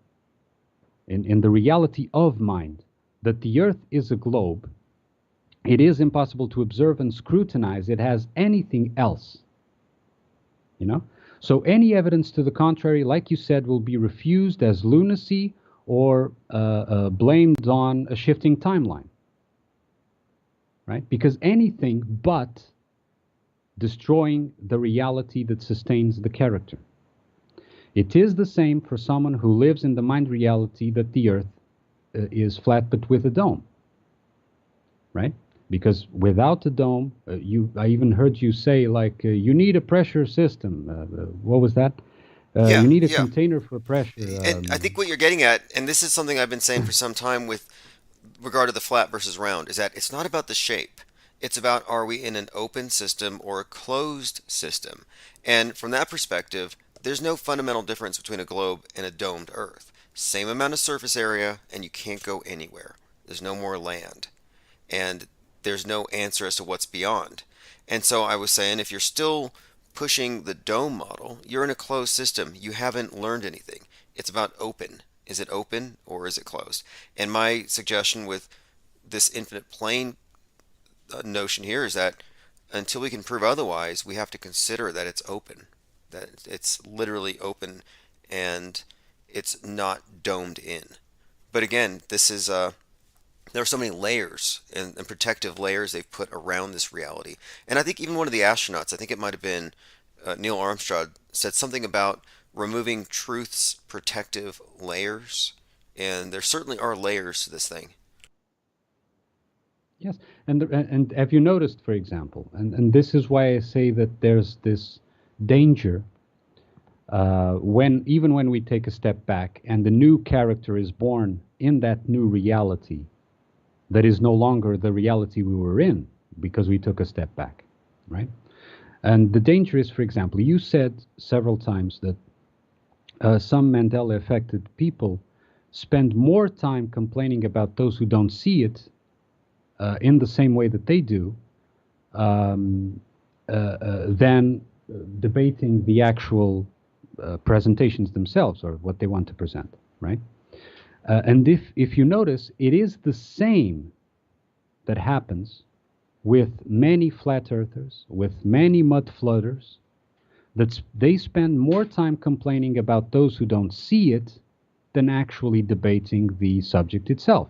in the reality of mind, that the earth is a globe, it is impossible to observe and scrutinize it as anything else. So any evidence to the contrary, like you said, will be refused as lunacy or blamed on a shifting timeline. Right? Because anything but destroying the reality that sustains the character. It is the same for someone who lives in the mind reality that the earth is flat but with a dome. Right? Because without a dome, I even heard you say, you need a pressure system. What was that? You need a container for pressure. And I think what you're getting at, and this is something I've been saying for some time with regard to the flat versus round, is that it's not about the shape. It's about, are we in an open system or a closed system? And from that perspective, there's no fundamental difference between a globe and a domed Earth. Same amount of surface area, and you can't go anywhere. There's no more land. And there's no answer as to what's beyond. And so I was saying, if you're still pushing the dome model, you're in a closed system. You haven't learned anything. It's about open. Is it open or is it closed? And my suggestion with this infinite plane notion here is that until we can prove otherwise, we have to consider that it's open, that it's literally open and it's not domed in. But again, this is there are so many layers and protective layers they've put around this reality. And I think even one of the astronauts, I think it might have been Neil Armstrong, said something about removing truth's protective layers. And there certainly are layers to this thing. Yes, and have you noticed, for example, and this is why I say that there's this danger even when we take a step back and the new character is born in that new reality, that is no longer the reality we were in because we took a step back, right? And the danger is, for example, you said several times that some Mandela-affected people spend more time complaining about those who don't see it in the same way that they do than debating the actual presentations themselves or what they want to present, right? And if you notice, it is the same that happens with many flat earthers, with many mud floaters, that they spend more time complaining about those who don't see it than actually debating the subject itself.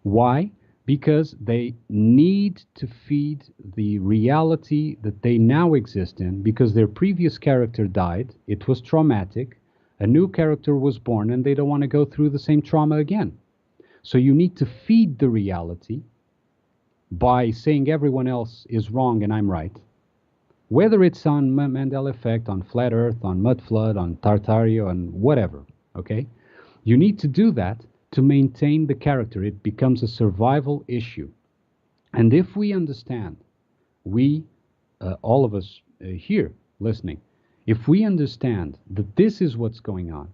Why? Because they need to feed the reality that they now exist in, because their previous character died, it was traumatic, a new character was born, and they don't want to go through the same trauma again. So you need to feed the reality by saying everyone else is wrong and I'm right. Whether it's on Mandela effect, on flat earth, on mud flood, on Tartaria, on whatever, okay? You need to do that to maintain the character. It becomes a survival issue. And if we understand, all of us here listening, if we understand that this is what's going on,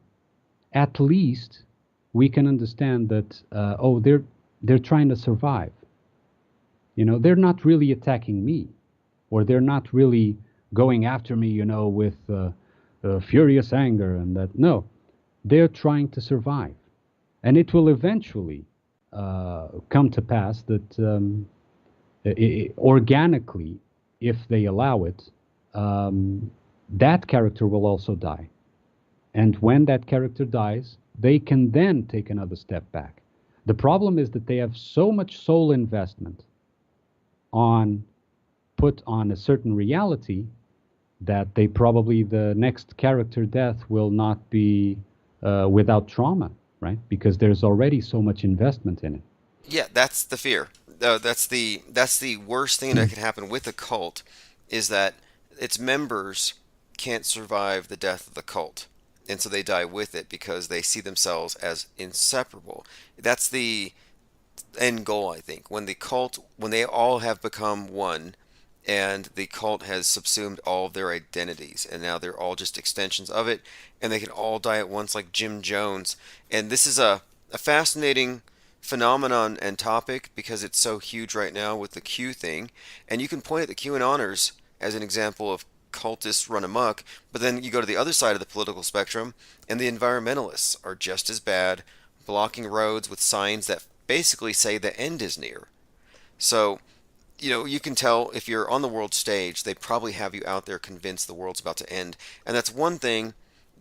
at least we can understand that, they're trying to survive. They're not really attacking me, or they're not really going after me, with furious anger and that. No, they're trying to survive. And it will eventually come to pass that organically, if they allow it, that character will also die. And when that character dies, they can then take another step back. The problem is that they have so much soul investment put on a certain reality that the next character death will not be without trauma, right? Because there's already so much investment in it. Yeah, that's the fear. That's the worst thing that could happen with a cult is that its members can't survive the death of the cult, and so they die with it because they see themselves as inseparable. That's the end goal, I think. When they all have become one, and the cult has subsumed all of their identities, and now they're all just extensions of it, and they can all die at once, like Jim Jones. And this is a fascinating phenomenon and topic because it's so huge right now with the Q thing, and you can point at the QAnoners as an example of cultists run amok, but then you go to the other side of the political spectrum, and the environmentalists are just as bad, blocking roads with signs that basically say the end is near. So, you can tell if you're on the world stage, they probably have you out there convinced the world's about to end. And that's one thing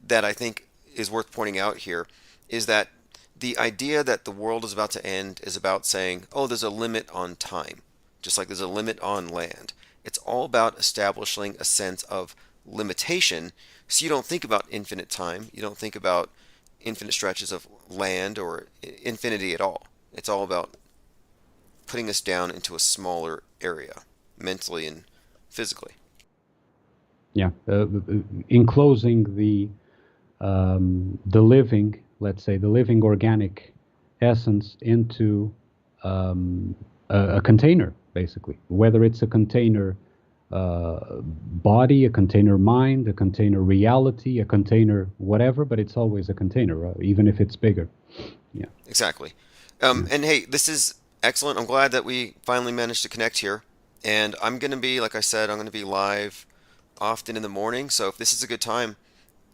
that I think is worth pointing out here is that the idea that the world is about to end is about saying, oh, there's a limit on time, just like there's a limit on land. It's all about establishing a sense of limitation so you don't think about infinite time, you don't think about infinite stretches of land or infinity at all. It's all about putting us down into a smaller area, mentally and physically. Yeah, enclosing the living, let's say, the living organic essence into a container, basically. Whether it's a container body, a container mind, a container reality, a container whatever, but it's always a container, even if it's bigger. Yeah. Exactly. And hey, this is excellent. I'm glad that we finally managed to connect here. And I'm going to be, like I said, I'm going to be live often in the morning. So if this is a good time,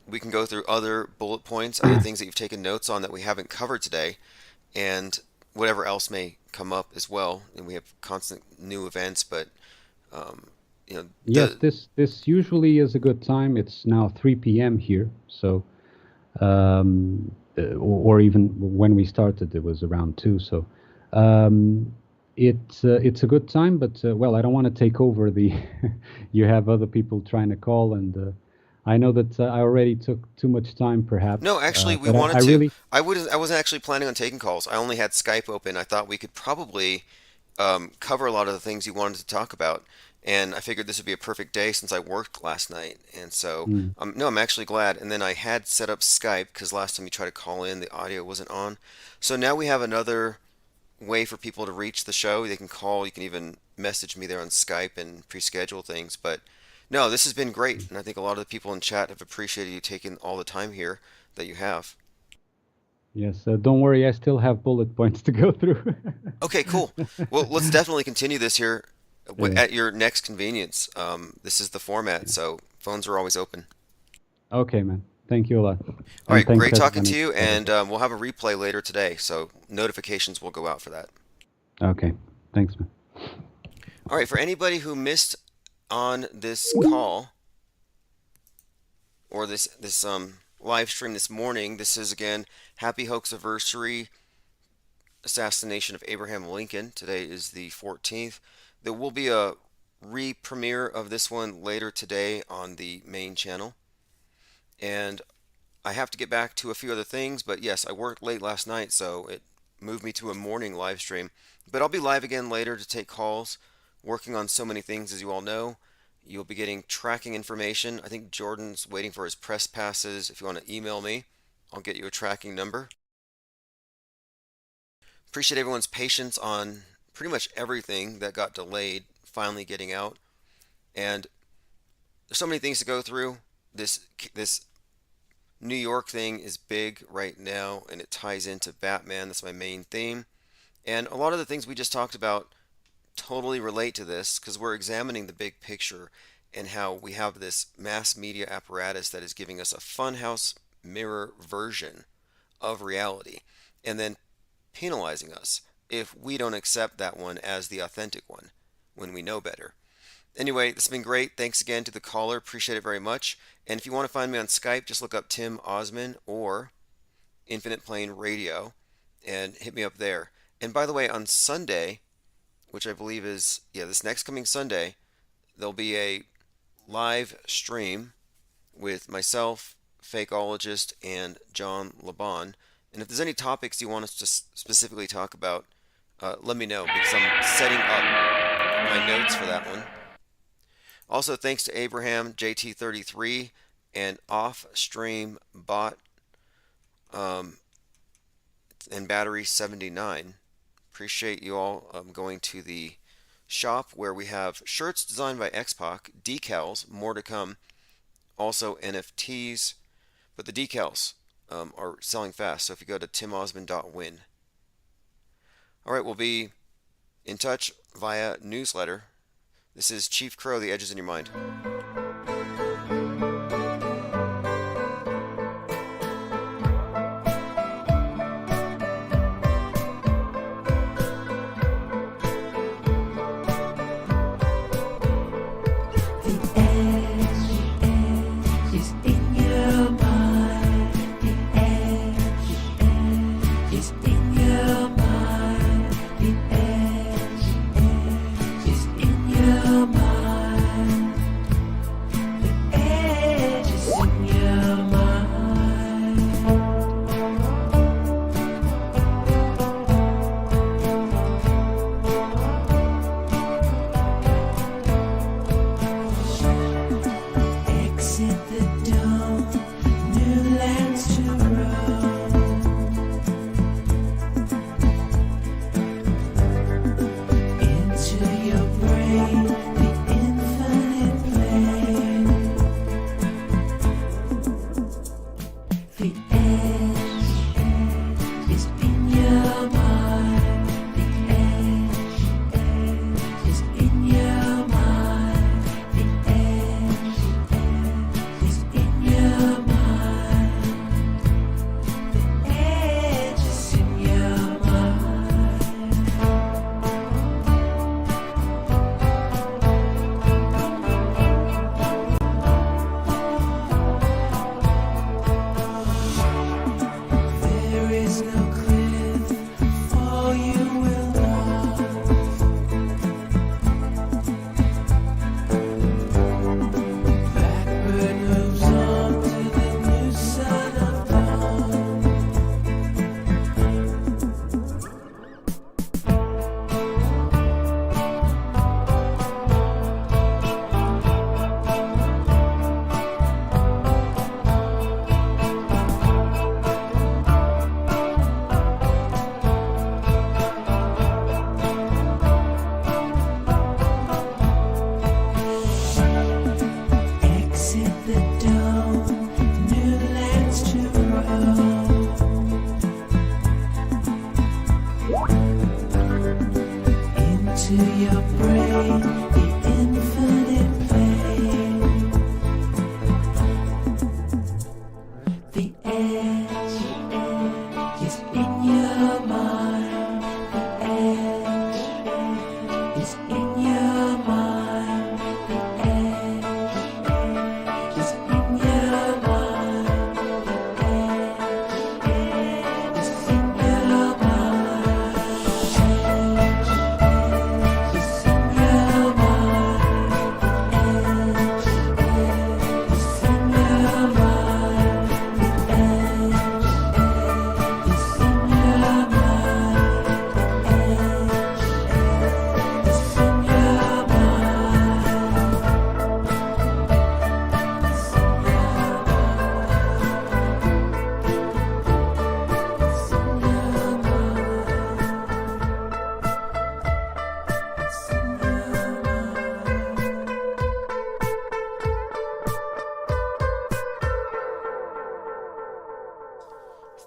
we can go through other bullet points, other things that you've taken notes on that we haven't covered today, and whatever else may come up as well. And we have constant new events, but Yes, this usually is a good time. It's now 3 p.m. here, so or even when we started, it was around 2. So it's a good time, but well, I don't want to take over the. You have other people trying to call, and I know that I already took too much time, perhaps. No, actually, we But wanted I to. really. I wasn't actually planning on taking calls. I only had Skype open. I thought we could probably cover a lot of the things you wanted to talk about, and I figured this would be a perfect day since I worked last night. And so, no, I'm actually glad. And then I had set up Skype because last time you tried to call in, the audio wasn't on. So now we have another way for people to reach the show. They can call. You can even message me there on Skype and pre-schedule things. But no, this has been great, and I think a lot of the people in chat have appreciated you taking all the time here that you have. Yes, don't worry, I still have bullet points to go through. Okay, cool. Well, let's definitely continue this here Yeah. at your next convenience. This is the format, so phones are always open. Okay, man. Thank you a lot. All right, And thanks great talking to everyone. you, and we'll have a replay later today, so notifications will go out for that. Okay, thanks, man. All right, for anybody who missed on this call or this live stream this morning, this is again Happy Hoax Anniversary Assassination of Abraham Lincoln. Today is the 14th. There will be a re-premiere of this one later today on the main channel. And I have to get back to a few other things, but yes, I worked late last night, so it moved me to a morning live stream. But I'll be live again later to take calls, working on so many things, as you all know. You'll be getting tracking information. I think Jordan's waiting for his press passes. If you want to email me, I'll get you a tracking number. Appreciate everyone's patience on pretty much everything that got delayed finally getting out. And there's so many things to go through. This New York thing is big right now, and it ties into Batman. That's my main theme. And a lot of the things we just talked about totally relate to this because we're examining the big picture and how we have this mass media apparatus that is giving us a funhouse mirror version of reality and then penalizing us if we don't accept that one as the authentic one when we know better. Anyway, this has been great. Thanks again to the caller. Appreciate it very much. And if you want to find me on Skype, just look up Tim Osman or Infinite Plane Radio and hit me up there. And by the way, on Sunday, which I believe is, this next coming Sunday, there'll be a live stream with myself, Fakeologist, and John Laban. And if there's any topics you want us to specifically talk about, let me know because I'm setting up my notes for that one. Also, thanks to Abraham JT33 and Offstream Bot and Battery 79. Appreciate you all going to the shop where we have shirts designed by X-Pac, decals, more to come, also NFTs, but the decals are selling fast, so if you go to timosmond.win. Alright, we'll be in touch via newsletter. This is Chief Crow, The Edges in Your Mind.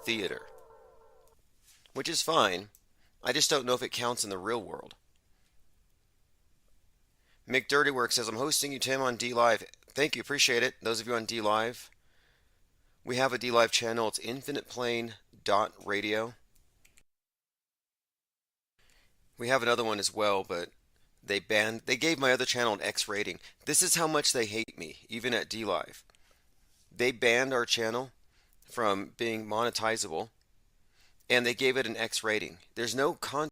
Theater. Which is fine. I just don't know if it counts in the real world. Mick Dirtywork says, I'm hosting you, Tim, on DLive. Thank you, appreciate it. Those of you on DLive. We have a DLive channel. It's infiniteplane.radio. We have another one as well, but they gave my other channel an X rating. This is how much they hate me, even at DLive. They banned our channel from being monetizable, and they gave it an X rating. There's no content.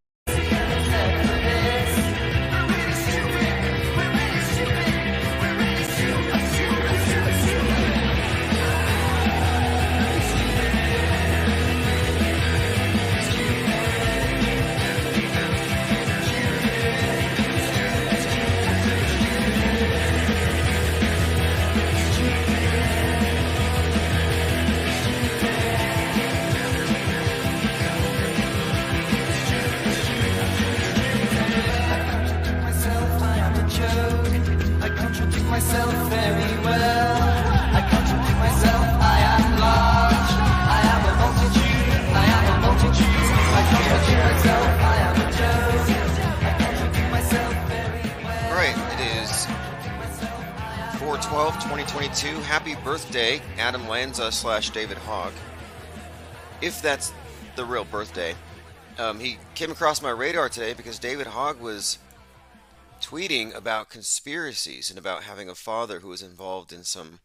right, it is 4/12/2022. Happy birthday, Adam Lanza / David Hogg. If that's the real birthday. He came across my radar today because David Hogg was tweeting about conspiracies and about having a father who was involved in some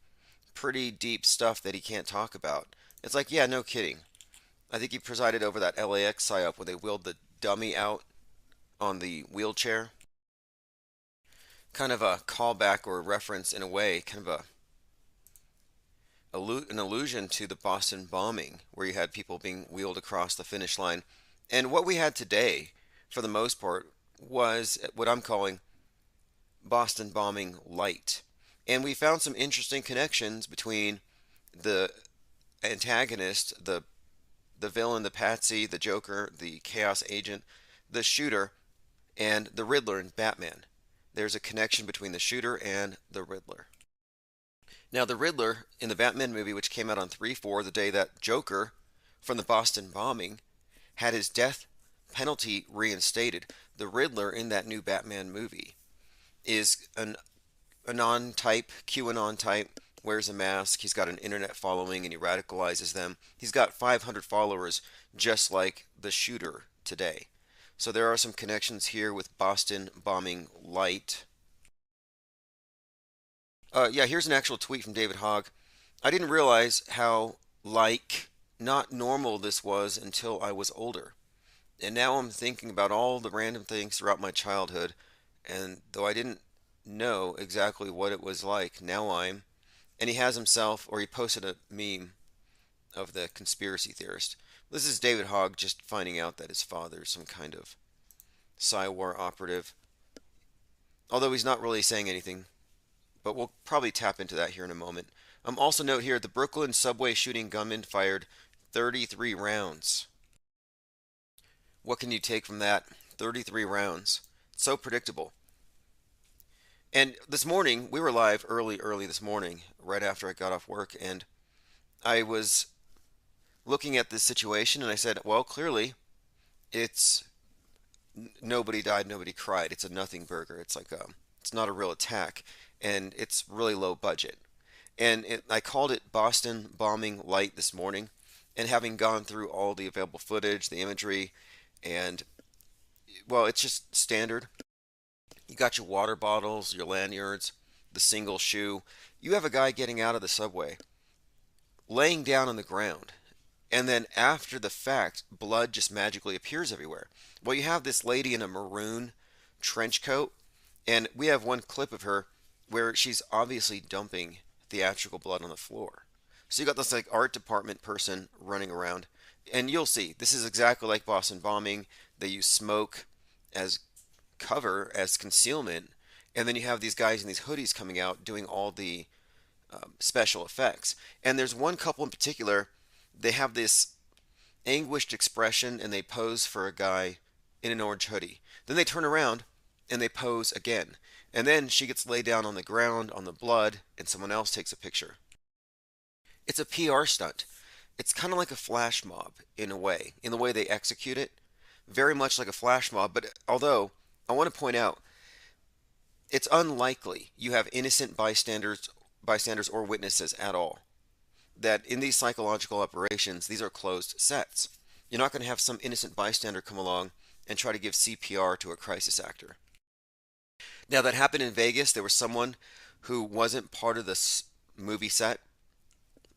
pretty deep stuff that he can't talk about. It's like, yeah, no kidding. I think he presided over that LAX psyop where they wheeled the dummy out on the wheelchair. Kind of a callback or a reference in a way, kind of an allusion to the Boston bombing, where you had people being wheeled across the finish line. And what we had today, for the most part, was what I'm calling Boston bombing light. And we found some interesting connections between the antagonist, the villain, the patsy, the Joker, the chaos agent, the shooter, and the Riddler in Batman. There's a connection between the shooter and the Riddler. Now, the Riddler in the Batman movie, which came out on 3/4, the day that Joker from the Boston bombing had his death penalty reinstated, the Riddler in that new Batman movie is an Anon type, QAnon type, wears a mask, he's got an internet following, and he radicalizes them. He's got 500 followers, just like the shooter today. So there are some connections here with Boston bombing light. Yeah, here's an actual tweet from David Hogg. I didn't realize how, not normal this was until I was older. And now I'm thinking about all the random things throughout my childhood, and though I didn't know exactly what it was like, now I'm. And he has himself, or he posted a meme of the conspiracy theorist. This is David Hogg just finding out that his father is some kind of Psy-War operative. Although he's not really saying anything, but we'll probably tap into that here in a moment. Also note here, the Brooklyn subway shooting gunman fired 33 rounds. What can you take from that? 33 rounds. It's so predictable. And this morning, we were live early this morning, right after I got off work, and I was looking at this situation, and I said, well, clearly, it's nobody died, nobody cried. It's a nothing burger. It's like it's not a real attack, and it's really low budget. And I called it Boston bombing light this morning, and having gone through all the available footage, the imagery, and, well, it's just standard. You got your water bottles, your lanyards, the single shoe. You have a guy getting out of the subway, laying down on the ground, and then after the fact, blood just magically appears everywhere. Well, you have this lady in a maroon trench coat, and we have one clip of her where she's obviously dumping theatrical blood on the floor. So you got this like art department person running around, and you'll see this is exactly like Boston bombing. They use smoke as cover, as concealment, and then you have these guys in these hoodies coming out doing all the special effects. And there's one couple in particular, they have this anguished expression and they pose for a guy in an orange hoodie. Then they turn around and they pose again. And then she gets laid down on the ground on the blood and someone else takes a picture. It's a PR stunt. It's kind of like a flash mob in a way, in the way they execute it. Very much like a flash mob, but although I want to point out, it's unlikely you have innocent bystanders or witnesses at all. That in these psychological operations, these are closed sets. You're not going to have some innocent bystander come along and try to give CPR to a crisis actor. Now, that happened in Vegas. There was someone who wasn't part of this movie set,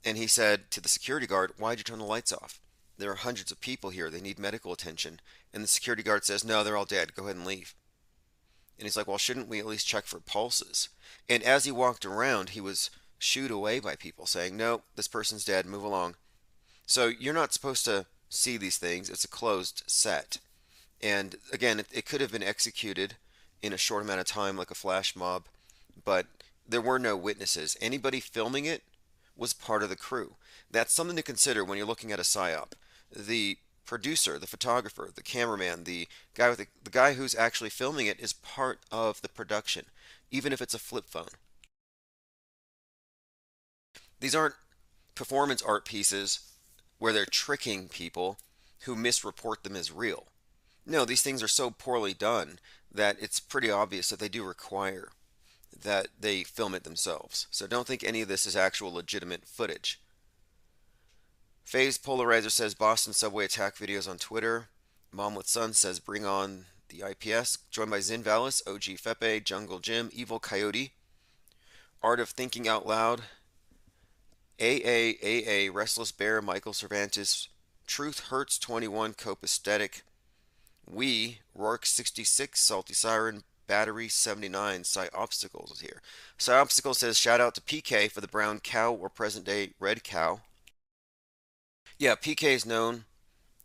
and he said to the security guard, "Why'd you turn the lights off? There are hundreds of people here. They need medical attention." And the security guard says, "No, they're all dead. Go ahead and leave." And he's like, "Well, shouldn't we at least check for pulses?" And as he walked around, he was shooed away by people saying, "No, this person's dead. Move along." So you're not supposed to see these things. It's a closed set. And again, it could have been executed in a short amount of time like a flash mob, but there were no witnesses. Anybody filming it was part of the crew. That's something to consider when you're looking at a psyop. The producer, the photographer, the cameraman, the guy with the guy who's actually filming it is part of the production, even if it's a flip phone. These aren't performance art pieces where they're tricking people who misreport them as real. No, these things are so poorly done that it's pretty obvious that they do require that they film it themselves. So don't think any of this is actual legitimate footage. Phase Polarizer says Boston subway attack videos on Twitter. Mom with Son says bring on the IPS. Joined by Zin Valis, OG Fepe, Jungle Jim, Evil Coyote, Art of Thinking Out Loud, AA, Restless Bear, Michael Cervantes, Truth Hurts 21, Cope Aesthetic, Rourke 66, Salty Siren, Battery 79, Psy Obstacles is here. Psy Obstacles says shout out to PK for the brown cow or present day red cow. Yeah, PK is known,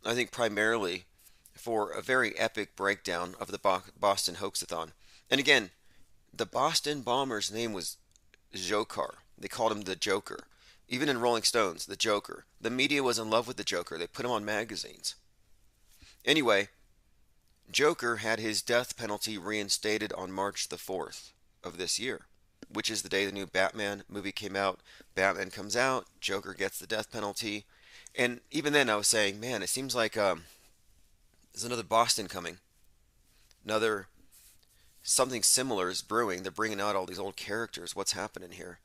I think, primarily for a very epic breakdown of the Boston Hoaxathon. And again, the Boston bomber's name was Jokar. They called him the Joker. Even in Rolling Stones, the Joker. The media was in love with the Joker. They put him on magazines. Anyway, Joker had his death penalty reinstated on March the 4th of this year, which is the day the new Batman movie came out. Batman comes out, Joker gets the death penalty. And even then I was saying, man, it seems like there's another Boston coming. Another something similar is brewing. They're bringing out all these old characters. What's happening here?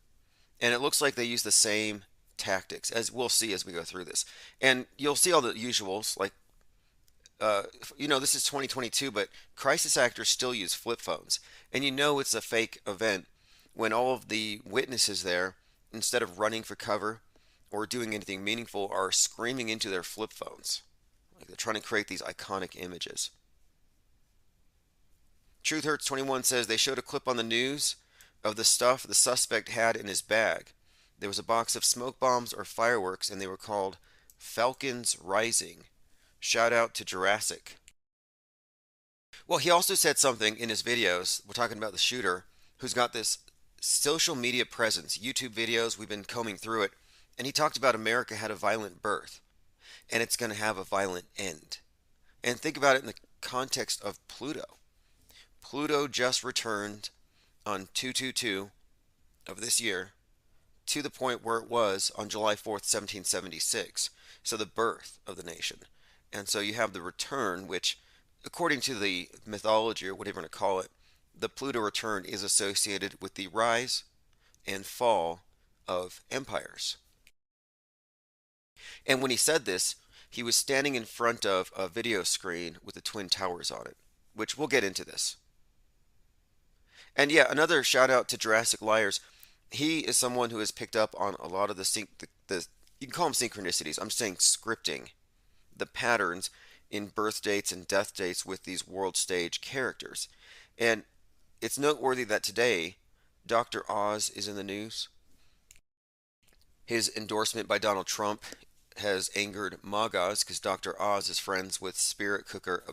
And it looks like they use the same tactics, as we'll see as we go through this. And you'll see all the usuals, like, this is 2022, but crisis actors still use flip phones. And you know it's a fake event when all of the witnesses there, instead of running for cover or doing anything meaningful, are screaming into their flip phones. Like they're trying to create these iconic images. Truth Hurts 21 says they showed a clip on the news of the stuff the suspect had in his bag. There was a box of smoke bombs or fireworks, and they were called Falcons Rising. Shout out to Jurassic. Well, he also said something in his videos. We're talking about the shooter who's got this social media presence, YouTube videos. We've been combing through it. And he talked about America had a violent birth, and it's going to have a violent end. And think about it in the context of Pluto. Pluto just returned on 2/22 of this year to the point where it was on July 4th, 1776. So the birth of the nation. And so you have the return, which, according to the mythology, or whatever you want to call it, the Pluto return is associated with the rise and fall of empires. And when he said this, he was standing in front of a video screen with the Twin Towers on it, which we'll get into this. And yeah, another shout out to Jurassic Liars. He is someone who has picked up on a lot of the you can call them synchronicities. I'm saying scripting, the patterns in birth dates and death dates with these world stage characters. And it's noteworthy that today Dr. Oz is in the news. His endorsement by Donald Trump has angered MAGAs because Dr. Oz is friends with spirit cooker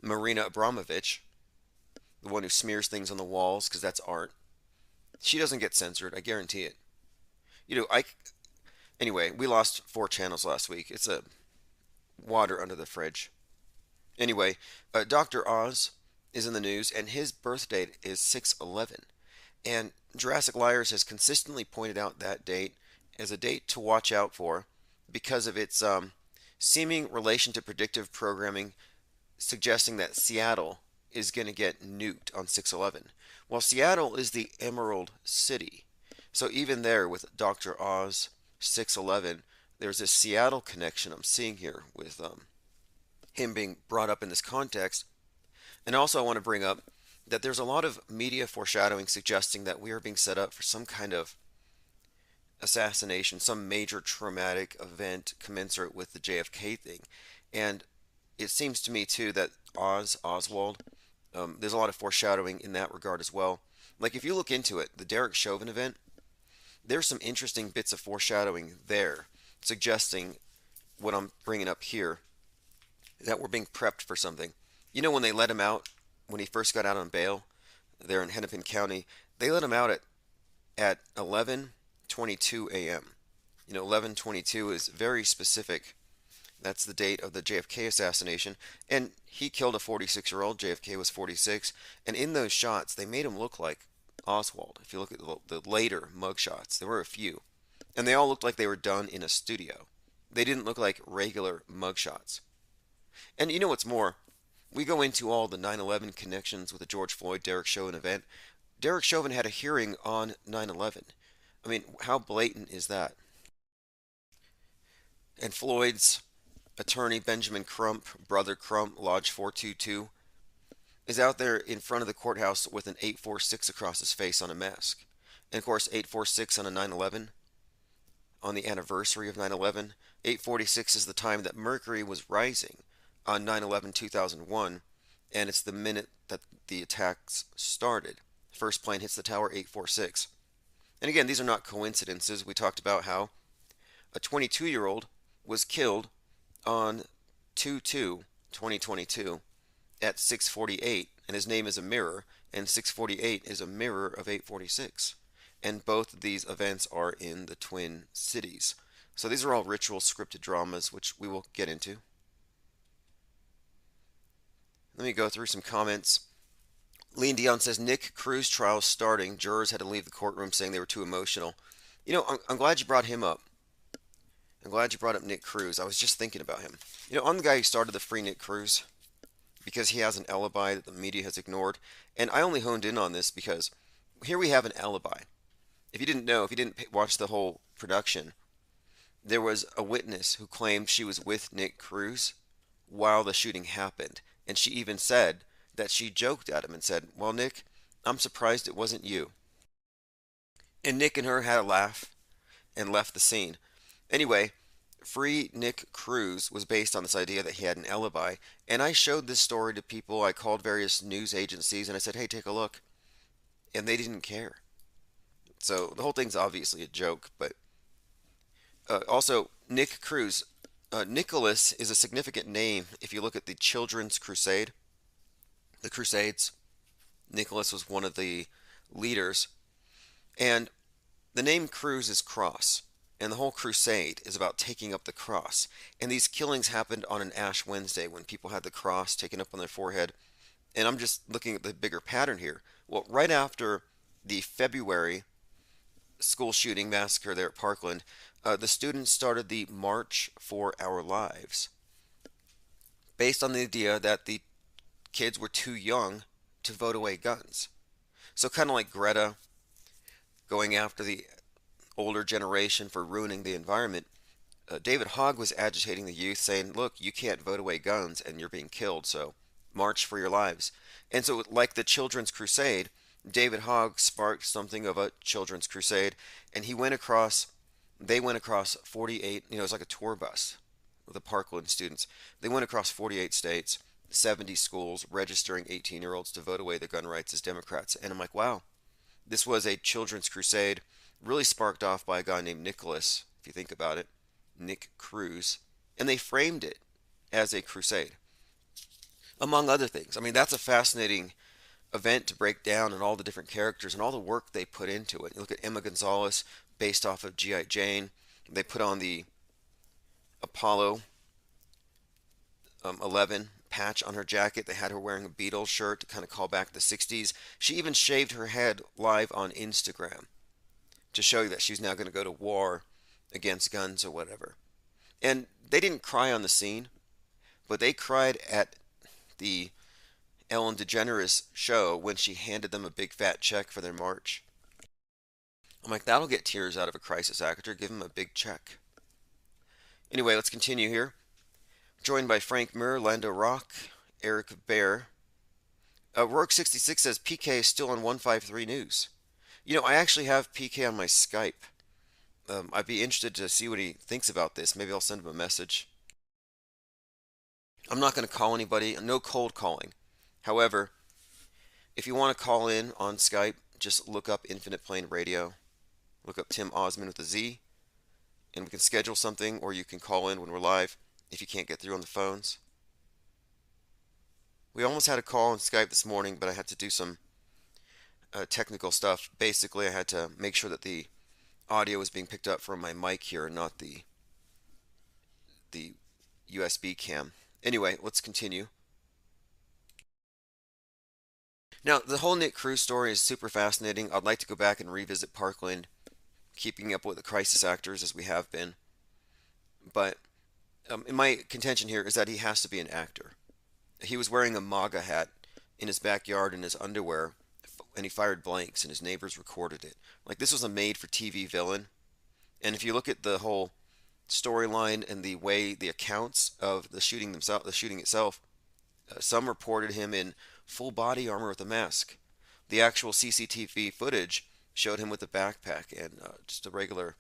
Marina Abramovich, the one who smears things on the walls because that's art. She doesn't get censored, I guarantee it. Anyway, we lost 4 channels last week. It's a water under the fridge. Anyway, Dr. Oz is in the news, and his birth date is 6/11. And Jurassic Liars has consistently pointed out that date as a date to watch out for because of its seeming relation to predictive programming, suggesting that Seattle is going to get nuked on 6/11. Well, Seattle is the Emerald City. So even there with Dr. Oz 6/11, there's a Seattle connection I'm seeing here with him being brought up in this context. And also I want to bring up that there's a lot of media foreshadowing suggesting that we are being set up for some kind of assassination, some major traumatic event commensurate with the JFK thing. And it seems to me too that Oswald, there's a lot of foreshadowing in that regard as well. Like if you look into it, the Derek Chauvin event, there's some interesting bits of foreshadowing there, suggesting what I'm bringing up here, that we're being prepped for something. You know, when they let him out, when he first got out on bail, there in Hennepin County, they let him out at 11:22 a.m. You know, 11:22 is very specific. That's the date of the JFK assassination, and he killed a 46-year-old. JFK was 46, and in those shots, they made him look like Oswald. If you look at the later mugshots, there were a few, and they all looked like they were done in a studio. They didn't look like regular mugshots. And you know what's more? we go into all the 9/11 connections with the George Floyd Derek Chauvin event. Derek Chauvin had a hearing on 9/11. I mean, how blatant is that? And Floyd's attorney, Benjamin Crump, brother Crump, Lodge 422, is out there in front of the courthouse with an 846 across his face on a mask. And of course, 846 on a 9/11, on the anniversary of 9/11. 846 is the time that Mercury was rising on 9/11/2001, and it's the minute that the attacks started. First plane hits the tower, 846. And again, these are not coincidences. We talked about how a 22-year-old was killed on 2/2/2022 at 6:48, and his name is a mirror, and 6:48 is a mirror of 846. And both of these events are in the Twin Cities. So these are all ritual scripted dramas, which we will get into. Let me go through some comments. Lean Dion says, Nick Cruz trial starting. Jurors had to leave the courtroom saying they were too emotional. You know, I'm glad you brought him up. I'm glad you brought up Nick Cruz. I was just thinking about him. You know, I'm the guy who started the Free Nick Cruz because he has an alibi that the media has ignored. And I only honed in on this because here we have an alibi. If you didn't know, if you didn't watch the whole production, there was a witness who claimed she was with Nick Cruz while the shooting happened. And she even said that she joked at him and said, well, Nick, I'm surprised it wasn't you. And Nick and her had a laugh and left the scene. Anyway, Free Nick Cruz was based on this idea that he had an alibi. And I showed this story to people. I called various news agencies and I said, hey, take a look. And they didn't care. So the whole thing's obviously a joke. But also, Nick Cruz. Nicholas is a significant name if you look at the Children's Crusade. The Crusades. Nicholas was one of the leaders. And the name Cruz is cross. And the whole crusade is about taking up the cross. And these killings happened on an Ash Wednesday when people had the cross taken up on their forehead. And I'm just looking at the bigger pattern here. Well, right after the February school shooting massacre there at Parkland, the students started the March for Our Lives, based on the idea that the kids were too young to vote away guns. So kind of like Greta going after the older generation for ruining the environment, David Hogg was agitating the youth saying, look, you can't vote away guns and you're being killed, so march for your lives. And so like the Children's Crusade, David Hogg sparked something of a Children's Crusade, and they went across 48, it was like a tour bus with the Parkland students. They went across 48 states, 70 schools, registering 18-year-olds to vote away their gun rights as Democrats. And I'm like, wow, this was a Children's Crusade, really sparked off by a guy named Nicholas, if you think about it, Nick Cruz, and they framed it as a crusade, among other things. I mean, that's a fascinating event to break down and all the different characters and all the work they put into it. You look at Emma Gonzalez, based off of G.I. Jane. They put on the Apollo 11 patch on her jacket. They had her wearing a Beatles shirt to kind of call back the 60s. She even shaved her head live on Instagram to show you that she's now going to go to war against guns or whatever. And they didn't cry on the scene, but they cried at the Ellen DeGeneres show when she handed them a big fat check for their march. I'm like, that'll get tears out of a crisis actor. Give him a big check. Anyway, let's continue here. Joined by Frank Muir, Lando Rock, Eric Bear. Rourke66 says PK is still on 153 News. You know, I actually have PK on my Skype. I'd be interested to see what he thinks about this. Maybe I'll send him a message. I'm not going to call anybody. No cold calling. However, if you want to call in on Skype, just look up Infinite Plane Radio. Look up Tim Osman with a Z, and we can schedule something, or you can call in when we're live if you can't get through on the phones. We almost had a call on Skype this morning, but I had to do some technical stuff. Basically, I had to make sure that the audio was being picked up from my mic here and not the USB cam. Anyway, let's continue. Now, the whole Nick Cruz story is super fascinating. I'd like to go back and revisit Parkland, keeping up with the crisis actors as we have been. But in my contention here is that he has to be an actor. He was wearing a MAGA hat in his backyard in his underwear, and he fired blanks, and his neighbors recorded it. Like, this was a made-for-TV villain. And if you look at the whole storyline and the way the accounts of the shooting itself, some reported him in full body armor with a mask. The actual CCTV footage showed him with a backpack and just a regular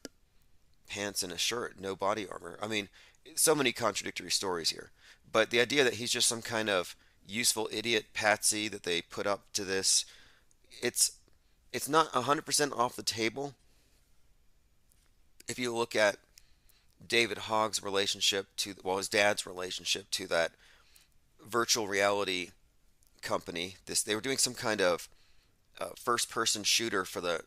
pants and a shirt, no body armor. I mean, so many contradictory stories here. But the idea that he's just some kind of useful idiot patsy that they put up to this, it's not 100% off the table. If you look at David Hogg's relationship to, well, his dad's relationship to that virtual reality company, they were doing some kind of first-person shooter for the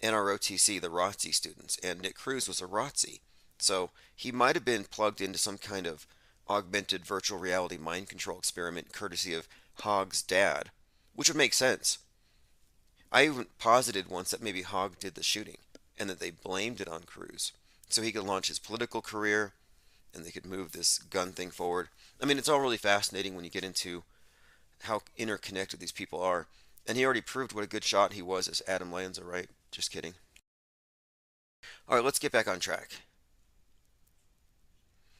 NROTC, the ROTC students, and Nick Cruz was a ROTC. So he might have been plugged into some kind of augmented virtual reality mind control experiment courtesy of Hogg's dad, which would make sense. I even posited once that maybe Hogg did the shooting and that they blamed it on Cruz so he could launch his political career and they could move this gun thing forward. I mean, it's all really fascinating when you get into how interconnected these people are. And he already proved what a good shot he was as Adam Lanza, right? Just kidding. All right, let's get back on track.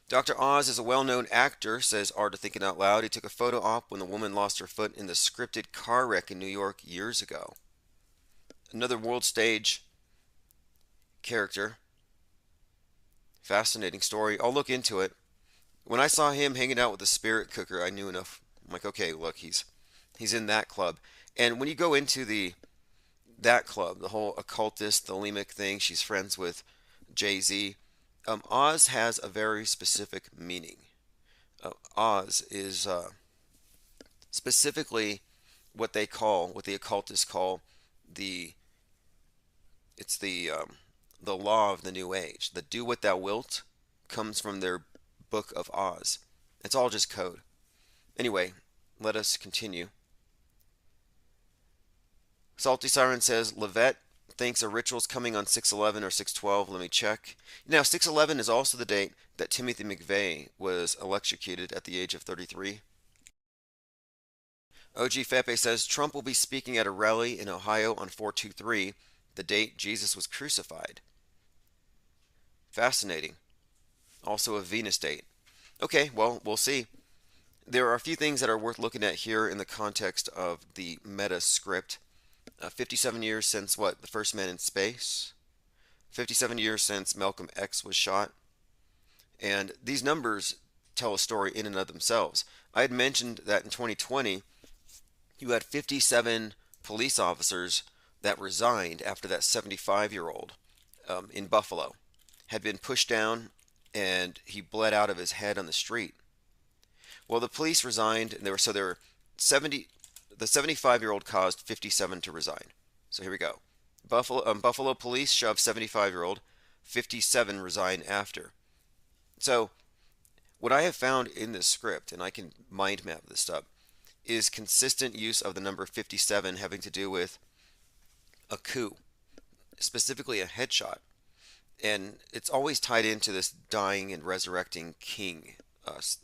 Dr. Oz is a well-known actor, says Art of Thinking Out Loud. He took a photo op when the woman lost her foot in the scripted car wreck in New York years ago. Another world stage character. Fascinating story. I'll look into it. When I saw him hanging out with the spirit cooker, I knew enough. I'm like, okay, look, he's in that club. And when you go into that club, the whole occultist, the Lemic thing, she's friends with Jay-Z. Oz has a very specific meaning. Oz is specifically what the occultists call the law of the New Age. The do what thou wilt comes from their book of Oz. It's all just code. Anyway, let us continue. Salty Siren says, Levette thinks a ritual's coming on 6/11 or 6/12. Let me check. Now, 6/11 is also the date that Timothy McVeigh was electrocuted at the age of 33. OG Fepe says, Trump will be speaking at a rally in Ohio on 4/23, the date Jesus was crucified. Fascinating. Also a Venus date. Okay, well, we'll see. There are a few things that are worth looking at here in the context of the meta script. 57 years since what? The first man in space. 57 years since Malcolm X was shot. And these numbers tell a story in and of themselves. I had mentioned that in 2020, you had 57 police officers that resigned after that 75-year-old in Buffalo had been pushed down and he bled out of his head on the street. Well, the police resigned, and there were 70. The 75-year-old caused 57 to resign. So here we go. Buffalo police shoved 75-year-old. 57 resign after. So what I have found in this script, and I can mind map this stuff, is consistent use of the number 57 having to do with a coup, specifically a headshot. And it's always tied into this dying and resurrecting king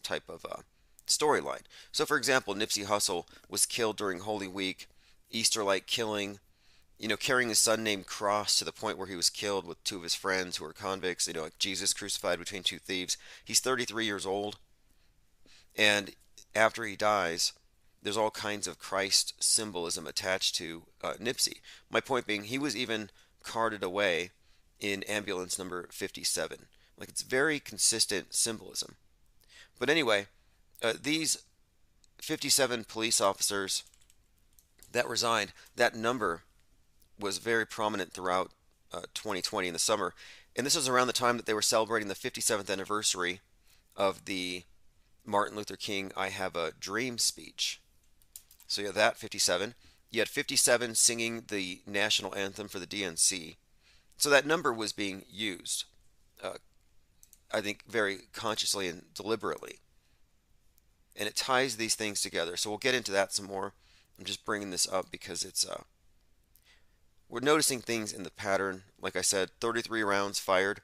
type of storyline. So, for example, Nipsey Hussle was killed during Holy Week, Easter-like killing, carrying his son-named cross to the point where he was killed with two of his friends who were convicts, like Jesus crucified between two thieves. He's 33 years old, and after he dies, there's all kinds of Christ symbolism attached to Nipsey. My point being, he was even carted away in ambulance number 57. Like, it's very consistent symbolism. But anyway, these 57 police officers that resigned, that number was very prominent throughout 2020 in the summer. And this was around the time that they were celebrating the 57th anniversary of the Martin Luther King I Have a Dream speech. So you have that 57. You had 57 singing the national anthem for the DNC. So that number was being used, I think, very consciously and deliberately. And it ties these things together. So we'll get into that some more. I'm just bringing this up because it's we're noticing things in the pattern. Like I said, 33 rounds fired.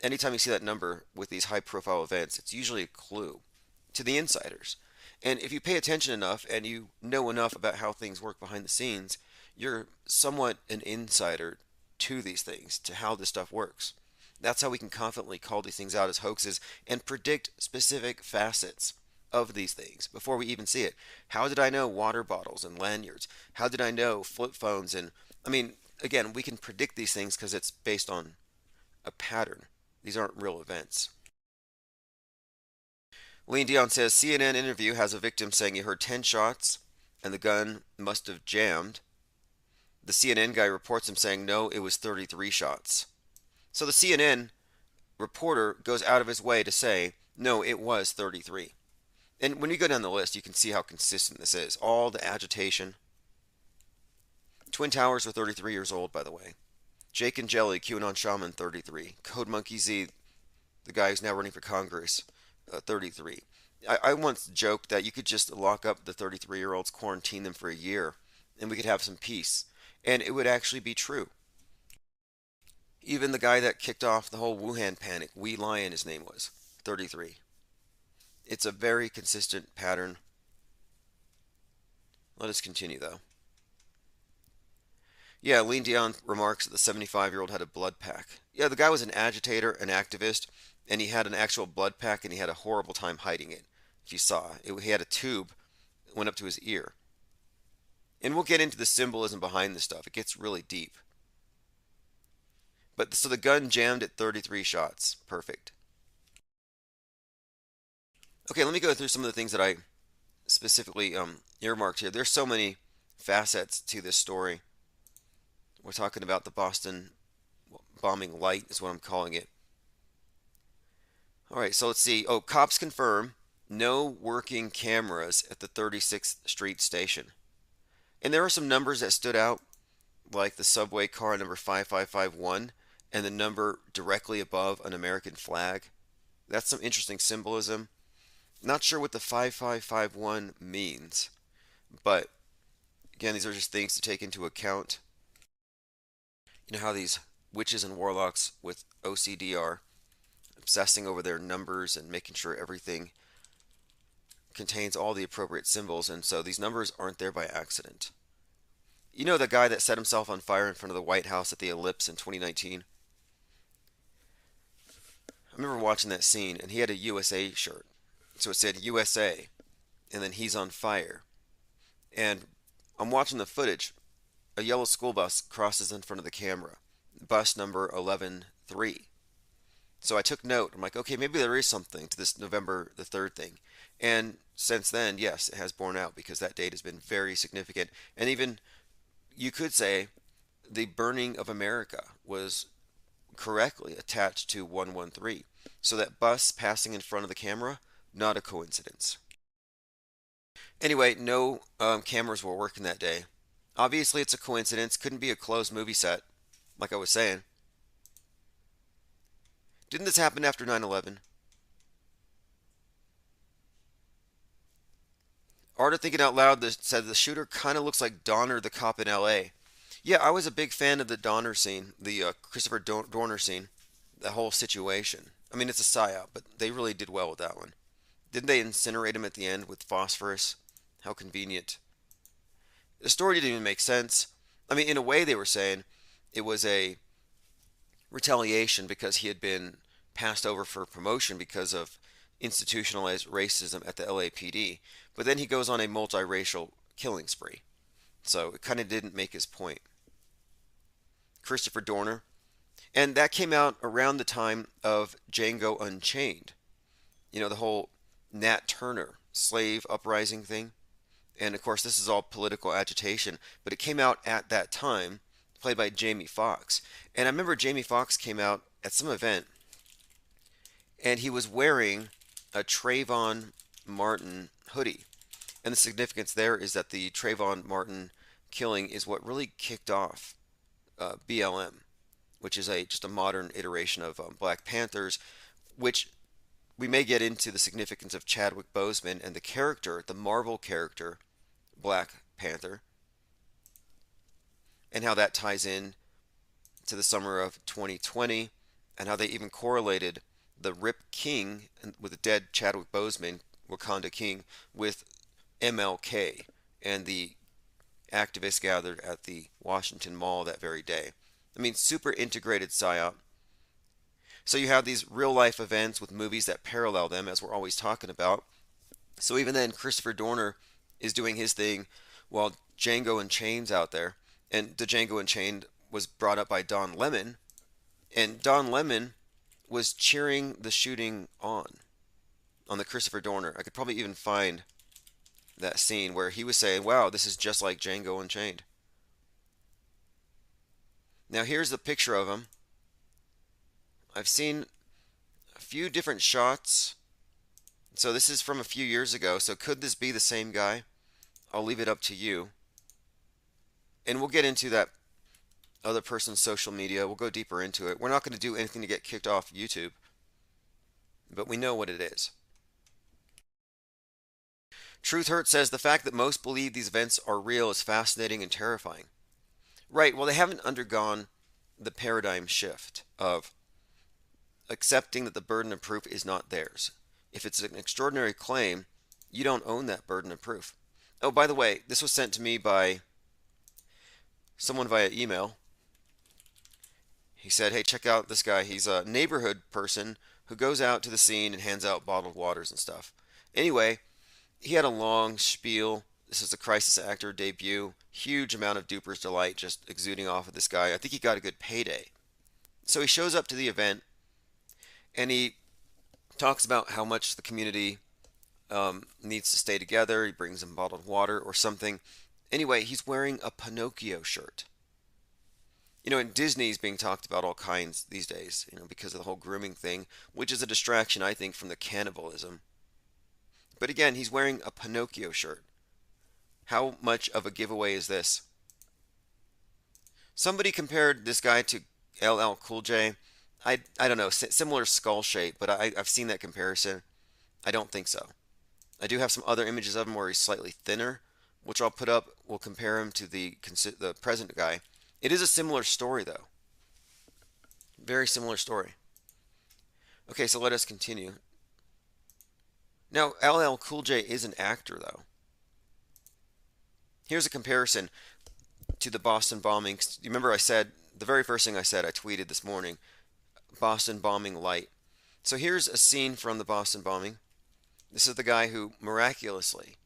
Anytime you see that number with these high-profile events, it's usually a clue to the insiders. And if you pay attention enough and you know enough about how things work behind the scenes, you're somewhat an insider to these things, to how this stuff works. That's how we can confidently call these things out as hoaxes and predict specific facets of these things before we even see it. How did I know water bottles and lanyards? How did I know flip phones? And I mean, again, we can predict these things because it's based on a pattern. These aren't real events. Lean Dion says CNN interview has a victim saying he heard 10 shots and the gun must have jammed. The CNN guy reports him saying no, it was 33 shots. So the CNN reporter goes out of his way to say no, it was 33. And when you go down the list, you can see how consistent this is. All the agitation. Twin Towers were 33 years old, by the way. Jake and Jelly, QAnon Shaman, 33. Code Monkey Z, the guy who's now running for Congress, 33. I once joked that you could just lock up the 33-year-olds, quarantine them for a year, and we could have some peace. And it would actually be true. Even the guy that kicked off the whole Wuhan panic, Wee Lion, his name was, 33. It's a very consistent pattern. Let us continue, though. Yeah, Lean Dion remarks that the 75-year-old had a blood pack. Yeah, the guy was an agitator, an activist, and he had an actual blood pack, and he had a horrible time hiding it. If you saw, he had a tube that went up to his ear. And we'll get into the symbolism behind this stuff. It gets really deep. But so the gun jammed at 33 shots. Perfect. Okay, let me go through some of the things that I specifically earmarked here. There's so many facets to this story. We're talking about the Boston bombing light is what I'm calling it. All right, so let's see. Oh, cops confirm no working cameras at the 36th Street station. And there are some numbers that stood out, like the subway car number 5551 and the number directly above an American flag. That's some interesting symbolism. Not sure what the 5551 means, but again, these are just things to take into account. You know how these witches and warlocks with OCD are obsessing over their numbers and making sure everything contains all the appropriate symbols, and so these numbers aren't there by accident. You know the guy that set himself on fire in front of the White House at the Ellipse in 2019? I remember watching that scene, and he had a USA shirt. So it said USA, and then he's on fire. And I'm watching the footage. A yellow school bus crosses in front of the camera. Bus number 113. So I took note. I'm like, okay, maybe there is something to this November the 3rd thing. And since then, yes, it has borne out because that date has been very significant. And even, you could say, the burning of America was correctly attached to 113. So that bus passing in front of the camera, not a coincidence. Anyway, no cameras were working that day. Obviously, it's a coincidence. Couldn't be a closed movie set, like I was saying. Didn't this happen after 9/11? Art of Thinking Out Loud said the shooter kind of looks like Donner, the cop in L.A. Yeah, I was a big fan of the Donner scene, the Christopher Dorner scene, the whole situation. I mean, it's a psyop, but they really did well with that one. Didn't they incinerate him at the end with phosphorus? How convenient. The story didn't even make sense. I mean, in a way, they were saying it was a retaliation because he had been passed over for promotion because of institutionalized racism at the LAPD. But then he goes on a multiracial killing spree. So it kind of didn't make his point. Christopher Dorner. And that came out around the time of Django Unchained. You know, the whole Nat Turner slave uprising thing. And of course, this is all political agitation. But it came out at that time, played by Jamie Foxx. And I remember Jamie Foxx came out at some event, and he was wearing a Trayvon Martin hoodie. And the significance there is that the Trayvon Martin killing is what really kicked off BLM, which is just a modern iteration of Black Panthers, which we may get into the significance of Chadwick Boseman and the character, the Marvel character, Black Panther, and how that ties in to the summer of 2020, and how they even correlated the Rip King with the dead Chadwick Boseman Wakanda King with MLK and the activists gathered at the Washington Mall that very day. I mean, super integrated psyop. So you have these real life events with movies that parallel them, as we're always talking about. So even then, Christopher Dorner is doing his thing while Django Unchained's out there. And the Django Unchained was brought up by Don Lemon. And Don Lemon was cheering the shooting on the Christopher Dorner. I could probably even find that scene where he was saying, wow, this is just like Django Unchained. Now here's the picture of him. I've seen a few different shots. So this is from a few years ago. So could this be the same guy? I'll leave it up to you. And we'll get into that other person's social media. We'll go deeper into it. We're not going to do anything to get kicked off YouTube, but we know what it is. Truth Hurt says the fact that most believe these events are real is fascinating and terrifying. Right, well, they haven't undergone the paradigm shift of accepting that the burden of proof is not theirs. If it's an extraordinary claim, you don't own that burden of proof. Oh, by the way, this was sent to me by someone via email. He said, hey, check out this guy. He's a neighborhood person who goes out to the scene and hands out bottled waters and stuff. Anyway, he had a long spiel. This is a crisis actor debut. Huge amount of duper's delight just exuding off of this guy. I think he got a good payday. So he shows up to the event and he talks about how much the community needs to stay together. He brings them bottled water or something. Anyway, he's wearing a Pinocchio shirt. You know, and Disney's being talked about all kinds these days, you know, because of the whole grooming thing, which is a distraction, I think, from the cannibalism. But again, he's wearing a Pinocchio shirt. How much of a giveaway is this? Somebody compared this guy to LL Cool J. I don't know, similar skull shape, but I've seen that comparison. I don't think so. I do have some other images of him where he's slightly thinner, which I'll put up. We'll compare him to the present guy. It is a similar story, though. Very similar story. Okay, so let us continue. Now, LL Cool J is an actor, though. Here's a comparison to the Boston bombings. You remember I said, the very first thing I said, I tweeted this morning, Boston bombing light. So here's a scene from the Boston bombing. This is the guy who miraculously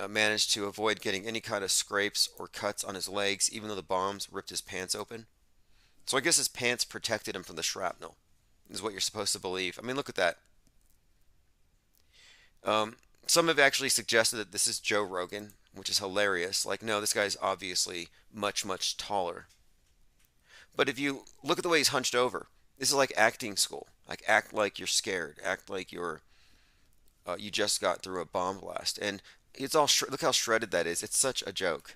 managed to avoid getting any kind of scrapes or cuts on his legs, even though the bombs ripped his pants open. So I guess his pants protected him from the shrapnel, is what you're supposed to believe. I mean, look at that. Some have actually suggested that this is Joe Rogan, which is hilarious. Like, no, this guy's obviously much, much taller. But if you look at the way he's hunched over, this is like acting school. Like, act like you're scared. Act like you just got through a bomb blast. And it's all, look how shredded that is. It's such a joke.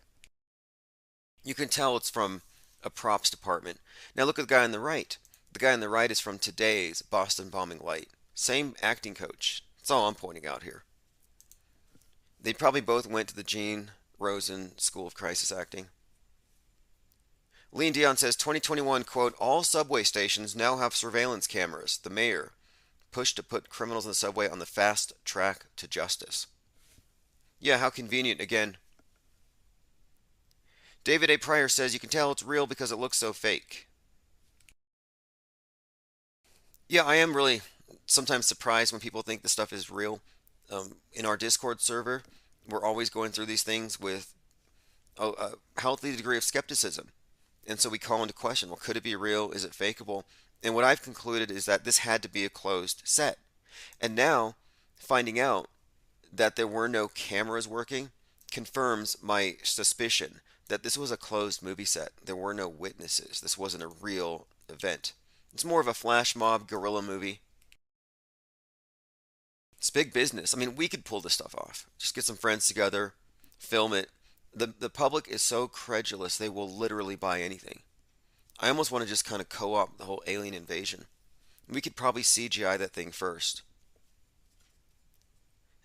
You can tell it's from a props department. Now look at the guy on the right. The guy on the right is from today's Boston bombing light. Same acting coach. That's all I'm pointing out here. They probably both went to the Gene Rosen School of Crisis Acting. Lean Dion says 2021, quote, all subway stations now have surveillance cameras. The mayor pushed to put criminals in the subway on the fast track to justice. Yeah, how convenient again. David A. Pryor says you can tell it's real because it looks so fake. Yeah, I am really sometimes surprised when people think this stuff is real. In our Discord server, we're always going through these things with a healthy degree of skepticism. And so we call into question, well, could it be real? Is it fakeable? And what I've concluded is that this had to be a closed set. And now, finding out that there were no cameras working confirms my suspicion that this was a closed movie set. There were no witnesses. This wasn't a real event. It's more of a flash mob guerrilla movie. It's big business. I mean, we could pull this stuff off. Just get some friends together, film it. The public is so credulous, they will literally buy anything. I almost want to just kind of co-op the whole alien invasion. We could probably CGI that thing first.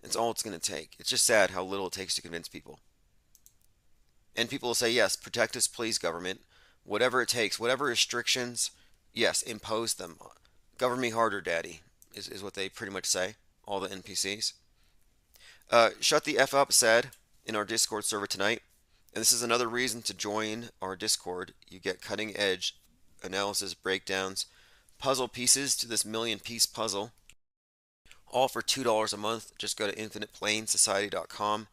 It's all it's going to take. It's just sad how little it takes to convince people. And people will say, yes, protect us, please, government. Whatever it takes, whatever restrictions, yes, impose them. Govern me harder, daddy, is what they pretty much say, all the NPCs. Shut the F Up said in our Discord server tonight. And this is another reason to join our Discord. You get cutting edge analysis, breakdowns, puzzle pieces to this million-piece puzzle, all for $2 a month. Just go to infiniteplainsociety.com,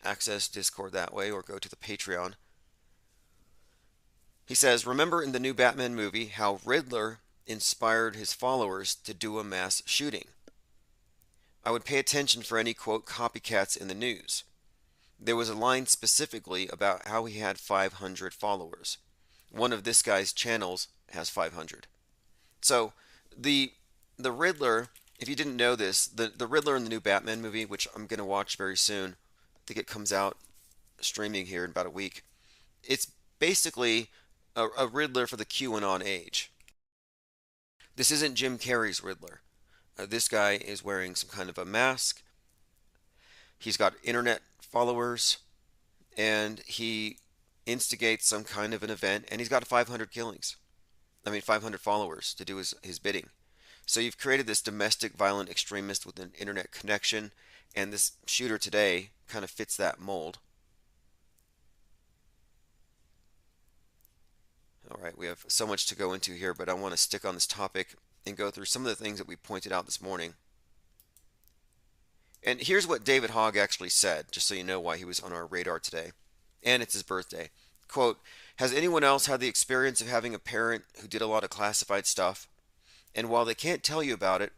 access Discord that way, or go to the Patreon. He says, remember in the new Batman movie how Riddler inspired his followers to do a mass shooting? I would pay attention for any, quote, copycats in the news. There was a line specifically about how he had 500 followers. One of this guy's channels has 500. So the Riddler, if you didn't know this, the Riddler in the new Batman movie, which I'm going to watch very soon, I think it comes out streaming here in about a week. It's basically a Riddler for the QAnon age. This isn't Jim Carrey's Riddler. This guy is wearing some kind of a mask. He's got internet followers, and he instigates some kind of an event, and he's got 500 killings. 500 followers to do his bidding. So you've created this domestic violent extremist with an internet connection, and this shooter today kind of fits that mold. All right, we have so much to go into here, but I want to stick on this topic and go through some of the things that we pointed out this morning. And here's what David Hogg actually said, just so you know why he was on our radar today. And it's his birthday. Quote, has anyone else had the experience of having a parent who did a lot of classified stuff? And while they can't tell you about it,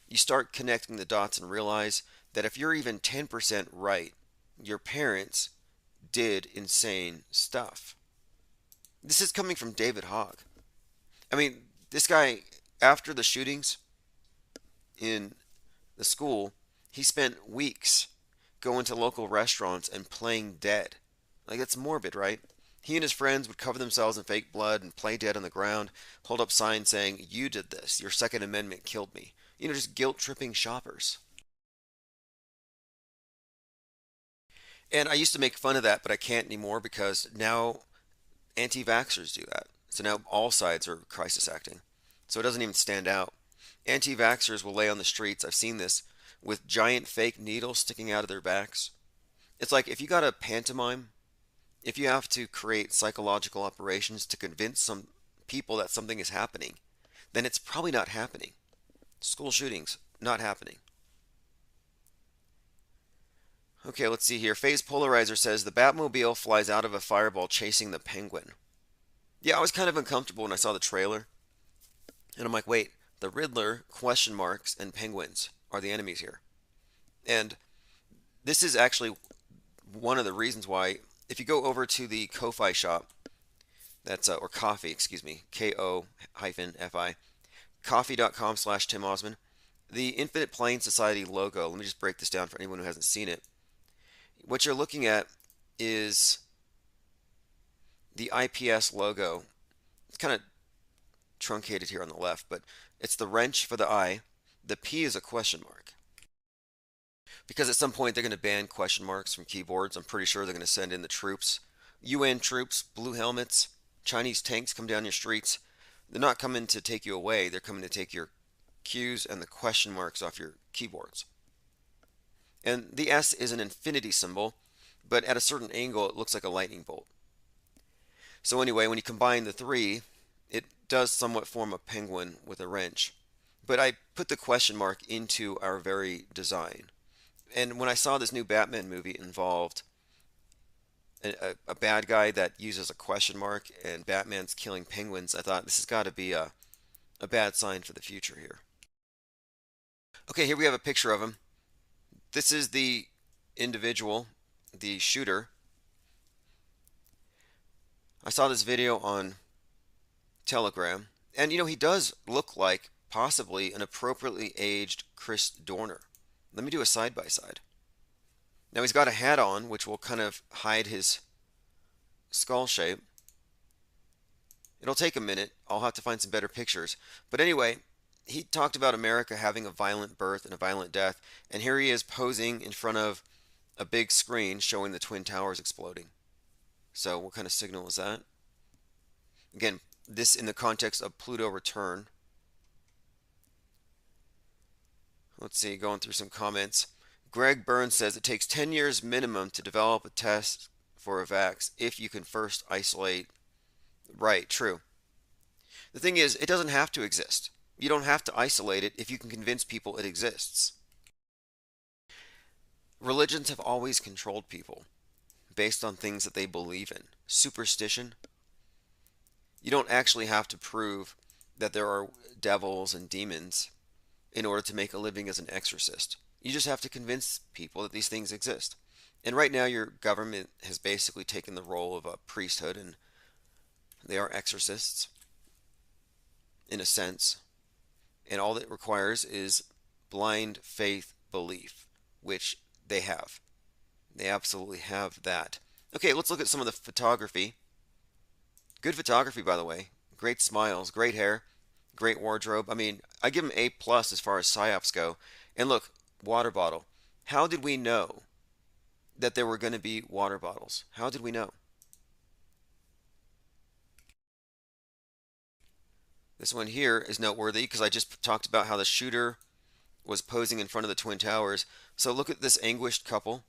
you start connecting the dots and realize that if you're even 10% right, your parents did insane stuff. This is coming from David Hogg. This guy, after the shootings in the school, he spent weeks going to local restaurants and playing dead. That's morbid, right? He and his friends would cover themselves in fake blood and play dead on the ground, hold up signs saying, you did this, your Second Amendment killed me. Just guilt-tripping shoppers. And I used to make fun of that, but I can't anymore because now anti-vaxxers do that. So now all sides are crisis acting. So it doesn't even stand out. Anti-vaxxers will lay on the streets, I've seen this, with giant fake needles sticking out of their backs. It's like if you got a pantomime, if you have to create psychological operations to convince some people that something is happening, then it's probably not happening. School shootings, not happening. Okay, let's see here. Phase Polarizer says the Batmobile flies out of a fireball chasing the Penguin. Yeah, I was kind of uncomfortable when I saw the trailer. And I'm like, wait, the Riddler, question marks, and penguins are the enemies here. And this is actually one of the reasons why, if you go over to the Ko-Fi shop, that's, or Ko-Fi, excuse me, Ko-Fi, coffee.com/Tim Osman, the Infinite Plane Society logo, let me just break this down for anyone who hasn't seen it. What you're looking at is the IPS logo. It's kind of truncated here on the left, but it's the wrench for the I. The P is a question mark. Because at some point they're going to ban question marks from keyboards. I'm pretty sure they're going to send in the troops. UN troops, blue helmets, Chinese tanks come down your streets. They're not coming to take you away. They're coming to take your Q's and the question marks off your keyboards. And the S is an infinity symbol, but at a certain angle it looks like a lightning bolt. So anyway, when you combine the three, it does somewhat form a penguin with a wrench. But I put the question mark into our very design. And when I saw this new Batman movie involved a bad guy that uses a question mark and Batman's killing penguins, I thought this has got to be a bad sign for the future here. Okay, here we have a picture of him. This is the individual, the shooter. I saw this video on Telegram, and he does look like possibly an appropriately aged Chris Dorner. Let me do a side-by-side. Now he's got a hat on, which will kind of hide his skull shape. It'll take a minute. I'll have to find some better pictures. But anyway, he talked about America having a violent birth and a violent death, and here he is posing in front of a big screen showing the Twin Towers exploding. So what kind of signal is that? Again, this in the context of Pluto return. Let's see, going through some comments. Greg Burns says it takes 10 years minimum to develop a test for a vax if you can first isolate. Right, true. The thing is, it doesn't have to exist. You don't have to isolate it if you can convince people it exists. Religions have always controlled people based on things that they believe in. Superstition. You don't actually have to prove that there are devils and demons in order to make a living as an exorcist. You just have to convince people that these things exist. And right now your government has basically taken the role of a priesthood, and they are exorcists in a sense. And all that requires is blind faith belief, which they have. They absolutely have that. Okay, let's look at some of the photography. Good photography, by the way. Great smiles, great hair, great wardrobe. I mean, I give them A+ as far as psyops go. And look, water bottle. How did we know that there were going to be water bottles? How did we know? This one here is noteworthy because I just talked about how the shooter was posing in front of the Twin Towers. So look at this anguished couple.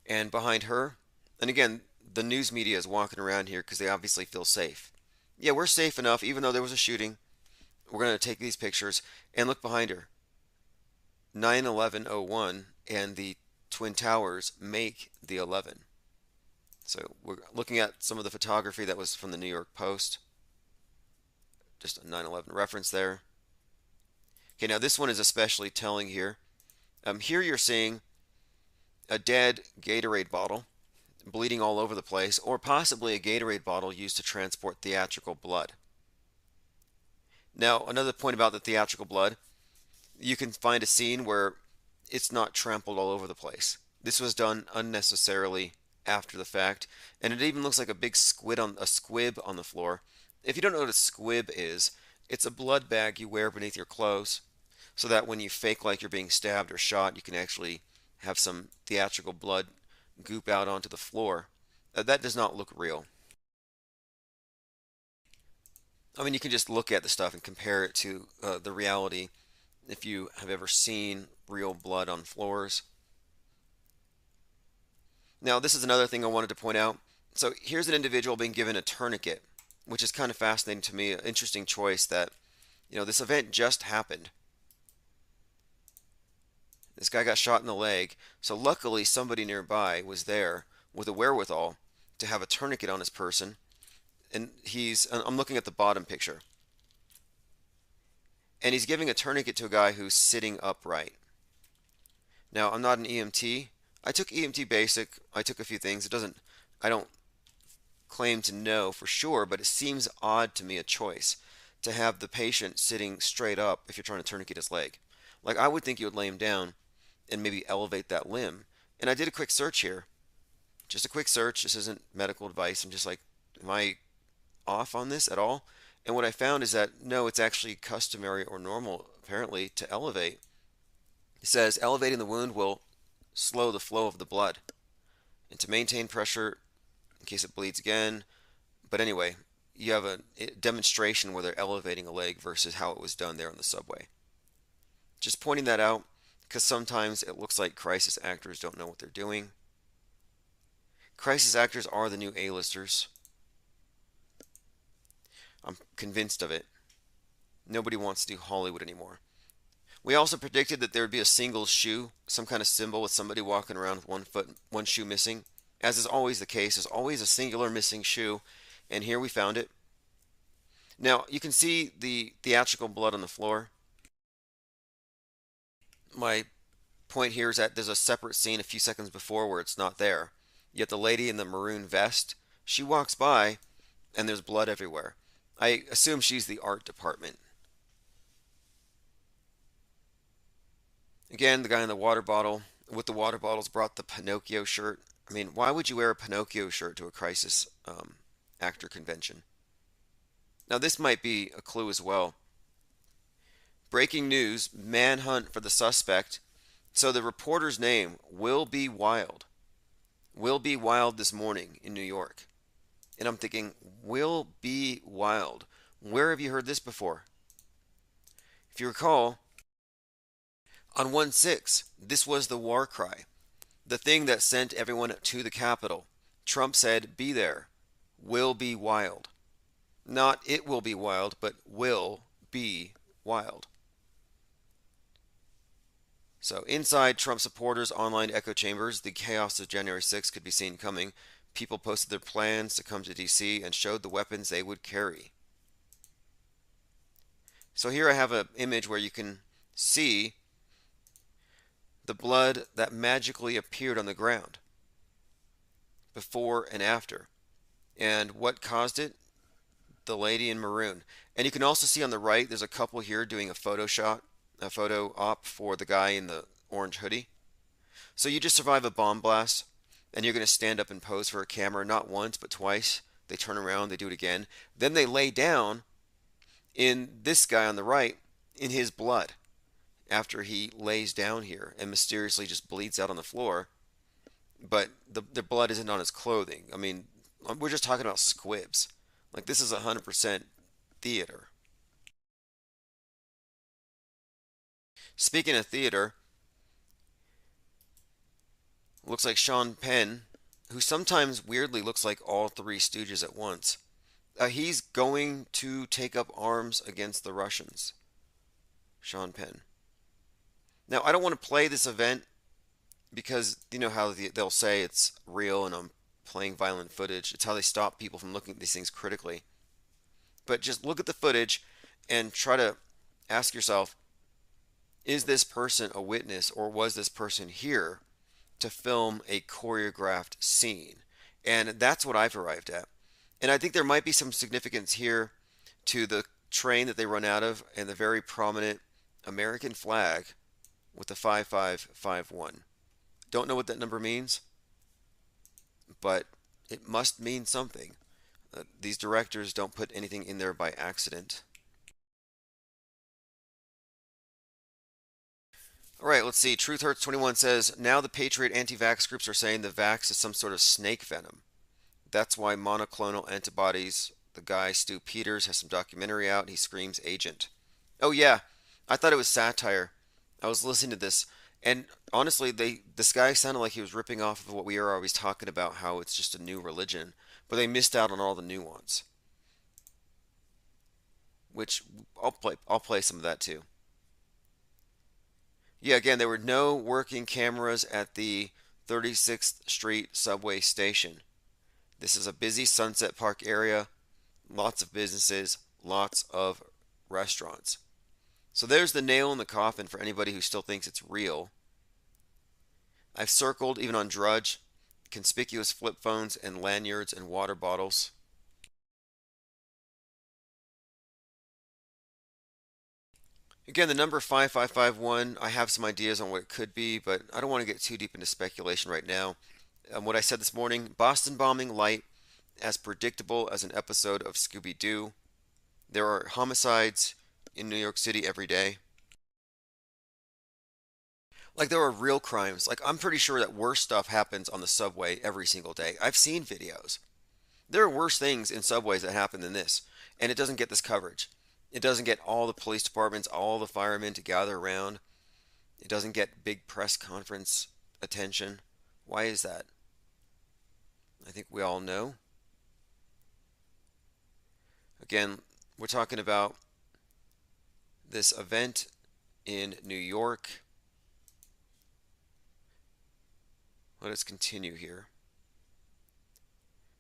And behind her, and again, the news media is walking around here because they obviously feel safe. Yeah, we're safe enough, even though there was a shooting. We're going to take these pictures. And look behind her. 9/11/01 and the Twin Towers make the 11. So we're looking at some of the photography that was from the New York Post. Just a 9/11 reference there. Okay, now this one is especially telling here. Here you're seeing a dead Gatorade bottle bleeding all over the place, or possibly a Gatorade bottle used to transport theatrical blood. Now, another point about the theatrical blood, you can find a scene where it's not trampled all over the place. This was done unnecessarily after the fact, and it even looks like a big squib on the floor. If you don't know what a squib is, it's a blood bag you wear beneath your clothes so that when you fake like you're being stabbed or shot, you can actually have some theatrical blood goop out onto the floor. That does not look real. I mean, you can just look at the stuff and compare it to the reality if you have ever seen real blood on floors. Now, this is another thing I wanted to point out. So here's an individual being given a tourniquet, which is kind of fascinating to me. An interesting choice that, this event just happened. This guy got shot in the leg, so luckily somebody nearby was there with a wherewithal to have a tourniquet on his person. And I'm looking at the bottom picture. And he's giving a tourniquet to a guy who's sitting upright. Now, I'm not an EMT. I took EMT basic. I took a few things. I don't claim to know for sure, but it seems odd to me, a choice to have the patient sitting straight up if you're trying to tourniquet his leg. Like, I would think you would lay him down and maybe elevate that limb. And I did a quick search here. Just a quick search. This isn't medical advice. I'm just like, am I off on this at all? And what I found is that no, it's actually customary or normal apparently to elevate. It says elevating the wound will slow the flow of the blood and to maintain pressure in case it bleeds again. But anyway, you have a demonstration where they're elevating a leg versus how it was done there on the subway. Just pointing that out because sometimes it looks like crisis actors don't know what they're doing. Crisis actors are the new A-listers. I'm convinced of it. Nobody wants to do Hollywood anymore. We also predicted that there would be a single shoe, some kind of symbol with somebody walking around with one foot, one shoe missing. As is always the case, there's always a singular missing shoe, and here we found it. Now, you can see the theatrical blood on the floor. My point here is that there's a separate scene a few seconds before where it's not there. Yet the lady in the maroon vest, she walks by, and there's blood everywhere. I assume she's the art department. Again, the guy in the water bottle with the water bottles brought the Pinocchio shirt. I mean, why would you wear a Pinocchio shirt to a crisis actor convention? Now, this might be a clue as well. Breaking news, manhunt for the suspect. So the reporter's name, Will B. Wild. Will B. Wild this morning in New York. And I'm thinking, Will B. Wild. Where have you heard this before? If you recall, On 1/6, this was the war cry, the thing that sent everyone to the Capitol. Trump said, "Be there. Will be wild." Not "it will be wild," but "will be wild." So inside Trump supporters' online echo chambers, the chaos of January 6th could be seen coming. People posted their plans to come to DC and showed the weapons they would carry. So here I have an image where you can see the blood that magically appeared on the ground before and after. And what caused it? The lady in maroon. And you can also see on the right, there's a couple here doing a photo op for the guy in the orange hoodie. So you just survive a bomb blast, and you're going to stand up and pose for a camera, not once, but twice. They turn around, they do it again. Then they lay down in this guy on the right in his blood after he lays down here and mysteriously just bleeds out on the floor. But the blood isn't on his clothing. I mean, we're just talking about squibs. Like, this is 100% theater. Speaking of theater, looks like Sean Penn, who sometimes weirdly looks like all three Stooges at once, he's going to take up arms against the Russians. Sean Penn. Now, I don't want to play this event because you know how they'll say it's real and I'm playing violent footage. It's how they stop people from looking at these things critically. But just look at the footage and try to ask yourself, is this person a witness, or was this person here to film a choreographed scene? And that's what I've arrived at. And I think there might be some significance here to the train that they run out of and the very prominent American flag with the 5551. Don't know what that number means, but it must mean something. These directors don't put anything in there by accident. All right, let's see. Truth Hurts 21 says, now the Patriot anti-vax groups are saying the vax is some sort of snake venom. That's why monoclonal antibodies, the guy Stu Peters has some documentary out. He screams agent. Oh yeah, I thought it was satire. I was listening to this, and honestly, this guy sounded like he was ripping off of what we are always talking about, how it's just a new religion, but they missed out on all the nuance. Which I'll play some of that too. Yeah, again, there were no working cameras at the 36th Street subway station. This is a busy Sunset Park area, lots of businesses, lots of restaurants. So there's the nail in the coffin for anybody who still thinks it's real. I've circled, even on Drudge, conspicuous flip phones and lanyards and water bottles. Again, the number 5551, I have some ideas on what it could be, but I don't want to get too deep into speculation right now. What I said this morning, Boston bombing light, as predictable as an episode of Scooby-Doo. There are homicides in New York City every day. Like, there are real crimes. Like, I'm pretty sure that worse stuff happens on the subway every single day. I've seen videos. There are worse things in subways that happen than this, and it doesn't get this coverage. It doesn't get all the police departments, all the firemen to gather around. It doesn't get big press conference attention. Why is that? I think we all know. Again, we're talking about this event in New York. Let us continue here.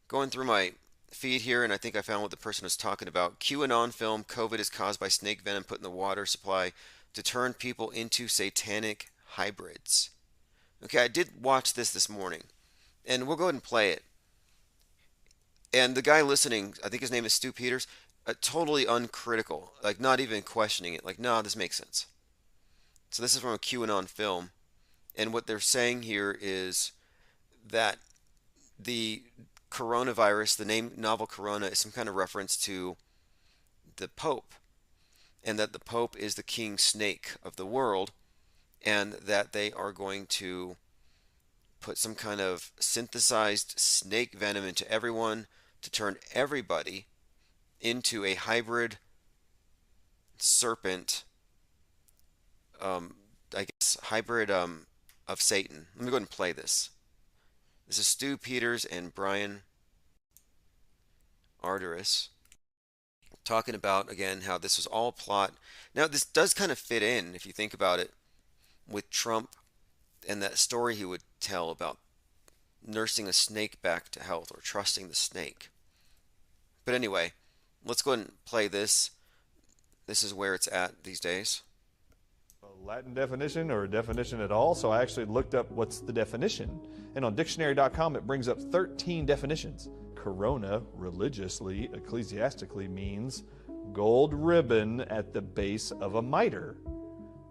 Going through my feed here, and I think I found what the person was talking about. QAnon film, COVID is caused by snake venom put in the water supply to turn people into satanic hybrids. Okay, I did watch this morning, and we'll go ahead and play it. And the guy listening, I think his name is Stu Peters, totally uncritical, like not even questioning it, like, nah, this makes sense. So this is from a QAnon film, and what they're saying here is that the coronavirus, the name novel corona, is some kind of reference to the Pope, and that the Pope is the king snake of the world, and that they are going to put some kind of synthesized snake venom into everyone to turn everybody into a hybrid serpent, I guess this hybrid of Satan. Let me go ahead and play this. This is Stu Peters and Brian Arteris talking about, again, how this was all plot. Now, this does kind of fit in, if you think about it, with Trump and that story he would tell about nursing a snake back to health or trusting the snake. But anyway, let's go ahead and play this. This is where it's at these days. A Latin definition or a definition at all, so I actually looked up what's the definition. And on dictionary.com it brings up 13 definitions. Corona, religiously, ecclesiastically, means gold ribbon at the base of a mitre.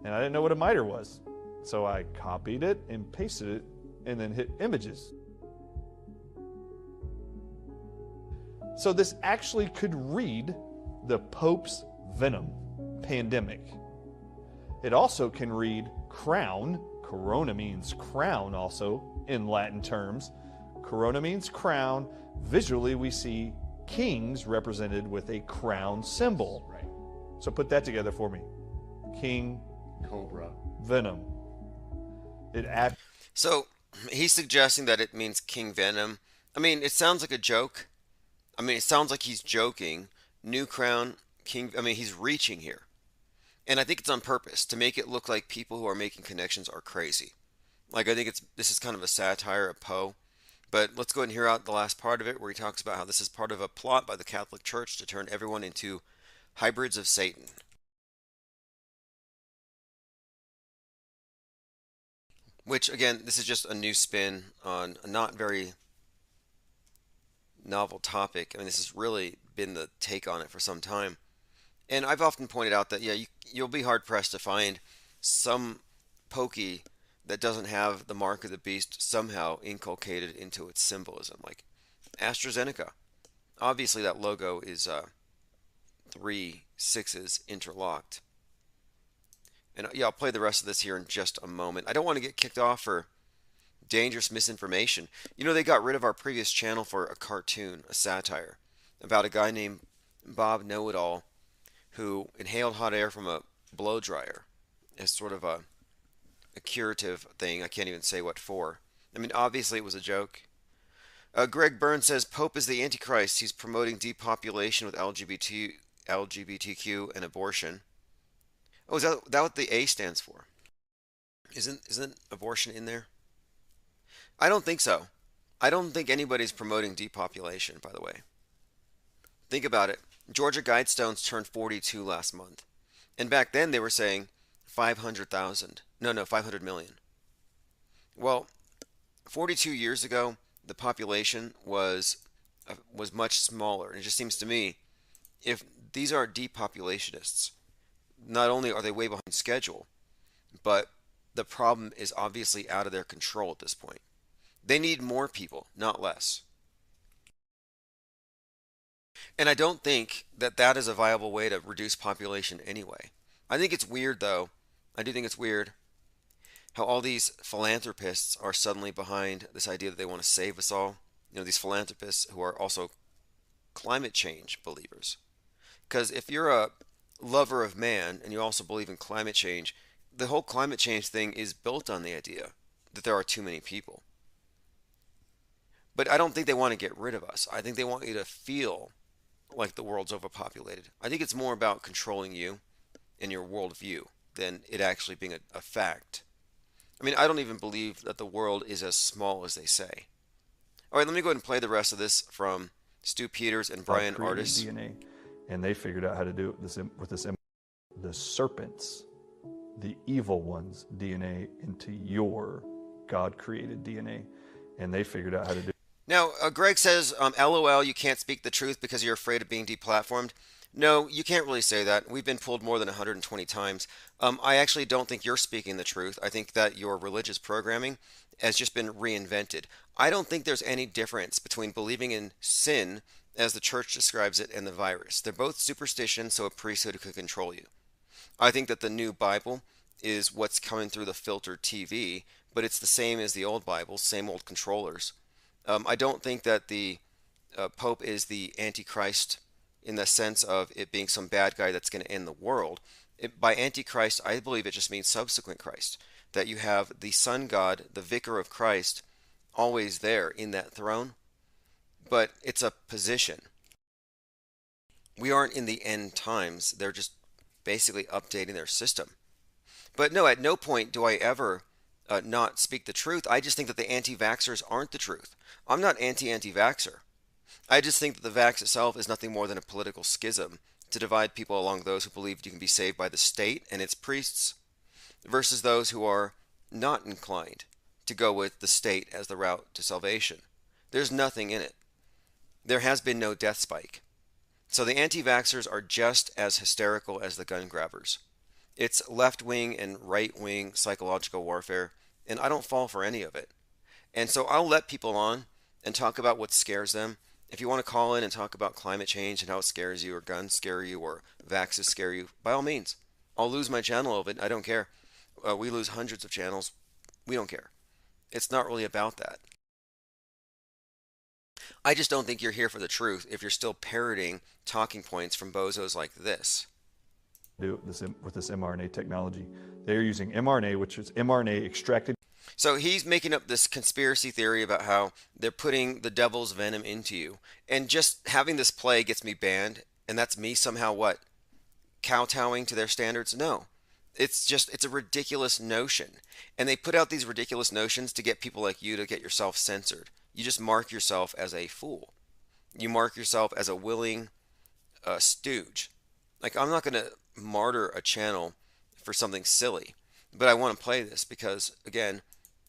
And I didn't know what a mitre was. So I copied it and pasted it and then hit images. So this actually could read the Pope's venom, pandemic. It also can read crown. Corona means crown also in Latin terms. Corona means crown. Visually we see kings represented with a crown symbol. Right. So put that together for me. King, cobra, venom. So he's suggesting that it means king venom. I mean, it sounds like a joke. I mean, it sounds like he's joking. New crown, king. I mean, he's reaching here. And I think it's on purpose to make it look like people who are making connections are crazy. Like, I think this is kind of a satire of Poe. But let's go ahead and hear out the last part of it where he talks about how this is part of a plot by the Catholic Church to turn everyone into hybrids of Satan. Which, again, this is just a new spin on a not very novel topic. I mean, this has really been the take on it for some time. And I've often pointed out that, yeah, you'll be hard-pressed to find some pokey that doesn't have the mark of the beast somehow inculcated into its symbolism. Like AstraZeneca. Obviously, that logo is 3 6s interlocked. And yeah, I'll play the rest of this here in just a moment. I don't want to get kicked off for dangerous misinformation. You know, they got rid of our previous channel for a cartoon, a satire, about a guy named Bob Know-It-All who inhaled hot air from a blow dryer as sort of a curative thing. I can't even say what for. I mean, obviously it was a joke. Greg Burns says Pope is the Antichrist. He's promoting depopulation with LGBTQ and abortion. Oh, is that what the A stands for? Isn't abortion in there? I don't think so. I don't think anybody's promoting depopulation, by the way. Think about it. Georgia Guidestones turned 42 last month. And back then they were saying 500,000. No, 500 million. Well, 42 years ago, the population was much smaller. And it just seems to me, if these are depopulationists, not only are they way behind schedule, but the problem is obviously out of their control at this point. They need more people, not less. And I don't think that is a viable way to reduce population anyway. I think it's weird, though. I do think it's weird how all these philanthropists are suddenly behind this idea that they want to save us all. You know, these philanthropists who are also climate change believers. Because if you're a lover of man and you also believe in climate change, the whole climate change thing is built on the idea that there are too many people. But I don't think they want to get rid of us. I think they want you to feel like the world's overpopulated. I think it's more about controlling you and your worldview than it actually being a fact. I mean, I don't even believe that the world is as small as they say. All right, let me go ahead and play the rest of this from Stu Peters and Brian Artis. DNA, and they figured out how to do this with the serpents, the evil ones' DNA into your God-created DNA, and they figured out how to do. Now, Greg says, LOL, you can't speak the truth because you're afraid of being deplatformed. No, you can't really say that. We've been pulled more than 120 times. I actually don't think you're speaking the truth. I think that your religious programming has just been reinvented. I don't think there's any difference between believing in sin, as the church describes it, and the virus. They're both superstitions, so a priesthood could control you. I think that the new Bible is what's coming through the filtered TV, but it's the same as the old Bible, same old controllers. I don't think that the Pope is the Antichrist in the sense of it being some bad guy that's going to end the world. By Antichrist, I believe it just means subsequent Christ. that you have the Sun God, the Vicar of Christ, always there in that throne, but it's a position. We aren't in the end times. They're just basically updating their system. But no, at no point do I ever not speak the truth. I just think that the anti-vaxxers aren't the truth. I'm not anti-vaxxer. I just think that the vax itself is nothing more than a political schism to divide people along those who believe you can be saved by the state and its priests versus those who are not inclined to go with the state as the route to salvation. There's nothing in it. There has been no death spike. So the anti-vaxxers are just as hysterical as the gun grabbers. It's left-wing and right-wing psychological warfare, and I don't fall for any of it. And so I'll let people on and talk about what scares them. If you want to call in and talk about climate change and how it scares you, or guns scare you, or vaxes scare you, by all means. I'll lose my channel of it. I don't care. We lose hundreds of channels. We don't care. It's not really about that. I just don't think you're here for the truth if you're still parroting talking points from bozos like this. Do this with this mRNA technology. They're using mRNA, which is mRNA extracted. So he's making up this conspiracy theory about how they're putting the devil's venom into you. And just having this play gets me banned. And that's me somehow what? Kowtowing to their standards? No. It's a ridiculous notion. And they put out these ridiculous notions to get people like you to get yourself censored. You just mark yourself as a fool. You mark yourself as a willing stooge. Like, I'm not going to martyr a channel for something silly. But I want to play this because, again,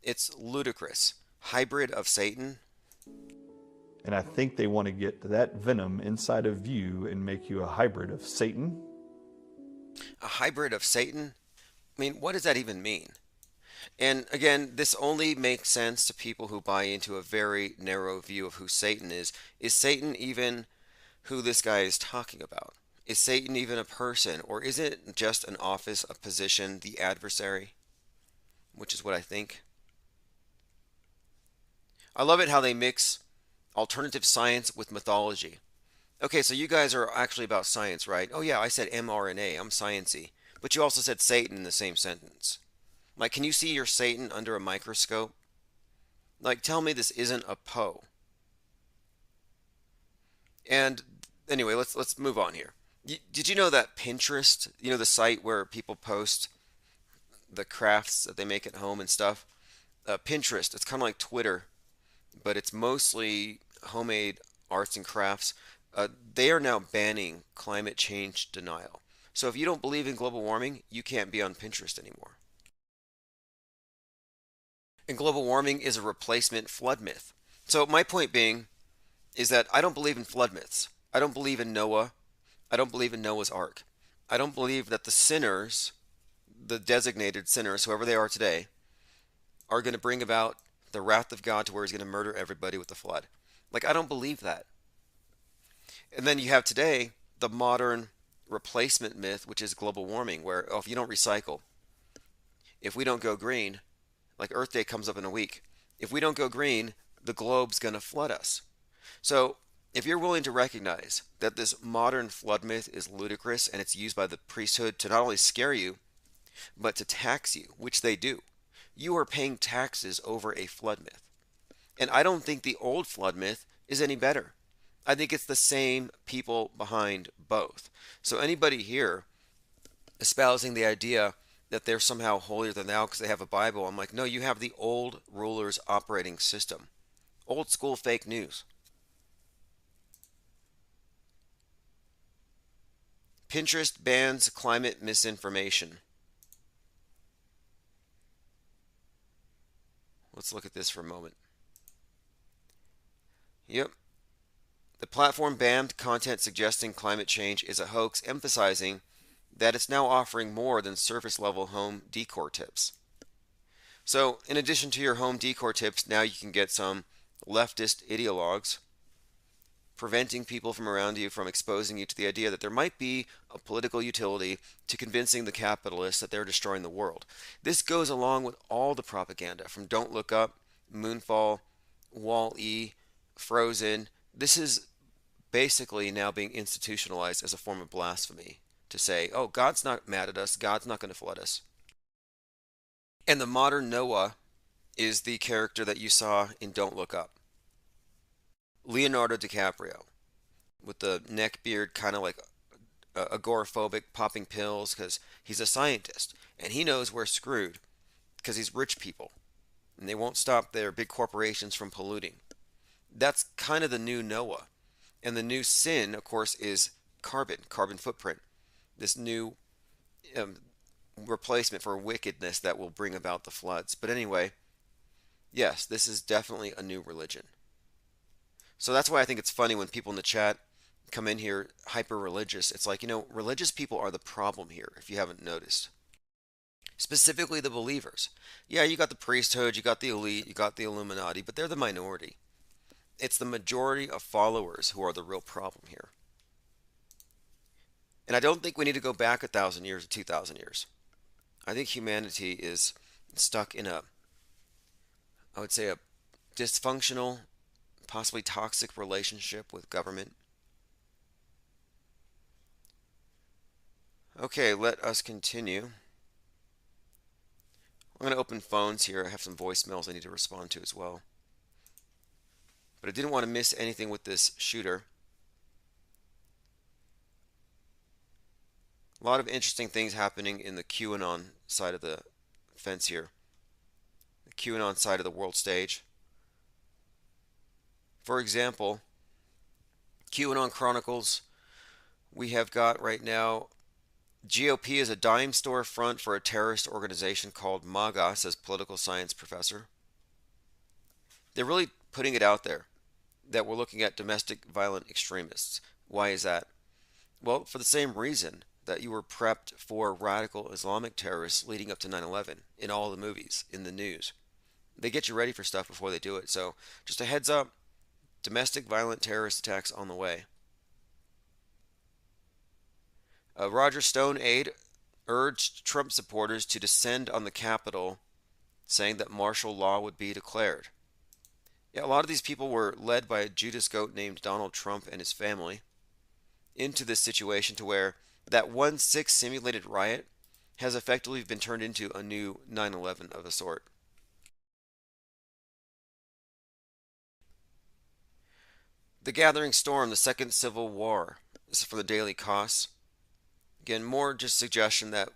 it's ludicrous. Hybrid of Satan. And I think they want to get that venom inside of you and make you a hybrid of Satan. A hybrid of Satan? I mean, what does that even mean? And again, this only makes sense to people who buy into a very narrow view of who Satan is. Is Satan even who this guy is talking about? Is Satan even a person? Or is it just an office, a position, the adversary? Which is what I think. I love it how they mix alternative science with mythology. Okay, so you guys are actually about science, right? Oh yeah, I said mRNA, I'm sciencey. But you also said Satan in the same sentence. Like, can you see your Satan under a microscope? Like, tell me this isn't a Poe. And anyway, let's move on here. Did you know that Pinterest, you know, the site where people post the crafts that they make at home and stuff? Pinterest, it's kind of like Twitter, but it's mostly homemade arts and crafts. They are now banning climate change denial. So if you don't believe in global warming, you can't be on Pinterest anymore. And global warming is a replacement flood myth. So my point being is that I don't believe in flood myths. I don't believe in Noah. I don't believe in Noah's Ark. I don't believe that the sinners, the designated sinners, whoever they are today, are going to bring about the wrath of God to where he's going to murder everybody with the flood. Like, I don't believe that. And then you have today the modern replacement myth, which is global warming, where, oh, if you don't recycle, if we don't go green, like Earth Day comes up in a week, if we don't go green, the globe's going to flood us. So if you're willing to recognize that this modern flood myth is ludicrous and it's used by the priesthood to not only scare you, but to tax you, which they do, you are paying taxes over a flood myth. And I don't think the old flood myth is any better. I think it's the same people behind both. So anybody here espousing the idea that they're somehow holier than thou because they have a Bible, I'm like, no, you have the old ruler's operating system. Old school fake news. Pinterest bans climate misinformation. Let's look at this for a moment. Yep. The platform banned content suggesting climate change is a hoax, emphasizing that it's now offering more than surface-level home decor tips. So, in addition to your home decor tips, now you can get some leftist ideologues preventing people from around you from exposing you to the idea that there might be a political utility to convincing the capitalists that they're destroying the world. This goes along with all the propaganda from Don't Look Up, Moonfall, Wall-E, Frozen. This is basically now being institutionalized as a form of blasphemy to say, oh, God's not mad at us, God's not going to flood us. And the modern Noah is the character that you saw in Don't Look Up. Leonardo DiCaprio with the neck beard, kind of like agoraphobic, popping pills because he's a scientist and he knows we're screwed because he's rich people and they won't stop their big corporations from polluting. That's kind of the new Noah. And the new sin, of course, is carbon footprint. This new um, replacement for wickedness that will bring about the floods. But anyway, yes, this is definitely a new religion. So that's why I think it's funny when people in the chat come in here hyper religious. It's like, religious people are the problem here, if you haven't noticed. Specifically the believers. Yeah, you got the priesthood, you got the elite, you got the Illuminati, but they're the minority. It's the majority of followers who are the real problem here. And I don't think we need to go back 1,000 years or 2,000 years. I think humanity is stuck in I would say, a dysfunctional, possibly toxic relationship with government. Okay, let us continue. I'm going to open phones here. I have some voicemails I need to respond to as well. But I didn't want to miss anything with this shooter. A lot of interesting things happening in the QAnon side of the fence here. The QAnon side of the world stage. For example, QAnon Chronicles, we have got right now, GOP is a dime store front for a terrorist organization called MAGA, says political science professor. They're really putting it out there that we're looking at domestic violent extremists. Why is that? Well, for the same reason that you were prepped for radical Islamic terrorists leading up to 9/11 in all the movies, in the news. They get you ready for stuff before they do it. So just a heads up, domestic violent terrorist attacks on the way. Roger Stone aide urged Trump supporters to descend on the Capitol, saying that martial law would be declared. Yeah, a lot of these people were led by a Judas goat named Donald Trump and his family into this situation to where that 1/6 simulated riot has effectively been turned into a new 9/11 of a sort. The Gathering Storm, the Second Civil War. This is for the Daily Costs. Again, more just suggestion that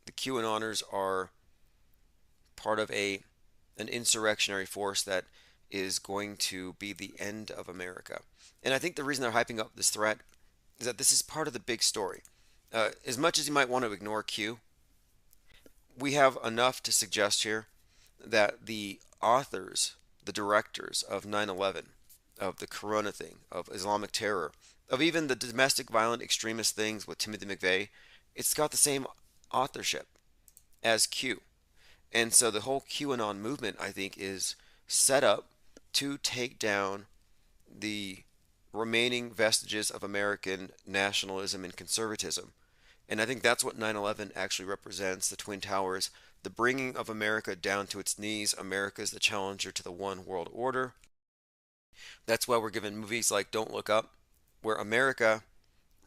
the QAnoners are part of an insurrectionary force that is going to be the end of America. And I think the reason they're hyping up this threat is that this is part of the big story. As much as you might want to ignore Q, we have enough to suggest here that the authors, the directors of 9/11, of the Corona thing, of Islamic terror, of even the domestic violent extremist things with Timothy McVeigh, it's got the same authorship as Q. And so the whole QAnon movement, I think, is set up to take down the remaining vestiges of American nationalism and conservatism. And I think that's what 9/11 actually represents, the Twin Towers, the bringing of America down to its knees. America is the challenger to the one world order. That's why we're given movies like Don't Look Up, where America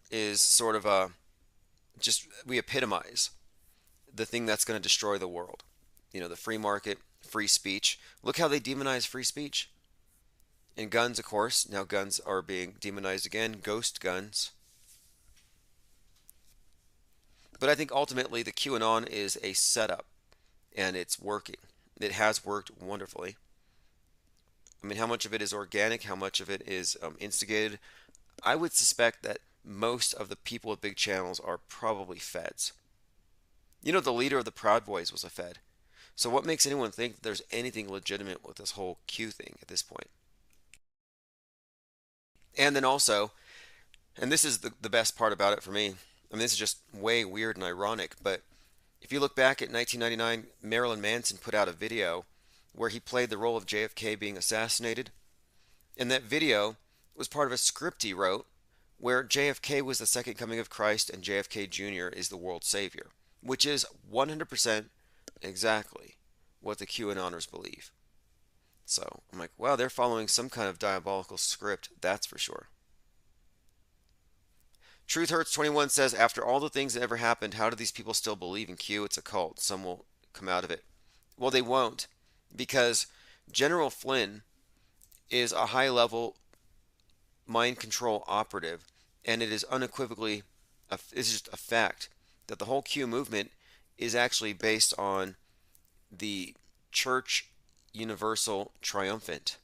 is sort of we epitomize the thing that's going to destroy the world. The free market, free speech. Look how they demonize free speech. And guns, of course. Now guns are being demonized again. Ghost guns. But I think ultimately the QAnon is a setup. And it's working. It has worked wonderfully. I mean, how much of it is organic? How much of it is instigated? I would suspect that most of the people with big channels are probably feds. The leader of the Proud Boys was a fed. So what makes anyone think that there's anything legitimate with this whole Q thing at this point? And then also, and this is the best part about it for me, I mean, this is just way weird and ironic, but if you look back at 1999, Marilyn Manson put out a video where he played the role of JFK being assassinated. And that video was part of a script he wrote where JFK was the second coming of Christ and JFK Jr. is the world savior, which is 100% exactly what the QAnoners believe. So I'm like, wow, they're following some kind of diabolical script, that's for sure. Truth Hurts 21 says, after all the things that ever happened, how do these people still believe in Q? It's a cult. Some will come out of it. Well, they won't, because General Flynn is a high-level mind control operative, and it is unequivocally, it's just a fact that the whole Q movement is actually based on the Church Universal Triumphant,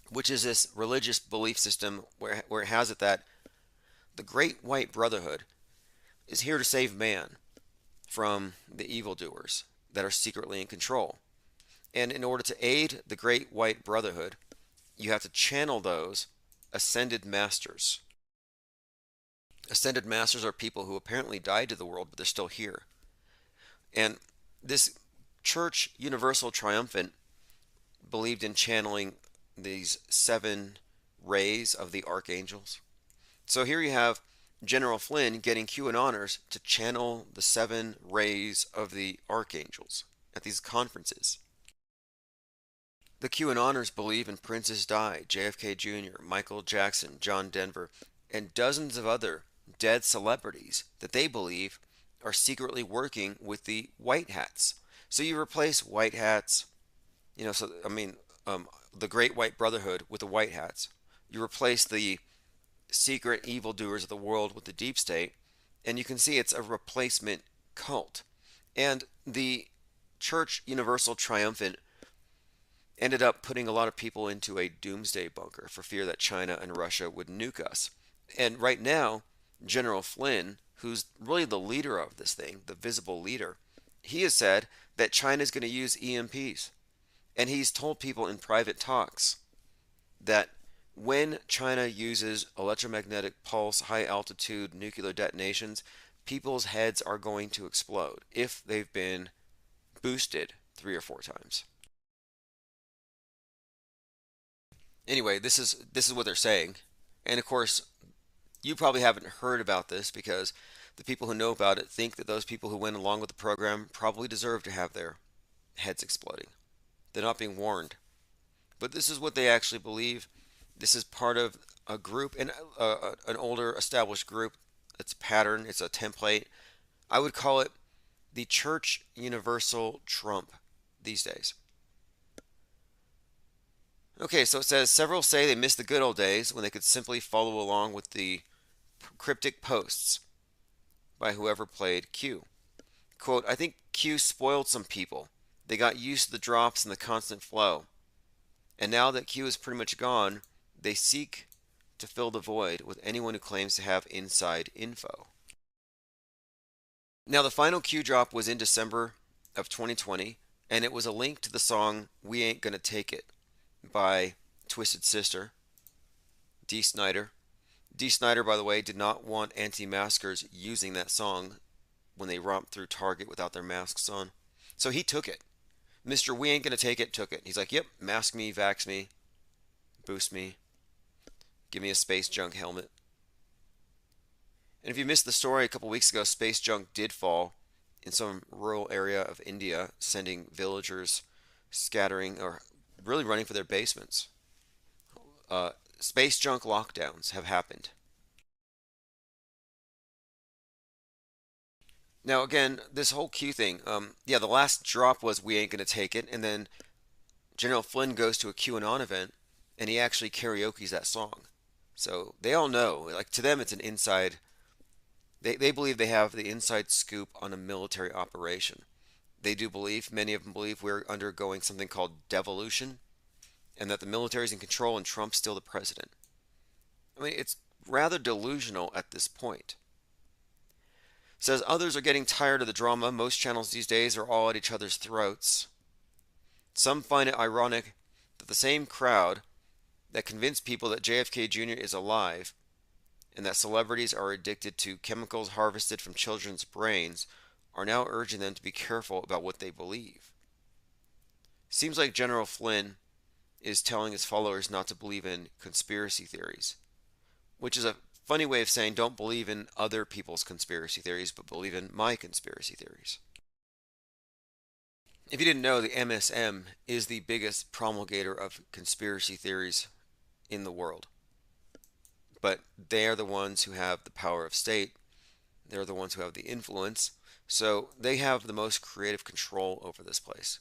which is this religious belief system where it has it that the Great White Brotherhood is here to save man from the evildoers that are secretly in control. And in order to aid the Great White Brotherhood, you have to channel those ascended masters. Ascended masters are people who apparently died to the world, but they're still here. And this Church Universal Triumphant believed in channeling these 7 rays of the archangels. So here you have General Flynn getting QAnoners to channel the 7 rays of the archangels at these conferences. The QAnoners believe in Princess Di, JFK Jr., Michael Jackson, John Denver, and dozens of other dead celebrities that they believe are secretly working with the white hats. So you replace white hats, the Great White Brotherhood with the white hats. You replace the secret evildoers of the world with the deep state, and you can see it's a replacement cult. And the Church Universal Triumphant ended up putting a lot of people into a doomsday bunker for fear that China and Russia would nuke us. And right now, General Flynn, who's really the leader of this thing, the visible leader, he has said that China is going to use EMPs. And he's told people in private talks that when China uses electromagnetic pulse, high altitude nuclear detonations, people's heads are going to explode if they've been boosted 3 or 4 times. Anyway, this is what they're saying. And of course, you probably haven't heard about this because the people who know about it think that those people who went along with the program probably deserve to have their heads exploding. They're not being warned. But this is what they actually believe. This is part of a group, an older established group. It's a pattern, it's a template. I would call it the Church Universal Trump these days. Okay, so it says, several say they miss the good old days when they could simply follow along with the cryptic posts by whoever played Q. Quote, I think Q spoiled some people. They got used to the drops and the constant flow. And now that Q is pretty much gone, they seek to fill the void with anyone who claims to have inside info. Now, the final Q drop was in December of 2020, and it was a link to the song We Ain't Gonna Take It by Twisted Sister, Dee Snider. Dee Snider, by the way, did not want anti-maskers using that song when they romped through Target without their masks on. So he took it. Mr. We Ain't Gonna Take It took it. He's like, yep, mask me, vax me, boost me, give me a space junk helmet. And if you missed the story a couple weeks ago, space junk did fall in some rural area of India, sending villagers scattering or really running for their basements. Space junk lockdowns have happened. Now again, this whole Q thing, the last drop was We Ain't Gonna Take It, and then General Flynn goes to a QAnon event, and he actually karaoke's that song. So they all know, like to them it's an inside, they believe they have the inside scoop on a military operation. They do believe, many of them believe we're undergoing something called devolution, and that the military is in control and Trump's still the president. I mean, it's rather delusional at this point. Says others are getting tired of the drama. Most channels these days are all at each other's throats. Some find it ironic that the same crowd that convinced people that JFK Jr. is alive and that celebrities are addicted to chemicals harvested from children's brains are now urging them to be careful about what they believe. Seems like General Flynn is telling his followers not to believe in conspiracy theories, which is a funny way of saying don't believe in other people's conspiracy theories, but believe in my conspiracy theories. If you didn't know, the MSM is the biggest promulgator of conspiracy theories in the world. But they are the ones who have the power of state. They're the ones who have the influence. So they have the most creative control over this place.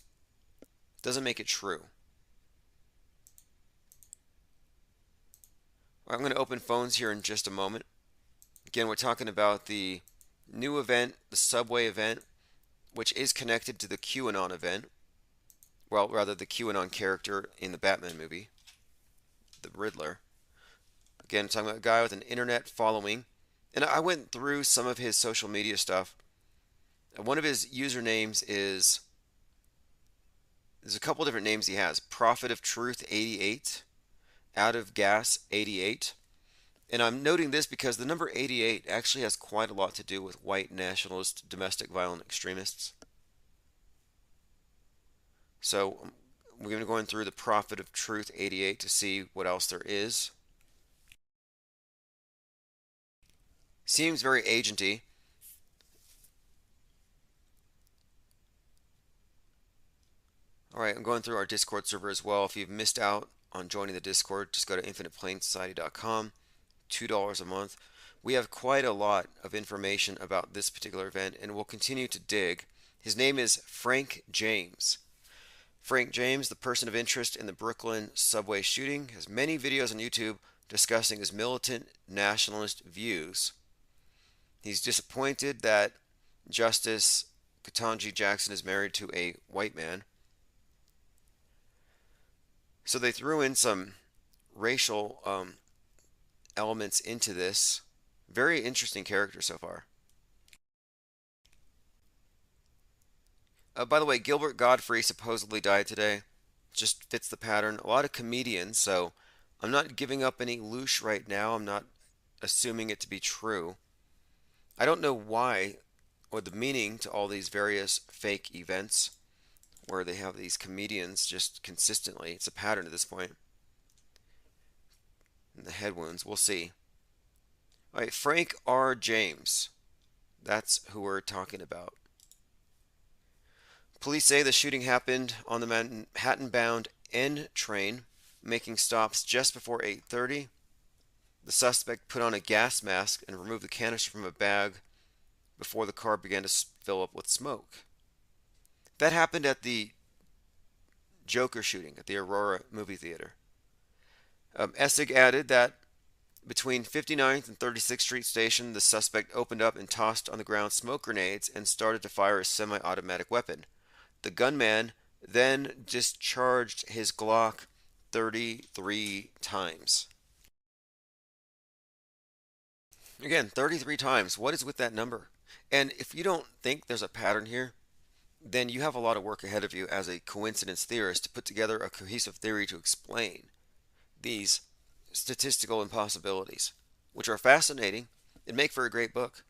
Doesn't make it true. I'm going to open phones here in just a moment. Again, we're talking about the new event, the subway event, which is connected to the QAnon event. Well, rather the QAnon character in the Batman movie, the Riddler. Again, talking about a guy with an internet following. And I went through some of his social media stuff. One of his usernames is, there's a couple different names he has. Prophet of Truth 88, Out of Gas 88. And I'm noting this because the number 88 actually has quite a lot to do with white nationalist domestic violent extremists. So we're going to go through the Prophet of Truth 88 to see what else there is. Seems very agenty. Alright, I'm going through our Discord server as well. If you've missed out on joining the Discord, just go to infiniteplainsociety.com. $2 a month. We have quite a lot of information about this particular event, and we'll continue to dig. His name is Frank James. Frank James, the person of interest in the Brooklyn subway shooting, has many videos on YouTube discussing his militant nationalist views. He's disappointed that Justice Ketanji Jackson is married to a white man. So they threw in some racial elements into this. Very interesting character so far. By the way, Gilbert Godfrey supposedly died today. Just fits the pattern. A lot of comedians, so I'm not giving up any loosh right now. I'm not assuming it to be true. I don't know why or the meaning to all these various fake events where they have these comedians just consistently. It's a pattern at this point. And the head wounds, we'll see. All right, Frank R. James. That's who we're talking about. Police say the shooting happened on the Manhattan-bound N train, making stops just before 8:30. The suspect put on a gas mask and removed the canister from a bag before the car began to fill up with smoke. That happened at the Joker shooting at the Aurora movie theater. Essig added that between 59th and 36th Street Station, the suspect opened up and tossed on the ground smoke grenades and started to fire a semi-automatic weapon. The gunman then discharged his Glock 33 times. Again, 33 times. What is with that number? And if you don't think there's a pattern here, then you have a lot of work ahead of you as a coincidence theorist to put together a cohesive theory to explain these statistical impossibilities, which are fascinating and make for a great book.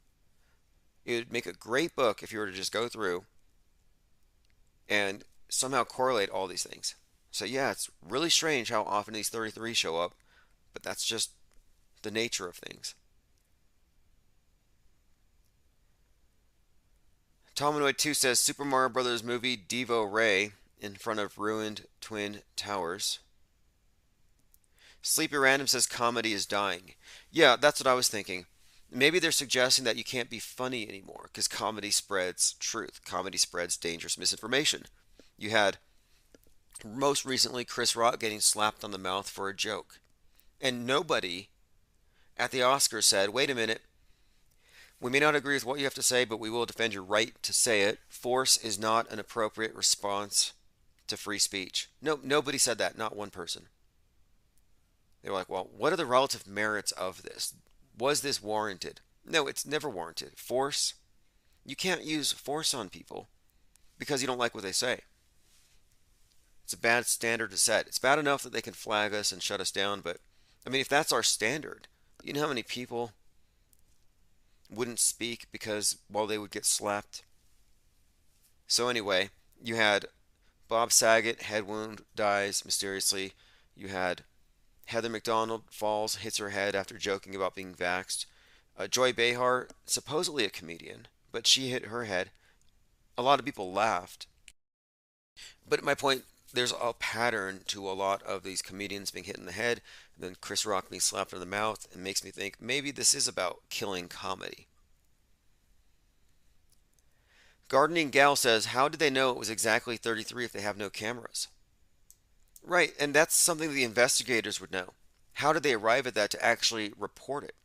It would make a great book if you were to just go through and somehow correlate all these things. So yeah, it's really strange how often these 33 show up, but that's just the nature of things. Tomanoid2 says Super Mario Brothers movie Devo Ray in front of ruined Twin Towers. Sleepy Random says comedy is dying. Yeah, that's what I was thinking. Maybe they're suggesting that you can't be funny anymore because comedy spreads truth. Comedy spreads dangerous misinformation. You had, most recently, Chris Rock getting slapped on the mouth for a joke. And nobody at the Oscars said, wait a minute, we may not agree with what you have to say, but we will defend your right to say it. Force is not an appropriate response to free speech. No, nobody said that, not one person. They were like, well, what are the relative merits of this? Was this warranted? No, it's never warranted. Force, you can't use force on people because you don't like what they say. It's a bad standard to set. It's bad enough that they can flag us and shut us down, but I mean, if that's our standard, you know how many people wouldn't speak because, well, they would get slapped? So anyway, you had Bob Saget, head wound, dies mysteriously. You had Heather McDonald falls, hits her head after joking about being vaxxed. Joy Behar, supposedly a comedian, but she hit her head. A lot of people laughed. But my point, there's a pattern to a lot of these comedians being hit in the head, and then Chris Rock being slapped in the mouth. It makes me think maybe this is about killing comedy. Gardening Gal says, how did they know it was exactly 33 if they have no cameras? Right, and that's something the investigators would know. How did they arrive at that to actually report it?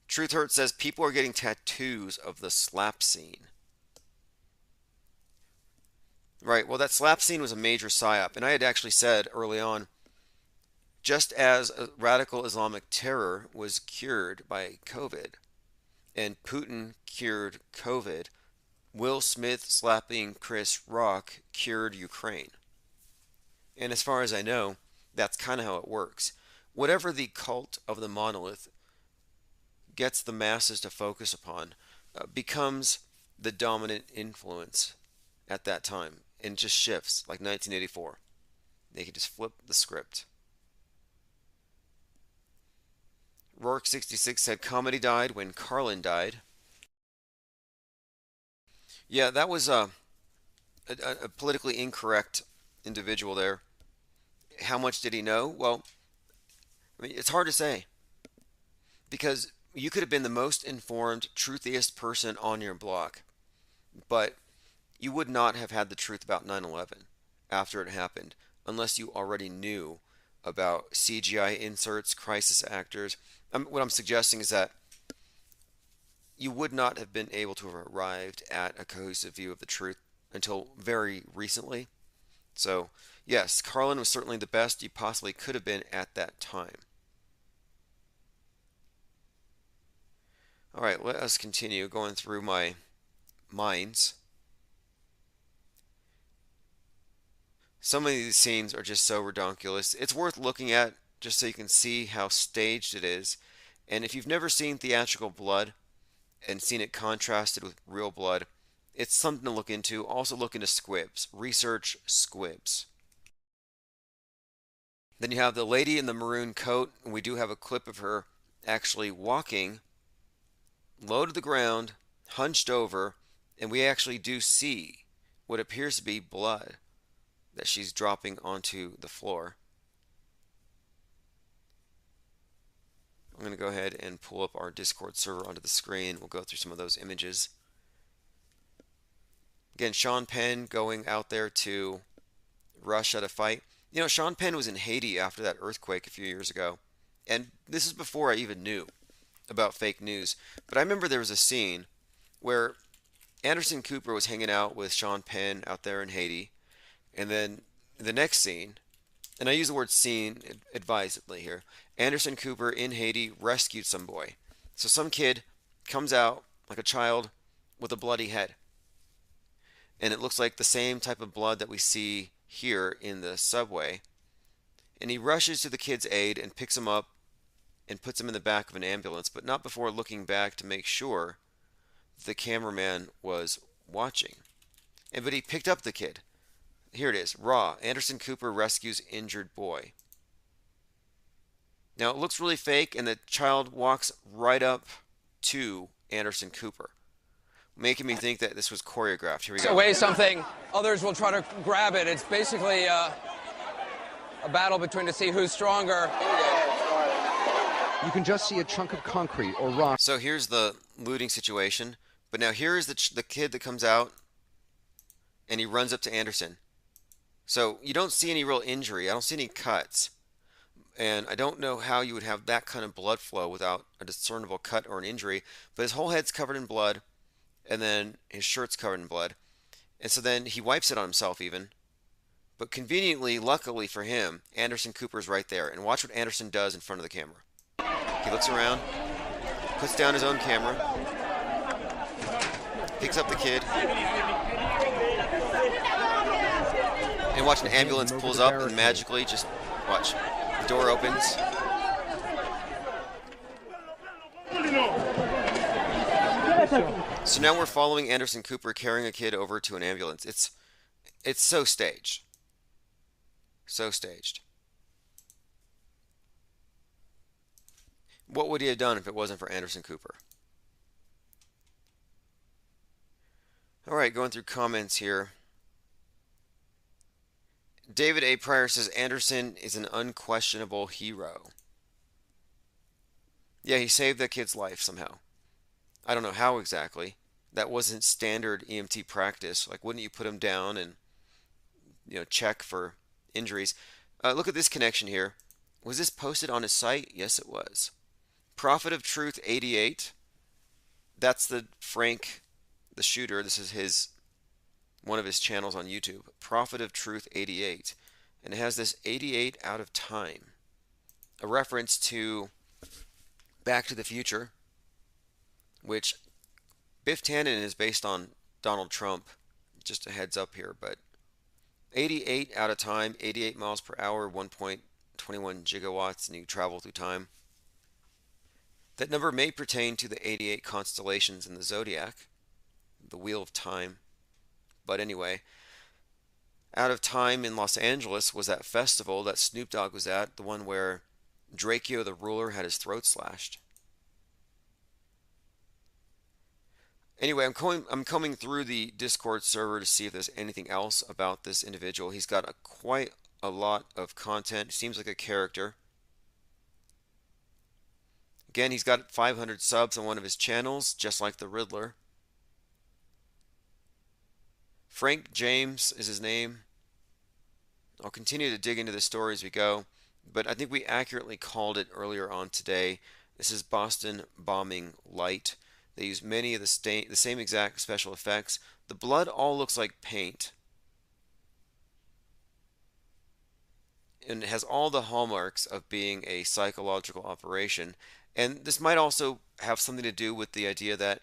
Truth Hurt says people are getting tattoos of the slap scene. Right, well, that slap scene was a major psyop, and I had actually said early on, just as radical Islamic terror was cured by COVID, and Putin cured COVID, Will Smith slapping Chris Rock cured Ukraine. And as far as I know, that's kind of how it works. Whatever the cult of the monolith gets the masses to focus upon becomes the dominant influence at that time, and just shifts like 1984. They can just flip the script. Rourke66 said comedy died when Carlin died. Yeah, that was a politically incorrect individual there. How much did he know? Well, I mean, it's hard to say, because you could have been the most informed, truthiest person on your block, but you would not have had the truth about 9/11 after it happened unless you already knew about CGI inserts, crisis actors. What I'm suggesting is that you would not have been able to have arrived at a cohesive view of the truth until very recently. So, yes, Carlin was certainly the best you possibly could have been at that time. All right, let us continue going through my minds. Some of these scenes are just so redonkulous. It's worth looking at just so you can see how staged it is. And if you've never seen theatrical blood and seen it contrasted with real blood, it's something to look into. Also look into squibs. Research squibs. Then you have the lady in the maroon coat, and we do have a clip of her actually walking low to the ground, hunched over, and we actually do see what appears to be blood that she's dropping onto the floor. I'm going to go ahead and pull up our Discord server onto the screen. We'll go through some of those images. Again, Sean Penn going out there to rush at a fight. You know, Sean Penn was in Haiti after that earthquake a few years ago. And this is before I even knew about fake news. But I remember there was a scene where Anderson Cooper was hanging out with Sean Penn out there in Haiti. And then the next scene, and I use the word scene advisedly here, Anderson Cooper in Haiti rescued some boy. So some kid comes out like a child with a bloody head. And it looks like the same type of blood that we see here in the subway. And he rushes to the kid's aid and picks him up and puts him in the back of an ambulance, but not before looking back to make sure the cameraman was watching. But he picked up the kid. Here it is, raw. Anderson Cooper rescues injured boy. Now it looks really fake, and the child walks right up to Anderson Cooper, making me think that this was choreographed. Here we go. Away something, others will try to grab it. It's basically a battle between to see who's stronger. You can just see a chunk of concrete or rock. So here's the looting situation, but now here is the kid that comes out, and he runs up to Anderson. So you don't see any real injury. I don't see any cuts. And I don't know how you would have that kind of blood flow without a discernible cut or an injury. But his whole head's covered in blood, and then his shirt's covered in blood. And so then he wipes it on himself even. But conveniently, luckily for him, Anderson Cooper's right there. And watch what Anderson does in front of the camera. He looks around, puts down his own camera, picks up the kid, and watch an ambulance pulls up and magically just watch. The door opens. So now we're following Anderson Cooper carrying a kid over to an ambulance. It's so staged. So staged. What would he have done if it wasn't for Anderson Cooper? All right, going through comments here. David A. Pryor says Anderson is an unquestionable hero. Yeah, he saved that kid's life somehow. I don't know how exactly. That wasn't standard EMT practice. Like, wouldn't you put him down and check for injuries? Look at this connection here. Was this posted on his site? Yes, it was. Prophet of Truth 88. That's Frank, the shooter. This is one of his channels on YouTube. Prophet of Truth 88, and it has this 88 out of time, a reference to Back to the Future, which Biff Tannen is based on Donald Trump. Just a heads up here, but 88 out of time, 88 miles per hour, 1.21 gigawatts, and you travel through time. That number may pertain to the 88 constellations in the zodiac, the Wheel of Time. But anyway, out of time in Los Angeles was that festival that Snoop Dogg was at, the one where Draco the ruler had his throat slashed. Anyway, I'm combing through the Discord server to see if there's anything else about this individual. He's got quite a lot of content. Seems like a character. Again, he's got 500 subs on one of his channels, just like the Riddler. Frank James is his name. I'll continue to dig into the story as we go, but I think we accurately called it earlier on today. This is Boston Bombing Light. They use many of the same exact special effects. The blood all looks like paint. And it has all the hallmarks of being a psychological operation. And this might also have something to do with the idea that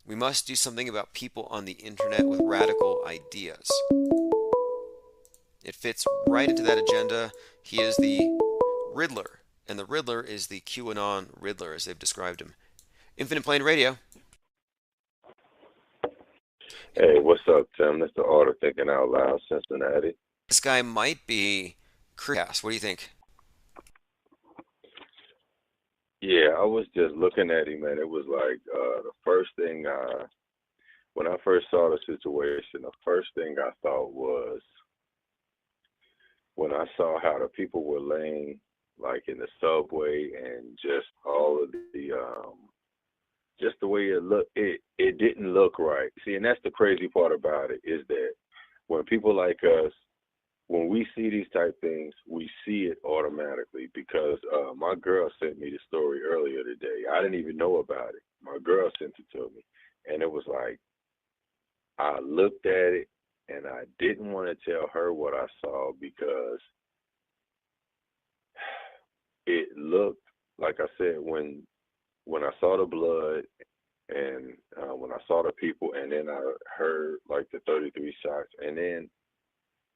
we must do something about people on the internet with radical ideas. It fits right into that agenda. He is the Riddler, and the Riddler is the QAnon Riddler, as they've described him. Infinite Plane Radio. Hey, what's up, Tim? That's the Art of Thinking Out Loud, Cincinnati. This guy might be Chris. What do you think? Yeah, I was just looking at him, and it was like the first thing when I first saw the situation, the first thing I thought was when I saw how the people were laying like in the subway and just all of the just the way it looked, it didn't look right. See, and that's the crazy part about it, is that when people like us, when we see these type things, we see it automatically, because my girl sent me the story earlier today. I didn't even know about it. My girl sent it to me, and it was like, I looked at it and I didn't want to tell her what I saw, because it looked, like I said, when I saw the blood and when I saw the people, and then I heard like the 33 shots, and then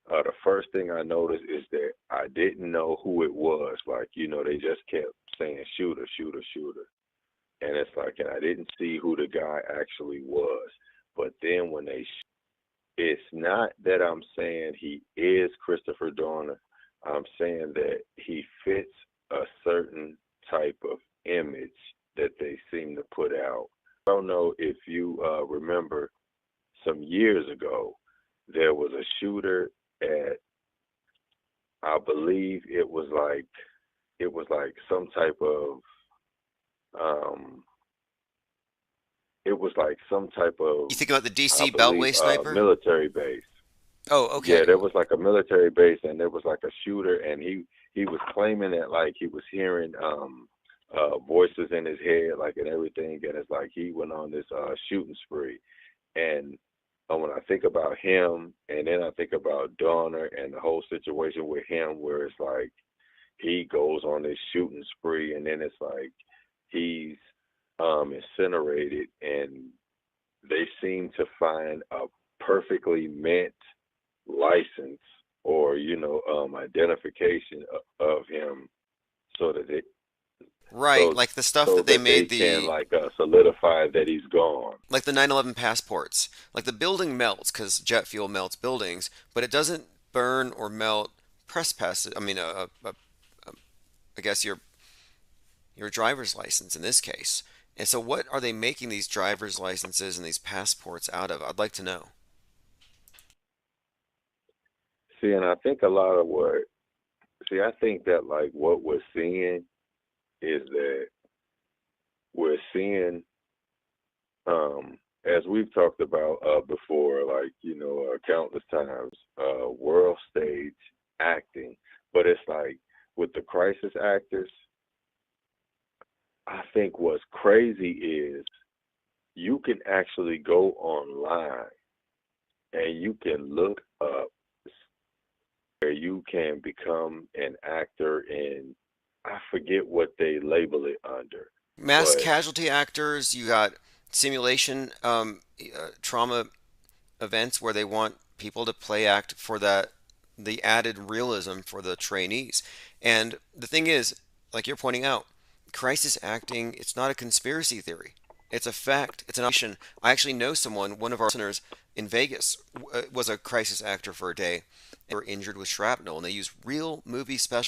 the first thing I noticed is that I didn't know who it was. Like, they just kept saying shooter, shooter, shooter. And it's like, and I didn't see who the guy actually was. But then when it's not that I'm saying he is Christopher Dorner. I'm saying that he fits a certain type of image that they seem to put out. I don't know if you remember some years ago, there was a shooter at, I believe it was like some type of You think about the DC Beltway sniper? Military base. Oh, okay. Yeah, there was like a military base, and there was like a shooter, and he was claiming that like he was hearing voices in his head, like, and everything, and it's like he went on this shooting spree. And when I think about him, and then I think about Donner and the whole situation with him, where it's like he goes on this shooting spree, and then it's like he's incinerated, and they seem to find a perfectly meant license or identification of him, so that it like the stuff that they made can solidify that he's gone. Like the 9/11 passports. Like the building melts because jet fuel melts buildings, but it doesn't burn or melt press passes. I mean, I guess your driver's license in this case. And so, what are they making these driver's licenses and these passports out of? I'd like to know. See, and I think I think that like what we're seeing is that we're seeing as we've talked about before, like, countless times, world stage acting. But it's like with the crisis actors, I think what's crazy is you can actually go online and you can look up where you can become an actor in, I forget what they label it under. Mass But casualty actors, you got simulation trauma events where they want people to play act for the added realism for the trainees. And the thing is, like you're pointing out, crisis acting, it's not a conspiracy theory. It's a fact. It's an option. I actually know someone, one of our listeners in Vegas, was a crisis actor for a day. They were injured with shrapnel, and they used real movie special